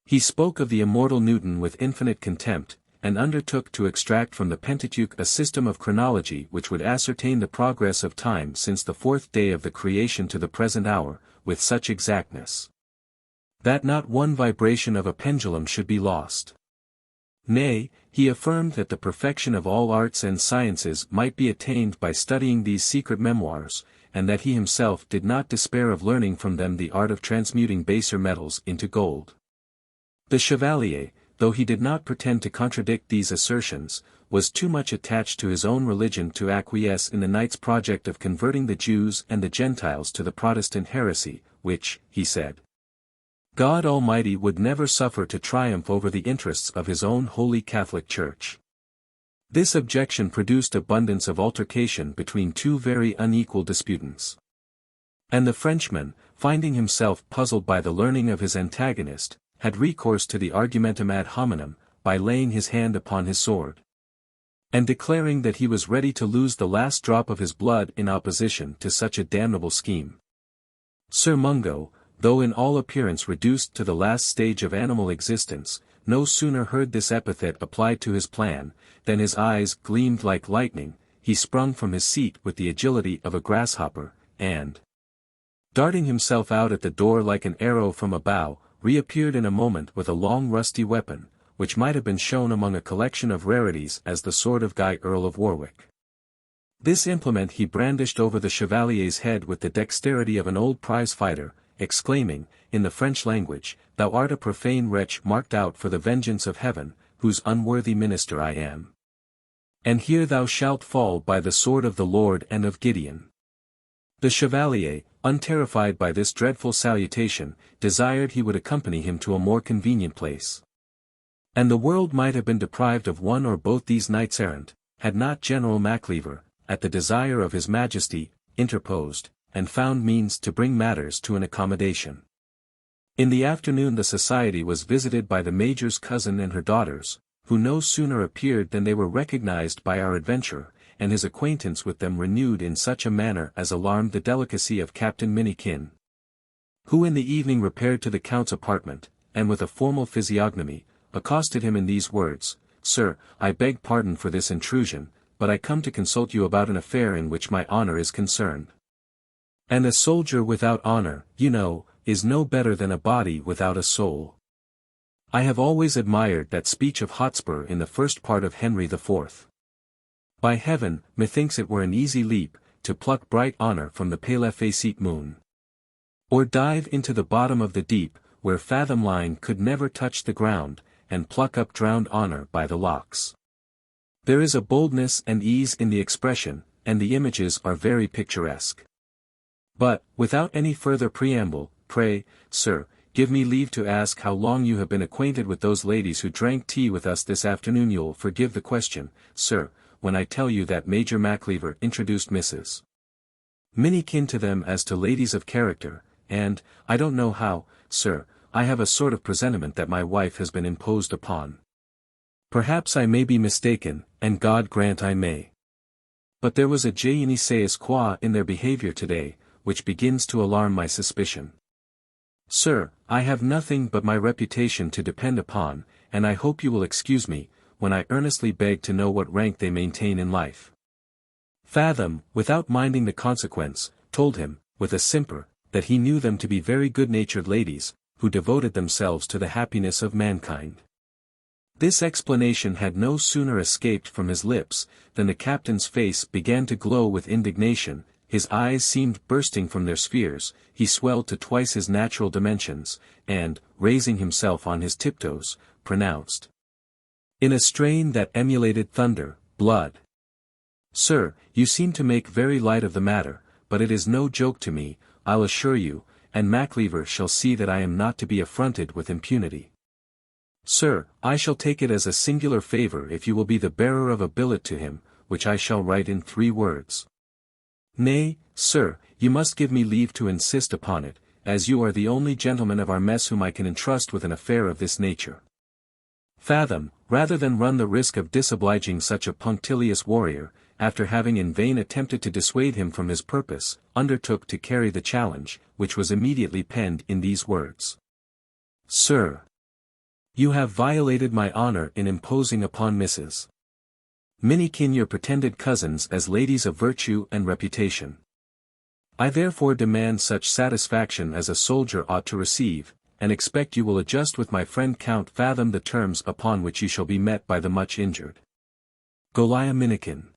He spoke of the immortal Newton with infinite contempt, and undertook to extract from the Pentateuch a system of chronology which would ascertain the progress of time since the fourth day of the creation to the present hour, with such exactness that not one vibration of a pendulum should be lost. Nay, he affirmed that the perfection of all arts and sciences might be attained by studying these secret memoirs, and that he himself did not despair of learning from them the art of transmuting baser metals into gold. The Chevalier, though he did not pretend to contradict these assertions, was too much attached to his own religion to acquiesce in the knight's project of converting the Jews and the Gentiles to the Protestant heresy, which, he said, God Almighty would never suffer to triumph over the interests of his own holy Catholic Church. This objection produced abundance of altercation between two very unequal disputants. And the Frenchman, finding himself puzzled by the learning of his antagonist, had recourse to the argumentum ad hominem, by laying his hand upon his sword, and declaring that he was ready to lose the last drop of his blood in opposition to such a damnable scheme. Sir Mungo, though in all appearance reduced to the last stage of animal existence, no sooner heard this epithet applied to his plan, than his eyes gleamed like lightning, he sprung from his seat with the agility of a grasshopper, and, darting himself out at the door like an arrow from a bow, reappeared in a moment with a long rusty weapon, which might have been shown among a collection of rarities as the sword of Guy Earl of Warwick. This implement he brandished over the Chevalier's head with the dexterity of an old prize-fighter, exclaiming, in the French language, "Thou art a profane wretch marked out for the vengeance of heaven, whose unworthy minister I am. And here thou shalt fall by the sword of the Lord and of Gideon." The Chevalier, unterrified by this dreadful salutation, desired he would accompany him to a more convenient place. And the world might have been deprived of one or both these knights-errant, had not General Macleaver, at the desire of His Majesty, interposed, and found means to bring matters to an accommodation. In the afternoon the society was visited by the Major's cousin and her daughters, who no sooner appeared than they were recognized by our adventurer, and his acquaintance with them renewed in such a manner as alarmed the delicacy of Captain Minikin, who in the evening repaired to the Count's apartment, and with a formal physiognomy, accosted him in these words: "Sir, I beg pardon for this intrusion, but I come to consult you about an affair in which my honor is concerned. And a soldier without honor, you know, is no better than a body without a soul. I have always admired that speech of Hotspur in the first part of Henry IV. By heaven, methinks it were an easy leap, to pluck bright honor from the pale effacite moon, or dive into the bottom of the deep, where fathom line could never touch the ground, and pluck up drowned honor by the locks. There is a boldness and ease in the expression, and the images are very picturesque. But, without any further preamble, pray, sir, give me leave to ask how long you have been acquainted with those ladies who drank tea with us this afternoon. You'll forgive the question, sir, when I tell you that Major Macleaver introduced Mrs. Minikin to them as to ladies of character, and, I don't know how, sir, I have a sort of presentiment that my wife has been imposed upon. Perhaps I may be mistaken, and God grant I may. But there was a je ne sais quoi in their behavior today, which begins to alarm my suspicion. Sir, I have nothing but my reputation to depend upon, and I hope you will excuse me, when I earnestly beg to know what rank they maintain in life. Fathom, without minding the consequence, told him, with a simper, that he knew them to be very good-natured ladies, who devoted themselves to the happiness of mankind. This explanation had no sooner escaped from his lips, than the captain's face began to glow with indignation, his eyes seemed bursting from their spheres, he swelled to twice his natural dimensions, and, raising himself on his tiptoes, pronounced, in a strain that emulated thunder, blood. Sir, you seem to make very light of the matter, but it is no joke to me, I'll assure you, and Macleaver shall see that I am not to be affronted with impunity. Sir, I shall take it as a singular favor if you will be the bearer of a billet to him, which I shall write in 3 words. Nay, sir, you must give me leave to insist upon it, as you are the only gentleman of our mess whom I can entrust with an affair of this nature. Fathom, rather than run the risk of disobliging such a punctilious warrior, after having in vain attempted to dissuade him from his purpose, undertook to carry the challenge, which was immediately penned in these words. Sir, you have violated my honor in imposing upon Mrs. Minikin your pretended cousins as ladies of virtue and reputation. I therefore demand such satisfaction as a soldier ought to receive, and expect you will adjust with my friend Count Fathom the terms upon which you shall be met by the much injured Goliah Minikin.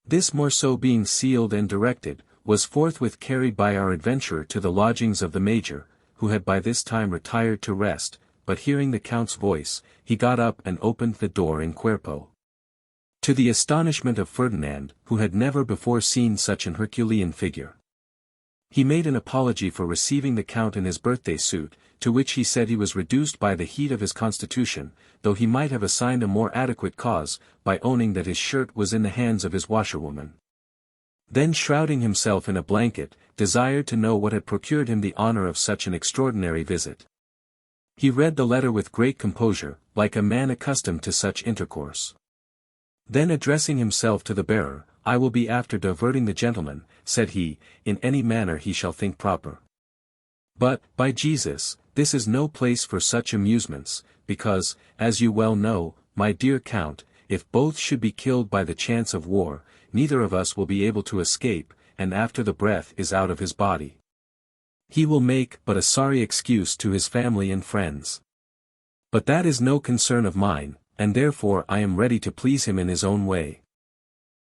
This morceau being sealed and directed, was forthwith carried by our adventurer to the lodgings of the Major, who had by this time retired to rest, but hearing the Count's voice, he got up and opened the door in cuerpo. To the astonishment of Ferdinand, who had never before seen such an Herculean figure. He made an apology for receiving the Count in his birthday suit, to which he said he was reduced by the heat of his constitution, though he might have assigned a more adequate cause, by owning that his shirt was in the hands of his washerwoman. Then shrouding himself in a blanket, desired to know what had procured him the honor of such an extraordinary visit. He read the letter with great composure, like a man accustomed to such intercourse. Then addressing himself to the bearer, I will be after diverting the gentleman, said he, in any manner he shall think proper. But, by Jesus, this is no place for such amusements, because, as you well know, my dear Count, if both should be killed by the chance of war, neither of us will be able to escape, and after the breath is out of his body, he will make but a sorry excuse to his family and friends. But that is no concern of mine, and therefore I am ready to please him in his own way.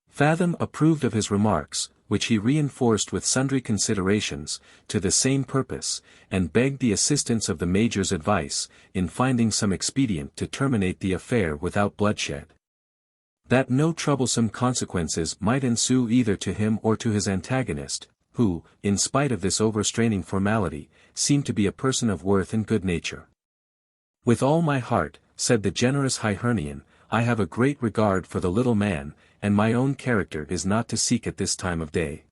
Fathom approved of his remarks, which he reinforced with sundry considerations, to the same purpose, and begged the assistance of the Major's advice, in finding some expedient to terminate the affair without bloodshed. That no troublesome consequences might ensue either to him or to his antagonist, who, in spite of this overstraining formality, seemed to be a person of worth and good nature. With all my heart, said the generous Hibernian, I have a great regard for the little man, and my own character is not to seek at this time of day.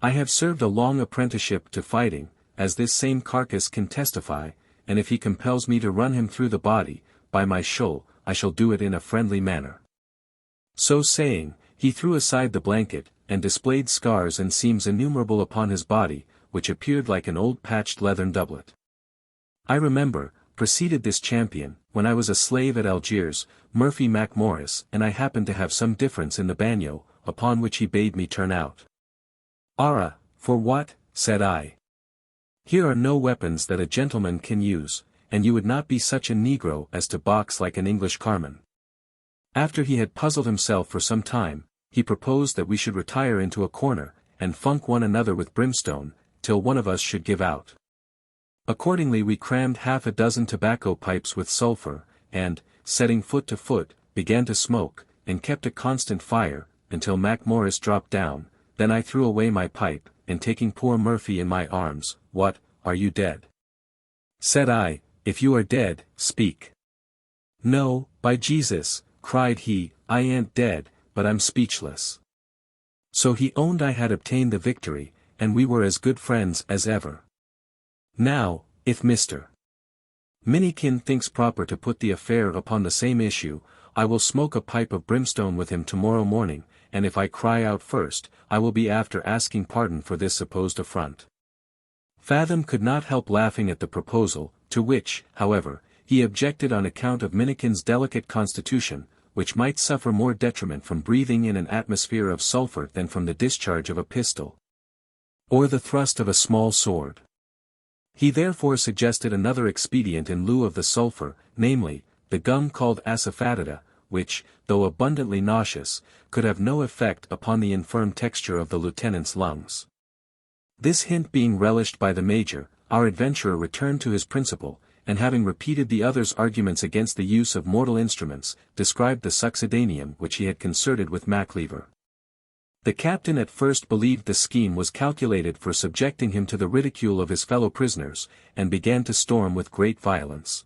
I have served a long apprenticeship to fighting, as this same carcass can testify, and if he compels me to run him through the body, by my shoal, I shall do it in a friendly manner. So saying, he threw aside the blanket, and displayed scars and seams innumerable upon his body, which appeared like an old patched leathern doublet. I remember, proceeded this champion, when I was a slave at Algiers, Murphy Macmorris and I happened to have some difference in the bagnio, upon which he bade me turn out. Arrah, for what, said I. Here are no weapons that a gentleman can use, and you would not be such a negro as to box like an English carman. After he had puzzled himself for some time, he proposed that we should retire into a corner, and funk one another with brimstone, till one of us should give out. Accordingly we crammed 6 tobacco pipes with sulphur, and, setting foot to foot, began to smoke, and kept a constant fire, until Mac Morris dropped down, then I threw away my pipe, and taking poor Murphy in my arms, "What, are you dead?" said I. "If you are dead, speak." "No, by Jesus," cried he, "I ain't dead, but I'm speechless." So he owned I had obtained the victory, and we were as good friends as ever. Now, if Mr. Minikin thinks proper to put the affair upon the same issue, I will smoke a pipe of brimstone with him tomorrow morning, and if I cry out first, I will be after asking pardon for this supposed affront. Fathom could not help laughing at the proposal, to which, however, he objected on account of Minikin's delicate constitution, which might suffer more detriment from breathing in an atmosphere of sulphur than from the discharge of a pistol, or the thrust of a small sword. He therefore suggested another expedient in lieu of the sulphur, namely, the gum called asafoetida, which, though abundantly nauseous, could have no effect upon the infirm texture of the lieutenant's lungs. This hint being relished by the major, our adventurer returned to his principal, and having repeated the other's arguments against the use of mortal instruments, described the succedaneum which he had concerted with Macleaver. The captain at first believed the scheme was calculated for subjecting him to the ridicule of his fellow prisoners, and began to storm with great violence.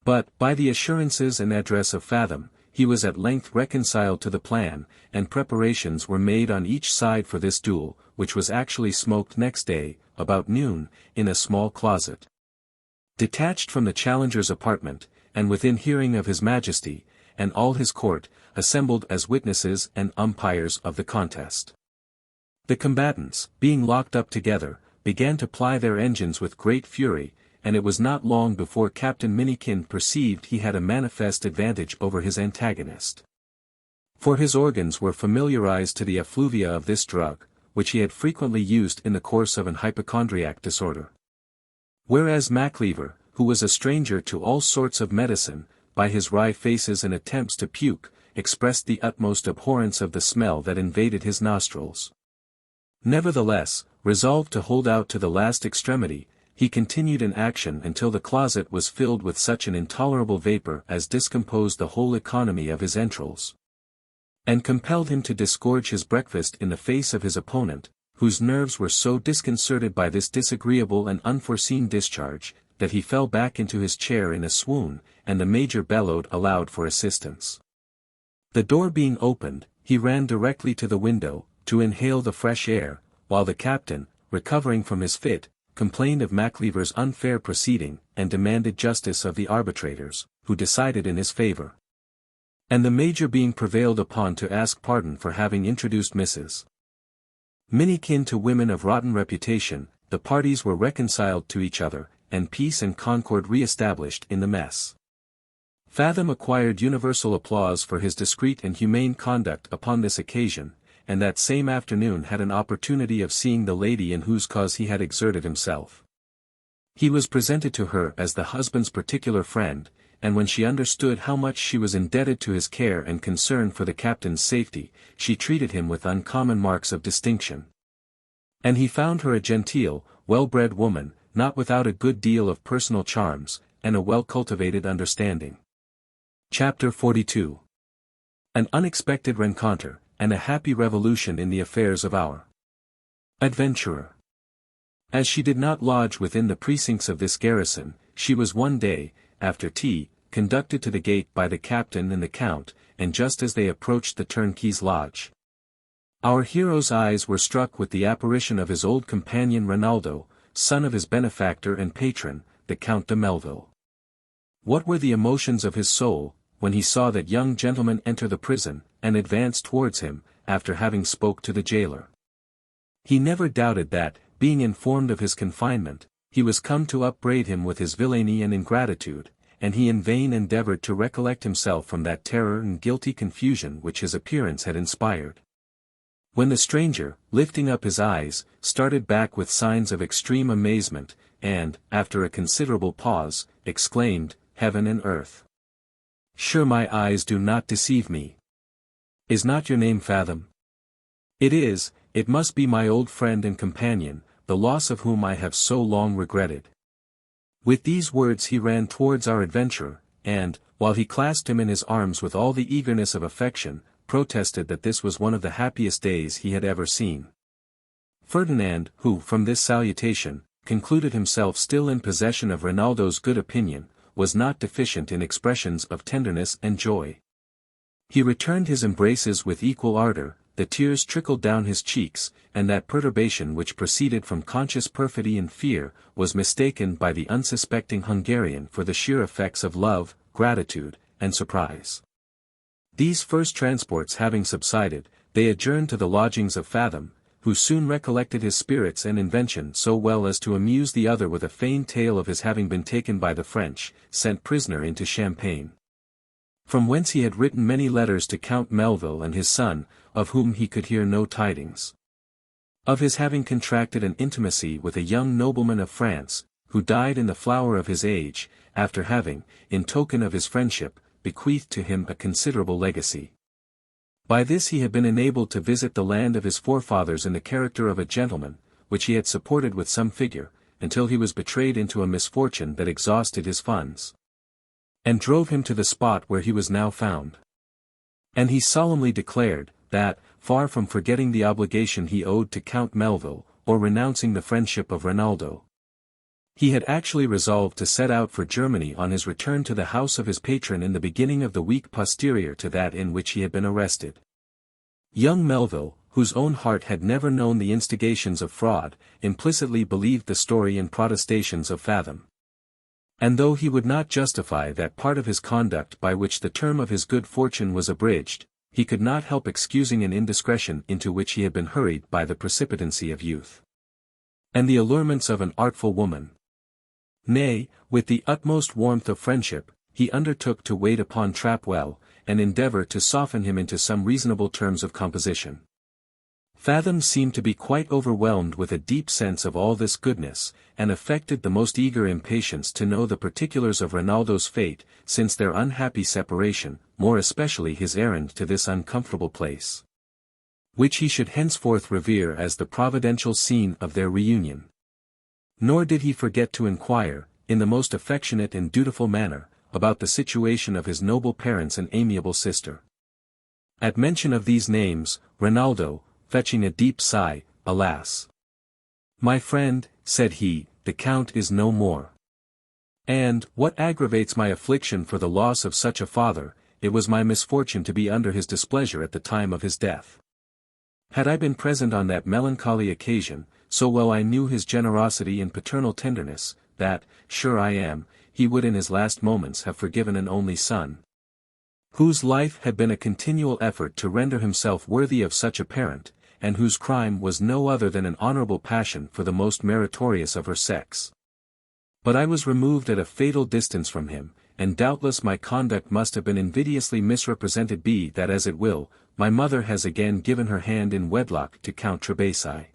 But, by the assurances and address of Fathom, he was at length reconciled to the plan, and preparations were made on each side for this duel, which was actually smoked next day, about noon, in a small closet, detached from the challenger's apartment, and within hearing of his Majesty, and all his court, assembled as witnesses and umpires of the contest. The combatants, being locked up together, began to ply their engines with great fury, and it was not long before Captain Minikin perceived he had a manifest advantage over his antagonist. For his organs were familiarized to the effluvia of this drug, which he had frequently used in the course of an hypochondriac disorder. Whereas Macleaver, who was a stranger to all sorts of medicine, by his wry faces and attempts to puke, expressed the utmost abhorrence of the smell that invaded his nostrils. Nevertheless, resolved to hold out to the last extremity, he continued in action until the closet was filled with such an intolerable vapor as discomposed the whole economy of his entrails, and compelled him to disgorge his breakfast in the face of his opponent, whose nerves were so disconcerted by this disagreeable and unforeseen discharge, that he fell back into his chair in a swoon, and the major bellowed aloud for assistance. The door being opened, he ran directly to the window, to inhale the fresh air, while the captain, recovering from his fit, complained of Macleaver's unfair proceeding, and demanded justice of the arbitrators, who decided in his favor. And the major being prevailed upon to ask pardon for having introduced Mrs. Minikin to women of rotten reputation, the parties were reconciled to each other, and peace and concord re-established in the mess. Fathom acquired universal applause for his discreet and humane conduct upon this occasion, and that same afternoon had an opportunity of seeing the lady in whose cause he had exerted himself. He was presented to her as the husband's particular friend, and when she understood how much she was indebted to his care and concern for the captain's safety, she treated him with uncommon marks of distinction. And he found her a genteel, well-bred woman, not without a good deal of personal charms, and a well-cultivated understanding. Chapter 42. An unexpected rencontre, and a happy revolution in the affairs of our adventurer. As she did not lodge within the precincts of this garrison, she was one day, after tea, conducted to the gate by the captain and the count, and just as they approached the turnkey's lodge, our hero's eyes were struck with the apparition of his old companion Rinaldo, son of his benefactor and patron, the Count de Melville. What were the emotions of his soul, when he saw that young gentleman enter the prison, and advance towards him, after having spoke to the jailer? He never doubted that, being informed of his confinement, he was come to upbraid him with his villainy and ingratitude, and he in vain endeavored to recollect himself from that terror and guilty confusion which his appearance had inspired. When the stranger, lifting up his eyes, started back with signs of extreme amazement, and, after a considerable pause, exclaimed, "Heaven and earth! Sure my eyes do not deceive me. Is not your name Fathom?" "It is, it must be my old friend and companion, the loss of whom I have so long regretted." With these words he ran towards our adventurer, and, while he clasped him in his arms with all the eagerness of affection, protested that this was one of the happiest days he had ever seen. Ferdinand, who from this salutation, concluded himself still in possession of Rinaldo's good opinion, was not deficient in expressions of tenderness and joy. He returned his embraces with equal ardor, the tears trickled down his cheeks, and that perturbation which proceeded from conscious perfidy and fear, was mistaken by the unsuspecting Hungarian for the sheer effects of love, gratitude, and surprise. These first transports having subsided, they adjourned to the lodgings of Fathom, who soon recollected his spirits and invention so well as to amuse the other with a feigned tale of his having been taken by the French, sent prisoner into Champagne, from whence he had written many letters to Count Melville and his son, of whom he could hear no tidings. Of his having contracted an intimacy with a young nobleman of France, who died in the flower of his age, after having, in token of his friendship, bequeathed to him a considerable legacy. By this he had been enabled to visit the land of his forefathers in the character of a gentleman, which he had supported with some figure, until he was betrayed into a misfortune that exhausted his funds, and drove him to the spot where he was now found. And he solemnly declared, that, far from forgetting the obligation he owed to Count Melville, or renouncing the friendship of Rinaldo, he had actually resolved to set out for Germany on his return to the house of his patron in the beginning of the week posterior to that in which he had been arrested. Young Melville, whose own heart had never known the instigations of fraud, implicitly believed the story and protestations of Fathom. And though he would not justify that part of his conduct by which the term of his good fortune was abridged, he could not help excusing an indiscretion into which he had been hurried by the precipitancy of youth, and the allurements of an artful woman. Nay, with the utmost warmth of friendship, he undertook to wait upon Trapwell, and endeavour to soften him into some reasonable terms of composition. Fathom seemed to be quite overwhelmed with a deep sense of all this goodness, and affected the most eager impatience to know the particulars of Rinaldo's fate, since their unhappy separation, more especially his errand to this uncomfortable place, which he should henceforth revere as the providential scene of their reunion. Nor did he forget to inquire, in the most affectionate and dutiful manner, about the situation of his noble parents and amiable sister. At mention of these names, Rinaldo, fetching a deep sigh, "Alas! My friend," said he, "the Count is no more. And, what aggravates my affliction for the loss of such a father, it was my misfortune to be under his displeasure at the time of his death. Had I been present on that melancholy occasion, so well I knew his generosity and paternal tenderness, that, sure I am, he would in his last moments have forgiven an only son, whose life had been a continual effort to render himself worthy of such a parent, and whose crime was no other than an honourable passion for the most meritorious of her sex. But I was removed at a fatal distance from him, and doubtless my conduct must have been invidiously misrepresented. Be that as it will, my mother has again given her hand in wedlock to Count Trebasi,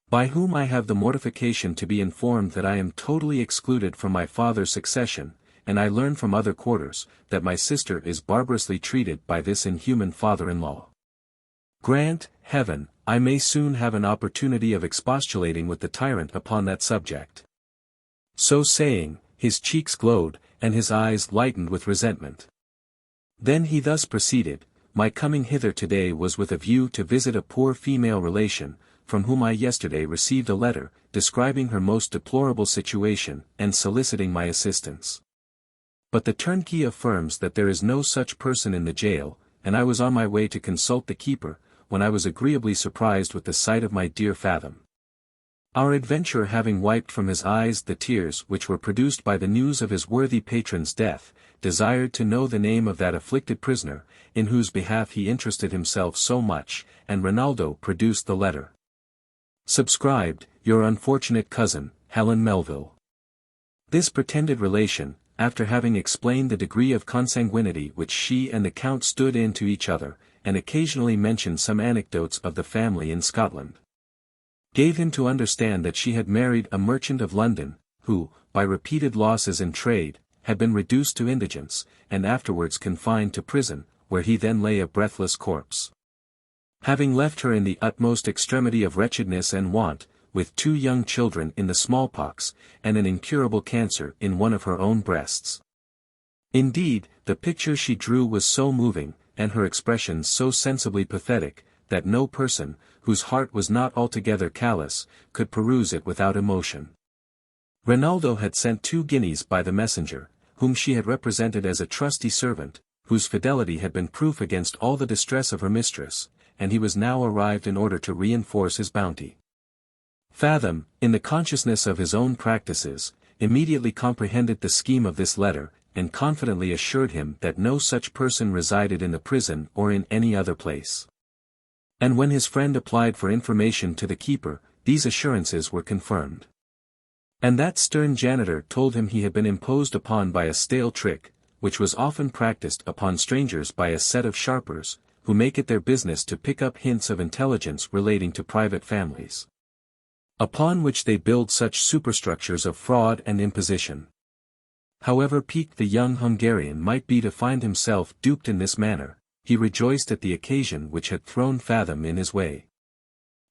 by whom I have the mortification to be informed that I am totally excluded from my father's succession, and I learn from other quarters, that my sister is barbarously treated by this inhuman father-in-law. Grant, Heaven, I may soon have an opportunity of expostulating with the tyrant upon that subject." So saying, his cheeks glowed, and his eyes lightened with resentment. Then he thus proceeded, "My coming hither today was with a view to visit a poor female relation, from whom I yesterday received a letter, describing her most deplorable situation, and soliciting my assistance. But the turnkey affirms that there is no such person in the jail, and I was on my way to consult the keeper, when I was agreeably surprised with the sight of my dear Fathom." Our adventurer, having wiped from his eyes the tears which were produced by the news of his worthy patron's death, desired to know the name of that afflicted prisoner, in whose behalf he interested himself so much, and Rinaldo produced the letter. "Subscribed, your unfortunate cousin, Helen Melville." This pretended relation, after having explained the degree of consanguinity which she and the Count stood in to each other, and occasionally mentioned some anecdotes of the family in Scotland, gave him to understand that she had married a merchant of London, who, by repeated losses in trade, had been reduced to indigence, and afterwards confined to prison, where he then lay a breathless corpse, having left her in the utmost extremity of wretchedness and want, with 2 young children in the smallpox, and an incurable cancer in one of her own breasts. Indeed, the picture she drew was so moving, and her expressions so sensibly pathetic, that no person, whose heart was not altogether callous, could peruse it without emotion. Rinaldo had sent 2 guineas by the messenger, whom she had represented as a trusty servant, whose fidelity had been proof against all the distress of her mistress, and he was now arrived in order to reinforce his bounty. Fathom, in the consciousness of his own practices, immediately comprehended the scheme of this letter, and confidently assured him that no such person resided in the prison or in any other place. And when his friend applied for information to the keeper, these assurances were confirmed. And that stern janitor told him he had been imposed upon by a stale trick, which was often practiced upon strangers by a set of sharpers, who make it their business to pick up hints of intelligence relating to private families, upon which they build such superstructures of fraud and imposition. However piqued the young Hungarian might be to find himself duped in this manner, he rejoiced at the occasion which had thrown Fathom in his way.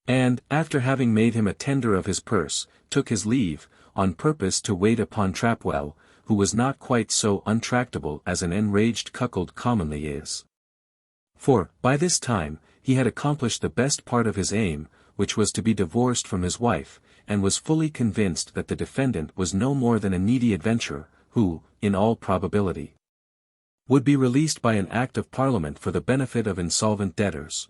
And, after having made him a tender of his purse, took his leave, on purpose to wait upon Trapwell, who was not quite so untractable as an enraged cuckold commonly is. For, by this time, he had accomplished the best part of his aim, which was to be divorced from his wife, and was fully convinced that the defendant was no more than a needy adventurer, who, in all probability, would be released by an Act of Parliament for the benefit of insolvent debtors.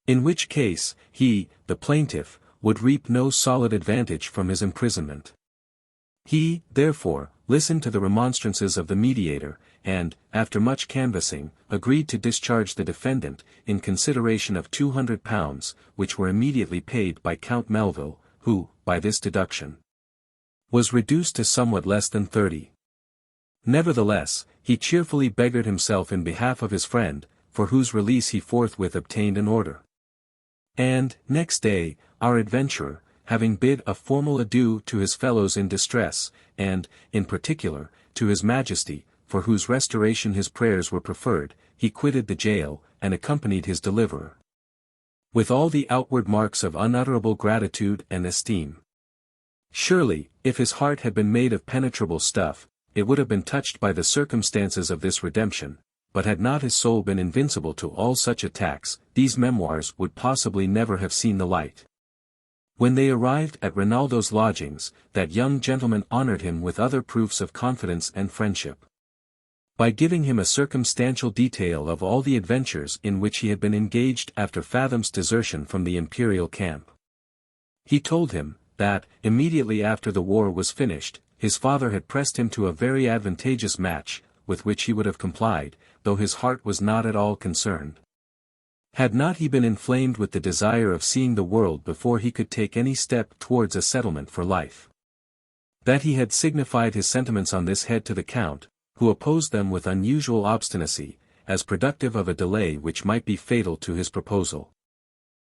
In which case, he, the plaintiff, would reap no solid advantage from his imprisonment. He, therefore, listened to the remonstrances of the mediator, and, after much canvassing, agreed to discharge the defendant, in consideration of £200, which were immediately paid by Count Melville, who, by this deduction, was reduced to somewhat less than 30. Nevertheless, he cheerfully beggared himself in behalf of his friend, for whose release he forthwith obtained an order. And, next day, our adventurer, having bid a formal adieu to his fellows in distress, and, in particular, to his Majesty, for whose restoration his prayers were preferred, he quitted the jail, and accompanied his deliverer, with all the outward marks of unutterable gratitude and esteem. Surely, if his heart had been made of penetrable stuff, it would have been touched by the circumstances of this redemption, but had not his soul been invincible to all such attacks, these memoirs would possibly never have seen the light. When they arrived at Rinaldo's lodgings, that young gentleman honored him with other proofs of confidence and friendship, by giving him a circumstantial detail of all the adventures in which he had been engaged after Fathom's desertion from the imperial camp. He told him, that, immediately after the war was finished, his father had pressed him to a very advantageous match, with which he would have complied, though his heart was not at all concerned. Had not he been inflamed with the desire of seeing the world before he could take any step towards a settlement for life. That he had signified his sentiments on this head to the Count, who opposed them with unusual obstinacy, as productive of a delay which might be fatal to his proposal.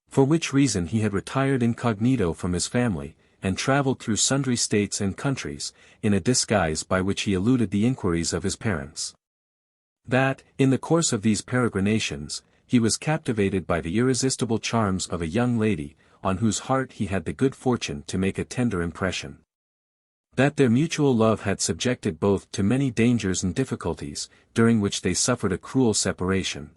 For which reason he had retired incognito from his family, and travelled through sundry states and countries, in a disguise by which he eluded the inquiries of his parents. That, in the course of these peregrinations, he was captivated by the irresistible charms of a young lady, on whose heart he had the good fortune to make a tender impression. That their mutual love had subjected both to many dangers and difficulties, during which they suffered a cruel separation.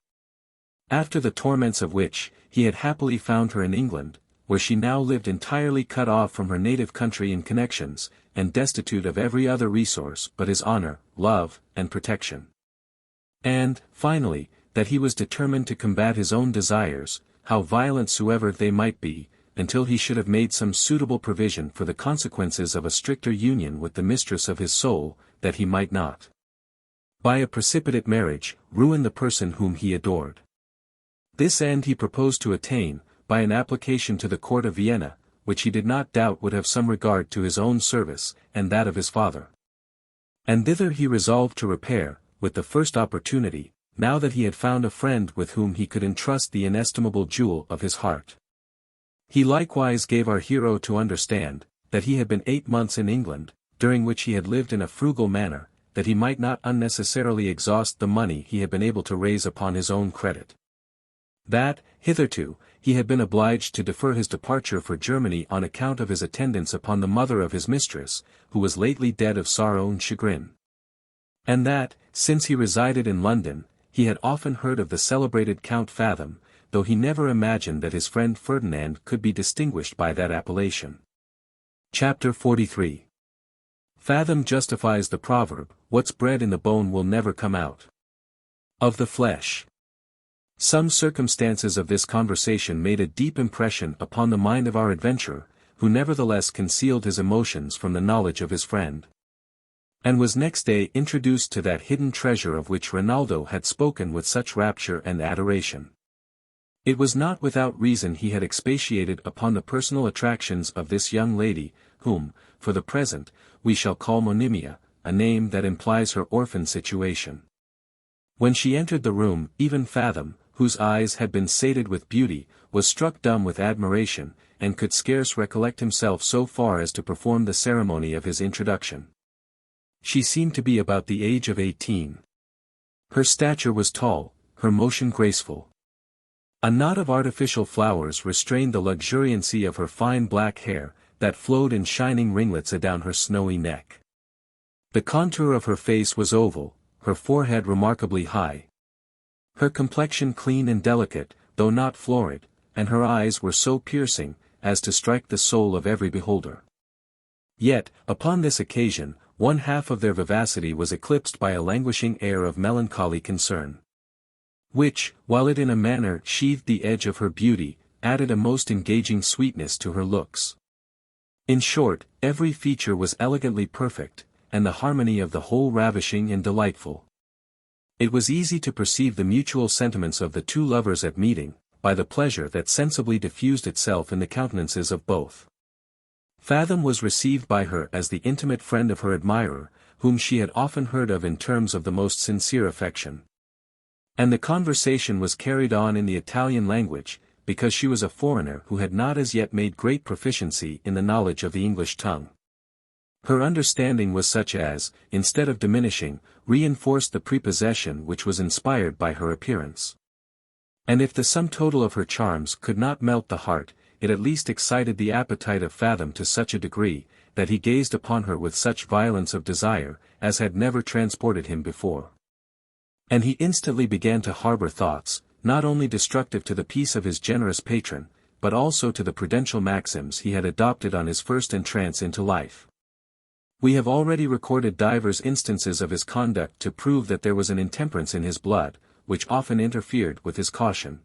After the torments of which, he had happily found her in England, where she now lived entirely cut off from her native country and connections, and destitute of every other resource but his honor, love, and protection. And, finally, that he was determined to combat his own desires, how violent soever they might be, until he should have made some suitable provision for the consequences of a stricter union with the mistress of his soul, that he might not, by a precipitate marriage, ruin the person whom he adored. This end he proposed to attain, by an application to the court of Vienna, which he did not doubt would have some regard to his own service, and that of his father. And thither he resolved to repair, with the first opportunity, now that he had found a friend with whom he could entrust the inestimable jewel of his heart. He likewise gave our hero to understand, that he had been 8 months in England, during which he had lived in a frugal manner, that he might not unnecessarily exhaust the money he had been able to raise upon his own credit. That, hitherto, he had been obliged to defer his departure for Germany on account of his attendance upon the mother of his mistress, who was lately dead of sorrow and chagrin. And that, since he resided in London, he had often heard of the celebrated Count Fathom, though he never imagined that his friend Ferdinand could be distinguished by that appellation. Chapter 43. Fathom justifies the proverb, "What's bred in the bone will never come out of the flesh." Some circumstances of this conversation made a deep impression upon the mind of our adventurer, who nevertheless concealed his emotions from the knowledge of his friend, and was next day introduced to that hidden treasure of which Rinaldo had spoken with such rapture and adoration. It was not without reason he had expatiated upon the personal attractions of this young lady, whom, for the present, we shall call Monimia, a name that implies her orphan situation. When she entered the room, even Fathom, whose eyes had been sated with beauty, was struck dumb with admiration, and could scarce recollect himself so far as to perform the ceremony of his introduction. She seemed to be about the age of 18. Her stature was tall, her motion graceful. A knot of artificial flowers restrained the luxuriancy of her fine black hair, that flowed in shining ringlets adown her snowy neck. The contour of her face was oval, her forehead remarkably high. Her complexion clean and delicate, though not florid, and her eyes were so piercing, as to strike the soul of every beholder. Yet, upon this occasion, one half of their vivacity was eclipsed by a languishing air of melancholy concern, which, while it in a manner sheathed the edge of her beauty, added a most engaging sweetness to her looks. In short, every feature was elegantly perfect, and the harmony of the whole ravishing and delightful. It was easy to perceive the mutual sentiments of the two lovers at meeting, by the pleasure that sensibly diffused itself in the countenances of both. Fathom was received by her as the intimate friend of her admirer, whom she had often heard of in terms of the most sincere affection. And the conversation was carried on in the Italian language, because she was a foreigner who had not as yet made great proficiency in the knowledge of the English tongue. Her understanding was such as, instead of diminishing, reinforced the prepossession which was inspired by her appearance. And if the sum total of her charms could not melt the heart, it at least excited the appetite of Fathom to such a degree, that he gazed upon her with such violence of desire, as had never transported him before. And he instantly began to harbor thoughts, not only destructive to the peace of his generous patron, but also to the prudential maxims he had adopted on his first entrance into life. We have already recorded divers instances of his conduct to prove that there was an intemperance in his blood, which often interfered with his caution.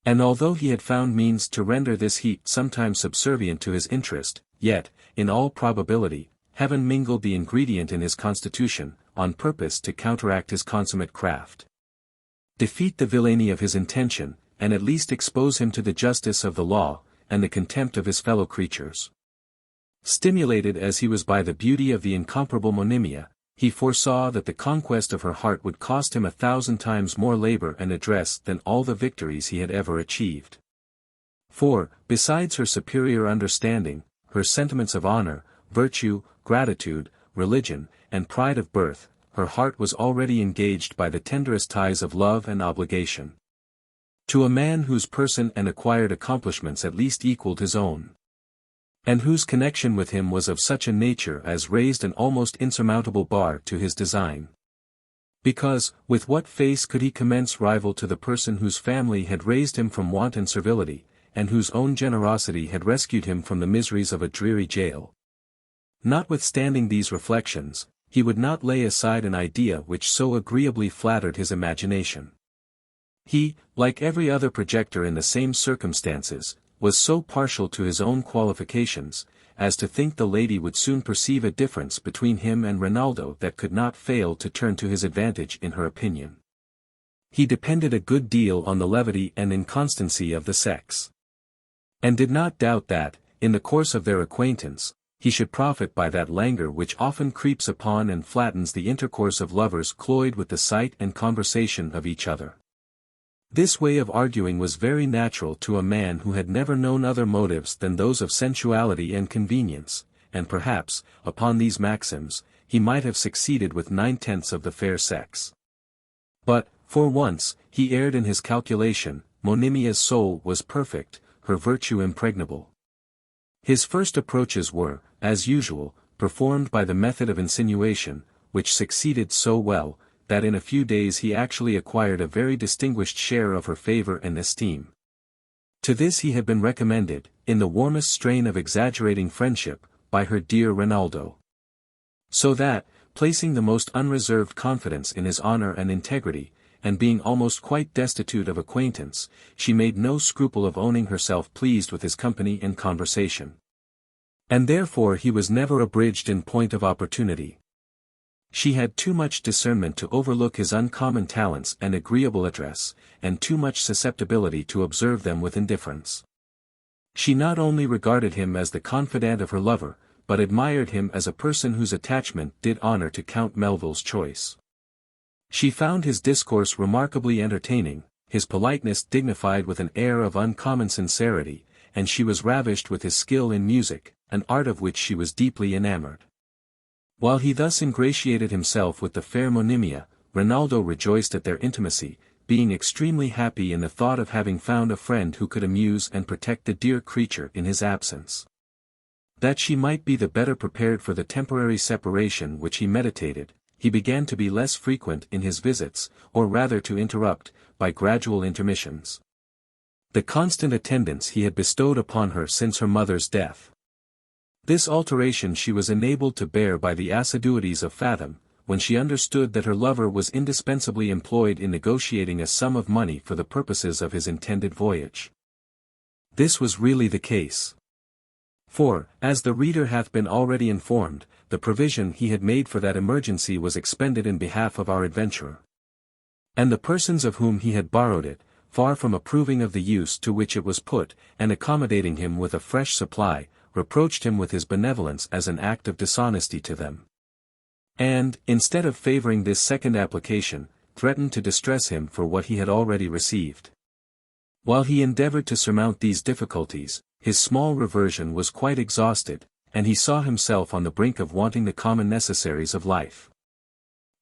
And although he had found means to render this heat sometimes subservient to his interest, yet, in all probability, Heaven mingled the ingredient in his constitution, on purpose to counteract his consummate craft, defeat the villainy of his intention, and at least expose him to the justice of the law, and the contempt of his fellow creatures. Stimulated as he was by the beauty of the incomparable Monimia, he foresaw that the conquest of her heart would cost him 1,000 times more labor and address than all the victories he had ever achieved. For, besides her superior understanding, her sentiments of honor, virtue, gratitude, religion, and pride of birth, her heart was already engaged by the tenderest ties of love and obligation to a man whose person and acquired accomplishments at least equaled his own, and whose connection with him was of such a nature as raised an almost insurmountable bar to his design. Because, with what face could he commence rival to the person whose family had raised him from want and servility, and whose own generosity had rescued him from the miseries of a dreary jail? Notwithstanding these reflections, he would not lay aside an idea which so agreeably flattered his imagination. He, like every other projector in the same circumstances, was so partial to his own qualifications, as to think the lady would soon perceive a difference between him and Rinaldo that could not fail to turn to his advantage in her opinion. He depended a good deal on the levity and inconstancy of the sex, and did not doubt that, in the course of their acquaintance, he should profit by that languor which often creeps upon and flattens the intercourse of lovers cloyed with the sight and conversation of each other. This way of arguing was very natural to a man who had never known other motives than those of sensuality and convenience, and perhaps, upon these maxims, he might have succeeded with 9/10 of the fair sex. But, for once, he erred in his calculation. Monimia's soul was perfect, her virtue impregnable. His first approaches were, as usual, performed by the method of insinuation, which succeeded so well, that in a few days he actually acquired a very distinguished share of her favor and esteem. To this he had been recommended, in the warmest strain of exaggerating friendship, by her dear Rinaldo. So that, placing the most unreserved confidence in his honor and integrity, and being almost quite destitute of acquaintance, she made no scruple of owning herself pleased with his company and conversation. And therefore he was never abridged in point of opportunity. She had too much discernment to overlook his uncommon talents and agreeable address, and too much susceptibility to observe them with indifference. She not only regarded him as the confidant of her lover, but admired him as a person whose attachment did honor to Count Melville's choice. She found his discourse remarkably entertaining, his politeness dignified with an air of uncommon sincerity, and she was ravished with his skill in music, an art of which she was deeply enamored. While he thus ingratiated himself with the fair Monimia, Rinaldo rejoiced at their intimacy, being extremely happy in the thought of having found a friend who could amuse and protect the dear creature in his absence. That she might be the better prepared for the temporary separation which he meditated, he began to be less frequent in his visits, or rather to interrupt, by gradual intermissions, the constant attendance he had bestowed upon her since her mother's death. This alteration she was enabled to bear by the assiduities of Fathom, when she understood that her lover was indispensably employed in negotiating a sum of money for the purposes of his intended voyage. This was really the case. For, as the reader hath been already informed, the provision he had made for that emergency was expended in behalf of our adventurer. And the persons of whom he had borrowed it, far from approving of the use to which it was put, and accommodating him with a fresh supply, reproached him with his benevolence as an act of dishonesty to them. And, instead of favoring this second application, threatened to distress him for what he had already received. While he endeavored to surmount these difficulties, his small reversion was quite exhausted, and he saw himself on the brink of wanting the common necessaries of life.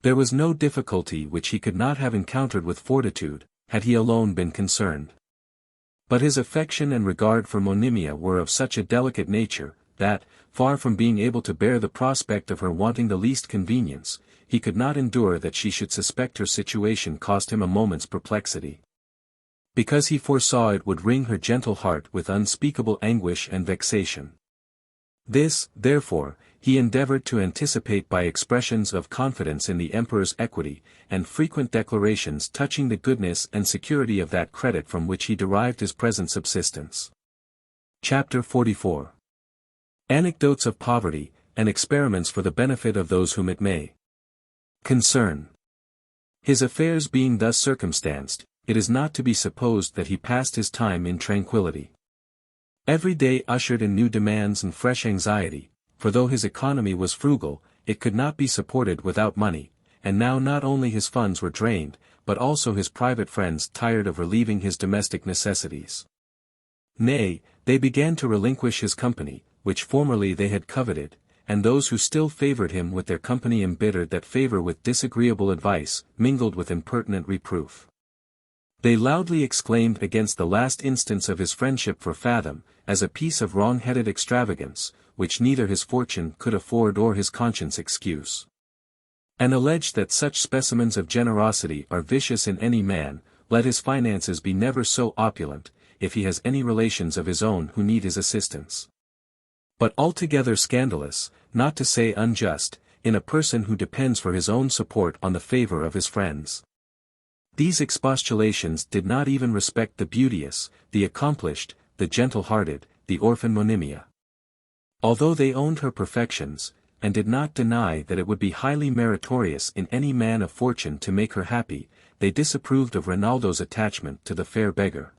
There was no difficulty which he could not have encountered with fortitude, had he alone been concerned. But his affection and regard for Monimia were of such a delicate nature, that, far from being able to bear the prospect of her wanting the least convenience, he could not endure that she should suspect her situation cost him a moment's perplexity. Because he foresaw it would wring her gentle heart with unspeakable anguish and vexation. This, therefore, he endeavored to anticipate by expressions of confidence in the emperor's equity, and frequent declarations touching the goodness and security of that credit from which he derived his present subsistence. Chapter 44. Anecdotes of poverty, and experiments for the benefit of those whom it may concern. His affairs being thus circumstanced, it is not to be supposed that he passed his time in tranquillity. Every day ushered in new demands and fresh anxiety, for though his economy was frugal, it could not be supported without money, and now not only his funds were drained, but also his private friends tired of relieving his domestic necessities. Nay, they began to relinquish his company, which formerly they had coveted, and those who still favored him with their company embittered that favor with disagreeable advice, mingled with impertinent reproof. They loudly exclaimed against the last instance of his friendship for Fathom, as a piece of wrong-headed extravagance, which neither his fortune could afford or his conscience excuse. And alleged that such specimens of generosity are vicious in any man, let his finances be never so opulent, if he has any relations of his own who need his assistance. But altogether scandalous, not to say unjust, in a person who depends for his own support on the favor of his friends. These expostulations did not even respect the beauteous, the accomplished, the gentle-hearted, the orphan Monimia. Although they owned her perfections, and did not deny that it would be highly meritorious in any man of fortune to make her happy, they disapproved of Rinaldo's attachment to the fair beggar.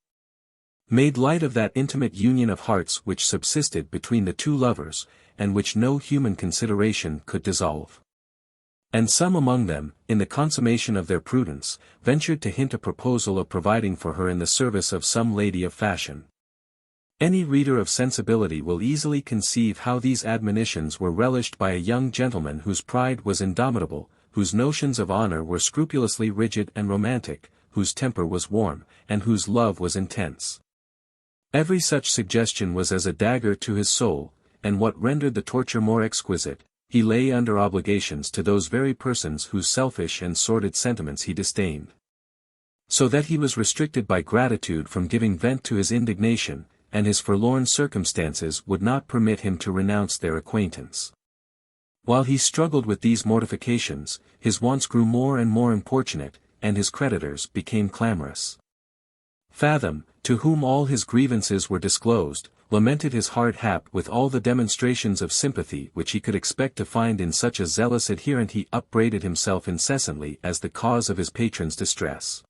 Made light of that intimate union of hearts which subsisted between the two lovers, and which no human consideration could dissolve. And some among them, in the consummation of their prudence, ventured to hint a proposal of providing for her in the service of some lady of fashion. Any reader of sensibility will easily conceive how these admonitions were relished by a young gentleman whose pride was indomitable, whose notions of honor were scrupulously rigid and romantic, whose temper was warm, and whose love was intense. Every such suggestion was as a dagger to his soul, and what rendered the torture more exquisite, he lay under obligations to those very persons whose selfish and sordid sentiments he disdained. So that he was restricted by gratitude from giving vent to his indignation, and his forlorn circumstances would not permit him to renounce their acquaintance. While he struggled with these mortifications, his wants grew more and more importunate, and his creditors became clamorous. Fathom, to whom all his grievances were disclosed, lamented his hard hap with all the demonstrations of sympathy which he could expect to find in such a zealous adherent. He upbraided himself incessantly as the cause of his patron's distress.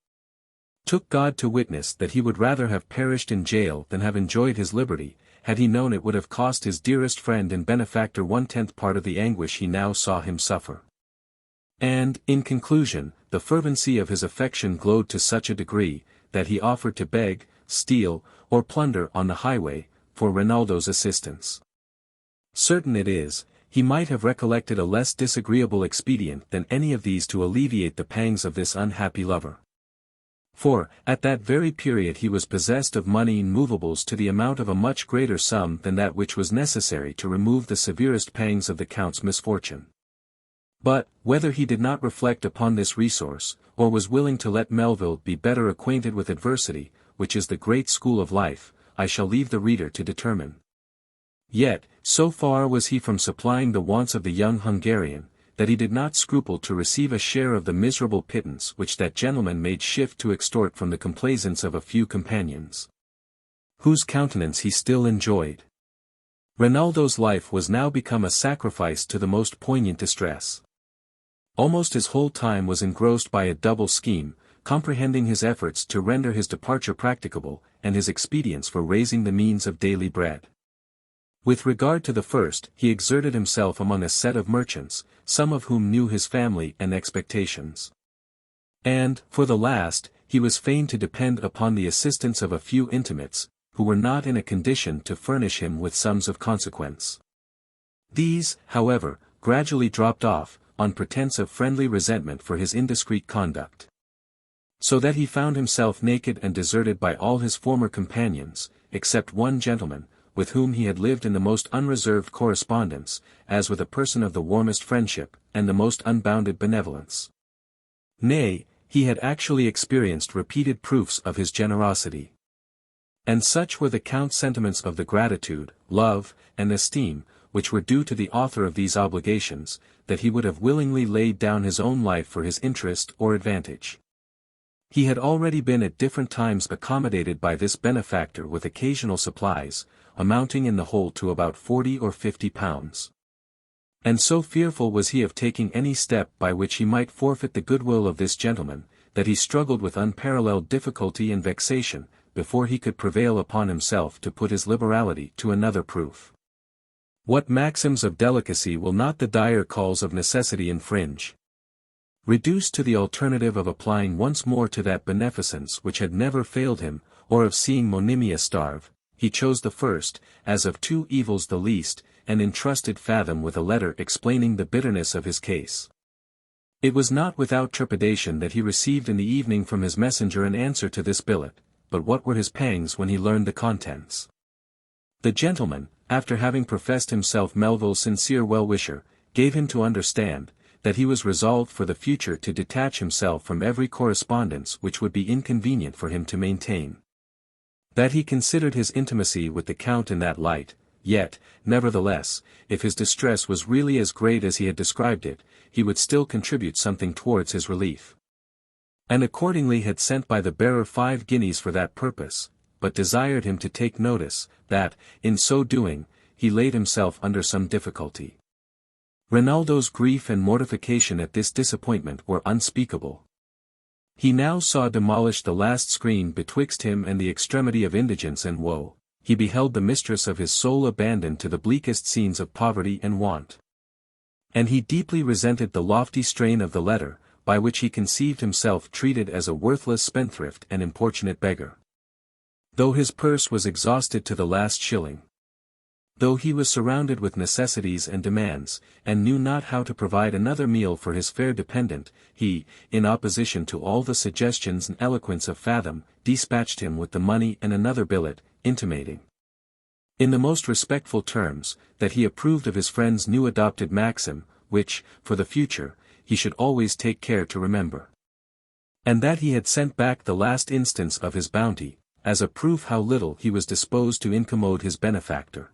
Took God to witness that he would rather have perished in jail than have enjoyed his liberty, had he known it would have cost his dearest friend and benefactor 1/10 part of the anguish he now saw him suffer. And, in conclusion, the fervency of his affection glowed to such a degree, that he offered to beg, steal, or plunder on the highway, for Rinaldo's assistance. Certain it is, he might have recollected a less disagreeable expedient than any of these to alleviate the pangs of this unhappy lover. For, at that very period he was possessed of money in movables to the amount of a much greater sum than that which was necessary to remove the severest pangs of the Count's misfortune. But, whether he did not reflect upon this resource, or was willing to let Melville be better acquainted with adversity, which is the great school of life, I shall leave the reader to determine. Yet, so far was he from supplying the wants of the young Hungarian, that he did not scruple to receive a share of the miserable pittance which that gentleman made shift to extort from the complaisance of a few companions, whose countenance he still enjoyed. Rinaldo's life was now become a sacrifice to the most poignant distress. Almost his whole time was engrossed by a double scheme, comprehending his efforts to render his departure practicable, and his expedients for raising the means of daily bread. With regard to the first, he exerted himself among a set of merchants, some of whom knew his family and expectations. And, for the last, he was fain to depend upon the assistance of a few intimates, who were not in a condition to furnish him with sums of consequence. These, however, gradually dropped off, on pretence of friendly resentment for his indiscreet conduct. So that he found himself naked and deserted by all his former companions, except one gentleman, with whom he had lived in the most unreserved correspondence, as with a person of the warmest friendship, and the most unbounded benevolence. Nay, he had actually experienced repeated proofs of his generosity. And such were the Count's sentiments of the gratitude, love, and esteem, which were due to the author of these obligations, that he would have willingly laid down his own life for his interest or advantage. He had already been at different times accommodated by this benefactor with occasional supplies, amounting in the whole to about 40 or 50 pounds. And so fearful was he of taking any step by which he might forfeit the goodwill of this gentleman, that he struggled with unparalleled difficulty and vexation, before he could prevail upon himself to put his liberality to another proof. What maxims of delicacy will not the dire calls of necessity infringe? Reduced to the alternative of applying once more to that beneficence which had never failed him, or of seeing Monimia starve, he chose the first, as of two evils the least, and entrusted Fathom with a letter explaining the bitterness of his case. It was not without trepidation that he received in the evening from his messenger an answer to this billet, but what were his pangs when he learned the contents. The gentleman, after having professed himself Melville's sincere well-wisher, gave him to understand, that he was resolved for the future to detach himself from every correspondence which would be inconvenient for him to maintain. That he considered his intimacy with the Count in that light, yet, nevertheless, if his distress was really as great as he had described it, he would still contribute something towards his relief. And accordingly had sent by the bearer 5 guineas for that purpose, but desired him to take notice, that, in so doing, he laid himself under some difficulty. Rinaldo's grief and mortification at this disappointment were unspeakable. He now saw demolished the last screen betwixt him and the extremity of indigence and woe. He beheld the mistress of his soul abandoned to the bleakest scenes of poverty and want. And he deeply resented the lofty strain of the letter, by which he conceived himself treated as a worthless spendthrift and importunate beggar. Though his purse was exhausted to the last shilling. Though he was surrounded with necessities and demands, and knew not how to provide another meal for his fair dependent, he, in opposition to all the suggestions and eloquence of Fathom, dispatched him with the money and another billet, intimating in the most respectful terms, that he approved of his friend's new adopted maxim, which, for the future, he should always take care to remember. And that he had sent back the last instance of his bounty, as a proof how little he was disposed to incommode his benefactor.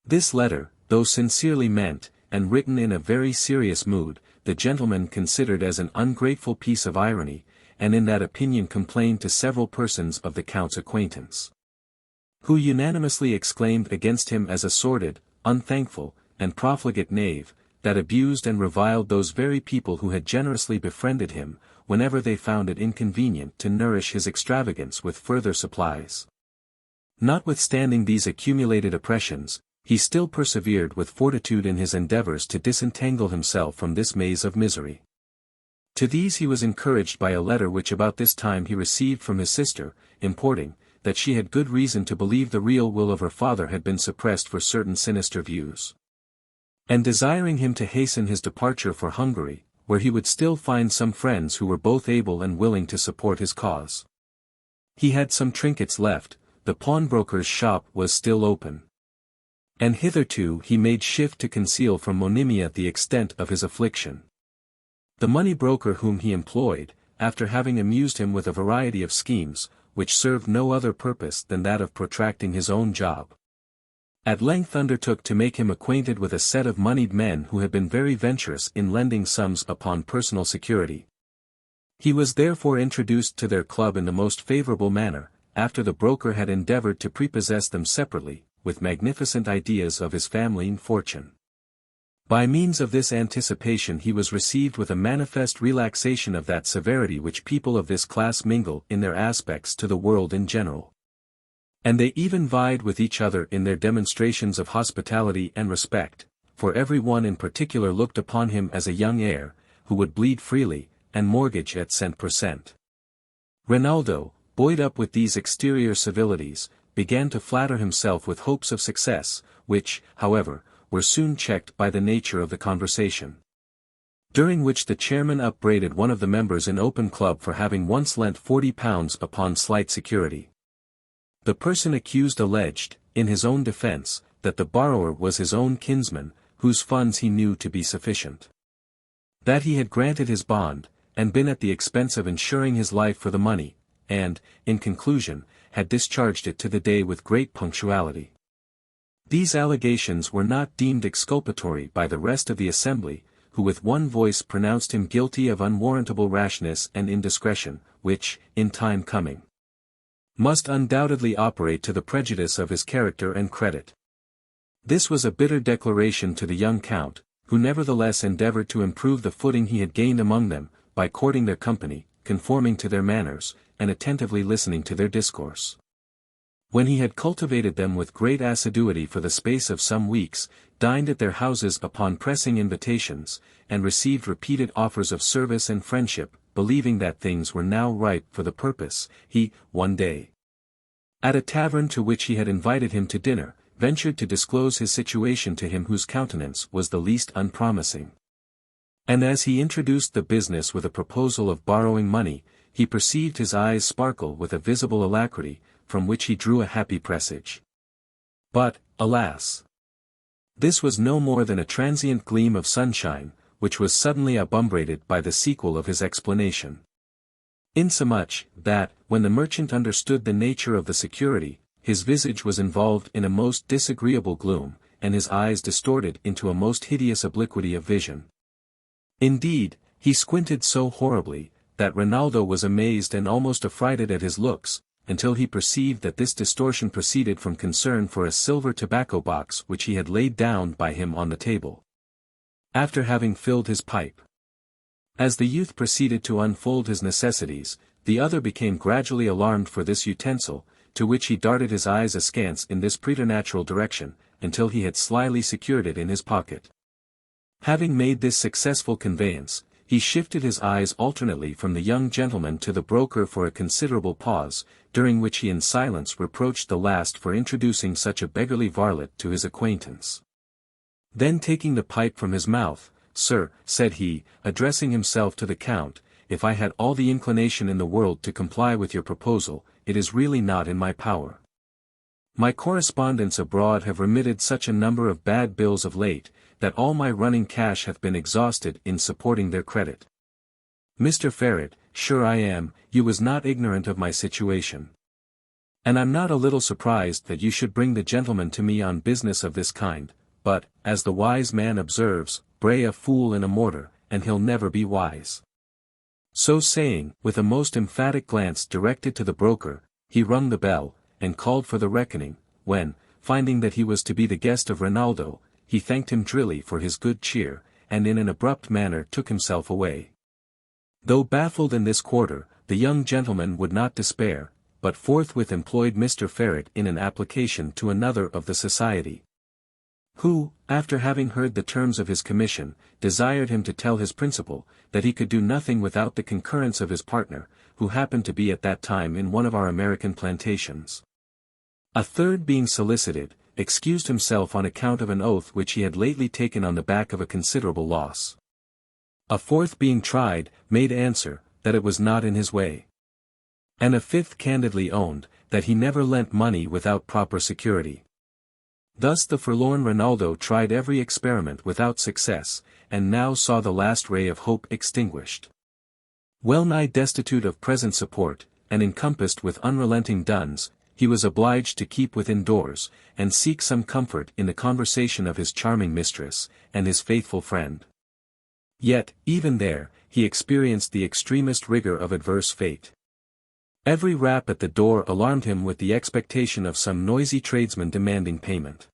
This letter, though sincerely meant, and written in a very serious mood, the gentleman considered as an ungrateful piece of irony, and in that opinion complained to several persons of the Count's acquaintance, who unanimously exclaimed against him as a sordid, unthankful, and profligate knave, that abused and reviled those very people who had generously befriended him, whenever they found it inconvenient to nourish his extravagance with further supplies. Notwithstanding these accumulated oppressions, he still persevered with fortitude in his endeavors to disentangle himself from this maze of misery. To these he was encouraged by a letter which about this time he received from his sister, importing, that she had good reason to believe the real will of her father had been suppressed for certain sinister views, and desiring him to hasten his departure for Hungary, where he would still find some friends who were both able and willing to support his cause. He had some trinkets left, the pawnbroker's shop was still open, and hitherto he made shift to conceal from Monimia the extent of his affliction. The money broker whom he employed, after having amused him with a variety of schemes, which served no other purpose than that of protracting his own job, at length undertook to make him acquainted with a set of moneyed men who had been very venturous in lending sums upon personal security. He was therefore introduced to their club in the most favorable manner, after the broker had endeavored to prepossess them separately, with magnificent ideas of his family and fortune. By means of this anticipation he was received with a manifest relaxation of that severity which people of this class mingle in their aspects to the world in general. And they even vied with each other in their demonstrations of hospitality and respect, for every one in particular looked upon him as a young heir, who would bleed freely, and mortgage at cent per cent. Rinaldo, buoyed up with these exterior civilities, began to flatter himself with hopes of success, which, however, were soon checked by the nature of the conversation, during which the chairman upbraided one of the members in open club for having once lent £40 upon slight security. The person accused alleged, in his own defence, that the borrower was his own kinsman, whose funds he knew to be sufficient, that he had granted his bond, and been at the expense of insuring his life for the money, and, in conclusion, had discharged it to the day with great punctuality. These allegations were not deemed exculpatory by the rest of the assembly, who with one voice pronounced him guilty of unwarrantable rashness and indiscretion, which, in time coming, must undoubtedly operate to the prejudice of his character and credit. This was a bitter declaration to the young count, who nevertheless endeavored to improve the footing he had gained among them, by courting their company, conforming to their manners, and attentively listening to their discourse. When he had cultivated them with great assiduity for the space of some weeks, dined at their houses upon pressing invitations, and received repeated offers of service and friendship, believing that things were now ripe for the purpose, he, one day, at a tavern to which he had invited him to dinner, ventured to disclose his situation to him whose countenance was the least unpromising. And as he introduced the business with a proposal of borrowing money, he perceived his eyes sparkle with a visible alacrity, from which he drew a happy presage. But, alas! This was no more than a transient gleam of sunshine, which was suddenly obumbrated by the sequel of his explanation. Insomuch, that, when the merchant understood the nature of the security, his visage was involved in a most disagreeable gloom, and his eyes distorted into a most hideous obliquity of vision. Indeed, he squinted so horribly, that Rinaldo was amazed and almost affrighted at his looks, until he perceived that this distortion proceeded from concern for a silver tobacco box which he had laid down by him on the table, after having filled his pipe. As the youth proceeded to unfold his necessities, the other became gradually alarmed for this utensil, to which he darted his eyes askance in this preternatural direction, until he had slyly secured it in his pocket. Having made this successful conveyance, he shifted his eyes alternately from the young gentleman to the broker for a considerable pause, during which he in silence reproached the last for introducing such a beggarly varlet to his acquaintance. Then taking the pipe from his mouth, "Sir," said he, addressing himself to the Count, "if I had all the inclination in the world to comply with your proposal, it is really not in my power. My correspondents abroad have remitted such a number of bad bills of late, that all my running cash hath been exhausted in supporting their credit. Mr. Ferret, sure I am, you was not ignorant of my situation. And I'm not a little surprised that you should bring the gentleman to me on business of this kind, but, as the wise man observes, bray a fool in a mortar, and he'll never be wise. So saying, with a most emphatic glance directed to the broker, he rung the bell, and called for the reckoning, when, finding that he was to be the guest of Rinaldo, he thanked him drily for his good cheer, and in an abrupt manner took himself away. Though baffled in this quarter, the young gentleman would not despair, but forthwith employed Mr. Ferret in an application to another of the society, who, after having heard the terms of his commission, desired him to tell his principal, that he could do nothing without the concurrence of his partner, who happened to be at that time in one of our American plantations. A third being solicited, excused himself on account of an oath which he had lately taken on the back of a considerable loss. A fourth being tried, made answer, that it was not in his way. And a fifth candidly owned, that he never lent money without proper security. Thus the forlorn Rinaldo tried every experiment without success, and now saw the last ray of hope extinguished. Well nigh destitute of present support, and encompassed with unrelenting duns, he was obliged to keep within doors, and seek some comfort in the conversation of his charming mistress, and his faithful friend. Yet, even there, he experienced the extremest rigor of adverse fate. Every rap at the door alarmed him with the expectation of some noisy tradesman demanding payment.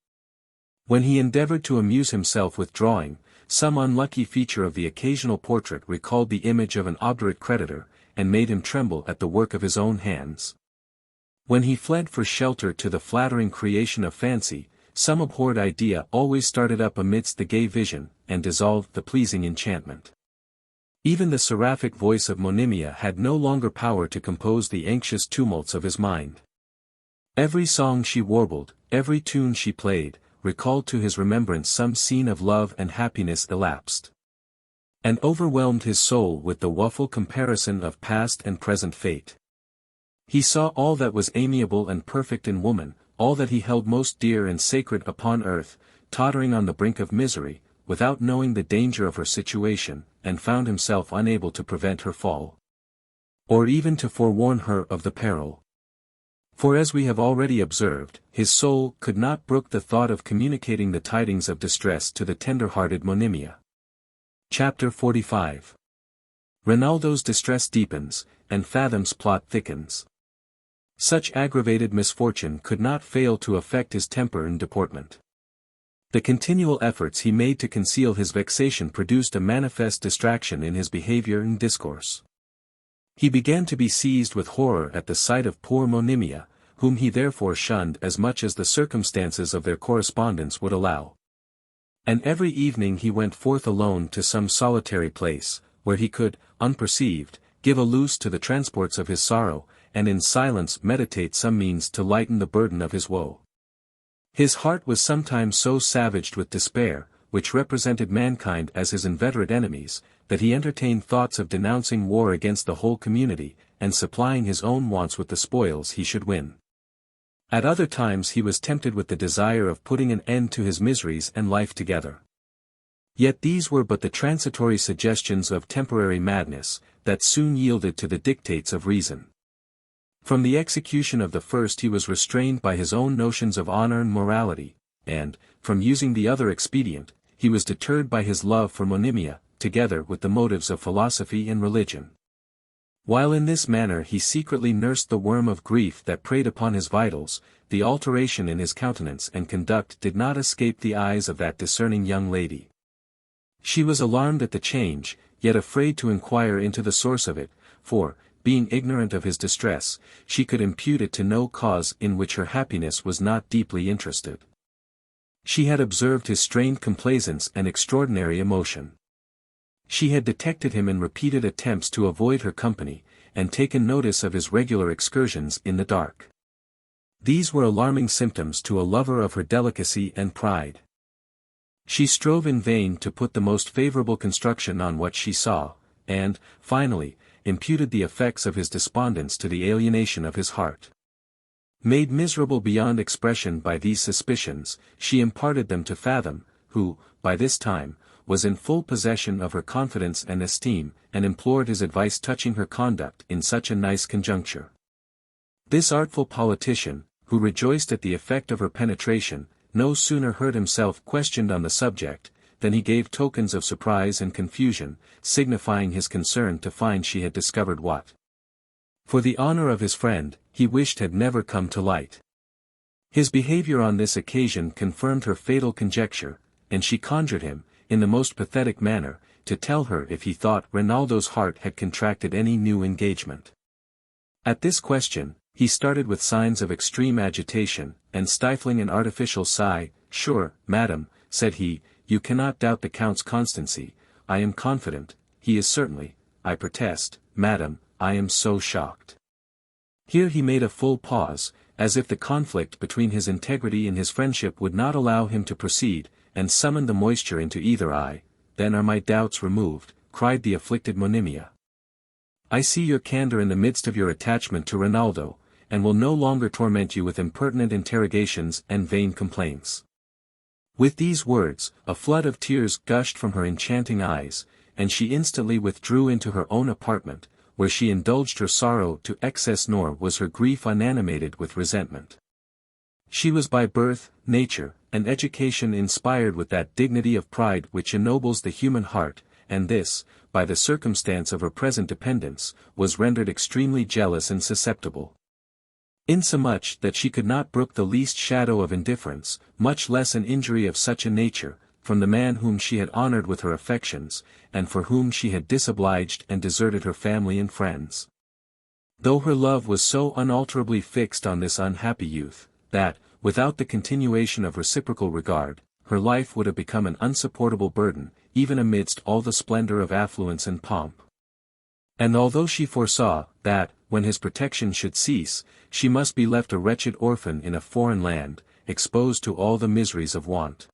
When he endeavored to amuse himself with drawing, some unlucky feature of the occasional portrait recalled the image of an obdurate creditor, and made him tremble at the work of his own hands. When he fled for shelter to the flattering creation of fancy, some abhorred idea always started up amidst the gay vision, and dissolved the pleasing enchantment. Even the seraphic voice of Monimia had no longer power to compose the anxious tumults of his mind. Every song she warbled, every tune she played, recalled to his remembrance some scene of love and happiness elapsed, and overwhelmed his soul with the woeful comparison of past and present fate. He saw all that was amiable and perfect in woman, all that he held most dear and sacred upon earth, tottering on the brink of misery, without knowing the danger of her situation, and found himself unable to prevent her fall, or even to forewarn her of the peril. For as we have already observed, his soul could not brook the thought of communicating the tidings of distress to the tender-hearted Monimia. Chapter 45. Rinaldo's distress deepens, and Fathom's plot thickens. Such aggravated misfortune could not fail to affect his temper and deportment. The continual efforts he made to conceal his vexation produced a manifest distraction in his behavior and discourse. He began to be seized with horror at the sight of poor Monimia, whom he therefore shunned as much as the circumstances of their correspondence would allow. And every evening he went forth alone to some solitary place, where he could, unperceived, give a loose to the transports of his sorrow, and in silence meditate some means to lighten the burden of his woe. His heart was sometimes so savaged with despair, which represented mankind as his inveterate enemies, that he entertained thoughts of denouncing war against the whole community, and supplying his own wants with the spoils he should win. At other times he was tempted with the desire of putting an end to his miseries and life together. Yet these were but the transitory suggestions of temporary madness, that soon yielded to the dictates of reason. From the execution of the first he was restrained by his own notions of honor and morality, and, from using the other expedient, he was deterred by his love for Monimia, together with the motives of philosophy and religion. While in this manner he secretly nursed the worm of grief that preyed upon his vitals, the alteration in his countenance and conduct did not escape the eyes of that discerning young lady. She was alarmed at the change, yet afraid to inquire into the source of it, for, being ignorant of his distress, she could impute it to no cause in which her happiness was not deeply interested. She had observed his strained complaisance and extraordinary emotion. She had detected him in repeated attempts to avoid her company, and taken notice of his regular excursions in the dark. These were alarming symptoms to a lover of her delicacy and pride. She strove in vain to put the most favorable construction on what she saw, and, finally, imputed the effects of his despondence to the alienation of his heart. Made miserable beyond expression by these suspicions, she imparted them to Fathom, who, by this time, was in full possession of her confidence and esteem, and implored his advice touching her conduct in such a nice conjuncture. This artful politician, who rejoiced at the effect of her penetration, no sooner heard himself questioned on the subject, than he gave tokens of surprise and confusion, signifying his concern to find she had discovered what, for the honor of his friend, he wished had never come to light. His behavior on this occasion confirmed her fatal conjecture, and she conjured him, in the most pathetic manner, to tell her if he thought Rinaldo's heart had contracted any new engagement. At this question, he started with signs of extreme agitation, and stifling an artificial sigh, "Sure, madam," said he, "you cannot doubt the Count's constancy. I am confident, he is certainly, I protest, madam, I am so shocked." Here he made a full pause, as if the conflict between his integrity and his friendship would not allow him to proceed, and summoned the moisture into either eye. "Then are my doubts removed," cried the afflicted Monimia. "I see your candor in the midst of your attachment to Rinaldo, and will no longer torment you with impertinent interrogations and vain complaints." With these words, a flood of tears gushed from her enchanting eyes, and she instantly withdrew into her own apartment, where she indulged her sorrow to excess, nor was her grief unanimated with resentment. She was by birth, nature, and education inspired with that dignity of pride which ennobles the human heart, and this, by the circumstance of her present dependence, was rendered extremely jealous and susceptible. Insomuch that she could not brook the least shadow of indifference, much less an injury of such a nature, from the man whom she had honored with her affections, and for whom she had disobliged and deserted her family and friends. Though her love was so unalterably fixed on this unhappy youth, that, without the continuation of reciprocal regard, her life would have become an unsupportable burden, even amidst all the splendor of affluence and pomp. And although she foresaw, that, when his protection should cease, she must be left a wretched orphan in a foreign land, exposed to all the miseries of want.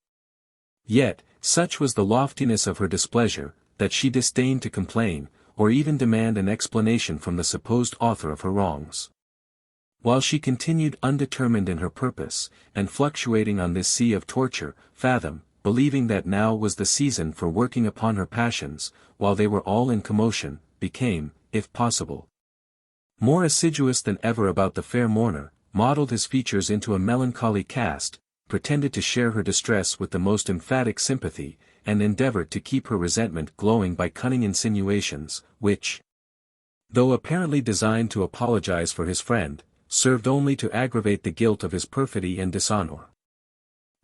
Yet, such was the loftiness of her displeasure, that she disdained to complain, or even demand an explanation from the supposed author of her wrongs. While she continued undetermined in her purpose, and fluctuating on this sea of torture, Fathom, believing that now was the season for working upon her passions, while they were all in commotion, became, if possible, more assiduous than ever about the fair mourner, modelled his features into a melancholy cast, pretended to share her distress with the most emphatic sympathy, and endeavored to keep her resentment glowing by cunning insinuations, which, though apparently designed to apologize for his friend, served only to aggravate the guilt of his perfidy and dishonor.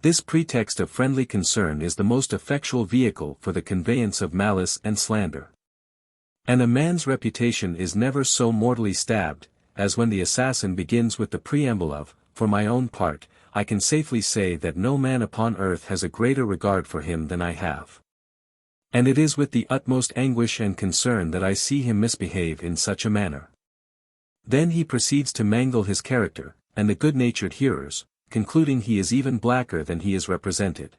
This pretext of friendly concern is the most effectual vehicle for the conveyance of malice and slander. And a man's reputation is never so mortally stabbed, as when the assassin begins with the preamble of, "For my own part, I can safely say that no man upon earth has a greater regard for him than I have. And it is with the utmost anguish and concern that I see him misbehave in such a manner." Then he proceeds to mangle his character, and the good-natured hearers, concluding he is even blacker than he is represented,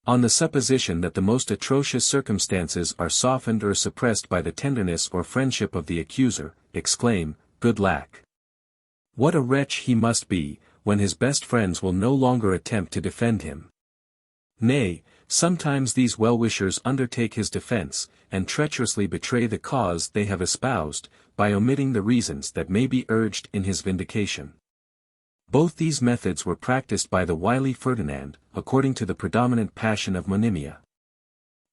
on the supposition that the most atrocious circumstances are softened or suppressed by the tenderness or friendship of the accuser, exclaim, "Good lack! What a wretch he must be, when his best friends will no longer attempt to defend him." Nay, sometimes these well-wishers undertake his defense, and treacherously betray the cause they have espoused, by omitting the reasons that may be urged in his vindication. Both these methods were practiced by the wily Ferdinand, according to the predominant passion of Monimia.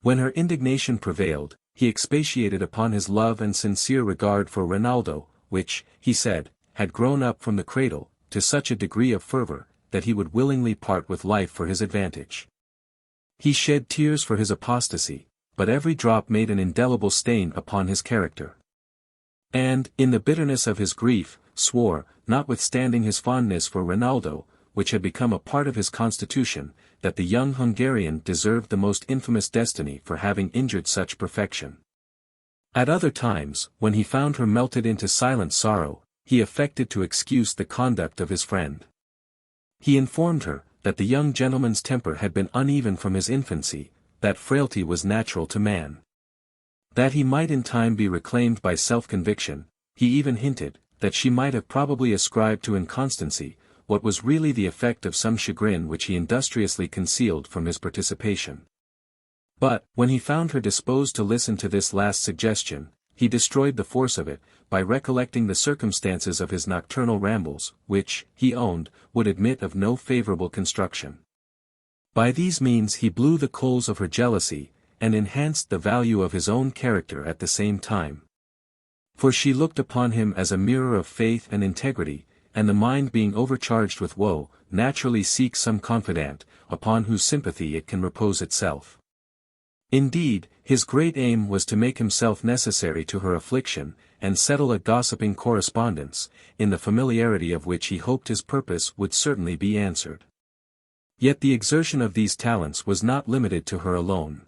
When her indignation prevailed, he expatiated upon his love and sincere regard for Rinaldo, which, he said, had grown up from the cradle, to such a degree of fervor, that he would willingly part with life for his advantage. He shed tears for his apostasy, but every drop made an indelible stain upon his character. And, in the bitterness of his grief, swore, notwithstanding his fondness for Rinaldo, which had become a part of his constitution, that the young Hungarian deserved the most infamous destiny for having injured such perfection. At other times, when he found her melted into silent sorrow, he affected to excuse the conduct of his friend. He informed her, that the young gentleman's temper had been uneven from his infancy, that frailty was natural to man. That he might in time be reclaimed by self-conviction, he even hinted, that she might have probably ascribed to inconstancy, what was really the effect of some chagrin which he industriously concealed from his participation. But, when he found her disposed to listen to this last suggestion, he destroyed the force of it, by recollecting the circumstances of his nocturnal rambles, which, he owned, would admit of no favourable construction. By these means he blew the coals of her jealousy, and enhanced the value of his own character at the same time. For she looked upon him as a mirror of faith and integrity, and the mind being overcharged with woe, naturally seeks some confidant, upon whose sympathy it can repose itself. Indeed, his great aim was to make himself necessary to her affliction, and settle a gossiping correspondence, in the familiarity of which he hoped his purpose would certainly be answered. Yet the exertion of these talents was not limited to her alone.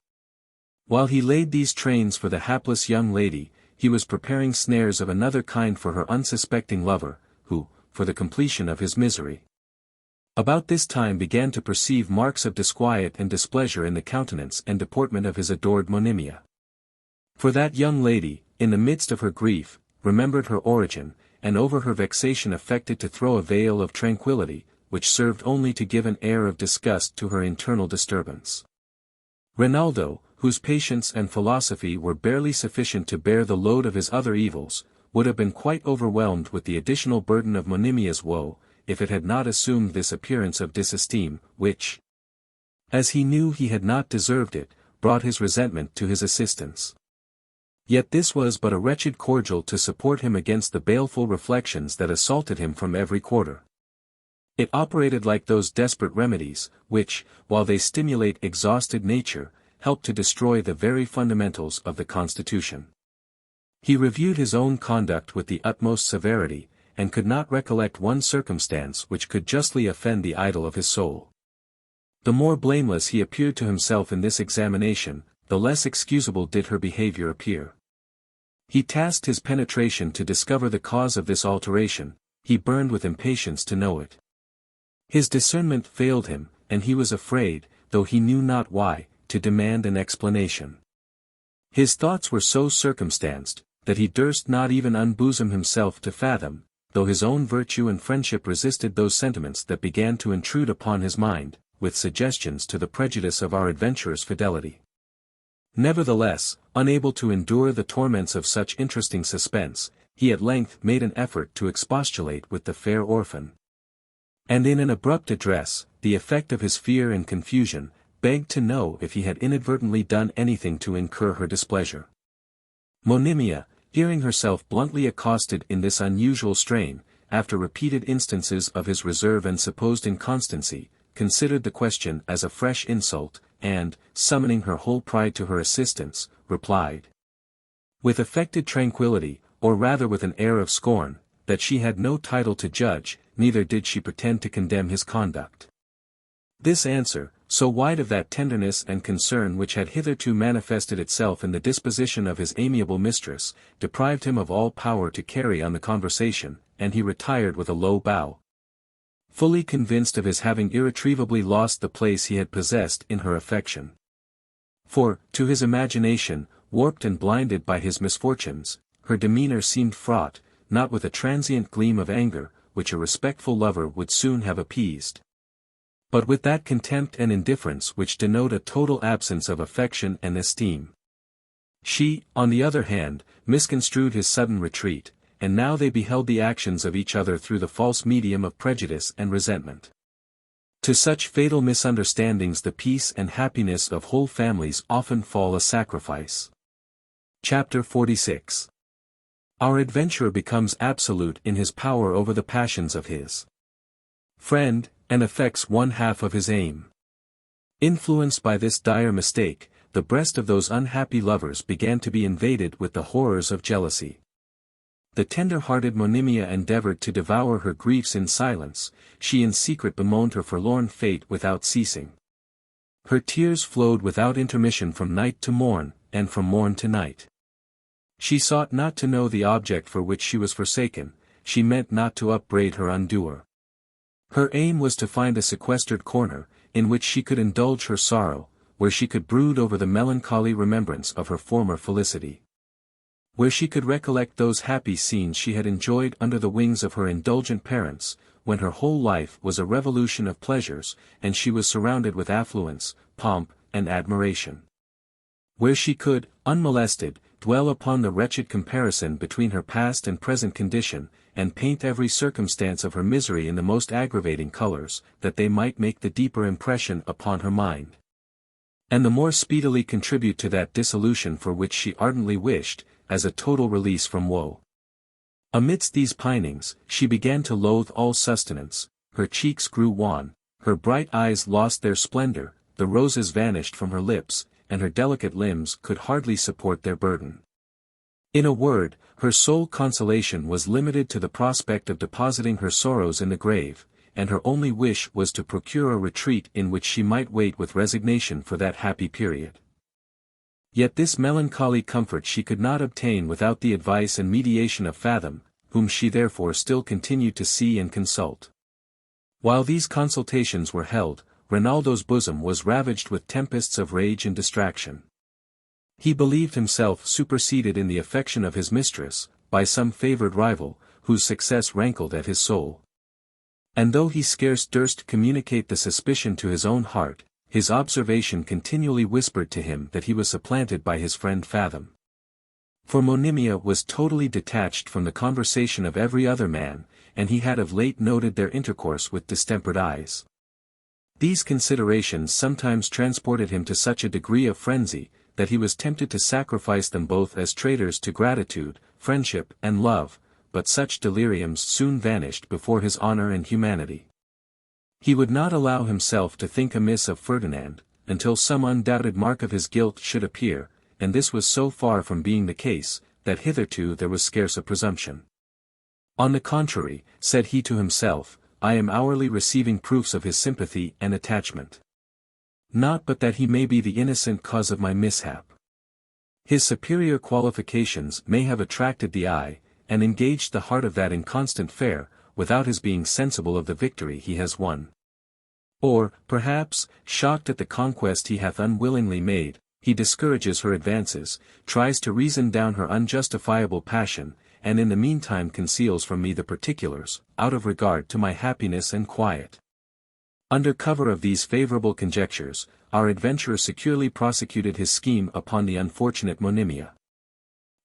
While he laid these trains for the hapless young lady, he was preparing snares of another kind for her unsuspecting lover, who, for the completion of his misery, about this time began to perceive marks of disquiet and displeasure in the countenance and deportment of his adored Monimia. For that young lady, in the midst of her grief, remembered her origin, and over her vexation affected to throw a veil of tranquillity, which served only to give an air of disgust to her internal disturbance. Rinaldo, whose patience and philosophy were barely sufficient to bear the load of his other evils, would have been quite overwhelmed with the additional burden of Monimia's woe, if it had not assumed this appearance of disesteem, which, as he knew he had not deserved it, brought his resentment to his assistance. Yet this was but a wretched cordial to support him against the baleful reflections that assaulted him from every quarter. It operated like those desperate remedies, which, while they stimulate exhausted nature, help to destroy the very fundamentals of the constitution. He reviewed his own conduct with the utmost severity, and could not recollect one circumstance which could justly offend the idol of his soul. The more blameless he appeared to himself in this examination, the less excusable did her behaviour appear. He tasked his penetration to discover the cause of this alteration, he burned with impatience to know it. His discernment failed him, and he was afraid, though he knew not why, to demand an explanation. His thoughts were so circumstanced, that he durst not even unbosom himself to Fathom, though his own virtue and friendship resisted those sentiments that began to intrude upon his mind, with suggestions to the prejudice of our adventurer's fidelity. Nevertheless, unable to endure the torments of such interesting suspense, he at length made an effort to expostulate with the fair orphan. And in an abrupt address, the effect of his fear and confusion, begged to know if he had inadvertently done anything to incur her displeasure. Monimia, hearing herself bluntly accosted in this unusual strain, after repeated instances of his reserve and supposed inconstancy, considered the question as a fresh insult, and, summoning her whole pride to her assistance, replied, with affected tranquillity, or rather with an air of scorn, that she had no title to judge, neither did she pretend to condemn his conduct. This answer, so wide of that tenderness and concern which had hitherto manifested itself in the disposition of his amiable mistress, deprived him of all power to carry on the conversation, and he retired with a low bow, fully convinced of his having irretrievably lost the place he had possessed in her affection. For, to his imagination, warped and blinded by his misfortunes, her demeanour seemed fraught, not with a transient gleam of anger, which a respectful lover would soon have appeased, but with that contempt and indifference which denote a total absence of affection and esteem. She, on the other hand, misconstrued his sudden retreat, and now they beheld the actions of each other through the false medium of prejudice and resentment. To such fatal misunderstandings the peace and happiness of whole families often fall a sacrifice. Chapter 46. Our adventurer becomes absolute in his power over the passions of his friend, and affects one half of his aim. Influenced by this dire mistake, the breast of those unhappy lovers began to be invaded with the horrors of jealousy. The tender-hearted Monimia endeavoured to devour her griefs in silence, she in secret bemoaned her forlorn fate without ceasing. Her tears flowed without intermission from night to morn, and from morn to night. She sought not to know the object for which she was forsaken, she meant not to upbraid her undoer. Her aim was to find a sequestered corner, in which she could indulge her sorrow, where she could brood over the melancholy remembrance of her former felicity. where she could recollect those happy scenes she had enjoyed under the wings of her indulgent parents, when her whole life was a revolution of pleasures, and she was surrounded with affluence, pomp, and admiration. Where she could, unmolested, dwell upon the wretched comparison between her past and present condition, and paint every circumstance of her misery in the most aggravating colors, that they might make the deeper impression upon her mind, and the more speedily contribute to that dissolution for which she ardently wished, as a total release from woe. Amidst these pinings, she began to loathe all sustenance, her cheeks grew wan, her bright eyes lost their splendor, the roses vanished from her lips, and her delicate limbs could hardly support their burden. In a word, her sole consolation was limited to the prospect of depositing her sorrows in the grave, and her only wish was to procure a retreat in which she might wait with resignation for that happy period. Yet this melancholy comfort she could not obtain without the advice and mediation of Fathom, whom she therefore still continued to see and consult. While these consultations were held, Rinaldo's bosom was ravaged with tempests of rage and distraction. He believed himself superseded in the affection of his mistress, by some favored rival, whose success rankled at his soul. And though he scarce durst communicate the suspicion to his own heart, his observation continually whispered to him that he was supplanted by his friend Fathom. For Monimia was totally detached from the conversation of every other man, and he had of late noted their intercourse with distempered eyes. These considerations sometimes transported him to such a degree of frenzy, that he was tempted to sacrifice them both as traitors to gratitude, friendship, and love, but such deliriums soon vanished before his honor and humanity. He would not allow himself to think amiss of Ferdinand, until some undoubted mark of his guilt should appear, and this was so far from being the case, that hitherto there was scarce a presumption. On the contrary, said he to himself, I am hourly receiving proofs of his sympathy and attachment. Not but that he may be the innocent cause of my mishap. His superior qualifications may have attracted the eye, and engaged the heart of that inconstant fair, without his being sensible of the victory he has won. Or, perhaps, shocked at the conquest he hath unwillingly made, he discourages her advances, tries to reason down her unjustifiable passion, and in the meantime conceals from me the particulars, out of regard to my happiness and quiet. Under cover of these favorable conjectures, our adventurer securely prosecuted his scheme upon the unfortunate Monimia.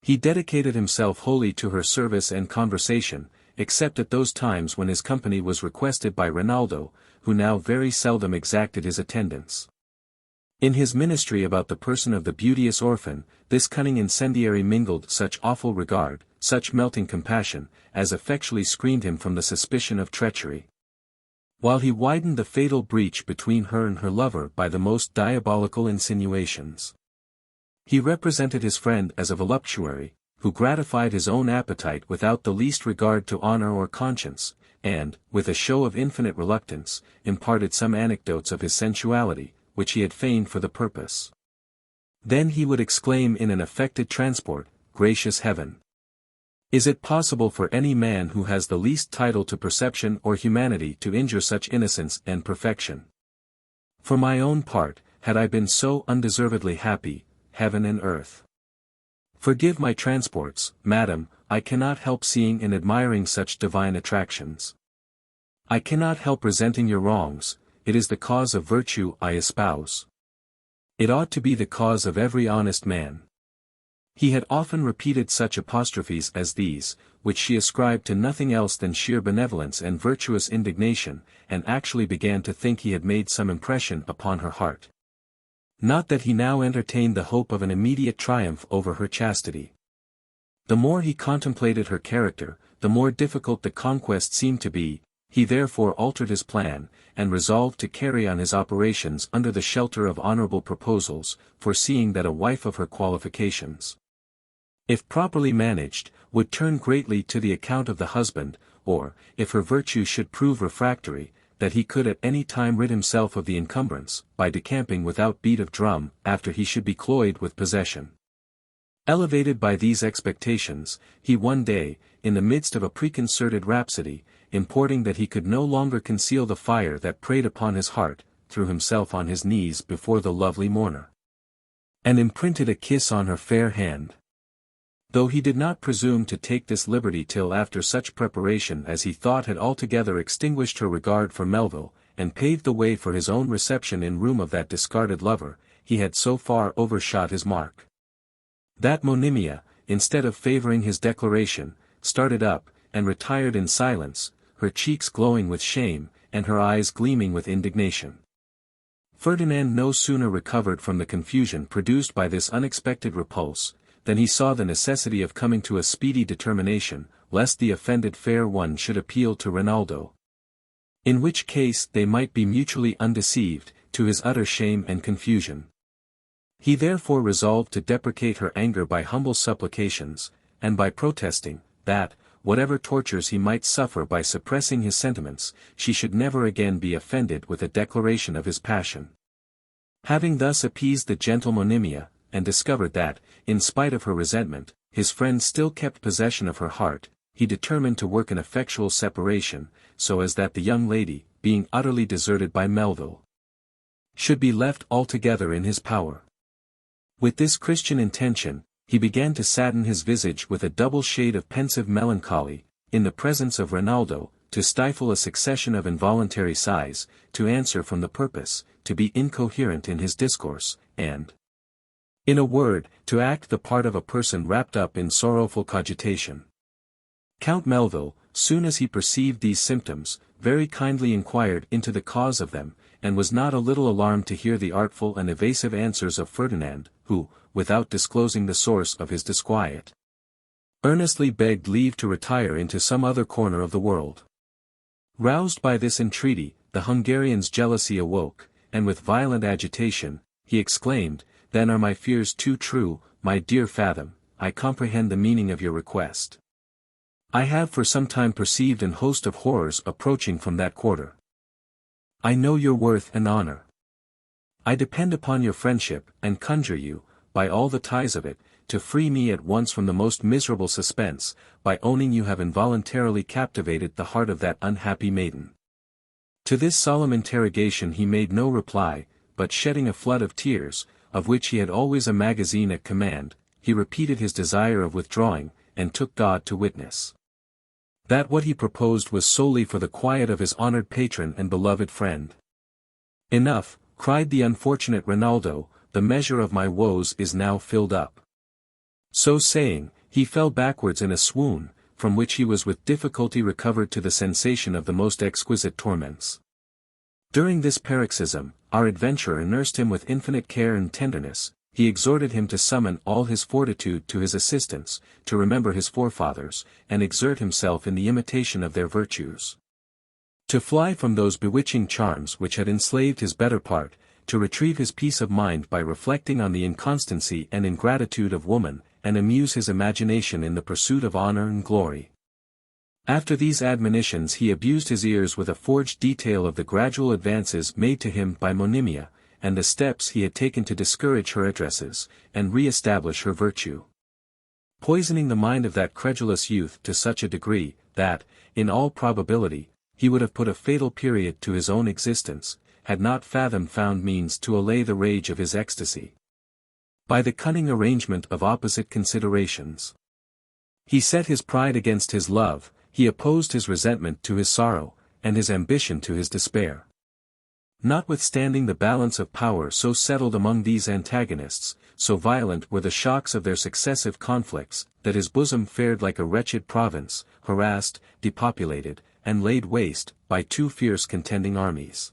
He dedicated himself wholly to her service and conversation, except at those times when his company was requested by Rinaldo, who now very seldom exacted his attendance. In his ministry about the person of the beauteous orphan, this cunning incendiary mingled such awful regard, such melting compassion, as effectually screened him from the suspicion of treachery. While he widened the fatal breach between her and her lover by the most diabolical insinuations. He represented his friend as a voluptuary, who gratified his own appetite without the least regard to honor or conscience, and, with a show of infinite reluctance, imparted some anecdotes of his sensuality, which he had feigned for the purpose. Then he would exclaim in an affected transport, Gracious Heaven! Is it possible for any man who has the least title to perception or humanity to injure such innocence and perfection? For my own part, had I been so undeservedly happy, heaven and earth. Forgive my transports, madam, I cannot help seeing and admiring such divine attractions. I cannot help resenting your wrongs, it is the cause of virtue I espouse. It ought to be the cause of every honest man. He had often repeated such apostrophes as these, which she ascribed to nothing else than sheer benevolence and virtuous indignation, and actually began to think he had made some impression upon her heart. Not that he now entertained the hope of an immediate triumph over her chastity. The more he contemplated her character, the more difficult the conquest seemed to be. He therefore altered his plan, and resolved to carry on his operations under the shelter of honorable proposals, foreseeing that a wife of her qualifications, if properly managed, would turn greatly to the account of the husband, or, if her virtue should prove refractory, that he could at any time rid himself of the encumbrance, by decamping without beat of drum, after he should be cloyed with possession. Elevated by these expectations, he one day, in the midst of a preconcerted rhapsody, importing that he could no longer conceal the fire that preyed upon his heart, threw himself on his knees before the lovely mourner, and imprinted a kiss on her fair hand. Though he did not presume to take this liberty till after such preparation as he thought had altogether extinguished her regard for Melville, and paved the way for his own reception in room of that discarded lover, he had so far overshot his mark, that Monimia, instead of favouring his declaration, started up, and retired in silence, her cheeks glowing with shame, and her eyes gleaming with indignation. Ferdinand no sooner recovered from the confusion produced by this unexpected repulse, than he saw the necessity of coming to a speedy determination, lest the offended fair one should appeal to Rinaldo, in which case they might be mutually undeceived, to his utter shame and confusion. He therefore resolved to deprecate her anger by humble supplications, and by protesting, that, whatever tortures he might suffer by suppressing his sentiments, she should never again be offended with a declaration of his passion. Having thus appeased the gentle Monimia, and discovered that, in spite of her resentment, his friend still kept possession of her heart, he determined to work an effectual separation, so as that the young lady, being utterly deserted by Melville, should be left altogether in his power. With this Christian intention, he began to sadden his visage with a double shade of pensive melancholy, in the presence of Rinaldo, to stifle a succession of involuntary sighs, to answer from the purpose, to be incoherent in his discourse, and, in a word, to act the part of a person wrapped up in sorrowful cogitation. Count Melville, soon as he perceived these symptoms, very kindly inquired into the cause of them, and was not a little alarmed to hear the artful and evasive answers of Ferdinand, who, without disclosing the source of his disquiet, earnestly begged leave to retire into some other corner of the world. Roused by this entreaty, the Hungarian's jealousy awoke, and with violent agitation, he exclaimed, "Then are my fears too true, my dear Fathom, I comprehend the meaning of your request. I have for some time perceived an host of horrors approaching from that quarter. I know your worth and honor. I depend upon your friendship, and conjure you, by all the ties of it, to free me at once from the most miserable suspense, by owning you have involuntarily captivated the heart of that unhappy maiden." To this solemn interrogation he made no reply, but shedding a flood of tears, of which he had always a magazine at command, he repeated his desire of withdrawing, and took God to witness that what he proposed was solely for the quiet of his honored patron and beloved friend. "Enough," cried the unfortunate Rinaldo, "the measure of my woes is now filled up." So saying, he fell backwards in a swoon, from which he was with difficulty recovered to the sensation of the most exquisite torments. During this paroxysm, our adventurer nursed him with infinite care and tenderness. He exhorted him to summon all his fortitude to his assistance, to remember his forefathers, and exert himself in the imitation of their virtues, to fly from those bewitching charms which had enslaved his better part, to retrieve his peace of mind by reflecting on the inconstancy and ingratitude of woman, and amuse his imagination in the pursuit of honor and glory. After these admonitions he abused his ears with a forged detail of the gradual advances made to him by Monimia, and the steps he had taken to discourage her addresses, and re-establish her virtue, poisoning the mind of that credulous youth to such a degree, that, in all probability, he would have put a fatal period to his own existence, had not Fathom found means to allay the rage of his ecstasy, by the cunning arrangement of opposite considerations. He set his pride against his love, he opposed his resentment to his sorrow, and his ambition to his despair. Notwithstanding the balance of power so settled among these antagonists, so violent were the shocks of their successive conflicts, that his bosom fared like a wretched province, harassed, depopulated, and laid waste, by two fierce contending armies.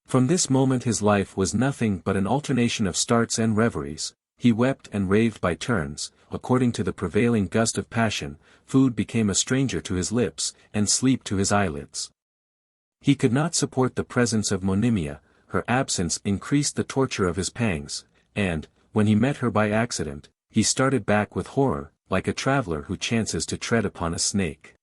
From this moment his life was nothing but an alternation of starts and reveries. He wept and raved by turns, according to the prevailing gust of passion. Food became a stranger to his lips, and sleep to his eyelids. He could not support the presence of Monimia, her absence increased the torture of his pangs, and, when he met her by accident, he started back with horror, like a traveller who chances to tread upon a snake.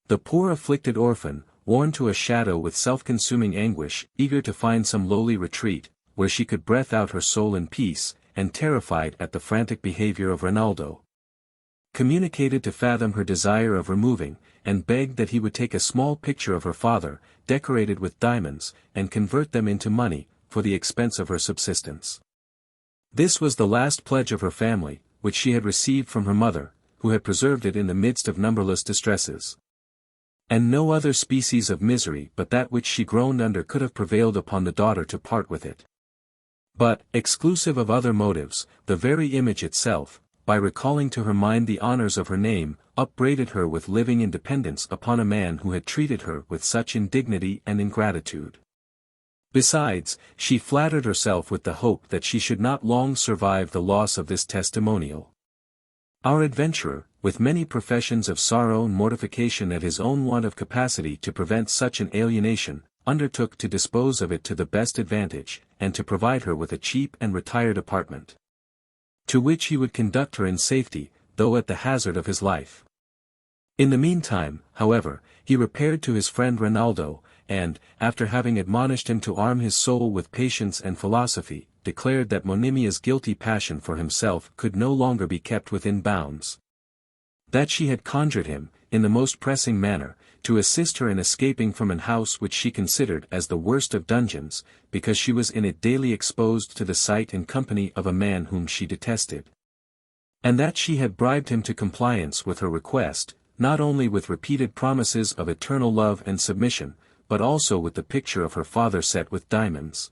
The poor afflicted orphan, worn to a shadow with self-consuming anguish, eager to find some lowly retreat, where she could breath out her soul in peace, and terrified at the frantic behaviour of Rinaldo, communicated to Fathom her desire of removing, and begged that he would take a small picture of her father, decorated with diamonds, and convert them into money, for the expense of her subsistence. This was the last pledge of her family, which she had received from her mother, who had preserved it in the midst of numberless distresses. And no other species of misery but that which she groaned under could have prevailed upon the daughter to part with it. But, exclusive of other motives, the very image itself, by recalling to her mind the honors of her name, upbraided her with living in dependence upon a man who had treated her with such indignity and ingratitude. Besides, she flattered herself with the hope that she should not long survive the loss of this testimonial. Our adventurer, with many professions of sorrow and mortification at his own want of capacity to prevent such an alienation, undertook to dispose of it to the best advantage, and to provide her with a cheap and retired apartment, to which he would conduct her in safety, though at the hazard of his life. In the meantime, however, he repaired to his friend Rinaldo, and, after having admonished him to arm his soul with patience and philosophy, declared that Monimia's guilty passion for himself could no longer be kept within bounds. That she had conjured him, in the most pressing manner, to assist her in escaping from an house which she considered as the worst of dungeons, because she was in it daily exposed to the sight and company of a man whom she detested. And that she had bribed him to compliance with her request, not only with repeated promises of eternal love and submission, but also with the picture of her father set with diamonds,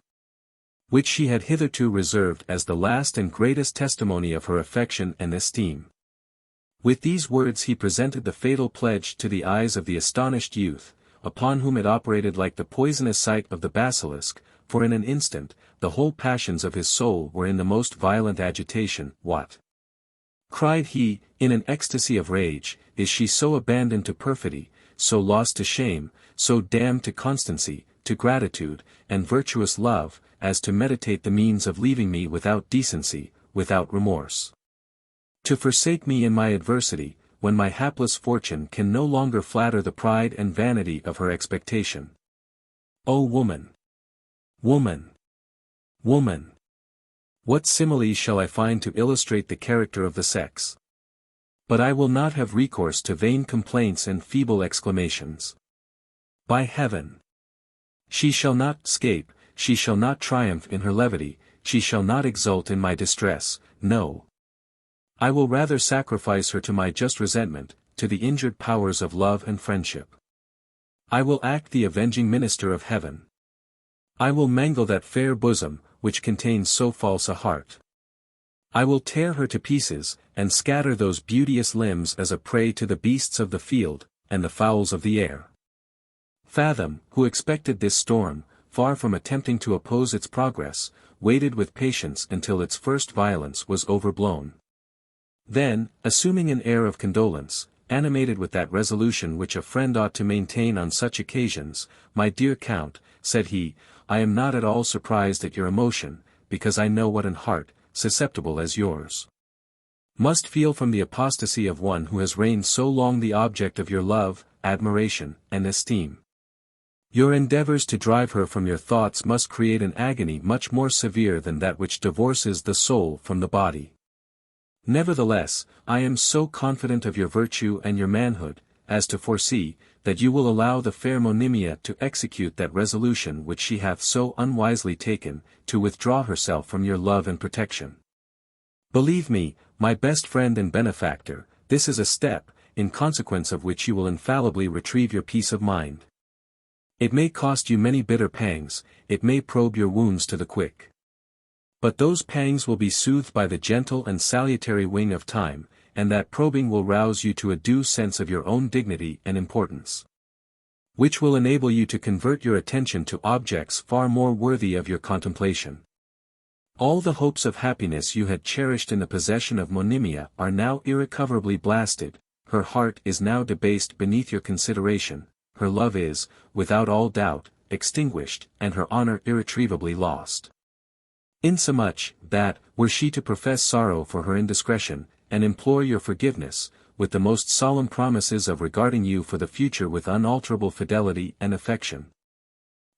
which she had hitherto reserved as the last and greatest testimony of her affection and esteem. With these words he presented the fatal pledge to the eyes of the astonished youth, upon whom it operated like the poisonous sight of the basilisk, for in an instant, the whole passions of his soul were in the most violent agitation. "What?" cried he, in an ecstasy of rage, "is she so abandoned to perfidy, so lost to shame, so damned to constancy, to gratitude, and virtuous love, as to meditate the means of leaving me without decency, without remorse? To forsake me in my adversity, when my hapless fortune can no longer flatter the pride and vanity of her expectation? O woman! Woman! Woman! What similes shall I find to illustrate the character of the sex? But I will not have recourse to vain complaints and feeble exclamations. By heaven! She shall not escape, she shall not triumph in her levity, she shall not exult in my distress, no. I will rather sacrifice her to my just resentment, to the injured powers of love and friendship. I will act the avenging minister of heaven. I will mangle that fair bosom, which contains so false a heart. I will tear her to pieces, and scatter those beauteous limbs as a prey to the beasts of the field, and the fowls of the air." Fathom, who expected this storm, far from attempting to oppose its progress, waited with patience until its first violence was overblown. Then, assuming an air of condolence, animated with that resolution which a friend ought to maintain on such occasions, "My dear Count," said he, "I am not at all surprised at your emotion, because I know what an heart, susceptible as yours, must feel from the apostasy of one who has reigned so long the object of your love, admiration, and esteem. Your endeavors to drive her from your thoughts must create an agony much more severe than that which divorces the soul from the body. Nevertheless, I am so confident of your virtue and your manhood, as to foresee, that you will allow the fair Monimia to execute that resolution which she hath so unwisely taken, to withdraw herself from your love and protection. Believe me, my best friend and benefactor, this is a step, in consequence of which you will infallibly retrieve your peace of mind. It may cost you many bitter pangs, it may probe your wounds to the quick. But those pangs will be soothed by the gentle and salutary wing of time, and that probing will rouse you to a due sense of your own dignity and importance, which will enable you to convert your attention to objects far more worthy of your contemplation. All the hopes of happiness you had cherished in the possession of Monimia are now irrecoverably blasted, her heart is now debased beneath your consideration, her love is, without all doubt, extinguished, and her honor irretrievably lost. Insomuch, that, were she to profess sorrow for her indiscretion, and implore your forgiveness, with the most solemn promises of regarding you for the future with unalterable fidelity and affection,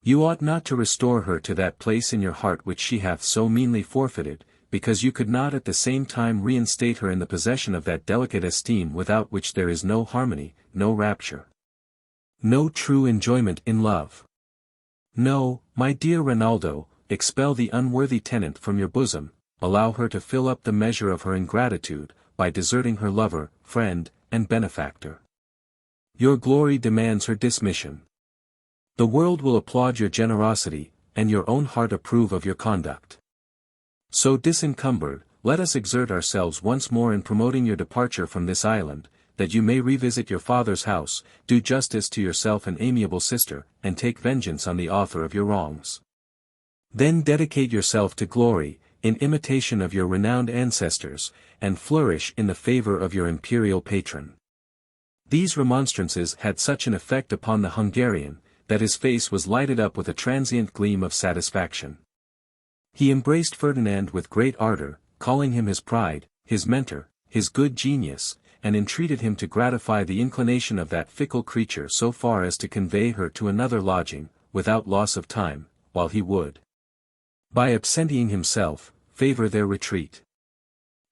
you ought not to restore her to that place in your heart which she hath so meanly forfeited, because you could not at the same time reinstate her in the possession of that delicate esteem without which there is no harmony, no rapture, no true enjoyment in love. No, my dear Rinaldo, expel the unworthy tenant from your bosom, allow her to fill up the measure of her ingratitude, by deserting her lover, friend, and benefactor. Your glory demands her dismission. The world will applaud your generosity, and your own heart approve of your conduct. So disencumbered, let us exert ourselves once more in promoting your departure from this island, that you may revisit your father's house, do justice to yourself and amiable sister, and take vengeance on the author of your wrongs. Then dedicate yourself to glory, in imitation of your renowned ancestors, and flourish in the favor of your imperial patron. These remonstrances had such an effect upon the Hungarian, that his face was lighted up with a transient gleam of satisfaction. He embraced Ferdinand with great ardor, calling him his pride, his mentor, his good genius, and entreated him to gratify the inclination of that fickle creature so far as to convey her to another lodging, without loss of time, while he would, by absenting himself, favor their retreat.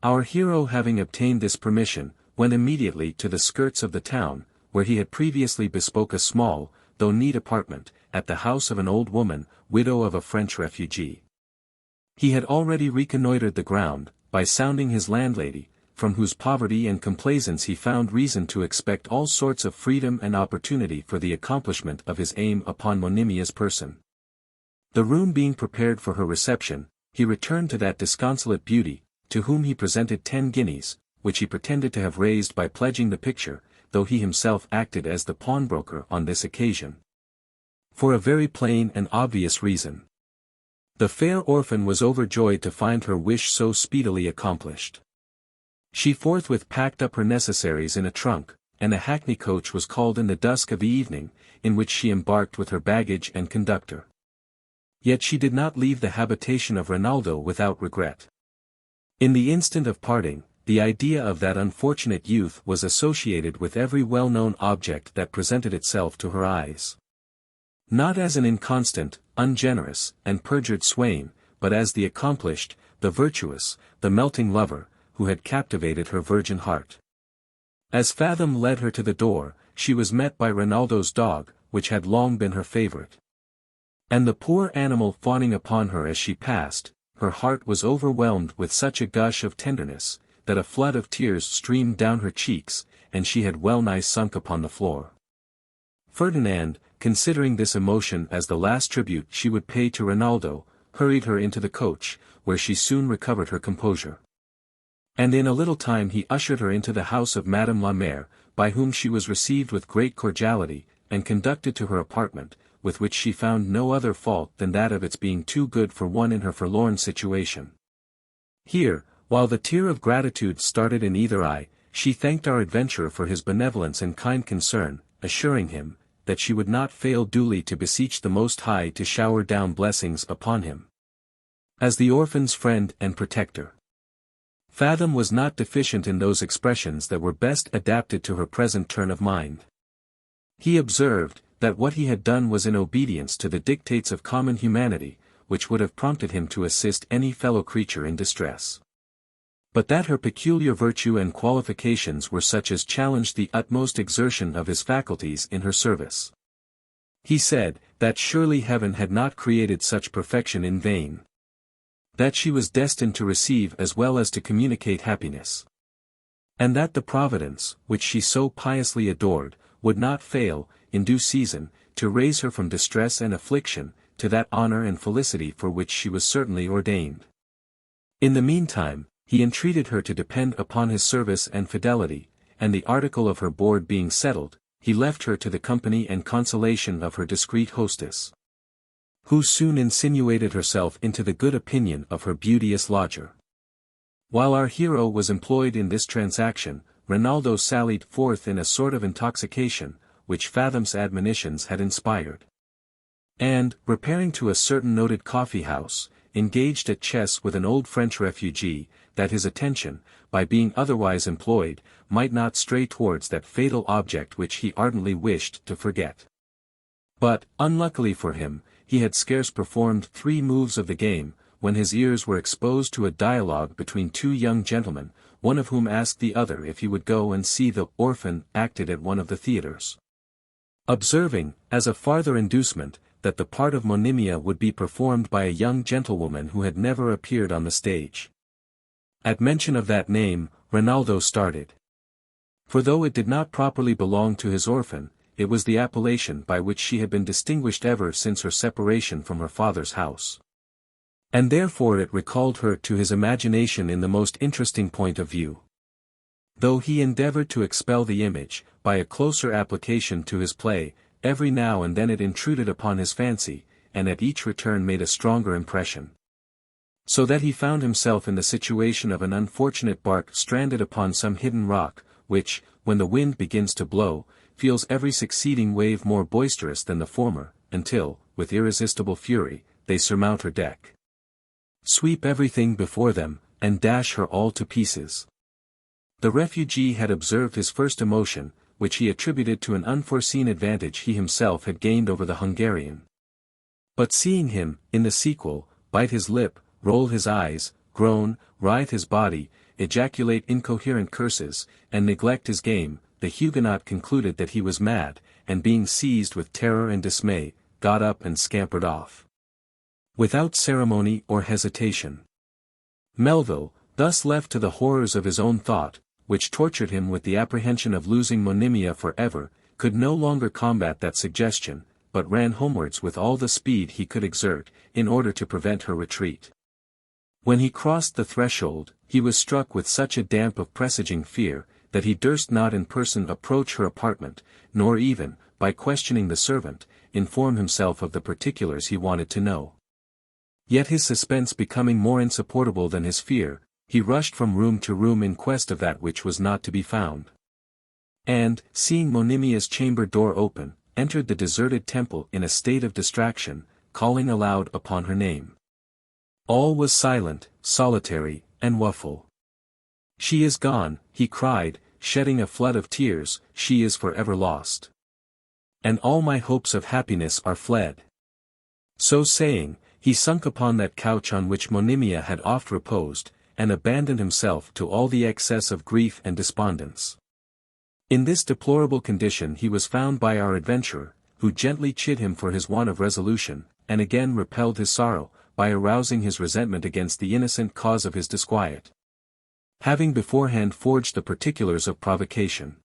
Our hero, having obtained this permission, went immediately to the skirts of the town, where he had previously bespoke a small, though neat apartment, at the house of an old woman, widow of a French refugee. He had already reconnoitred the ground, by sounding his landlady, from whose poverty and complaisance he found reason to expect all sorts of freedom and opportunity for the accomplishment of his aim upon Monimia's person. The room being prepared for her reception, he returned to that disconsolate beauty, to whom he presented 10 guineas, which he pretended to have raised by pledging the picture, though he himself acted as the pawnbroker on this occasion. For a very plain and obvious reason. The fair orphan was overjoyed to find her wish so speedily accomplished. She forthwith packed up her necessaries in a trunk, and a hackney coach was called in the dusk of the evening, in which she embarked with her baggage and conductor. Yet she did not leave the habitation of Rinaldo without regret. In the instant of parting, the idea of that unfortunate youth was associated with every well-known object that presented itself to her eyes. Not as an inconstant, ungenerous, and perjured swain, but as the accomplished, the virtuous, the melting lover, who had captivated her virgin heart. As Fathom led her to the door, she was met by Rinaldo's dog, which had long been her favorite. And the poor animal fawning upon her as she passed, her heart was overwhelmed with such a gush of tenderness, that a flood of tears streamed down her cheeks, and she had well-nigh sunk upon the floor. Ferdinand, considering this emotion as the last tribute she would pay to Rinaldo, hurried her into the coach, where she soon recovered her composure. And in a little time he ushered her into the house of Madame la Mère, by whom she was received with great cordiality, and conducted to her apartment, with which she found no other fault than that of its being too good for one in her forlorn situation. Here, while the tear of gratitude started in either eye, she thanked our adventurer for his benevolence and kind concern, assuring him, that she would not fail duly to beseech the Most High to shower down blessings upon him. As the orphan's friend and protector. Fathom was not deficient in those expressions that were best adapted to her present turn of mind. He observed, that what he had done was in obedience to the dictates of common humanity, which would have prompted him to assist any fellow creature in distress. But that her peculiar virtue and qualifications were such as challenged the utmost exertion of his faculties in her service. He said, that surely heaven had not created such perfection in vain. That she was destined to receive as well as to communicate happiness. And that the Providence, which she so piously adored, would not fail, in due season, to raise her from distress and affliction, to that honor and felicity for which she was certainly ordained. In the meantime, he entreated her to depend upon his service and fidelity, and the article of her board being settled, he left her to the company and consolation of her discreet hostess, who soon insinuated herself into the good opinion of her beauteous lodger. While our hero was employed in this transaction, Rinaldo sallied forth in a sort of intoxication, which Fathom's admonitions had inspired. And, repairing to a certain noted coffee-house, engaged at chess with an old French refugee, that his attention, by being otherwise employed, might not stray towards that fatal object which he ardently wished to forget. But, unluckily for him, he had scarce performed 3 moves of the game, when his ears were exposed to a dialogue between 2 young gentlemen, one of whom asked the other if he would go and see the orphan acted at one of the theatres. Observing, as a farther inducement, that the part of Monimia would be performed by a young gentlewoman who had never appeared on the stage. At mention of that name, Rinaldo started. For though it did not properly belong to his orphan, it was the appellation by which she had been distinguished ever since her separation from her father's house. And therefore it recalled her to his imagination in the most interesting point of view. Though he endeavored to expel the image, by a closer application to his play, every now and then it intruded upon his fancy, and at each return made a stronger impression. So that he found himself in the situation of an unfortunate bark stranded upon some hidden rock, which, when the wind begins to blow, feels every succeeding wave more boisterous than the former, until, with irresistible fury, they surmount her deck, sweep everything before them, and dash her all to pieces. The refugee had observed his first emotion, which he attributed to an unforeseen advantage he himself had gained over the Hungarian. But seeing him, in the sequel, bite his lip, roll his eyes, groan, writhe his body, ejaculate incoherent curses, and neglect his game, the Huguenot concluded that he was mad, and being seized with terror and dismay, got up and scampered off, without ceremony or hesitation. Melville, thus left to the horrors of his own thought, which tortured him with the apprehension of losing Monimia for ever, could no longer combat that suggestion, but ran homewards with all the speed he could exert, in order to prevent her retreat. When he crossed the threshold, he was struck with such a damp of presaging fear, that he durst not in person approach her apartment, nor even, by questioning the servant, inform himself of the particulars he wanted to know. Yet his suspense becoming more insupportable than his fear, he rushed from room to room in quest of that which was not to be found. And, seeing Monimia's chamber door open, entered the deserted temple in a state of distraction, calling aloud upon her name. All was silent, solitary, and woeful. "She is gone," he cried, shedding a flood of tears, "she is for ever lost. And all my hopes of happiness are fled." So saying, he sunk upon that couch on which Monimia had oft reposed, and abandoned himself to all the excess of grief and despondence. In this deplorable condition he was found by our adventurer, who gently chid him for his want of resolution, and again repelled his sorrow, by arousing his resentment against the innocent cause of his disquiet, having beforehand forged the particulars of provocation.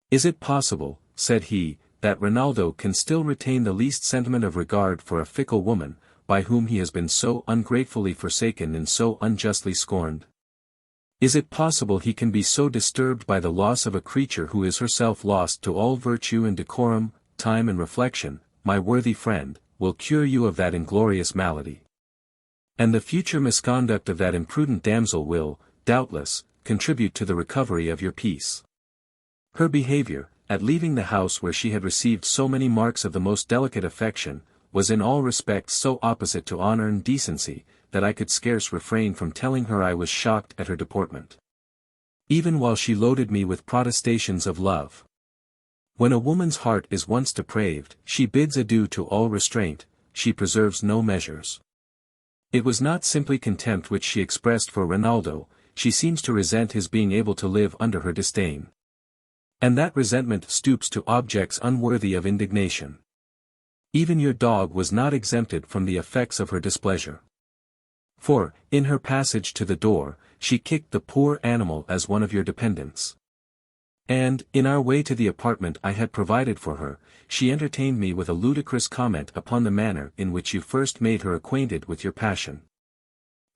"Is it possible," said he, "that Rinaldo can still retain the least sentiment of regard for a fickle woman, by whom he has been so ungratefully forsaken and so unjustly scorned? Is it possible he can be so disturbed by the loss of a creature who is herself lost to all virtue and decorum? Time and reflection, my worthy friend, will cure you of that inglorious malady. And the future misconduct of that imprudent damsel will, doubtless, contribute to the recovery of your peace." Her behavior, at leaving the house where she had received so many marks of the most delicate affection, was in all respects so opposite to honor and decency, that I could scarce refrain from telling her I was shocked at her deportment. Even while she loaded me with protestations of love. When a woman's heart is once depraved, she bids adieu to all restraint, she preserves no measures. It was not simply contempt which she expressed for Rinaldo, she seems to resent his being able to live under her disdain. And that resentment stoops to objects unworthy of indignation. Even your dog was not exempted from the effects of her displeasure. For, in her passage to the door, she kicked the poor animal as one of your dependents. And, in our way to the apartment I had provided for her, she entertained me with a ludicrous comment upon the manner in which you first made her acquainted with your passion.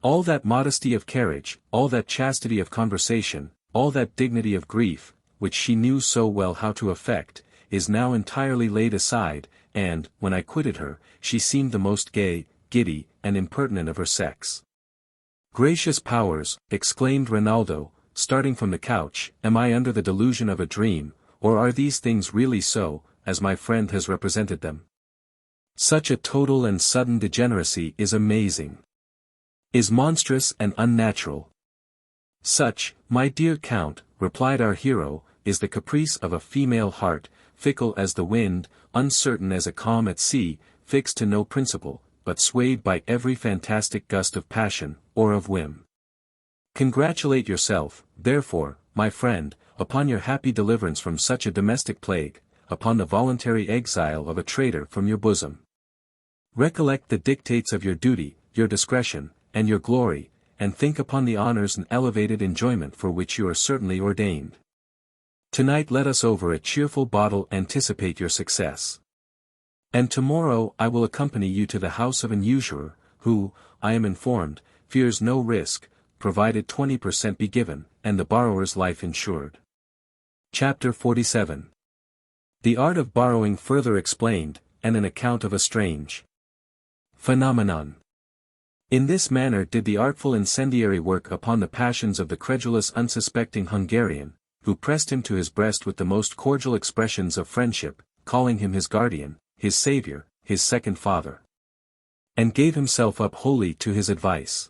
All that modesty of carriage, all that chastity of conversation, all that dignity of grief, which she knew so well how to affect, is now entirely laid aside, and, when I quitted her, she seemed the most gay, giddy, and impertinent of her sex. "Gracious powers," exclaimed Rinaldo, starting from the couch, "am I under the delusion of a dream, or are these things really so, as my friend has represented them? Such a total and sudden degeneracy is amazing. Is monstrous and unnatural. Such, my dear Count," replied our hero, "is the caprice of a female heart, fickle as the wind, uncertain as a calm at sea, fixed to no principle, but swayed by every fantastic gust of passion, or of whim. Congratulate yourself, therefore, my friend, upon your happy deliverance from such a domestic plague, upon the voluntary exile of a traitor from your bosom. Recollect the dictates of your duty, your discretion, and your glory, and think upon the honors and elevated enjoyment for which you are certainly ordained. Tonight let us over a cheerful bottle anticipate your success. And tomorrow I will accompany you to the house of an usurer, who, I am informed, fears no risk, provided 20% be given, and the borrower's life insured. Chapter 47. The art of borrowing further explained, and an account of a strange phenomenon. In this manner did the artful incendiary work upon the passions of the credulous unsuspecting Hungarian, who pressed him to his breast with the most cordial expressions of friendship, calling him his guardian, his savior, his second father, and gave himself up wholly to his advice.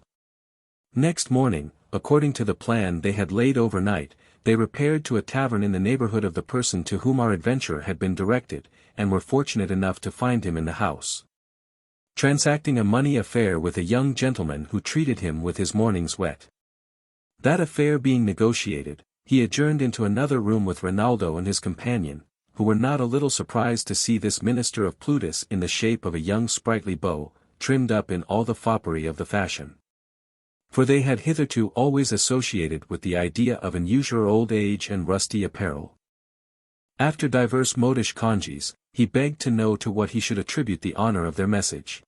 Next morning, according to the plan they had laid overnight, they repaired to a tavern in the neighborhood of the person to whom our adventure had been directed, and were fortunate enough to find him in the house, transacting a money affair with a young gentleman who treated him with his morning's wet. That affair being negotiated, he adjourned into another room with Rinaldo and his companion, who were not a little surprised to see this minister of Plutus in the shape of a young sprightly beau, trimmed up in all the foppery of the fashion. For they had hitherto always associated with the idea of an usurer old age and rusty apparel. After divers modish congees, he begged to know to what he should attribute the honor of their message.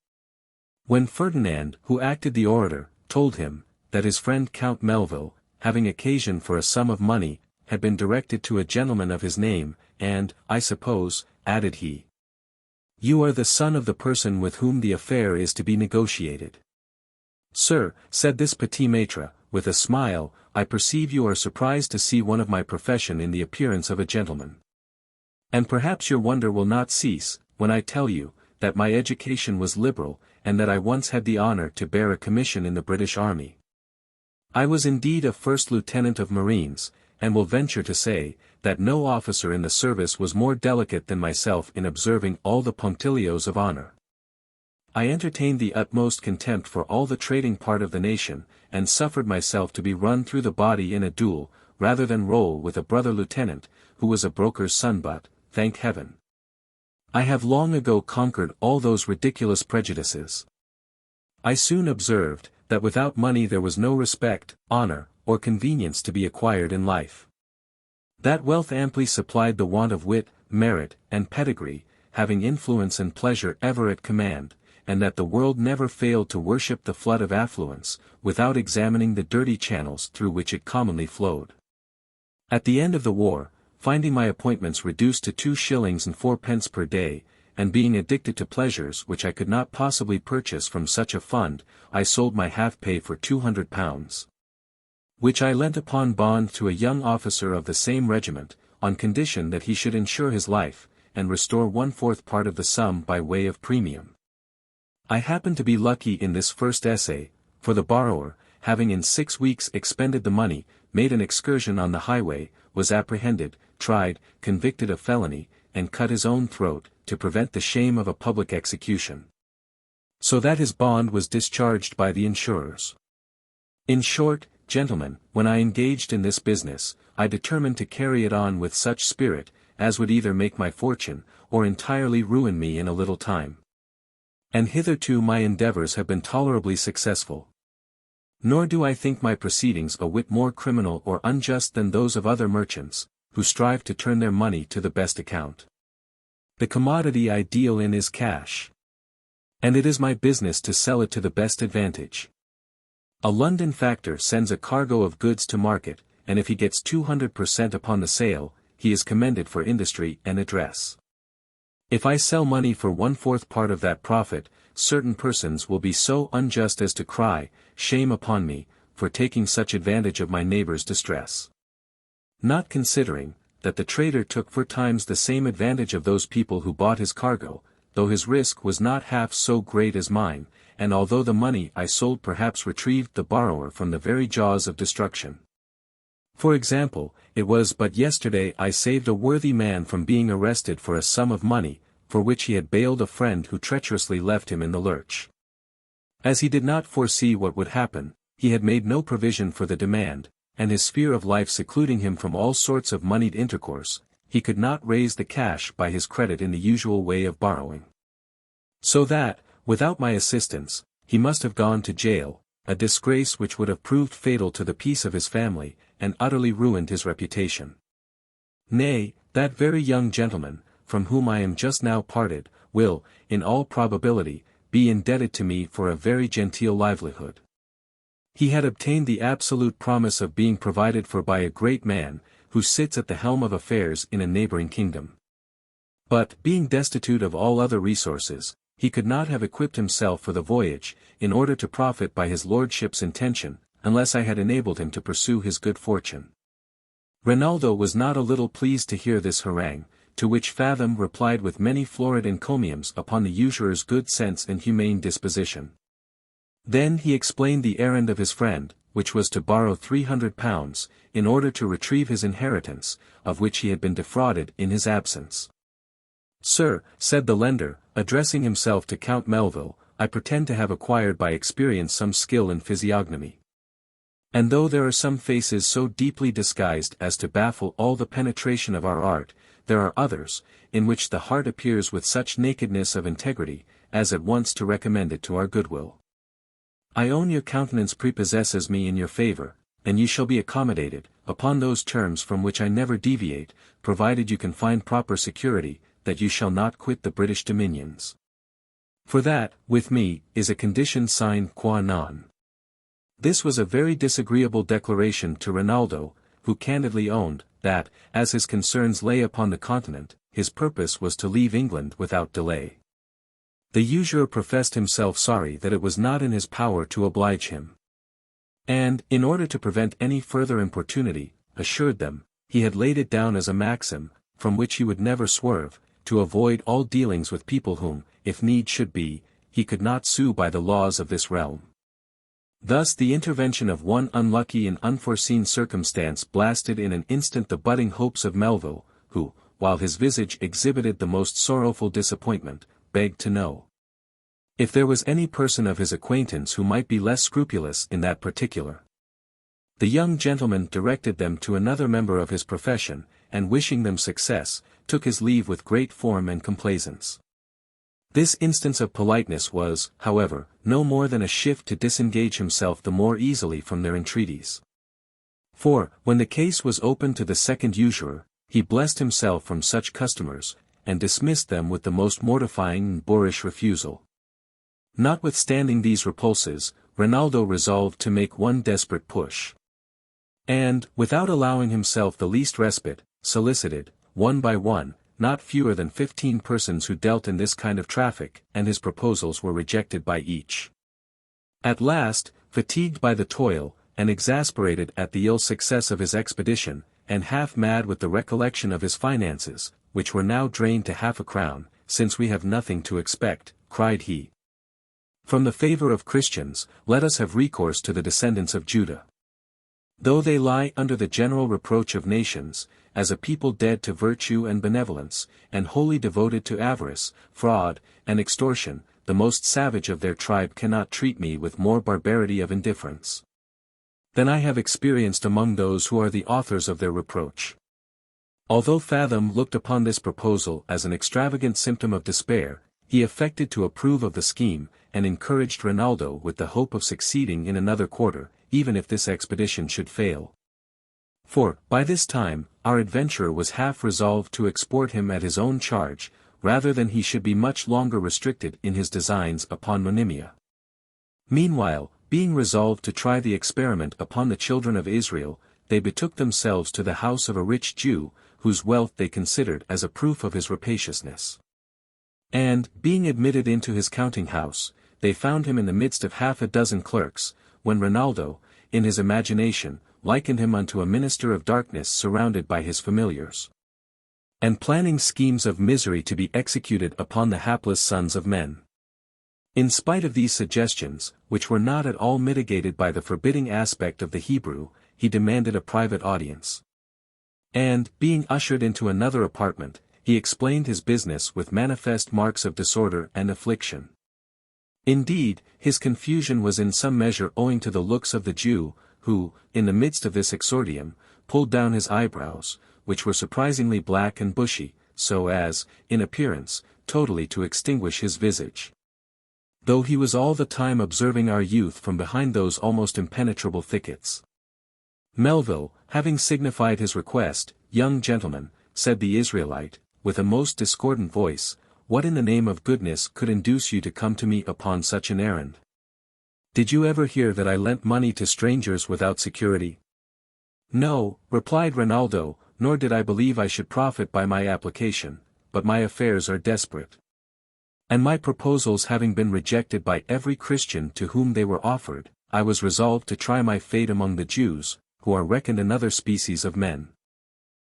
When Ferdinand, who acted the orator, told him, that his friend Count Melville, having occasion for a sum of money, had been directed to a gentleman of his name, and, I suppose, added he, you are the son of the person with whom the affair is to be negotiated. Sir, said this petit maître, with a smile, I perceive you are surprised to see one of my profession in the appearance of a gentleman. And perhaps your wonder will not cease, when I tell you, that my education was liberal, and that I once had the honor to bear a commission in the British Army. I was indeed a first lieutenant of Marines, and will venture to say, that no officer in the service was more delicate than myself in observing all the punctilios of honor. I entertained the utmost contempt for all the trading part of the nation, and suffered myself to be run through the body in a duel, rather than roll with a brother lieutenant, who was a broker's son but, thank heaven, I have long ago conquered all those ridiculous prejudices. I soon observed, that without money there was no respect, honor, or convenience to be acquired in life. That wealth amply supplied the want of wit, merit, and pedigree, having influence and pleasure ever at command, and that the world never failed to worship the flood of affluence, without examining the dirty channels through which it commonly flowed. At the end of the war, finding my appointments reduced to 2 shillings and 4 pence per day, and being addicted to pleasures which I could not possibly purchase from such a fund, I sold my half-pay for £200, which I lent upon bond to a young officer of the same regiment, on condition that he should insure his life, and restore 1/4 part of the sum by way of premium. I happened to be lucky in this first essay, for the borrower, having in 6 weeks expended the money, made an excursion on the highway, was apprehended, tried, convicted of felony, and cut his own throat, to prevent the shame of a public execution. So that his bond was discharged by the insurers. In short, gentlemen, when I engaged in this business, I determined to carry it on with such spirit, as would either make my fortune, or entirely ruin me in a little time. And hitherto my endeavors have been tolerably successful. Nor do I think my proceedings a whit more criminal or unjust than those of other merchants, who strive to turn their money to the best account. The commodity I deal in is cash. And it is my business to sell it to the best advantage. A London factor sends a cargo of goods to market, and if he gets 200% upon the sale, he is commended for industry and address. If I sell money for 1/4 part of that profit, certain persons will be so unjust as to cry, shame upon me, for taking such advantage of my neighbor's distress. Not considering, that the trader took 4 times the same advantage of those people who bought his cargo, though his risk was not half so great as mine, and although the money I sold perhaps retrieved the borrower from the very jaws of destruction. For example, it was but yesterday I saved a worthy man from being arrested for a sum of money, for which he had bailed a friend who treacherously left him in the lurch. As he did not foresee what would happen, he had made no provision for the demand, and his sphere of life secluding him from all sorts of moneyed intercourse, he could not raise the cash by his credit in the usual way of borrowing. So that, without my assistance, he must have gone to jail, a disgrace which would have proved fatal to the peace of his family, and utterly ruined his reputation. Nay, that very young gentleman, from whom I am just now parted, will, in all probability, be indebted to me for a very genteel livelihood. He had obtained the absolute promise of being provided for by a great man, who sits at the helm of affairs in a neighboring kingdom. But, being destitute of all other resources, he could not have equipped himself for the voyage, in order to profit by his lordship's intention, unless I had enabled him to pursue his good fortune. Rinaldo was not a little pleased to hear this harangue, to which Fathom replied with many florid encomiums upon the usurer's good sense and humane disposition. Then he explained the errand of his friend, which was to borrow £300, in order to retrieve his inheritance, of which he had been defrauded in his absence. "Sir," said the lender, addressing himself to Count Melville, "I pretend to have acquired by experience some skill in physiognomy. And though there are some faces so deeply disguised as to baffle all the penetration of our art, there are others, in which the heart appears with such nakedness of integrity, as at once to recommend it to our goodwill. I own your countenance prepossesses me in your favour, and you shall be accommodated, upon those terms from which I never deviate, provided you can find proper security, that you shall not quit the British dominions. For that, with me, is a condition sine qua non." This was a very disagreeable declaration to Rinaldo, who candidly owned, that, as his concerns lay upon the continent, his purpose was to leave England without delay. The usurer professed himself sorry that it was not in his power to oblige him. And, in order to prevent any further importunity, assured them, he had laid it down as a maxim, from which he would never swerve, to avoid all dealings with people whom, if need should be, he could not sue by the laws of this realm. Thus the intervention of one unlucky and unforeseen circumstance blasted in an instant the budding hopes of Melville, who, while his visage exhibited the most sorrowful disappointment, begged to know if there was any person of his acquaintance who might be less scrupulous in that particular. The young gentleman directed them to another member of his profession, and wishing them success, took his leave with great form and complaisance. This instance of politeness was, however, no more than a shift to disengage himself the more easily from their entreaties. For, when the case was opened to the second usurer, he blessed himself from such customers, and dismissed them with the most mortifying and boorish refusal. Notwithstanding these repulses, Rinaldo resolved to make one desperate push. And, without allowing himself the least respite, solicited, one by one, not fewer than 15 persons who dealt in this kind of traffic, and his proposals were rejected by each. At last, fatigued by the toil, and exasperated at the ill success of his expedition, and half mad with the recollection of his finances, which were now drained to half a crown, "Since we have nothing to expect," cried he, "from the favour of Christians, let us have recourse to the descendants of Judah. Though they lie under the general reproach of nations, as a people dead to virtue and benevolence, and wholly devoted to avarice, fraud, and extortion, the most savage of their tribe cannot treat me with more barbarity of indifference than I have experienced among those who are the authors of their reproach." Although Fathom looked upon this proposal as an extravagant symptom of despair, he affected to approve of the scheme, and encouraged Rinaldo with the hope of succeeding in another quarter, even if this expedition should fail. For, by this time, our adventurer was half resolved to export him at his own charge, rather than he should be much longer restricted in his designs upon Monimia. Meanwhile, being resolved to try the experiment upon the children of Israel, they betook themselves to the house of a rich Jew, whose wealth they considered as a proof of his rapaciousness. And, being admitted into his counting house, they found him in the midst of half a dozen clerks, when Rinaldo, in his imagination, likened him unto a minister of darkness surrounded by his familiars, and planning schemes of misery to be executed upon the hapless sons of men. In spite of these suggestions, which were not at all mitigated by the forbidding aspect of the Hebrew, he demanded a private audience. And, being ushered into another apartment, he explained his business with manifest marks of disorder and affliction. Indeed, his confusion was in some measure owing to the looks of the Jew, who, in the midst of this exordium, pulled down his eyebrows, which were surprisingly black and bushy, so as, in appearance, totally to extinguish his visage. though he was all the time observing our youth from behind those almost impenetrable thickets. Melville, having signified his request, "Young gentleman," said the Israelite, with a most discordant voice, "what in the name of goodness could induce you to come to me upon such an errand? Did you ever hear that I lent money to strangers without security?" "No," replied Rinaldo, "nor did I believe I should profit by my application, but my affairs are desperate. And my proposals having been rejected by every Christian to whom they were offered, I was resolved to try my fate among the Jews, who are reckoned another species of men."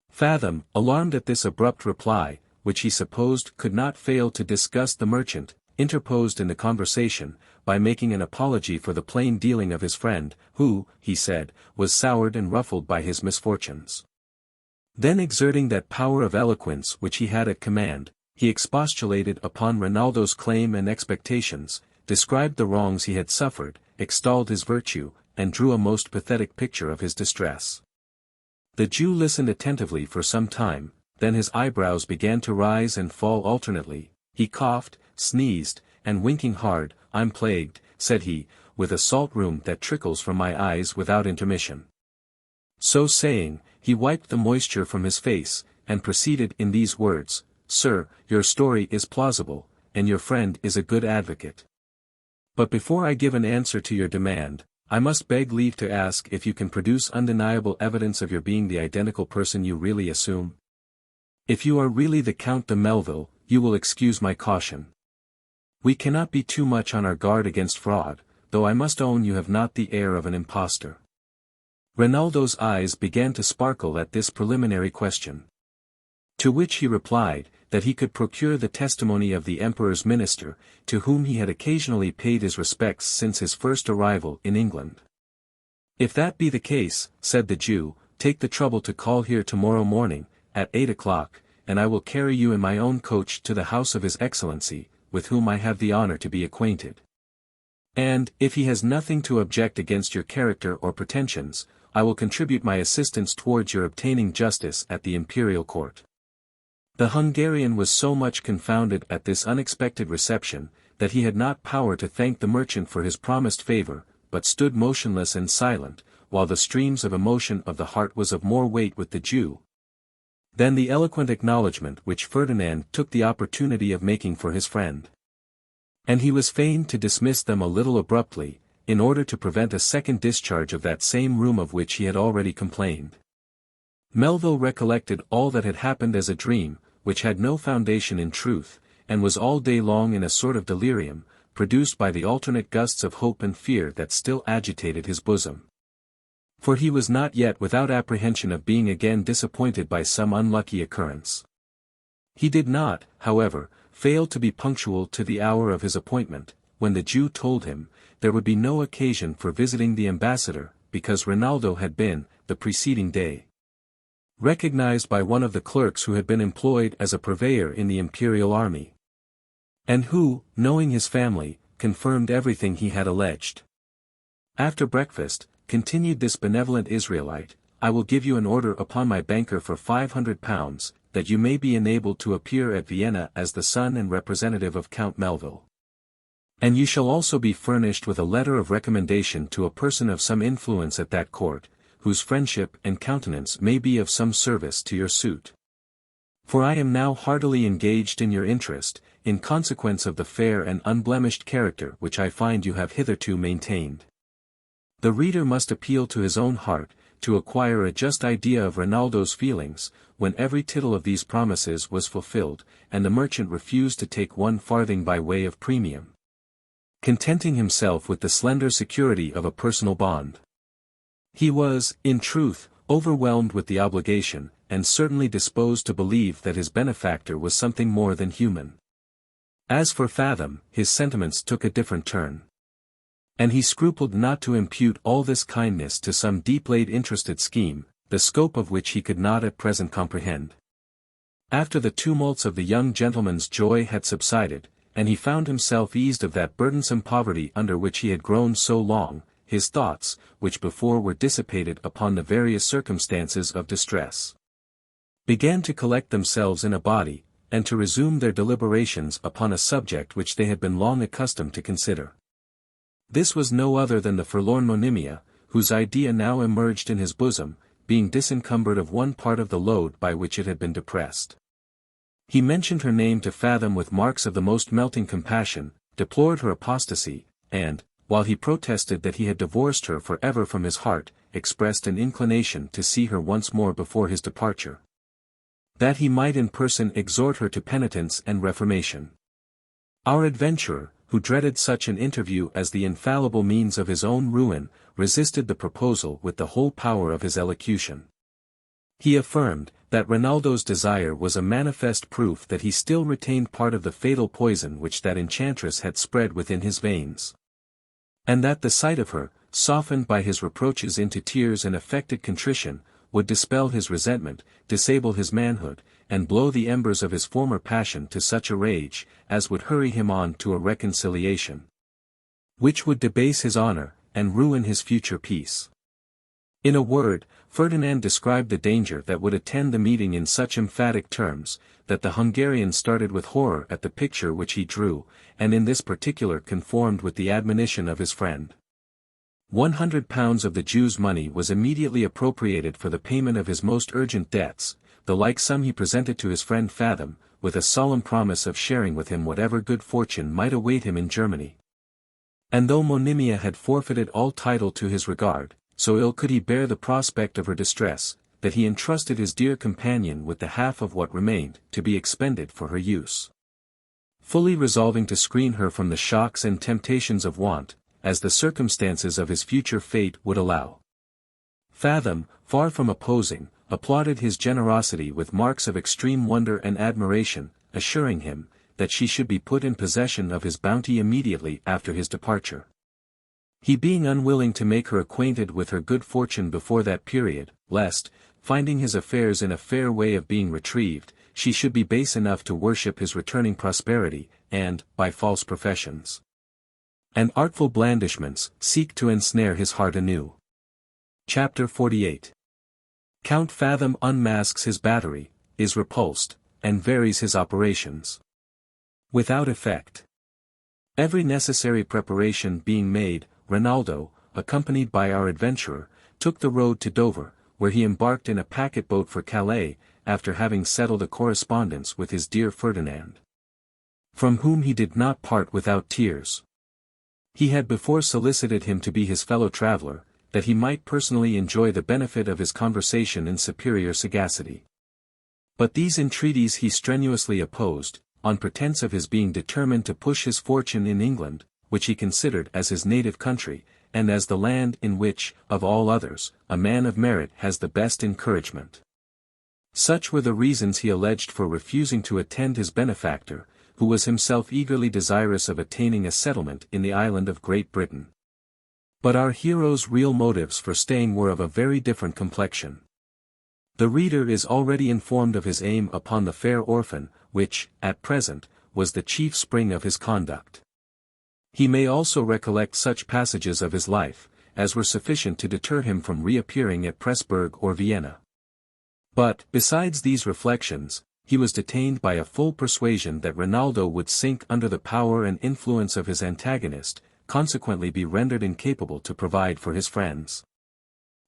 Fathom, alarmed at this abrupt reply, which he supposed could not fail to disgust the merchant, interposed in the conversation, by making an apology for the plain dealing of his friend, who, he said, was soured and ruffled by his misfortunes. Then exerting that power of eloquence which he had at command, he expostulated upon Rinaldo's claim and expectations, described the wrongs he had suffered, extolled his virtue, and drew a most pathetic picture of his distress. The Jew listened attentively for some time, then his eyebrows began to rise and fall alternately, he coughed, sneezed, and winking hard, "I'm plagued," said he, "with a salt rheum that trickles from my eyes without intermission." So saying, he wiped the moisture from his face, and proceeded in these words, "Sir, your story is plausible, and your friend is a good advocate. But before I give an answer to your demand, I must beg leave to ask if you can produce undeniable evidence of your being the identical person you really assume. If you are really the Count de Melville, you will excuse my caution. We cannot be too much on our guard against fraud, though I must own you have not the air of an impostor." Rinaldo's eyes began to sparkle at this preliminary question. To which he replied, that he could procure the testimony of the Emperor's minister, to whom he had occasionally paid his respects since his first arrival in England. "If that be the case," said the Jew, "take the trouble to call here tomorrow morning, at 8 o'clock, and I will carry you in my own coach to the house of His Excellency, with whom I have the honor to be acquainted. And, if he has nothing to object against your character or pretensions, I will contribute my assistance towards your obtaining justice at the imperial court." The Hungarian was so much confounded at this unexpected reception, that he had not power to thank the merchant for his promised favor, but stood motionless and silent, while the streams of emotion of the heart was of more weight with the Jew than the eloquent acknowledgment which Ferdinand took the opportunity of making for his friend. And he was fain to dismiss them a little abruptly, in order to prevent a second discharge of that same room of which he had already complained. Melville recollected all that had happened as a dream, which had no foundation in truth, and was all day long in a sort of delirium, produced by the alternate gusts of hope and fear that still agitated his bosom. For he was not yet without apprehension of being again disappointed by some unlucky occurrence. He did not, however, fail to be punctual to the hour of his appointment, when the Jew told him, there would be no occasion for visiting the ambassador, because Rinaldo had been, the preceding day, recognized by one of the clerks who had been employed as a purveyor in the imperial army, and who, knowing his family, confirmed everything he had alleged. After breakfast, continued this benevolent Israelite, I will give you an order upon my banker for £500, that you may be enabled to appear at Vienna as the son and representative of Count Melville. And you shall also be furnished with a letter of recommendation to a person of some influence at that court, whose friendship and countenance may be of some service to your suit. For I am now heartily engaged in your interest, in consequence of the fair and unblemished character which I find you have hitherto maintained. The reader must appeal to his own heart, to acquire a just idea of Rinaldo's feelings, when every tittle of these promises was fulfilled, and the merchant refused to take 1 farthing by way of premium, contenting himself with the slender security of a personal bond. He was, in truth, overwhelmed with the obligation, and certainly disposed to believe that his benefactor was something more than human. As for Fathom, his sentiments took a different turn. And he scrupled not to impute all this kindness to some deep-laid interested scheme, the scope of which he could not at present comprehend. After the tumults of the young gentleman's joy had subsided, and he found himself eased of that burdensome poverty under which he had groaned so long, his thoughts, which before were dissipated upon the various circumstances of distress, began to collect themselves in a body, and to resume their deliberations upon a subject which they had been long accustomed to consider. This was no other than the forlorn Monimia, whose idea now emerged in his bosom, being disencumbered of one part of the load by which it had been depressed. He mentioned her name to Fathom with marks of the most melting compassion, deplored her apostasy, and, while he protested that he had divorced her for ever from his heart, expressed an inclination to see her once more before his departure, that he might in person exhort her to penitence and reformation. Our adventurer, who dreaded such an interview as the infallible means of his own ruin, resisted the proposal with the whole power of his elocution. He affirmed, that Rinaldo's desire was a manifest proof that he still retained part of the fatal poison which that enchantress had spread within his veins. And that the sight of her, softened by his reproaches into tears and affected contrition, would dispel his resentment, disable his manhood, and blow the embers of his former passion to such a rage, as would hurry him on to a reconciliation, which would debase his honor, and ruin his future peace. In a word, Ferdinand described the danger that would attend the meeting in such emphatic terms, that the Hungarian started with horror at the picture which he drew, and in this particular conformed with the admonition of his friend. £100 of the Jew's money was immediately appropriated for the payment of his most urgent debts, the like sum he presented to his friend Fathom, with a solemn promise of sharing with him whatever good fortune might await him in Germany. And though Monimia had forfeited all title to his regard, so ill could he bear the prospect of her distress, that he entrusted his dear companion with the half of what remained, to be expended for her use, fully resolving to screen her from the shocks and temptations of want, as the circumstances of his future fate would allow. Fathom, far from opposing, applauded his generosity with marks of extreme wonder and admiration, assuring him, that she should be put in possession of his bounty immediately after his departure. He being unwilling to make her acquainted with her good fortune before that period, lest, finding his affairs in a fair way of being retrieved, she should be base enough to worship his returning prosperity, and, by false professions and artful blandishments, seek to ensnare his heart anew. Chapter 48. Count Fathom unmasks his battery, is repulsed, and varies his operations. Without effect. Every necessary preparation being made, Rinaldo, accompanied by our adventurer, took the road to Dover, where he embarked in a packet boat for Calais, after having settled a correspondence with his dear Ferdinand, from whom he did not part without tears. He had before solicited him to be his fellow-traveller, that he might personally enjoy the benefit of his conversation and superior sagacity. But these entreaties he strenuously opposed, on pretence of his being determined to push his fortune in England, which he considered as his native country, and as the land in which, of all others, a man of merit has the best encouragement. Such were the reasons he alleged for refusing to attend his benefactor, who was himself eagerly desirous of attaining a settlement in the island of Great Britain. But our hero's real motives for staying were of a very different complexion. The reader is already informed of his aim upon the fair orphan, which, at present, was the chief spring of his conduct. He may also recollect such passages of his life, as were sufficient to deter him from reappearing at Pressburg or Vienna. But, besides these reflections, he was detained by a full persuasion that Rinaldo would sink under the power and influence of his antagonist, consequently be rendered incapable to provide for his friends.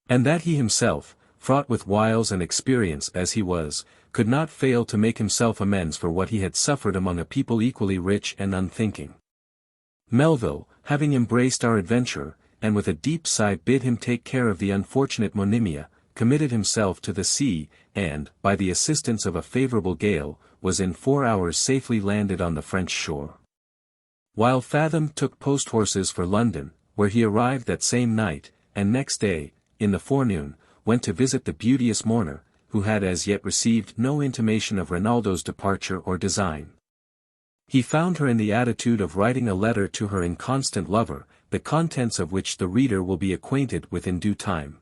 And that he himself, fraught with wiles and experience as he was, could not fail to make himself amends for what he had suffered among a people equally rich and unthinking. Melville, having embraced our adventurer, and with a deep sigh bid him take care of the unfortunate Monimia, committed himself to the sea, and, by the assistance of a favourable gale, was in 4 hours safely landed on the French shore. While Fathom took post-horses for London, where he arrived that same night, and next day, in the forenoon, went to visit the beauteous mourner, who had as yet received no intimation of Rinaldo's departure or design. He found her in the attitude of writing a letter to her inconstant lover, the contents of which the reader will be acquainted with in due time.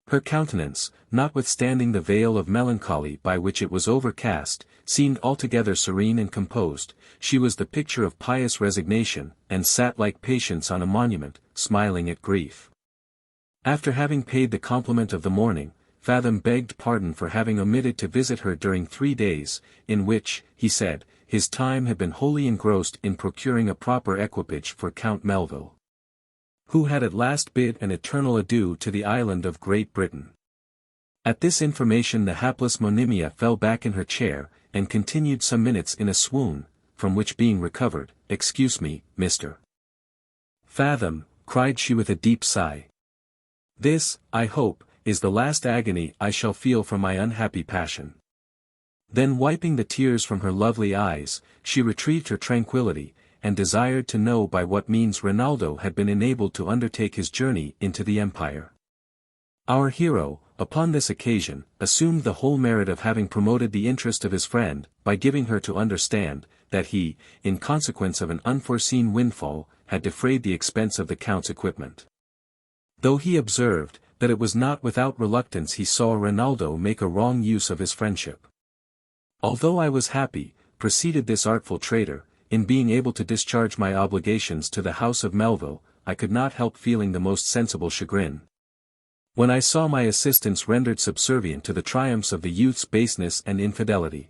Her countenance, notwithstanding the veil of melancholy by which it was overcast, seemed altogether serene and composed. She was the picture of pious resignation, and sat like Patience on a monument, smiling at grief. After having paid the compliment of the morning, Fathom begged pardon for having omitted to visit her during 3 days, in which, he said, his time had been wholly engrossed in procuring a proper equipage for Count Melville, who had at last bid an eternal adieu to the island of Great Britain. At this information the hapless Monimia fell back in her chair, and continued some minutes in a swoon, from which being recovered, "Excuse me, Mr. Fathom," cried she with a deep sigh. "This, I hope, is the last agony I shall feel from my unhappy passion." Then wiping the tears from her lovely eyes, she retrieved her tranquillity, and desired to know by what means Rinaldo had been enabled to undertake his journey into the empire. Our hero, upon this occasion, assumed the whole merit of having promoted the interest of his friend, by giving her to understand, that he, in consequence of an unforeseen windfall, had defrayed the expense of the Count's equipment. Though he observed, that it was not without reluctance he saw Rinaldo make a wrong use of his friendship. "Although I was happy," proceeded this artful traitor, "in being able to discharge my obligations to the house of Melville, I could not help feeling the most sensible chagrin when I saw my assistance rendered subservient to the triumphs of the youth's baseness and infidelity.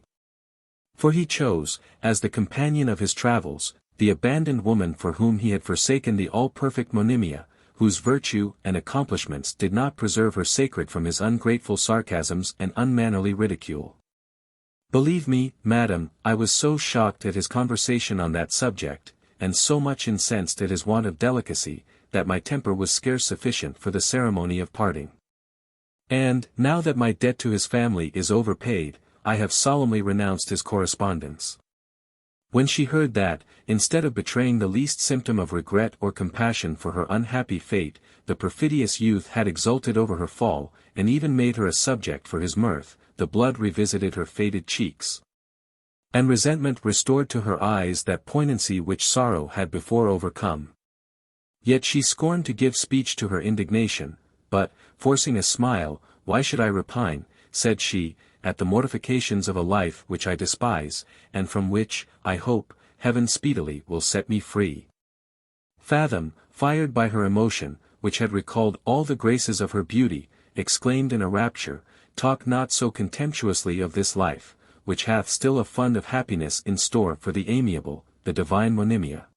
For he chose, as the companion of his travels, the abandoned woman for whom he had forsaken the all-perfect Monimia, whose virtue and accomplishments did not preserve her sacred from his ungrateful sarcasms and unmannerly ridicule. Believe me, madam, I was so shocked at his conversation on that subject, and so much incensed at his want of delicacy, that my temper was scarce sufficient for the ceremony of parting. And, now that my debt to his family is overpaid, I have solemnly renounced his correspondence." When she heard that, instead of betraying the least symptom of regret or compassion for her unhappy fate, the perfidious youth had exulted over her fall, and even made her a subject for his mirth, the blood revisited her faded cheeks, and resentment restored to her eyes that poignancy which sorrow had before overcome. Yet she scorned to give speech to her indignation, but, forcing a smile, "Why should I repine," said she, "at the mortifications of a life which I despise, and from which, I hope, Heaven speedily will set me free." Fathom, fired by her emotion, which had recalled all the graces of her beauty, exclaimed in a rapture, "Talk not so contemptuously of this life, which hath still a fund of happiness in store for the amiable, the divine Monimia.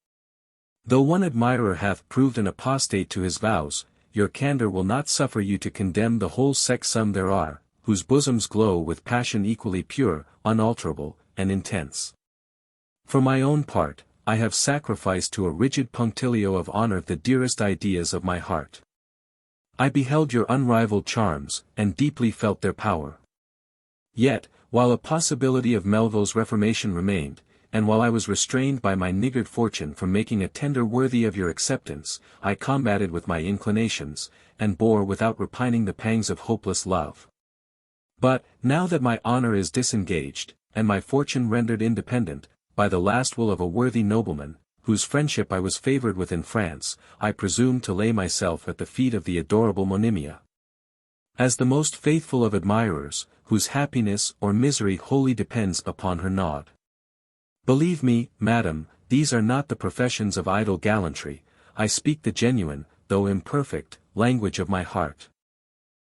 Though one admirer hath proved an apostate to his vows, your candour will not suffer you to condemn the whole sex. Some there are, whose bosoms glow with passion equally pure, unalterable, and intense. For my own part, I have sacrificed to a rigid punctilio of honour the dearest ideas of my heart. I beheld your unrivalled charms, and deeply felt their power. Yet, while a possibility of Melville's reformation remained, and while I was restrained by my niggard fortune from making a tender worthy of your acceptance, I combated with my inclinations, and bore without repining the pangs of hopeless love. But, now that my honour is disengaged, and my fortune rendered independent, by the last will of a worthy nobleman, whose friendship I was favoured with in France, I presume to lay myself at the feet of the adorable Monimia. As the most faithful of admirers, whose happiness or misery wholly depends upon her nod. Believe me, madam, these are not the professions of idle gallantry, I speak the genuine, though imperfect, language of my heart.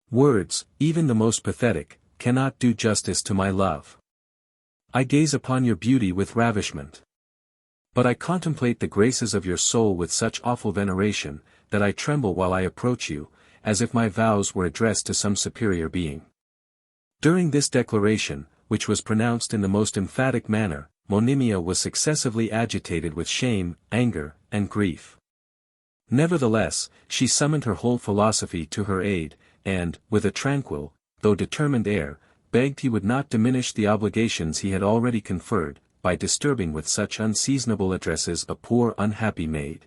Words, even the most pathetic, cannot do justice to my love. I gaze upon your beauty with ravishment. But I contemplate the graces of your soul with such awful veneration, that I tremble while I approach you, as if my vows were addressed to some superior being. During this declaration, which was pronounced in the most emphatic manner, Monimia was successively agitated with shame, anger, and grief. Nevertheless, she summoned her whole philosophy to her aid, and, with a tranquil, though determined air, begged he would not diminish the obligations he had already conferred, by disturbing with such unseasonable addresses a poor unhappy maid,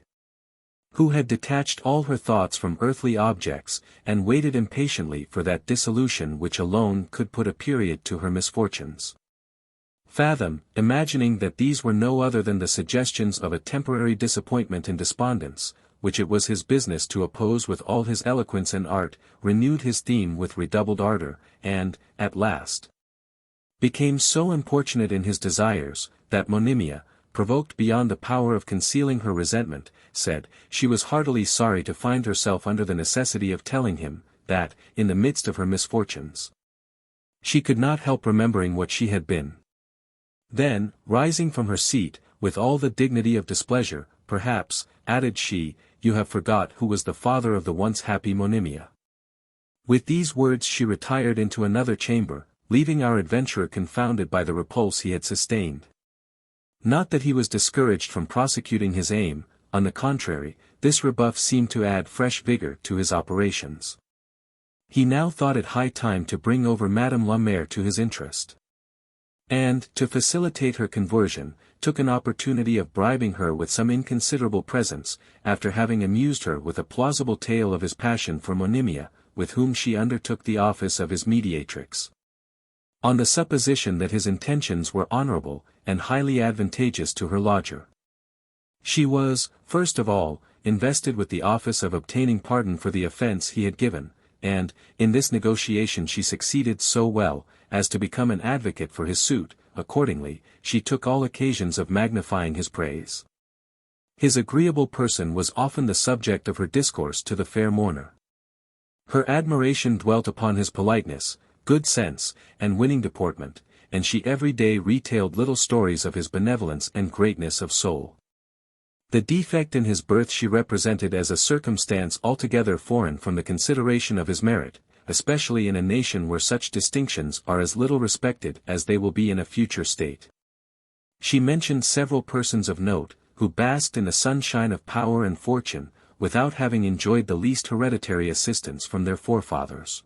who had detached all her thoughts from earthly objects, and waited impatiently for that dissolution which alone could put a period to her misfortunes. Fathom, imagining that these were no other than the suggestions of a temporary disappointment and despondence, which it was his business to oppose with all his eloquence and art, renewed his theme with redoubled ardour, and, at last, became so importunate in his desires, that Monimia, provoked beyond the power of concealing her resentment, said, she was heartily sorry to find herself under the necessity of telling him, that, in the midst of her misfortunes, she could not help remembering what she had been. Then, rising from her seat, with all the dignity of displeasure, perhaps, added she, you have forgot who was the father of the once happy Monimia. With these words she retired into another chamber, leaving our adventurer confounded by the repulse he had sustained. Not that he was discouraged from prosecuting his aim, on the contrary, this rebuff seemed to add fresh vigor to his operations. He now thought it high time to bring over Madame la Mère to his interest. And, to facilitate her conversion, took an opportunity of bribing her with some inconsiderable presents, after having amused her with a plausible tale of his passion for Monimia, with whom she undertook the office of his mediatrix. On the supposition that his intentions were honorable, and highly advantageous to her lodger. She was, first of all, invested with the office of obtaining pardon for the offence he had given, and, in this negotiation she succeeded so well, as to become an advocate for his suit. Accordingly, she took all occasions of magnifying his praise. His agreeable person was often the subject of her discourse to the fair mourner. Her admiration dwelt upon his politeness, good sense, and winning deportment, and she every day retailed little stories of his benevolence and greatness of soul. The defect in his birth she represented as a circumstance altogether foreign from the consideration of his merit, especially in a nation where such distinctions are as little respected as they will be in a future state. She mentioned several persons of note, who basked in the sunshine of power and fortune, without having enjoyed the least hereditary assistance from their forefathers.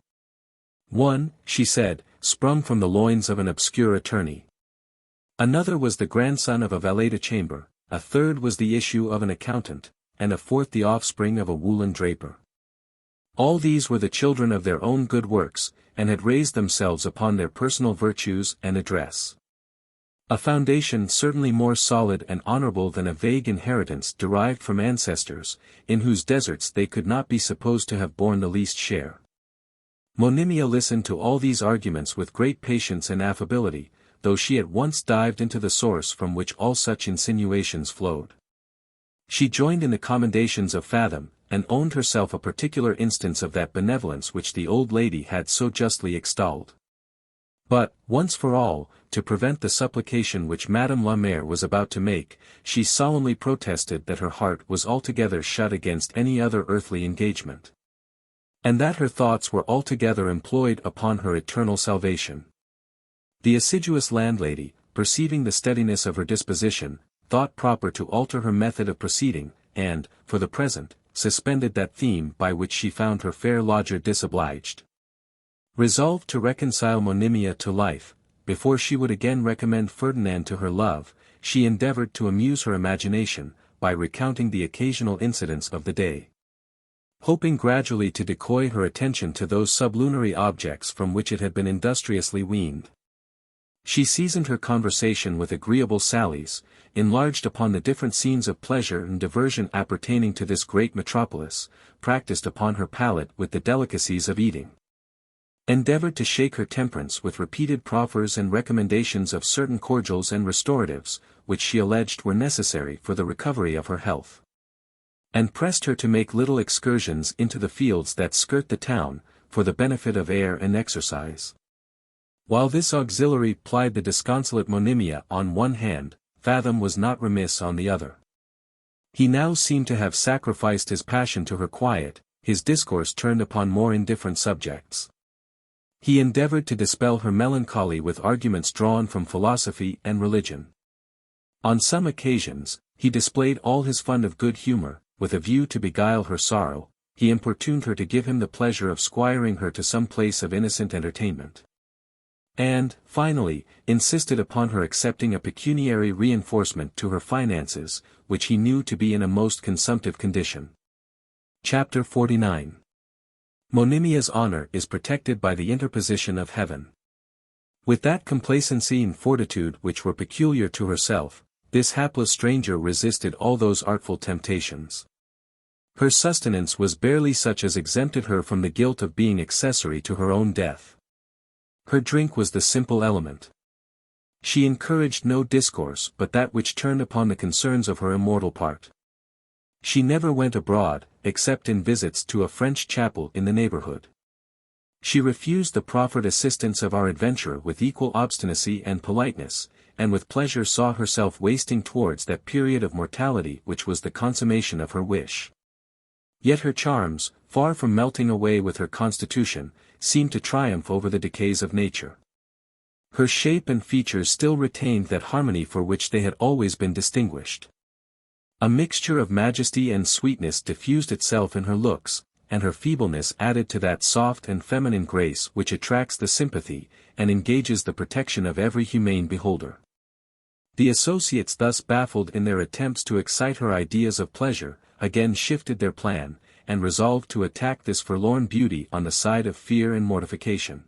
One, she said, sprung from the loins of an obscure attorney. Another was the grandson of a valet de chamber, a third was the issue of an accountant, and a fourth the offspring of a woolen draper. All these were the children of their own good works, and had raised themselves upon their personal virtues and address. A foundation certainly more solid and honorable than a vague inheritance derived from ancestors, in whose deserts they could not be supposed to have borne the least share. Monimia listened to all these arguments with great patience and affability, though she at once dived into the source from which all such insinuations flowed. She joined in the commendations of Fathom, and owned herself a particular instance of that benevolence which the old lady had so justly extolled. But, once for all, to prevent the supplication which Madame la Mère was about to make, she solemnly protested that her heart was altogether shut against any other earthly engagement, and that her thoughts were altogether employed upon her eternal salvation. The assiduous landlady, perceiving the steadiness of her disposition, thought proper to alter her method of proceeding, and, for the present, suspended that theme by which she found her fair lodger disobliged. Resolved to reconcile Monimia to life, before she would again recommend Ferdinand to her love, she endeavoured to amuse her imagination, by recounting the occasional incidents of the day, hoping gradually to decoy her attention to those sublunary objects from which it had been industriously weaned. She seasoned her conversation with agreeable sallies, enlarged upon the different scenes of pleasure and diversion appertaining to this great metropolis, practised upon her palate with the delicacies of eating, endeavored to shake her temperance with repeated proffers and recommendations of certain cordials and restoratives, which she alleged were necessary for the recovery of her health, and pressed her to make little excursions into the fields that skirt the town, for the benefit of air and exercise. While this auxiliary plied the disconsolate Monimia on one hand, Fathom was not remiss on the other. He now seemed to have sacrificed his passion to her quiet, his discourse turned upon more indifferent subjects. He endeavored to dispel her melancholy with arguments drawn from philosophy and religion. On some occasions, he displayed all his fund of good humour, with a view to beguile her sorrow. He importuned her to give him the pleasure of squiring her to some place of innocent entertainment, and, finally, insisted upon her accepting a pecuniary reinforcement to her finances, which he knew to be in a most consumptive condition. Chapter 49. Monimia's honor is protected by the interposition of heaven. With that complacency and fortitude which were peculiar to herself, this hapless stranger resisted all those artful temptations. Her sustenance was barely such as exempted her from the guilt of being accessory to her own death. Her drink was the simple element. She encouraged no discourse but that which turned upon the concerns of her immortal part. She never went abroad, except in visits to a French chapel in the neighborhood. She refused the proffered assistance of our adventurer with equal obstinacy and politeness, and with pleasure saw herself wasting towards that period of mortality which was the consummation of her wish. Yet her charms, far from melting away with her constitution, seemed to triumph over the decays of nature. Her shape and features still retained that harmony for which they had always been distinguished. A mixture of majesty and sweetness diffused itself in her looks, and her feebleness added to that soft and feminine grace which attracts the sympathy, and engages the protection of every humane beholder. The associates thus baffled in their attempts to excite her ideas of pleasure, again shifted their plan, and resolved to attack this forlorn beauty on the side of fear and mortification.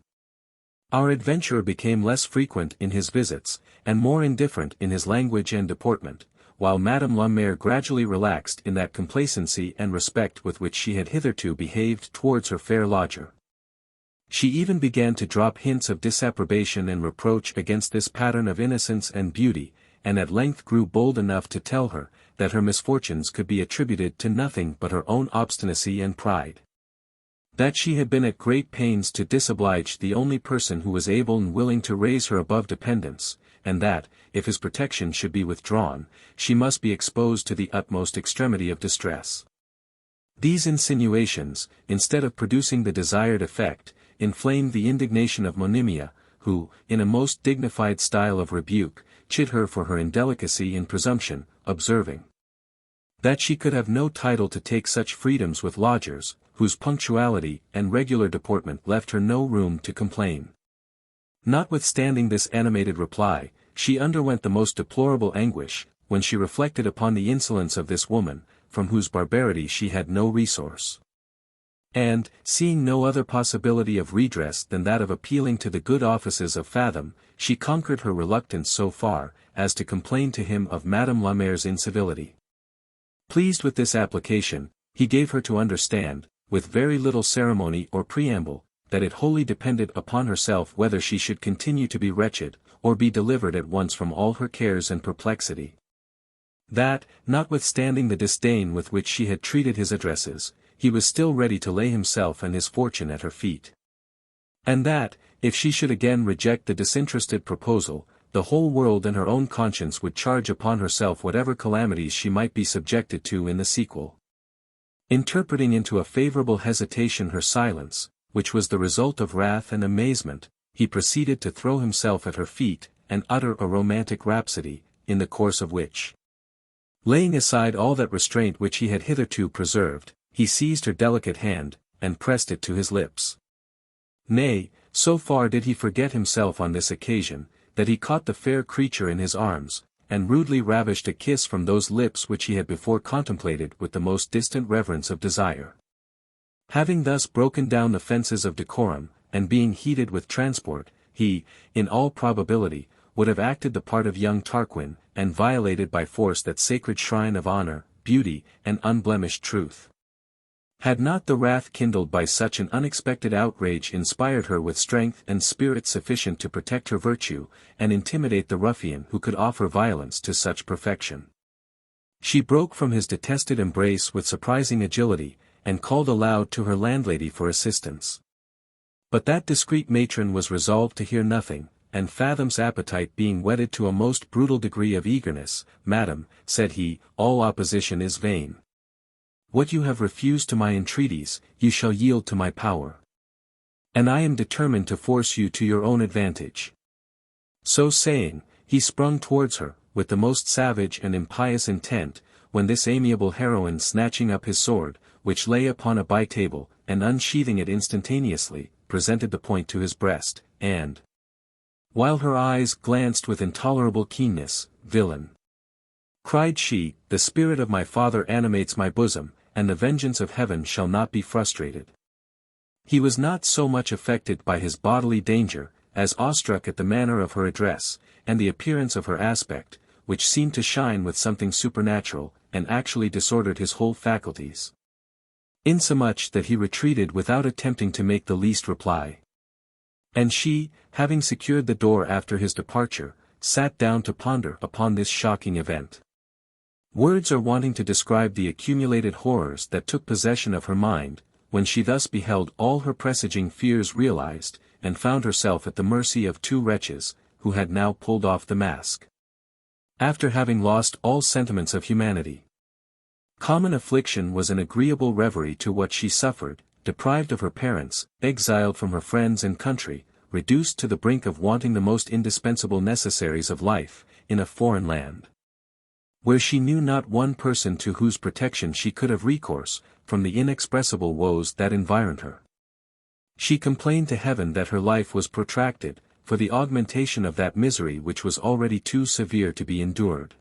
Our adventurer became less frequent in his visits, and more indifferent in his language and deportment, while Madame la Mère gradually relaxed in that complacency and respect with which she had hitherto behaved towards her fair lodger. She even began to drop hints of disapprobation and reproach against this pattern of innocence and beauty, and at length grew bold enough to tell her, that her misfortunes could be attributed to nothing but her own obstinacy and pride. That she had been at great pains to disoblige the only person who was able and willing to raise her above dependence, and that, if his protection should be withdrawn, she must be exposed to the utmost extremity of distress. These insinuations, instead of producing the desired effect, inflamed the indignation of Monimia, who, in a most dignified style of rebuke, chid her for her indelicacy and presumption, observing that she could have no title to take such freedoms with lodgers, whose punctuality and regular deportment left her no room to complain. Notwithstanding this animated reply, she underwent the most deplorable anguish, when she reflected upon the insolence of this woman, from whose barbarity she had no resource. And, seeing no other possibility of redress than that of appealing to the good offices of Fathom, she conquered her reluctance so far, as to complain to him of Madame la Mère's incivility. Pleased with this application, he gave her to understand, with very little ceremony or preamble, that it wholly depended upon herself whether she should continue to be wretched, or be delivered at once from all her cares and perplexity. That, notwithstanding the disdain with which she had treated his addresses, he was still ready to lay himself and his fortune at her feet. And that, if she should again reject the disinterested proposal, the whole world and her own conscience would charge upon herself whatever calamities she might be subjected to in the sequel. Interpreting into a favorable hesitation her silence, which was the result of wrath and amazement, he proceeded to throw himself at her feet, and utter a romantic rhapsody, in the course of which, laying aside all that restraint which he had hitherto preserved, he seized her delicate hand, and pressed it to his lips. Nay, so far did he forget himself on this occasion, that he caught the fair creature in his arms, and rudely ravished a kiss from those lips which he had before contemplated with the most distant reverence of desire. Having thus broken down the fences of decorum, and being heated with transport, he, in all probability, would have acted the part of young Tarquin, and violated by force that sacred shrine of honor, beauty, and unblemished truth. Had not the wrath kindled by such an unexpected outrage inspired her with strength and spirit sufficient to protect her virtue, and intimidate the ruffian who could offer violence to such perfection. She broke from his detested embrace with surprising agility, and called aloud to her landlady for assistance. But that discreet matron was resolved to hear nothing, and Fathom's appetite being whetted to a most brutal degree of eagerness, "Madam," said he, "all opposition is vain. What you have refused to my entreaties, you shall yield to my power. And I am determined to force you to your own advantage." So saying, he sprung towards her, with the most savage and impious intent, when this amiable heroine snatching up his sword, which lay upon a by-table, and unsheathing it instantaneously, presented the point to his breast, and, while her eyes glanced with intolerable keenness, "Villain!" cried she, "the spirit of my father animates my bosom, and the vengeance of heaven shall not be frustrated." He was not so much affected by his bodily danger, as awestruck at the manner of her address, and the appearance of her aspect, which seemed to shine with something supernatural, and actually disordered his whole faculties. Insomuch that he retreated without attempting to make the least reply. And she, having secured the door after his departure, sat down to ponder upon this shocking event. Words are wanting to describe the accumulated horrors that took possession of her mind, when she thus beheld all her presaging fears realized, and found herself at the mercy of two wretches, who had now pulled off the mask. After having lost all sentiments of humanity. Common affliction was an agreeable reverie to what she suffered, deprived of her parents, exiled from her friends and country, reduced to the brink of wanting the most indispensable necessaries of life, in a foreign land, where she knew not one person to whose protection she could have recourse, from the inexpressible woes that environed her. She complained to heaven that her life was protracted, for the augmentation of that misery which was already too severe to be endured.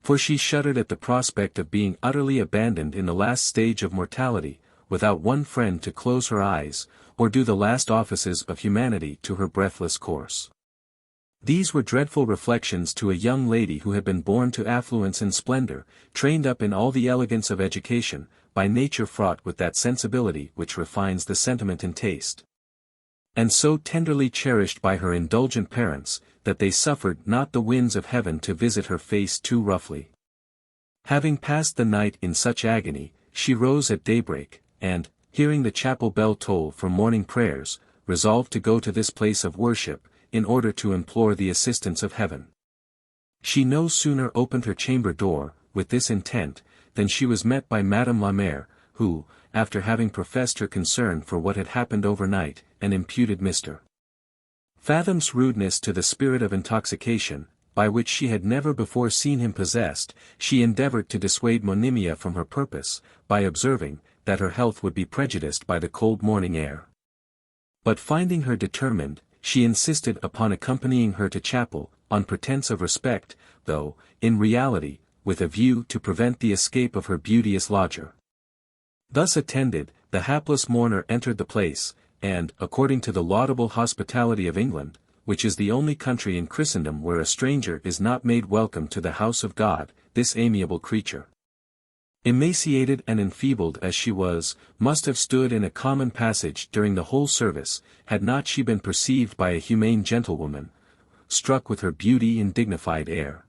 For she shuddered at the prospect of being utterly abandoned in the last stage of mortality, without one friend to close her eyes, or do the last offices of humanity to her breathless corse. These were dreadful reflections to a young lady who had been born to affluence and splendor, trained up in all the elegance of education, by nature fraught with that sensibility which refines the sentiment and taste, and so tenderly cherished by her indulgent parents, that they suffered not the winds of heaven to visit her face too roughly. Having passed the night in such agony, she rose at daybreak, and, hearing the chapel bell toll for morning prayers, resolved to go to this place of worship, in order to implore the assistance of heaven. She no sooner opened her chamber door, with this intent, than she was met by Madame la Mère, who, after having professed her concern for what had happened overnight, and imputed Mr. Fathom's rudeness to the spirit of intoxication, by which she had never before seen him possessed, she endeavored to dissuade Monimia from her purpose, by observing, that her health would be prejudiced by the cold morning air. But finding her determined, she insisted upon accompanying her to chapel, on pretence of respect, though, in reality, with a view to prevent the escape of her beauteous lodger. Thus attended, the hapless mourner entered the place, and, according to the laudable hospitality of England, which is the only country in Christendom where a stranger is not made welcome to the house of God, this amiable creature, emaciated and enfeebled as she was, must have stood in a common passage during the whole service, had not she been perceived by a humane gentlewoman, struck with her beauty and dignified air,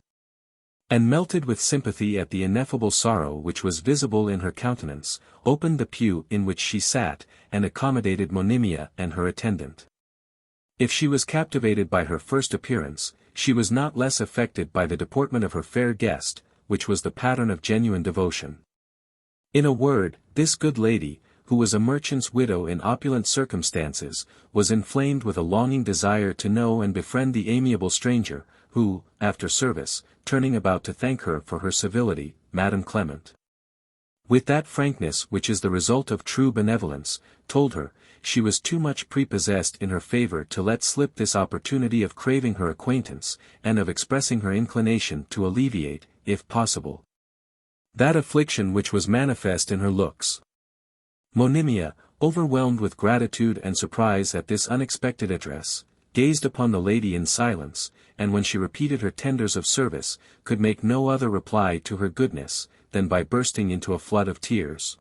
and melted with sympathy at the ineffable sorrow which was visible in her countenance, opened the pew in which she sat, and accommodated Monimia and her attendant. If she was captivated by her first appearance, she was not less affected by the deportment of her fair guest, which was the pattern of genuine devotion. In a word, this good lady, who was a merchant's widow in opulent circumstances, was inflamed with a longing desire to know and befriend the amiable stranger, who, after service, turning about to thank her for her civility, Madame Clement, with that frankness which is the result of true benevolence, told her, she was too much prepossessed in her favor to let slip this opportunity of craving her acquaintance, and of expressing her inclination to alleviate, if possible, that affliction which was manifest in her looks. Monimia, overwhelmed with gratitude and surprise at this unexpected address, gazed upon the lady in silence, and when she repeated her tenders of service, could make no other reply to her goodness, than by bursting into a flood of tears.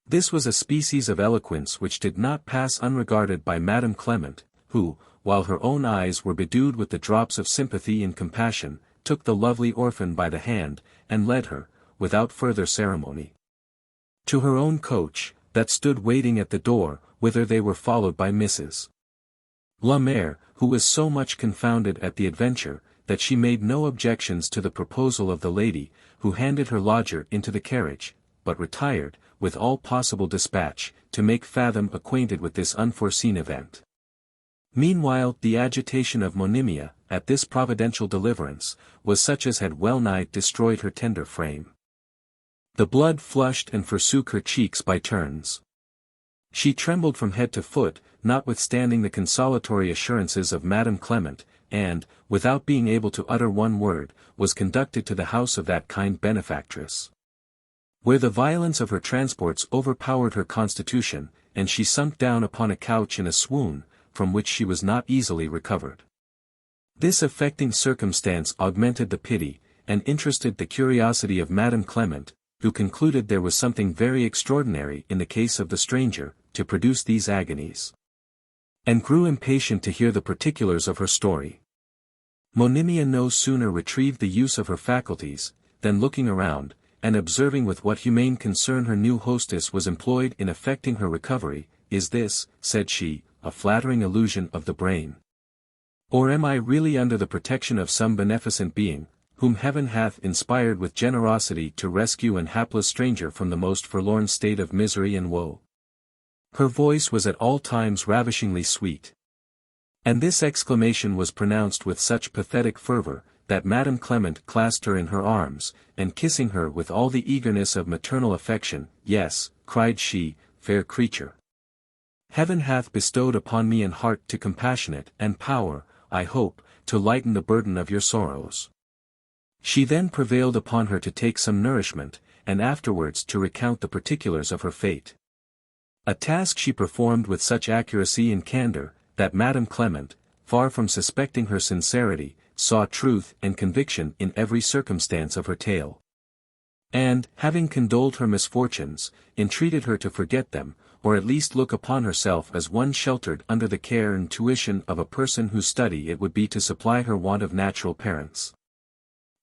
This was a species of eloquence which did not pass unregarded by Madame Clement, who, while her own eyes were bedewed with the drops of sympathy and compassion, took the lovely orphan by the hand, and led her, without further ceremony, to her own coach, that stood waiting at the door, whither they were followed by Mrs. La Mère, who was so much confounded at the adventure, that she made no objections to the proposal of the lady, who handed her lodger into the carriage, but retired, with all possible dispatch, to make Fathom acquainted with this unforeseen event. Meanwhile the agitation of Monimia, at this providential deliverance, was such as had well-nigh destroyed her tender frame. The blood flushed and forsook her cheeks by turns. She trembled from head to foot, notwithstanding the consolatory assurances of Madame Clement, and, without being able to utter one word, was conducted to the house of that kind benefactress, where the violence of her transports overpowered her constitution, and she sunk down upon a couch in a swoon, from which she was not easily recovered. This affecting circumstance augmented the pity, and interested the curiosity of Madame Clement, who concluded there was something very extraordinary in the case of the stranger, to produce these agonies, and grew impatient to hear the particulars of her story. Monimia no sooner retrieved the use of her faculties, than looking around, and observing with what humane concern her new hostess was employed in effecting her recovery, "Is this," said she, "a flattering illusion of the brain? Or am I really under the protection of some beneficent being, whom heaven hath inspired with generosity to rescue an hapless stranger from the most forlorn state of misery and woe?" Her voice was at all times ravishingly sweet. And this exclamation was pronounced with such pathetic fervor, that Madame Clement clasped her in her arms, and kissing her with all the eagerness of maternal affection, "Yes," cried she, "fair creature. Heaven hath bestowed upon me an heart to compassionate, and power, I hope, to lighten the burden of your sorrows." She then prevailed upon her to take some nourishment, and afterwards to recount the particulars of her fate. A task she performed with such accuracy and candor, that Madame Clement, far from suspecting her sincerity, saw truth and conviction in every circumstance of her tale. And, having condoled her misfortunes, entreated her to forget them, or at least look upon herself as one sheltered under the care and tuition of a person whose study it would be to supply her want of natural parents.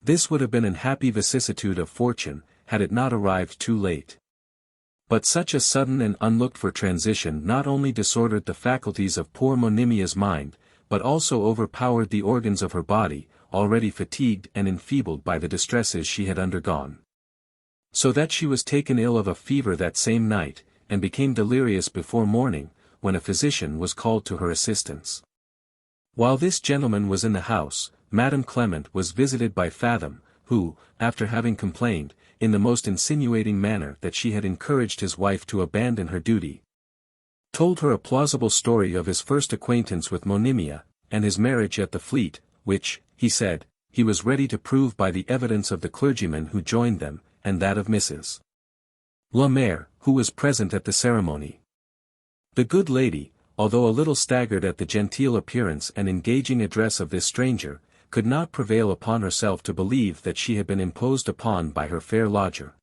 This would have been an happy vicissitude of fortune, had it not arrived too late. But such a sudden and unlooked-for transition not only disordered the faculties of poor Monimia's mind, but also overpowered the organs of her body, already fatigued and enfeebled by the distresses she had undergone. So that she was taken ill of a fever that same night, and became delirious before morning, when a physician was called to her assistance. While this gentleman was in the house, Madame Clement was visited by Fathom, who, after having complained, in the most insinuating manner that she had encouraged his wife to abandon her duty, told her a plausible story of his first acquaintance with Monimia, and his marriage at the Fleet, which, he said, he was ready to prove by the evidence of the clergyman who joined them, and that of Mrs. La Mare, who was present at the ceremony. The good lady, although a little staggered at the genteel appearance and engaging address of this stranger, could not prevail upon herself to believe that she had been imposed upon by her fair lodger,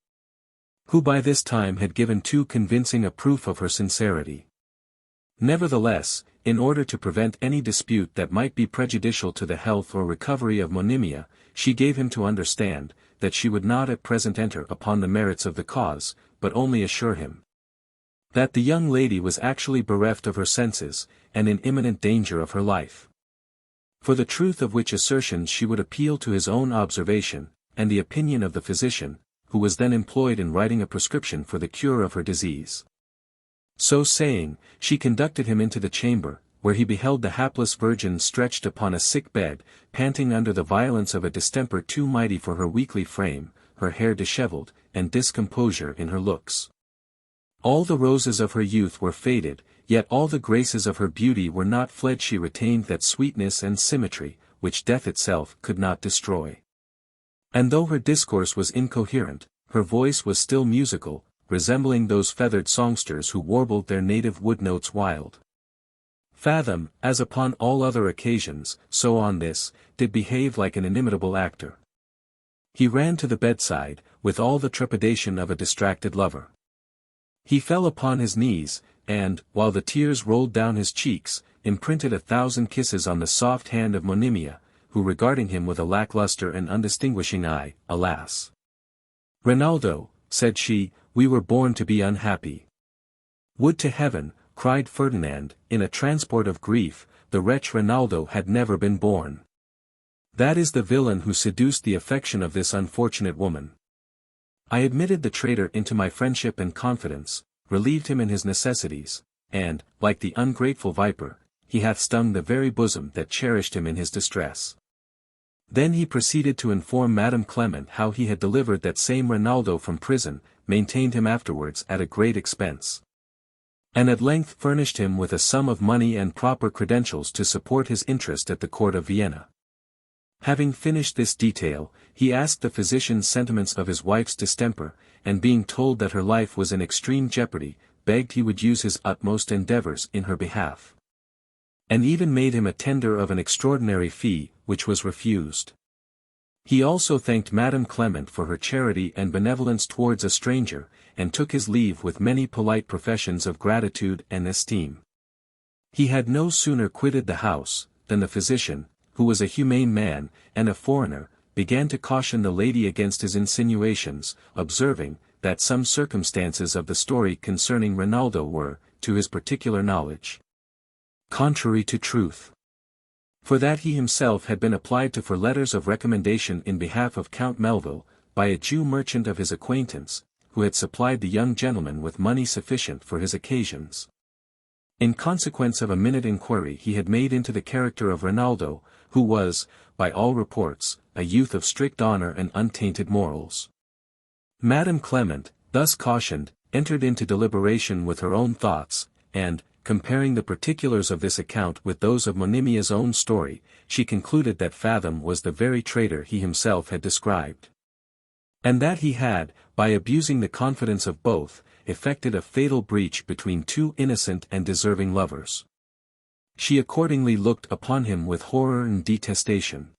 who by this time had given too convincing a proof of her sincerity. Nevertheless, in order to prevent any dispute that might be prejudicial to the health or recovery of Monimia, she gave him to understand, that she would not at present enter upon the merits of the cause, but only assure him that the young lady was actually bereft of her senses, and in imminent danger of her life. For the truth of which assertions she would appeal to his own observation, and the opinion of the physician, who was then employed in writing a prescription for the cure of her disease. So saying, she conducted him into the chamber, where he beheld the hapless virgin stretched upon a sick bed, panting under the violence of a distemper too mighty for her weakly frame, her hair dishevelled, and discomposure in her looks. All the roses of her youth were faded, yet all the graces of her beauty were not fled. She retained that sweetness and symmetry, which death itself could not destroy. And though her discourse was incoherent, her voice was still musical, resembling those feathered songsters who warbled their native wood notes wild. Fathom, as upon all other occasions, so on this, did behave like an inimitable actor. He ran to the bedside, with all the trepidation of a distracted lover. He fell upon his knees, and, while the tears rolled down his cheeks, imprinted 1,000 kisses on the soft hand of Monimia, who regarding him with a lackluster and undistinguishing eye, "Alas! Rinaldo," said she, "we were born to be unhappy." "Would to heaven," cried Ferdinand, in a transport of grief, "the wretch Rinaldo had never been born. That is the villain who seduced the affection of this unfortunate woman. I admitted the traitor into my friendship and confidence, relieved him in his necessities, and, like the ungrateful viper, he hath stung the very bosom that cherished him in his distress." Then he proceeded to inform Madame Clement how he had delivered that same Rinaldo from prison, maintained him afterwards at a great expense, and at length furnished him with a sum of money and proper credentials to support his interest at the court of Vienna. Having finished this detail, he asked the physician's sentiments of his wife's distemper, and being told that her life was in extreme jeopardy, begged he would use his utmost endeavors in her behalf, and even made him a tender of an extraordinary fee, which was refused. He also thanked Madame Clement for her charity and benevolence towards a stranger, and took his leave with many polite professions of gratitude and esteem. He had no sooner quitted the house, than the physician, who was a humane man, and a foreigner, began to caution the lady against his insinuations, observing, that some circumstances of the story concerning Rinaldo were, to his particular knowledge, contrary to truth. For that he himself had been applied to for letters of recommendation in behalf of Count Melville, by a Jew merchant of his acquaintance, who had supplied the young gentleman with money sufficient for his occasions. In consequence of a minute inquiry he had made into the character of Rinaldo, who was, by all reports, a youth of strict honor and untainted morals. Madame Clement, thus cautioned, entered into deliberation with her own thoughts, and, comparing the particulars of this account with those of Monimia's own story, she concluded that Fathom was the very traitor he himself had described. And that he had, by abusing the confidence of both, effected a fatal breach between two innocent and deserving lovers. She accordingly looked upon him with horror and detestation.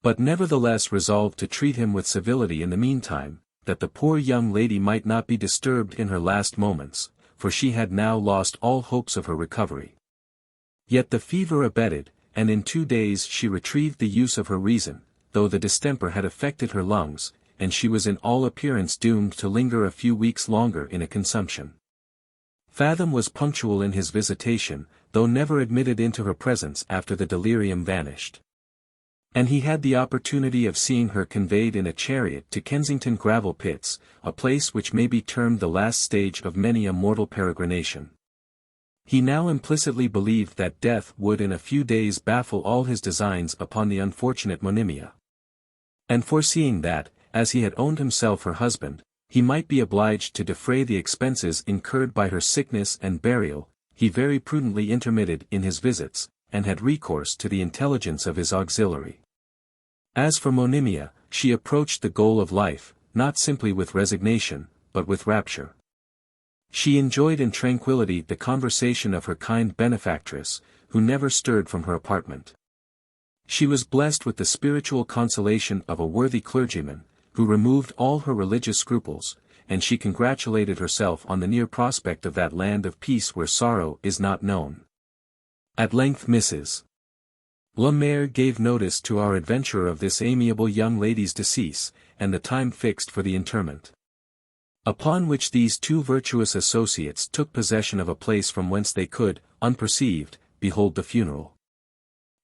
But nevertheless resolved to treat him with civility in the meantime, that the poor young lady might not be disturbed in her last moments, for she had now lost all hopes of her recovery. Yet the fever abated, and in 2 days she retrieved the use of her reason, though the distemper had affected her lungs, and she was in all appearance doomed to linger a few weeks longer in a consumption. Fathom was punctual in his visitation, though never admitted into her presence after the delirium vanished. And he had the opportunity of seeing her conveyed in a chariot to Kensington gravel pits, a place which may be termed the last stage of many a mortal peregrination. He now implicitly believed that death would in a few days baffle all his designs upon the unfortunate Monimia. And foreseeing that, as he had owned himself her husband, he might be obliged to defray the expenses incurred by her sickness and burial, he very prudently intermitted in his visits, and had recourse to the intelligence of his auxiliary. As for Monimia, she approached the goal of life, not simply with resignation, but with rapture. She enjoyed in tranquillity the conversation of her kind benefactress, who never stirred from her apartment. She was blessed with the spiritual consolation of a worthy clergyman, who removed all her religious scruples, and she congratulated herself on the near prospect of that land of peace where sorrow is not known. At length Mrs. Le Maire gave notice to our adventurer of this amiable young lady's decease, and the time fixed for the interment. Upon which these two virtuous associates took possession of a place from whence they could, unperceived, behold the funeral.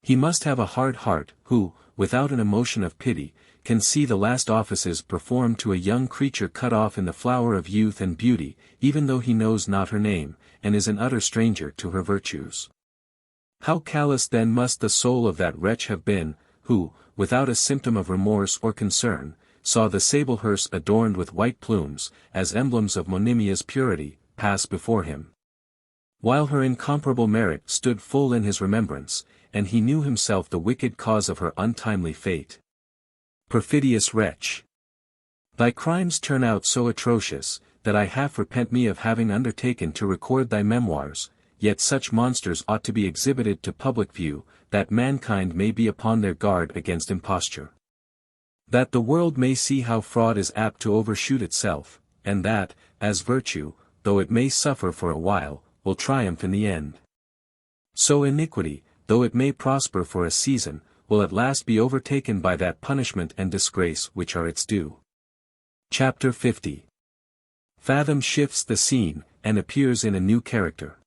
He must have a hard heart, who, without an emotion of pity, can see the last offices performed to a young creature cut off in the flower of youth and beauty, even though he knows not her name, and is an utter stranger to her virtues. How callous then must the soul of that wretch have been, who, without a symptom of remorse or concern, saw the sable hearse adorned with white plumes, as emblems of Monimia's purity, pass before him. While her incomparable merit stood full in his remembrance, and he knew himself the wicked cause of her untimely fate. Perfidious wretch! Thy crimes turn out so atrocious, that I half repent me of having undertaken to record thy memoirs, yet such monsters ought to be exhibited to public view, that mankind may be upon their guard against imposture. That the world may see how fraud is apt to overshoot itself, and that, as virtue, though it may suffer for a while, will triumph in the end. So iniquity, though it may prosper for a season, will at last be overtaken by that punishment and disgrace which are its due. Chapter 50. Fathom shifts the scene, and appears in a new character.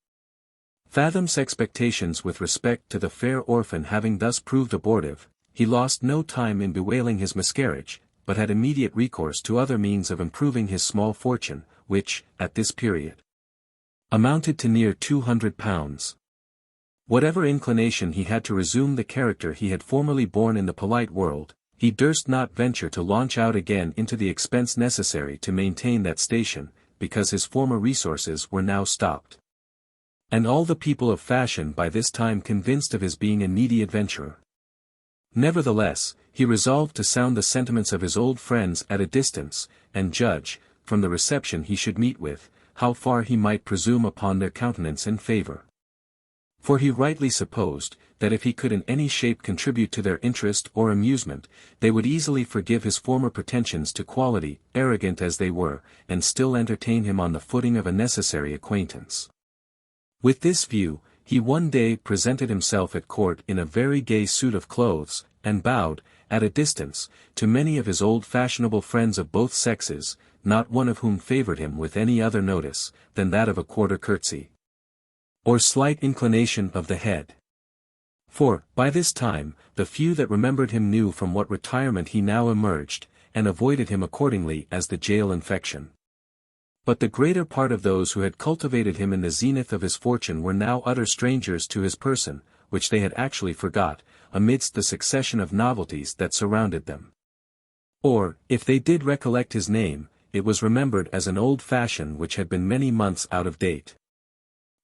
Fathom's expectations with respect to the fair orphan having thus proved abortive, he lost no time in bewailing his miscarriage, but had immediate recourse to other means of improving his small fortune, which, at this period, amounted to near £200. Whatever inclination he had to resume the character he had formerly borne in the polite world, he durst not venture to launch out again into the expense necessary to maintain that station, because his former resources were now stopped. And all the people of fashion by this time convinced of his being a needy adventurer. Nevertheless, he resolved to sound the sentiments of his old friends at a distance, and judge, from the reception he should meet with, how far he might presume upon their countenance and favour. For he rightly supposed, that if he could in any shape contribute to their interest or amusement, they would easily forgive his former pretensions to quality, arrogant as they were, and still entertain him on the footing of a necessary acquaintance. With this view, he one day presented himself at court in a very gay suit of clothes, and bowed, at a distance, to many of his old fashionable friends of both sexes, not one of whom favoured him with any other notice, than that of a quarter curtsy, or slight inclination of the head. For, by this time, the few that remembered him knew from what retirement he now emerged, and avoided him accordingly as the jail infection. But the greater part of those who had cultivated him in the zenith of his fortune were now utter strangers to his person, which they had actually forgot, amidst the succession of novelties that surrounded them. Or, if they did recollect his name, it was remembered as an old fashion which had been many months out of date.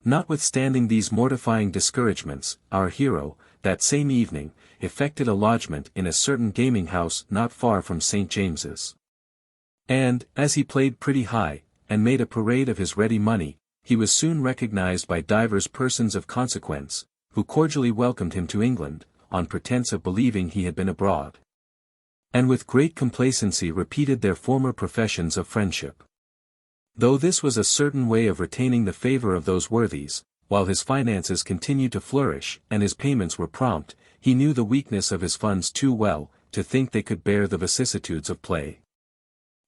Notwithstanding these mortifying discouragements, our hero, that same evening, effected a lodgment in a certain gaming house not far from St. James's. And, as he played pretty high, and made a parade of his ready money, he was soon recognized by divers persons of consequence, who cordially welcomed him to England, on pretence of believing he had been abroad, and with great complacency repeated their former professions of friendship. Though this was a certain way of retaining the favor of those worthies, while his finances continued to flourish and his payments were prompt, he knew the weakness of his funds too well, to think they could bear the vicissitudes of play.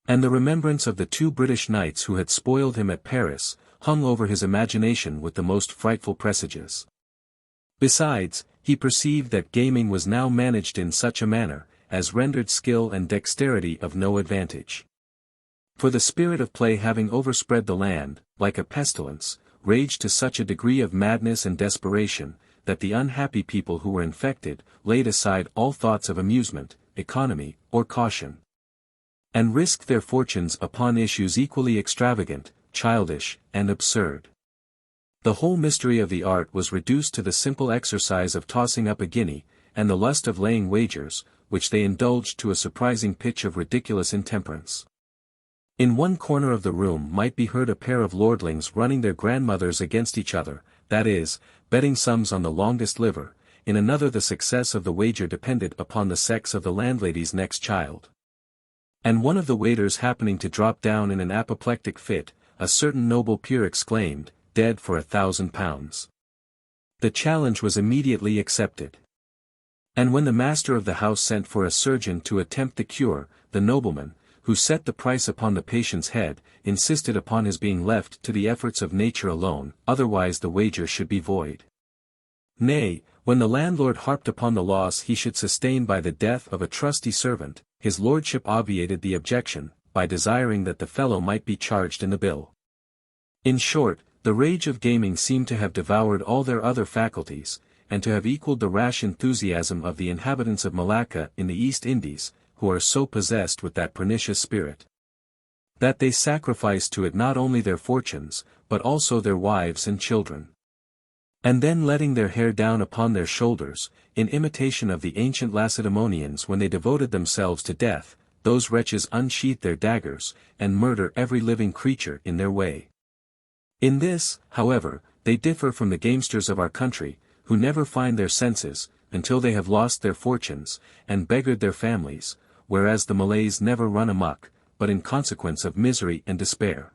And the remembrance of the 2 British knights who had spoiled him at Paris, hung over his imagination with the most frightful presages. Besides, he perceived that gaming was now managed in such a manner, as rendered skill and dexterity of no advantage. For the spirit of play having overspread the land, like a pestilence, raged to such a degree of madness and desperation, that the unhappy people who were infected, laid aside all thoughts of amusement, economy, or caution, and risked their fortunes upon issues equally extravagant, childish, and absurd. The whole mystery of the art was reduced to the simple exercise of tossing up a guinea, and the lust of laying wagers, which they indulged to a surprising pitch of ridiculous intemperance. In one corner of the room might be heard a pair of lordlings running their grandmothers against each other, that is, betting sums on the longest liver. In another the success of the wager depended upon the sex of the landlady's next child. And one of the waiters happening to drop down in an apoplectic fit, a certain noble peer exclaimed, "Dead for £1,000. The challenge was immediately accepted. And when the master of the house sent for a surgeon to attempt the cure, the nobleman, who set the price upon the patient's head, insisted upon his being left to the efforts of nature alone, otherwise the wager should be void. Nay, when the landlord harped upon the loss he should sustain by the death of a trusty servant, his lordship obviated the objection, by desiring that the fellow might be charged in the bill. In short, the rage of gaming seemed to have devoured all their other faculties, and to have equalled the rash enthusiasm of the inhabitants of Malacca in the East Indies, who are so possessed with that pernicious spirit, that they sacrifice to it not only their fortunes, but also their wives and children. And then letting their hair down upon their shoulders, in imitation of the ancient Lacedaemonians when they devoted themselves to death, those wretches unsheath their daggers, and murder every living creature in their way. In this, however, they differ from the gamesters of our country, who never find their senses, until they have lost their fortunes, and beggared their families, whereas the Malays never run amok, but in consequence of misery and despair.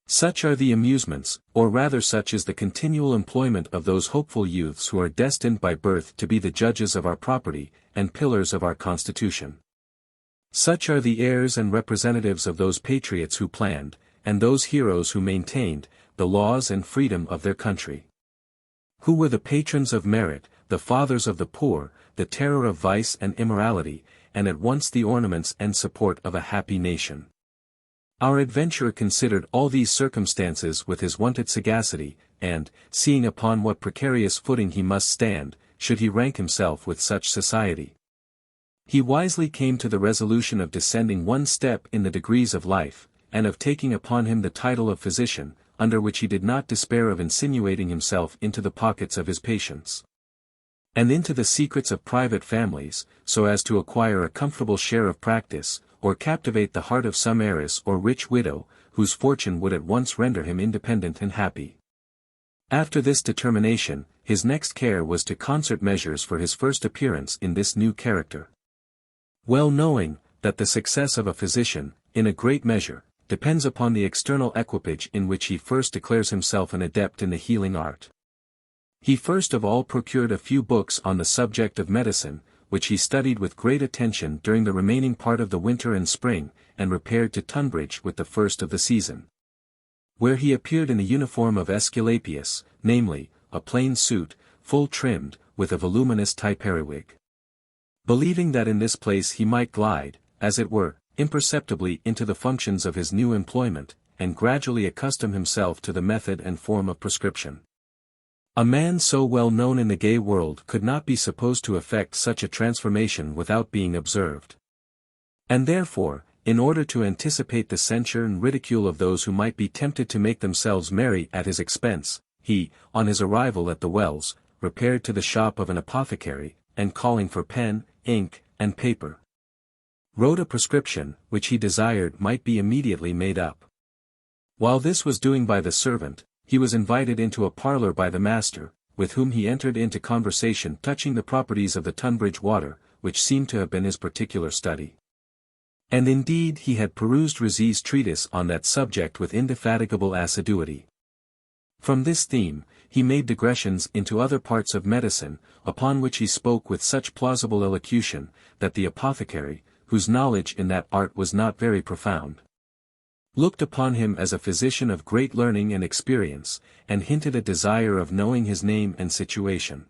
Such are the amusements, or rather such is the continual employment of those hopeful youths who are destined by birth to be the judges of our property, and pillars of our constitution. Such are the heirs and representatives of those patriots who planned, and those heroes who maintained, the laws and freedom of their country. Who were the patrons of merit, the fathers of the poor, the terror of vice and immorality, and at once the ornaments and support of a happy nation. Our adventurer considered all these circumstances with his wonted sagacity, and, seeing upon what precarious footing he must stand, should he rank himself with such society, he wisely came to the resolution of descending one step in the degrees of life, and of taking upon him the title of physician, under which he did not despair of insinuating himself into the pockets of his patients, and into the secrets of private families, so as to acquire a comfortable share of practice, or captivate the heart of some heiress or rich widow, whose fortune would at once render him independent and happy. After this determination, his next care was to concert measures for his first appearance in this new character. Well knowing, that the success of a physician, in a great measure, depends upon the external equipage in which he first declares himself an adept in the healing art, he first of all procured a few books on the subject of medicine, which he studied with great attention during the remaining part of the winter and spring, and repaired to Tunbridge with the first of the season, where he appeared in the uniform of Aesculapius, namely, a plain suit, full trimmed, with a voluminous tie periwig. Believing that in this place he might glide, as it were, imperceptibly into the functions of his new employment, and gradually accustom himself to the method and form of prescription. A man so well known in the gay world could not be supposed to effect such a transformation without being observed. And therefore, in order to anticipate the censure and ridicule of those who might be tempted to make themselves merry at his expense, he, on his arrival at the Wells, repaired to the shop of an apothecary, and calling for pen, ink, and paper, wrote a prescription, which he desired might be immediately made up. While this was doing by the servant, he was invited into a parlour by the master, with whom he entered into conversation touching the properties of the Tunbridge water, which seemed to have been his particular study. And indeed he had perused Rhys's treatise on that subject with indefatigable assiduity. From this theme, he made digressions into other parts of medicine, upon which he spoke with such plausible elocution, that the apothecary, whose knowledge in that art was not very profound, looked upon him as a physician of great learning and experience, and hinted a desire of knowing his name and situation.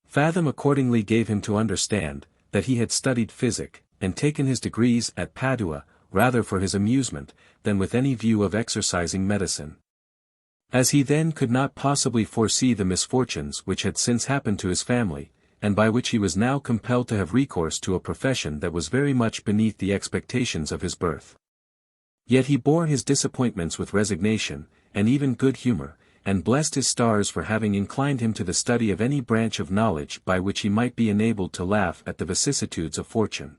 Fathom accordingly gave him to understand, that he had studied physic, and taken his degrees at Padua, rather for his amusement, than with any view of exercising medicine. As he then could not possibly foresee the misfortunes which had since happened to his family, and by which he was now compelled to have recourse to a profession that was very much beneath the expectations of his birth. Yet he bore his disappointments with resignation, and even good humour, and blessed his stars for having inclined him to the study of any branch of knowledge by which he might be enabled to laugh at the vicissitudes of fortune.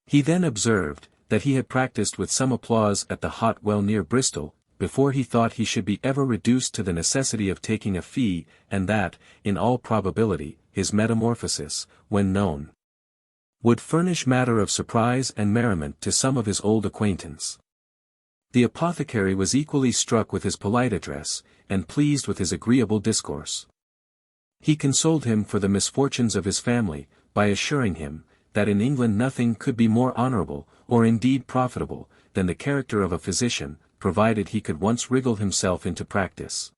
He then observed, that he had practised with some applause at the Hot Well near Bristol, before he thought he should be ever reduced to the necessity of taking a fee, and that, in all probability, his metamorphosis, when known, would furnish matter of surprise and merriment to some of his old acquaintance. The apothecary was equally struck with his polite address, and pleased with his agreeable discourse. He consoled him for the misfortunes of his family, by assuring him, that in England nothing could be more honourable, or indeed profitable, than the character of a physician, provided he could once wriggle himself into practice.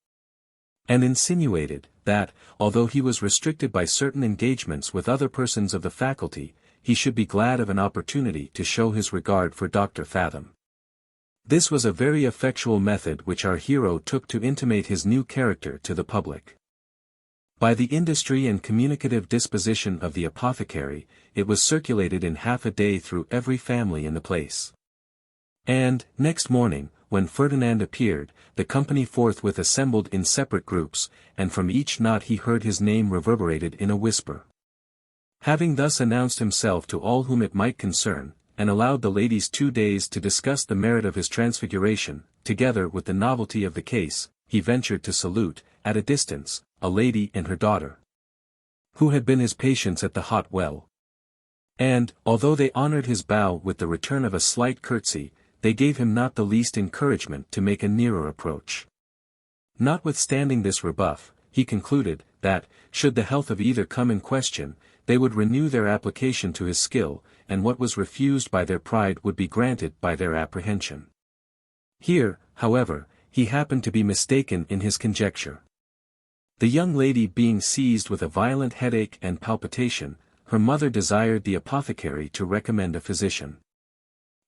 And insinuated, that, although he was restricted by certain engagements with other persons of the faculty, he should be glad of an opportunity to show his regard for Dr. Fathom. This was a very effectual method which our hero took to intimate his new character to the public. By the industry and communicative disposition of the apothecary, it was circulated in half a day through every family in the place. And, next morning, when Ferdinand appeared, the company forthwith assembled in separate groups, and from each knot he heard his name reverberated in a whisper. Having thus announced himself to all whom it might concern, and allowed the ladies 2 days to discuss the merit of his transfiguration, together with the novelty of the case, he ventured to salute, at a distance, a lady and her daughter, who had been his patients at the Hot Well. And, although they honoured his bow with the return of a slight curtsy, they gave him not the least encouragement to make a nearer approach. Notwithstanding this rebuff, he concluded, that, should the health of either come in question, they would renew their application to his skill, and what was refused by their pride would be granted by their apprehension. Here, however, he happened to be mistaken in his conjecture. The young lady being seized with a violent headache and palpitation, her mother desired the apothecary to recommend a physician.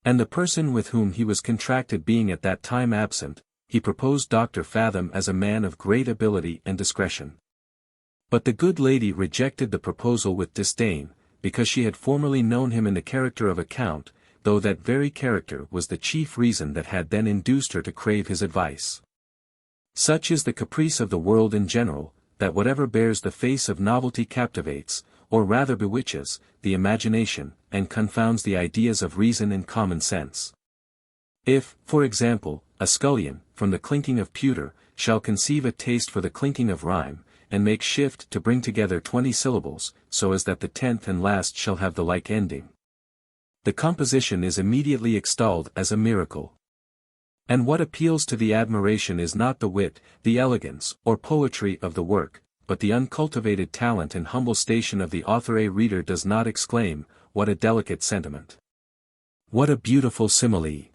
And the person with whom he was contracted being at that time absent, he proposed Dr. Fathom as a man of great ability and discretion. But the good lady rejected the proposal with disdain, because she had formerly known him in the character of a count, though that very character was the chief reason that had then induced her to crave his advice. Such is the caprice of the world in general, that whatever bears the face of novelty captivates, or rather bewitches, the imagination, and confounds the ideas of reason and common sense. If, for example, a scullion, from the clinking of pewter, shall conceive a taste for the clinking of rhyme, and make shift to bring together 20 syllables, so as that the 10th and last shall have the like ending, the composition is immediately extolled as a miracle. And what appeals to the admiration is not the wit, the elegance, or poetry of the work, but the uncultivated talent and humble station of the author. A reader does not exclaim, "What a delicate sentiment! What a beautiful simile!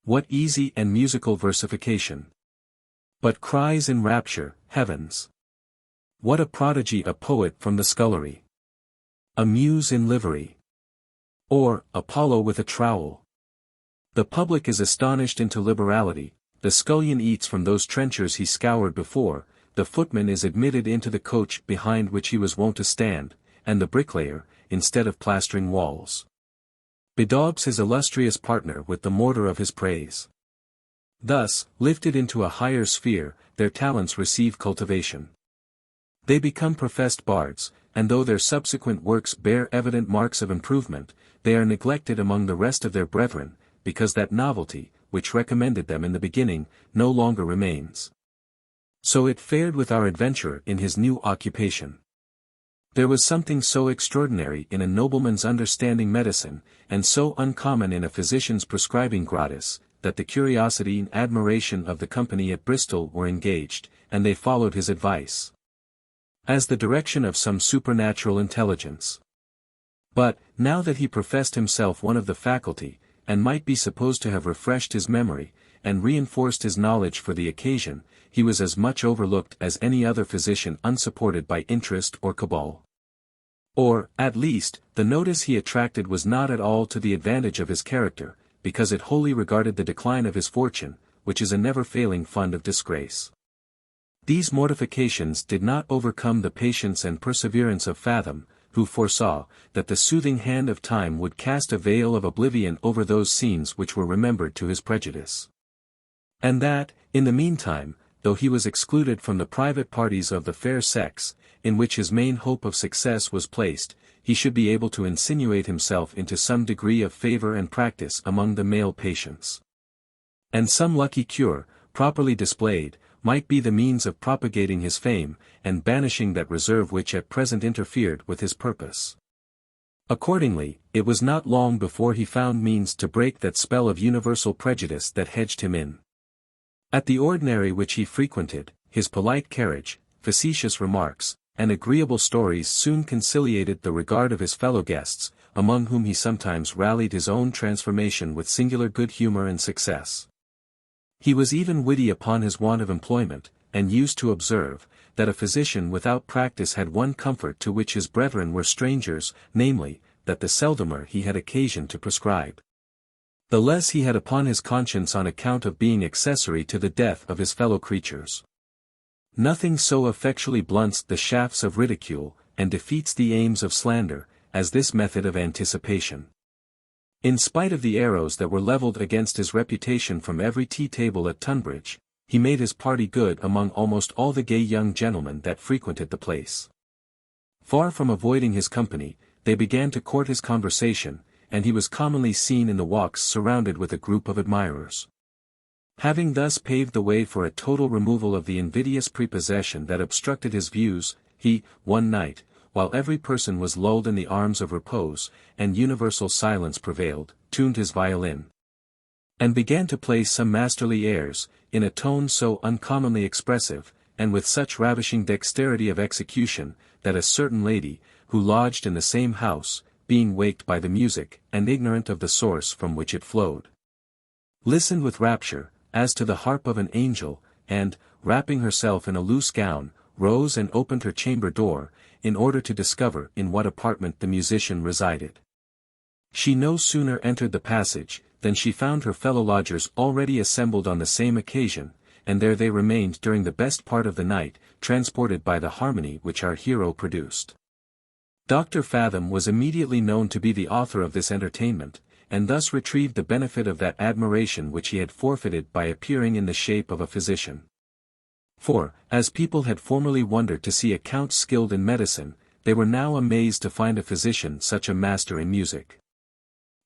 What easy and musical versification!" But cries in rapture, "Heavens! What a prodigy, a poet from the scullery! A muse in livery! Or, Apollo with a trowel!" The public is astonished into liberality, the scullion eats from those trenchers he scoured before, the footman is admitted into the coach behind which he was wont to stand, and the bricklayer, instead of plastering walls, bedaubs his illustrious partner with the mortar of his praise. Thus, lifted into a higher sphere, their talents receive cultivation. They become professed bards, and though their subsequent works bear evident marks of improvement, they are neglected among the rest of their brethren, because that novelty, which recommended them in the beginning, no longer remains. So it fared with our adventurer in his new occupation. There was something so extraordinary in a nobleman's understanding medicine, and so uncommon in a physician's prescribing gratis, that the curiosity and admiration of the company at Bristol were engaged, and they followed his advice as the direction of some supernatural intelligence. But, now that he professed himself one of the faculty, and might be supposed to have refreshed his memory, and reinforced his knowledge for the occasion, he was as much overlooked as any other physician unsupported by interest or cabal. Or, at least, the notice he attracted was not at all to the advantage of his character, because it wholly regarded the decline of his fortune, which is a never-failing fund of disgrace. These mortifications did not overcome the patience and perseverance of Fathom, who foresaw that the soothing hand of time would cast a veil of oblivion over those scenes which were remembered to his prejudice. And that, in the meantime, though he was excluded from the private parties of the fair sex, in which his main hope of success was placed, he should be able to insinuate himself into some degree of favor and practice among the male patients. And some lucky cure, properly displayed, might be the means of propagating his fame, and banishing that reserve which at present interfered with his purpose. Accordingly, it was not long before he found means to break that spell of universal prejudice that hedged him in. At the ordinary which he frequented, his polite carriage, facetious remarks, and agreeable stories soon conciliated the regard of his fellow guests, among whom he sometimes rallied his own transformation with singular good humor and success. He was even witty upon his want of employment, and used to observe, that a physician without practice had one comfort to which his brethren were strangers, namely, that the seldomer he had occasion to prescribe, the less he had upon his conscience on account of being accessory to the death of his fellow creatures. Nothing so effectually blunts the shafts of ridicule, and defeats the aims of slander, as this method of anticipation. In spite of the arrows that were levelled against his reputation from every tea-table at Tunbridge, he made his party good among almost all the gay young gentlemen that frequented the place. Far from avoiding his company, they began to court his conversation, and he was commonly seen in the walks surrounded with a group of admirers. Having thus paved the way for a total removal of the invidious prepossession that obstructed his views, he, one night, while every person was lulled in the arms of repose, and universal silence prevailed, tuned his violin, and began to play some masterly airs, in a tone so uncommonly expressive, and with such ravishing dexterity of execution, that a certain lady, who lodged in the same house, being waked by the music, and ignorant of the source from which it flowed, listened with rapture, as to the harp of an angel, and, wrapping herself in a loose gown, rose and opened her chamber door, in order to discover in what apartment the musician resided. She no sooner entered the passage, than she found her fellow lodgers already assembled on the same occasion, and there they remained during the best part of the night, transported by the harmony which our hero produced. Dr. Fathom was immediately known to be the author of this entertainment, and thus retrieved the benefit of that admiration which he had forfeited by appearing in the shape of a physician. For, as people had formerly wondered to see a count skilled in medicine, they were now amazed to find a physician such a master in music.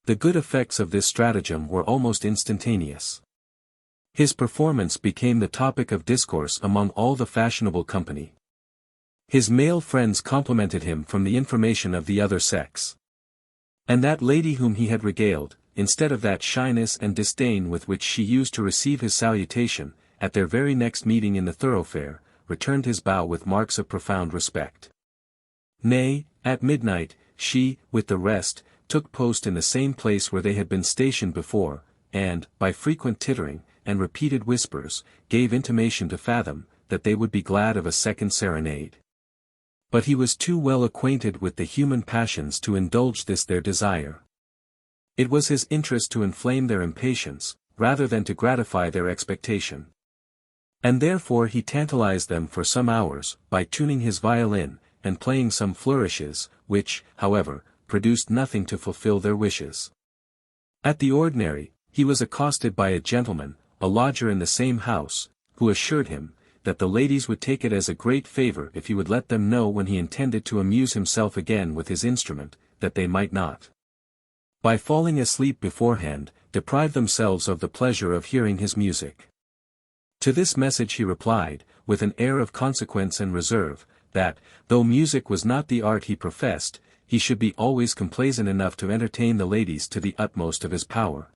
The good effects of this stratagem were almost instantaneous. His performance became the topic of discourse among all the fashionable company. His male friends complimented him from the information of the other sex. And that lady whom he had regaled, instead of that shyness and disdain with which she used to receive his salutation, at their very next meeting in the thoroughfare, returned his bow with marks of profound respect. Nay, at midnight, she, with the rest, took post in the same place where they had been stationed before, and, by frequent tittering, and repeated whispers, gave intimation to Fathom, that they would be glad of a second serenade. But he was too well acquainted with the human passions to indulge this their desire. It was his interest to inflame their impatience, rather than to gratify their expectation. And therefore he tantalized them for some hours, by tuning his violin, and playing some flourishes, which, however, produced nothing to fulfill their wishes. At the ordinary, he was accosted by a gentleman, a lodger in the same house, who assured him, that the ladies would take it as a great favor if he would let them know when he intended to amuse himself again with his instrument, that they might not, by falling asleep beforehand, deprive themselves of the pleasure of hearing his music. To this message he replied, with an air of consequence and reserve, that, though music was not the art he professed, he should be always complaisant enough to entertain the ladies to the utmost of his power,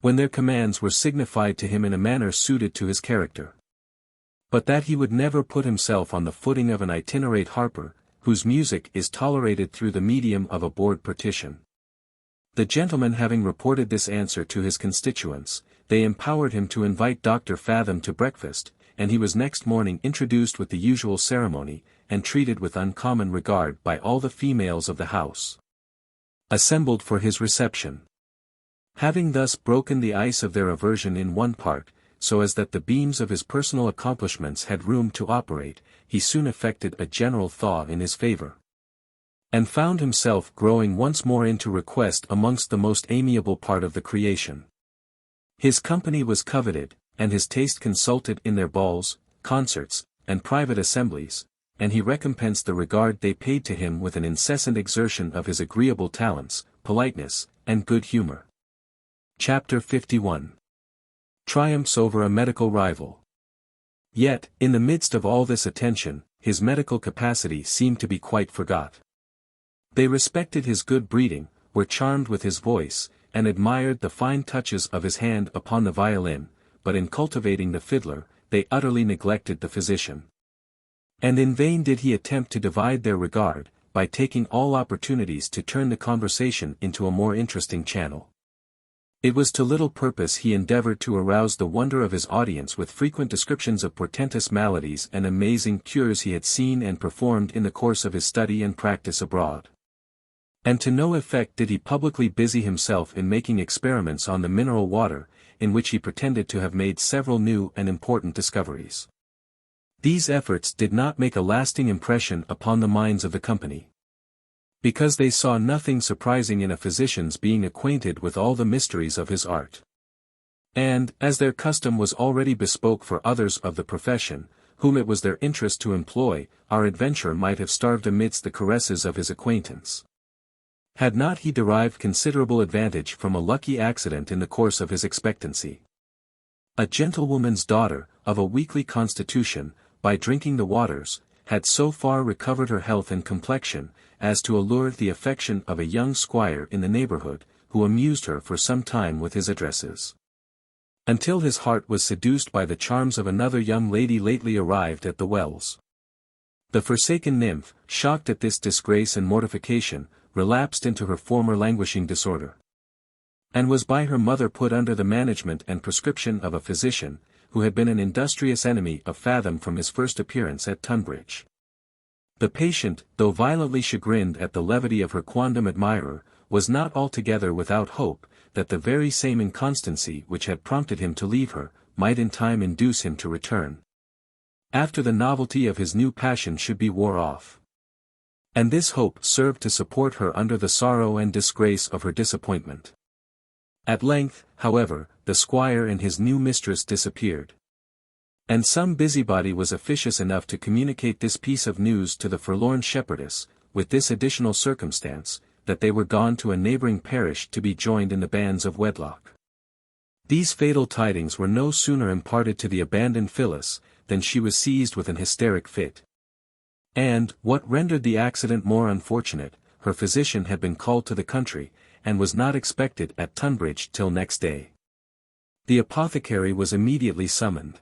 when their commands were signified to him in a manner suited to his character. But that he would never put himself on the footing of an itinerant harper, whose music is tolerated through the medium of a board partition. The gentleman having reported this answer to his constituents, they empowered him to invite Dr. Fathom to breakfast, and he was next morning introduced with the usual ceremony, and treated with uncommon regard by all the females of the house, assembled for his reception. Having thus broken the ice of their aversion in one part, so as that the beams of his personal accomplishments had room to operate, he soon effected a general thaw in his favor, and found himself growing once more into request amongst the most amiable part of the creation. His company was coveted, and his taste consulted in their balls, concerts, and private assemblies, and he recompensed the regard they paid to him with an incessant exertion of his agreeable talents, politeness, and good humor. Chapter 51. Triumphs over a medical rival. Yet, in the midst of all this attention, his medical capacity seemed to be quite forgot. They respected his good breeding, were charmed with his voice, and admired the fine touches of his hand upon the violin, but in cultivating the fiddler, they utterly neglected the physician. And in vain did he attempt to divide their regard, by taking all opportunities to turn the conversation into a more interesting channel. It was to little purpose he endeavored to arouse the wonder of his audience with frequent descriptions of portentous maladies and amazing cures he had seen and performed in the course of his study and practice abroad. And to no effect did he publicly busy himself in making experiments on the mineral water, in which he pretended to have made several new and important discoveries. These efforts did not make a lasting impression upon the minds of the company, because they saw nothing surprising in a physician's being acquainted with all the mysteries of his art. And, as their custom was already bespoke for others of the profession, whom it was their interest to employ, our adventurer might have starved amidst the caresses of his acquaintance, had not he derived considerable advantage from a lucky accident in the course of his expectancy. A gentlewoman's daughter, of a weakly constitution, by drinking the waters, had so far recovered her health and complexion, as to allure the affection of a young squire in the neighborhood, who amused her for some time with his addresses, until his heart was seduced by the charms of another young lady lately arrived at the Wells. The forsaken nymph, shocked at this disgrace and mortification, relapsed into her former languishing disorder, and was by her mother put under the management and prescription of a physician, who had been an industrious enemy of Fathom from his first appearance at Tunbridge. The patient, though violently chagrined at the levity of her quondam admirer, was not altogether without hope, that the very same inconstancy which had prompted him to leave her, might in time induce him to return, after the novelty of his new passion should be wore off. And this hope served to support her under the sorrow and disgrace of her disappointment. At length, however, the squire and his new mistress disappeared, and some busybody was officious enough to communicate this piece of news to the forlorn shepherdess, with this additional circumstance, that they were gone to a neighboring parish to be joined in the bands of wedlock. These fatal tidings were no sooner imparted to the abandoned Phyllis, than she was seized with an hysteric fit. And, what rendered the accident more unfortunate, her physician had been called to the country, and was not expected at Tunbridge till next day. The apothecary was immediately summoned,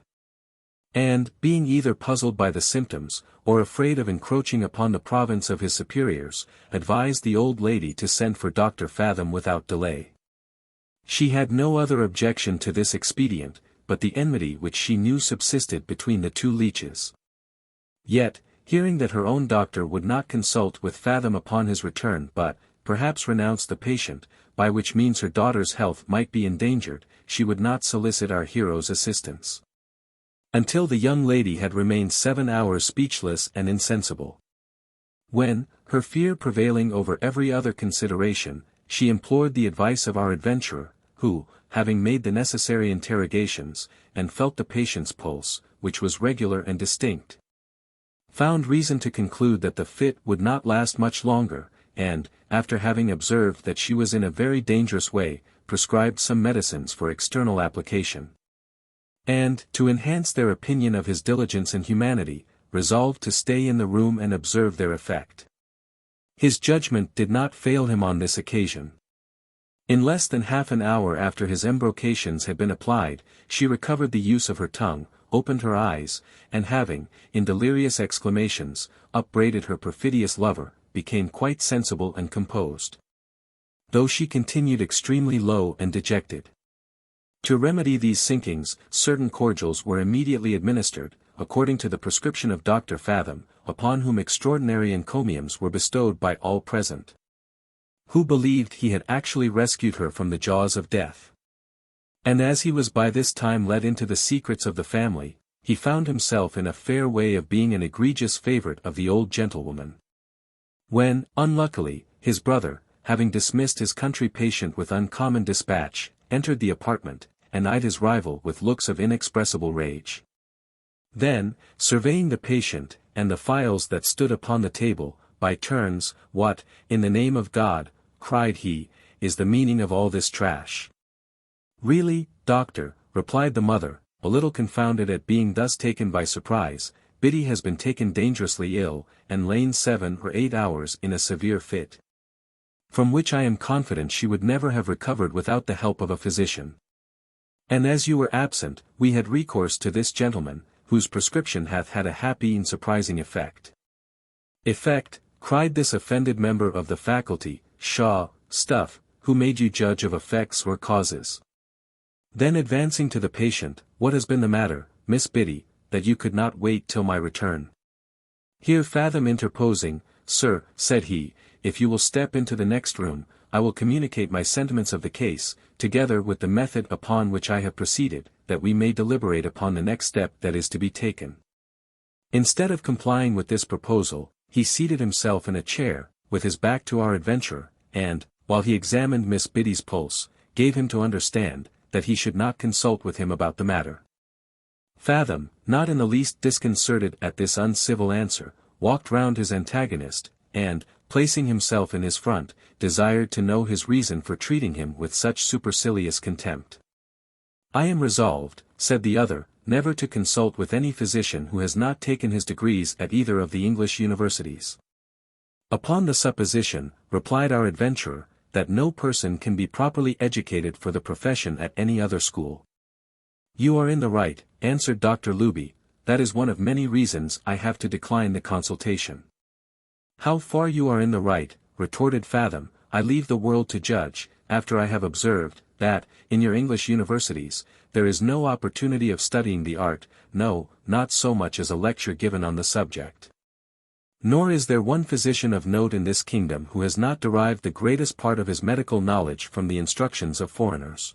and, being either puzzled by the symptoms, or afraid of encroaching upon the province of his superiors, advised the old lady to send for Dr. Fathom without delay. She had no other objection to this expedient, but the enmity which she knew subsisted between the two leeches. Yet, hearing that her own doctor would not consult with Fathom upon his return but, perhaps renounce the patient, by which means her daughter's health might be endangered, she would not solicit our hero's assistance. Until the young lady had remained 7 hours speechless and insensible. When, her fear prevailing over every other consideration, she implored the advice of our adventurer, who, having made the necessary interrogations, and felt the patient's pulse, which was regular and distinct, found reason to conclude that the fit would not last much longer, and, after having observed that she was in a very dangerous way, prescribed some medicines for external application. And, to enhance their opinion of his diligence and humanity, resolved to stay in the room and observe their effect. His judgment did not fail him on this occasion. In less than half an hour after his embrocations had been applied, she recovered the use of her tongue, opened her eyes, and having, in delirious exclamations, upbraided her perfidious lover, became quite sensible and composed. Though she continued extremely low and dejected. To remedy these sinkings, certain cordials were immediately administered, according to the prescription of Dr. Fathom, upon whom extraordinary encomiums were bestowed by all present, who believed he had actually rescued her from the jaws of death. And as he was by this time let into the secrets of the family, he found himself in a fair way of being an egregious favorite of the old gentlewoman. When, unluckily, his brother, having dismissed his country patient with uncommon dispatch, entered the apartment, and eyed his rival with looks of inexpressible rage. Then, surveying the patient, and the phials that stood upon the table, by turns, "What, in the name of God," cried he, "is the meaning of all this trash?" "Really, doctor," replied the mother, a little confounded at being thus taken by surprise, "Biddy has been taken dangerously ill, and lain 7 or 8 hours in a severe fit, from which I am confident she would never have recovered without the help of a physician. And as you were absent, we had recourse to this gentleman, whose prescription hath had a happy and surprising effect." "Effect," cried this offended member of the faculty, "Pshaw, stuff, who made you judge of effects or causes?" Then advancing to the patient, "What has been the matter, Miss Biddy, that you could not wait till my return?" Here Fathom interposing, "Sir," said he, "if you will step into the next room, I will communicate my sentiments of the case, together with the method upon which I have proceeded, that we may deliberate upon the next step that is to be taken." Instead of complying with this proposal, he seated himself in a chair, with his back to our adventurer, and, while he examined Miss Biddy's pulse, gave him to understand, that he should not consult with him about the matter. Fathom, not in the least disconcerted at this uncivil answer, walked round his antagonist, and, placing himself in his front, desired to know his reason for treating him with such supercilious contempt. "I am resolved," said the other, "never to consult with any physician who has not taken his degrees at either of the English universities." "Upon the supposition," replied our adventurer, "that no person can be properly educated for the profession at any other school." "You are in the right," answered Dr. Luby, "that is one of many reasons I have to decline the consultation." "How far you are in the right," retorted Fathom, "I leave the world to judge, after I have observed, that, in your English universities, there is no opportunity of studying the art, no, not so much as a lecture given on the subject. Nor is there one physician of note in this kingdom who has not derived the greatest part of his medical knowledge from the instructions of foreigners."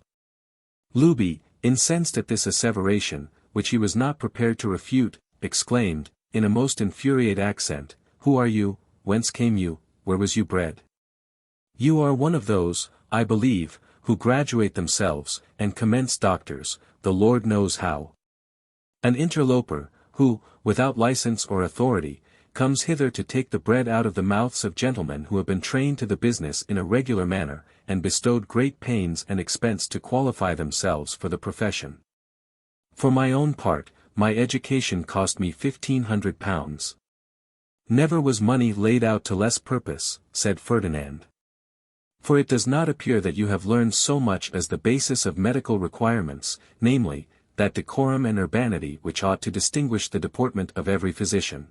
Luby, incensed at this asseveration, which he was not prepared to refute, exclaimed, in a most infuriate accent, "Who are you? Whence came you? Where was you bred? You are one of those, I believe, who graduate themselves, and commence doctors, the Lord knows how. An interloper, who, without license or authority, comes hither to take the bread out of the mouths of gentlemen who have been trained to the business in a regular manner, and bestowed great pains and expense to qualify themselves for the profession. For my own part, my education cost me £1,500. Never was money laid out to less purpose," said Ferdinand. "For it does not appear that you have learned so much as the basis of medical requirements, namely, that decorum and urbanity which ought to distinguish the deportment of every physician.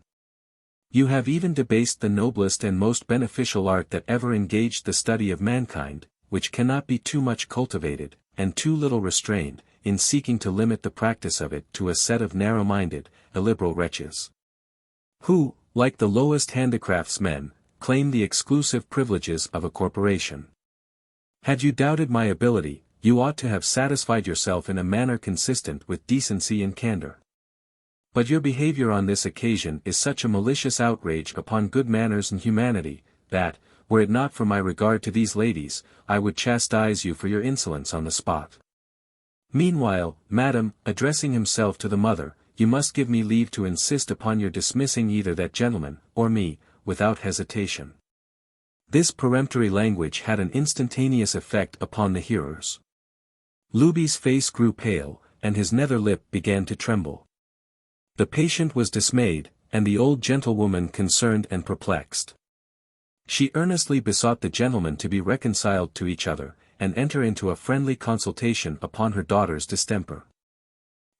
You have even debased the noblest and most beneficial art that ever engaged the study of mankind, which cannot be too much cultivated, and too little restrained, in seeking to limit the practice of it to a set of narrow-minded, illiberal wretches, who, like the lowest handicraftsmen, claim the exclusive privileges of a corporation. Had you doubted my ability, you ought to have satisfied yourself in a manner consistent with decency and candor. But your behavior on this occasion is such a malicious outrage upon good manners and humanity, that, were it not for my regard to these ladies, I would chastise you for your insolence on the spot. Meanwhile, madam, addressing himself to the mother, you must give me leave to insist upon your dismissing either that gentleman, or me, without hesitation. This peremptory language had an instantaneous effect upon the hearers. Luby's face grew pale, and his nether lip began to tremble. The patient was dismayed, and the old gentlewoman concerned and perplexed. She earnestly besought the gentlemen to be reconciled to each other, and enter into a friendly consultation upon her daughter's distemper.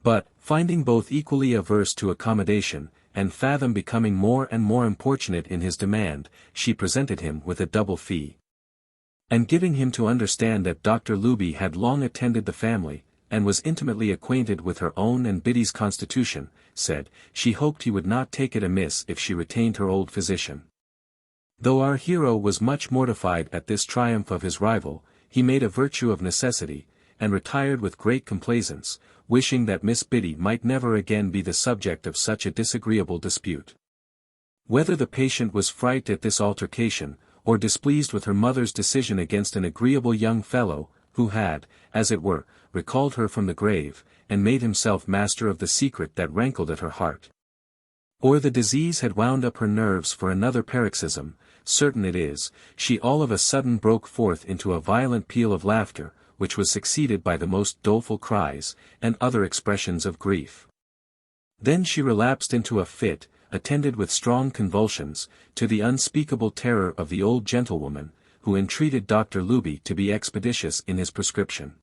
But, finding both equally averse to accommodation, and Fathom becoming more and more importunate in his demand, she presented him with a double fee. And giving him to understand that Dr. Luby had long attended the family, and was intimately acquainted with her own and Biddy's constitution, said, she hoped he would not take it amiss if she retained her old physician. Though our hero was much mortified at this triumph of his rival, he made a virtue of necessity, and retired with great complaisance, wishing that Miss Biddy might never again be the subject of such a disagreeable dispute. Whether the patient was frightened at this altercation, or displeased with her mother's decision against an agreeable young fellow, who had, as it were, recalled her from the grave, and made himself master of the secret that rankled at her heart, or the disease had wound up her nerves for another paroxysm, certain it is, she all of a sudden broke forth into a violent peal of laughter, which was succeeded by the most doleful cries, and other expressions of grief. Then she relapsed into a fit, attended with strong convulsions, to the unspeakable terror of the old gentlewoman, who entreated Dr. Luby to be expeditious in his prescription.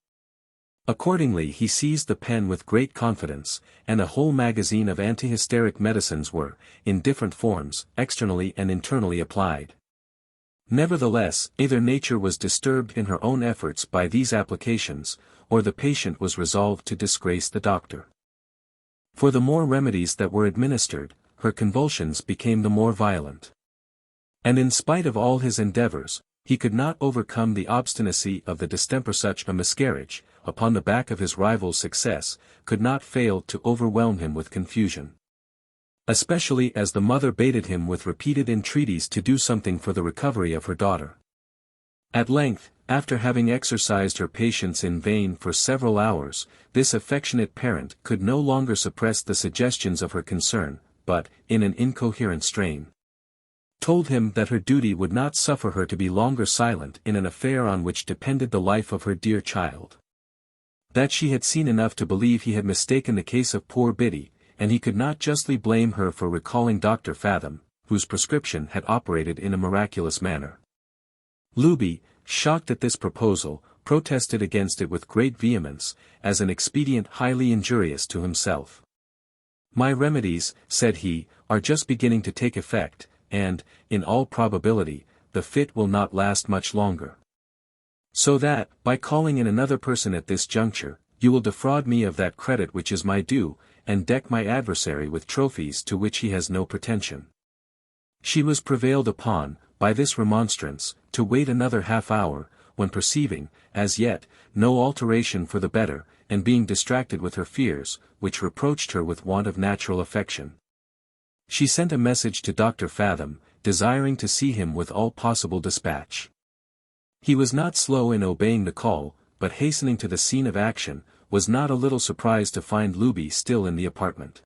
Accordingly he seized the pen with great confidence, and a whole magazine of antihysteric medicines were, in different forms, externally and internally applied. Nevertheless, either nature was disturbed in her own efforts by these applications, or the patient was resolved to disgrace the doctor. For the more remedies that were administered, her convulsions became the more violent. And in spite of all his endeavors, he could not overcome the obstinacy of the distemper. Such a miscarriage, upon the back of his rival's success, could not fail to overwhelm him with confusion. Especially as the mother baited him with repeated entreaties to do something for the recovery of her daughter. At length, after having exercised her patience in vain for several hours, this affectionate parent could no longer suppress the suggestions of her concern, but, in an incoherent strain, told him that her duty would not suffer her to be longer silent in an affair on which depended the life of her dear child. That she had seen enough to believe he had mistaken the case of poor Biddy, and he could not justly blame her for recalling Dr. Fathom, whose prescription had operated in a miraculous manner. Luby, shocked at this proposal, protested against it with great vehemence, as an expedient highly injurious to himself. My remedies, said he, are just beginning to take effect, and, in all probability, the fit will not last much longer. So that, by calling in another person at this juncture, you will defraud me of that credit which is my due, and deck my adversary with trophies to which he has no pretension. She was prevailed upon, by this remonstrance, to wait another half-hour, when perceiving, as yet, no alteration for the better, and being distracted with her fears, which reproached her with want of natural affection, she sent a message to Dr. Fathom, desiring to see him with all possible dispatch. He was not slow in obeying the call, but hastening to the scene of action, was not a little surprised to find Luby still in the apartment.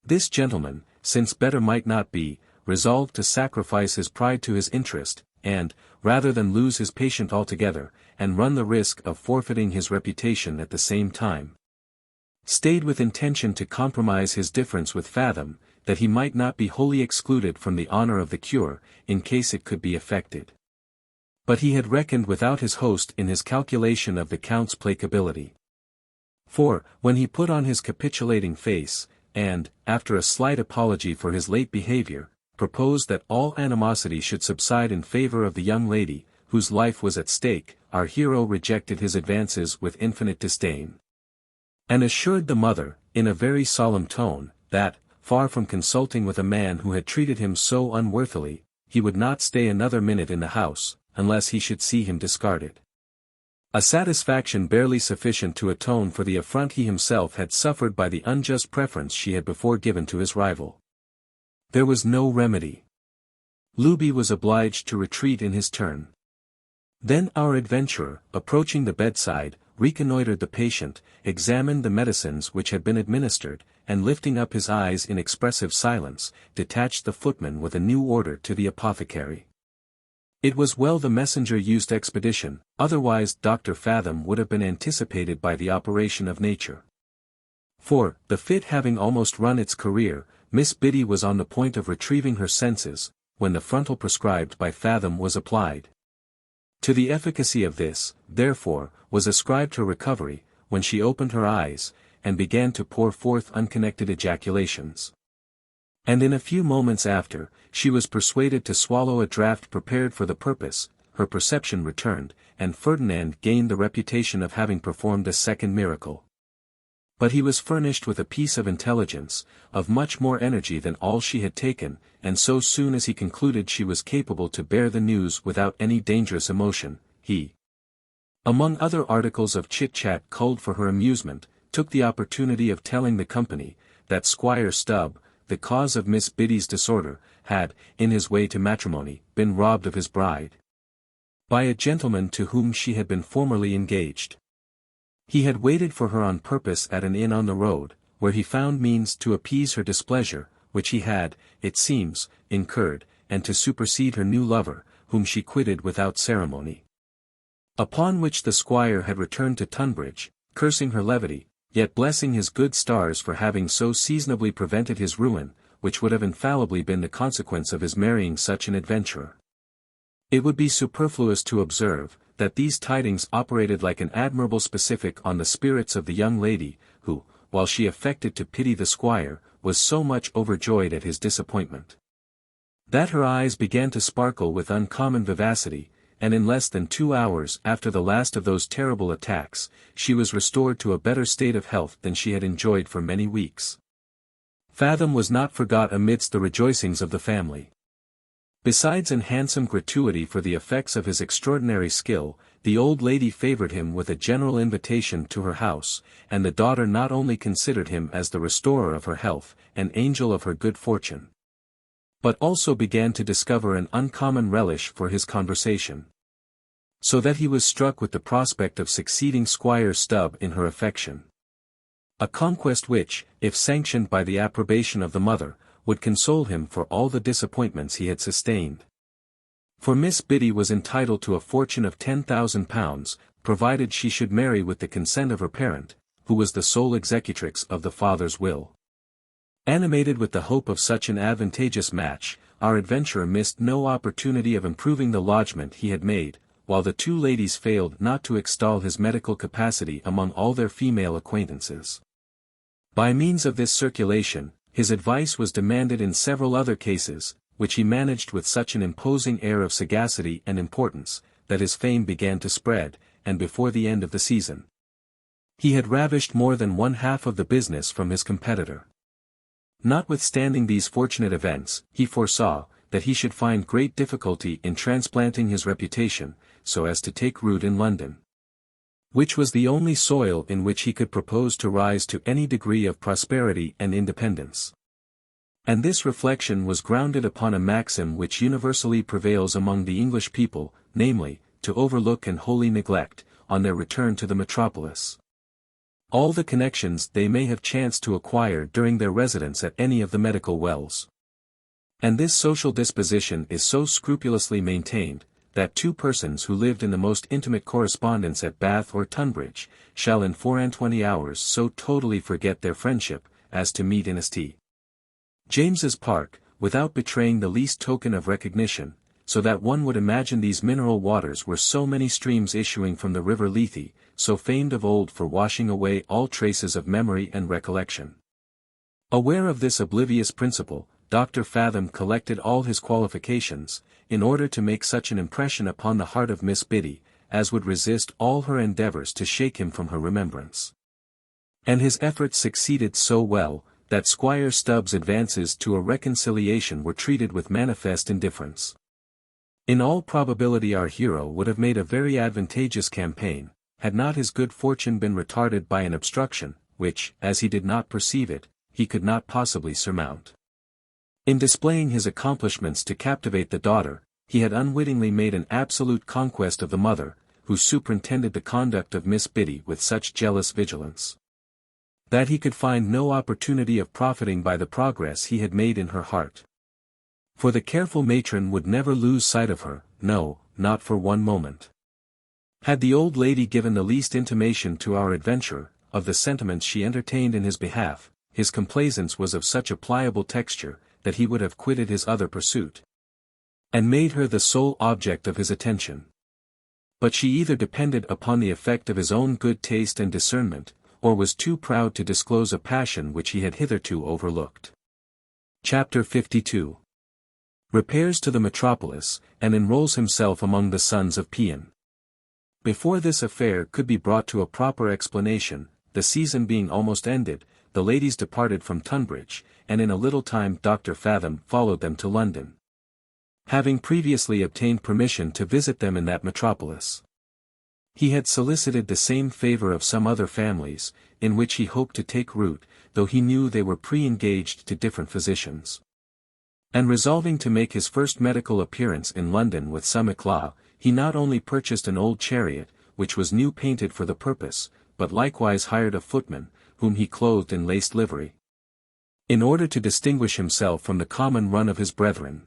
This gentleman, since better might not be, resolved to sacrifice his pride to his interest, and, rather than lose his patient altogether, and run the risk of forfeiting his reputation at the same time, stayed with intention to compromise his difference with Fathom, that he might not be wholly excluded from the honor of the cure, in case it could be effected. But he had reckoned without his host in his calculation of the Count's placability. For, when he put on his capitulating face, and, after a slight apology for his late behavior, proposed that all animosity should subside in favor of the young lady, whose life was at stake, our hero rejected his advances with infinite disdain. And assured the mother, in a very solemn tone, that, far from consulting with a man who had treated him so unworthily, he would not stay another minute in the house, unless he should see him discarded. A satisfaction barely sufficient to atone for the affront he himself had suffered by the unjust preference she had before given to his rival. There was no remedy. Luby was obliged to retreat in his turn. Then our adventurer, approaching the bedside, reconnoitered the patient, examined the medicines which had been administered, and lifting up his eyes in expressive silence, detached the footman with a new order to the apothecary. It was well the messenger used expedition, otherwise Dr. Fathom would have been anticipated by the operation of nature. For, the fit having almost run its career, Miss Biddy was on the point of retrieving her senses, when the frontal prescribed by Fathom was applied. To the efficacy of this, therefore, was ascribed her recovery, when she opened her eyes, and began to pour forth unconnected ejaculations. And in a few moments after, she was persuaded to swallow a draught prepared for the purpose, her perception returned, and Ferdinand gained the reputation of having performed a second miracle. But he was furnished with a piece of intelligence, of much more energy than all she had taken, and so soon as he concluded she was capable to bear the news without any dangerous emotion, he, among other articles of chit-chat culled for her amusement, took the opportunity of telling the company, that Squire Stubb, the cause of Miss Biddy's disorder, had, in his way to matrimony, been robbed of his bride by a gentleman to whom she had been formerly engaged. He had waited for her on purpose at an inn on the road, where he found means to appease her displeasure, which he had, it seems, incurred, and to supersede her new lover, whom she quitted without ceremony. Upon which the squire had returned to Tunbridge, cursing her levity, yet blessing his good stars for having so seasonably prevented his ruin, which would have infallibly been the consequence of his marrying such an adventurer. It would be superfluous to observe, that these tidings operated like an admirable specific on the spirits of the young lady, who, while she affected to pity the squire, was so much overjoyed at his disappointment, that her eyes began to sparkle with uncommon vivacity, and in less than 2 hours after the last of those terrible attacks, she was restored to a better state of health than she had enjoyed for many weeks. Fathom was not forgot amidst the rejoicings of the family. Besides an handsome gratuity for the effects of his extraordinary skill, the old lady favored him with a general invitation to her house, and the daughter not only considered him as the restorer of her health, an angel of her good fortune, but also began to discover an uncommon relish for his conversation. So that he was struck with the prospect of succeeding Squire Stubb in her affection. A conquest which, if sanctioned by the approbation of the mother, would console him for all the disappointments he had sustained. For Miss Biddy was entitled to a fortune of £10,000, provided she should marry with the consent of her parent, who was the sole executrix of the father's will. Animated with the hope of such an advantageous match, our adventurer missed no opportunity of improving the lodgment he had made, while the two ladies failed not to extol his medical capacity among all their female acquaintances. By means of this circulation, his advice was demanded in several other cases, which he managed with such an imposing air of sagacity and importance, that his fame began to spread, and before the end of the season, he had ravished more than 1/2 of the business from his competitor. Notwithstanding these fortunate events, he foresaw, that he should find great difficulty in transplanting his reputation, so as to take root in London, which was the only soil in which he could propose to rise to any degree of prosperity and independence. And this reflection was grounded upon a maxim which universally prevails among the English people, namely, to overlook and wholly neglect, on their return to the metropolis, all the connections they may have chanced to acquire during their residence at any of the medical wells. And this social disposition is so scrupulously maintained, that two persons who lived in the most intimate correspondence at Bath or Tunbridge, shall in 24 hours so totally forget their friendship, as to meet in St. James's Park, without betraying the least token of recognition, so that one would imagine these mineral waters were so many streams issuing from the river Lethe, so famed of old for washing away all traces of memory and recollection. Aware of this oblivious principle, Dr. Fathom collected all his qualifications, in order to make such an impression upon the heart of Miss Biddy, as would resist all her endeavours to shake him from her remembrance. And his efforts succeeded so well, that Squire Stubbs' advances to a reconciliation were treated with manifest indifference. In all probability our hero would have made a very advantageous campaign, had not his good fortune been retarded by an obstruction, which, as he did not perceive it, he could not possibly surmount. In displaying his accomplishments to captivate the daughter, he had unwittingly made an absolute conquest of the mother, who superintended the conduct of Miss Biddy with such jealous vigilance, that he could find no opportunity of profiting by the progress he had made in her heart. For the careful matron would never lose sight of her, no, not for one moment. Had the old lady given the least intimation to our adventurer, of the sentiments she entertained in his behalf, his complaisance was of such a pliable texture, that he would have quitted his other pursuit, and made her the sole object of his attention. But she either depended upon the effect of his own good taste and discernment, or was too proud to disclose a passion which he had hitherto overlooked. Chapter 52. Repairs to the metropolis, and enrolls himself among the sons of Paean. Before this affair could be brought to a proper explanation, the season being almost ended, the ladies departed from Tunbridge, and in a little time Dr. Fathom followed them to London, having previously obtained permission to visit them in that metropolis. He had solicited the same favour of some other families, in which he hoped to take root, though he knew they were pre-engaged to different physicians. And resolving to make his first medical appearance in London with some éclat, he not only purchased an old chariot, which was new painted for the purpose, but likewise hired a footman, whom he clothed in laced livery, in order to distinguish himself from the common run of his brethren.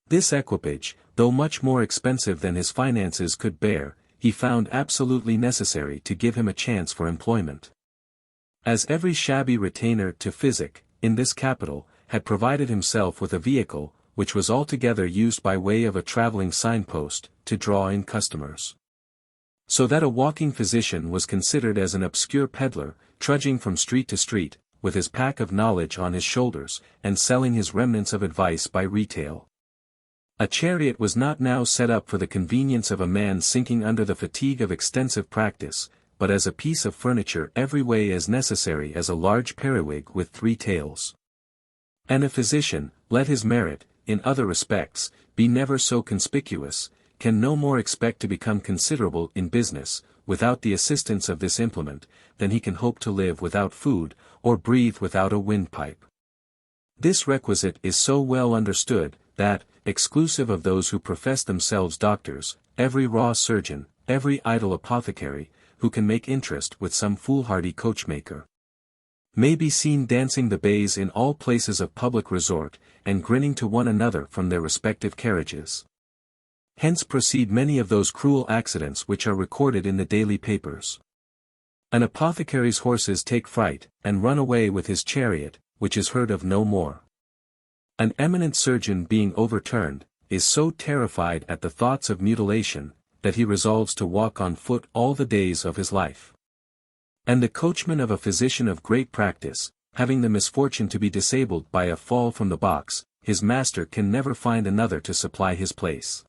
This equipage, though much more expensive than his finances could bear, he found absolutely necessary to give him a chance for employment. As every shabby retainer to physic, in this capital, had provided himself with a vehicle, which was altogether used by way of a travelling signpost, to draw in customers. So that a walking physician was considered as an obscure peddler, trudging from street to street, with his pack of knowledge on his shoulders, and selling his remnants of advice by retail. A chariot was not now set up for the convenience of a man sinking under the fatigue of extensive practice, but as a piece of furniture every way as necessary as a large periwig with 3 tails. And a physician, let his merit, in other respects, be never so conspicuous, can no more expect to become considerable in business, without the assistance of this implement, than he can hope to live without food, or breathe without a windpipe. This requisite is so well understood, that, exclusive of those who profess themselves doctors, every raw surgeon, every idle apothecary, who can make interest with some foolhardy coachmaker, may be seen dancing the bays in all places of public resort, and grinning to one another from their respective carriages. Hence proceed many of those cruel accidents which are recorded in the daily papers. An apothecary's horses take fright, and run away with his chariot, which is heard of no more. An eminent surgeon being overturned, is so terrified at the thoughts of mutilation, that he resolves to walk on foot all the days of his life. And the coachman of a physician of great practice, having the misfortune to be disabled by a fall from the box, his master can never find another to supply his place.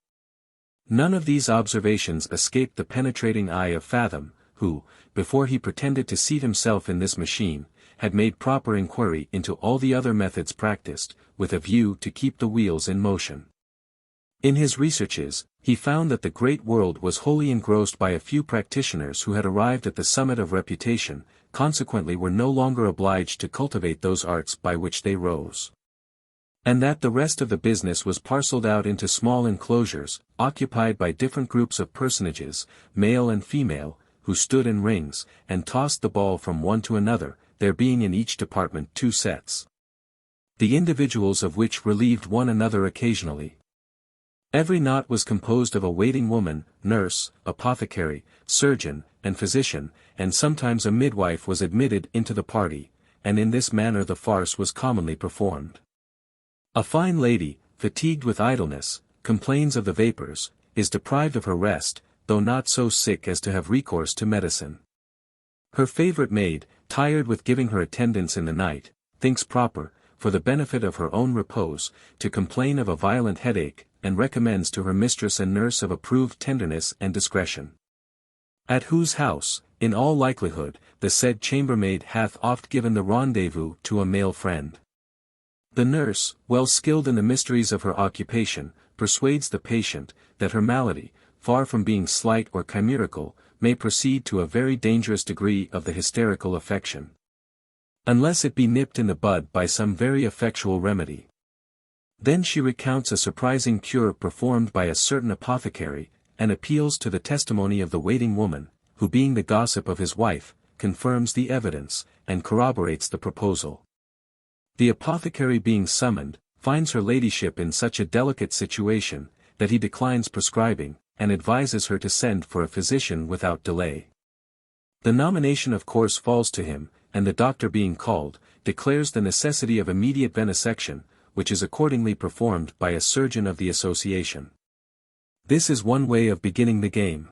None of these observations escaped the penetrating eye of Fathom, who, before he pretended to seat himself in this machine, had made proper inquiry into all the other methods practiced, with a view to keep the wheels in motion. In his researches, he found that the great world was wholly engrossed by a few practitioners who had arrived at the summit of reputation, consequently were no longer obliged to cultivate those arts by which they rose. And that the rest of the business was parcelled out into small enclosures, occupied by different groups of personages, male and female, who stood in rings, and tossed the ball from one to another, there being in each department 2 sets, the individuals of which relieved one another occasionally. Every knot was composed of a waiting woman, nurse, apothecary, surgeon, and physician, and sometimes a midwife was admitted into the party, and in this manner the farce was commonly performed. A fine lady, fatigued with idleness, complains of the vapors, is deprived of her rest, though not so sick as to have recourse to medicine. Her favorite maid, tired with giving her attendance in the night, thinks proper, for the benefit of her own repose, to complain of a violent headache, and recommends to her mistress and nurse of approved tenderness and discretion. At whose house, in all likelihood, the said chambermaid hath oft given the rendezvous to a male friend. The nurse, well skilled in the mysteries of her occupation, persuades the patient, that her malady, far from being slight or chimerical, may proceed to a very dangerous degree of the hysterical affection. Unless it be nipped in the bud by some very effectual remedy. Then she recounts a surprising cure performed by a certain apothecary, and appeals to the testimony of the waiting woman, who being the gossip of his wife, confirms the evidence, and corroborates the proposal. The apothecary being summoned, finds her ladyship in such a delicate situation, that he declines prescribing, and advises her to send for a physician without delay. The nomination of course falls to him, and the doctor being called, declares the necessity of immediate venesection, which is accordingly performed by a surgeon of the association. This is one way of beginning the game.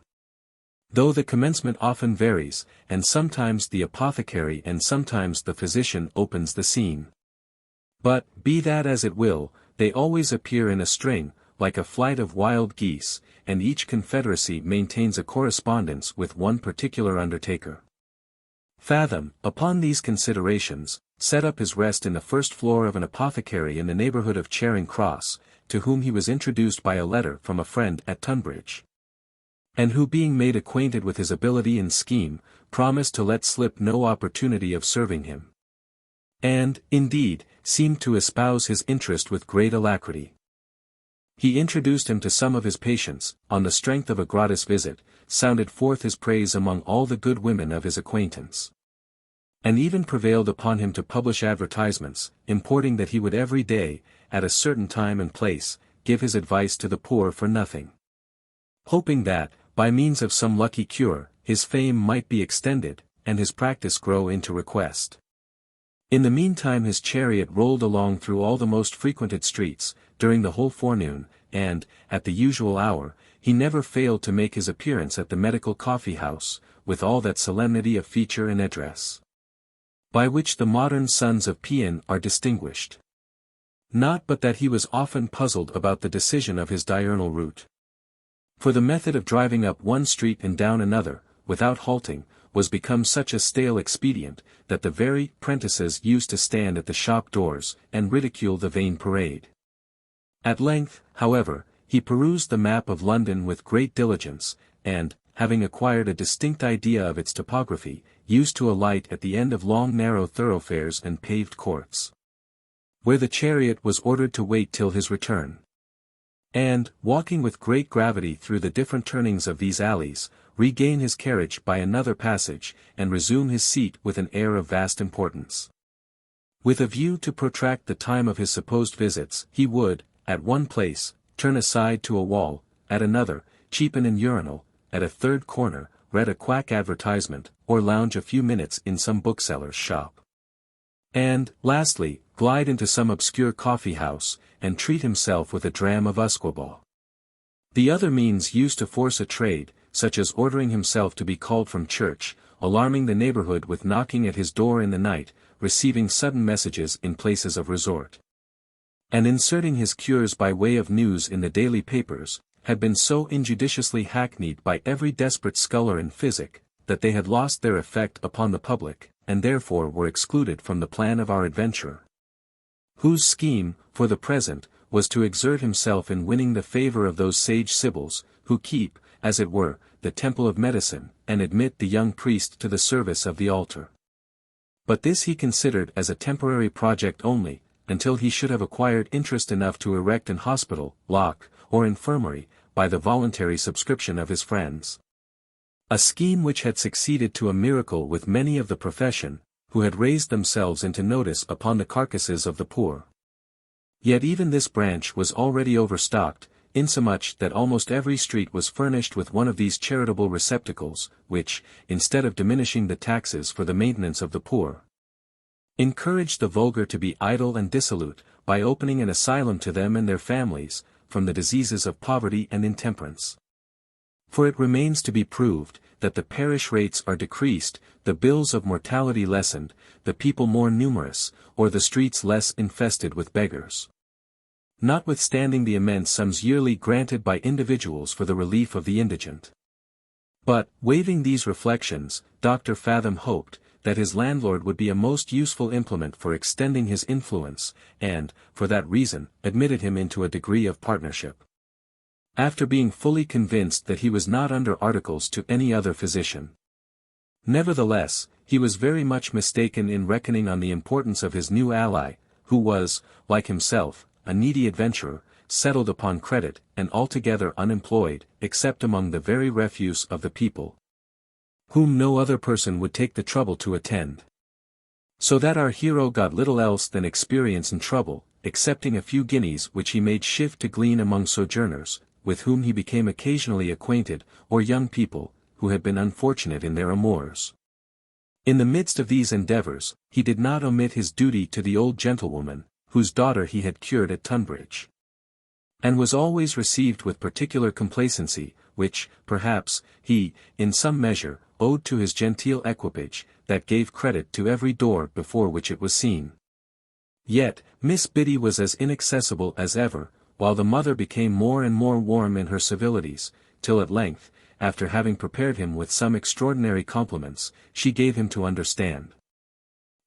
Though the commencement often varies, and sometimes the apothecary and sometimes the physician opens the scene. But, be that as it will, they always appear in a string, like a flight of wild geese, and each confederacy maintains a correspondence with one particular undertaker. Fathom, upon these considerations, set up his rest in the first floor of an apothecary in the neighbourhood of Charing Cross, to whom he was introduced by a letter from a friend at Tunbridge. And who being made acquainted with his ability and scheme, promised to let slip no opportunity of serving him. And, indeed, seemed to espouse his interest with great alacrity. He introduced him to some of his patients, on the strength of a gratis visit, sounded forth his praise among all the good women of his acquaintance. And even prevailed upon him to publish advertisements, importing that he would every day, at a certain time and place, give his advice to the poor for nothing. Hoping that, by means of some lucky cure, his fame might be extended, and his practice grow into request. In the meantime his chariot rolled along through all the most frequented streets, during the whole forenoon, and, at the usual hour, he never failed to make his appearance at the medical coffee-house, with all that solemnity of feature and address, by which the modern sons of Paean are distinguished. Not but that he was often puzzled about the decision of his diurnal route. For the method of driving up one street and down another, without halting, was become such a stale expedient, that the very prentices used to stand at the shop doors, and ridicule the vain parade. At length, however, he perused the map of London with great diligence, and, having acquired a distinct idea of its topography, used to alight at the end of long narrow thoroughfares and paved courts, where the chariot was ordered to wait till his return. And, walking with great gravity through the different turnings of these alleys, regain his carriage by another passage, and resume his seat with an air of vast importance. With a view to protract the time of his supposed visits, he would, at one place, turn aside to a wall, at another, cheapen an urinal, at a third corner, read a quack advertisement, or lounge a few minutes in some bookseller's shop. And, lastly, glide into some obscure coffee-house, and treat himself with a dram of usquebaugh. The other means used to force a trade, such as ordering himself to be called from church, alarming the neighborhood with knocking at his door in the night, receiving sudden messages in places of resort, and inserting his cures by way of news in the daily papers, had been so injudiciously hackneyed by every desperate scholar in physic, that they had lost their effect upon the public, and therefore were excluded from the plan of our adventurer, whose scheme, for the present, was to exert himself in winning the favor of those sage sibyls, who keep, as it were, the temple of medicine, and admit the young priest to the service of the altar. But this he considered as a temporary project only, until he should have acquired interest enough to erect an hospital, lock, or infirmary, by the voluntary subscription of his friends. A scheme which had succeeded to a miracle with many of the profession, who had raised themselves into notice upon the carcasses of the poor. Yet even this branch was already overstocked, insomuch that almost every street was furnished with one of these charitable receptacles, which, instead of diminishing the taxes for the maintenance of the poor, encouraged the vulgar to be idle and dissolute, by opening an asylum to them and their families, from the diseases of poverty and intemperance. For it remains to be proved, that the parish rates are decreased, the bills of mortality lessened, the people more numerous, or the streets less infested with beggars. Notwithstanding the immense sums yearly granted by individuals for the relief of the indigent. But, waiving these reflections, Dr. Fathom hoped, that his landlord would be a most useful implement for extending his influence, and, for that reason, admitted him into a degree of partnership. After being fully convinced that he was not under articles to any other physician. Nevertheless, he was very much mistaken in reckoning on the importance of his new ally, who was, like himself, a needy adventurer, settled upon credit, and altogether unemployed, except among the very refuse of the people, whom no other person would take the trouble to attend. So that our hero got little else than experience and trouble, excepting a few guineas which he made shift to glean among sojourners, with whom he became occasionally acquainted, or young people, who had been unfortunate in their amours. In the midst of these endeavours, he did not omit his duty to the old gentlewoman, whose daughter he had cured at Tunbridge, and was always received with particular complacency, which, perhaps, he, in some measure, owed to his genteel equipage, that gave credit to every door before which it was seen. Yet, Miss Biddy was as inaccessible as ever, while the mother became more and more warm in her civilities, till at length, after having prepared him with some extraordinary compliments, she gave him to understand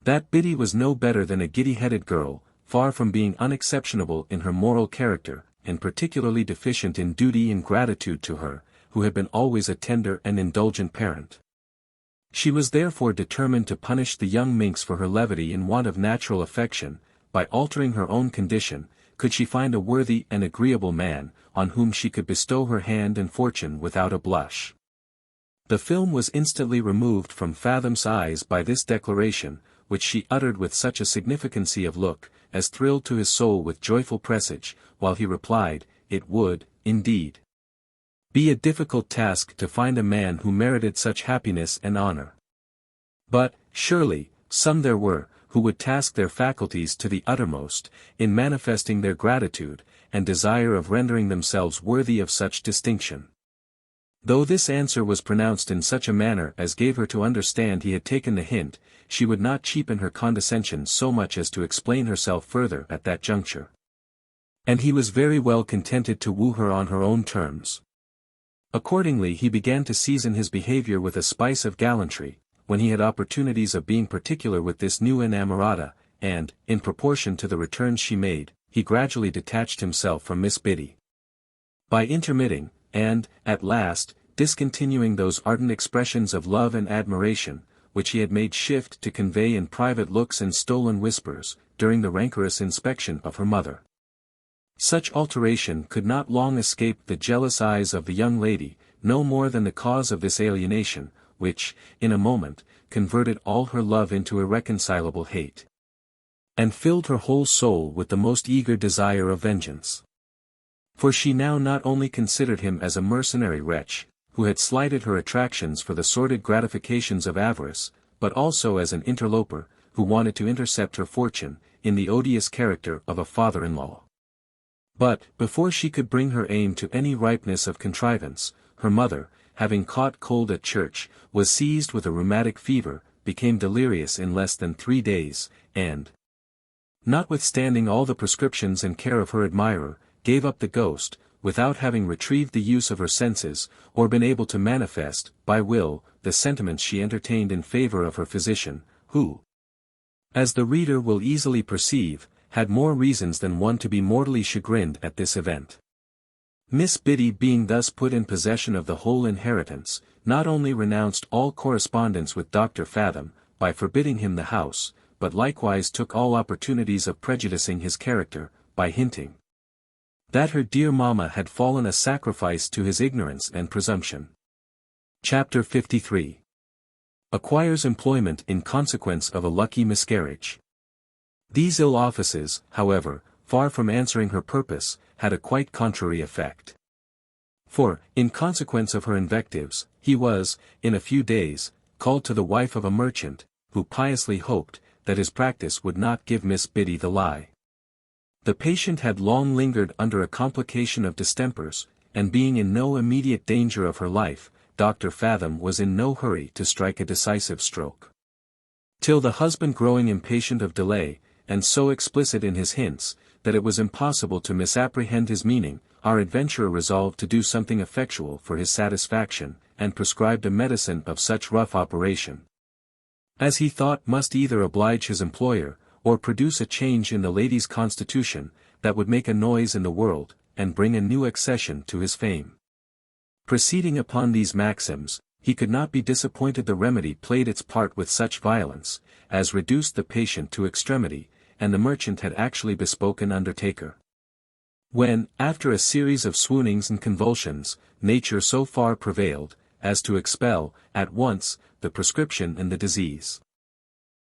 that Biddy was no better than a giddy-headed girl, far from being unexceptionable in her moral character, and particularly deficient in duty and gratitude to her, who had been always a tender and indulgent parent. She was therefore determined to punish the young minx for her levity and want of natural affection, by altering her own condition, could she find a worthy and agreeable man, on whom she could bestow her hand and fortune without a blush. The film was instantly removed from Fathom's eyes by this declaration, which she uttered with such a significancy of look, as thrilled to his soul with joyful presage, while he replied, "It would, indeed, be a difficult task to find a man who merited such happiness and honor. But, surely, some there were, who would task their faculties to the uttermost, in manifesting their gratitude, and desire of rendering themselves worthy of such distinction." Though this answer was pronounced in such a manner as gave her to understand he had taken the hint, she would not cheapen her condescension so much as to explain herself further at that juncture. And he was very well contented to woo her on her own terms. Accordingly he began to season his behavior with a spice of gallantry, when he had opportunities of being particular with this new inamorata, and, in proportion to the returns she made, he gradually detached himself from Miss Biddy. By intermitting, and, at last, discontinuing those ardent expressions of love and admiration, which he had made shift to convey in private looks and stolen whispers, during the rancorous inspection of her mother. Such alteration could not long escape the jealous eyes of the young lady, no more than the cause of this alienation, which, in a moment, converted all her love into irreconcilable hate, and filled her whole soul with the most eager desire of vengeance. For she now not only considered him as a mercenary wretch, who had slighted her attractions for the sordid gratifications of avarice, but also as an interloper, who wanted to intercept her fortune, in the odious character of a father-in-law. But, before she could bring her aim to any ripeness of contrivance, her mother, having caught cold at church, was seized with a rheumatic fever, became delirious in less than 3 days, and, notwithstanding all the prescriptions and care of her admirer, gave up the ghost, without having retrieved the use of her senses, or been able to manifest, by will, the sentiments she entertained in favor of her physician, who, as the reader will easily perceive, had more reasons than one to be mortally chagrined at this event. Miss Biddy being thus put in possession of the whole inheritance, not only renounced all correspondence with Dr. Fathom, by forbidding him the house, but likewise took all opportunities of prejudicing his character, by hinting that her dear mamma had fallen a sacrifice to his ignorance and presumption. Chapter 53. Acquires employment in consequence of a lucky miscarriage. These ill offices, however, far from answering her purpose, had a quite contrary effect. For, in consequence of her invectives, he was, in a few days, called to the wife of a merchant, who piously hoped, that his practice would not give Miss Biddy the lie. The patient had long lingered under a complication of distempers, and being in no immediate danger of her life, Dr. Fathom was in no hurry to strike a decisive stroke. Till the husband growing impatient of delay, and so explicit in his hints, that it was impossible to misapprehend his meaning, our adventurer resolved to do something effectual for his satisfaction, and prescribed a medicine of such rough operation, as he thought must either oblige his employer, or produce a change in the lady's constitution, that would make a noise in the world, and bring a new accession to his fame. Proceeding upon these maxims, he could not be disappointed. The remedy played its part with such violence, as reduced the patient to extremity, and the merchant had actually bespoke an undertaker. When, after a series of swoonings and convulsions, nature so far prevailed, as to expel, at once, the prescription and the disease.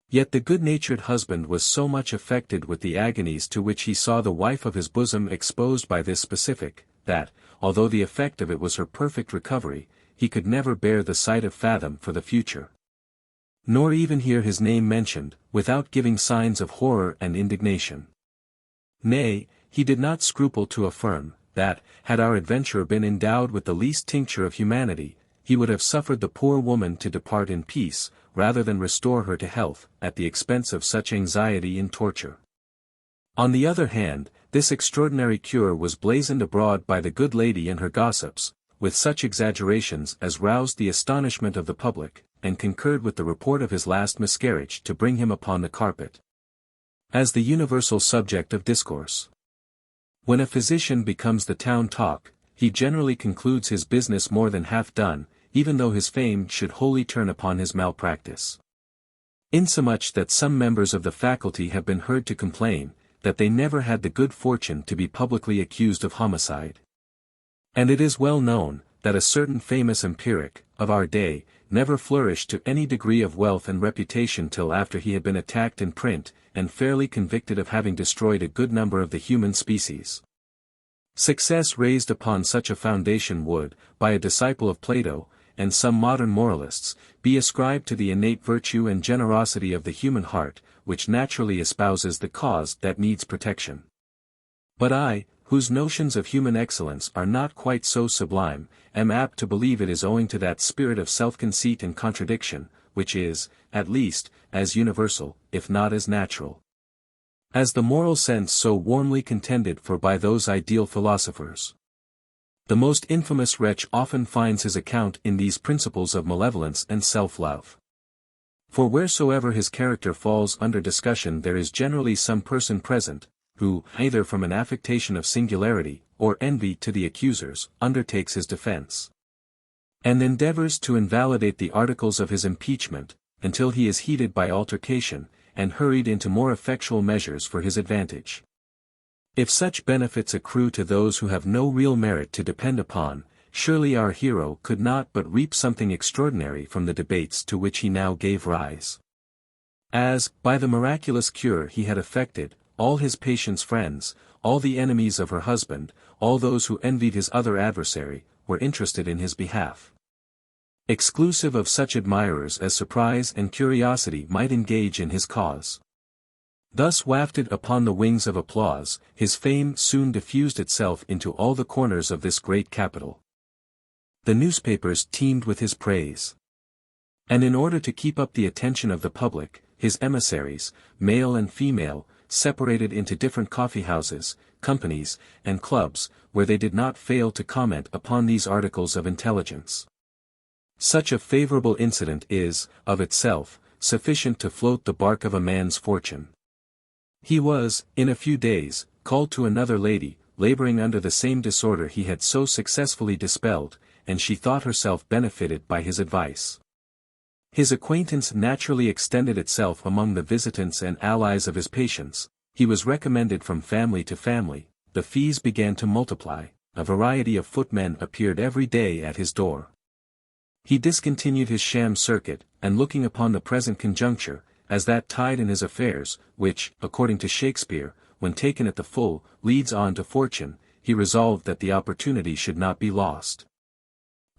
Yet the good-natured husband was so much affected with the agonies to which he saw the wife of his bosom exposed by this specific, that, although the effect of it was her perfect recovery, he could never bear the sight of Fathom for the future, nor even hear his name mentioned, without giving signs of horror and indignation. Nay, he did not scruple to affirm, that, had our adventurer been endowed with the least tincture of humanity, he would have suffered the poor woman to depart in peace, rather than restore her to health, at the expense of such anxiety and torture. On the other hand, this extraordinary cure was blazoned abroad by the good lady and her gossips, with such exaggerations as roused the astonishment of the public, and concurred with the report of his last miscarriage to bring him upon the carpet, as the universal subject of discourse. When a physician becomes the town talk, he generally concludes his business more than half done, even though his fame should wholly turn upon his malpractice. Insomuch that some members of the faculty have been heard to complain, that they never had the good fortune to be publicly accused of homicide. And it is well known, that a certain famous empiric, of our day, never flourished to any degree of wealth and reputation till after he had been attacked in print, and fairly convicted of having destroyed a good number of the human species. Success raised upon such a foundation would, by a disciple of Plato, and some modern moralists, be ascribed to the innate virtue and generosity of the human heart, which naturally espouses the cause that needs protection. But I, whose notions of human excellence are not quite so sublime, am apt to believe it is owing to that spirit of self-conceit and contradiction, which is, at least, as universal, if not as natural, as the moral sense so warmly contended for by those ideal philosophers. The most infamous wretch often finds his account in these principles of malevolence and self-love. For wheresoever his character falls under discussion there is generally some person present, who, either from an affectation of singularity, or envy to the accusers, undertakes his defense, and endeavors to invalidate the articles of his impeachment, until he is heated by altercation, and hurried into more effectual measures for his advantage. If such benefits accrue to those who have no real merit to depend upon, surely our hero could not but reap something extraordinary from the debates to which he now gave rise. As, by the miraculous cure he had effected, all his patient's friends, all the enemies of her husband, all those who envied his other adversary, were interested in his behalf, exclusive of such admirers as surprise and curiosity might engage in his cause. Thus wafted upon the wings of applause, his fame soon diffused itself into all the corners of this great capital. The newspapers teemed with his praise. And in order to keep up the attention of the public, his emissaries, male and female, separated into different coffeehouses, companies, and clubs, where they did not fail to comment upon these articles of intelligence. Such a favorable incident is, of itself, sufficient to float the bark of a man's fortune. He was, in a few days, called to another lady, laboring under the same disorder he had so successfully dispelled, and she thought herself benefited by his advice. His acquaintance naturally extended itself among the visitants and allies of his patients, he was recommended from family to family, the fees began to multiply, a variety of footmen appeared every day at his door. He discontinued his sham circuit, and looking upon the present conjuncture, as that tide in his affairs, which, according to Shakespeare, when taken at the full, leads on to fortune, he resolved that the opportunity should not be lost,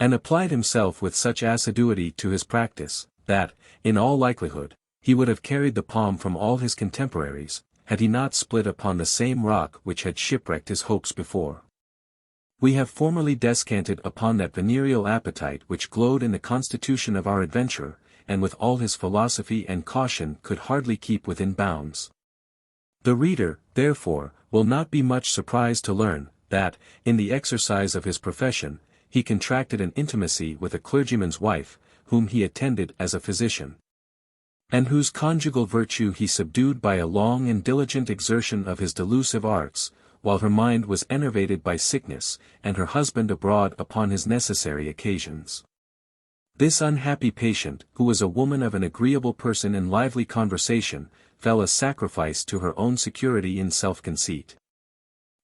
and applied himself with such assiduity to his practice, that, in all likelihood, he would have carried the palm from all his contemporaries, had he not split upon the same rock which had shipwrecked his hopes before. We have formerly descanted upon that venereal appetite which glowed in the constitution of our adventurer, and with all his philosophy and caution could hardly keep within bounds. The reader, therefore, will not be much surprised to learn, that, in the exercise of his profession, he contracted an intimacy with a clergyman's wife, whom he attended as a physician, and whose conjugal virtue he subdued by a long and diligent exertion of his delusive arts, while her mind was enervated by sickness, and her husband abroad upon his necessary occasions. This unhappy patient, who was a woman of an agreeable person and lively conversation, fell a sacrifice to her own security in self-conceit.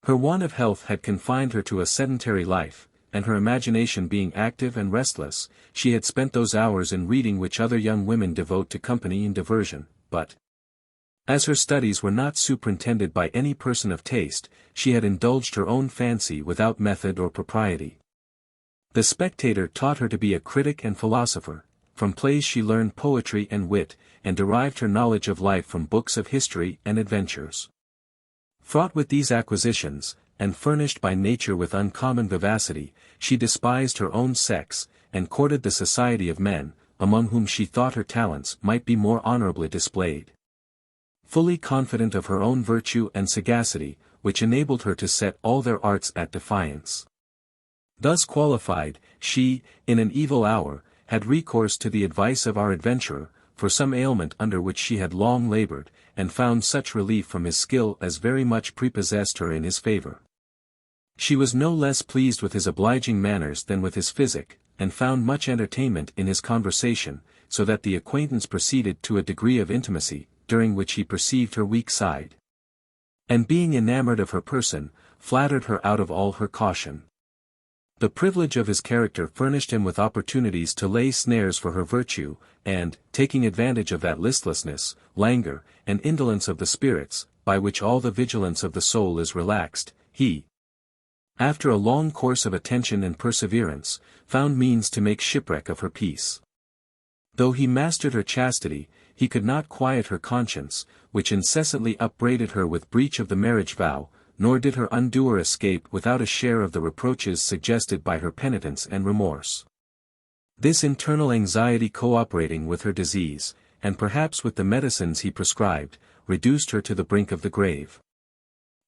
Her want of health had confined her to a sedentary life, and her imagination being active and restless, she had spent those hours in reading which other young women devote to company and diversion, but, as her studies were not superintended by any person of taste, she had indulged her own fancy without method or propriety. The Spectator taught her to be a critic and philosopher. From plays she learned poetry and wit, and derived her knowledge of life from books of history and adventures. Fraught with these acquisitions, and furnished by nature with uncommon vivacity, she despised her own sex, and courted the society of men, among whom she thought her talents might be more honorably displayed. Fully confident of her own virtue and sagacity, which enabled her to set all their arts at defiance. Thus qualified, she, in an evil hour, had recourse to the advice of our adventurer, for some ailment under which she had long labored, and found such relief from his skill as very much prepossessed her in his favor. She was no less pleased with his obliging manners than with his physic, and found much entertainment in his conversation, so that the acquaintance proceeded to a degree of intimacy, during which he perceived her weak side, and being enamored of her person, flattered her out of all her caution. The privilege of his character furnished him with opportunities to lay snares for her virtue, and, taking advantage of that listlessness, languor, and indolence of the spirits, by which all the vigilance of the soul is relaxed, he, after a long course of attention and perseverance, found means to make shipwreck of her peace. Though he mastered her chastity, he could not quiet her conscience, which incessantly upbraided her with breach of the marriage vow, nor did her undoer escape without a share of the reproaches suggested by her penitence and remorse. This internal anxiety cooperating with her disease, and perhaps with the medicines he prescribed, reduced her to the brink of the grave.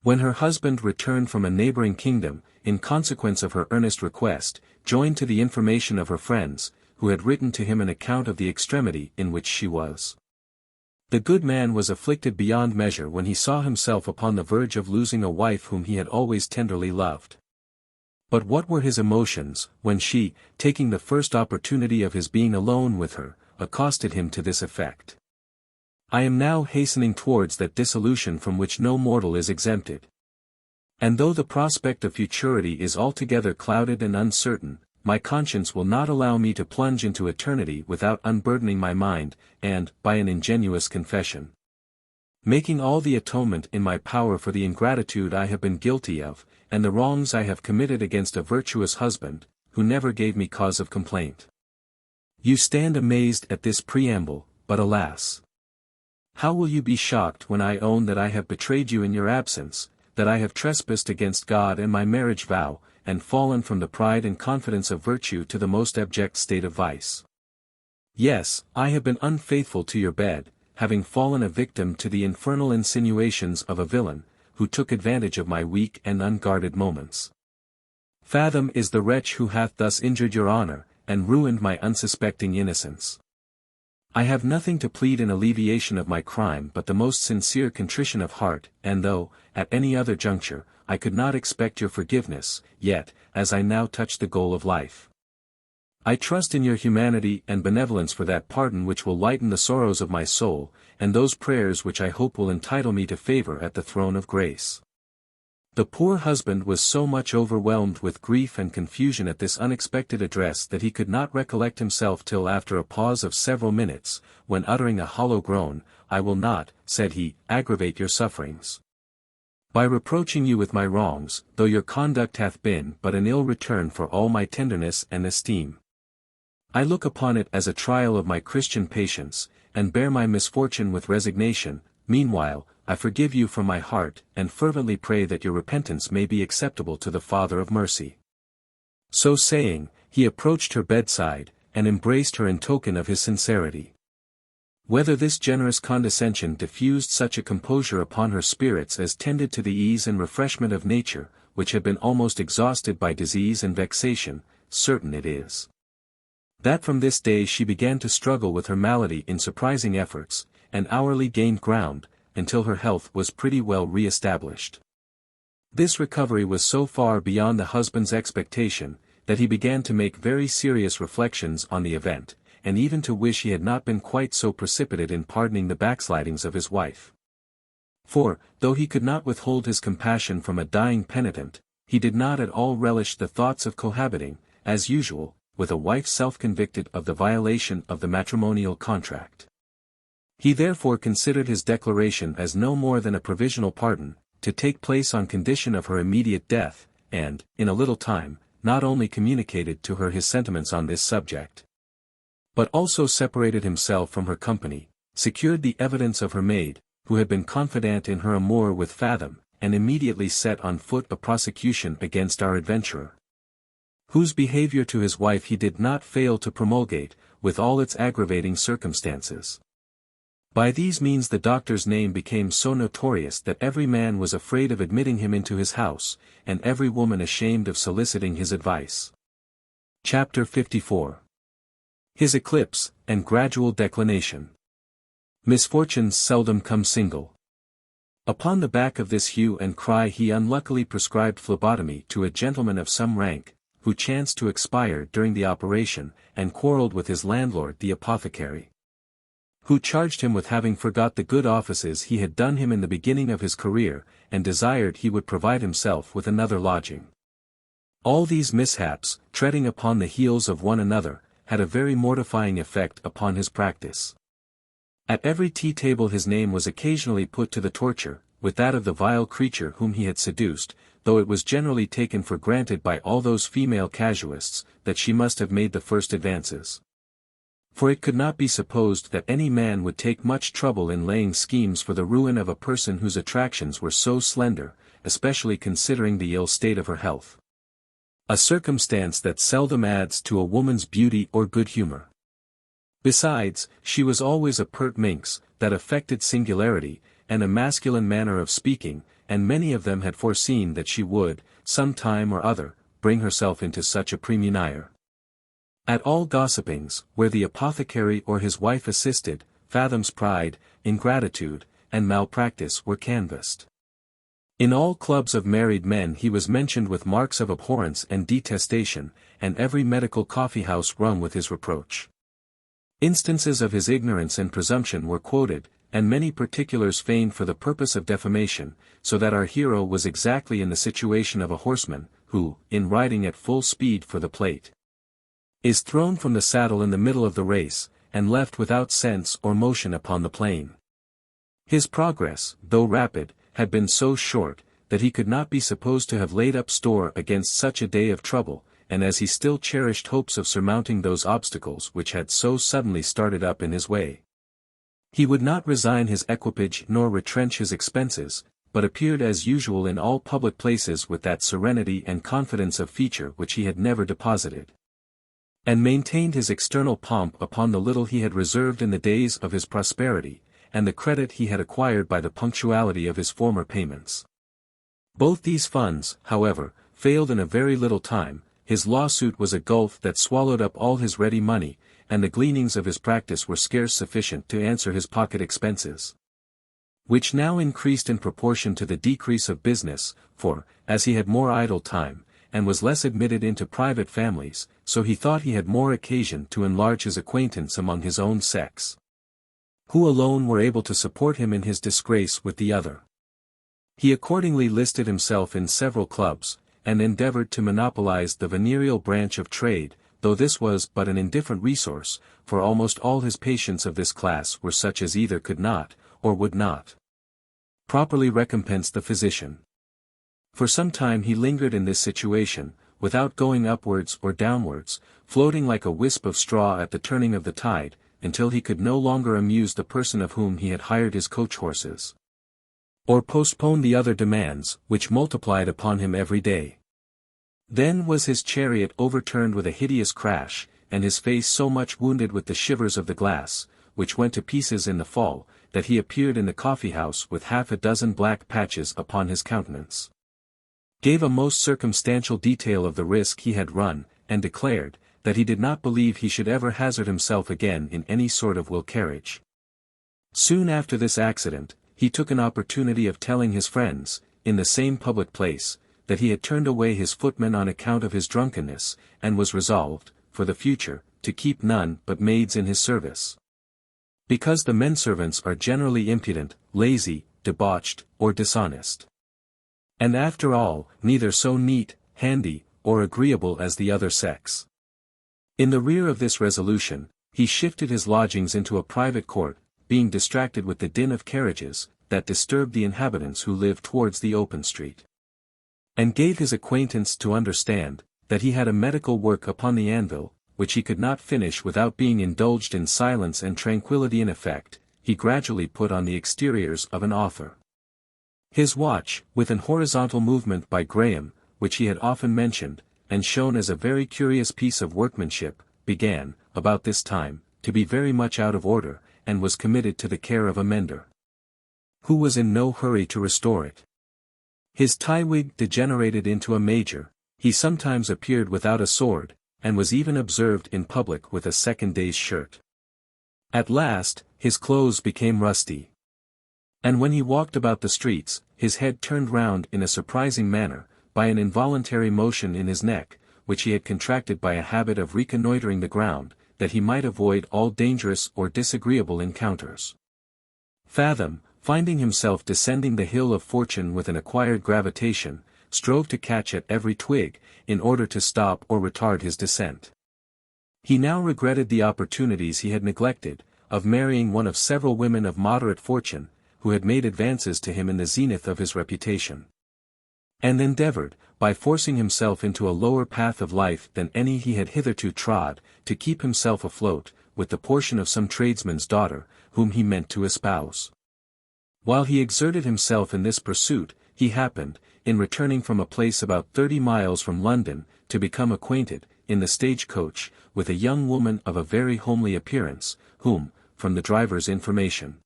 When her husband returned from a neighboring kingdom, in consequence of her earnest request, joined to the information of her friends, who had written to him an account of the extremity in which she was, the good man was afflicted beyond measure when he saw himself upon the verge of losing a wife whom he had always tenderly loved. But what were his emotions, when she, taking the first opportunity of his being alone with her, accosted him to this effect: "I am now hastening towards that dissolution from which no mortal is exempted. And though the prospect of futurity is altogether clouded and uncertain, my conscience will not allow me to plunge into eternity without unburdening my mind, and, by an ingenuous confession, making all the atonement in my power for the ingratitude I have been guilty of, and the wrongs I have committed against a virtuous husband, who never gave me cause of complaint." You stand amazed at this preamble, but alas! How will you be shocked when I own that I have betrayed you in your absence, that I have trespassed against God and my marriage vow, and fallen from the pride and confidence of virtue to the most abject state of vice. Yes, I have been unfaithful to your bed, having fallen a victim to the infernal insinuations of a villain, who took advantage of my weak and unguarded moments. Fathom is the wretch who hath thus injured your honor, and ruined my unsuspecting innocence. I have nothing to plead in alleviation of my crime but the most sincere contrition of heart, and though, at any other juncture, I could not expect your forgiveness, yet, as I now touch the goal of life, I trust in your humanity and benevolence for that pardon which will lighten the sorrows of my soul, and those prayers which I hope will entitle me to favor at the throne of grace." The poor husband was so much overwhelmed with grief and confusion at this unexpected address that he could not recollect himself till after a pause of several minutes, when uttering a hollow groan, "I will not," said he, "aggravate your sufferings by reproaching you with my wrongs, though your conduct hath been but an ill return for all my tenderness and esteem. I look upon it as a trial of my Christian patience, and bear my misfortune with resignation, meanwhile, I forgive you from my heart, and fervently pray that your repentance may be acceptable to the Father of mercy." So saying, he approached her bedside, and embraced her in token of his sincerity. Whether this generous condescension diffused such a composure upon her spirits as tended to the ease and refreshment of nature, which had been almost exhausted by disease and vexation, certain it is that from this day she began to struggle with her malady in surprising efforts, and hourly gained ground, until her health was pretty well re-established. This recovery was so far beyond the husband's expectation, that he began to make very serious reflections on the event, and even to wish he had not been quite so precipitate in pardoning the backslidings of his wife. For, though he could not withhold his compassion from a dying penitent, he did not at all relish the thoughts of cohabiting, as usual, with a wife self-convicted of the violation of the matrimonial contract. He therefore considered his declaration as no more than a provisional pardon, to take place on condition of her immediate death, and, in a little time, not only communicated to her his sentiments on this subject, but also separated himself from her company, secured the evidence of her maid, who had been confidant in her amour with Fathom, and immediately set on foot a prosecution against our adventurer, whose behaviour to his wife he did not fail to promulgate, with all its aggravating circumstances. By these means the doctor's name became so notorious that every man was afraid of admitting him into his house, and every woman ashamed of soliciting his advice. Chapter 54. His eclipse, and gradual declination. Misfortunes seldom come single. Upon the back of this hue and cry he unluckily prescribed phlebotomy to a gentleman of some rank, who chanced to expire during the operation, and quarrelled with his landlord the apothecary, who charged him with having forgot the good offices he had done him in the beginning of his career, and desired he would provide himself with another lodging. All these mishaps, treading upon the heels of one another, had a very mortifying effect upon his practice. At every tea-table his name was occasionally put to the torture, with that of the vile creature whom he had seduced, though it was generally taken for granted by all those female casuists, that she must have made the first advances. For it could not be supposed that any man would take much trouble in laying schemes for the ruin of a person whose attractions were so slender, especially considering the ill state of her health. A circumstance that seldom adds to a woman's beauty or good humour. Besides, she was always a pert minx, that affected singularity, and a masculine manner of speaking, and many of them had foreseen that she would, some time or other, bring herself into such a prémunire. At all gossipings, where the apothecary or his wife assisted, Fathom's pride, ingratitude, and malpractice were canvassed. In all clubs of married men he was mentioned with marks of abhorrence and detestation, and every medical coffee-house rung with his reproach. Instances of his ignorance and presumption were quoted, and many particulars feigned for the purpose of defamation, so that our hero was exactly in the situation of a horseman, who, in riding at full speed for the plate, is thrown from the saddle in the middle of the race, and left without sense or motion upon the plain. His progress, though rapid, had been so short, that he could not be supposed to have laid up store against such a day of trouble, and as he still cherished hopes of surmounting those obstacles which had so suddenly started up in his way, he would not resign his equipage nor retrench his expenses, but appeared as usual in all public places with that serenity and confidence of feature which he had never deposited, and maintained his external pomp upon the little he had reserved in the days of his prosperity, and the credit he had acquired by the punctuality of his former payments. Both these funds, however, failed in a very little time. His lawsuit was a gulf that swallowed up all his ready money, and the gleanings of his practice were scarce sufficient to answer his pocket expenses, which now increased in proportion to the decrease of business, for, as he had more idle time, and was less admitted into private families, so he thought he had more occasion to enlarge his acquaintance among his own sex, who alone were able to support him in his disgrace with the other. He accordingly listed himself in several clubs, and endeavoured to monopolize the venereal branch of trade, though this was but an indifferent resource, for almost all his patients of this class were such as either could not, or would not, properly recompense the physician. For some time he lingered in this situation, without going upwards or downwards, floating like a wisp of straw at the turning of the tide, until he could no longer amuse the person of whom he had hired his coach horses, or postpone the other demands, which multiplied upon him every day. Then was his chariot overturned with a hideous crash, and his face so much wounded with the shivers of the glass, which went to pieces in the fall, that he appeared in the coffee-house with half a dozen black patches upon his countenance. Gave a most circumstantial detail of the risk he had run, and declared, that he did not believe he should ever hazard himself again in any sort of will carriage. Soon after this accident, he took an opportunity of telling his friends, in the same public place, that he had turned away his footman on account of his drunkenness, and was resolved, for the future, to keep none but maids in his service. Because the men-servants are generally impudent, lazy, debauched, or dishonest. And after all, neither so neat, handy, or agreeable as the other sex. In the rear of this resolution, he shifted his lodgings into a private court, being distracted with the din of carriages, that disturbed the inhabitants who lived towards the open street. And gave his acquaintance to understand, that he had a medical work upon the anvil, which he could not finish without being indulged in silence and tranquillity. In effect, he gradually put on the exteriors of an author. His watch, with an horizontal movement by Graham, which he had often mentioned, and shown as a very curious piece of workmanship, began, about this time, to be very much out of order, and was committed to the care of a mender, who was in no hurry to restore it. His tie-wig degenerated into a major, he sometimes appeared without a sword, and was even observed in public with a second day's shirt. At last, his clothes became rusty. And when he walked about the streets, his head turned round in a surprising manner, by an involuntary motion in his neck, which he had contracted by a habit of reconnoitring the ground, that he might avoid all dangerous or disagreeable encounters. Fathom, finding himself descending the hill of fortune with an acquired gravitation, strove to catch at every twig, in order to stop or retard his descent. He now regretted the opportunities he had neglected, of marrying one of several women of moderate fortune, who had made advances to him in the zenith of his reputation. And endeavored, by forcing himself into a lower path of life than any he had hitherto trod, to keep himself afloat, with the portion of some tradesman's daughter, whom he meant to espouse. While he exerted himself in this pursuit, he happened, in returning from a place about 30 miles from London, to become acquainted, in the stage-coach, with a young woman of a very homely appearance, whom, from the driver's information,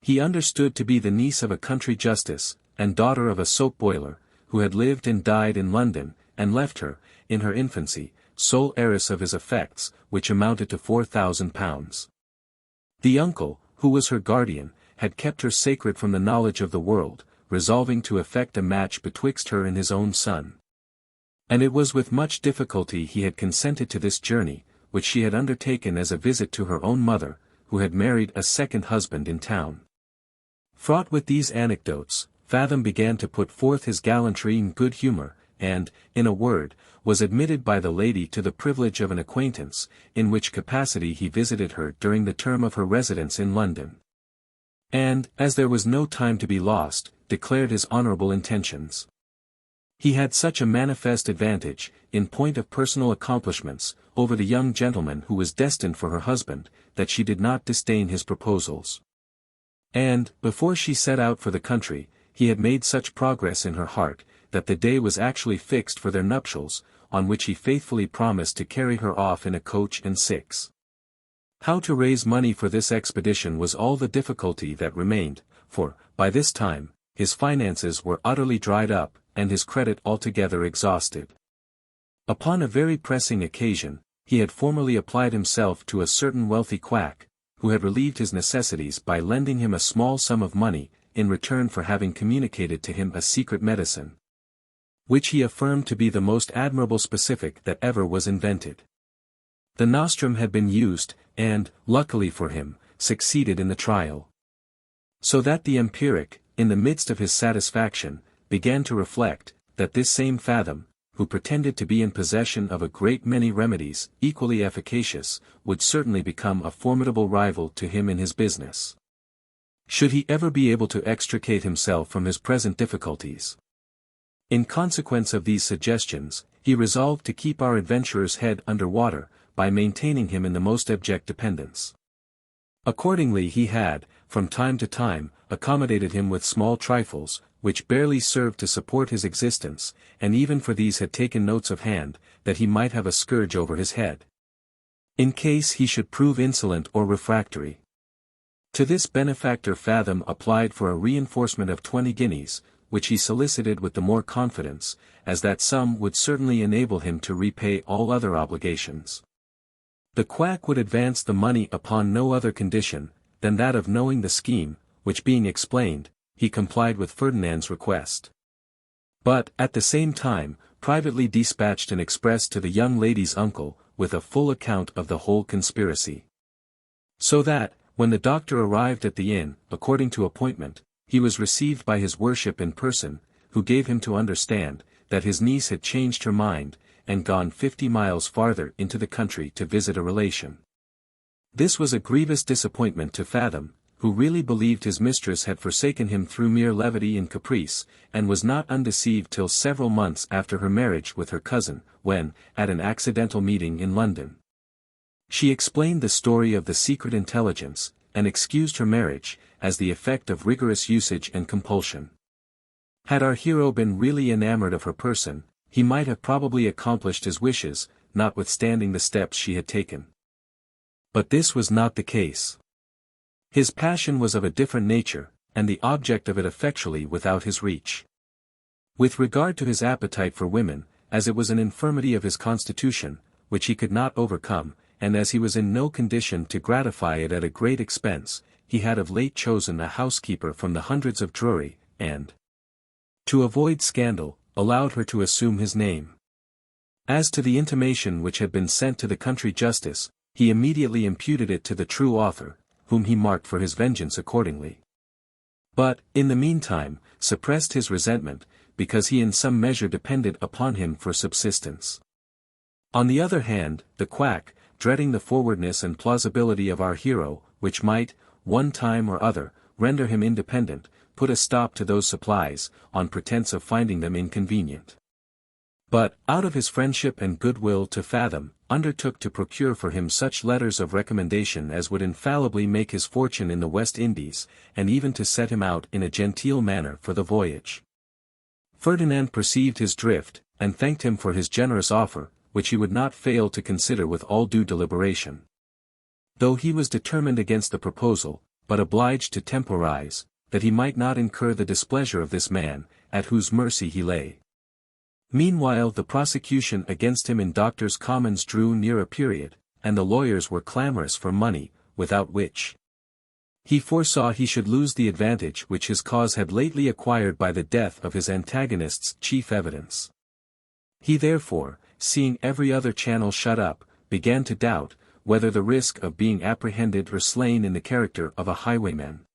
he understood to be the niece of a country justice, and daughter of a soap-boiler, who had lived and died in London, and left her, in her infancy, sole heiress of his effects, which amounted to £4,000. The uncle, who was her guardian, had kept her sacred from the knowledge of the world, resolving to effect a match betwixt her and his own son. And it was with much difficulty he had consented to this journey, which she had undertaken as a visit to her own mother, who had married a second husband in town. Fraught with these anecdotes, Fathom began to put forth his gallantry in good humor, and, in a word, was admitted by the lady to the privilege of an acquaintance, in which capacity he visited her during the term of her residence in London. And, as there was no time to be lost, declared his honorable intentions. He had such a manifest advantage, in point of personal accomplishments, over the young gentleman who was destined for her husband, that she did not disdain his proposals. And, before she set out for the country, he had made such progress in her heart, that the day was actually fixed for their nuptials, on which he faithfully promised to carry her off in a coach and six. How to raise money for this expedition was all the difficulty that remained, for, by this time, his finances were utterly dried up, and his credit altogether exhausted. Upon a very pressing occasion, he had formerly applied himself to a certain wealthy quack, who had relieved his necessities by lending him a small sum of money, in return for having communicated to him a secret medicine, which he affirmed to be the most admirable specific that ever was invented. The nostrum had been used, and, luckily for him, succeeded in the trial. So that the empiric, in the midst of his satisfaction, began to reflect, that this same Fathom, who pretended to be in possession of a great many remedies, equally efficacious, would certainly become a formidable rival to him in his business, should he ever be able to extricate himself from his present difficulties. In consequence of these suggestions, he resolved to keep our adventurer's head under water, by maintaining him in the most abject dependence. Accordingly he had, from time to time, accommodated him with small trifles, which barely served to support his existence, and even for these had taken notes of hand, that he might have a scourge over his head, in case he should prove insolent or refractory. To this benefactor Fathom applied for a reinforcement of 20 guineas, which he solicited with the more confidence, as that sum would certainly enable him to repay all other obligations. The quack would advance the money upon no other condition, than that of knowing the scheme, which being explained, he complied with Ferdinand's request. But, at the same time, privately dispatched an express to the young lady's uncle, with a full account of the whole conspiracy. So that, when the doctor arrived at the inn, according to appointment, he was received by his worship in person, who gave him to understand, that his niece had changed her mind, and gone 50 miles farther into the country to visit a relation. This was a grievous disappointment to Fathom, who really believed his mistress had forsaken him through mere levity and caprice, and was not undeceived till several months after her marriage with her cousin, when, at an accidental meeting in London, she explained the story of the secret intelligence, and excused her marriage, as the effect of rigorous usage and compulsion. Had our hero been really enamored of her person, he might have probably accomplished his wishes, notwithstanding the steps she had taken. But this was not the case. His passion was of a different nature, and the object of it effectually without his reach. With regard to his appetite for women, as it was an infirmity of his constitution, which he could not overcome, and as he was in no condition to gratify it at a great expense, he had of late chosen a housekeeper from the hundreds of Drury, and, to avoid scandal, allowed her to assume his name. As to the intimation which had been sent to the country justice, he immediately imputed it to the true author, whom he marked for his vengeance accordingly. But, in the meantime, suppressed his resentment, because he in some measure depended upon him for subsistence. On the other hand, the quack, dreading the forwardness and plausibility of our hero, which might, one time or other, render him independent, put a stop to those supplies, on pretence of finding them inconvenient. But, out of his friendship and goodwill to Fathom, undertook to procure for him such letters of recommendation as would infallibly make his fortune in the West Indies, and even to set him out in a genteel manner for the voyage. Ferdinand perceived his drift, and thanked him for his generous offer, which he would not fail to consider with all due deliberation. Though he was determined against the proposal, but obliged to temporize, that he might not incur the displeasure of this man, at whose mercy he lay. Meanwhile the prosecution against him in Doctors' Commons drew near a period, and the lawyers were clamorous for money, without which he foresaw he should lose the advantage which his cause had lately acquired by the death of his antagonist's chief evidence. He therefore, seeing every other channel shut up, began to doubt, whether the risk of being apprehended or slain in the character of a highwayman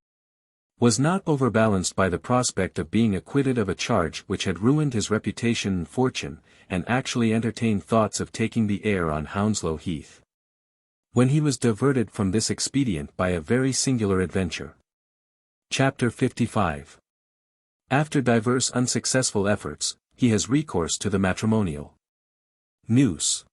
was not overbalanced by the prospect of being acquitted of a charge which had ruined his reputation and fortune, and actually entertained thoughts of taking the air on Hounslow Heath, when he was diverted from this expedient by a very singular adventure. Chapter 55. After divers unsuccessful efforts, he has recourse to the matrimonial noose.